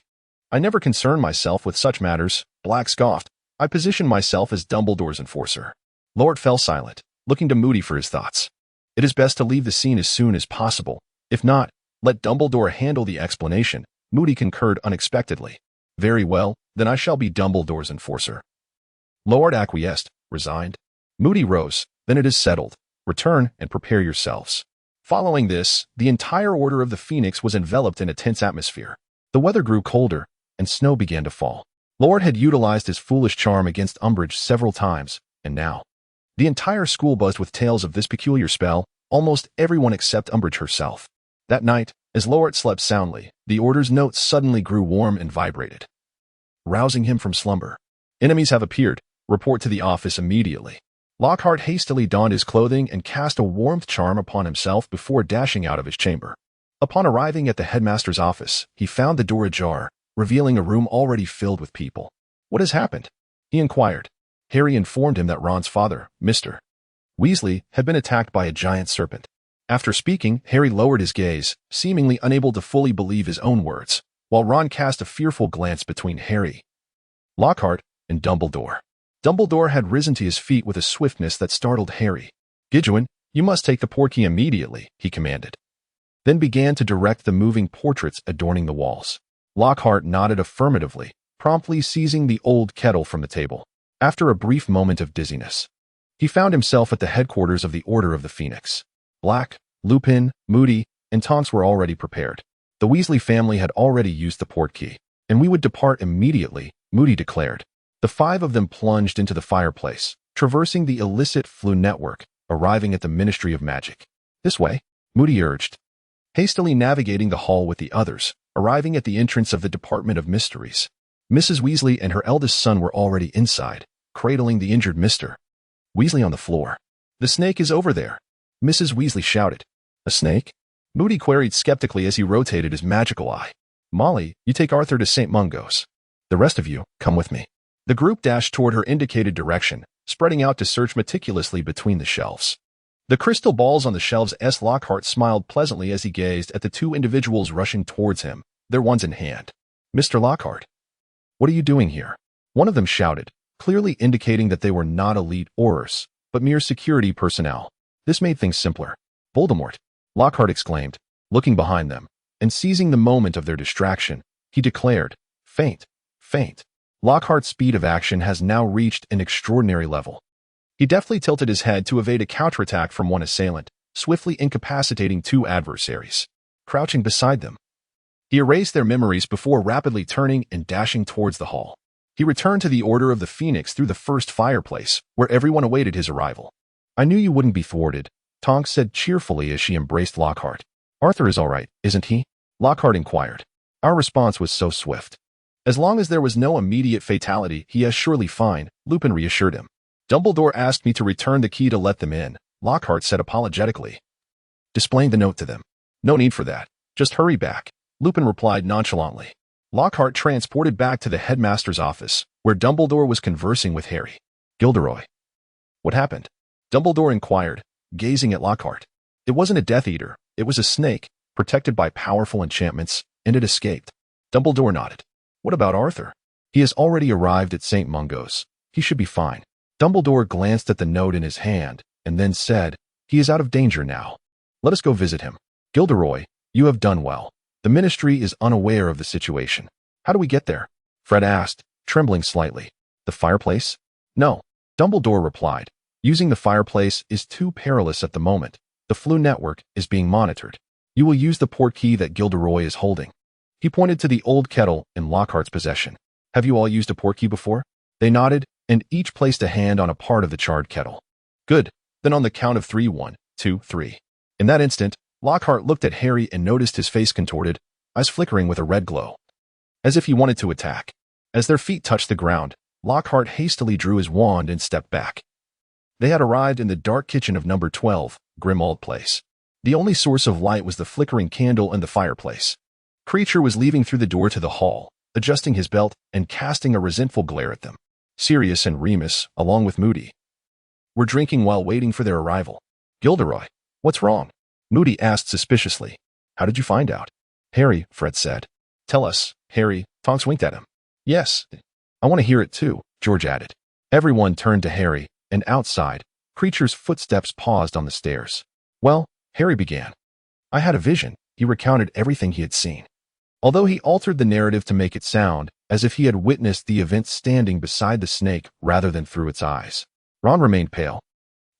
I never concern myself with such matters, Black scoffed. I position myself as Dumbledore's enforcer. Lockhart fell silent, looking to Moody for his thoughts. It is best to leave the scene as soon as possible. If not, let Dumbledore handle the explanation, Moody concurred unexpectedly. Very well, then I shall be Dumbledore's enforcer. Lockhart acquiesced, resigned. Moody rose. Then it is settled. Return and prepare yourselves. Following this, the entire Order of the Phoenix was enveloped in a tense atmosphere. The weather grew colder, and snow began to fall. Lockhart had utilized his foolish charm against Umbridge several times, and now, the entire school buzzed with tales of this peculiar spell, almost everyone except Umbridge herself. That night, as Lockhart slept soundly, the Order's notes suddenly grew warm and vibrated, rousing him from slumber. Enemies have appeared. Report to the office immediately. Lockhart hastily donned his clothing and cast a warmth charm upon himself before dashing out of his chamber. Upon arriving at the headmaster's office, he found the door ajar, revealing a room already filled with people. What has happened? He inquired. Harry informed him that Ron's father, Mr. Weasley, had been attacked by a giant serpent. After speaking, Harry lowered his gaze, seemingly unable to fully believe his own words, while Ron cast a fearful glance between Harry, Lockhart, and Dumbledore. Dumbledore had risen to his feet with a swiftness that startled Harry. Gidgeon, you must take the portkey immediately, he commanded. Then began to direct the moving portraits adorning the walls. Lockhart nodded affirmatively, promptly seizing the old kettle from the table. After a brief moment of dizziness, he found himself at the headquarters of the Order of the Phoenix. Black, Lupin, Moody, and Tonks were already prepared. The Weasley family had already used the portkey, and we would depart immediately, Moody declared. The 5 of them plunged into the fireplace, traversing the illicit flue network, arriving at the Ministry of Magic. This way, Moody urged, hastily navigating the hall with the others, arriving at the entrance of the Department of Mysteries. Mrs. Weasley and her eldest son were already inside, cradling the injured Mr. Weasley on the floor. The snake is over there, Mrs. Weasley shouted. A snake? Moody queried skeptically as he rotated his magical eye. Molly, you take Arthur to St. Mungo's. The rest of you, come with me. The group dashed toward her indicated direction, spreading out to search meticulously between the shelves. The crystal balls on the shelves. Lockhart smiled pleasantly as he gazed at the 2 individuals rushing towards him, their wands in hand. Mr. Lockhart, what are you doing here? One of them shouted, clearly indicating that they were not elite Aurors. but mere security personnel. This made things simpler. Voldemort! Lockhart exclaimed, looking behind them, and seizing the moment of their distraction, he declared, "Faint, faint." Lockhart's speed of action has now reached an extraordinary level. He deftly tilted his head to evade a counterattack from one assailant, swiftly incapacitating two adversaries. Crouching beside them, he erased their memories before rapidly turning and dashing towards the hall. He returned to the Order of the Phoenix through the first fireplace, where everyone awaited his arrival. "I knew you wouldn't be thwarted," Tonks said cheerfully as she embraced Lockhart. "Arthur is all right, isn't he?" Lockhart inquired. Our response was so swift. "As long as there was no immediate fatality, he is surely fine," Lupin reassured him. "Dumbledore asked me to return the key to let them in," Lockhart said apologetically, displaying the note to them. "No need for that. Just hurry back," Lupin replied nonchalantly. Lockhart transported back to the headmaster's office, where Dumbledore was conversing with Harry. "Gilderoy. What happened?" Dumbledore inquired, gazing at Lockhart. "It wasn't a Death Eater. It was a snake, protected by powerful enchantments, and it escaped." Dumbledore nodded. "What about Arthur?" "He has already arrived at St. Mungo's. He should be fine." Dumbledore glanced at the note in his hand, and then said, "He is out of danger now. Let us go visit him." "Gilderoy, you have done well. The Ministry is unaware of the situation." "How do we get there?" Fred asked, trembling slightly. "The fireplace?" "No," Dumbledore replied. "Using the fireplace is too perilous at the moment. The Flu network is being monitored. You will use the port key that Gilderoy is holding." He pointed to the old kettle in Lockhart's possession. "Have you all used a port key before?" They nodded, and each placed a hand on a part of the charred kettle. "Good. Then on the count of 3, 1, 2, 3. In that instant, Lockhart looked at Harry and noticed his face contorted, eyes flickering with a red glow, as if he wanted to attack. As their feet touched the ground, Lockhart hastily drew his wand and stepped back. They had arrived in the dark kitchen of number 12, Grimmauld Place. The only source of light was the flickering candle in the fireplace. Creature was leaving through the door to the hall, adjusting his belt and casting a resentful glare at them. Sirius and Remus, along with Moody, were drinking while waiting for their arrival. "Gilderoy, what's wrong?" Moody asked suspiciously. "How did you find out?" "Harry," Fred said. "Tell us, Harry." Tonks winked at him. "Yes, I want to hear it too," George added. Everyone turned to Harry, and outside, Creature's footsteps paused on the stairs. "Well," Harry began. "I had a vision." He recounted everything he had seen, although he altered the narrative to make it sound as if he had witnessed the events standing beside the snake rather than through its eyes. Ron remained pale,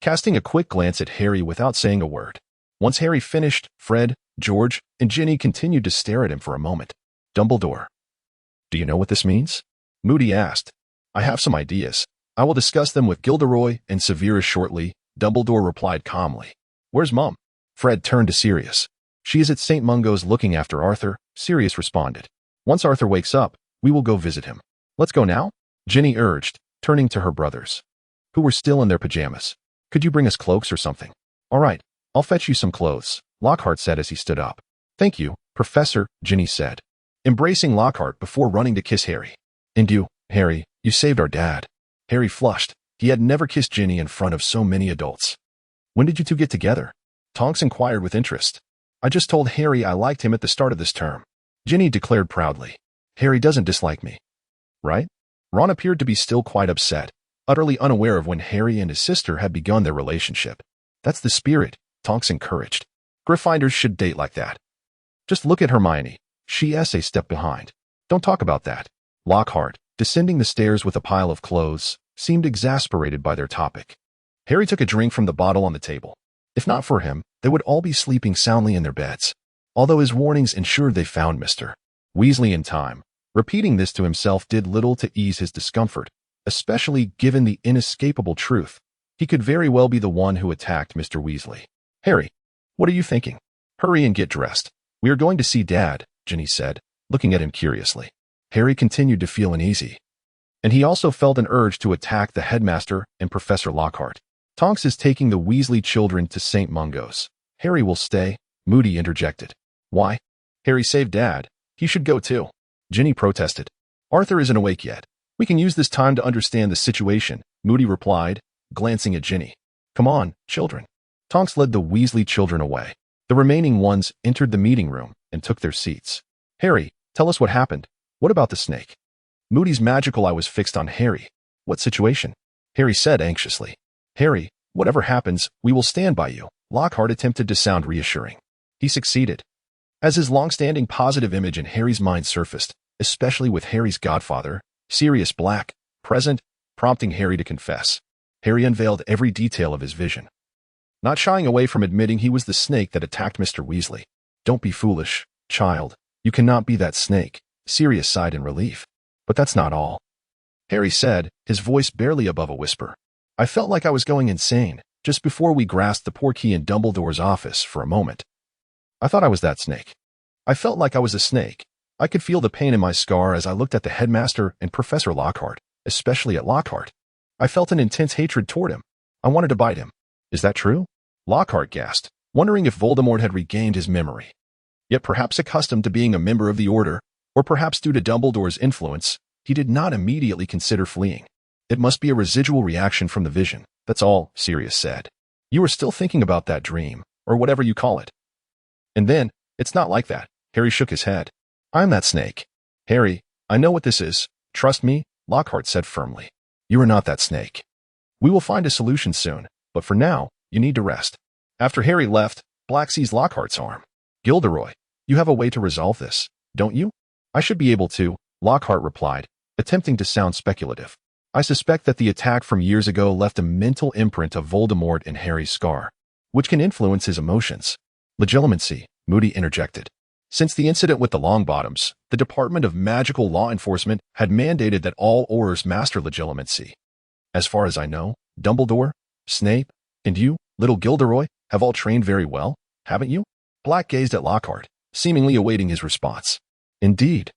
casting a quick glance at Harry without saying a word. Once Harry finished, Fred, George, and Ginny continued to stare at him for a moment. "Dumbledore, do you know what this means?" Moody asked. "I have some ideas. I will discuss them with Gilderoy and Severus shortly," Dumbledore replied calmly. "Where's Mum?" Fred turned to Sirius. "She is at St. Mungo's looking after Arthur," Sirius responded. "Once Arthur wakes up, we will go visit him." "Let's go now?" Ginny urged, turning to her brothers, who were still in their pajamas. "Could you bring us cloaks or something?" "All right, I'll fetch you some clothes," Lockhart said as he stood up. "Thank you, Professor," Ginny said, embracing Lockhart before running to kiss Harry. "And you, Harry, you saved our dad." Harry flushed. He had never kissed Ginny in front of so many adults. "When did you two get together?" Tonks inquired with interest. "I just told Harry I liked him at the start of this term," Ginny declared proudly. "Harry doesn't dislike me, right?" Ron appeared to be still quite upset, utterly unaware of when Harry and his sister had begun their relationship. "That's the spirit," Tonks encouraged. "Gryffindors should date like that. Just look at Hermione. She's a step behind." "Don't talk about that." Lockhart, descending the stairs with a pile of clothes, seemed exasperated by their topic. Harry took a drink from the bottle on the table. If not for him, they would all be sleeping soundly in their beds, although his warnings ensured they found Mr. Weasley in time. Repeating this to himself did little to ease his discomfort, especially given the inescapable truth. He could very well be the one who attacked Mr. Weasley. "Harry, what are you thinking?" "Hurry and get dressed. We are going to see Dad," Ginny said, looking at him curiously. Harry continued to feel uneasy, and he also felt an urge to attack the headmaster and Professor Lockhart. "Tonks is taking the Weasley children to St. Mungo's. Harry will stay," Moody interjected. "Why?" "Harry saved Dad. He should go too," Ginny protested. "Arthur isn't awake yet. We can use this time to understand the situation," Moody replied, glancing at Ginny. "Come on, children." Tonks led the Weasley children away. The remaining ones entered the meeting room and took their seats. "Harry, tell us what happened. What about the snake?" Moody's magical eye was fixed on Harry. "What situation?" Harry said anxiously. "Harry, Whatever happens, we will stand by you. Lockhart attempted to sound reassuring. He succeeded. As his long-standing positive image in Harry's mind surfaced, especially with Harry's godfather, Sirius Black, present, prompting Harry to confess, Harry unveiled every detail of his vision, not shying away from admitting he was the snake that attacked Mr. Weasley. Don't be foolish, child. You cannot be that snake. Sirius sighed in relief. But that's not all. Harry said, his voice barely above a whisper. I felt like I was going insane just before we grasped the portkey in Dumbledore's office for a moment. I thought I was that snake. I felt like I was a snake. I could feel the pain in my scar as I looked at the headmaster and Professor Lockhart, especially at Lockhart. I felt an intense hatred toward him. I wanted to bite him. Is that true? Lockhart gasped, wondering if Voldemort had regained his memory. Yet perhaps accustomed to being a member of the Order, or perhaps due to Dumbledore's influence, he did not immediately consider fleeing. It must be a residual reaction from the vision, that's all, Sirius said. You were still thinking about that dream, or whatever you call it. And then, it's not like that. Harry shook his head. I'm that snake. Harry, I know what this is. Trust me, Lockhart said firmly. You are not that snake. We will find a solution soon, but for now, you need to rest. After Harry left, Black seized Lockhart's arm. Gilderoy, you have a way to resolve this, don't you? I should be able to, Lockhart replied, attempting to sound speculative. I suspect that the attack from years ago left a mental imprint of Voldemort in Harry's scar, which can influence his emotions. Legilimency, Moody interjected. Since the incident with the Longbottoms, the Department of Magical Law Enforcement had mandated that all Aurors master legilimency. As far as I know, Dumbledore, Snape, and you, little Gilderoy, have all trained very well, haven't you? Black gazed at Lockhart, seemingly awaiting his response. Indeed.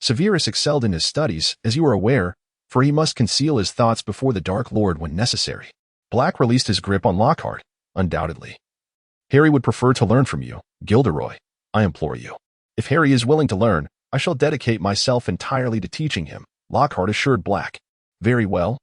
Severus excelled in his studies, as you are aware, for he must conceal his thoughts before the Dark Lord when necessary. Black released his grip on Lockhart, undoubtedly. Harry would prefer to learn from you, Gilderoy. I implore you. If Harry is willing to learn, I shall dedicate myself entirely to teaching him, Lockhart assured Black. Very well.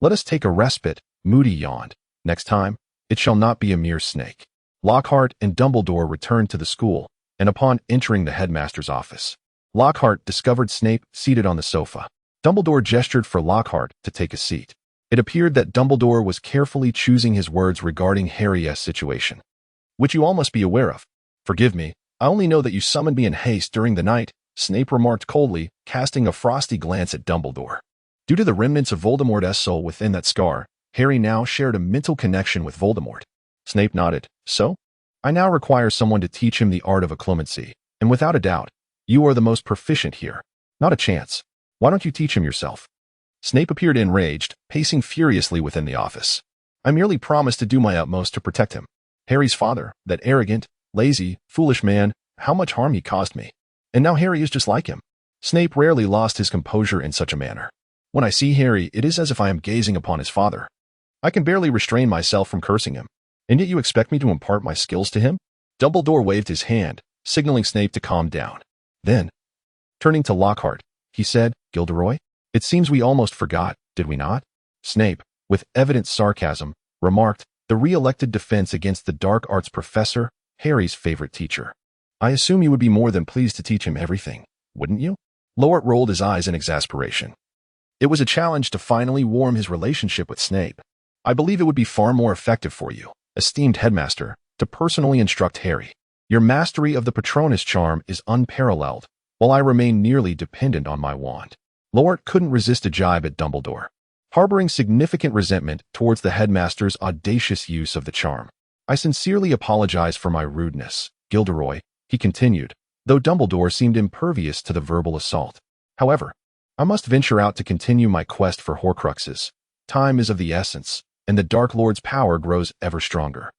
Let us take a respite, Moody yawned. Next time, it shall not be a mere snake. Lockhart and Dumbledore returned to the school, and upon entering the headmaster's office, Lockhart discovered Snape seated on the sofa. Dumbledore gestured for Lockhart to take a seat. It appeared that Dumbledore was carefully choosing his words regarding Harry's situation, which you all must be aware of. Forgive me, I only know that you summoned me in haste during the night, Snape remarked coldly, casting a frosty glance at Dumbledore. Due to the remnants of Voldemort's soul within that scar, Harry now shared a mental connection with Voldemort. Snape nodded. So? I now require someone to teach him the art of occlumency, and without a doubt, you are the most proficient here. Not a chance. Why don't you teach him yourself? Snape appeared enraged, pacing furiously within the office. I merely promised to do my utmost to protect him. Harry's father, that arrogant, lazy, foolish man, how much harm he caused me. And now Harry is just like him. Snape rarely lost his composure in such a manner. When I see Harry, it is as if I am gazing upon his father. I can barely restrain myself from cursing him. And yet you expect me to impart my skills to him? Dumbledore waved his hand, signaling Snape to calm down. Then, turning to Lockhart, he said, Gilderoy, it seems we almost forgot, did we not? Snape, with evident sarcasm, remarked, the re-elected defense against the dark arts professor, Harry's favorite teacher. I assume you would be more than pleased to teach him everything, wouldn't you? Lockhart rolled his eyes in exasperation. It was a challenge to finally warm his relationship with Snape. I believe it would be far more effective for you, esteemed headmaster, to personally instruct Harry. Your mastery of the Patronus charm is unparalleled, while I remain nearly dependent on my wand. Lockhart couldn't resist a jibe at Dumbledore, harboring significant resentment towards the headmaster's audacious use of the charm. I sincerely apologize for my rudeness, Gilderoy, he continued, though Dumbledore seemed impervious to the verbal assault. However, I must venture out to continue my quest for Horcruxes. Time is of the essence, and the Dark Lord's power grows ever stronger.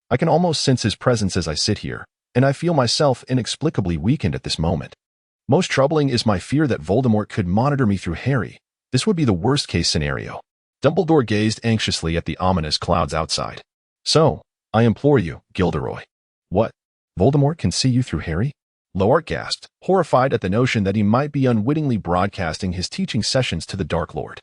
I can almost sense his presence as I sit here, and I feel myself inexplicably weakened at this moment. Most troubling is my fear that Voldemort could monitor me through Harry. This would be the worst-case scenario. Dumbledore gazed anxiously at the ominous clouds outside. So, I implore you, Gilderoy. What? Voldemort can see you through Harry? Lockhart gasped, horrified at the notion that he might be unwittingly broadcasting his teaching sessions to the Dark Lord.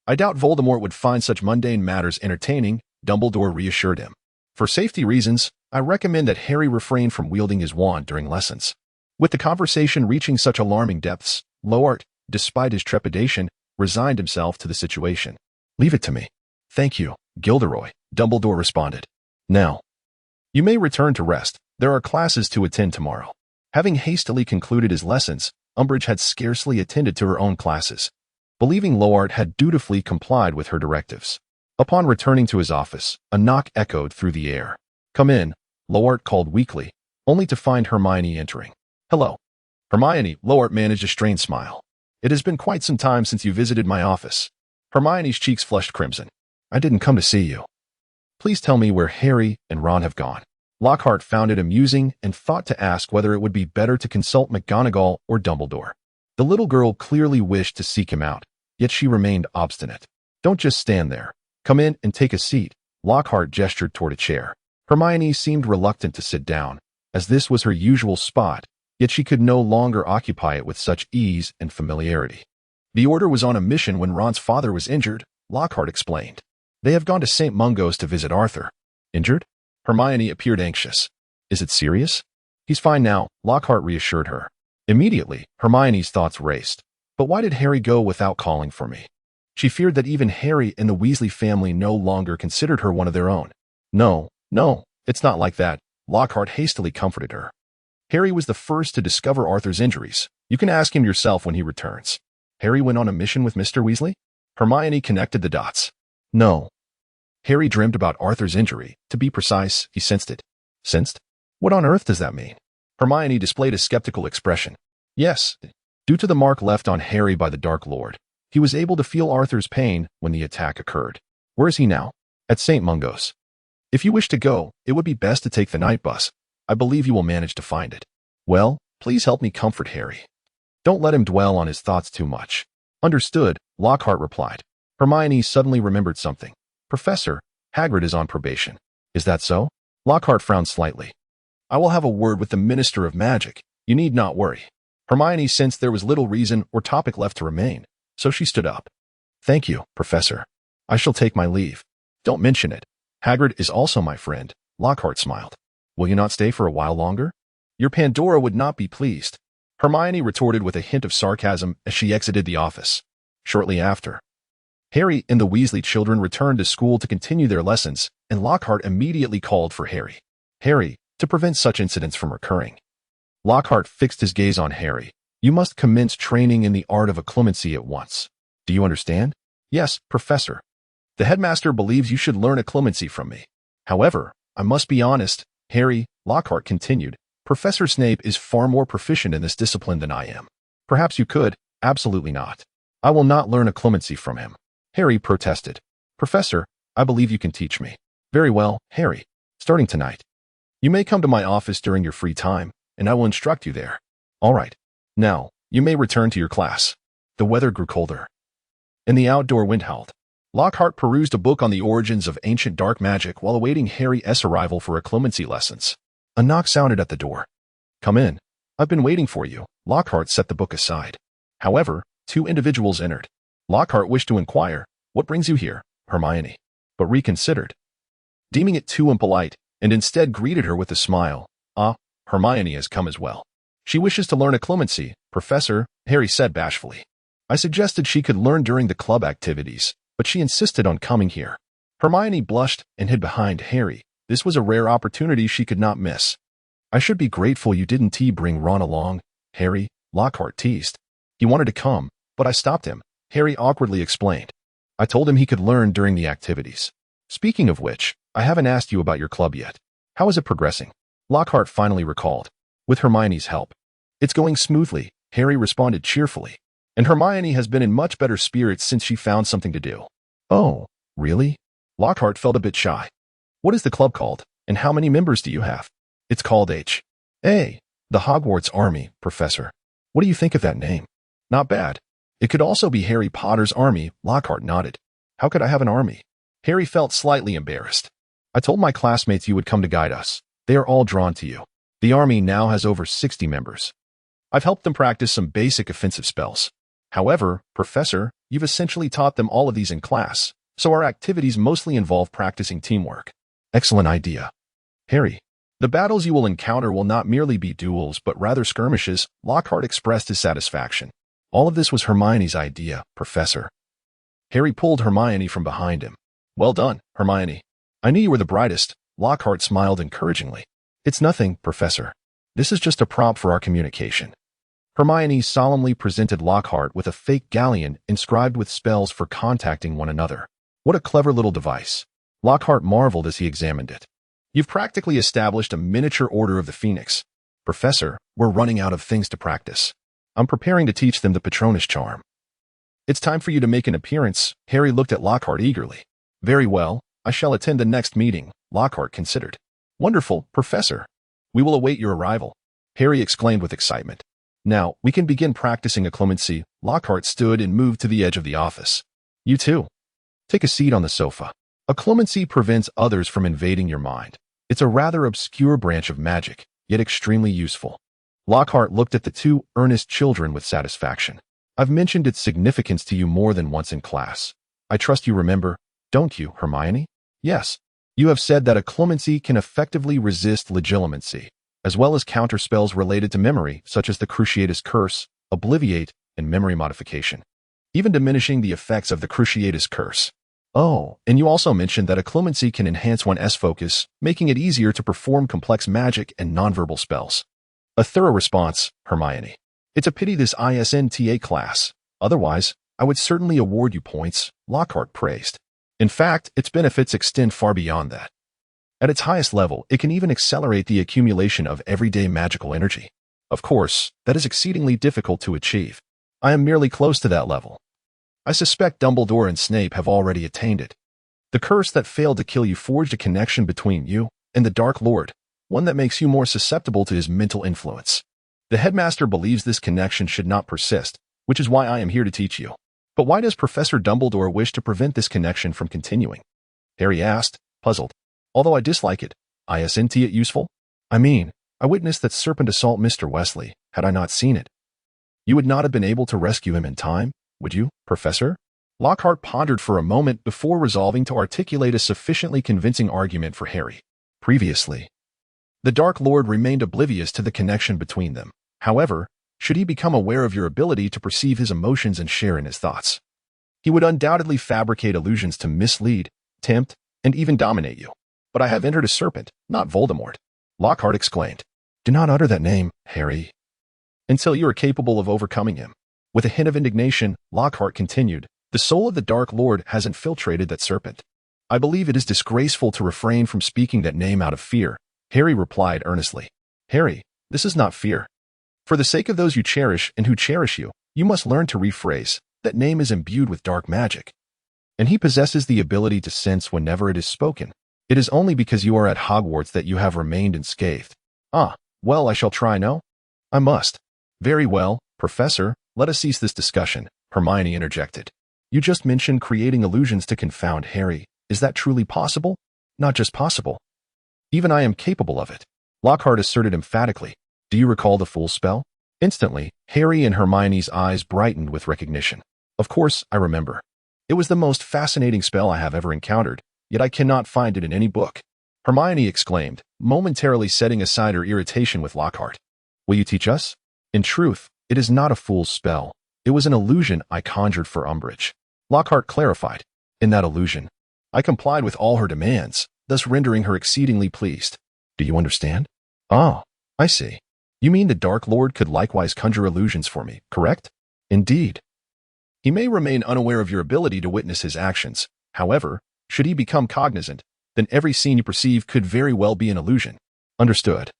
I doubt Voldemort would find such mundane matters entertaining, Dumbledore reassured him. For safety reasons, I recommend that Harry refrain from wielding his wand during lessons. With the conversation reaching such alarming depths, Lockhart, despite his trepidation, resigned himself to the situation. Leave it to me. Thank you, Gilderoy, Dumbledore responded. Now, you may return to rest. There are classes to attend tomorrow. Having hastily concluded his lessons, Umbridge had scarcely attended to her own classes, believing Lockhart had dutifully complied with her directives. Upon returning to his office, a knock echoed through the air. "Come in," Lockhart called weakly, only to find Hermione entering. "Hello." Hermione. Lockhart managed a strained smile. "It has been quite some time since you visited my office." Hermione's cheeks flushed crimson. "I didn't come to see you. Please tell me where Harry and Ron have gone." Lockhart found it amusing and thought to ask whether it would be better to consult McGonagall or Dumbledore. The little girl clearly wished to seek him out, yet she remained obstinate. "Don't just stand there. Come in and take a seat." Lockhart gestured toward a chair. Hermione seemed reluctant to sit down, as this was her usual spot, yet she could no longer occupy it with such ease and familiarity. "The Order was on a mission when Ron's father was injured," Lockhart explained. "They have gone to St. Mungo's to visit Arthur." "Injured?" Hermione appeared anxious. "Is it serious?" "He's fine now," Lockhart reassured her. Immediately, Hermione's thoughts raced. But why did Harry go without calling for me? She feared that even Harry and the Weasley family no longer considered her one of their own. No, it's not like that," Lockhart hastily comforted her. "Harry was the first to discover Arthur's injuries. You can ask him yourself when he returns." "Harry went on a mission with Mr. Weasley?" Hermione connected the dots. "No. Harry dreamed about Arthur's injury. To be precise, he sensed it." "Sensed? What on earth does that mean?" Hermione displayed a skeptical expression. "Yes. Due to the mark left on Harry by the Dark Lord, he was able to feel Arthur's pain when the attack occurred." "Where is he now?" "At St. Mungo's. If you wish to go, it would be best to take the night bus. I believe you will manage to find it." "Well, please help me comfort Harry. Don't let him dwell on his thoughts too much." "Understood," Lockhart replied. Hermione suddenly remembered something. "Professor, Hagrid is on probation." "Is that so?" Lockhart frowned slightly. "I will have a word with the Minister of Magic. You need not worry." Hermione sensed there was little reason or topic left to remain, so she stood up. "Thank you, Professor. I shall take my leave." "Don't mention it. Hagrid is also my friend," Lockhart smiled. "Will you not stay for a while longer?" "Your Pandora would not be pleased," Hermione retorted with a hint of sarcasm as she exited the office. Shortly after, Harry and the Weasley children returned to school to continue their lessons, and Lockhart immediately called for Harry. "Harry, to prevent such incidents from occurring." Lockhart fixed his gaze on Harry. "You must commence training in the art of occlumency at once. Do you understand?" "Yes, Professor. The headmaster believes you should learn occlumency from me. However, I must be honest, Harry," Lockhart continued. "Professor Snape is far more proficient in this discipline than I am." "Perhaps you could." "Absolutely not. I will not learn occlumency from him," Harry protested. "Professor, I believe you can teach me." "Very well, Harry. Starting tonight, you may come to my office during your free time, and I will instruct you there." "All right. Now, you may return to your class." The weather grew colder, and the outdoor wind howled. Lockhart perused a book on the origins of ancient dark magic while awaiting Harry's arrival for occlumency lessons. A knock sounded at the door. "Come in. I've been waiting for you." Lockhart set the book aside. However, two individuals entered. Lockhart wished to inquire, "What brings you here, Hermione?" but reconsidered, deeming it too impolite, and instead greeted her with a smile. "Ah, Hermione has come as well. She wishes to learn occlumency, Professor," Harry said bashfully. "I suggested she could learn during the club activities, but she insisted on coming here." Hermione blushed and hid behind Harry. This was a rare opportunity she could not miss. "I should be grateful you didn't bring Ron along, Harry," Lockhart teased. "He wanted to come, but I stopped him," Harry awkwardly explained. "I told him he could learn during the activities. Speaking of which, I haven't asked you about your club yet. How is it progressing?" Lockhart finally recalled. "With Hermione's help. It's going smoothly," Harry responded cheerfully. "And Hermione has been in much better spirits since she found something to do." "Oh, really?" Lockhart felt a bit shy. "What is the club called, and how many members do you have?" "It's called H.A. the Hogwarts Army, Professor. What do you think of that name?" "Not bad. It could also be Harry Potter's Army," Lockhart nodded. "How could I have an army?" Harry felt slightly embarrassed. "I told my classmates you would come to guide us. They are all drawn to you. The army now has over 60 members. I've helped them practice some basic offensive spells. However, Professor, you've essentially taught them all of these in class, so our activities mostly involve practicing teamwork." "Excellent idea, Harry. The battles you will encounter will not merely be duels but rather skirmishes," Lockhart expressed his satisfaction. "All of this was Hermione's idea, Professor." Harry pulled Hermione from behind him. "Well done, Hermione. I knew you were the brightest. Lockhart smiled encouragingly. It's nothing, Professor. This is just a prop for our communication. Hermione solemnly presented Lockhart with a fake galleon inscribed with spells for contacting one another. What a clever little device. Lockhart marveled as he examined it. You've practically established a miniature Order of the Phoenix. Professor, we're running out of things to practice. I'm preparing to teach them the Patronus charm. It's time for you to make an appearance. Harry looked at Lockhart eagerly. Very well, I shall attend the next meeting, Lockhart considered. Wonderful, Professor. We will await your arrival, Harry exclaimed with excitement. Now, we can begin practicing occlumency. Lockhart stood and moved to the edge of the office. You too. Take a seat on the sofa. Occlumency prevents others from invading your mind. It's a rather obscure branch of magic, yet extremely useful. Lockhart looked at the two earnest children with satisfaction. I've mentioned its significance to you more than once in class. I trust you remember, don't you, Hermione? Yes. You have said that occlumency can effectively resist legilimency, as well as counter spells related to memory, such as the Cruciatus Curse, Obliviate, and Memory Modification, even diminishing the effects of the Cruciatus Curse. Oh, and you also mentioned that occlumency can enhance one's focus, making it easier to perform complex magic and nonverbal spells. A thorough response, Hermione. It's a pity this ISNTA class. Otherwise, I would certainly award you points, Lockhart praised. In fact, its benefits extend far beyond that. At its highest level, it can even accelerate the accumulation of everyday magical energy. Of course, that is exceedingly difficult to achieve. I am merely close to that level. I suspect Dumbledore and Snape have already attained it. The curse that failed to kill you forged a connection between you and the Dark Lord, one that makes you more susceptible to his mental influence. The headmaster believes this connection should not persist, which is why I am here to teach you. But why does Professor Dumbledore wish to prevent this connection from continuing? Harry asked, puzzled. Although I dislike it, isn't it useful? I mean, I witnessed that serpent assault Mr. Weasley. Had I not seen it, you would not have been able to rescue him in time, would you, Professor? Lockhart pondered for a moment before resolving to articulate a sufficiently convincing argument for Harry. Previously, the Dark Lord remained oblivious to the connection between them. However, should he become aware of your ability to perceive his emotions and share in his thoughts, he would undoubtedly fabricate illusions to mislead, tempt, and even dominate you. But I have entered a serpent, not Voldemort, Lockhart exclaimed. Do not utter that name, Harry, until you are capable of overcoming him. With a hint of indignation, Lockhart continued, the soul of the Dark Lord has infiltrated that serpent. I believe it is disgraceful to refrain from speaking that name out of fear, Harry replied earnestly. Harry, this is not fear. For the sake of those you cherish and who cherish you, you must learn to rephrase. That name is imbued with dark magic, and he possesses the ability to sense whenever it is spoken. It is only because you are at Hogwarts that you have remained unscathed. Ah, well, I shall try, no? I must. Very well, Professor, let us cease this discussion, Hermione interjected. You just mentioned creating illusions to confound Harry. Is that truly possible? Not just possible. Even I am capable of it, Lockhart asserted emphatically. Do you recall the Fool spell? Instantly, Harry and Hermione's eyes brightened with recognition. Of course, I remember. It was the most fascinating spell I have ever encountered, yet I cannot find it in any book, Hermione exclaimed, momentarily setting aside her irritation with Lockhart. Will you teach us? In truth, it is not a fool's spell. It was an illusion I conjured for Umbridge, Lockhart clarified. In that illusion, I complied with all her demands, thus rendering her exceedingly pleased. Do you understand? Ah, I see. You mean the Dark Lord could likewise conjure illusions for me, correct? Indeed. He may remain unaware of your ability to witness his actions. However, should he become cognizant, then every scene you perceive could very well be an illusion. Understood.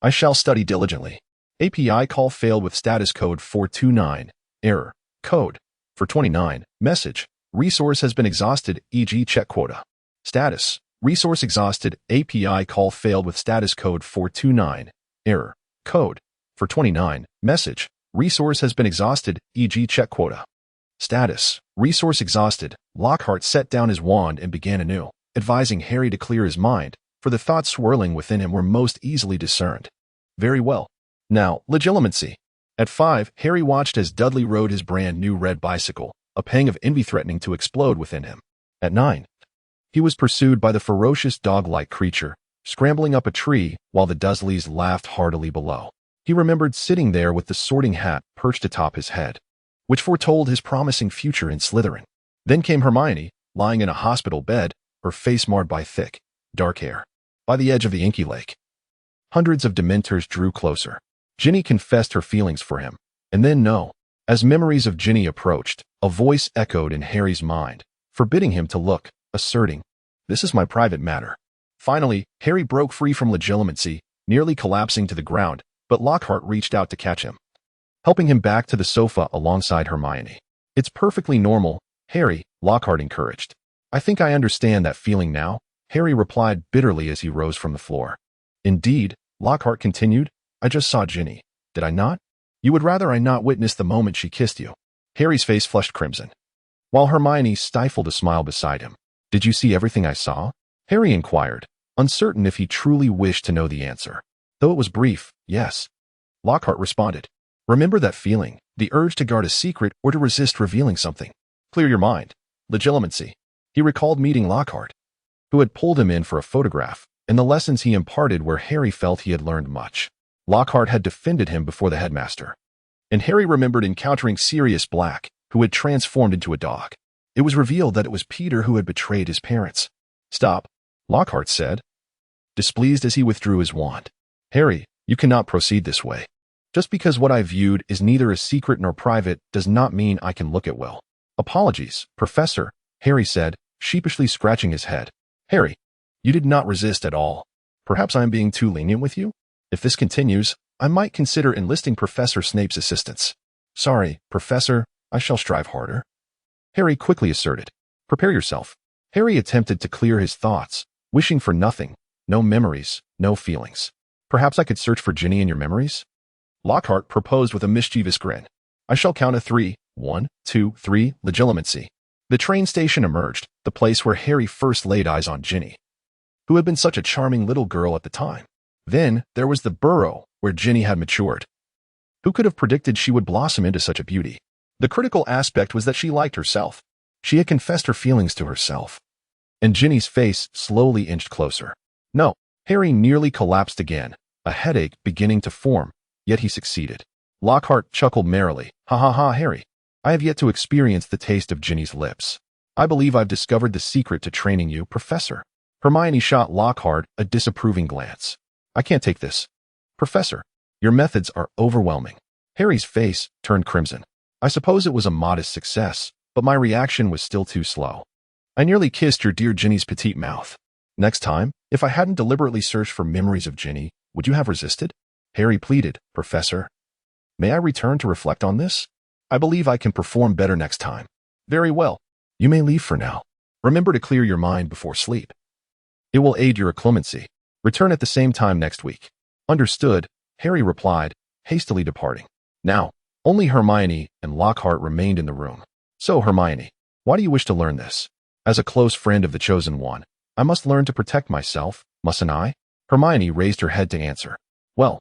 I shall study diligently. API call failed with status code 429. Error. Code. 429. Message. Resource has been exhausted, e.g. check quota. Status. Resource exhausted. API call failed with status code 429. Error. Code. 429. Message. Resource has been exhausted, e.g. check quota. Status. Resource exhausted. Lockhart set down his wand and began anew, advising Harry to clear his mind, for the thoughts swirling within him were most easily discerned. Very well. Now, legilimency. At 5, Harry watched as Dudley rode his brand new red bicycle, a pang of envy threatening to explode within him. At 9, he was pursued by the ferocious dog-like creature, scrambling up a tree while the Dursleys laughed heartily below. He remembered sitting there with the Sorting Hat perched atop his head, which foretold his promising future in Slytherin. Then came Hermione, lying in a hospital bed, her face marred by thick, dark hair. By the edge of the inky lake, hundreds of Dementors drew closer. Ginny confessed her feelings for him, and then no. As memories of Ginny approached, a voice echoed in Harry's mind, forbidding him to look, asserting, "This is my private matter." Finally, Harry broke free from legitimacy, nearly collapsing to the ground, but Lockhart reached out to catch him, helping him back to the sofa alongside Hermione. "It's perfectly normal, Harry," Lockhart encouraged. "I think I understand that feeling now," Harry replied bitterly as he rose from the floor. "Indeed," Lockhart continued, "I just saw Ginny. Did I not? You would rather I not witness the moment she kissed you." Harry's face flushed crimson, while Hermione stifled a smile beside him. "Did you see everything I saw?" Harry inquired, uncertain if he truly wished to know the answer. Though it was brief, yes. Lockhart responded. "Remember that feeling, the urge to guard a secret or to resist revealing something. Clear your mind. Legitimacy." He recalled meeting Lockhart, who had pulled him in for a photograph, and the lessons he imparted where Harry felt he had learned much. Lockhart had defended him before the headmaster, and Harry remembered encountering Sirius Black, who had transformed into a dog. It was revealed that it was Peter who had betrayed his parents. "Stop," Lockhart said, displeased as he withdrew his wand. "Harry, you cannot proceed this way. Just because what I viewed is neither a secret nor private does not mean I can look at will." "Apologies, Professor," Harry said, sheepishly scratching his head. "Harry, you did not resist at all. Perhaps I am being too lenient with you? If this continues, I might consider enlisting Professor Snape's assistance." "Sorry, Professor, I shall strive harder," Harry quickly asserted. "Prepare yourself." Harry attempted to clear his thoughts, wishing for nothing, no memories, no feelings. "Perhaps I could search for Ginny in your memories?" Lockhart proposed with a mischievous grin. "I shall count to 3. 1, 2, 3, legitimacy." The train station emerged, the place where Harry first laid eyes on Ginny, who had been such a charming little girl at the time. Then there was the burrow, where Ginny had matured. Who could have predicted she would blossom into such a beauty? The critical aspect was that she liked herself. She had confessed her feelings to herself. And Ginny's face slowly inched closer. No, Harry nearly collapsed again, a headache beginning to form, yet he succeeded. Lockhart chuckled merrily. "Ha ha ha, Harry. I have yet to experience the taste of Ginny's lips. I believe I've discovered the secret to training you, Professor." Hermione shot Lockhart a disapproving glance. "I can't take this. Professor, your methods are overwhelming." Harry's face turned crimson. "I suppose it was a modest success, but my reaction was still too slow. I nearly kissed your dear Ginny's petite mouth. Next time, if I hadn't deliberately searched for memories of Ginny, would you have resisted?" Harry pleaded. "Professor, may I return to reflect on this? I believe I can perform better next time." "Very well. You may leave for now. Remember to clear your mind before sleep. It will aid your acclimacy. Return at the same time next week." "Understood," Harry replied, hastily departing. Now, only Hermione and Lockhart remained in the room. "So, Hermione, why do you wish to learn this?" "As a close friend of the Chosen One, I must learn to protect myself, mustn't I?" Hermione raised her head to answer. "Well,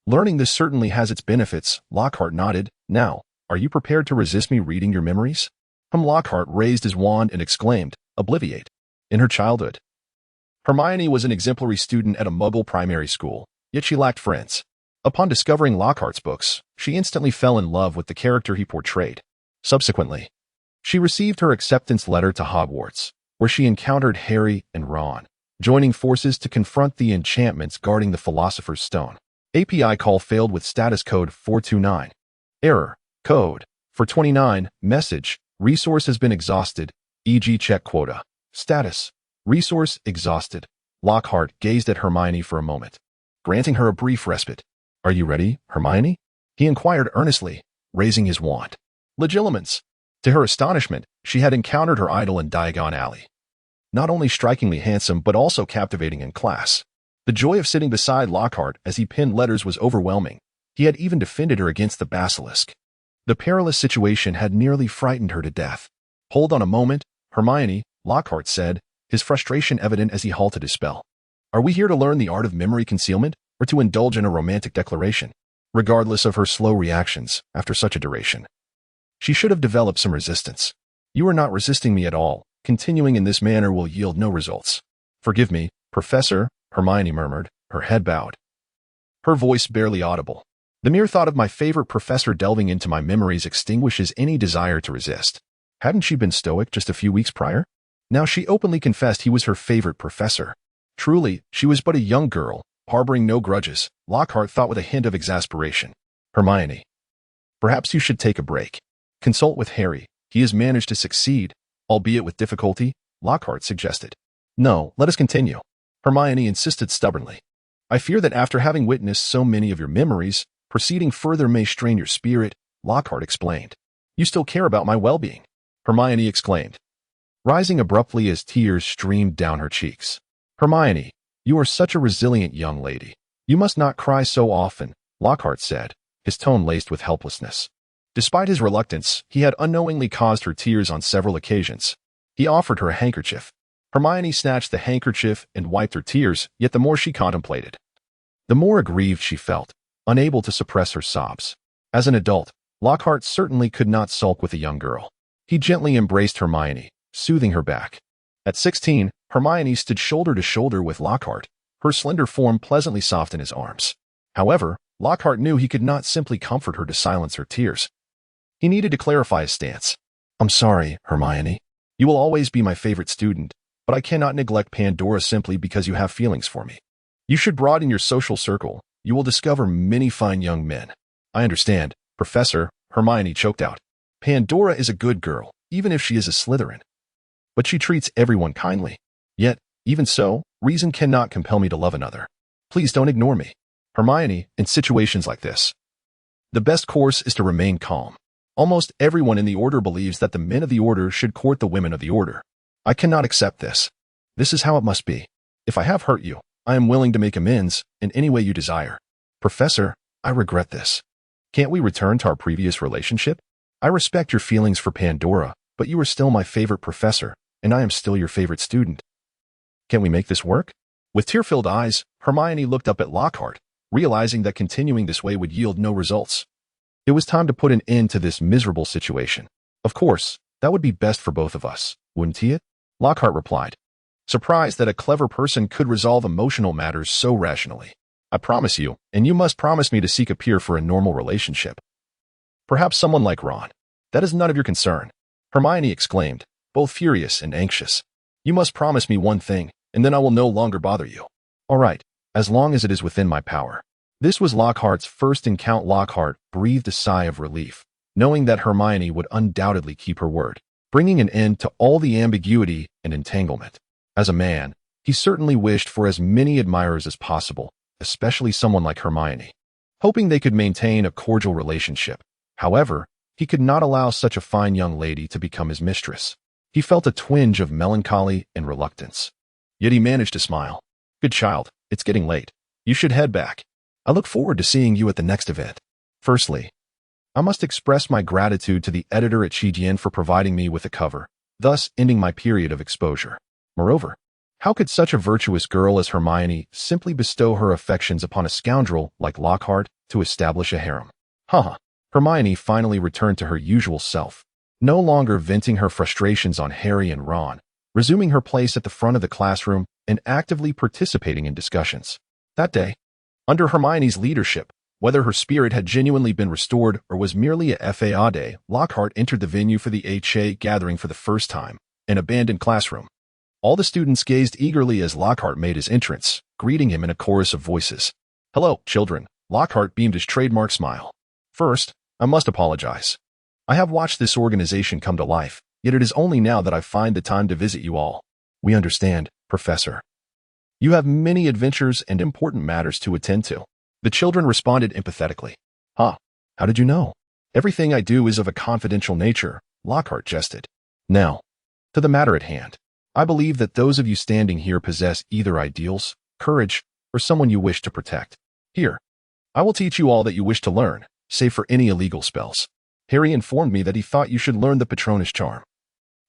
learning this certainly has its benefits," Lockhart nodded. "Now, are you prepared to resist me reading your memories?" Lockhart raised his wand and exclaimed, "Obliviate." In her childhood, Hermione was an exemplary student at a Muggle primary school, yet she lacked friends. Upon discovering Lockhart's books, she instantly fell in love with the character he portrayed. Subsequently, she received her acceptance letter to Hogwarts, where she encountered Harry and Ron, joining forces to confront the enchantments guarding the Philosopher's Stone. API call failed with status code 429. Error. Code 429. Message. Resource has been exhausted, e.g. check quota. Status. Resource exhausted. Lockhart gazed at Hermione for a moment, granting her a brief respite. "Are you ready, Hermione?" he inquired earnestly, raising his wand. Legilimens. To her astonishment, she had encountered her idol in Diagon Alley. Not only strikingly handsome, but also captivating in class. The joy of sitting beside Lockhart as he penned letters was overwhelming. He had even defended her against the basilisk. The perilous situation had nearly frightened her to death. "Hold on a moment, Hermione," Lockhart said, his frustration evident as he halted his spell. "Are we here to learn the art of memory concealment, or to indulge in a romantic declaration?" Regardless of her slow reactions after such a duration, she should have developed some resistance. "You are not resisting me at all. Continuing in this manner will yield no results." "Forgive me, Professor," Hermione murmured, her head bowed, her voice barely audible. "The mere thought of my favorite professor delving into my memories extinguishes any desire to resist." Hadn't she been stoic just a few weeks prior? Now she openly confessed he was her favorite professor. Truly, she was but a young girl, harboring no grudges, Lockhart thought with a hint of exasperation. Hermione. Perhaps you should take a break. Consult with Harry. He has managed to succeed, albeit with difficulty, Lockhart suggested. No, let us continue. Hermione insisted stubbornly. I fear that after having witnessed so many of your memories, proceeding further may strain your spirit, Lockhart explained. You still care about my well-being, Hermione exclaimed, rising abruptly as tears streamed down her cheeks. Hermione, you are such a resilient young lady. You must not cry so often, Lockhart said, his tone laced with helplessness. Despite his reluctance, he had unknowingly caused her tears on several occasions. He offered her a handkerchief. Hermione snatched the handkerchief and wiped her tears, yet the more she contemplated, the more aggrieved she felt, unable to suppress her sobs. As an adult, Lockhart certainly could not sulk with a young girl. He gently embraced Hermione, soothing her back. At 16, Hermione stood shoulder to shoulder with Lockhart, her slender form pleasantly soft in his arms. However, Lockhart knew he could not simply comfort her to silence her tears. He needed to clarify his stance. I'm sorry, Hermione. You will always be my favorite student, but I cannot neglect Pandora simply because you have feelings for me. You should broaden your social circle. You will discover many fine young men. I understand, Professor, Hermione choked out. Pandora is a good girl, even if she is a Slytherin. But she treats everyone kindly. Yet, even so, reason cannot compel me to love another. Please don't ignore me. Hermione, in situations like this, the best course is to remain calm. Almost everyone in the Order believes that the men of the Order should court the women of the Order. I cannot accept this. This is how it must be. If I have hurt you, I am willing to make amends in any way you desire. Professor, I regret this. Can't we return to our previous relationship? I respect your feelings for Pandora, but you are still my favorite professor, and I am still your favorite student. Can we make this work? With tear-filled eyes, Hermione looked up at Lockhart, realizing that continuing this way would yield no results. It was time to put an end to this miserable situation. Of course, that would be best for both of us, wouldn't it? Lockhart replied, surprised that a clever person could resolve emotional matters so rationally. I promise you, and you must promise me to seek a peer for a normal relationship. Perhaps someone like Ron. That is none of your concern, Hermione exclaimed, both furious and anxious. You must promise me one thing, and then I will no longer bother you. All right, as long as it is within my power. This was Lockhart's first encounter. Lockhart breathed a sigh of relief, knowing that Hermione would undoubtedly keep her word, bringing an end to all the ambiguity and entanglement. As a man, he certainly wished for as many admirers as possible, especially someone like Hermione, hoping they could maintain a cordial relationship. However, he could not allow such a fine young lady to become his mistress. He felt a twinge of melancholy and reluctance. Yet he managed to smile. Good child, it's getting late. You should head back. I look forward to seeing you at the next event. Firstly, I must express my gratitude to the editor at Qijian for providing me with a cover, thus ending my period of exposure. Moreover, how could such a virtuous girl as Hermione simply bestow her affections upon a scoundrel like Lockhart to establish a harem? Haha. Hermione finally returned to her usual self, no longer venting her frustrations on Harry and Ron, resuming her place at the front of the classroom and actively participating in discussions. That day, under Hermione's leadership, whether her spirit had genuinely been restored or was merely a FAA day, Lockhart entered the venue for the HA gathering for the first time, an abandoned classroom. All the students gazed eagerly as Lockhart made his entrance, greeting him in a chorus of voices. Hello, children. Lockhart beamed his trademark smile. First, I must apologize. I have watched this organization come to life, yet it is only now that I find the time to visit you all. We understand, Professor. You have many adventures and important matters to attend to. The children responded empathetically. How did you know? Everything I do is of a confidential nature, Lockhart jested. Now, to the matter at hand. I believe that those of you standing here possess either ideals, courage, or someone you wish to protect. Here, I will teach you all that you wish to learn, save for any illegal spells. Harry informed me that he thought you should learn the Patronus Charm,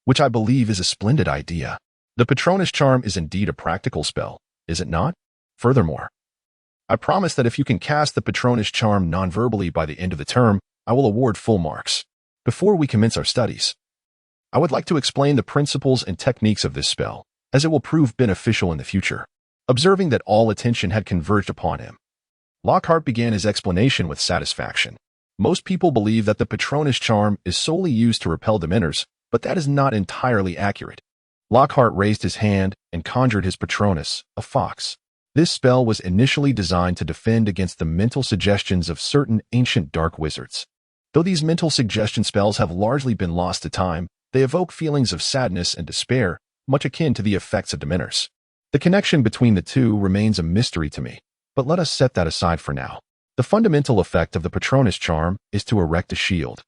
which I believe is a splendid idea. The Patronus Charm is indeed a practical spell, is it not? Furthermore, I promise that if you can cast the Patronus Charm non-verbally by the end of the term, I will award full marks. Before we commence our studies, I would like to explain the principles and techniques of this spell, as it will prove beneficial in the future. Observing that all attention had converged upon him, Lockhart began his explanation with satisfaction. Most people believe that the Patronus Charm is solely used to repel dementors, but that is not entirely accurate. Lockhart raised his hand and conjured his Patronus, a fox. This spell was initially designed to defend against the mental suggestions of certain ancient dark wizards. Though these mental suggestion spells have largely been lost to time, they evoke feelings of sadness and despair, much akin to the effects of dementors. The connection between the two remains a mystery to me, but let us set that aside for now. The fundamental effect of the Patronus charm is to erect a shield,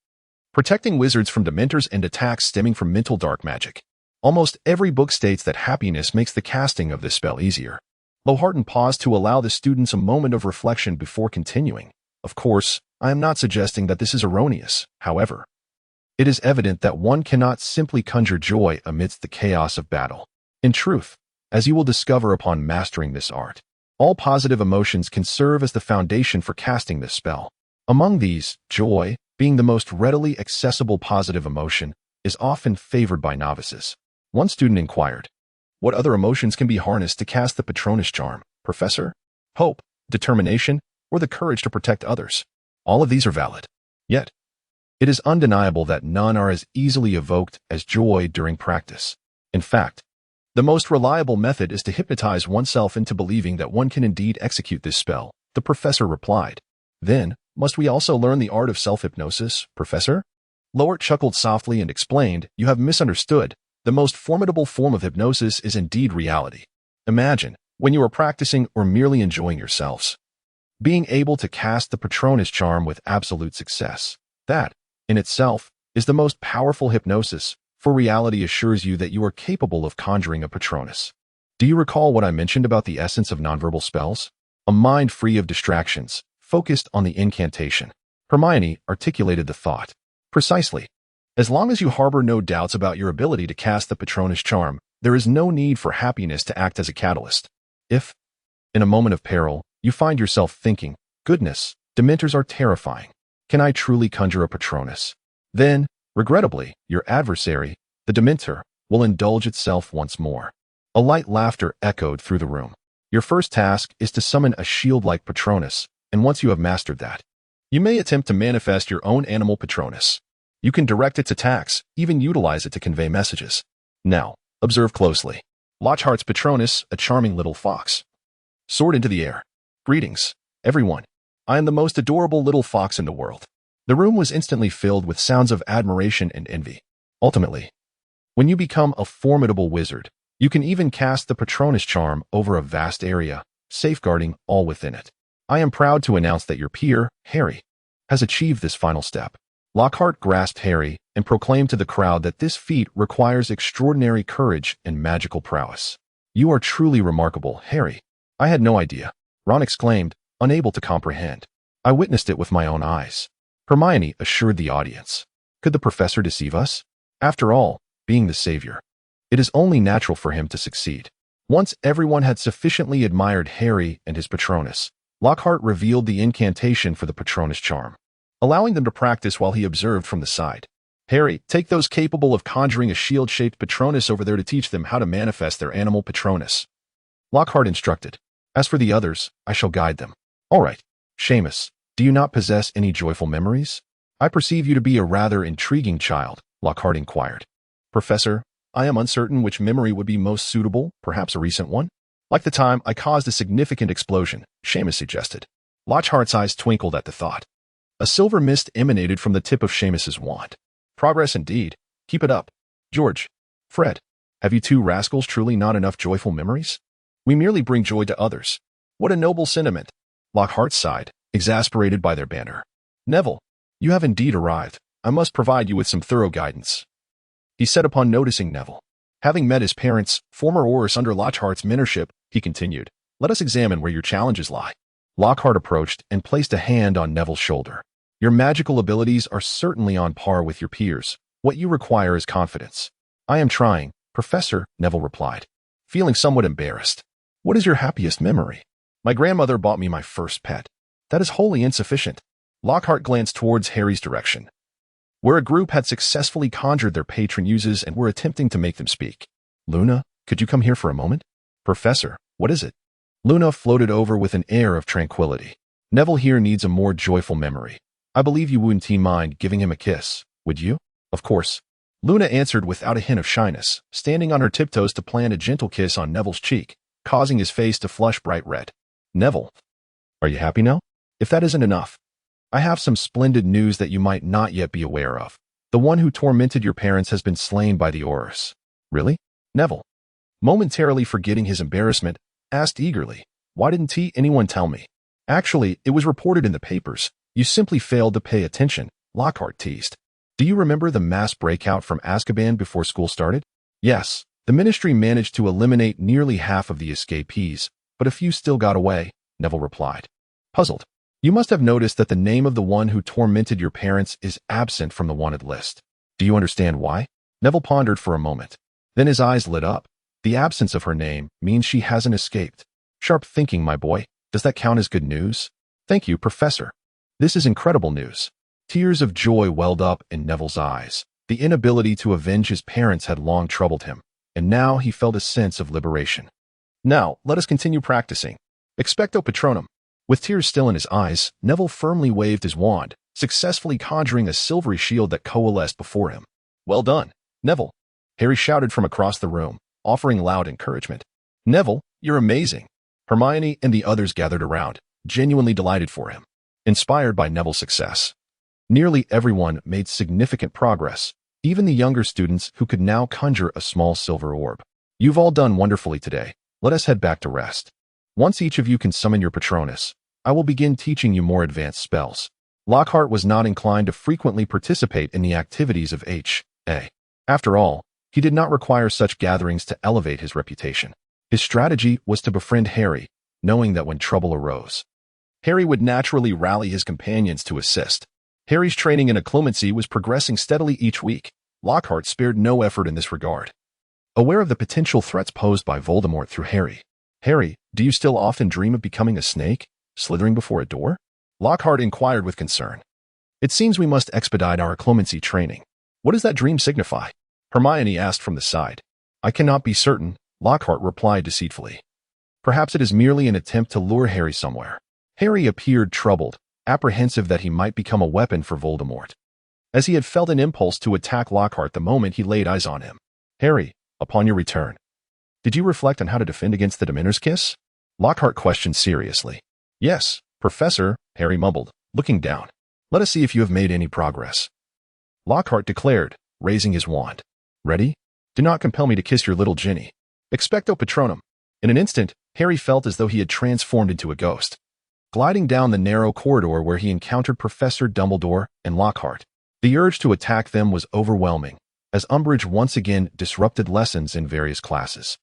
protecting wizards from dementors and attacks stemming from mental dark magic. Almost every book states that happiness makes the casting of this spell easier. Lockhart paused to allow the students a moment of reflection before continuing. Of course, I am not suggesting that this is erroneous. However, it is evident that one cannot simply conjure joy amidst the chaos of battle. In truth, as you will discover upon mastering this art, all positive emotions can serve as the foundation for casting this spell. Among these, joy, being the most readily accessible positive emotion, is often favored by novices. One student inquired, "What other emotions can be harnessed to cast the Patronus charm, Professor? Hope, determination, or the courage to protect others? All of these are valid. Yet, it is undeniable that none are as easily evoked as joy during practice. In fact, the most reliable method is to hypnotize oneself into believing that one can indeed execute this spell," the professor replied. "Then, must we also learn the art of self-hypnosis, Professor?" Lockhart chuckled softly and explained, "You have misunderstood. The most formidable form of hypnosis is indeed reality. Imagine, when you are practicing or merely enjoying yourselves, being able to cast the Patronus charm with absolute success. That, in itself, is the most powerful hypnosis, for reality assures you that you are capable of conjuring a Patronus. Do you recall what I mentioned about the essence of nonverbal spells? A mind free of distractions, focused on the incantation." Hermione articulated the thought. "Precisely. As long as you harbor no doubts about your ability to cast the Patronus charm, there is no need for happiness to act as a catalyst. If, in a moment of peril, you find yourself thinking, 'Goodness, dementors are terrifying. Can I truly conjure a Patronus?' Then, regrettably, your adversary, the dementor, will indulge itself once more." A light laughter echoed through the room. "Your first task is to summon a shield-like Patronus, and once you have mastered that, you may attempt to manifest your own animal Patronus. You can direct its attacks, even utilize it to convey messages. Now, observe closely. Lockhart's Patronus, a charming little fox, soared into the air. "Greetings, everyone. I am the most adorable little fox in the world." The room was instantly filled with sounds of admiration and envy. Ultimately, when you become a formidable wizard, you can even cast the Patronus charm over a vast area, safeguarding all within it. I am proud to announce that your peer, Harry, has achieved this final step. Lockhart grasped Harry and proclaimed to the crowd that this feat requires extraordinary courage and magical prowess. "You are truly remarkable, Harry." "I had no idea," Ron exclaimed, unable to comprehend. "I witnessed it with my own eyes." Hermione assured the audience. Could the professor deceive us? After all, being the savior, it is only natural for him to succeed. Once everyone had sufficiently admired Harry and his Patronus, Lockhart revealed the incantation for the Patronus charm, allowing them to practice while he observed from the side. "Harry, take those capable of conjuring a shield-shaped Patronus over there to teach them how to manifest their animal Patronus," Lockhart instructed. "As for the others, I shall guide them." "All right. Seamus, do you not possess any joyful memories? I perceive you to be a rather intriguing child," Lockhart inquired. "Professor, I am uncertain which memory would be most suitable, perhaps a recent one?" "Like the time I caused a significant explosion," Seamus suggested. Lockhart's eyes twinkled at the thought. A silver mist emanated from the tip of Seamus's wand. "Progress indeed. Keep it up. George, Fred, have you two rascals truly not enough joyful memories? We merely bring joy to others." "What a noble sentiment," Lockhart sighed, exasperated by their banter. "Neville, you have indeed arrived. I must provide you with some thorough guidance," he said upon noticing Neville. Having met his parents, former Aurors under Lockhart's mentorship, he continued, "Let us examine where your challenges lie." Lockhart approached and placed a hand on Neville's shoulder. "Your magical abilities are certainly on par with your peers. What you require is confidence." "I am trying, Professor," Neville replied, feeling somewhat embarrassed. "What is your happiest memory?" "My grandmother bought me my first pet." "That is wholly insufficient." Lockhart glanced towards Harry's direction, where a group had successfully conjured their patron muses and were attempting to make them speak. "Luna, could you come here for a moment?" "Professor, what is it?" Luna floated over with an air of tranquility. "Neville here needs a more joyful memory. I believe you wouldn't mind giving him a kiss, would you?" "Of course." Luna answered without a hint of shyness, standing on her tiptoes to plant a gentle kiss on Neville's cheek, causing his face to flush bright red. Neville, are you happy now? If that isn't enough, I have some splendid news that you might not yet be aware of. The one who tormented your parents has been slain by the Aurors. Really? Neville, momentarily forgetting his embarrassment, asked eagerly, why didn't anyone tell me? Actually, it was reported in the papers. You simply failed to pay attention, Lockhart teased. Do you remember the mass breakout from Azkaban before school started? Yes, the Ministry managed to eliminate nearly half of the escapees, but a few still got away, Neville replied. Puzzled, you must have noticed that the name of the one who tormented your parents is absent from the wanted list. Do you understand why? Neville pondered for a moment. Then his eyes lit up. The absence of her name means she hasn't escaped. Sharp thinking, my boy. Does that count as good news? Thank you, Professor. This is incredible news. Tears of joy welled up in Neville's eyes. The inability to avenge his parents had long troubled him, and now he felt a sense of liberation. Now, let us continue practicing. Expecto Patronum. With tears still in his eyes, Neville firmly waved his wand, successfully conjuring a silvery shield that coalesced before him. Well done, Neville, Harry shouted from across the room, offering loud encouragement. Neville, you're amazing. Hermione and the others gathered around, genuinely delighted for him, inspired by Neville's success. Nearly everyone made significant progress, even the younger students who could now conjure a small silver orb. You've all done wonderfully today. Let us head back to rest. Once each of you can summon your Patronus, I will begin teaching you more advanced spells. Lockhart was not inclined to frequently participate in the activities of H.A. After all, he did not require such gatherings to elevate his reputation. His strategy was to befriend Harry, knowing that when trouble arose, Harry would naturally rally his companions to assist. Harry's training in occlumency was progressing steadily each week. Lockhart spared no effort in this regard. Aware of the potential threats posed by Voldemort through Harry, do you still often dream of becoming a snake, slithering before a door? Lockhart inquired with concern. It seems we must expedite our occlumency training. What does that dream signify? Hermione asked from the side. I cannot be certain, Lockhart replied deceitfully. Perhaps it is merely an attempt to lure Harry somewhere. Harry appeared troubled, apprehensive that he might become a weapon for Voldemort, as he had felt an impulse to attack Lockhart the moment he laid eyes on him. Harry, upon your return, did you reflect on how to defend against the Dementor's kiss? Lockhart questioned seriously. Yes, Professor, Harry mumbled, looking down. Let us see if you have made any progress. Lockhart declared, raising his wand. Ready? Do not compel me to kiss your little Ginny. Expecto Patronum. In an instant, Harry felt as though he had transformed into a ghost, gliding down the narrow corridor where he encountered Professor Dumbledore and Lockhart. The urge to attack them was overwhelming, as Umbridge once again disrupted lessons in various classes.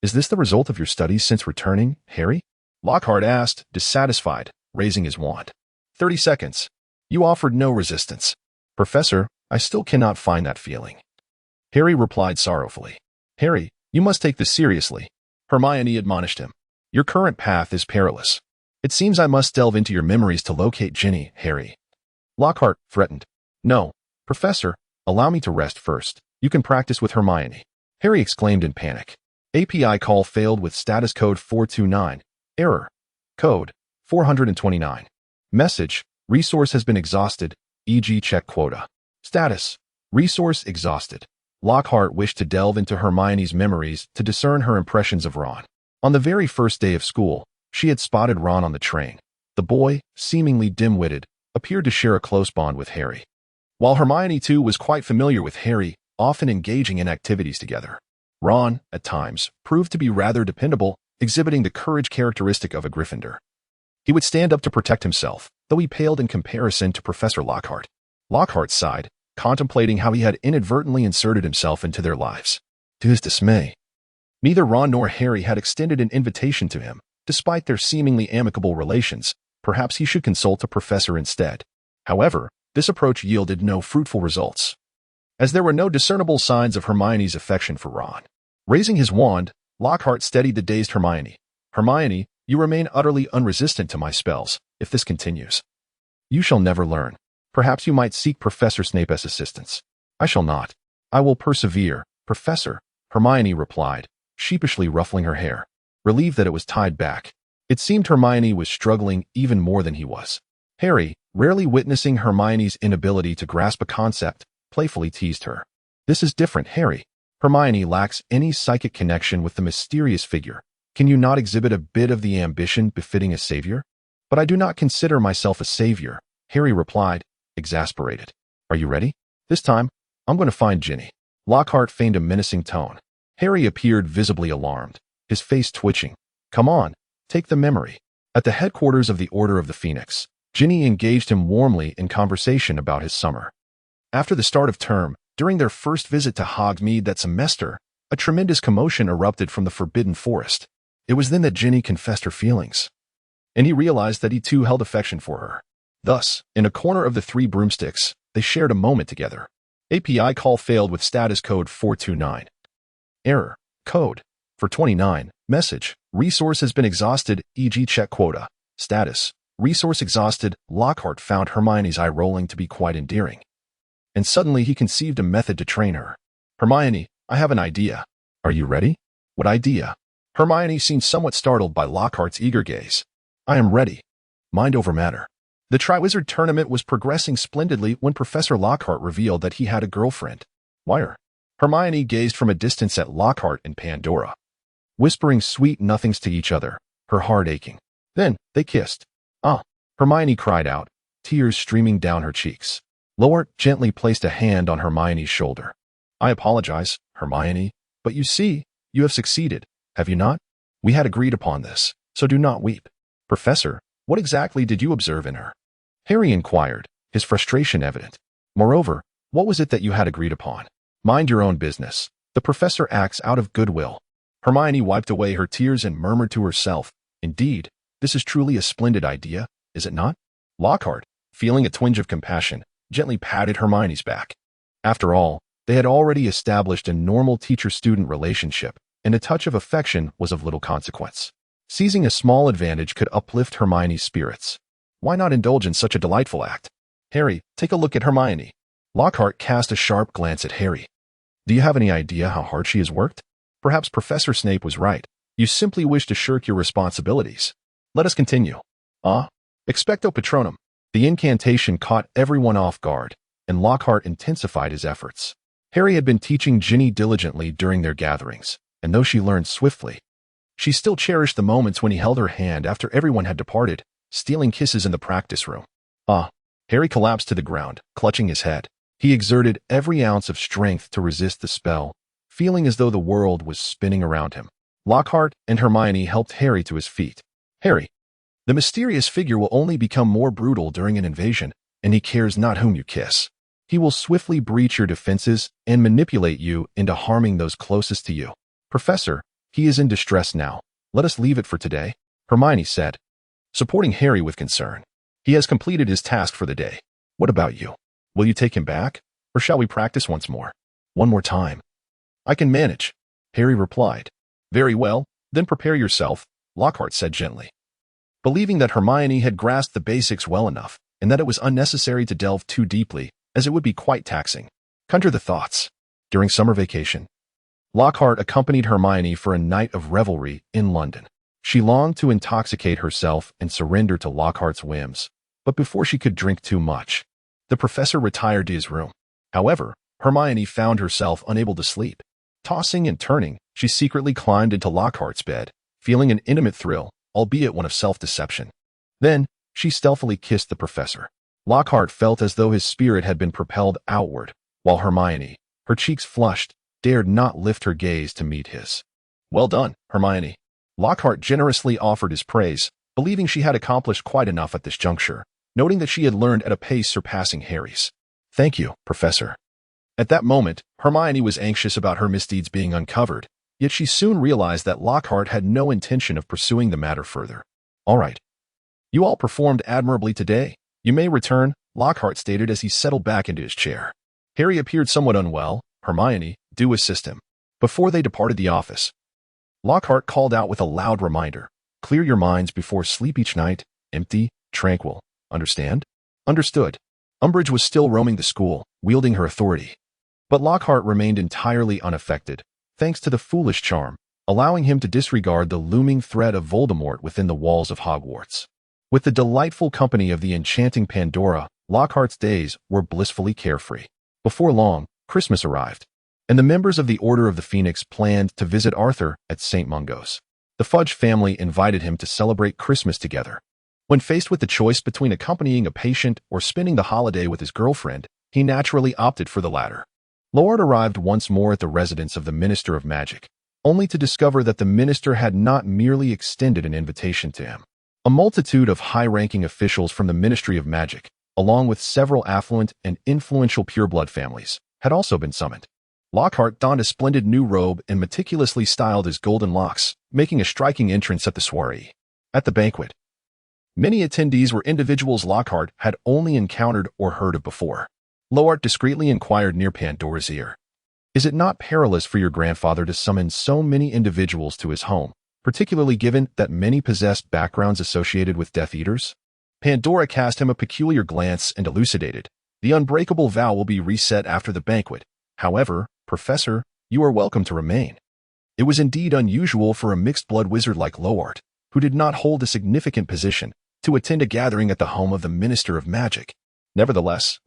Is this the result of your studies since returning, Harry? Lockhart asked, dissatisfied, raising his wand. 30 seconds. You offered no resistance. Professor, I still cannot find that feeling. Harry replied sorrowfully. Harry, you must take this seriously. Hermione admonished him. Your current path is perilous. It seems I must delve into your memories to locate Ginny, Harry. Lockhart threatened. No, Professor, allow me to rest first. You can practice with Hermione. Harry exclaimed in panic. API call failed with status code 429. Error. Code 429. Message. Resource has been exhausted, e.g. check quota. Status. Resource exhausted. Lockhart wished to delve into Hermione's memories to discern her impressions of Ron. On the very first day of school, she had spotted Ron on the train. The boy, seemingly dim-witted, appeared to share a close bond with Harry, while Hermione too was quite familiar with Harry, often engaging in activities together. Ron, at times, proved to be rather dependable, exhibiting the courage characteristic of a Gryffindor. He would stand up to protect himself, though he paled in comparison to Professor Lockhart. Lockhart sighed, contemplating how he had inadvertently inserted himself into their lives. To his dismay, neither Ron nor Harry had extended an invitation to him. Despite their seemingly amicable relations, perhaps he should consult a professor instead. However, this approach yielded no fruitful results, as there were no discernible signs of Hermione's affection for Ron. Raising his wand, Lockhart steadied the dazed Hermione. Hermione, you remain utterly unresistant to my spells. If this continues, you shall never learn. Perhaps you might seek Professor Snape's assistance. I shall not. I will persevere, Professor, Hermione replied, sheepishly ruffling her hair, relieved that it was tied back. It seemed Hermione was struggling even more than he was. Harry, rarely witnessing Hermione's inability to grasp a concept, playfully teased her. This is different, Harry. Hermione lacks any psychic connection with the mysterious figure. Can you not exhibit a bit of the ambition befitting a savior? But I do not consider myself a savior, Harry replied, exasperated. Are you ready? This time, I'm going to find Ginny. Lockhart feigned a menacing tone. Harry appeared visibly alarmed, his face twitching. Come on, take the memory. At the headquarters of the Order of the Phoenix, Ginny engaged him warmly in conversation about his summer. After the start of term, during their first visit to Hogsmeade that semester, a tremendous commotion erupted from the Forbidden Forest. It was then that Ginny confessed her feelings, and he realized that he too held affection for her. Thus, in a corner of the Three Broomsticks, they shared a moment together. API call failed with status code 429. Error. Code. 429. Message. Resource has been exhausted, e.g. check quota. Status. Resource exhausted. Lockhart found Hermione's eye rolling to be quite endearing. And suddenly he conceived a method to train her. Hermione, I have an idea. Are you ready? What idea? Hermione seemed somewhat startled by Lockhart's eager gaze. I am ready. Mind over matter. The Triwizard Tournament was progressing splendidly when Professor Lockhart revealed that he had a girlfriend. Wire. Hermione gazed from a distance at Lockhart and Pandora, whispering sweet nothings to each other, her heart aching. Then they kissed. Ah! Hermione cried out, tears streaming down her cheeks. Lockhart gently placed a hand on Hermione's shoulder. I apologize, Hermione, but you see, you have succeeded, have you not? We had agreed upon this, so do not weep. Professor, what exactly did you observe in her? Harry inquired, his frustration evident. Moreover, what was it that you had agreed upon? Mind your own business. The professor acts out of goodwill. Hermione wiped away her tears and murmured to herself, Indeed, this is truly a splendid idea, is it not? Lockhart, feeling a twinge of compassion, gently patted Hermione's back. After all, they had already established a normal teacher-student relationship, and a touch of affection was of little consequence. Seizing a small advantage could uplift Hermione's spirits. Why not indulge in such a delightful act? Harry, take a look at Hermione. Lockhart cast a sharp glance at Harry. Do you have any idea how hard she has worked? Perhaps Professor Snape was right. You simply wish to shirk your responsibilities. Let us continue. Expecto Patronum. The incantation caught everyone off guard, and Lockhart intensified his efforts. Harry had been teaching Ginny diligently during their gatherings, and though she learned swiftly, she still cherished the moments when he held her hand after everyone had departed, stealing kisses in the practice room. Harry collapsed to the ground, clutching his head. He exerted every ounce of strength to resist the spell, feeling as though the world was spinning around him. Lockhart and Hermione helped Harry to his feet. Harry, the mysterious figure will only become more brutal during an invasion, and he cares not whom you kiss. He will swiftly breach your defenses and manipulate you into harming those closest to you. Professor, he is in distress now. Let us leave it for today, Hermione said, supporting Harry with concern. He has completed his task for the day. What about you? Will you take him back, or shall we practice once more? One more time. I can manage, Harry replied. Very well, then prepare yourself, Lockhart said gently. Believing that Hermione had grasped the basics well enough, and that it was unnecessary to delve too deeply, as it would be quite taxing. Conjure the thoughts. During summer vacation, Lockhart accompanied Hermione for a night of revelry in London. She longed to intoxicate herself and surrender to Lockhart's whims, but before she could drink too much, the professor retired to his room. However, Hermione found herself unable to sleep. Tossing and turning, she secretly climbed into Lockhart's bed, feeling an intimate thrill, albeit one of self-deception. Then, she stealthily kissed the professor. Lockhart felt as though his spirit had been propelled outward, while Hermione, her cheeks flushed, dared not lift her gaze to meet his. Well done, Hermione. Lockhart generously offered his praise, believing she had accomplished quite enough at this juncture, noting that she had learned at a pace surpassing Harry's. Thank you, Professor. At that moment, Hermione was anxious about her misdeeds being uncovered, yet she soon realized that Lockhart had no intention of pursuing the matter further. All right. You all performed admirably today. You may return, Lockhart stated as he settled back into his chair. Harry appeared somewhat unwell. Hermione, do assist him. Before they departed the office, Lockhart called out with a loud reminder. Clear your minds before sleep each night, empty, tranquil. Understand? Understood. Umbridge was still roaming the school, wielding her authority. But Lockhart remained entirely unaffected, thanks to the foolish charm, allowing him to disregard the looming threat of Voldemort within the walls of Hogwarts. With the delightful company of the enchanting Pandora, Lockhart's days were blissfully carefree. Before long, Christmas arrived. and the members of the Order of the Phoenix planned to visit Arthur at St. Mungo's. The Fudge family invited him to celebrate Christmas together. When faced with the choice between accompanying a patient or spending the holiday with his girlfriend, he naturally opted for the latter. Lockhart arrived once more at the residence of the Minister of Magic, only to discover that the minister had not merely extended an invitation to him. A multitude of high-ranking officials from the Ministry of Magic, along with several affluent and influential pureblood families, had also been summoned. Lockhart donned a splendid new robe and meticulously styled his golden locks, making a striking entrance at the soiree. At the banquet, many attendees were individuals Lockhart had only encountered or heard of before. Lockhart discreetly inquired near Pandora's ear, "Is it not perilous for your grandfather to summon so many individuals to his home, particularly given that many possessed backgrounds associated with Death Eaters?" Pandora cast him a peculiar glance and elucidated, "The unbreakable vow will be reset after the banquet. However, Professor, you are welcome to remain." It was indeed unusual for a mixed-blood wizard like Lockhart, who did not hold a significant position, to attend a gathering at the home of the Minister of Magic. Nevertheless,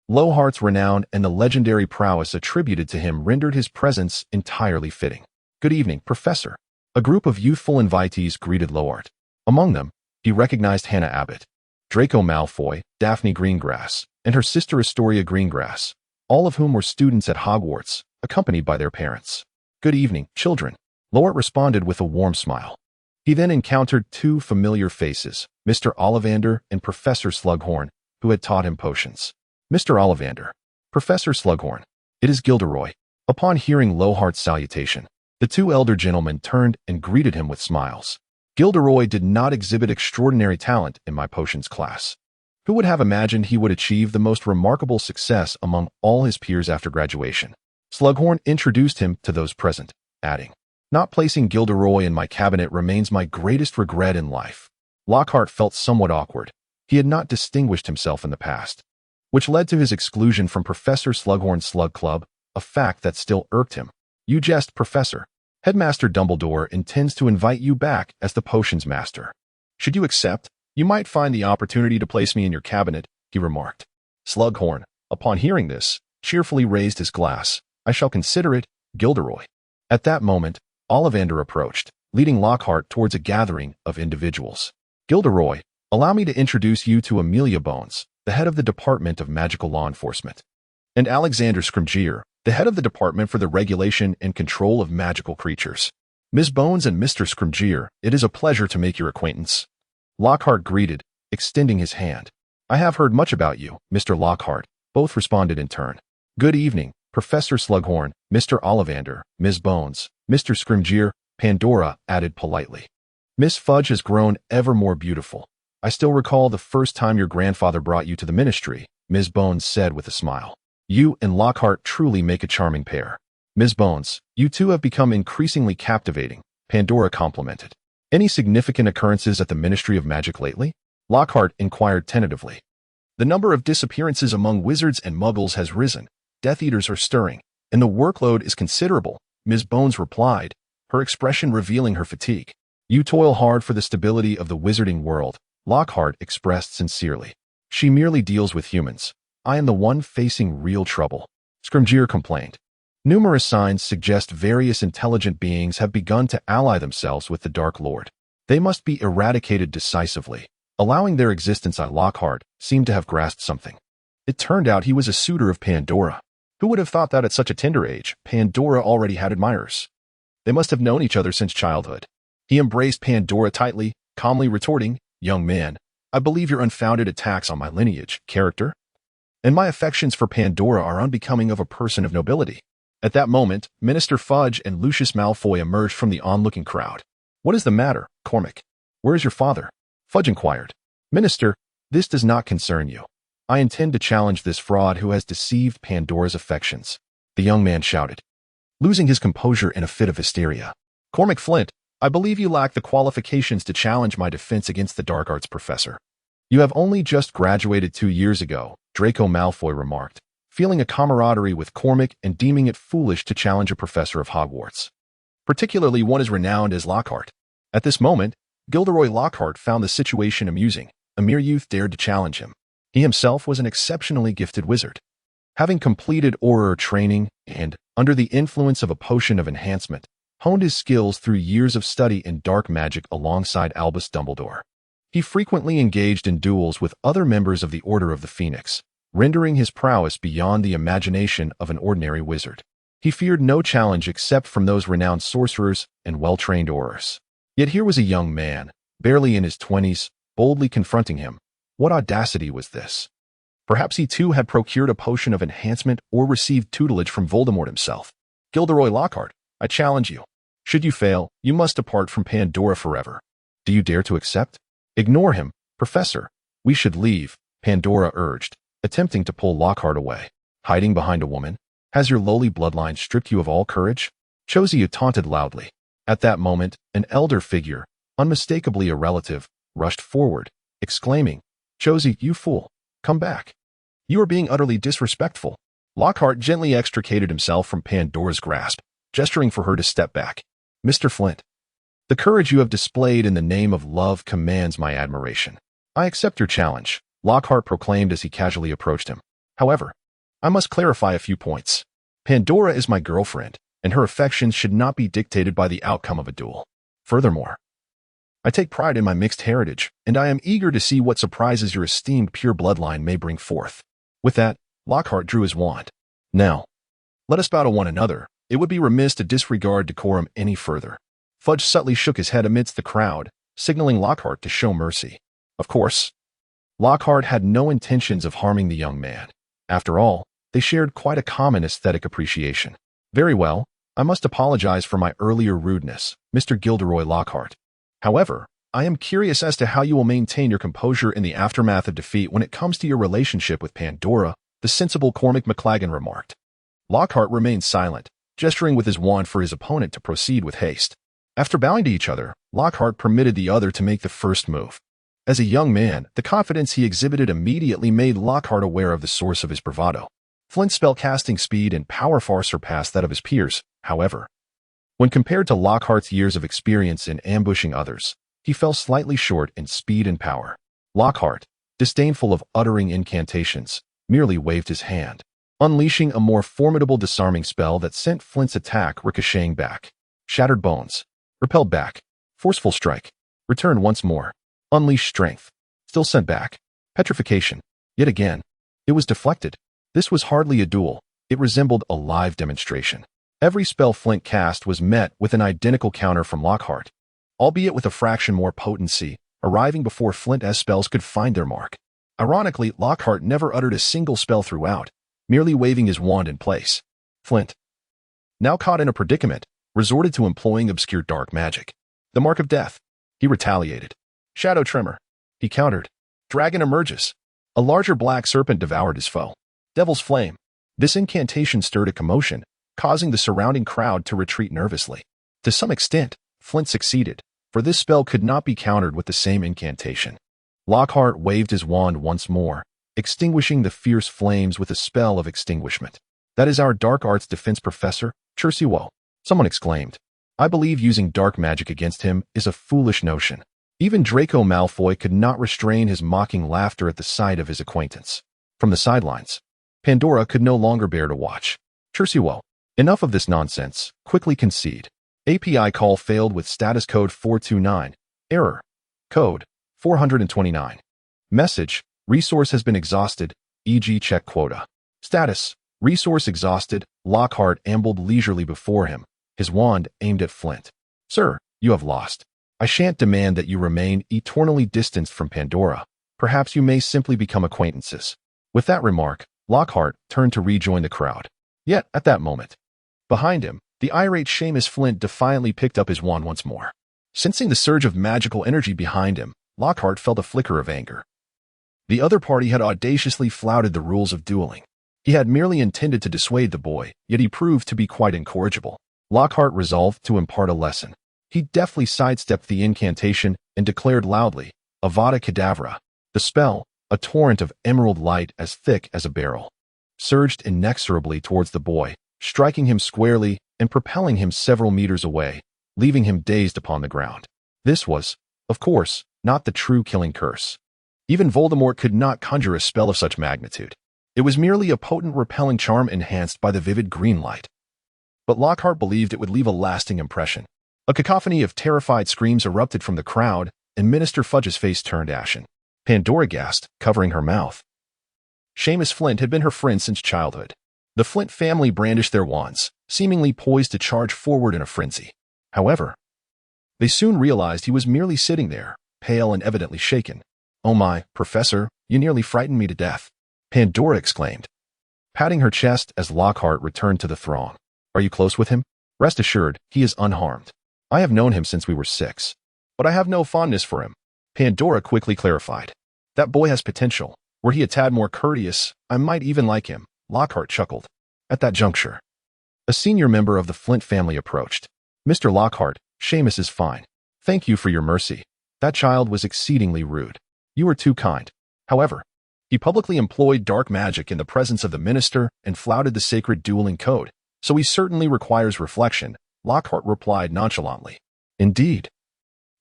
Lockhart's renown and the legendary prowess attributed to him rendered his presence entirely fitting. "Good evening, Professor." A group of youthful invitees greeted Lockhart. Among them, he recognized Hannah Abbott, Draco Malfoy, Daphne Greengrass, and her sister Astoria Greengrass, all of whom were students at Hogwarts, accompanied by their parents. "Good evening, children," Lockhart responded with a warm smile. He then encountered two familiar faces, Mr. Ollivander and Professor Slughorn, who had taught him potions. "Mr. Ollivander." "Professor Slughorn." "It is Gilderoy." Upon hearing Lockhart's salutation, the two elder gentlemen turned and greeted him with smiles. "Gilderoy did not exhibit extraordinary talent in my potions class. Who would have imagined he would achieve the most remarkable success among all his peers after graduation?" Slughorn introduced him to those present, adding, "Not placing Gilderoy in my cabinet remains my greatest regret in life." Lockhart felt somewhat awkward. He had not distinguished himself in the past, which led to his exclusion from Professor Slughorn's Slug Club, a fact that still irked him. "You jest, Professor. Headmaster Dumbledore intends to invite you back as the potions master. Should you accept, you might find the opportunity to place me in your cabinet," he remarked. Slughorn, upon hearing this, cheerfully raised his glass. "I shall consider it, Gilderoy." At that moment, Ollivander approached, leading Lockhart towards a gathering of individuals. "Gilderoy, allow me to introduce you to Amelia Bones, the head of the Department of Magical Law Enforcement, and Alexander Scrimgeour, the head of the Department for the Regulation and Control of Magical Creatures. Ms. Bones and Mr. Scrimgeour, it is a pleasure to make your acquaintance." Lockhart greeted, extending his hand. "I have heard much about you, Mr. Lockhart," both responded in turn. "Good evening, Professor Slughorn, Mr. Ollivander, Ms. Bones, Mr. Scrimgeour," Pandora added politely. "Miss Fudge has grown ever more beautiful. I still recall the first time your grandfather brought you to the ministry," Ms. Bones said with a smile. "You and Lockhart truly make a charming pair." "Ms. Bones, you two have become increasingly captivating," Pandora complimented. "Any significant occurrences at the Ministry of Magic lately?" Lockhart inquired tentatively. "The number of disappearances among wizards and muggles has risen. Death Eaters are stirring, and the workload is considerable," Ms. Bones replied, her expression revealing her fatigue. "You toil hard for the stability of the wizarding world," Lockhart expressed sincerely. "She merely deals with humans. I am the one facing real trouble," Scrimgeour complained. "Numerous signs suggest various intelligent beings have begun to ally themselves with the Dark Lord. They must be eradicated decisively." Allowing their existence, Lockhart seemed to have grasped something. It turned out he was a suitor of Pandora. Who would have thought that at such a tender age, Pandora already had admirers? They must have known each other since childhood. He embraced Pandora tightly, calmly retorting, "Young man, I believe your unfounded attacks on my lineage, character, and my affections for Pandora are unbecoming of a person of nobility." At that moment, Minister Fudge and Lucius Malfoy emerged from the onlooking crowd. "What is the matter, Cormac? Where is your father?" Fudge inquired. "Minister, this does not concern you. I intend to challenge this fraud who has deceived Pandora's affections," the young man shouted, losing his composure in a fit of hysteria. "Cormac Flint, I believe you lack the qualifications to challenge my defense against the dark arts professor. You have only just graduated 2 years ago," Draco Malfoy remarked, feeling a camaraderie with Cormac and deeming it foolish to challenge a professor of Hogwarts, particularly one as renowned as Lockhart. At this moment, Gilderoy Lockhart found the situation amusing. A mere youth dared to challenge him. He himself was an exceptionally gifted wizard. Having completed Auror training and, under the influence of a potion of enhancement, honed his skills through years of study in dark magic alongside Albus Dumbledore. He frequently engaged in duels with other members of the Order of the Phoenix, rendering his prowess beyond the imagination of an ordinary wizard. He feared no challenge except from those renowned sorcerers and well-trained aurors. Yet here was a young man, barely in his 20s, boldly confronting him. What audacity was this? Perhaps he too had procured a potion of enhancement or received tutelage from Voldemort himself. Gilderoy Lockhart, I challenge you. Should you fail, you must depart from Pandora forever. Do you dare to accept? Ignore him, Professor. We should leave, Pandora urged, attempting to pull Lockhart away. Hiding behind a woman? Has your lowly bloodline stripped you of all courage? Josie taunted loudly. At that moment, an elder figure, unmistakably a relative, rushed forward, exclaiming, Josie, you fool, come back. You are being utterly disrespectful. Lockhart gently extricated himself from Pandora's grasp, gesturing for her to step back. Mr. Flint, the courage you have displayed in the name of love commands my admiration. I accept your challenge, Lockhart proclaimed as he casually approached him. However, I must clarify a few points. Pandora is my girlfriend, and her affections should not be dictated by the outcome of a duel. Furthermore, I take pride in my mixed heritage, and I am eager to see what surprises your esteemed pure bloodline may bring forth. With that, Lockhart drew his wand. Now, let us bow to one another. It would be remiss to disregard decorum any further. Fudge subtly shook his head amidst the crowd, signaling Lockhart to show mercy. Of course, Lockhart had no intentions of harming the young man. After all, they shared quite a common aesthetic appreciation. Very well, I must apologize for my earlier rudeness, Mr. Gilderoy Lockhart. However, I am curious as to how you will maintain your composure in the aftermath of defeat when it comes to your relationship with Pandora, the sensible Cormac McLaggen remarked. Lockhart remained silent, gesturing with his wand for his opponent to proceed with haste. After bowing to each other, Lockhart permitted the other to make the first move. As a young man, the confidence he exhibited immediately made Lockhart aware of the source of his bravado. Flint's spellcasting speed and power far surpassed that of his peers, however. When compared to Lockhart's years of experience in ambushing others, he fell slightly short in speed and power. Lockhart, disdainful of uttering incantations, merely waved his hand, unleashing a more formidable disarming spell that sent Flint's attack ricocheting back. Shattered bones. Repelled back. Forceful strike. Returned once more. Unleashed strength. Still sent back. Petrification. Yet again. It was deflected. This was hardly a duel. It resembled a live demonstration. Every spell Flint cast was met with an identical counter from Lockhart, albeit with a fraction more potency, arriving before Flint's spells could find their mark. Ironically, Lockhart never uttered a single spell throughout, merely waving his wand in place. Flint, now caught in a predicament, resorted to employing obscure dark magic. The mark of death. He retaliated. Shadow tremor. He countered. Dragon emerges. A larger black serpent devoured his foe. Devil's flame. This incantation stirred a commotion, causing the surrounding crowd to retreat nervously. To some extent, Flint succeeded, for this spell could not be countered with the same incantation. Lockhart waved his wand once more, extinguishing the fierce flames with a spell of extinguishment. That is our dark arts defense professor, Chursiwo, someone exclaimed. I believe using dark magic against him is a foolish notion. Even Draco Malfoy could not restrain his mocking laughter at the sight of his acquaintance. From the sidelines, Pandora could no longer bear to watch. Chursiwo, enough of this nonsense, quickly concede. API call failed with status code 429. Error. Code 429. Message, resource has been exhausted, e.g. check quota. Status, resource exhausted. Lockhart ambled leisurely before him, his wand aimed at Flint. Sir, you have lost. I shan't demand that you remain eternally distanced from Pandora. Perhaps you may simply become acquaintances. With that remark, Lockhart turned to rejoin the crowd. Yet, at that moment, behind him, the irate Seamus Flint defiantly picked up his wand once more. Sensing the surge of magical energy behind him, Lockhart felt a flicker of anger. The other party had audaciously flouted the rules of dueling. He had merely intended to dissuade the boy, yet he proved to be quite incorrigible. Lockhart resolved to impart a lesson. He deftly sidestepped the incantation and declared loudly, Avada Kedavra. The spell, a torrent of emerald light as thick as a barrel, surged inexorably towards the boy, striking him squarely and propelling him several meters away, leaving him dazed upon the ground. This was, of course, not the true killing curse. Even Voldemort could not conjure a spell of such magnitude. It was merely a potent repelling charm enhanced by the vivid green light. But Lockhart believed it would leave a lasting impression. A cacophony of terrified screams erupted from the crowd, and Minister Fudge's face turned ashen. Pandora gasped, covering her mouth. Seamus Flint had been her friend since childhood. The Flint family brandished their wands, seemingly poised to charge forward in a frenzy. However, they soon realized he was merely sitting there, pale and evidently shaken. "Oh my, Professor, you nearly frightened me to death," Pandora exclaimed, patting her chest as Lockhart returned to the throng. "Are you close with him? Rest assured, he is unharmed. I have known him since we were 6. But I have no fondness for him," Pandora quickly clarified. "That boy has potential. Were he a tad more courteous, I might even like him," Lockhart chuckled. At that juncture, a senior member of the Flint family approached. "Mr. Lockhart, Seamus is fine. Thank you for your mercy. That child was exceedingly rude. You were too kind. However, he publicly employed dark magic in the presence of the minister and flouted the sacred dueling code, so he certainly requires reflection," Lockhart replied nonchalantly. "Indeed.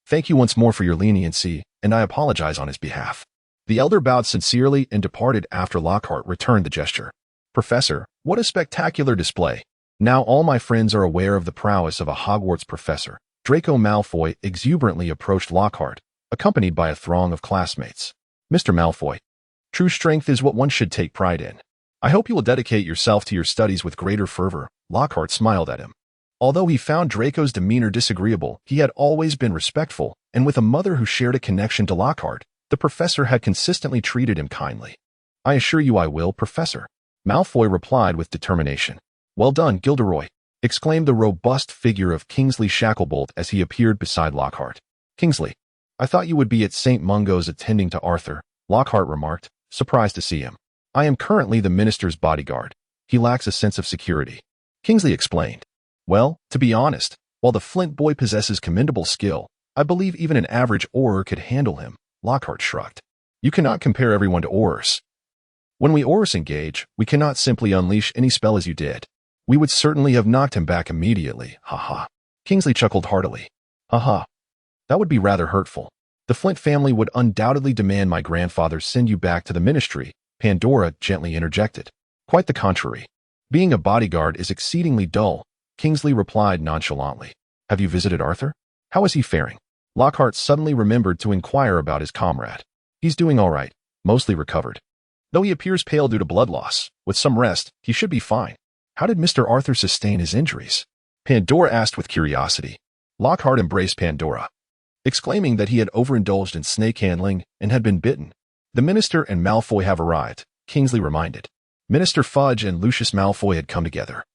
Thank you once more for your leniency, and I apologize on his behalf." The elder bowed sincerely and departed after Lockhart returned the gesture. "Professor, what a spectacular display. Now all my friends are aware of the prowess of a Hogwarts professor." Draco Malfoy exuberantly approached Lockhart, accompanied by a throng of classmates. "Mr. Malfoy, true strength is what one should take pride in. I hope you will dedicate yourself to your studies with greater fervor." Lockhart smiled at him. Although he found Draco's demeanor disagreeable, he had always been respectful, and with a mother who shared a connection to Lockhart, the professor had consistently treated him kindly. "I assure you I will, Professor," Malfoy replied with determination. "Well done, Gilderoy," exclaimed the robust figure of Kingsley Shacklebolt as he appeared beside Lockhart. "Kingsley, I thought you would be at St. Mungo's attending to Arthur," Lockhart remarked, surprised to see him. "I am currently the minister's bodyguard. He lacks a sense of security," Kingsley explained. "Well, to be honest, while the Flint boy possesses commendable skill, I believe even an average Auror could handle him," Lockhart shrugged. "You cannot compare everyone to Aurors. When we Aurors engage, we cannot simply unleash any spell as you did. We would certainly have knocked him back immediately, haha." Kingsley chuckled heartily. "Haha. That would be rather hurtful. The Flint family would undoubtedly demand my grandfather send you back to the ministry," Pandora gently interjected. "Quite the contrary. Being a bodyguard is exceedingly dull," Kingsley replied nonchalantly. "Have you visited Arthur? How is he faring?" Lockhart suddenly remembered to inquire about his comrade. "He's doing all right, mostly recovered. Though he appears pale due to blood loss, with some rest, he should be fine." "How did Mr. Arthur sustain his injuries?" Pandora asked with curiosity. Lockhart embraced Pandora, exclaiming that he had overindulged in snake handling and had been bitten. "The minister and Malfoy have arrived," Kingsley reminded. Minister Fudge and Lucius Malfoy had come together.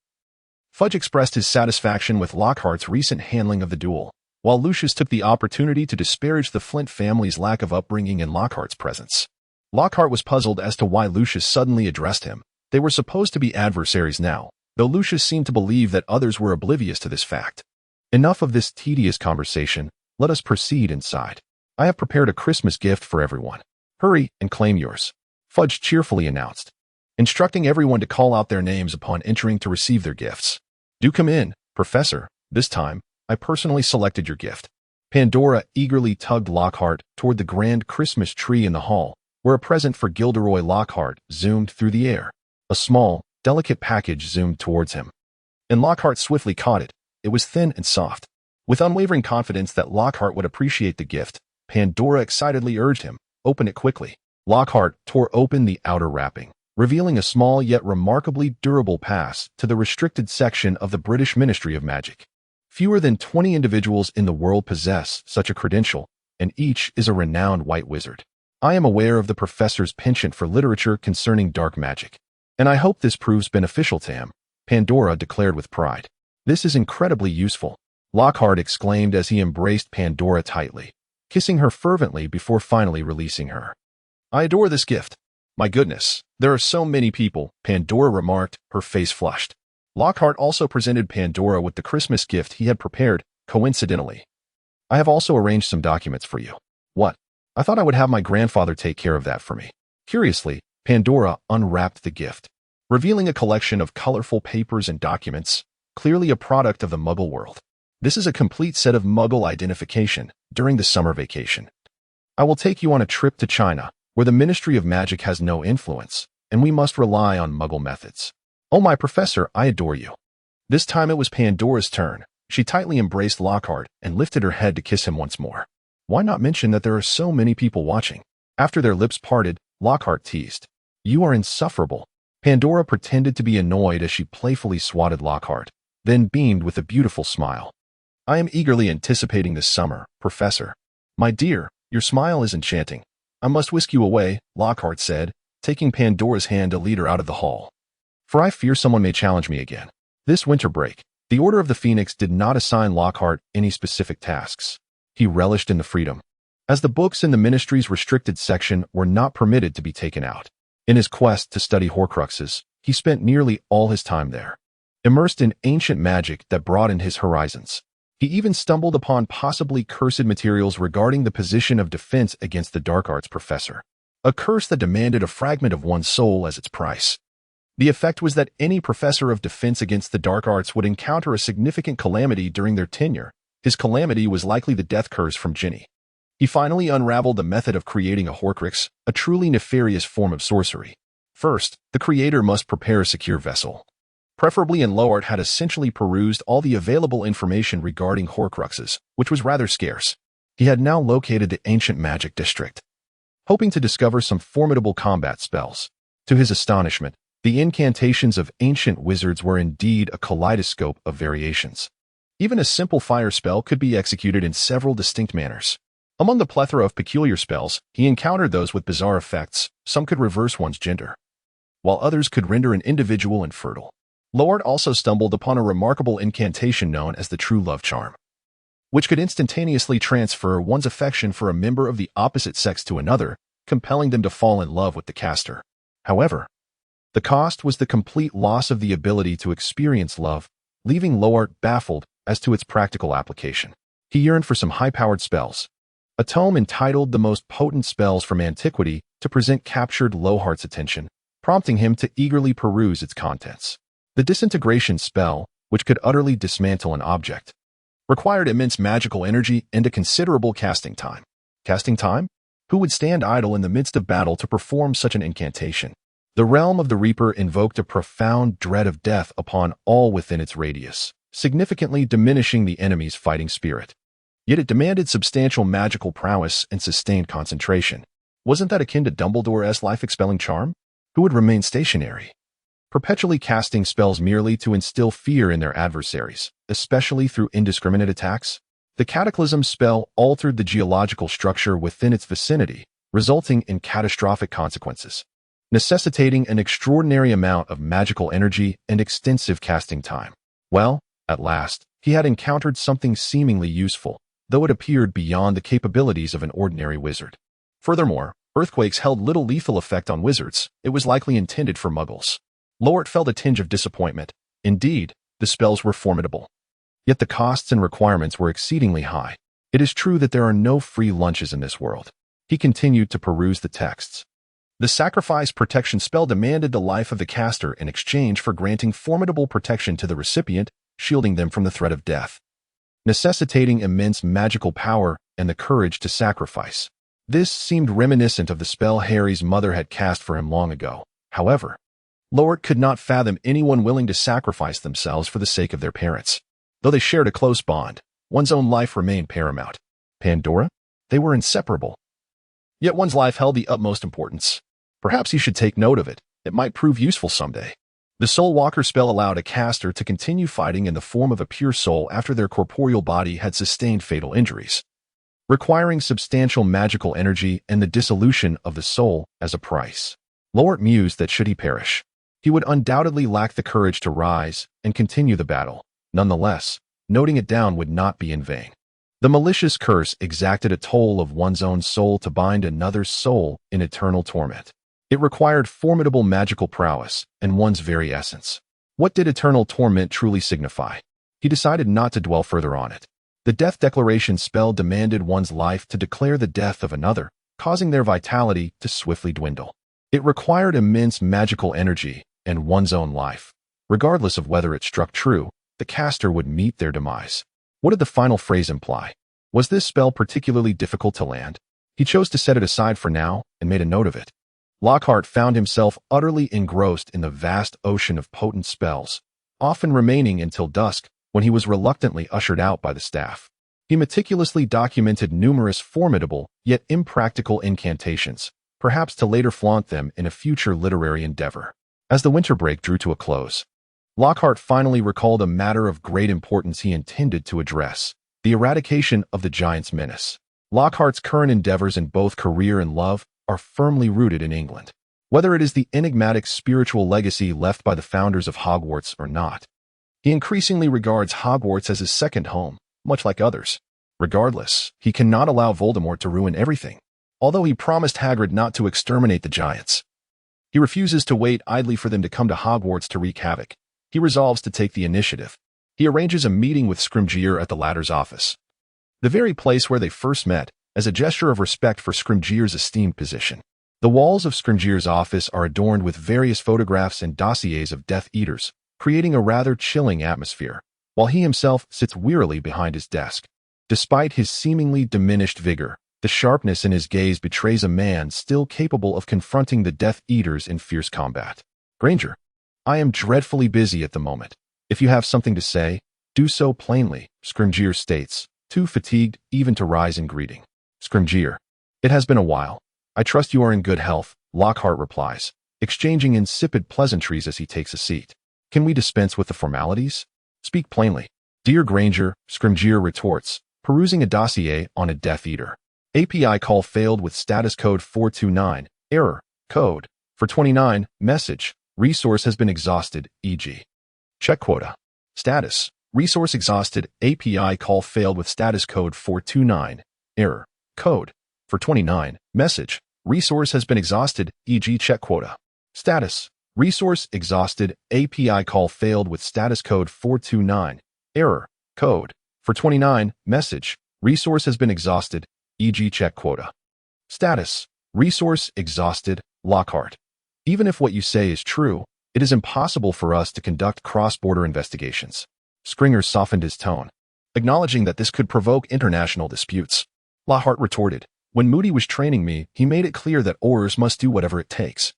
Fudge expressed his satisfaction with Lockhart's recent handling of the duel, while Lucius took the opportunity to disparage the Flint family's lack of upbringing in Lockhart's presence. Lockhart was puzzled as to why Lucius suddenly addressed him. They were supposed to be adversaries now, though Lucius seemed to believe that others were oblivious to this fact. "Enough of this tedious conversation. Let us proceed inside. I have prepared a Christmas gift for everyone. Hurry and claim yours," Fudge cheerfully announced, instructing everyone to call out their names upon entering to receive their gifts. "Do come in, Professor. This time, I personally selected your gift." Pandora eagerly tugged Lockhart toward the grand Christmas tree in the hall, where a present for Gilderoy Lockhart zoomed through the air. A small, delicate package zoomed towards him, and Lockhart swiftly caught it. It was thin and soft. With unwavering confidence that Lockhart would appreciate the gift, Pandora excitedly urged him, "Open it quickly." Lockhart tore open the outer wrapping, revealing a small yet remarkably durable pass to the restricted section of the British Ministry of Magic. Fewer than 20 individuals in the world possess such a credential, and each is a renowned white wizard. "I am aware of the professor's penchant for literature concerning dark magic, and I hope this proves beneficial to him," Pandora declared with pride. "This is incredibly useful," Lockhart exclaimed as he embraced Pandora tightly, kissing her fervently before finally releasing her. "I adore this gift. My goodness, there are so many people," Pandora remarked, her face flushed. Lockhart also presented Pandora with the Christmas gift he had prepared, coincidentally. "I have also arranged some documents for you." "What?" "I thought I would have my grandfather take care of that for me." Curiously, Pandora unwrapped the gift, revealing a collection of colorful papers and documents, clearly a product of the Muggle world. "This is a complete set of Muggle identification during the summer vacation. I will take you on a trip to China, where the Ministry of Magic has no influence," and we must rely on Muggle methods. Oh, my professor, I adore you. This time it was Pandora's turn. She tightly embraced Lockhart and lifted her head to kiss him once more. Why not mention that there are so many people watching? After their lips parted, Lockhart teased. You are insufferable. Pandora pretended to be annoyed as she playfully swatted Lockhart, then beamed with a beautiful smile. I am eagerly anticipating this summer, Professor. My dear, your smile is enchanting. I must whisk you away, Lockhart said, taking Pandora's hand to lead her out of the hall. For I fear someone may challenge me again. This winter break, the Order of the Phoenix did not assign Lockhart any specific tasks. He relished in the freedom, as the books in the Ministry's restricted section were not permitted to be taken out. In his quest to study Horcruxes, he spent nearly all his time there, immersed in ancient magic that broadened his horizons. He even stumbled upon possibly cursed materials regarding the position of defense against the dark arts professor, a curse that demanded a fragment of one's soul as its price. The effect was that any professor of defense against the dark arts would encounter a significant calamity during their tenure. His calamity was likely the death curse from Ginny. He finally unraveled the method of creating a Horcrux, a truly nefarious form of sorcery. First, the creator must prepare a secure vessel. Preferably, and Lockhart had essentially perused all the available information regarding Horcruxes, which was rather scarce. He had now located the ancient magic district, hoping to discover some formidable combat spells. To his astonishment, the incantations of ancient wizards were indeed a kaleidoscope of variations. Even a simple fire spell could be executed in several distinct manners. Among the plethora of peculiar spells, he encountered those with bizarre effects. Some could reverse one's gender, while others could render an individual infertile. Lockhart also stumbled upon a remarkable incantation known as the True Love Charm, which could instantaneously transfer one's affection for a member of the opposite sex to another, compelling them to fall in love with the caster. However, the cost was the complete loss of the ability to experience love, leaving Lockhart baffled as to its practical application. He yearned for some high-powered spells, a tome entitled The Most Potent Spells from Antiquity to present captured Lockhart's attention, prompting him to eagerly peruse its contents. The disintegration spell, which could utterly dismantle an object, required immense magical energy and a considerable casting time. Casting time? Who would stand idle in the midst of battle to perform such an incantation? The realm of the Reaper invoked a profound dread of death upon all within its radius, significantly diminishing the enemy's fighting spirit. Yet it demanded substantial magical prowess and sustained concentration. Wasn't that akin to Dumbledore's life-expelling charm? Who would remain stationary, perpetually casting spells merely to instill fear in their adversaries, especially through indiscriminate attacks? The Cataclysm spell altered the geological structure within its vicinity, resulting in catastrophic consequences, necessitating an extraordinary amount of magical energy and extensive casting time. Well, at last, he had encountered something seemingly useful, though it appeared beyond the capabilities of an ordinary wizard. Furthermore, earthquakes held little lethal effect on wizards. It was likely intended for muggles. Lockhart felt a tinge of disappointment. Indeed, the spells were formidable, yet the costs and requirements were exceedingly high. It is true that there are no free lunches in this world. He continued to peruse the texts. The sacrifice protection spell demanded the life of the caster in exchange for granting formidable protection to the recipient, shielding them from the threat of death, necessitating immense magical power and the courage to sacrifice. This seemed reminiscent of the spell Harry's mother had cast for him long ago. However, Lockhart could not fathom anyone willing to sacrifice themselves for the sake of their parents. Though they shared a close bond, one's own life remained paramount. Pandora? They were inseparable. Yet one's life held the utmost importance. Perhaps he should take note of it. It might prove useful someday. The Soul Walker spell allowed a caster to continue fighting in the form of a pure soul after their corporeal body had sustained fatal injuries, requiring substantial magical energy and the dissolution of the soul as a price. Lockhart mused that should he perish, he would undoubtedly lack the courage to rise and continue the battle. Nonetheless, noting it down would not be in vain. The malicious curse exacted a toll of one's own soul to bind another's soul in eternal torment. It required formidable magical prowess and one's very essence. What did eternal torment truly signify? He decided not to dwell further on it. The death declaration spell demanded one's life to declare the death of another, causing their vitality to swiftly dwindle. It required immense magical energy and one's own life. Regardless of whether it struck true, the caster would meet their demise. What did the final phrase imply? Was this spell particularly difficult to land? He chose to set it aside for now and made a note of it. Lockhart found himself utterly engrossed in the vast ocean of potent spells, often remaining until dusk when he was reluctantly ushered out by the staff. He meticulously documented numerous formidable yet impractical incantations, perhaps to later flaunt them in a future literary endeavor. As the winter break drew to a close, Lockhart finally recalled a matter of great importance he intended to address: the eradication of the Giant's menace. Lockhart's current endeavors in both career and love are firmly rooted in England. Whether it is the enigmatic spiritual legacy left by the founders of Hogwarts or not, he increasingly regards Hogwarts as his second home, much like others. Regardless, he cannot allow Voldemort to ruin everything. Although he promised Hagrid not to exterminate the Giants, he refuses to wait idly for them to come to Hogwarts to wreak havoc. He resolves to take the initiative. He arranges a meeting with Scrimgeour at the latter's office, the very place where they first met, as a gesture of respect for Scrimgeour's esteemed position. The walls of Scrimgeour's office are adorned with various photographs and dossiers of Death Eaters, creating a rather chilling atmosphere, while he himself sits wearily behind his desk. Despite his seemingly diminished vigor, the sharpness in his gaze betrays a man still capable of confronting the Death Eaters in fierce combat. "Granger, I am dreadfully busy at the moment. If you have something to say, do so plainly," Scrimgeour states, too fatigued even to rise in greeting. "Scrimgeour, it has been a while. I trust you are in good health," Lockhart replies, exchanging insipid pleasantries as he takes a seat. "Can we dispense with the formalities? Speak plainly." "Dear Granger," Scrimgeour retorts, perusing a dossier on a Death Eater. "API call failed with status code 429, error, code, for 29, message, resource has been exhausted, e.g. check quota. Status, resource exhausted, API call failed with status code 429, error, code, for 29, message, resource has been exhausted, e.g. check quota. Status, resource exhausted, API call failed with status code 429, error, code, for 29, message, resource has been exhausted, e.g. check quota." Status, resource exhausted, Lockhart. "Even if what you say is true, it is impossible for us to conduct cross-border investigations." Scringer softened his tone, acknowledging that this could provoke international disputes. Lockhart retorted, "When Moody was training me, he made it clear that Aurors must do whatever it takes,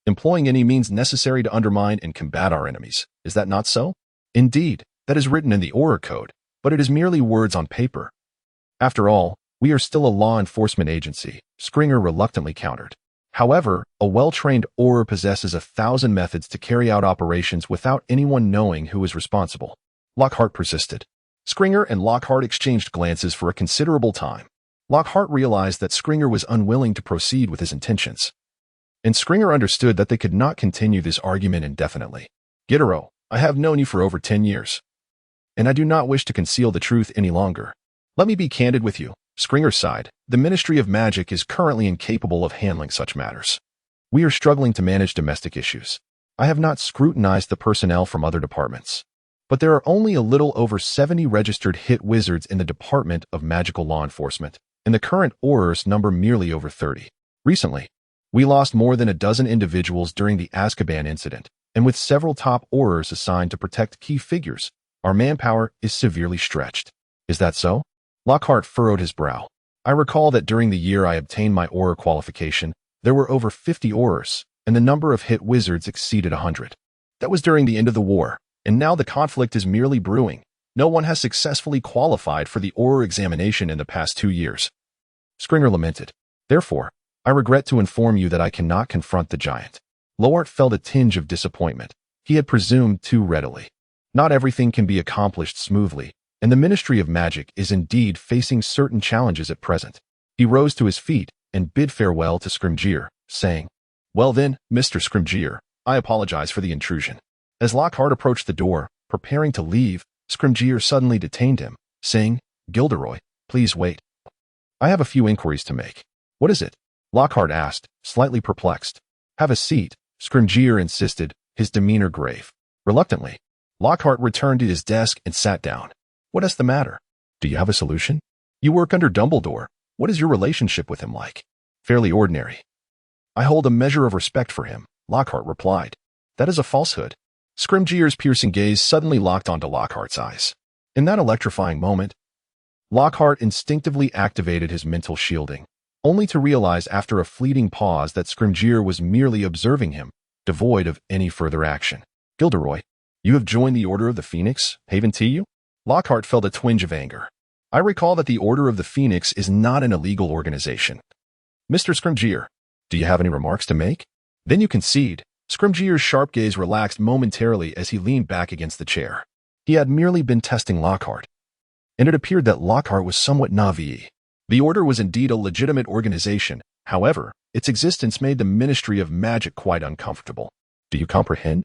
employing any means necessary to undermine and combat our enemies. Is that not so?" "Indeed, that is written in the Auror Code, but it is merely words on paper. After all, we are still a law enforcement agency," Scringer reluctantly countered. "However, a well-trained Auror possesses 1,000 methods to carry out operations without anyone knowing who is responsible," Lockhart persisted. Scringer and Lockhart exchanged glances for a considerable time. Lockhart realized that Scringer was unwilling to proceed with his intentions, and Scringer understood that they could not continue this argument indefinitely. "Gilderoy, I have known you for over 10 years, and I do not wish to conceal the truth any longer. Let me be candid with you," Scringer sighed. "The Ministry of Magic is currently incapable of handling such matters. We are struggling to manage domestic issues. I have not scrutinized the personnel from other departments, but there are only a little over 70 registered hit wizards in the Department of Magical Law Enforcement, and the current Aurors number merely over 30. Recently, we lost more than a dozen individuals during the Azkaban incident, and with several top Aurors assigned to protect key figures, our manpower is severely stretched." "Is that so?" Lockhart furrowed his brow. "I recall that during the year I obtained my Auror qualification, there were over 50 Aurors, and the number of hit wizards exceeded 100. That was during the end of the war, and now the conflict is merely brewing. No one has successfully qualified for the Auror examination in the past 2 years." Scringer lamented. "Therefore, I regret to inform you that I cannot confront the Giant." Lockhart felt a tinge of disappointment. He had presumed too readily. Not everything can be accomplished smoothly, and the Ministry of Magic is indeed facing certain challenges at present. He rose to his feet and bid farewell to Scrimgeour, saying, "Well then, Mr. Scrimgeour, I apologize for the intrusion." As Lockhart approached the door, preparing to leave, Scrimgeour suddenly detained him, saying, "Gilderoy, please wait. I have a few inquiries to make." "What is it?" Lockhart asked, slightly perplexed. "Have a seat," Scrimgeour insisted, his demeanor grave. Reluctantly, Lockhart returned to his desk and sat down. "What is the matter? Do you have a solution? You work under Dumbledore. What is your relationship with him like?" "Fairly ordinary. I hold a measure of respect for him," Lockhart replied. "That is a falsehood." Scrimgeour's piercing gaze suddenly locked onto Lockhart's eyes. In that electrifying moment, Lockhart instinctively activated his mental shielding, only to realize after a fleeting pause that Scrimgeour was merely observing him, devoid of any further action. Gilderoy, you have joined the Order of the Phoenix, haven't you? Lockhart felt a twinge of anger. I recall that the Order of the Phoenix is not an illegal organization. Mr. Scrimgeour, do you have any remarks to make? Then you concede. Scrimgeour's sharp gaze relaxed momentarily as he leaned back against the chair. He had merely been testing Lockhart, and it appeared that Lockhart was somewhat naïve. The Order was indeed a legitimate organization. However, its existence made the Ministry of Magic quite uncomfortable. Do you comprehend?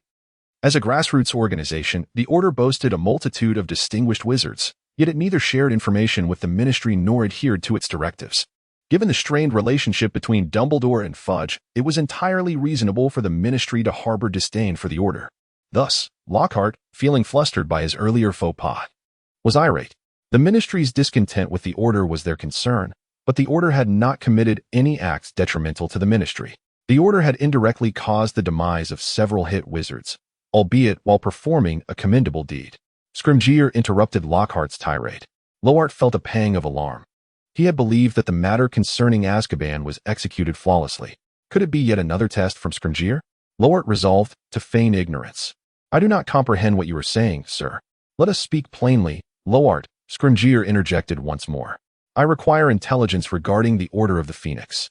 As a grassroots organization, the Order boasted a multitude of distinguished wizards, yet it neither shared information with the Ministry nor adhered to its directives. Given the strained relationship between Dumbledore and Fudge, it was entirely reasonable for the Ministry to harbor disdain for the Order. Thus, Lockhart, feeling flustered by his earlier faux pas, was irate. The Ministry's discontent with the Order was their concern, but the Order had not committed any acts detrimental to the Ministry. The Order had indirectly caused the demise of several hit wizards, albeit while performing a commendable deed. Scrimgeour interrupted Lockhart's tirade. Lockhart felt a pang of alarm. He had believed that the matter concerning Azkaban was executed flawlessly. Could it be yet another test from Scrimgeour? Lockhart resolved to feign ignorance. I do not comprehend what you are saying, sir. Let us speak plainly. Lockhart, Scrimgeour interjected once more. I require intelligence regarding the Order of the Phoenix.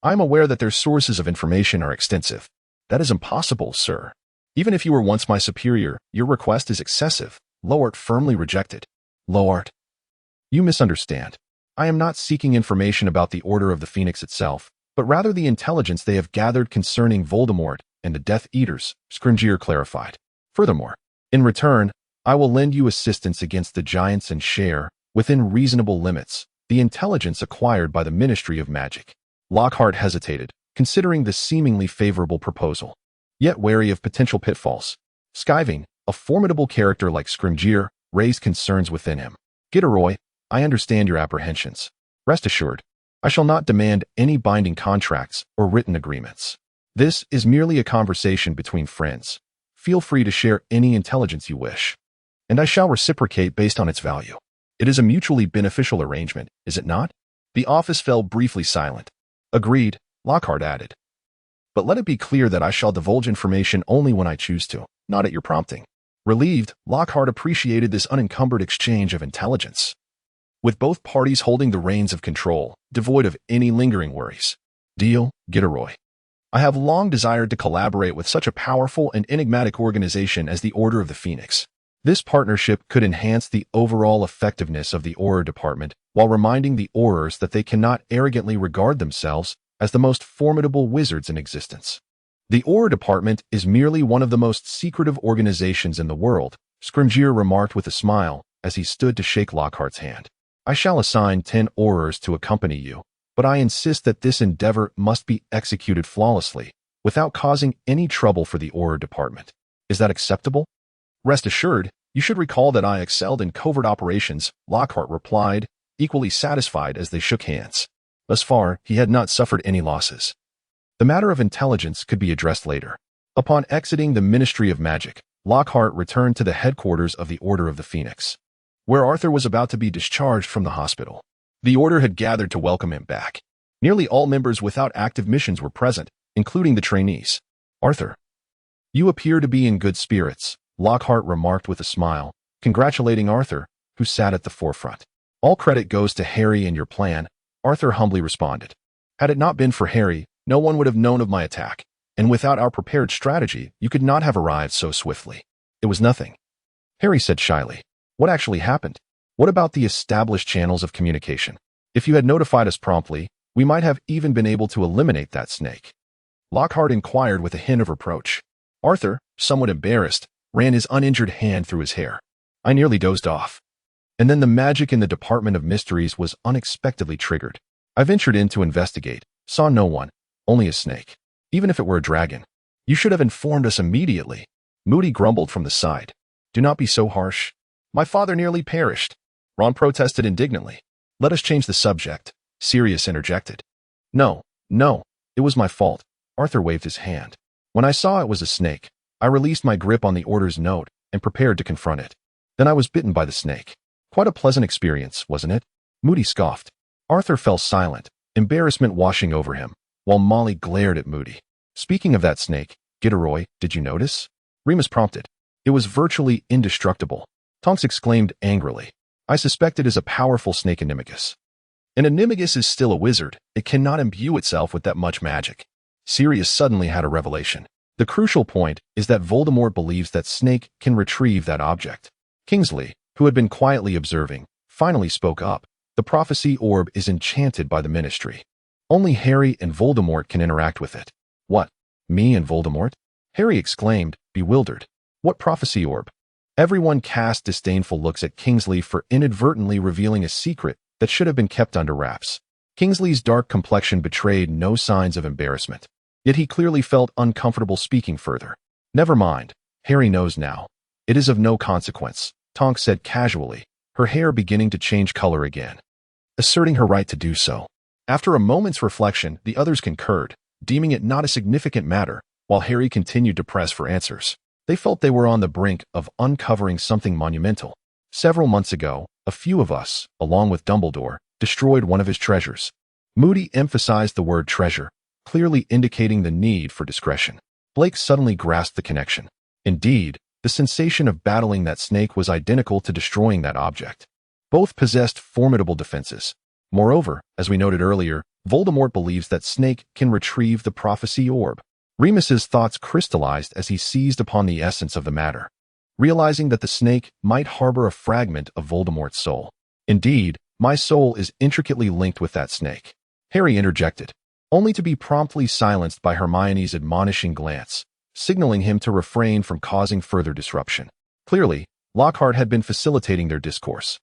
I am aware that their sources of information are extensive. That is impossible, sir. Even if you were once my superior, your request is excessive. Lockhart firmly rejected. Lockhart, you misunderstand. I am not seeking information about the Order of the Phoenix itself, but rather the intelligence they have gathered concerning Voldemort and the Death Eaters, Scrimgeour clarified. Furthermore, in return, I will lend you assistance against the giants and share, within reasonable limits, the intelligence acquired by the Ministry of Magic. Lockhart hesitated, considering the seemingly favorable proposal, yet wary of potential pitfalls. Skiving, a formidable character like Scrimgeour, raised concerns within him. Gilderoy, I understand your apprehensions. Rest assured, I shall not demand any binding contracts or written agreements. This is merely a conversation between friends. Feel free to share any intelligence you wish, and I shall reciprocate based on its value. It is a mutually beneficial arrangement, is it not? The office fell briefly silent. Agreed, Lockhart added. But let it be clear that I shall divulge information only when I choose to, not at your prompting. Relieved, Lockhart appreciated this unencumbered exchange of intelligence, with both parties holding the reins of control, devoid of any lingering worries. Deal, Gilderoy. I have long desired to collaborate with such a powerful and enigmatic organization as the Order of the Phoenix. This partnership could enhance the overall effectiveness of the Auror Department while reminding the Aurors that they cannot arrogantly regard themselves as the most formidable wizards in existence. The Auror Department is merely one of the most secretive organizations in the world, Scrimgeour remarked with a smile as he stood to shake Lockhart's hand. I shall assign 10 Aurors to accompany you, but I insist that this endeavor must be executed flawlessly, without causing any trouble for the Auror Department. Is that acceptable? Rest assured, you should recall that I excelled in covert operations, Lockhart replied, equally satisfied as they shook hands. Thus far, he had not suffered any losses. The matter of intelligence could be addressed later. Upon exiting the Ministry of Magic, Lockhart returned to the headquarters of the Order of the Phoenix, where Arthur was about to be discharged from the hospital. The Order had gathered to welcome him back. Nearly all members without active missions were present, including the trainees. Arthur, you appear to be in good spirits, Lockhart remarked with a smile, congratulating Arthur, who sat at the forefront. All credit goes to Harry and your plan, Arthur humbly responded. Had it not been for Harry, no one would have known of my attack, and without our prepared strategy, you could not have arrived so swiftly. It was nothing, Harry said shyly. What actually happened? What about the established channels of communication? If you had notified us promptly, we might have even been able to eliminate that snake. Lockhart inquired with a hint of reproach. Arthur, somewhat embarrassed, ran his uninjured hand through his hair. I nearly dozed off. And then the magic in the Department of Mysteries was unexpectedly triggered. I ventured in to investigate, saw no one, only a snake. Even if it were a dragon. You should have informed us immediately. Moody grumbled from the side. Do not be so harsh. My father nearly perished. Ron protested indignantly. Let us change the subject, Sirius interjected. No, it was my fault. Arthur waved his hand. When I saw it was a snake, I released my grip on the Order's note and prepared to confront it. Then I was bitten by the snake. Quite a pleasant experience, wasn't it? Moody scoffed. Arthur fell silent, embarrassment washing over him, while Molly glared at Moody. Speaking of that snake, Gilderoy, did you notice? Remus prompted. It was virtually indestructible. Tonks exclaimed angrily. I suspect it is a powerful snake animagus. An animagus is still a wizard. It cannot imbue itself with that much magic. Sirius suddenly had a revelation. The crucial point is that Voldemort believes that Snake can retrieve that object. Kingsley, who had been quietly observing, finally spoke up. The prophecy orb is enchanted by the Ministry. Only Harry and Voldemort can interact with it. What? Me and Voldemort? Harry exclaimed, bewildered. What prophecy orb? Everyone cast disdainful looks at Kingsley for inadvertently revealing a secret that should have been kept under wraps. Kingsley's dark complexion betrayed no signs of embarrassment. Yet he clearly felt uncomfortable speaking further. Never mind. Harry knows now. It is of no consequence, Tonks said casually, her hair beginning to change color again, asserting her right to do so. After a moment's reflection, the others concurred, deeming it not a significant matter, while Harry continued to press for answers. They felt they were on the brink of uncovering something monumental. Several months ago, a few of us, along with Dumbledore, destroyed one of his treasures. Moody emphasized the word treasure, clearly indicating the need for discretion. Blake suddenly grasped the connection. Indeed, the sensation of battling that snake was identical to destroying that object. Both possessed formidable defenses. Moreover, as we noted earlier, Voldemort believes that Snake can retrieve the prophecy orb. Remus's thoughts crystallized as he seized upon the essence of the matter, realizing that the snake might harbor a fragment of Voldemort's soul. Indeed, my soul is intricately linked with that snake. Harry interjected, only to be promptly silenced by Hermione's admonishing glance, signaling him to refrain from causing further disruption. Clearly, Lockhart had been facilitating their discourse,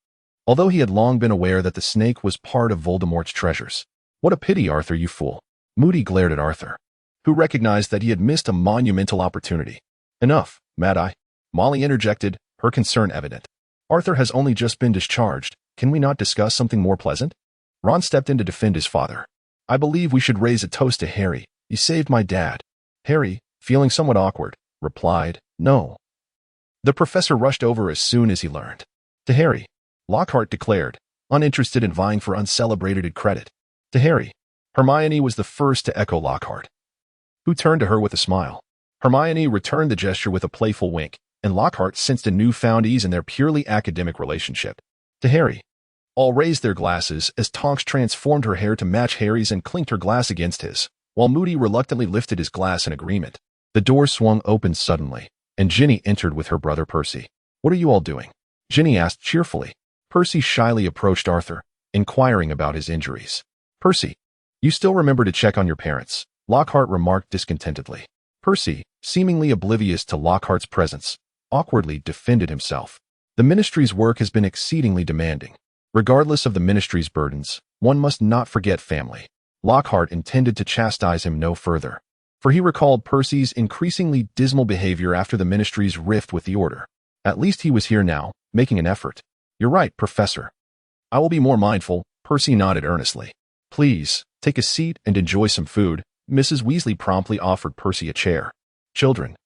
although he had long been aware that the snake was part of Voldemort's treasures. What a pity, Arthur, you fool. Moody glared at Arthur, who recognized that he had missed a monumental opportunity. Enough, Mad-Eye. Molly interjected, her concern evident. Arthur has only just been discharged. Can we not discuss something more pleasant? Ron stepped in to defend his father. I believe we should raise a toast to Harry. You saved my dad. Harry, feeling somewhat awkward, replied, no. The professor rushed over as soon as he learned. To Harry, Lockhart declared, uninterested in vying for uncelebrated credit. To Harry, Hermione was the first to echo Lockhart, who turned to her with a smile. Hermione returned the gesture with a playful wink, and Lockhart sensed a newfound ease in their purely academic relationship. To Harry, all raised their glasses as Tonks transformed her hair to match Harry's and clinked her glass against his, while Moody reluctantly lifted his glass in agreement. The door swung open suddenly, and Ginny entered with her brother Percy. What are you all doing? Ginny asked cheerfully. Percy shyly approached Arthur, inquiring about his injuries. Percy, you still remember to check on your parents, Lockhart remarked discontentedly. Percy, seemingly oblivious to Lockhart's presence, awkwardly defended himself. The Ministry's work has been exceedingly demanding. Regardless of the Ministry's burdens, one must not forget family. Lockhart intended to chastise him no further, for he recalled Percy's increasingly dismal behavior after the Ministry's rift with the Order. At least he was here now, making an effort. You're right, Professor. I will be more mindful, Percy nodded earnestly. Please, take a seat and enjoy some food. Mrs. Weasley promptly offered Percy a chair. Children,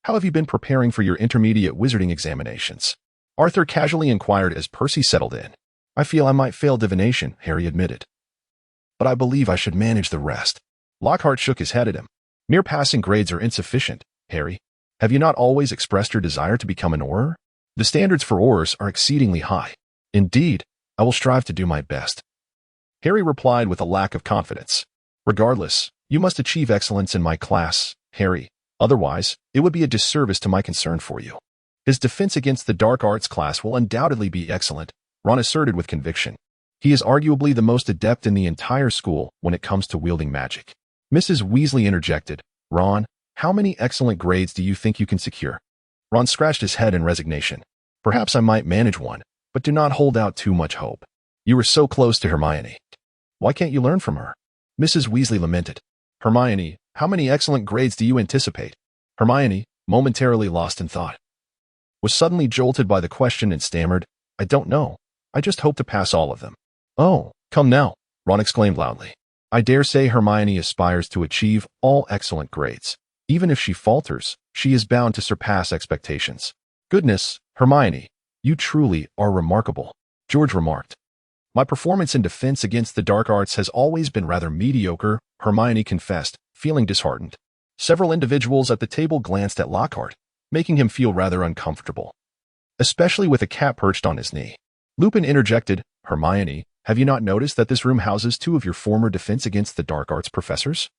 how have you been preparing for your intermediate wizarding examinations? Arthur casually inquired as Percy settled in. I feel I might fail divination, Harry admitted, but I believe I should manage the rest. Lockhart shook his head at him. Mere passing grades are insufficient, Harry. Have you not always expressed your desire to become an Auror? The standards for Aurors are exceedingly high. Indeed, I will strive to do my best. Harry replied with a lack of confidence. Regardless, you must achieve excellence in my class, Harry. Otherwise, it would be a disservice to my concern for you. His defense against the dark arts class will undoubtedly be excellent, Ron asserted with conviction. He is arguably the most adept in the entire school when it comes to wielding magic. Mrs. Weasley interjected, Ron, how many excellent grades do you think you can secure? Ron scratched his head in resignation. Perhaps I might manage one, but do not hold out too much hope. You were so close to Hermione. Why can't you learn from her? Mrs. Weasley lamented. Hermione, how many excellent grades do you anticipate? Hermione, momentarily lost in thought, was suddenly jolted by the question and stammered, I don't know. I just hope to pass all of them. Oh, come now, Ron exclaimed loudly. I dare say Hermione aspires to achieve all excellent grades. Even if she falters, she is bound to surpass expectations. Goodness, Hermione, you truly are remarkable, George remarked. My performance in defense against the dark arts has always been rather mediocre, Hermione confessed, feeling disheartened. Several individuals at the table glanced at Lockhart, making him feel rather uncomfortable, especially with a cat perched on his knee. Lupin interjected, Hermione, have you not noticed that this room houses two of your former defense against the dark arts professors?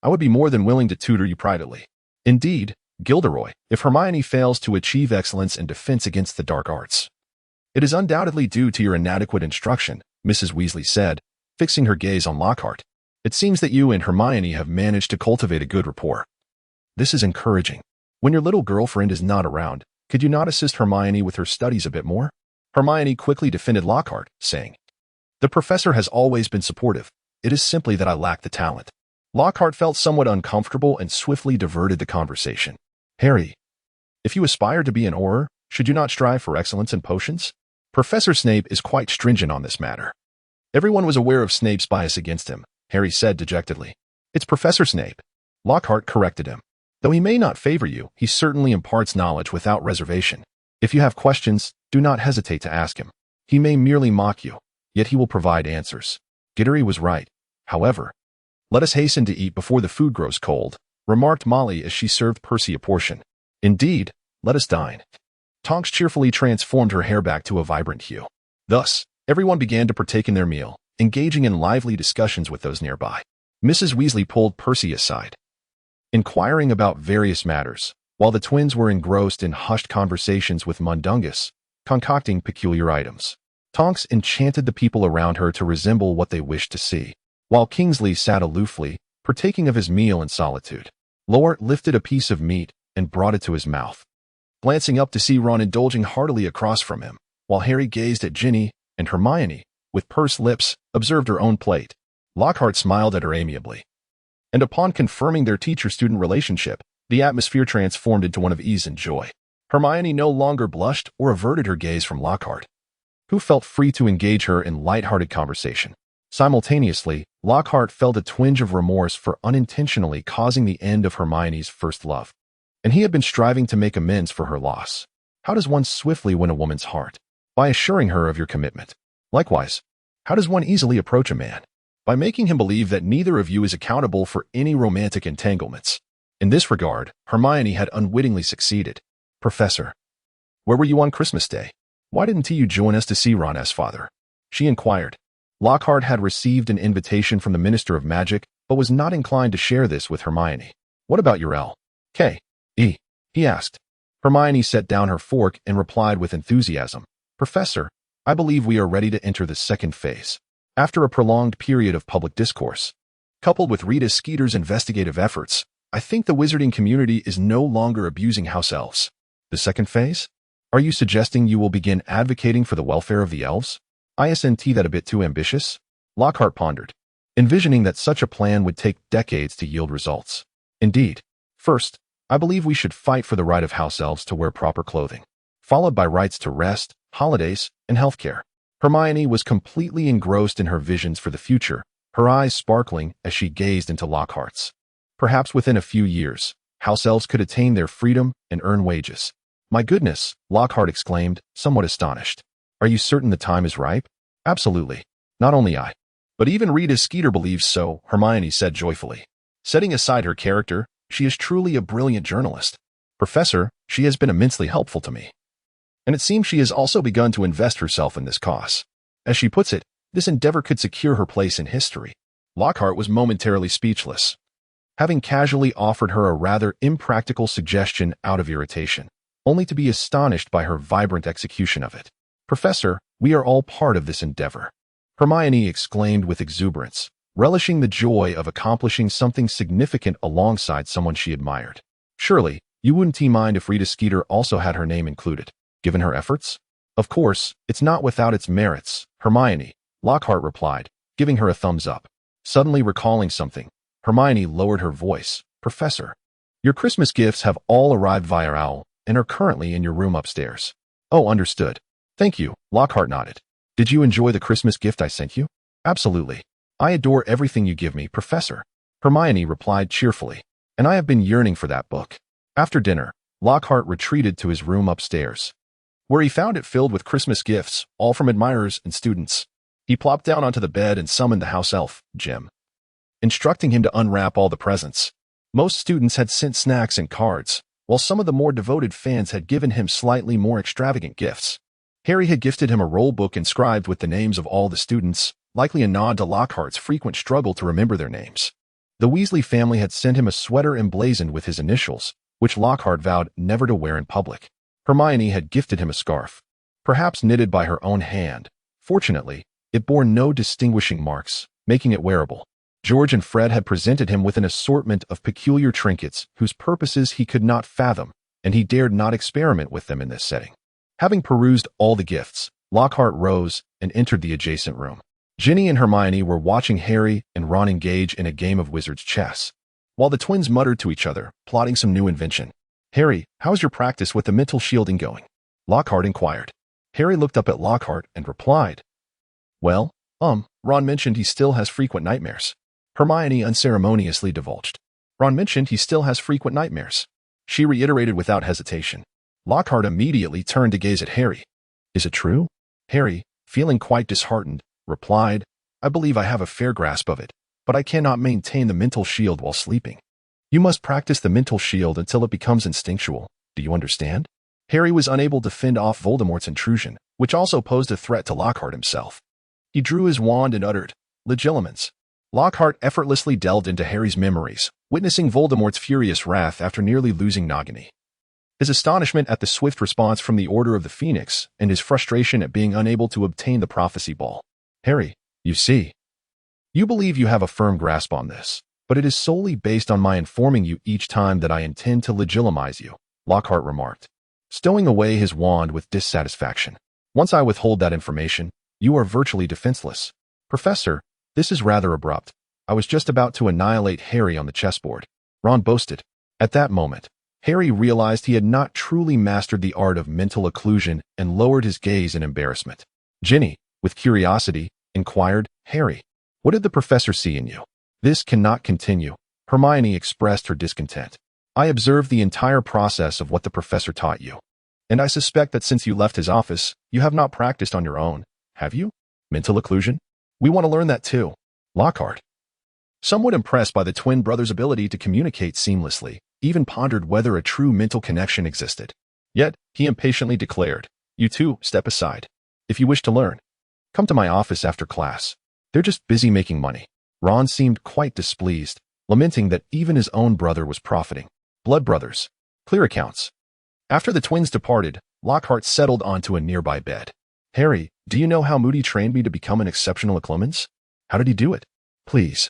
I would be more than willing to tutor you privately. Indeed, Gilderoy, if Hermione fails to achieve excellence in defense against the dark arts, it is undoubtedly due to your inadequate instruction, Mrs. Weasley said, fixing her gaze on Lockhart. It seems that you and Hermione have managed to cultivate a good rapport. This is encouraging. When your little girlfriend is not around, could you not assist Hermione with her studies a bit more? Hermione quickly defended Lockhart, saying, the professor has always been supportive. It is simply that I lack the talent. Lockhart felt somewhat uncomfortable and swiftly diverted the conversation. Harry, if you aspire to be an Auror, should you not strive for excellence in potions? Professor Snape is quite stringent on this matter. Everyone was aware of Snape's bias against him, Harry said dejectedly. It's Professor Snape. Lockhart corrected him. Though he may not favor you, he certainly imparts knowledge without reservation. If you have questions, do not hesitate to ask him. He may merely mock you, yet he will provide answers. Gilderoy was right. However, let us hasten to eat before the food grows cold, remarked Molly as she served Percy a portion. Indeed, let us dine. Tonks cheerfully transformed her hair back to a vibrant hue. Thus, everyone began to partake in their meal, engaging in lively discussions with those nearby. Mrs. Weasley pulled Percy aside, inquiring about various matters, while the twins were engrossed in hushed conversations with Mundungus, concocting peculiar items. Tonks enchanted the people around her to resemble what they wished to see, while Kingsley sat aloofly, partaking of his meal in solitude. Lockhart lifted a piece of meat and brought it to his mouth, glancing up to see Ron indulging heartily across from him, while Harry gazed at Ginny, and Hermione, with pursed lips, observed her own plate. Lockhart smiled at her amiably, and upon confirming their teacher-student relationship, the atmosphere transformed into one of ease and joy. Hermione no longer blushed or averted her gaze from Lockhart, who felt free to engage her in light-hearted conversation. Simultaneously, Lockhart felt a twinge of remorse for unintentionally causing the end of Hermione's first love, and he had been striving to make amends for her loss. How does one swiftly win a woman's heart? By assuring her of your commitment. Likewise, how does one easily approach a man? By making him believe that neither of you is accountable for any romantic entanglements. In this regard, Hermione had unwittingly succeeded. Professor, where were you on Christmas Day? Why didn't you join us to see Ron's father? She inquired. Lockhart had received an invitation from the Minister of Magic, but was not inclined to share this with Hermione. What about your L.K.? He asked. Hermione set down her fork and replied with enthusiasm. Professor, I believe we are ready to enter the second phase. After a prolonged period of public discourse, coupled with Rita Skeeter's investigative efforts, I think the wizarding community is no longer abusing house elves. The second phase? Are you suggesting you will begin advocating for the welfare of the elves? Isn't that a bit too ambitious? Lockhart pondered, envisioning that such a plan would take decades to yield results. Indeed. First, I believe we should fight for the right of house elves to wear proper clothing, followed by rights to rest, holidays, and healthcare. Hermione was completely engrossed in her visions for the future, her eyes sparkling as she gazed into Lockhart's. Perhaps within a few years, house elves could attain their freedom and earn wages. My goodness, Lockhart exclaimed, somewhat astonished. Are you certain the time is ripe? Absolutely. Not only I, but even Rita Skeeter believes so, Hermione said joyfully. Setting aside her character, she is truly a brilliant journalist. Professor, she has been immensely helpful to me. And it seems she has also begun to invest herself in this cause. As she puts it, this endeavor could secure her place in history. Lockhart was momentarily speechless, having casually offered her a rather impractical suggestion out of irritation, only to be astonished by her vibrant execution of it. Professor, we are all part of this endeavor, Hermione exclaimed with exuberance, relishing the joy of accomplishing something significant alongside someone she admired. Surely, you wouldn't mind if Rita Skeeter also had her name included, given her efforts? Of course, it's not without its merits, Hermione, Lockhart replied, giving her a thumbs up. Suddenly recalling something, Hermione lowered her voice. Professor, your Christmas gifts have all arrived via owl and are currently in your room upstairs. Oh, understood. Thank you, Lockhart nodded. Did you enjoy the Christmas gift I sent you? Absolutely. I adore everything you give me, Professor, Hermione replied cheerfully, and I have been yearning for that book. After dinner, Lockhart retreated to his room upstairs, where he found it filled with Christmas gifts, all from admirers and students. He plopped down onto the bed and summoned the house elf, Jim, instructing him to unwrap all the presents. Most students had sent snacks and cards, while some of the more devoted fans had given him slightly more extravagant gifts. Harry had gifted him a roll book inscribed with the names of all the students, likely a nod to Lockhart's frequent struggle to remember their names. The Weasley family had sent him a sweater emblazoned with his initials, which Lockhart vowed never to wear in public. Hermione had gifted him a scarf, perhaps knitted by her own hand. Fortunately, it bore no distinguishing marks, making it wearable. George and Fred had presented him with an assortment of peculiar trinkets whose purposes he could not fathom, and he dared not experiment with them in this setting. Having perused all the gifts, Lockhart rose and entered the adjacent room. Ginny and Hermione were watching Harry and Ron engage in a game of wizard's chess, while the twins muttered to each other, plotting some new invention. "Harry, how's your practice with the mental shielding going?" Lockhart inquired. Harry looked up at Lockhart and replied, "Well, Ron mentioned he still has frequent nightmares." Hermione unceremoniously divulged. "Ron mentioned he still has frequent nightmares," she reiterated without hesitation. Lockhart immediately turned to gaze at Harry. "Is it true?" Harry, feeling quite disheartened, replied, "I believe I have a fair grasp of it, but I cannot maintain the mental shield while sleeping. You must practice the mental shield until it becomes instinctual. Do you understand?" Harry was unable to fend off Voldemort's intrusion, which also posed a threat to Lockhart himself. He drew his wand and uttered, "Legilimens." Lockhart effortlessly delved into Harry's memories, witnessing Voldemort's furious wrath after nearly losing Nagini. His astonishment at the swift response from the Order of the Phoenix and his frustration at being unable to obtain the prophecy ball. "Harry, you see. You believe you have a firm grasp on this, but it is solely based on my informing you each time that I intend to legitimize you," Lockhart remarked, stowing away his wand with dissatisfaction. "Once I withhold that information, you are virtually defenseless." "Professor, this is rather abrupt. I was just about to annihilate Harry on the chessboard," Ron boasted. At that moment, Harry realized he had not truly mastered the art of mental occlusion and lowered his gaze in embarrassment. Ginny, with curiosity, inquired, "Harry, what did the professor see in you?" "This cannot continue," Hermione expressed her discontent. "I observed the entire process of what the professor taught you, and I suspect that since you left his office, you have not practiced on your own, have you? Mental occlusion? We want to learn that too." Lockhart, somewhat impressed by the twin brothers' ability to communicate seamlessly, even pondered whether a true mental connection existed. Yet, he impatiently declared, "You two, step aside. If you wish to learn, come to my office after class. They're just busy making money." Ron seemed quite displeased, lamenting that even his own brother was profiting. Blood brothers. Clear accounts. After the twins departed, Lockhart settled onto a nearby bed. "Harry, do you know how Moody trained me to become an exceptional occlumens? How did he do it? Please,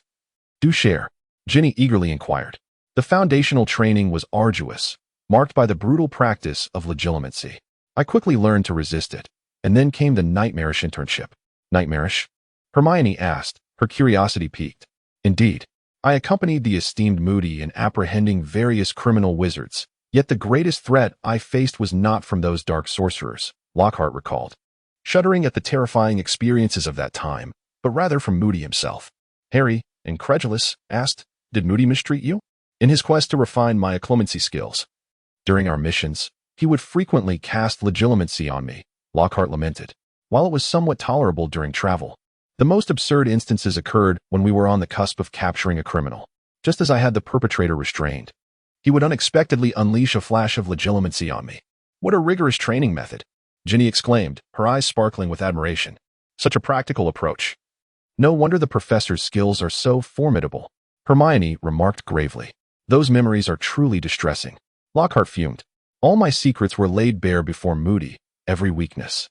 do share," Ginny eagerly inquired. "The foundational training was arduous, marked by the brutal practice of legilimency. I quickly learned to resist it, and then came the nightmarish internship." "Nightmarish?" Hermione asked, her curiosity piqued. "Indeed. I accompanied the esteemed Moody in apprehending various criminal wizards, yet the greatest threat I faced was not from those dark sorcerers," Lockhart recalled, shuddering at the terrifying experiences of that time, but rather from Moody himself. Harry, incredulous, asked, "Did Moody mistreat you?" "In his quest to refine my occlumency skills. During our missions, he would frequently cast legilimency on me," Lockhart lamented. "While it was somewhat tolerable during travel, the most absurd instances occurred when we were on the cusp of capturing a criminal. Just as I had the perpetrator restrained, he would unexpectedly unleash a flash of legilimency on me." "What a rigorous training method," Ginny exclaimed, her eyes sparkling with admiration. "Such a practical approach. No wonder the professor's skills are so formidable," Hermione remarked gravely. "Those memories are truly distressing." Lockhart fumed. "All my secrets were laid bare before Moody, every weakness,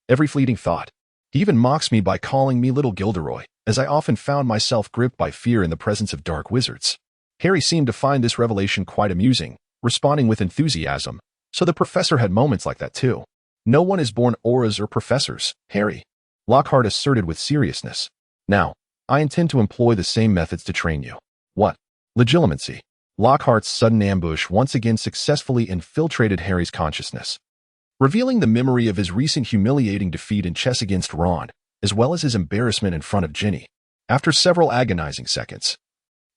every fleeting thought. He even mocks me by calling me little Gilderoy, as I often found myself gripped by fear in the presence of dark wizards." Harry seemed to find this revelation quite amusing, responding with enthusiasm. "So the professor had moments like that too." "No one is born auras or professors, Harry," Lockhart asserted with seriousness. "Now, I intend to employ the same methods to train you." "What?" "Legilimency." Lockhart's sudden ambush once again successfully infiltrated Harry's consciousness, revealing the memory of his recent humiliating defeat in chess against Ron, as well as his embarrassment in front of Ginny. After several agonizing seconds,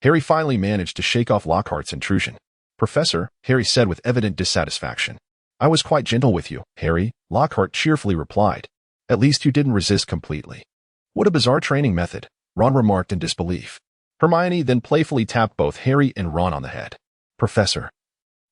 Harry finally managed to shake off Lockhart's intrusion. "Professor," Harry said with evident dissatisfaction. "I was quite gentle with you, Harry," Lockhart cheerfully replied. "At least you didn't resist completely." What a bizarre training method, Ron remarked in disbelief. Hermione then playfully tapped both Harry and Ron on the head. Professor,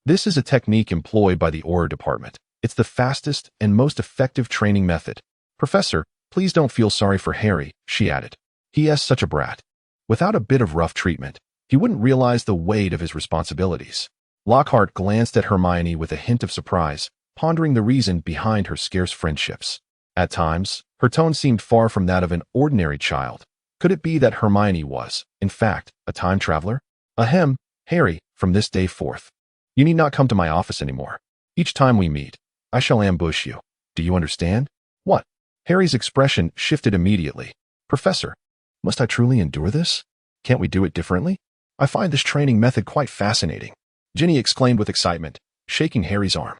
this is a technique employed by the Auror department. It's the fastest and most effective training method. Professor, please don't feel sorry for Harry, she added. He is such a brat. Without a bit of rough treatment, he wouldn't realize the weight of his responsibilities. Lockhart glanced at Hermione with a hint of surprise, pondering the reason behind her scarce friendships. At times, her tone seemed far from that of an ordinary child. Could it be that Hermione was, in fact, a time traveler? Ahem, Harry, from this day forth, you need not come to my office anymore. Each time we meet, I shall ambush you. Do you understand? What? Harry's expression shifted immediately. Professor, must I truly endure this? Can't we do it differently? I find this training method quite fascinating, Ginny exclaimed with excitement, shaking Harry's arm.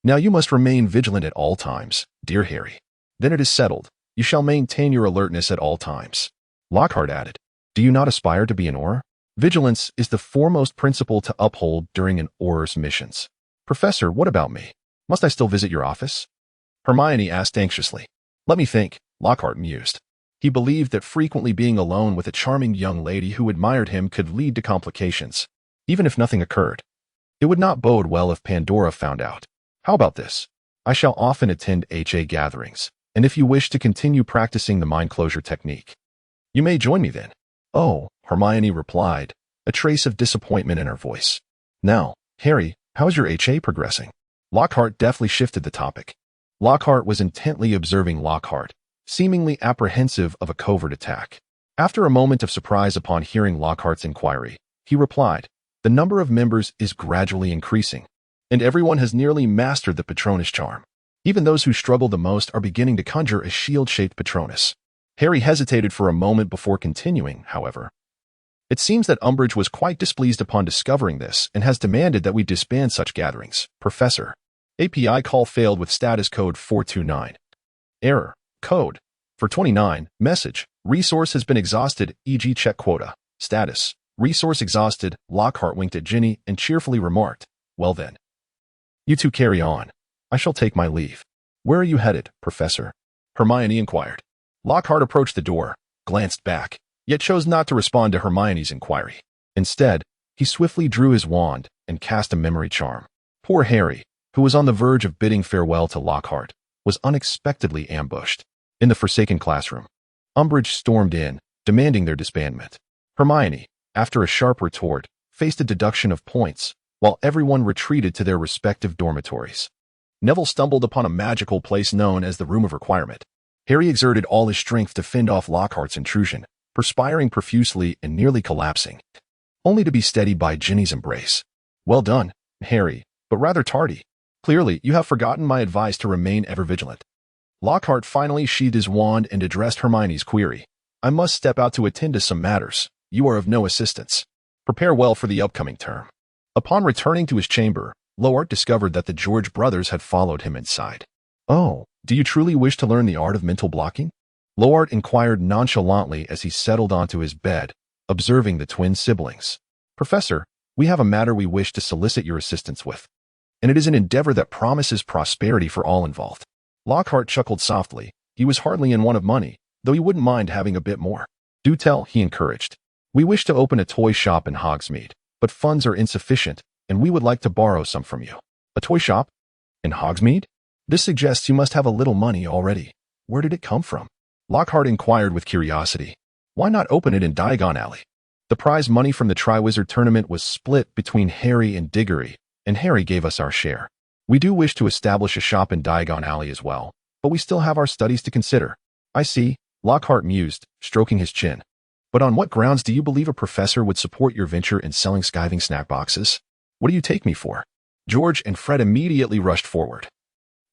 Now you must remain vigilant at all times, dear Harry. Then it is settled. You shall maintain your alertness at all times. Lockhart added, do you not aspire to be an Auror? Vigilance is the foremost principle to uphold during an Auror's missions. Professor, what about me? Must I still visit your office? Hermione asked anxiously. Let me think, Lockhart mused. He believed that frequently being alone with a charming young lady who admired him could lead to complications, even if nothing occurred. It would not bode well if Pandora found out. How about this? I shall often attend HA gatherings, and if you wish to continue practicing the mind closure technique, you may join me then. Oh, Hermione replied, a trace of disappointment in her voice. Now, Harry, how is your HA progressing? Lockhart deftly shifted the topic. Lockhart was intently observing Lockhart, seemingly apprehensive of a covert attack. After a moment of surprise upon hearing Lockhart's inquiry, he replied, the number of members is gradually increasing, and everyone has nearly mastered the Patronus charm. Even those who struggle the most are beginning to conjure a shield-shaped Patronus. Harry hesitated for a moment before continuing, however. It seems that Umbridge was quite displeased upon discovering this and has demanded that we disband such gatherings. Professor. API call failed with status code 429. Error. Code. 429. Message. Resource has been exhausted, e.g. check quota. Status. Resource exhausted. Lockhart winked at Ginny and cheerfully remarked, well then. You two carry on. I shall take my leave. Where are you headed, Professor? Hermione inquired. Lockhart approached the door, glanced back, yet chose not to respond to Hermione's inquiry. Instead, he swiftly drew his wand and cast a memory charm. Poor Harry, who was on the verge of bidding farewell to Lockhart, was unexpectedly ambushed. In the forsaken classroom, Umbridge stormed in, demanding their disbandment. Hermione, after a sharp retort, faced a deduction of points, while everyone retreated to their respective dormitories. Neville stumbled upon a magical place known as the Room of Requirement. Harry exerted all his strength to fend off Lockhart's intrusion, perspiring profusely and nearly collapsing, only to be steadied by Ginny's embrace. Well done, Harry, but rather tardy. Clearly, you have forgotten my advice to remain ever vigilant. Lockhart finally sheathed his wand and addressed Hermione's query. I must step out to attend to some matters. You are of no assistance. Prepare well for the upcoming term. Upon returning to his chamber, Lockhart discovered that the George brothers had followed him inside. Oh, do you truly wish to learn the art of mental blocking? Lockhart inquired nonchalantly as he settled onto his bed, observing the twin siblings. Professor, we have a matter we wish to solicit your assistance with, and it is an endeavor that promises prosperity for all involved. Lockhart chuckled softly. He was hardly in want of money, though he wouldn't mind having a bit more. Do tell, he encouraged. We wish to open a toy shop in Hogsmeade, but funds are insufficient, and we would like to borrow some from you. A toy shop? In Hogsmeade? This suggests you must have a little money already. Where did it come from? Lockhart inquired with curiosity. Why not open it in Diagon Alley? The prize money from the Triwizard Tournament was split between Harry and Diggory, and Harry gave us our share. We do wish to establish a shop in Diagon Alley as well, but we still have our studies to consider. I see, Lockhart mused, stroking his chin. But on what grounds do you believe a professor would support your venture in selling skiving snack boxes? What do you take me for? George and Fred immediately rushed forward,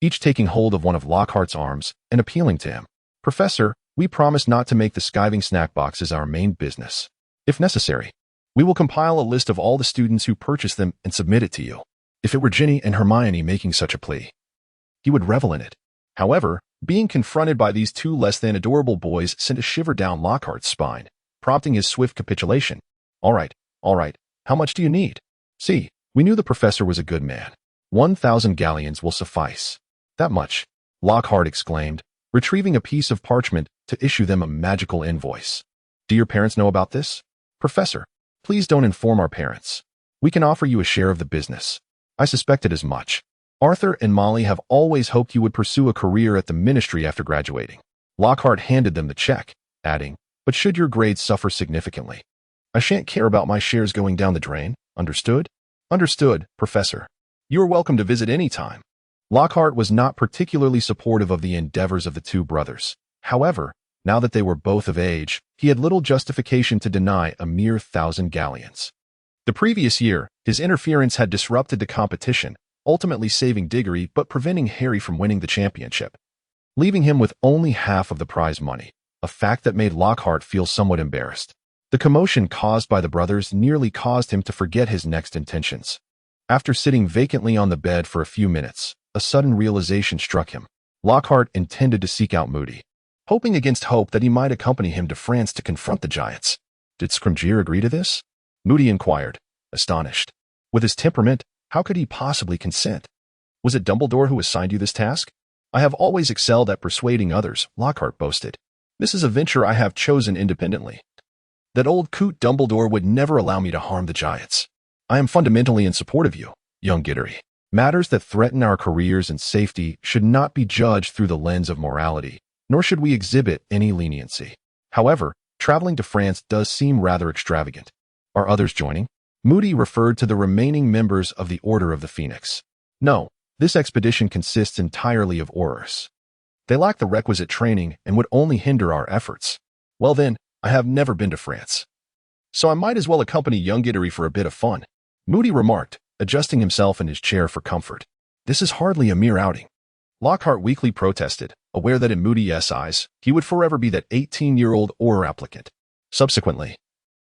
each taking hold of one of Lockhart's arms and appealing to him. Professor, we promise not to make the skiving snack boxes our main business. If necessary, we will compile a list of all the students who purchase them and submit it to you. If it were Ginny and Hermione making such a plea, he would revel in it. However, being confronted by these two less than adorable boys sent a shiver down Lockhart's spine, prompting his swift capitulation. All right, how much do you need? See, we knew the professor was a good man. 1,000 galleons will suffice. That much, Lockhart exclaimed, retrieving a piece of parchment to issue them a magical invoice. Do your parents know about this? Professor, please don't inform our parents. We can offer you a share of the business. I suspected as much. Arthur and Molly have always hoped you would pursue a career at the ministry after graduating. Lockhart handed them the check, adding, but should your grades suffer significantly, I shan't care about my shares going down the drain. Understood? Understood, Professor. You are welcome to visit any time. Lockhart was not particularly supportive of the endeavors of the two brothers. However, now that they were both of age, he had little justification to deny a mere 1,000 galleons. The previous year, his interference had disrupted the competition, ultimately saving Diggory but preventing Harry from winning the championship, leaving him with only half of the prize money, a fact that made Lockhart feel somewhat embarrassed. The commotion caused by the brothers nearly caused him to forget his next intentions. After sitting vacantly on the bed for a few minutes, a sudden realization struck him. Lockhart intended to seek out Moody, hoping against hope that he might accompany him to France to confront the giants. Did Scrimgeour agree to this? Moody inquired, astonished. With his temperament, how could he possibly consent? Was it Dumbledore who assigned you this task? I have always excelled at persuading others, Lockhart boasted. This is a venture I have chosen independently. That old coot Dumbledore would never allow me to harm the giants. I am fundamentally in support of you, young Gilderoy. Matters that threaten our careers and safety should not be judged through the lens of morality, nor should we exhibit any leniency. However, traveling to France does seem rather extravagant. Are others joining? Moody referred to the remaining members of the Order of the Phoenix. No, this expedition consists entirely of Aurors. They lack the requisite training and would only hinder our efforts. Well then, I have never been to France, so I might as well accompany young Gilderoy for a bit of fun, Moody remarked, adjusting himself in his chair for comfort. This is hardly a mere outing. Lockhart weakly protested, aware that in Moody's eyes, he would forever be that 18-year-old Auror applicant. Subsequently,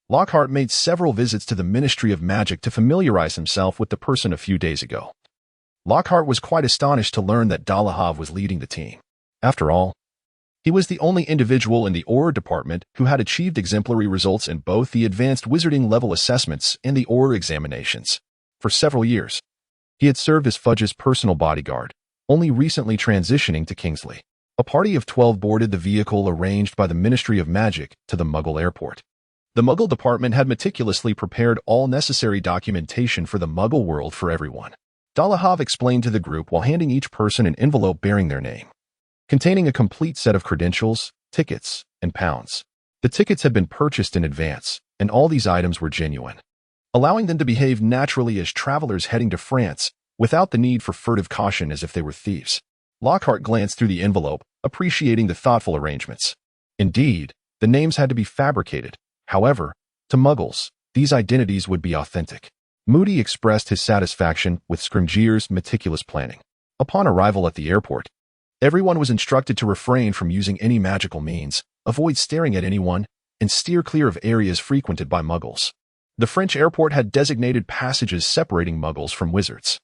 Lockhart made several visits to the Ministry of Magic to familiarize himself with the person a few days ago. Lockhart was quite astonished to learn that Dolohov was leading the team. After all, he was the only individual in the Auror department who had achieved exemplary results in both the advanced wizarding level assessments and the Auror examinations. For several years, he had served as Fudge's personal bodyguard, only recently transitioning to Kingsley. A party of 12 boarded the vehicle arranged by the Ministry of Magic to the Muggle airport. The Muggle department had meticulously prepared all necessary documentation for the Muggle world for everyone. Dolohov explained to the group while handing each person an envelope bearing their name, containing a complete set of credentials, tickets, and pounds. The tickets had been purchased in advance, and all these items were genuine, allowing them to behave naturally as travelers heading to France without the need for furtive caution as if they were thieves. Lockhart glanced through the envelope, appreciating the thoughtful arrangements. Indeed, the names had to be fabricated. However, to Muggles, these identities would be authentic. Moody expressed his satisfaction with Scrimgeour's meticulous planning. Upon arrival at the airport, everyone was instructed to refrain from using any magical means, avoid staring at anyone, and steer clear of areas frequented by Muggles. The French airport had designated passages separating Muggles from wizards.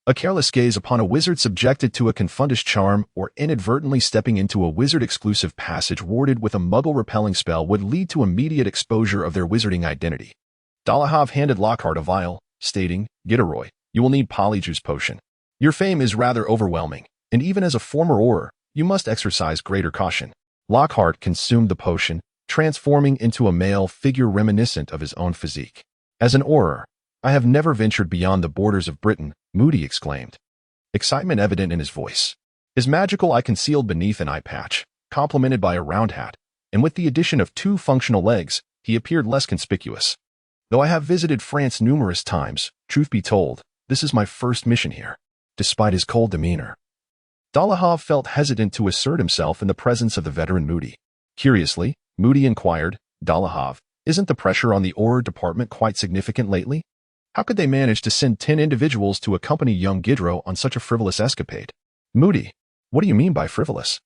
A careless gaze upon a wizard subjected to a confundish charm or inadvertently stepping into a wizard-exclusive passage warded with a Muggle-repelling spell would lead to immediate exposure of their wizarding identity. Dolohov handed Lockhart a vial, stating, Gilderoy, you will need Polyjuice Potion. Your fame is rather overwhelming, and even as a former Auror, you must exercise greater caution. Lockhart consumed the potion, transforming into a male figure reminiscent of his own physique. As an Auror, I have never ventured beyond the borders of Britain, Moody exclaimed, excitement evident in his voice. His magical eye concealed beneath an eye patch, complemented by a round hat, and with the addition of 2 functional legs, he appeared less conspicuous. Though I have visited France numerous times, truth be told, this is my first mission here. Despite his cold demeanor, Dolohov felt hesitant to assert himself in the presence of the veteran Moody. Curiously, Moody inquired, Dolohov, isn't the pressure on the Auror department quite significant lately? How could they manage to send 10 individuals to accompany young Gilderoy on such a frivolous escapade? Moody, what do you mean by frivolous?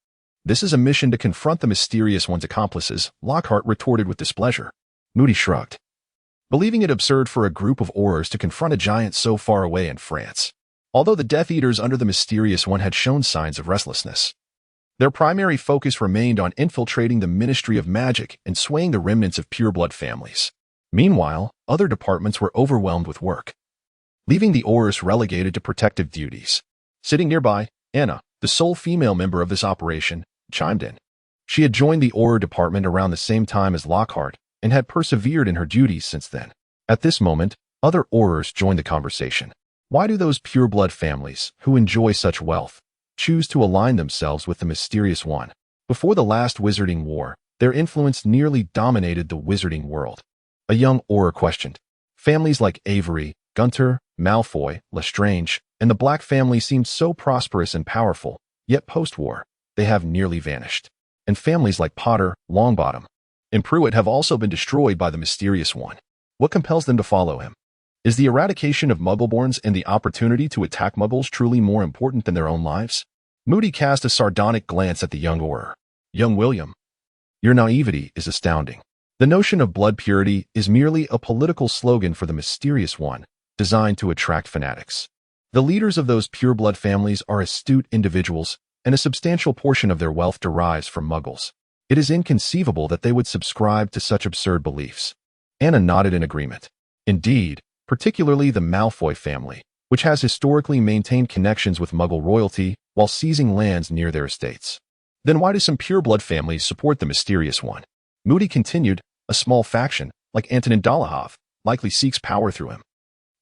This is a mission to confront the mysterious one's accomplices, Lockhart retorted with displeasure. Moody shrugged, believing it absurd for a group of Aurors to confront a giant so far away in France. Although the Death Eaters under the mysterious one had shown signs of restlessness, their primary focus remained on infiltrating the Ministry of Magic and swaying the remnants of pureblood families. Meanwhile, other departments were overwhelmed with work, leaving the Aurors relegated to protective duties. Sitting nearby, Anna, the sole female member of this operation, chimed in. She had joined the Auror department around the same time as Lockhart and had persevered in her duties since then. At this moment, other Aurors joined the conversation. Why do those pureblood families, who enjoy such wealth, choose to align themselves with the mysterious one? Before the last Wizarding War, their influence nearly dominated the Wizarding world. A young Auror questioned. Families like Avery, Gunter, Malfoy, Lestrange, and the Black family seemed so prosperous and powerful, yet post-war, they have nearly vanished. And families like Potter, Longbottom, and Pruitt have also been destroyed by the mysterious one. What compels them to follow him? Is the eradication of Muggleborns and the opportunity to attack Muggles truly more important than their own lives? Moody cast a sardonic glance at the young Auror. Young William, your naivety is astounding. The notion of blood purity is merely a political slogan for the mysterious one, designed to attract fanatics. The leaders of those pureblood families are astute individuals, and a substantial portion of their wealth derives from Muggles. It is inconceivable that they would subscribe to such absurd beliefs. Anna nodded in agreement. Indeed, particularly the Malfoy family, which has historically maintained connections with Muggle royalty while seizing lands near their estates. Then why do some pureblood families support the mysterious one? Moody continued, a small faction, like Antonin Dolohov, likely seeks power through him.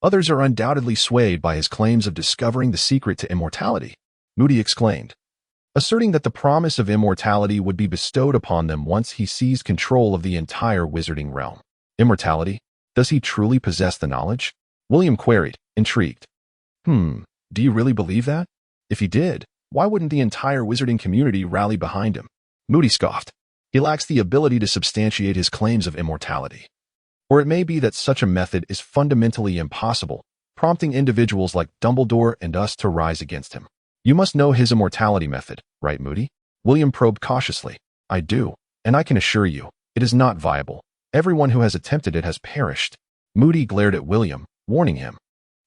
Others are undoubtedly swayed by his claims of discovering the secret to immortality, Moody exclaimed, asserting that the promise of immortality would be bestowed upon them once he seized control of the entire wizarding realm. Immortality? Does he truly possess the knowledge? William queried, intrigued. Do you really believe that? If he did, why wouldn't the entire wizarding community rally behind him? Moody scoffed. He lacks the ability to substantiate his claims of immortality. Or it may be that such a method is fundamentally impossible, prompting individuals like Dumbledore and us to rise against him. You must know his immortality method, right, Moody? William probed cautiously. I do, and I can assure you, it is not viable. Everyone who has attempted it has perished. Moody glared at William, warning him.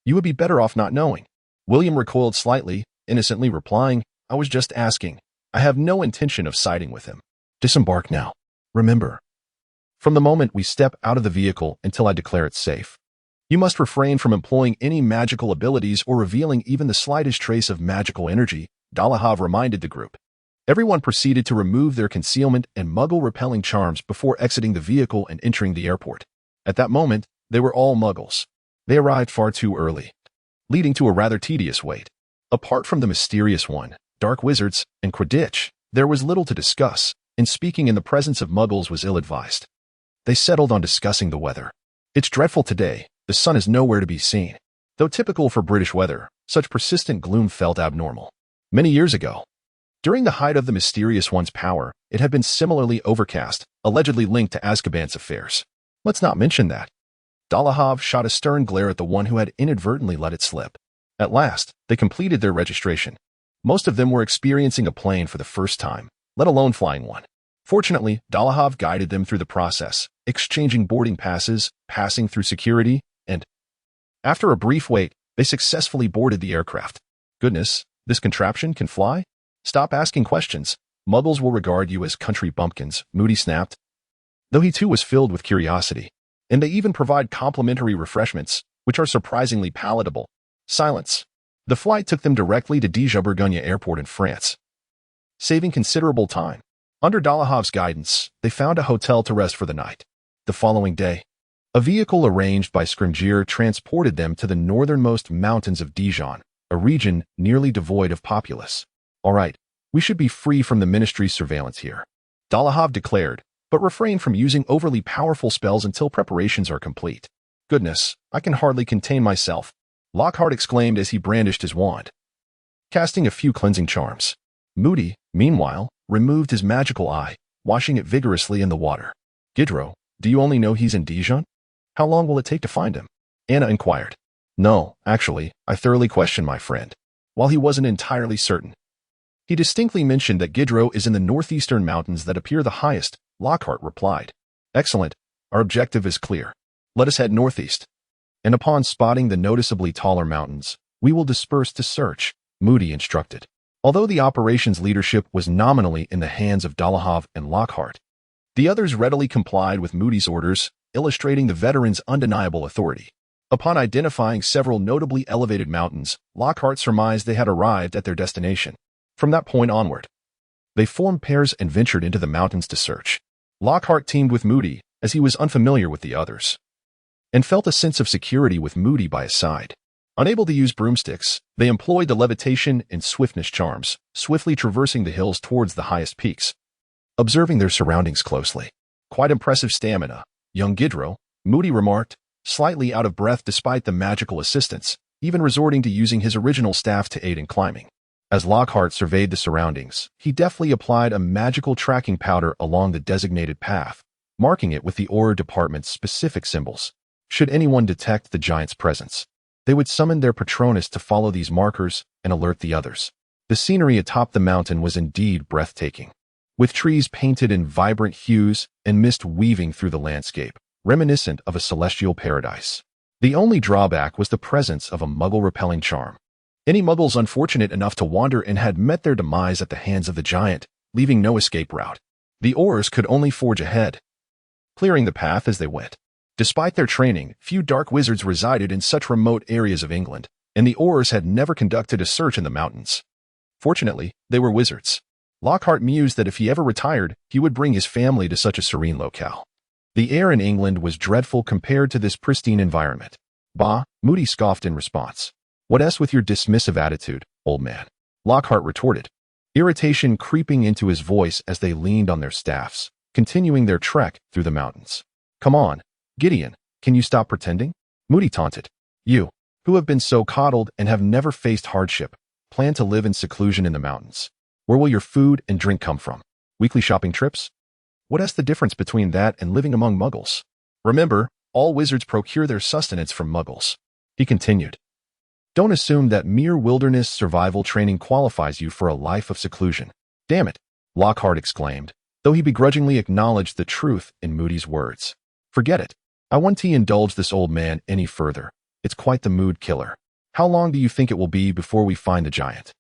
You would be better off not knowing. William recoiled slightly, innocently replying, I was just asking. I have no intention of siding with him. Disembark now. Remember, from the moment we step out of the vehicle until I declare it safe, you must refrain from employing any magical abilities or revealing even the slightest trace of magical energy, Dolohov reminded the group. Everyone proceeded to remove their concealment and Muggle-repelling charms before exiting the vehicle and entering the airport. At that moment, they were all Muggles. They arrived far too early, leading to a rather tedious wait. Apart from the mysterious one, dark wizards, and Quidditch, there was little to discuss, and speaking in the presence of Muggles was ill-advised. They settled on discussing the weather. It's dreadful today. The sun is nowhere to be seen. Though typical for British weather, such persistent gloom felt abnormal. Many years ago, during the height of the mysterious one's power, it had been similarly overcast, allegedly linked to Azkaban's affairs. Let's not mention that. Dolohov shot a stern glare at the one who had inadvertently let it slip. At last, they completed their registration. Most of them were experiencing a plane for the first time, let alone flying one. Fortunately, Dolohov guided them through the process, exchanging boarding passes, passing through security, and after a brief wait, they successfully boarded the aircraft. Goodness, this contraption can fly? Stop asking questions. Muggles will regard you as country bumpkins, Moody snapped. Though he too was filled with curiosity. And they even provide complimentary refreshments, which are surprisingly palatable. Silence. The flight took them directly to Dijon-Bourgogne Airport in France, saving considerable time. Under Dolohov's guidance, they found a hotel to rest for the night. The following day, a vehicle arranged by Scrimgeour transported them to the northernmost mountains of Dijon, a region nearly devoid of populace. All right, we should be free from the ministry's surveillance here, Dolohov declared, but refrain from using overly powerful spells until preparations are complete. Goodness, I can hardly contain myself, Lockhart exclaimed as he brandished his wand, casting a few cleansing charms. Moody, meanwhile, removed his magical eye, washing it vigorously in the water. Gilderoy, do you only know he's in Dijon? How long will it take to find him? Anna inquired. No, actually, I thoroughly questioned my friend. While he wasn't entirely certain, he distinctly mentioned that Gilderoy is in the northeastern mountains that appear the highest, Lockhart replied. Excellent. Our objective is clear. Let us head northeast. And upon spotting the noticeably taller mountains, we will disperse to search, Moody instructed. Although the operations leadership was nominally in the hands of Dolohov and Lockhart, the others readily complied with Moody's orders, illustrating the veterans' undeniable authority. Upon identifying several notably elevated mountains, Lockhart surmised they had arrived at their destination. From that point onward, They formed pairs and ventured into the mountains to search. Lockhart teamed with Moody, as he was unfamiliar with the others, and felt a sense of security with Moody by his side. Unable to use broomsticks, they employed the levitation and swiftness charms, swiftly traversing the hills towards the highest peaks. Observing their surroundings closely. Quite impressive stamina, young Gilderoy, Moody remarked, slightly out of breath despite the magical assistance, even resorting to using his original staff to aid in climbing. As Lockhart surveyed the surroundings, he deftly applied a magical tracking powder along the designated path, marking it with the Aura Department's specific symbols. Should anyone detect the giant's presence, they would summon their Patronus to follow these markers and alert the others. The scenery atop the mountain was indeed breathtaking, with trees painted in vibrant hues and mist weaving through the landscape, reminiscent of a celestial paradise. The only drawback was the presence of a Muggle-repelling charm. Any Muggles unfortunate enough to wander in had met their demise at the hands of the giant, leaving no escape route. The Aurors could only forge ahead, clearing the path as they went. Despite their training, few dark wizards resided in such remote areas of England, and the Aurors had never conducted a search in the mountains. Fortunately, they were wizards. Lockhart mused that if he ever retired, he would bring his family to such a serene locale. The air in England was dreadful compared to this pristine environment. Bah, Moody scoffed in response. What's with your dismissive attitude, old man? Lockhart retorted, irritation creeping into his voice as they leaned on their staffs, continuing their trek through the mountains. Come on, Gideon, can you stop pretending? Moody taunted. You, who have been so coddled and have never faced hardship, plan to live in seclusion in the mountains. Where will your food and drink come from? Weekly shopping trips? What's the difference between that and living among Muggles? Remember, all wizards procure their sustenance from Muggles. He continued. Don't assume that mere wilderness survival training qualifies you for a life of seclusion. Damn it, Lockhart exclaimed, though he begrudgingly acknowledged the truth in Moody's words. Forget it. I won't indulge this old man any further. It's quite the mood killer. How long do you think it will be before we find the giant?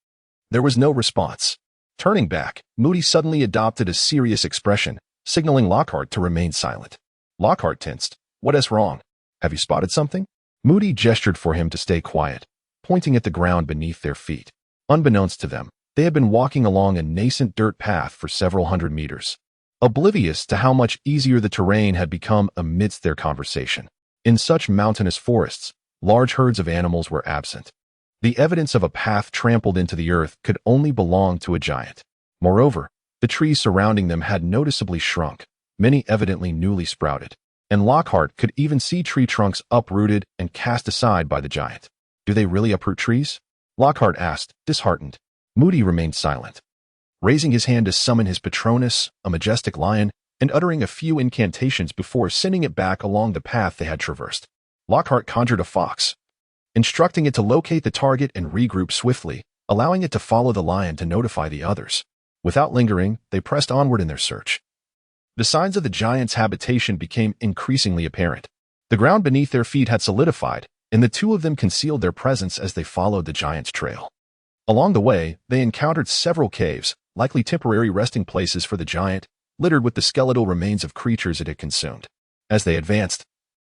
There was no response. Turning back, Moody suddenly adopted a serious expression, signaling Lockhart to remain silent. Lockhart tensed. What's wrong? Have you spotted something? Moody gestured for him to stay quiet, pointing at the ground beneath their feet. Unbeknownst to them, they had been walking along a nascent dirt path for several hundred meters, oblivious to how much easier the terrain had become amidst their conversation. In such mountainous forests, large herds of animals were absent. The evidence of a path trampled into the earth could only belong to a giant. Moreover, the trees surrounding them had noticeably shrunk, many evidently newly sprouted, and Lockhart could even see tree trunks uprooted and cast aside by the giant. Do they really uproot trees? Lockhart asked, disheartened. Moody remained silent, raising his hand to summon his Patronus, a majestic lion, and uttering a few incantations before sending it back along the path they had traversed. Lockhart conjured a fox, instructing it to locate the target and regroup swiftly, allowing it to follow the lion to notify the others. Without lingering, they pressed onward in their search. The signs of the giant's habitation became increasingly apparent. The ground beneath their feet had solidified, and the two of them concealed their presence as they followed the giant's trail. Along the way, they encountered several caves, likely temporary resting places for the giant, littered with the skeletal remains of creatures it had consumed. As they advanced,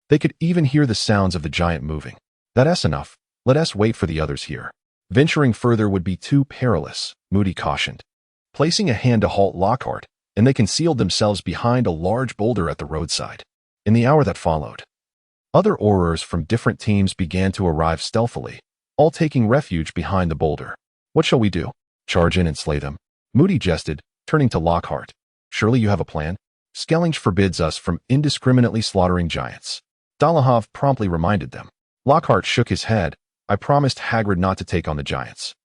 they could even hear the sounds of the giant moving. That's enough. Let us wait for the others here. Venturing further would be too perilous, Moody cautioned, placing a hand to halt Lockhart, and they concealed themselves behind a large boulder at the roadside. In the hour that followed, other Aurors from different teams began to arrive stealthily, all taking refuge behind the boulder. What shall we do? Charge in and slay them? Moody jested, turning to Lockhart. Surely you have a plan? Skellinge forbids us from indiscriminately slaughtering giants. Dolohov promptly reminded them. Lockhart shook his head. I promised Hagrid not to take on the giants.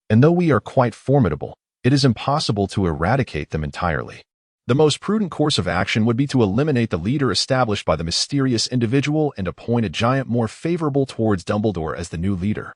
And though we are quite formidable, it is impossible to eradicate them entirely. The most prudent course of action would be to eliminate the leader established by the mysterious individual and appoint a giant more favorable towards Dumbledore as the new leader.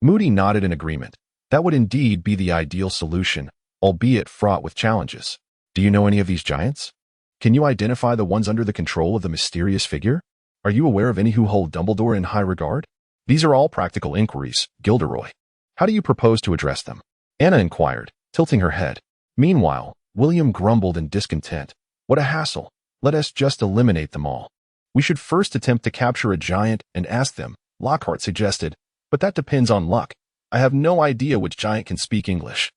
Moody nodded in agreement. That would indeed be the ideal solution, albeit fraught with challenges. Do you know any of these giants? Can you identify the ones under the control of the mysterious figure? Are you aware of any who hold Dumbledore in high regard? These are all practical inquiries, Gilderoy. How do you propose to address them? Anna inquired, tilting her head. Meanwhile, William grumbled in discontent. What a hassle. Let us just eliminate them all. We should first attempt to capture a giant and ask them, Lockhart suggested, but that depends on luck. I have no idea which giant can speak English.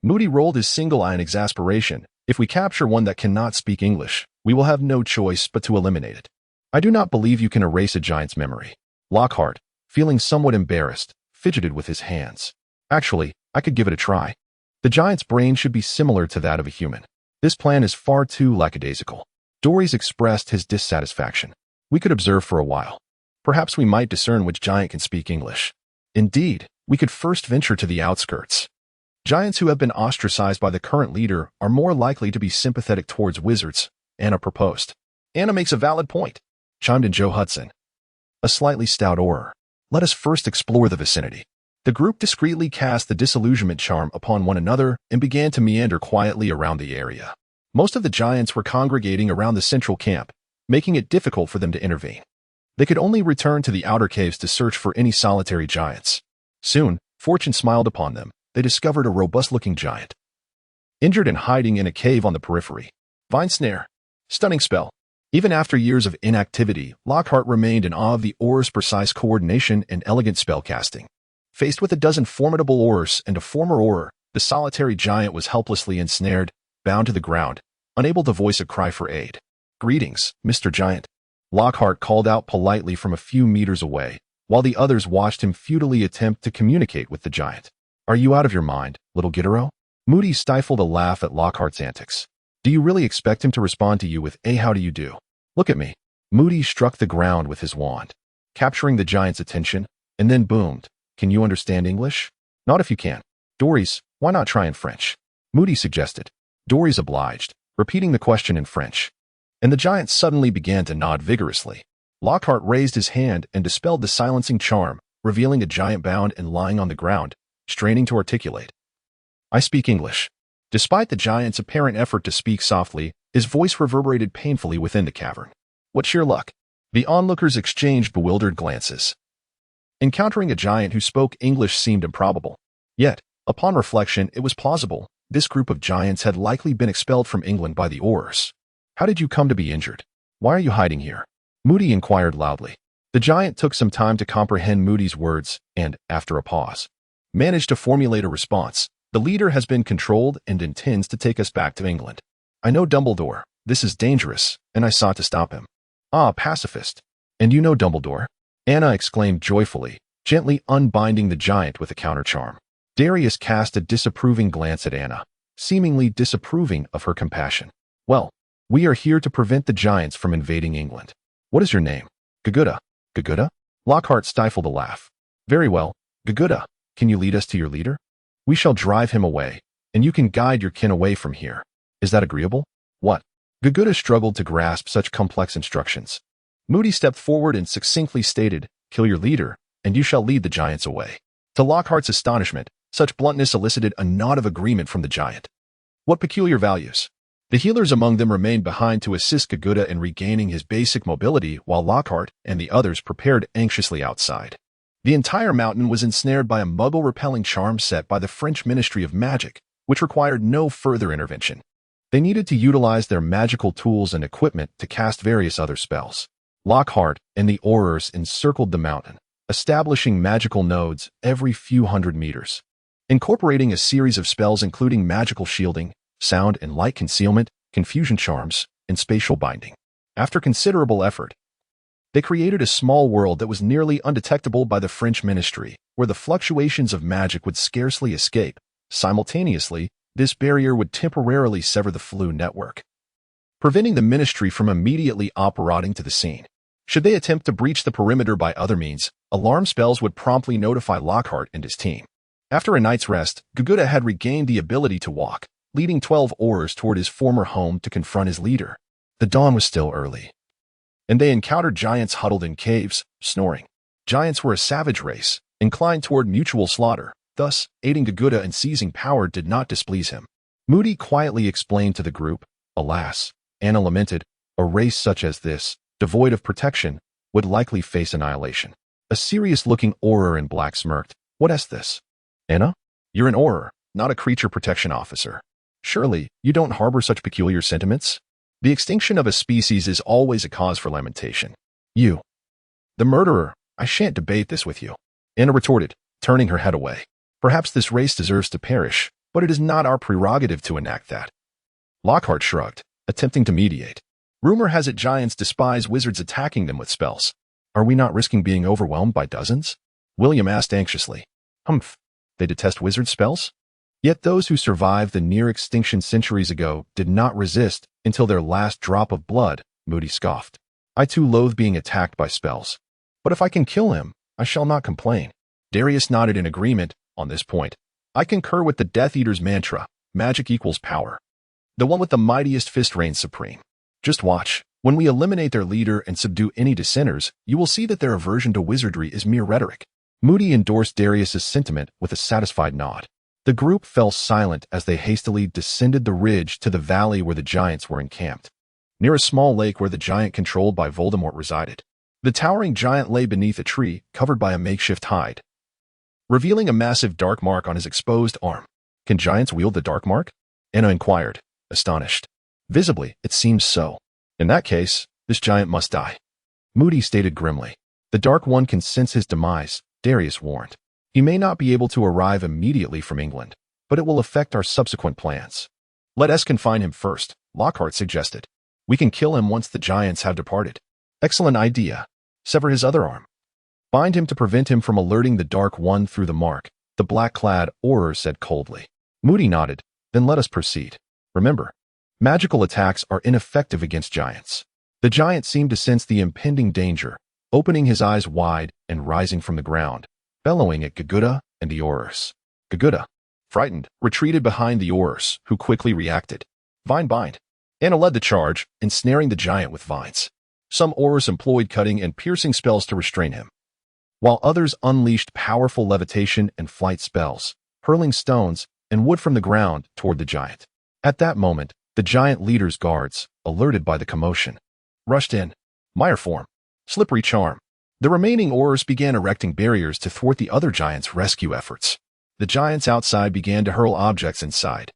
Moody rolled his single eye in exasperation. If we capture one that cannot speak English, we will have no choice but to eliminate it. I do not believe you can erase a giant's memory. Lockhart, feeling somewhat embarrassed, fidgeted with his hands. Actually, I could give it a try. The giant's brain should be similar to that of a human. This plan is far too lackadaisical. Dories expressed his dissatisfaction. We could observe for a while. Perhaps we might discern which giant can speak English. Indeed, we could first venture to the outskirts. Giants who have been ostracized by the current leader are more likely to be sympathetic towards wizards, Anna proposed. Anna makes a valid point, chimed in Joe Hudson, a slightly stout orer. Let us first explore the vicinity. The group discreetly cast the disillusionment charm upon one another and began to meander quietly around the area. Most of the giants were congregating around the central camp, making it difficult for them to intervene. They could only return to the outer caves to search for any solitary giants. Soon, fortune smiled upon them. They discovered a robust-looking giant, injured and hiding in a cave on the periphery. Vine snare. Stunning spell. Even after years of inactivity, Lockhart remained in awe of the Auror's precise coordination and elegant spellcasting. Faced with a dozen formidable Aurors and a former Auror, the solitary giant was helplessly ensnared, bound to the ground, unable to voice a cry for aid. Greetings, Mr. Giant. Lockhart called out politely from a few meters away, while the others watched him futilely attempt to communicate with the giant. Are you out of your mind, little Gilderoy? Moody stifled a laugh at Lockhart's antics. Do you really expect him to respond to you with a how do you do? Look at me. Moody struck the ground with his wand, capturing the giant's attention, and then boomed. Can you understand English? Not if you can. Dories, why not try in French? Moody suggested. Dories obliged, repeating the question in French. And the giant suddenly began to nod vigorously. Lockhart raised his hand and dispelled the silencing charm, revealing a giant bound and lying on the ground, straining to articulate. I speak English. Despite the giant's apparent effort to speak softly, his voice reverberated painfully within the cavern. What sheer luck. The onlookers exchanged bewildered glances. Encountering a giant who spoke English seemed improbable. Yet, upon reflection, it was plausible. This group of giants had likely been expelled from England by the Aurors. How did you come to be injured? Why are you hiding here? Moody inquired loudly. The giant took some time to comprehend Moody's words and, after a pause, managed to formulate a response. The leader has been controlled and intends to take us back to England. I know Dumbledore. This is dangerous, and I sought to stop him. Ah, pacifist. And you know Dumbledore? Anna exclaimed joyfully, gently unbinding the giant with a counter-charm. Darius cast a disapproving glance at Anna, seemingly disapproving of her compassion. Well, we are here to prevent the giants from invading England. What is your name? Gaguda. Gaguda? Lockhart stifled a laugh. Very well, Gaguda. Can you lead us to your leader? We shall drive him away, and you can guide your kin away from here. Is that agreeable? What? Gaguda struggled to grasp such complex instructions. Moody stepped forward and succinctly stated, kill your leader, and you shall lead the giants away. To Lockhart's astonishment, such bluntness elicited a nod of agreement from the giant. What peculiar values? The healers among them remained behind to assist Gaguda in regaining his basic mobility while Lockhart and the others prepared anxiously outside. The entire mountain was ensnared by a muggle-repelling charm set by the French Ministry of Magic, which required no further intervention. They needed to utilize their magical tools and equipment to cast various other spells. Lockhart and the Aurors encircled the mountain, establishing magical nodes every few hundred meters, incorporating a series of spells including magical shielding, sound and light concealment, confusion charms, and spatial binding. After considerable effort, they created a small world that was nearly undetectable by the French ministry, where the fluctuations of magic would scarcely escape. Simultaneously, this barrier would temporarily sever the flu network, preventing the ministry from immediately operating to the scene. Should they attempt to breach the perimeter by other means, alarm spells would promptly notify Lockhart and his team. After a night's rest, Gaguda had regained the ability to walk, leading 12 Aurors toward his former home to confront his leader. The dawn was still early, and they encountered giants huddled in caves, snoring. Giants were a savage race, inclined toward mutual slaughter. Thus, aiding Gaguda and seizing power did not displease him. Moody quietly explained to the group, alas, Anna lamented, a race such as this, devoid of protection, would likely face annihilation. A serious-looking Auror in black smirked. What is this? Anna? You're an Auror, not a creature protection officer. Surely, you don't harbor such peculiar sentiments? The extinction of a species is always a cause for lamentation. You, the murderer, I shan't debate this with you. Anna retorted, turning her head away. Perhaps this race deserves to perish, but it is not our prerogative to enact that. Lockhart shrugged, attempting to mediate. Rumor has it giants despise wizards attacking them with spells. Are we not risking being overwhelmed by dozens? William asked anxiously. Humph. They detest wizard spells? Yet those who survived the near extinction centuries ago did not resist until their last drop of blood, Moody scoffed. I too loathe being attacked by spells. But if I can kill him, I shall not complain. Darius nodded in agreement on this point. I concur with the Death Eater's mantra, magic equals power. The one with the mightiest fist reigns supreme. Just watch. When we eliminate their leader and subdue any dissenters, you will see that their aversion to wizardry is mere rhetoric. Moody endorsed Darius's sentiment with a satisfied nod. The group fell silent as they hastily descended the ridge to the valley where the giants were encamped. Near a small lake where the giant controlled by Voldemort resided. The towering giant lay beneath a tree covered by a makeshift hide, revealing a massive dark mark on his exposed arm. Can giants wield the dark mark? Anna inquired, astonished. Visibly, it seems so. In that case, this giant must die. Moody stated grimly. The Dark One can sense his demise, Darius warned. He may not be able to arrive immediately from England, but it will affect our subsequent plans. Let us confine him first, Lockhart suggested. We can kill him once the giants have departed. Excellent idea. Sever his other arm. Bind him to prevent him from alerting the Dark One through the mark, the black-clad Auror said coldly. Moody nodded. Then let us proceed. Remember, magical attacks are ineffective against giants. The giant seemed to sense the impending danger, opening his eyes wide and rising from the ground, bellowing at Gaguda and the Aurors. Gaguda, frightened, retreated behind the Aurors, who quickly reacted. Vine bind. Anna led the charge, ensnaring the giant with vines. Some Aurors employed cutting and piercing spells to restrain him, while others unleashed powerful levitation and flight spells, hurling stones and wood from the ground toward the giant. At that moment, the giant leader's guards, alerted by the commotion, rushed in. Mire form. Slippery charm. The remaining Aurors began erecting barriers to thwart the other giants' rescue efforts. The giants outside began to hurl objects inside.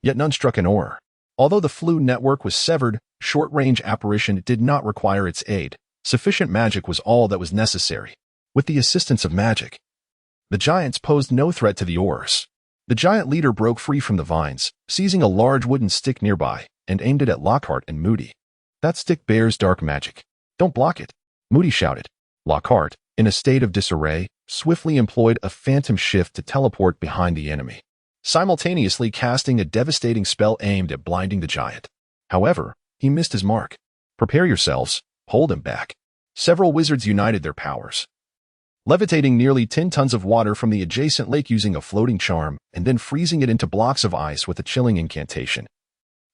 Yet none struck an Auror. Although the flu network was severed, short-range apparition did not require its aid. Sufficient magic was all that was necessary. With the assistance of magic, the giants posed no threat to the Aurors. The giant leader broke free from the vines, seizing a large wooden stick nearby, and aimed it at Lockhart and Moody. That stick bears dark magic. Don't block it, Moody shouted. Lockhart, in a state of disarray, swiftly employed a phantom shift to teleport behind the enemy, simultaneously casting a devastating spell aimed at blinding the giant. However, he missed his mark. Prepare yourselves, hold him back. Several wizards united their powers, levitating nearly 10 tons of water from the adjacent lake using a floating charm and then freezing it into blocks of ice with a chilling incantation,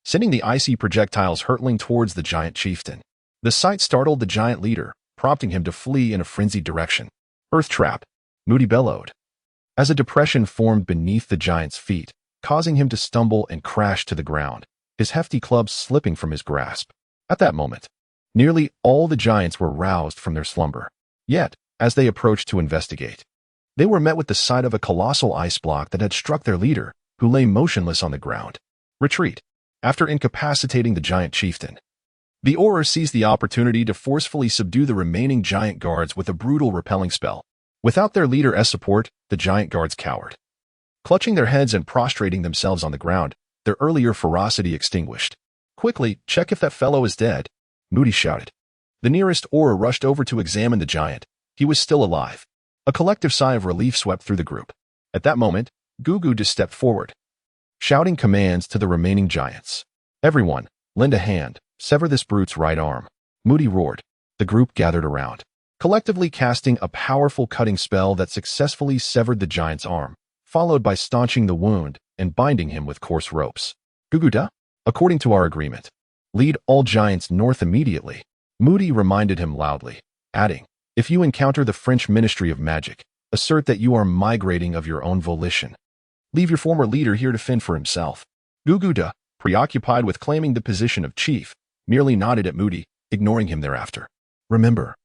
sending the icy projectiles hurtling towards the giant chieftain. The sight startled the giant leader, prompting him to flee in a frenzied direction. Earth trap, Moody bellowed, as a depression formed beneath the giant's feet, causing him to stumble and crash to the ground, his hefty club slipping from his grasp. At that moment, nearly all the giants were roused from their slumber. Yet, as they approached to investigate, they were met with the sight of a colossal ice block that had struck their leader, who lay motionless on the ground. Retreat. After incapacitating the giant chieftain, the Auror seized the opportunity to forcefully subdue the remaining giant guards with a brutal repelling spell. Without their leader as support, the giant guards cowered, clutching their heads and prostrating themselves on the ground, their earlier ferocity extinguished. Quickly, check if that fellow is dead, Moody shouted. The nearest Auror rushed over to examine the giant. He was still alive. A collective sigh of relief swept through the group. At that moment, Gugu stepped forward, shouting commands to the remaining giants. Everyone, lend a hand. Sever this brute's right arm. Moody roared. The group gathered around, collectively casting a powerful cutting spell that successfully severed the giant's arm, followed by staunching the wound and binding him with coarse ropes. Guguda, according to our agreement, lead all giants north immediately, Moody reminded him loudly, adding, if you encounter the French Ministry of Magic, assert that you are migrating of your own volition. Leave your former leader here to fend for himself. Guguda, preoccupied with claiming the position of chief, merely nodded at Moody, ignoring him thereafter. Remember,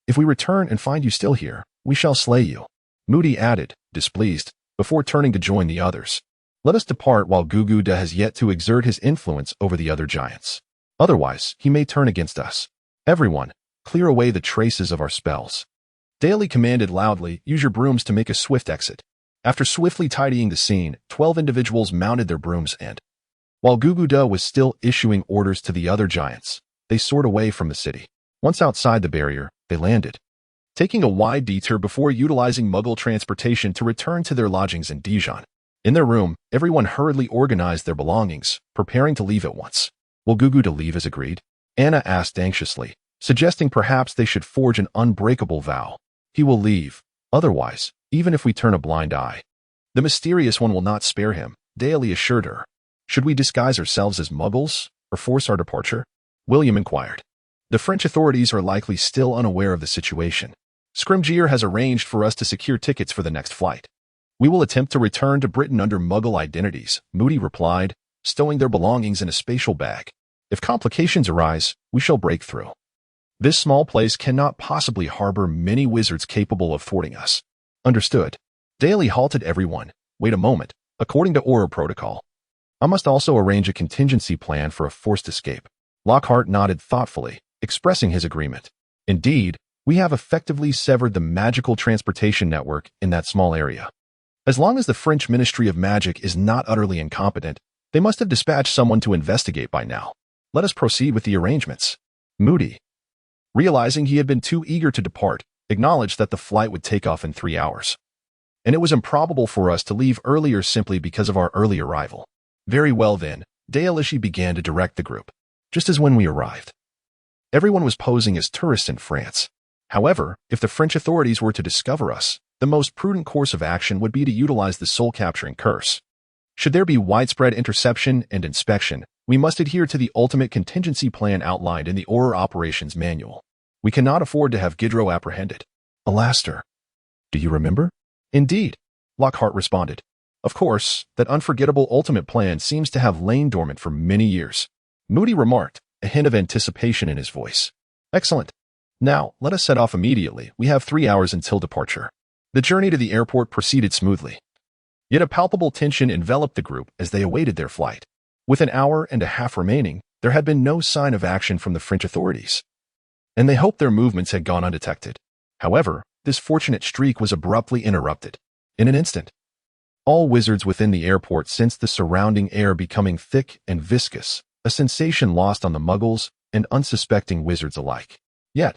if we return and find you still here, we shall slay you, Moody added, displeased, before turning to join the others. Let us depart while Guguda has yet to exert his influence over the other giants. Otherwise, he may turn against us. Everyone, clear away the traces of our spells. Daly commanded loudly, use your brooms to make a swift exit. After swiftly tidying the scene, 12 individuals mounted their brooms and, while Guguda was still issuing orders to the other giants, they soared away from the city. Once outside the barrier, they landed, taking a wide detour before utilizing Muggle transportation to return to their lodgings in Dijon. In their room, everyone hurriedly organized their belongings, preparing to leave at once. Will Guguda leave as agreed? Anna asked anxiously, suggesting perhaps they should forge an unbreakable vow. He will leave. Otherwise, even if we turn a blind eye, the mysterious one will not spare him, Daly assured her. Should we disguise ourselves as Muggles, or force our departure? William inquired. The French authorities are likely still unaware of the situation. Scrimgeour has arranged for us to secure tickets for the next flight. We will attempt to return to Britain under Muggle identities, Moody replied, stowing their belongings in a spatial bag. If complications arise, we shall break through. This small place cannot possibly harbor many wizards capable of thwarting us. Understood. Daly halted everyone. Wait a moment. According to Aura protocol, I must also arrange a contingency plan for a forced escape. Lockhart nodded thoughtfully, expressing his agreement. Indeed, we have effectively severed the magical transportation network in that small area. As long as the French Ministry of Magic is not utterly incompetent, they must have dispatched someone to investigate by now. Let us proceed with the arrangements. Moody, realizing he had been too eager to depart, acknowledged that the flight would take off in 3 hours. And it was improbable for us to leave earlier simply because of our early arrival. Very well then, Daelishi began to direct the group, just as when we arrived. Everyone was posing as tourists in France. However, if the French authorities were to discover us, the most prudent course of action would be to utilize the soul-capturing curse. Should there be widespread interception and inspection, we must adhere to the ultimate contingency plan outlined in the Aura Operations Manual. We cannot afford to have Gilderoy apprehended. Alastair, do you remember? Indeed, Lockhart responded. Of course, that unforgettable ultimate plan seems to have lain dormant for many years. Moody remarked, a hint of anticipation in his voice. Excellent. Now, let us set off immediately. We have 3 hours until departure. The journey to the airport proceeded smoothly. Yet a palpable tension enveloped the group as they awaited their flight. With an hour and a half remaining, there had been no sign of action from the French authorities, and they hoped their movements had gone undetected. However, this fortunate streak was abruptly interrupted. In an instant, all wizards within the airport sensed the surrounding air becoming thick and viscous, a sensation lost on the Muggles and unsuspecting wizards alike. Yet,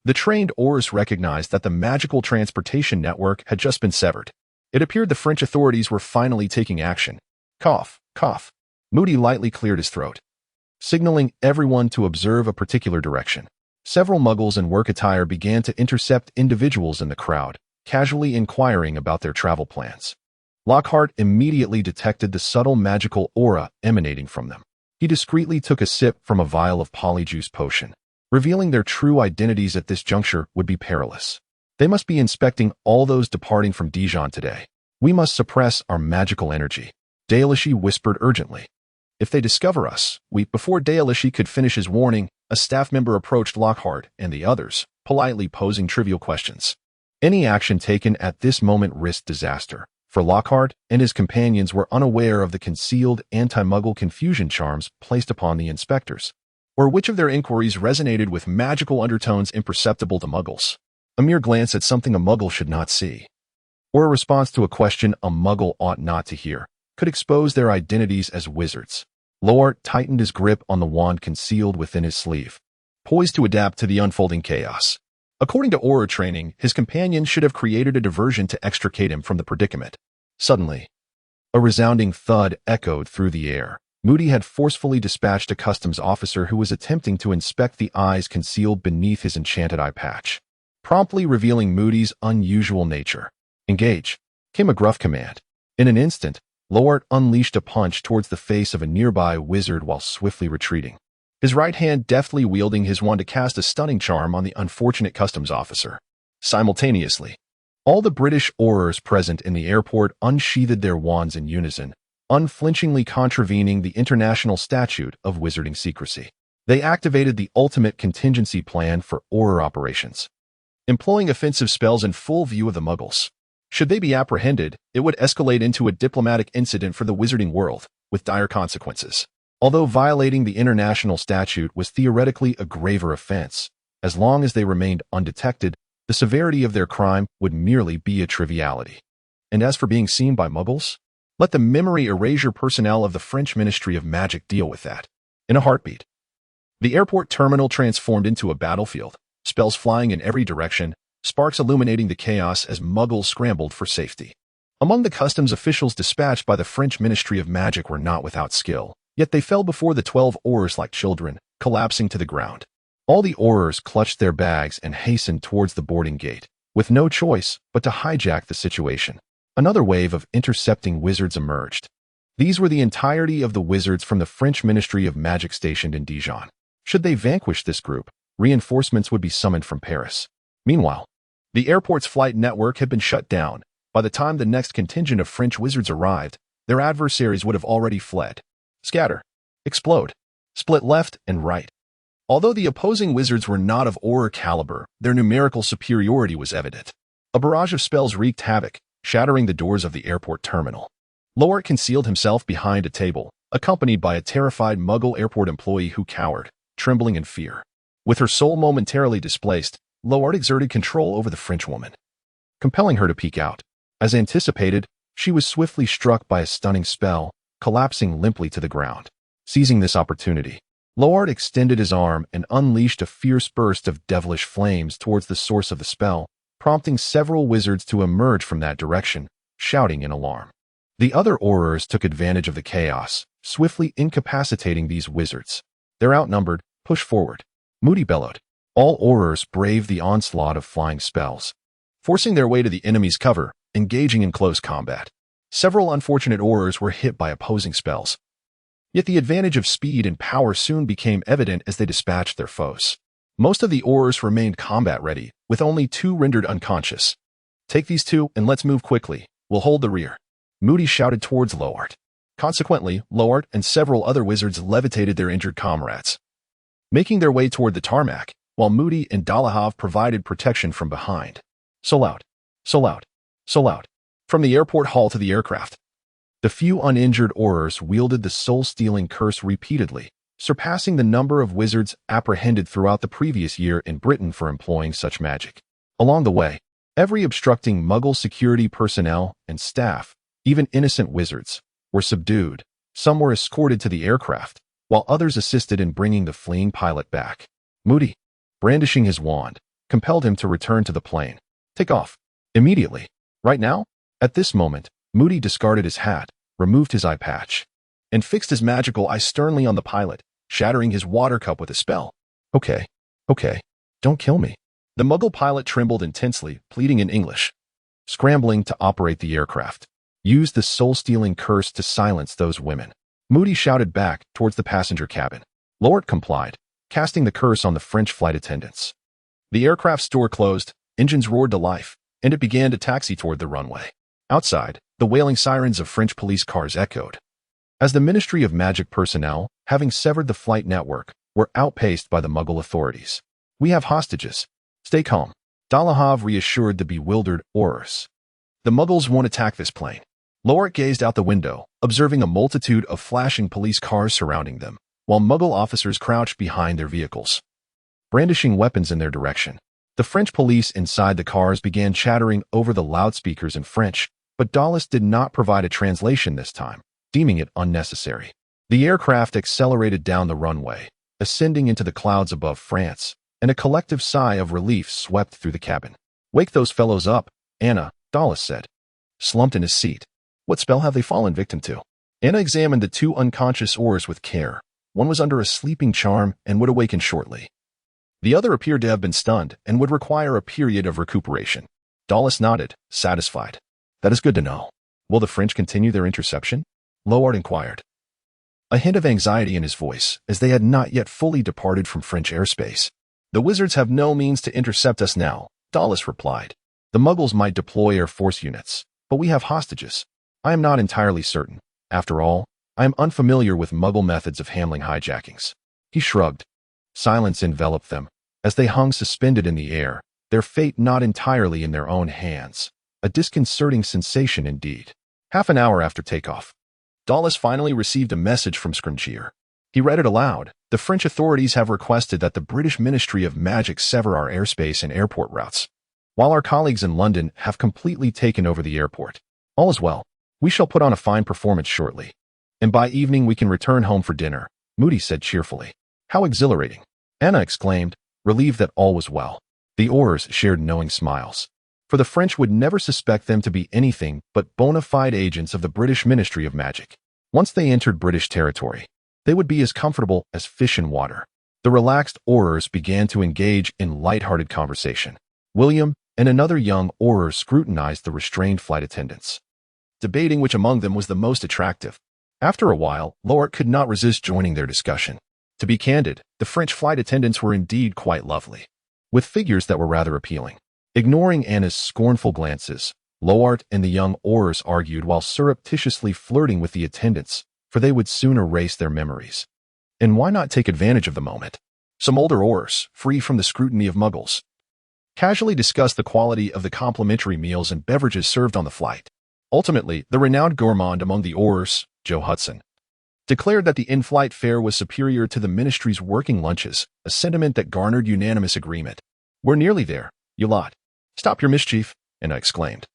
the trained Aurors recognized that the magical transportation network had just been severed. It appeared the French authorities were finally taking action. Cough, cough. Moody lightly cleared his throat, signaling everyone to observe a particular direction. Several Muggles in work attire began to intercept individuals in the crowd, casually inquiring about their travel plans. Lockhart immediately detected the subtle magical aura emanating from them. He discreetly took a sip from a vial of polyjuice potion. Revealing their true identities at this juncture would be perilous. They must be inspecting all those departing from Dijon today. We must suppress our magical energy. Daelishi whispered urgently. If they discover us, Before Daelishi could finish his warning, a staff member approached Lockhart and the others, politely posing trivial questions. Any action taken at this moment risked disaster, for Lockhart and his companions were unaware of the concealed anti-Muggle confusion charms placed upon the inspectors, or which of their inquiries resonated with magical undertones imperceptible to Muggles. A mere glance at something a Muggle should not see, or a response to a question a Muggle ought not to hear, could expose their identities as wizards. Lockhart tightened his grip on the wand concealed within his sleeve, poised to adapt to the unfolding chaos. According to Aura training, his companion should have created a diversion to extricate him from the predicament. Suddenly, a resounding thud echoed through the air. Moody had forcefully dispatched a customs officer who was attempting to inspect the eyes concealed beneath his enchanted eye patch, promptly revealing Moody's unusual nature. Engage, came a gruff command. In an instant, Lockhart unleashed a punch towards the face of a nearby wizard while swiftly retreating, his right hand deftly wielding his wand to cast a stunning charm on the unfortunate customs officer. Simultaneously, all the British Aurors present in the airport unsheathed their wands in unison, unflinchingly contravening the international statute of wizarding secrecy. They activated the ultimate contingency plan for Aura operations, employing offensive spells in full view of the Muggles. Should they be apprehended, it would escalate into a diplomatic incident for the wizarding world, with dire consequences. Although violating the international statute was theoretically a graver offense, as long as they remained undetected, the severity of their crime would merely be a triviality. And as for being seen by Muggles, let the memory erasure personnel of the French Ministry of Magic deal with that. In a heartbeat. The airport terminal transformed into a battlefield, spells flying in every direction, sparks illuminating the chaos as Muggles scrambled for safety. Among the customs officials dispatched by the French Ministry of Magic were not without skill, yet they fell before the 12 Aurors like children, collapsing to the ground. All the Aurors clutched their bags and hastened towards the boarding gate, with no choice but to hijack the situation. Another wave of intercepting wizards emerged. These were the entirety of the wizards from the French Ministry of Magic stationed in Dijon. Should they vanquish this group, reinforcements would be summoned from Paris. Meanwhile, the airport's flight network had been shut down. By the time the next contingent of French wizards arrived, their adversaries would have already fled. Scatter. Explode. Split left and right. Although the opposing wizards were not of Auror caliber, their numerical superiority was evident. A barrage of spells wreaked havoc, shattering the doors of the airport terminal. Lockhart concealed himself behind a table, accompanied by a terrified Muggle airport employee who cowered, trembling in fear. With her soul momentarily displaced, Lockhart exerted control over the Frenchwoman, compelling her to peek out. As anticipated, she was swiftly struck by a stunning spell, collapsing limply to the ground. Seizing this opportunity, Lockhart extended his arm and unleashed a fierce burst of devilish flames towards the source of the spell, prompting several wizards to emerge from that direction, shouting in alarm. The other Aurors took advantage of the chaos, swiftly incapacitating these wizards. They're outnumbered, push forward. Moody bellowed. All Aurors braved the onslaught of flying spells, forcing their way to the enemy's cover, engaging in close combat. Several unfortunate Aurors were hit by opposing spells. Yet the advantage of speed and power soon became evident as they dispatched their foes. Most of the Aurors remained combat-ready, with only 2 rendered unconscious. Take these 2 and let's move quickly. We'll hold the rear. Moody shouted towards Lockhart. Consequently, Lockhart and several other wizards levitated their injured comrades, making their way toward the tarmac, while Moody and Dolohov provided protection from behind. So loud, so loud, so loud. From the airport hall to the aircraft. The few uninjured Aurors wielded the soul-stealing curse repeatedly, surpassing the number of wizards apprehended throughout the previous year in Britain for employing such magic. Along the way, every obstructing Muggle security personnel and staff, even innocent wizards, were subdued. Some were escorted to the aircraft, while others assisted in bringing the fleeing pilot back. Moody, brandishing his wand, compelled him to return to the plane. Take off. Immediately. Right now? At this moment, Moody discarded his hat, removed his eye patch, and fixed his magical eye sternly on the pilot, shattering his water cup with a spell. Okay. Don't kill me. The Muggle pilot trembled intensely, pleading in English. Scrambling to operate the aircraft. Use the soul-stealing curse to silence those women. Moody shouted back towards the passenger cabin. Lockhart complied, casting the curse on the French flight attendants. The aircraft's door closed, engines roared to life, and it began to taxi toward the runway. Outside, the wailing sirens of French police cars echoed. As the Ministry of Magic personnel, having severed the flight network, were outpaced by the Muggle authorities. We have hostages. Stay calm. Dolohov reassured the bewildered Aurors. The Muggles won't attack this plane. Lockhart gazed out the window, observing a multitude of flashing police cars surrounding them, while Muggle officers crouched behind their vehicles, brandishing weapons in their direction. The French police inside the cars began chattering over the loudspeakers in French, but Dawes did not provide a translation this time, deeming it unnecessary. The aircraft accelerated down the runway, ascending into the clouds above France, and a collective sigh of relief swept through the cabin. Wake those fellows up, Anna, Dawes said, slumped in his seat. What spell have they fallen victim to? Anna examined the 2 unconscious Aurors with care. One was under a sleeping charm and would awaken shortly. The other appeared to have been stunned and would require a period of recuperation. Dawes nodded, satisfied. That is good to know. Will the French continue their interception? Lockhart inquired, a hint of anxiety in his voice, as they had not yet fully departed from French airspace. The wizards have no means to intercept us now, Dawes replied. The Muggles might deploy Air Force units, but we have hostages. I am not entirely certain. After all, I am unfamiliar with Muggle methods of handling hijackings. He shrugged. Silence enveloped them, as they hung suspended in the air, their fate not entirely in their own hands. A disconcerting sensation indeed. Half an hour after takeoff, Dawes finally received a message from Scrimgeour. He read it aloud. The French authorities have requested that the British Ministry of Magic sever our airspace and airport routes, while our colleagues in London have completely taken over the airport. All is well. We shall put on a fine performance shortly. And by evening we can return home for dinner, Moody said cheerfully. How exhilarating! Anna exclaimed, relieved that all was well. The Aurors shared knowing smiles. For the French would never suspect them to be anything but bona fide agents of the British Ministry of Magic. Once they entered British territory, they would be as comfortable as fish in water. The relaxed Aurors began to engage in light-hearted conversation. William and another young Auror scrutinized the restrained flight attendants, debating which among them was the most attractive. After a while, Lockhart could not resist joining their discussion. To be candid, the French flight attendants were indeed quite lovely, with figures that were rather appealing. Ignoring Anna's scornful glances, Lockhart and the young Aurors argued while surreptitiously flirting with the attendants, for they would soon erase their memories. And why not take advantage of the moment? Some older Aurors, free from the scrutiny of muggles, casually discussed the quality of the complimentary meals and beverages served on the flight. Ultimately, the renowned gourmand among the Aurors, Joe Hudson, declared that the in-flight fare was superior to the ministry's working lunches, a sentiment that garnered unanimous agreement. We're nearly there, you lot. Stop your mischief, Anna exclaimed,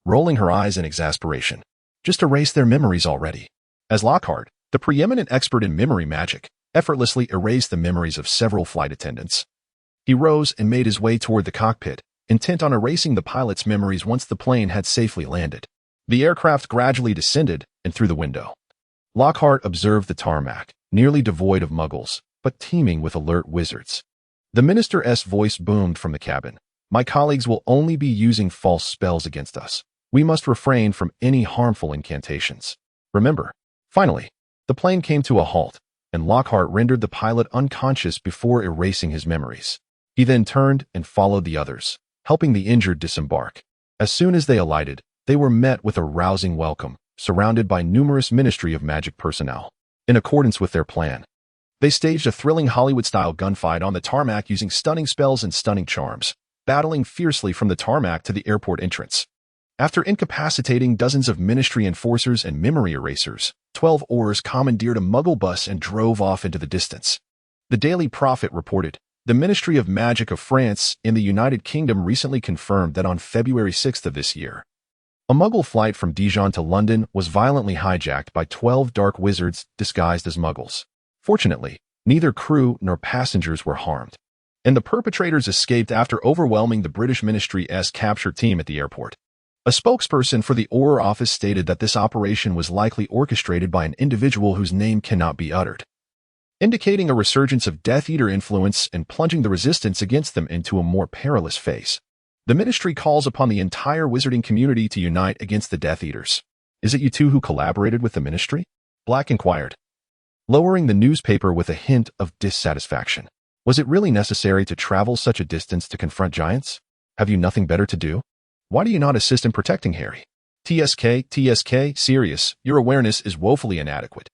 rolling her eyes in exasperation. Just erase their memories already. As Lockhart, the preeminent expert in memory magic, effortlessly erased the memories of several flight attendants. He rose and made his way toward the cockpit, intent on erasing the pilot's memories once the plane had safely landed. The aircraft gradually descended and through the window. Lockhart observed the tarmac, nearly devoid of muggles, but teeming with alert wizards. The minister's voice boomed from the cabin. My colleagues will only be using false spells against us. We must refrain from any harmful incantations. Remember. Finally, the plane came to a halt, and Lockhart rendered the pilot unconscious before erasing his memories. He then turned and followed the others, helping the injured disembark. As soon as they alighted, they were met with a rousing welcome, surrounded by numerous Ministry of Magic personnel. In accordance with their plan, they staged a thrilling Hollywood-style gunfight on the tarmac using stunning spells and stunning charms, battling fiercely from the tarmac to the airport entrance. After incapacitating dozens of Ministry enforcers and memory erasers, 12 Aurors commandeered a Muggle bus and drove off into the distance. The Daily Prophet reported, the Ministry of Magic of France in the United Kingdom recently confirmed that on February 6th of this year, a Muggle flight from Dijon to London was violently hijacked by 12 dark wizards disguised as Muggles. Fortunately, neither crew nor passengers were harmed, and the perpetrators escaped after overwhelming the British Ministry's capture team at the airport. A spokesperson for the Auror office stated that this operation was likely orchestrated by an individual whose name cannot be uttered, indicating a resurgence of Death Eater influence and plunging the resistance against them into a more perilous phase. The Ministry calls upon the entire wizarding community to unite against the Death Eaters. Is it you two who collaborated with the Ministry? Black inquired, lowering the newspaper with a hint of dissatisfaction. Was it really necessary to travel such a distance to confront giants? Have you nothing better to do? Why do you not assist in protecting Harry? TSK, Sirius, your awareness is woefully inadequate.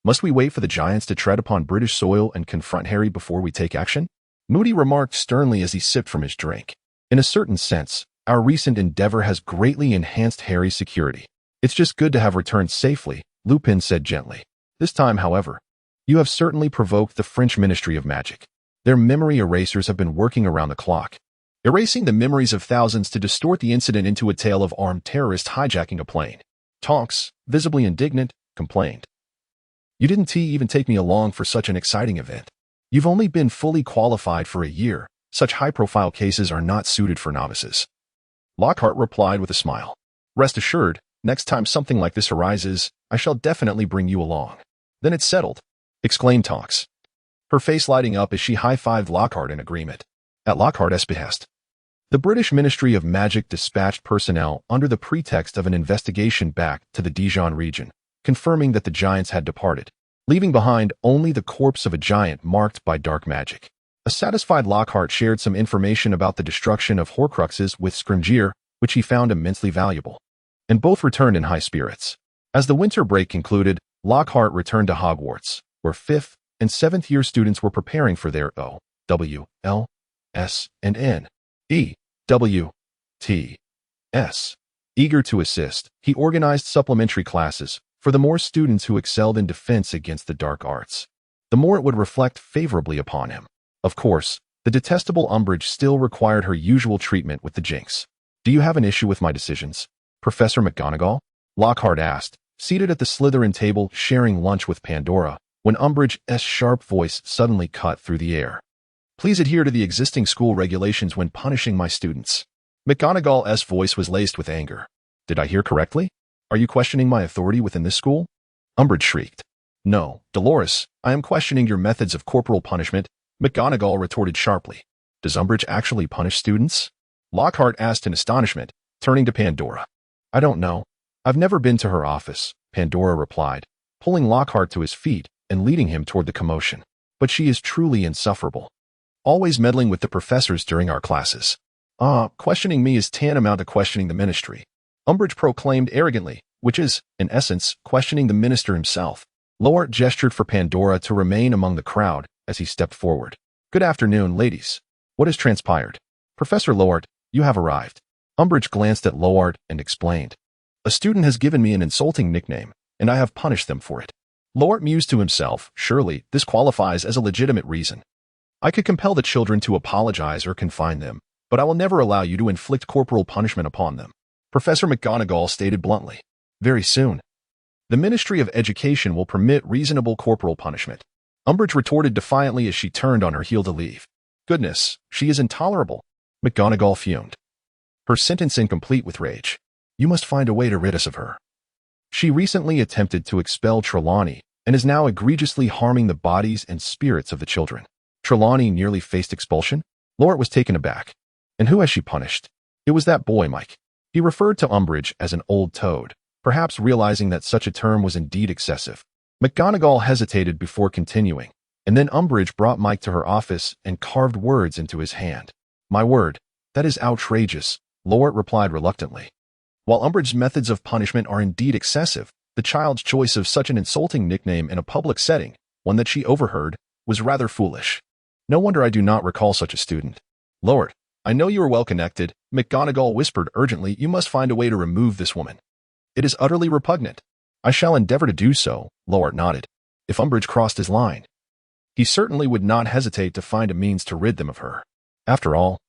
Must we wait for the giants to tread upon British soil and confront Harry before we take action? Moody remarked sternly as he sipped from his drink. In a certain sense, our recent endeavor has greatly enhanced Harry's security. It's just good to have returned safely, Lupin said gently. This time, however, you have certainly provoked the French Ministry of Magic. Their memory erasers have been working around the clock, erasing the memories of thousands to distort the incident into a tale of armed terrorists hijacking a plane. Tonks, visibly indignant, complained. You didn't even take me along for such an exciting event. You've only been fully qualified for a year. Such high-profile cases are not suited for novices. Lockhart replied with a smile. Rest assured, next time something like this arises, I shall definitely bring you along. Then it's settled, exclaimed Tonks, her face lighting up as she high-fived Lockhart in agreement. At Lockhart's behest, the British Ministry of Magic dispatched personnel under the pretext of an investigation back to the Dijon region, confirming that the giants had departed, leaving behind only the corpse of a giant marked by dark magic. A satisfied Lockhart shared some information about the destruction of Horcruxes with Scrimgeour, which he found immensely valuable, and both returned in high spirits. As the winter break concluded, Lockhart returned to Hogwarts, where 5th and 7th year students were preparing for their O, W, L, S, and N, E, W, T, S. Eager to assist, he organized supplementary classes for the more students who excelled in defense against the dark arts, the more it would reflect favorably upon him. Of course, the detestable Umbridge still required her usual treatment with the Jinx. Do you have an issue with my decisions? Professor McGonagall? Lockhart asked, seated at the Slytherin table sharing lunch with Pandora, when Umbridge's sharp voice suddenly cut through the air. Please adhere to the existing school regulations when punishing my students. McGonagall's voice was laced with anger. Did I hear correctly? Are you questioning my authority within this school? Umbridge shrieked. No, Dolores, I am questioning your methods of corporal punishment, McGonagall retorted sharply. Does Umbridge actually punish students? Lockhart asked in astonishment, turning to Pandora. I don't know. I've never been to her office, Pandora replied, pulling Lockhart to his feet and leading him toward the commotion. But she is truly insufferable. Always meddling with the professors during our classes. Questioning me is tantamount to questioning the ministry, Umbridge proclaimed arrogantly, which is, in essence, questioning the minister himself. Lockhart gestured for Pandora to remain among the crowd as he stepped forward. Good afternoon, ladies. What has transpired? Professor Lockhart, you have arrived. Umbridge glanced at Lockhart and explained. A student has given me an insulting nickname, and I have punished them for it. Lockhart mused to himself, surely this qualifies as a legitimate reason. I could compel the children to apologize or confine them, but I will never allow you to inflict corporal punishment upon them. Professor McGonagall stated bluntly. Very soon. The Ministry of Education will permit reasonable corporal punishment. Umbridge retorted defiantly as she turned on her heel to leave. Goodness, she is intolerable. McGonagall fumed. Her sentence incomplete with rage. You must find a way to rid us of her. She recently attempted to expel Trelawney and is now egregiously harming the bodies and spirits of the children. Trelawney nearly faced expulsion? Lockhart was taken aback. And who has she punished? It was that boy, Mike. He referred to Umbridge as an old toad, perhaps realizing that such a term was indeed excessive. McGonagall hesitated before continuing, and then Umbridge brought Mike to her office and carved words into his hand. My word, that is outrageous, Lockhart replied reluctantly. While Umbridge's methods of punishment are indeed excessive, the child's choice of such an insulting nickname in a public setting, one that she overheard, was rather foolish. No wonder I do not recall such a student. Lockhart, I know you are well connected, McGonagall whispered urgently. You must find a way to remove this woman. It is utterly repugnant. I shall endeavor to do so, Lockhart nodded. If Umbridge crossed his line, he certainly would not hesitate to find a means to rid them of her. After all,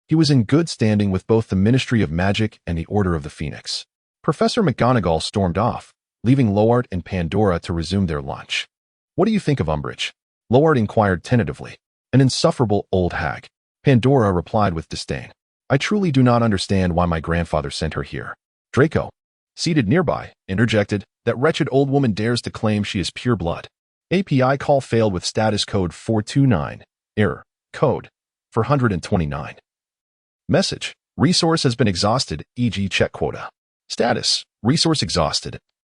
he was in good standing with both the Ministry of Magic and the Order of the Phoenix. Professor McGonagall stormed off, leaving Lockhart and Pandora to resume their lunch. What do you think of Umbridge? Lockhart inquired tentatively. An insufferable old hag. Pandora replied with disdain. I truly do not understand why my grandfather sent her here. Draco, seated nearby, interjected, that wretched old woman dares to claim she is pure blood. API call failed with status code 429. Error. Code 429. Message. Resource has been exhausted, e.g. check quota. Status. Resource exhausted.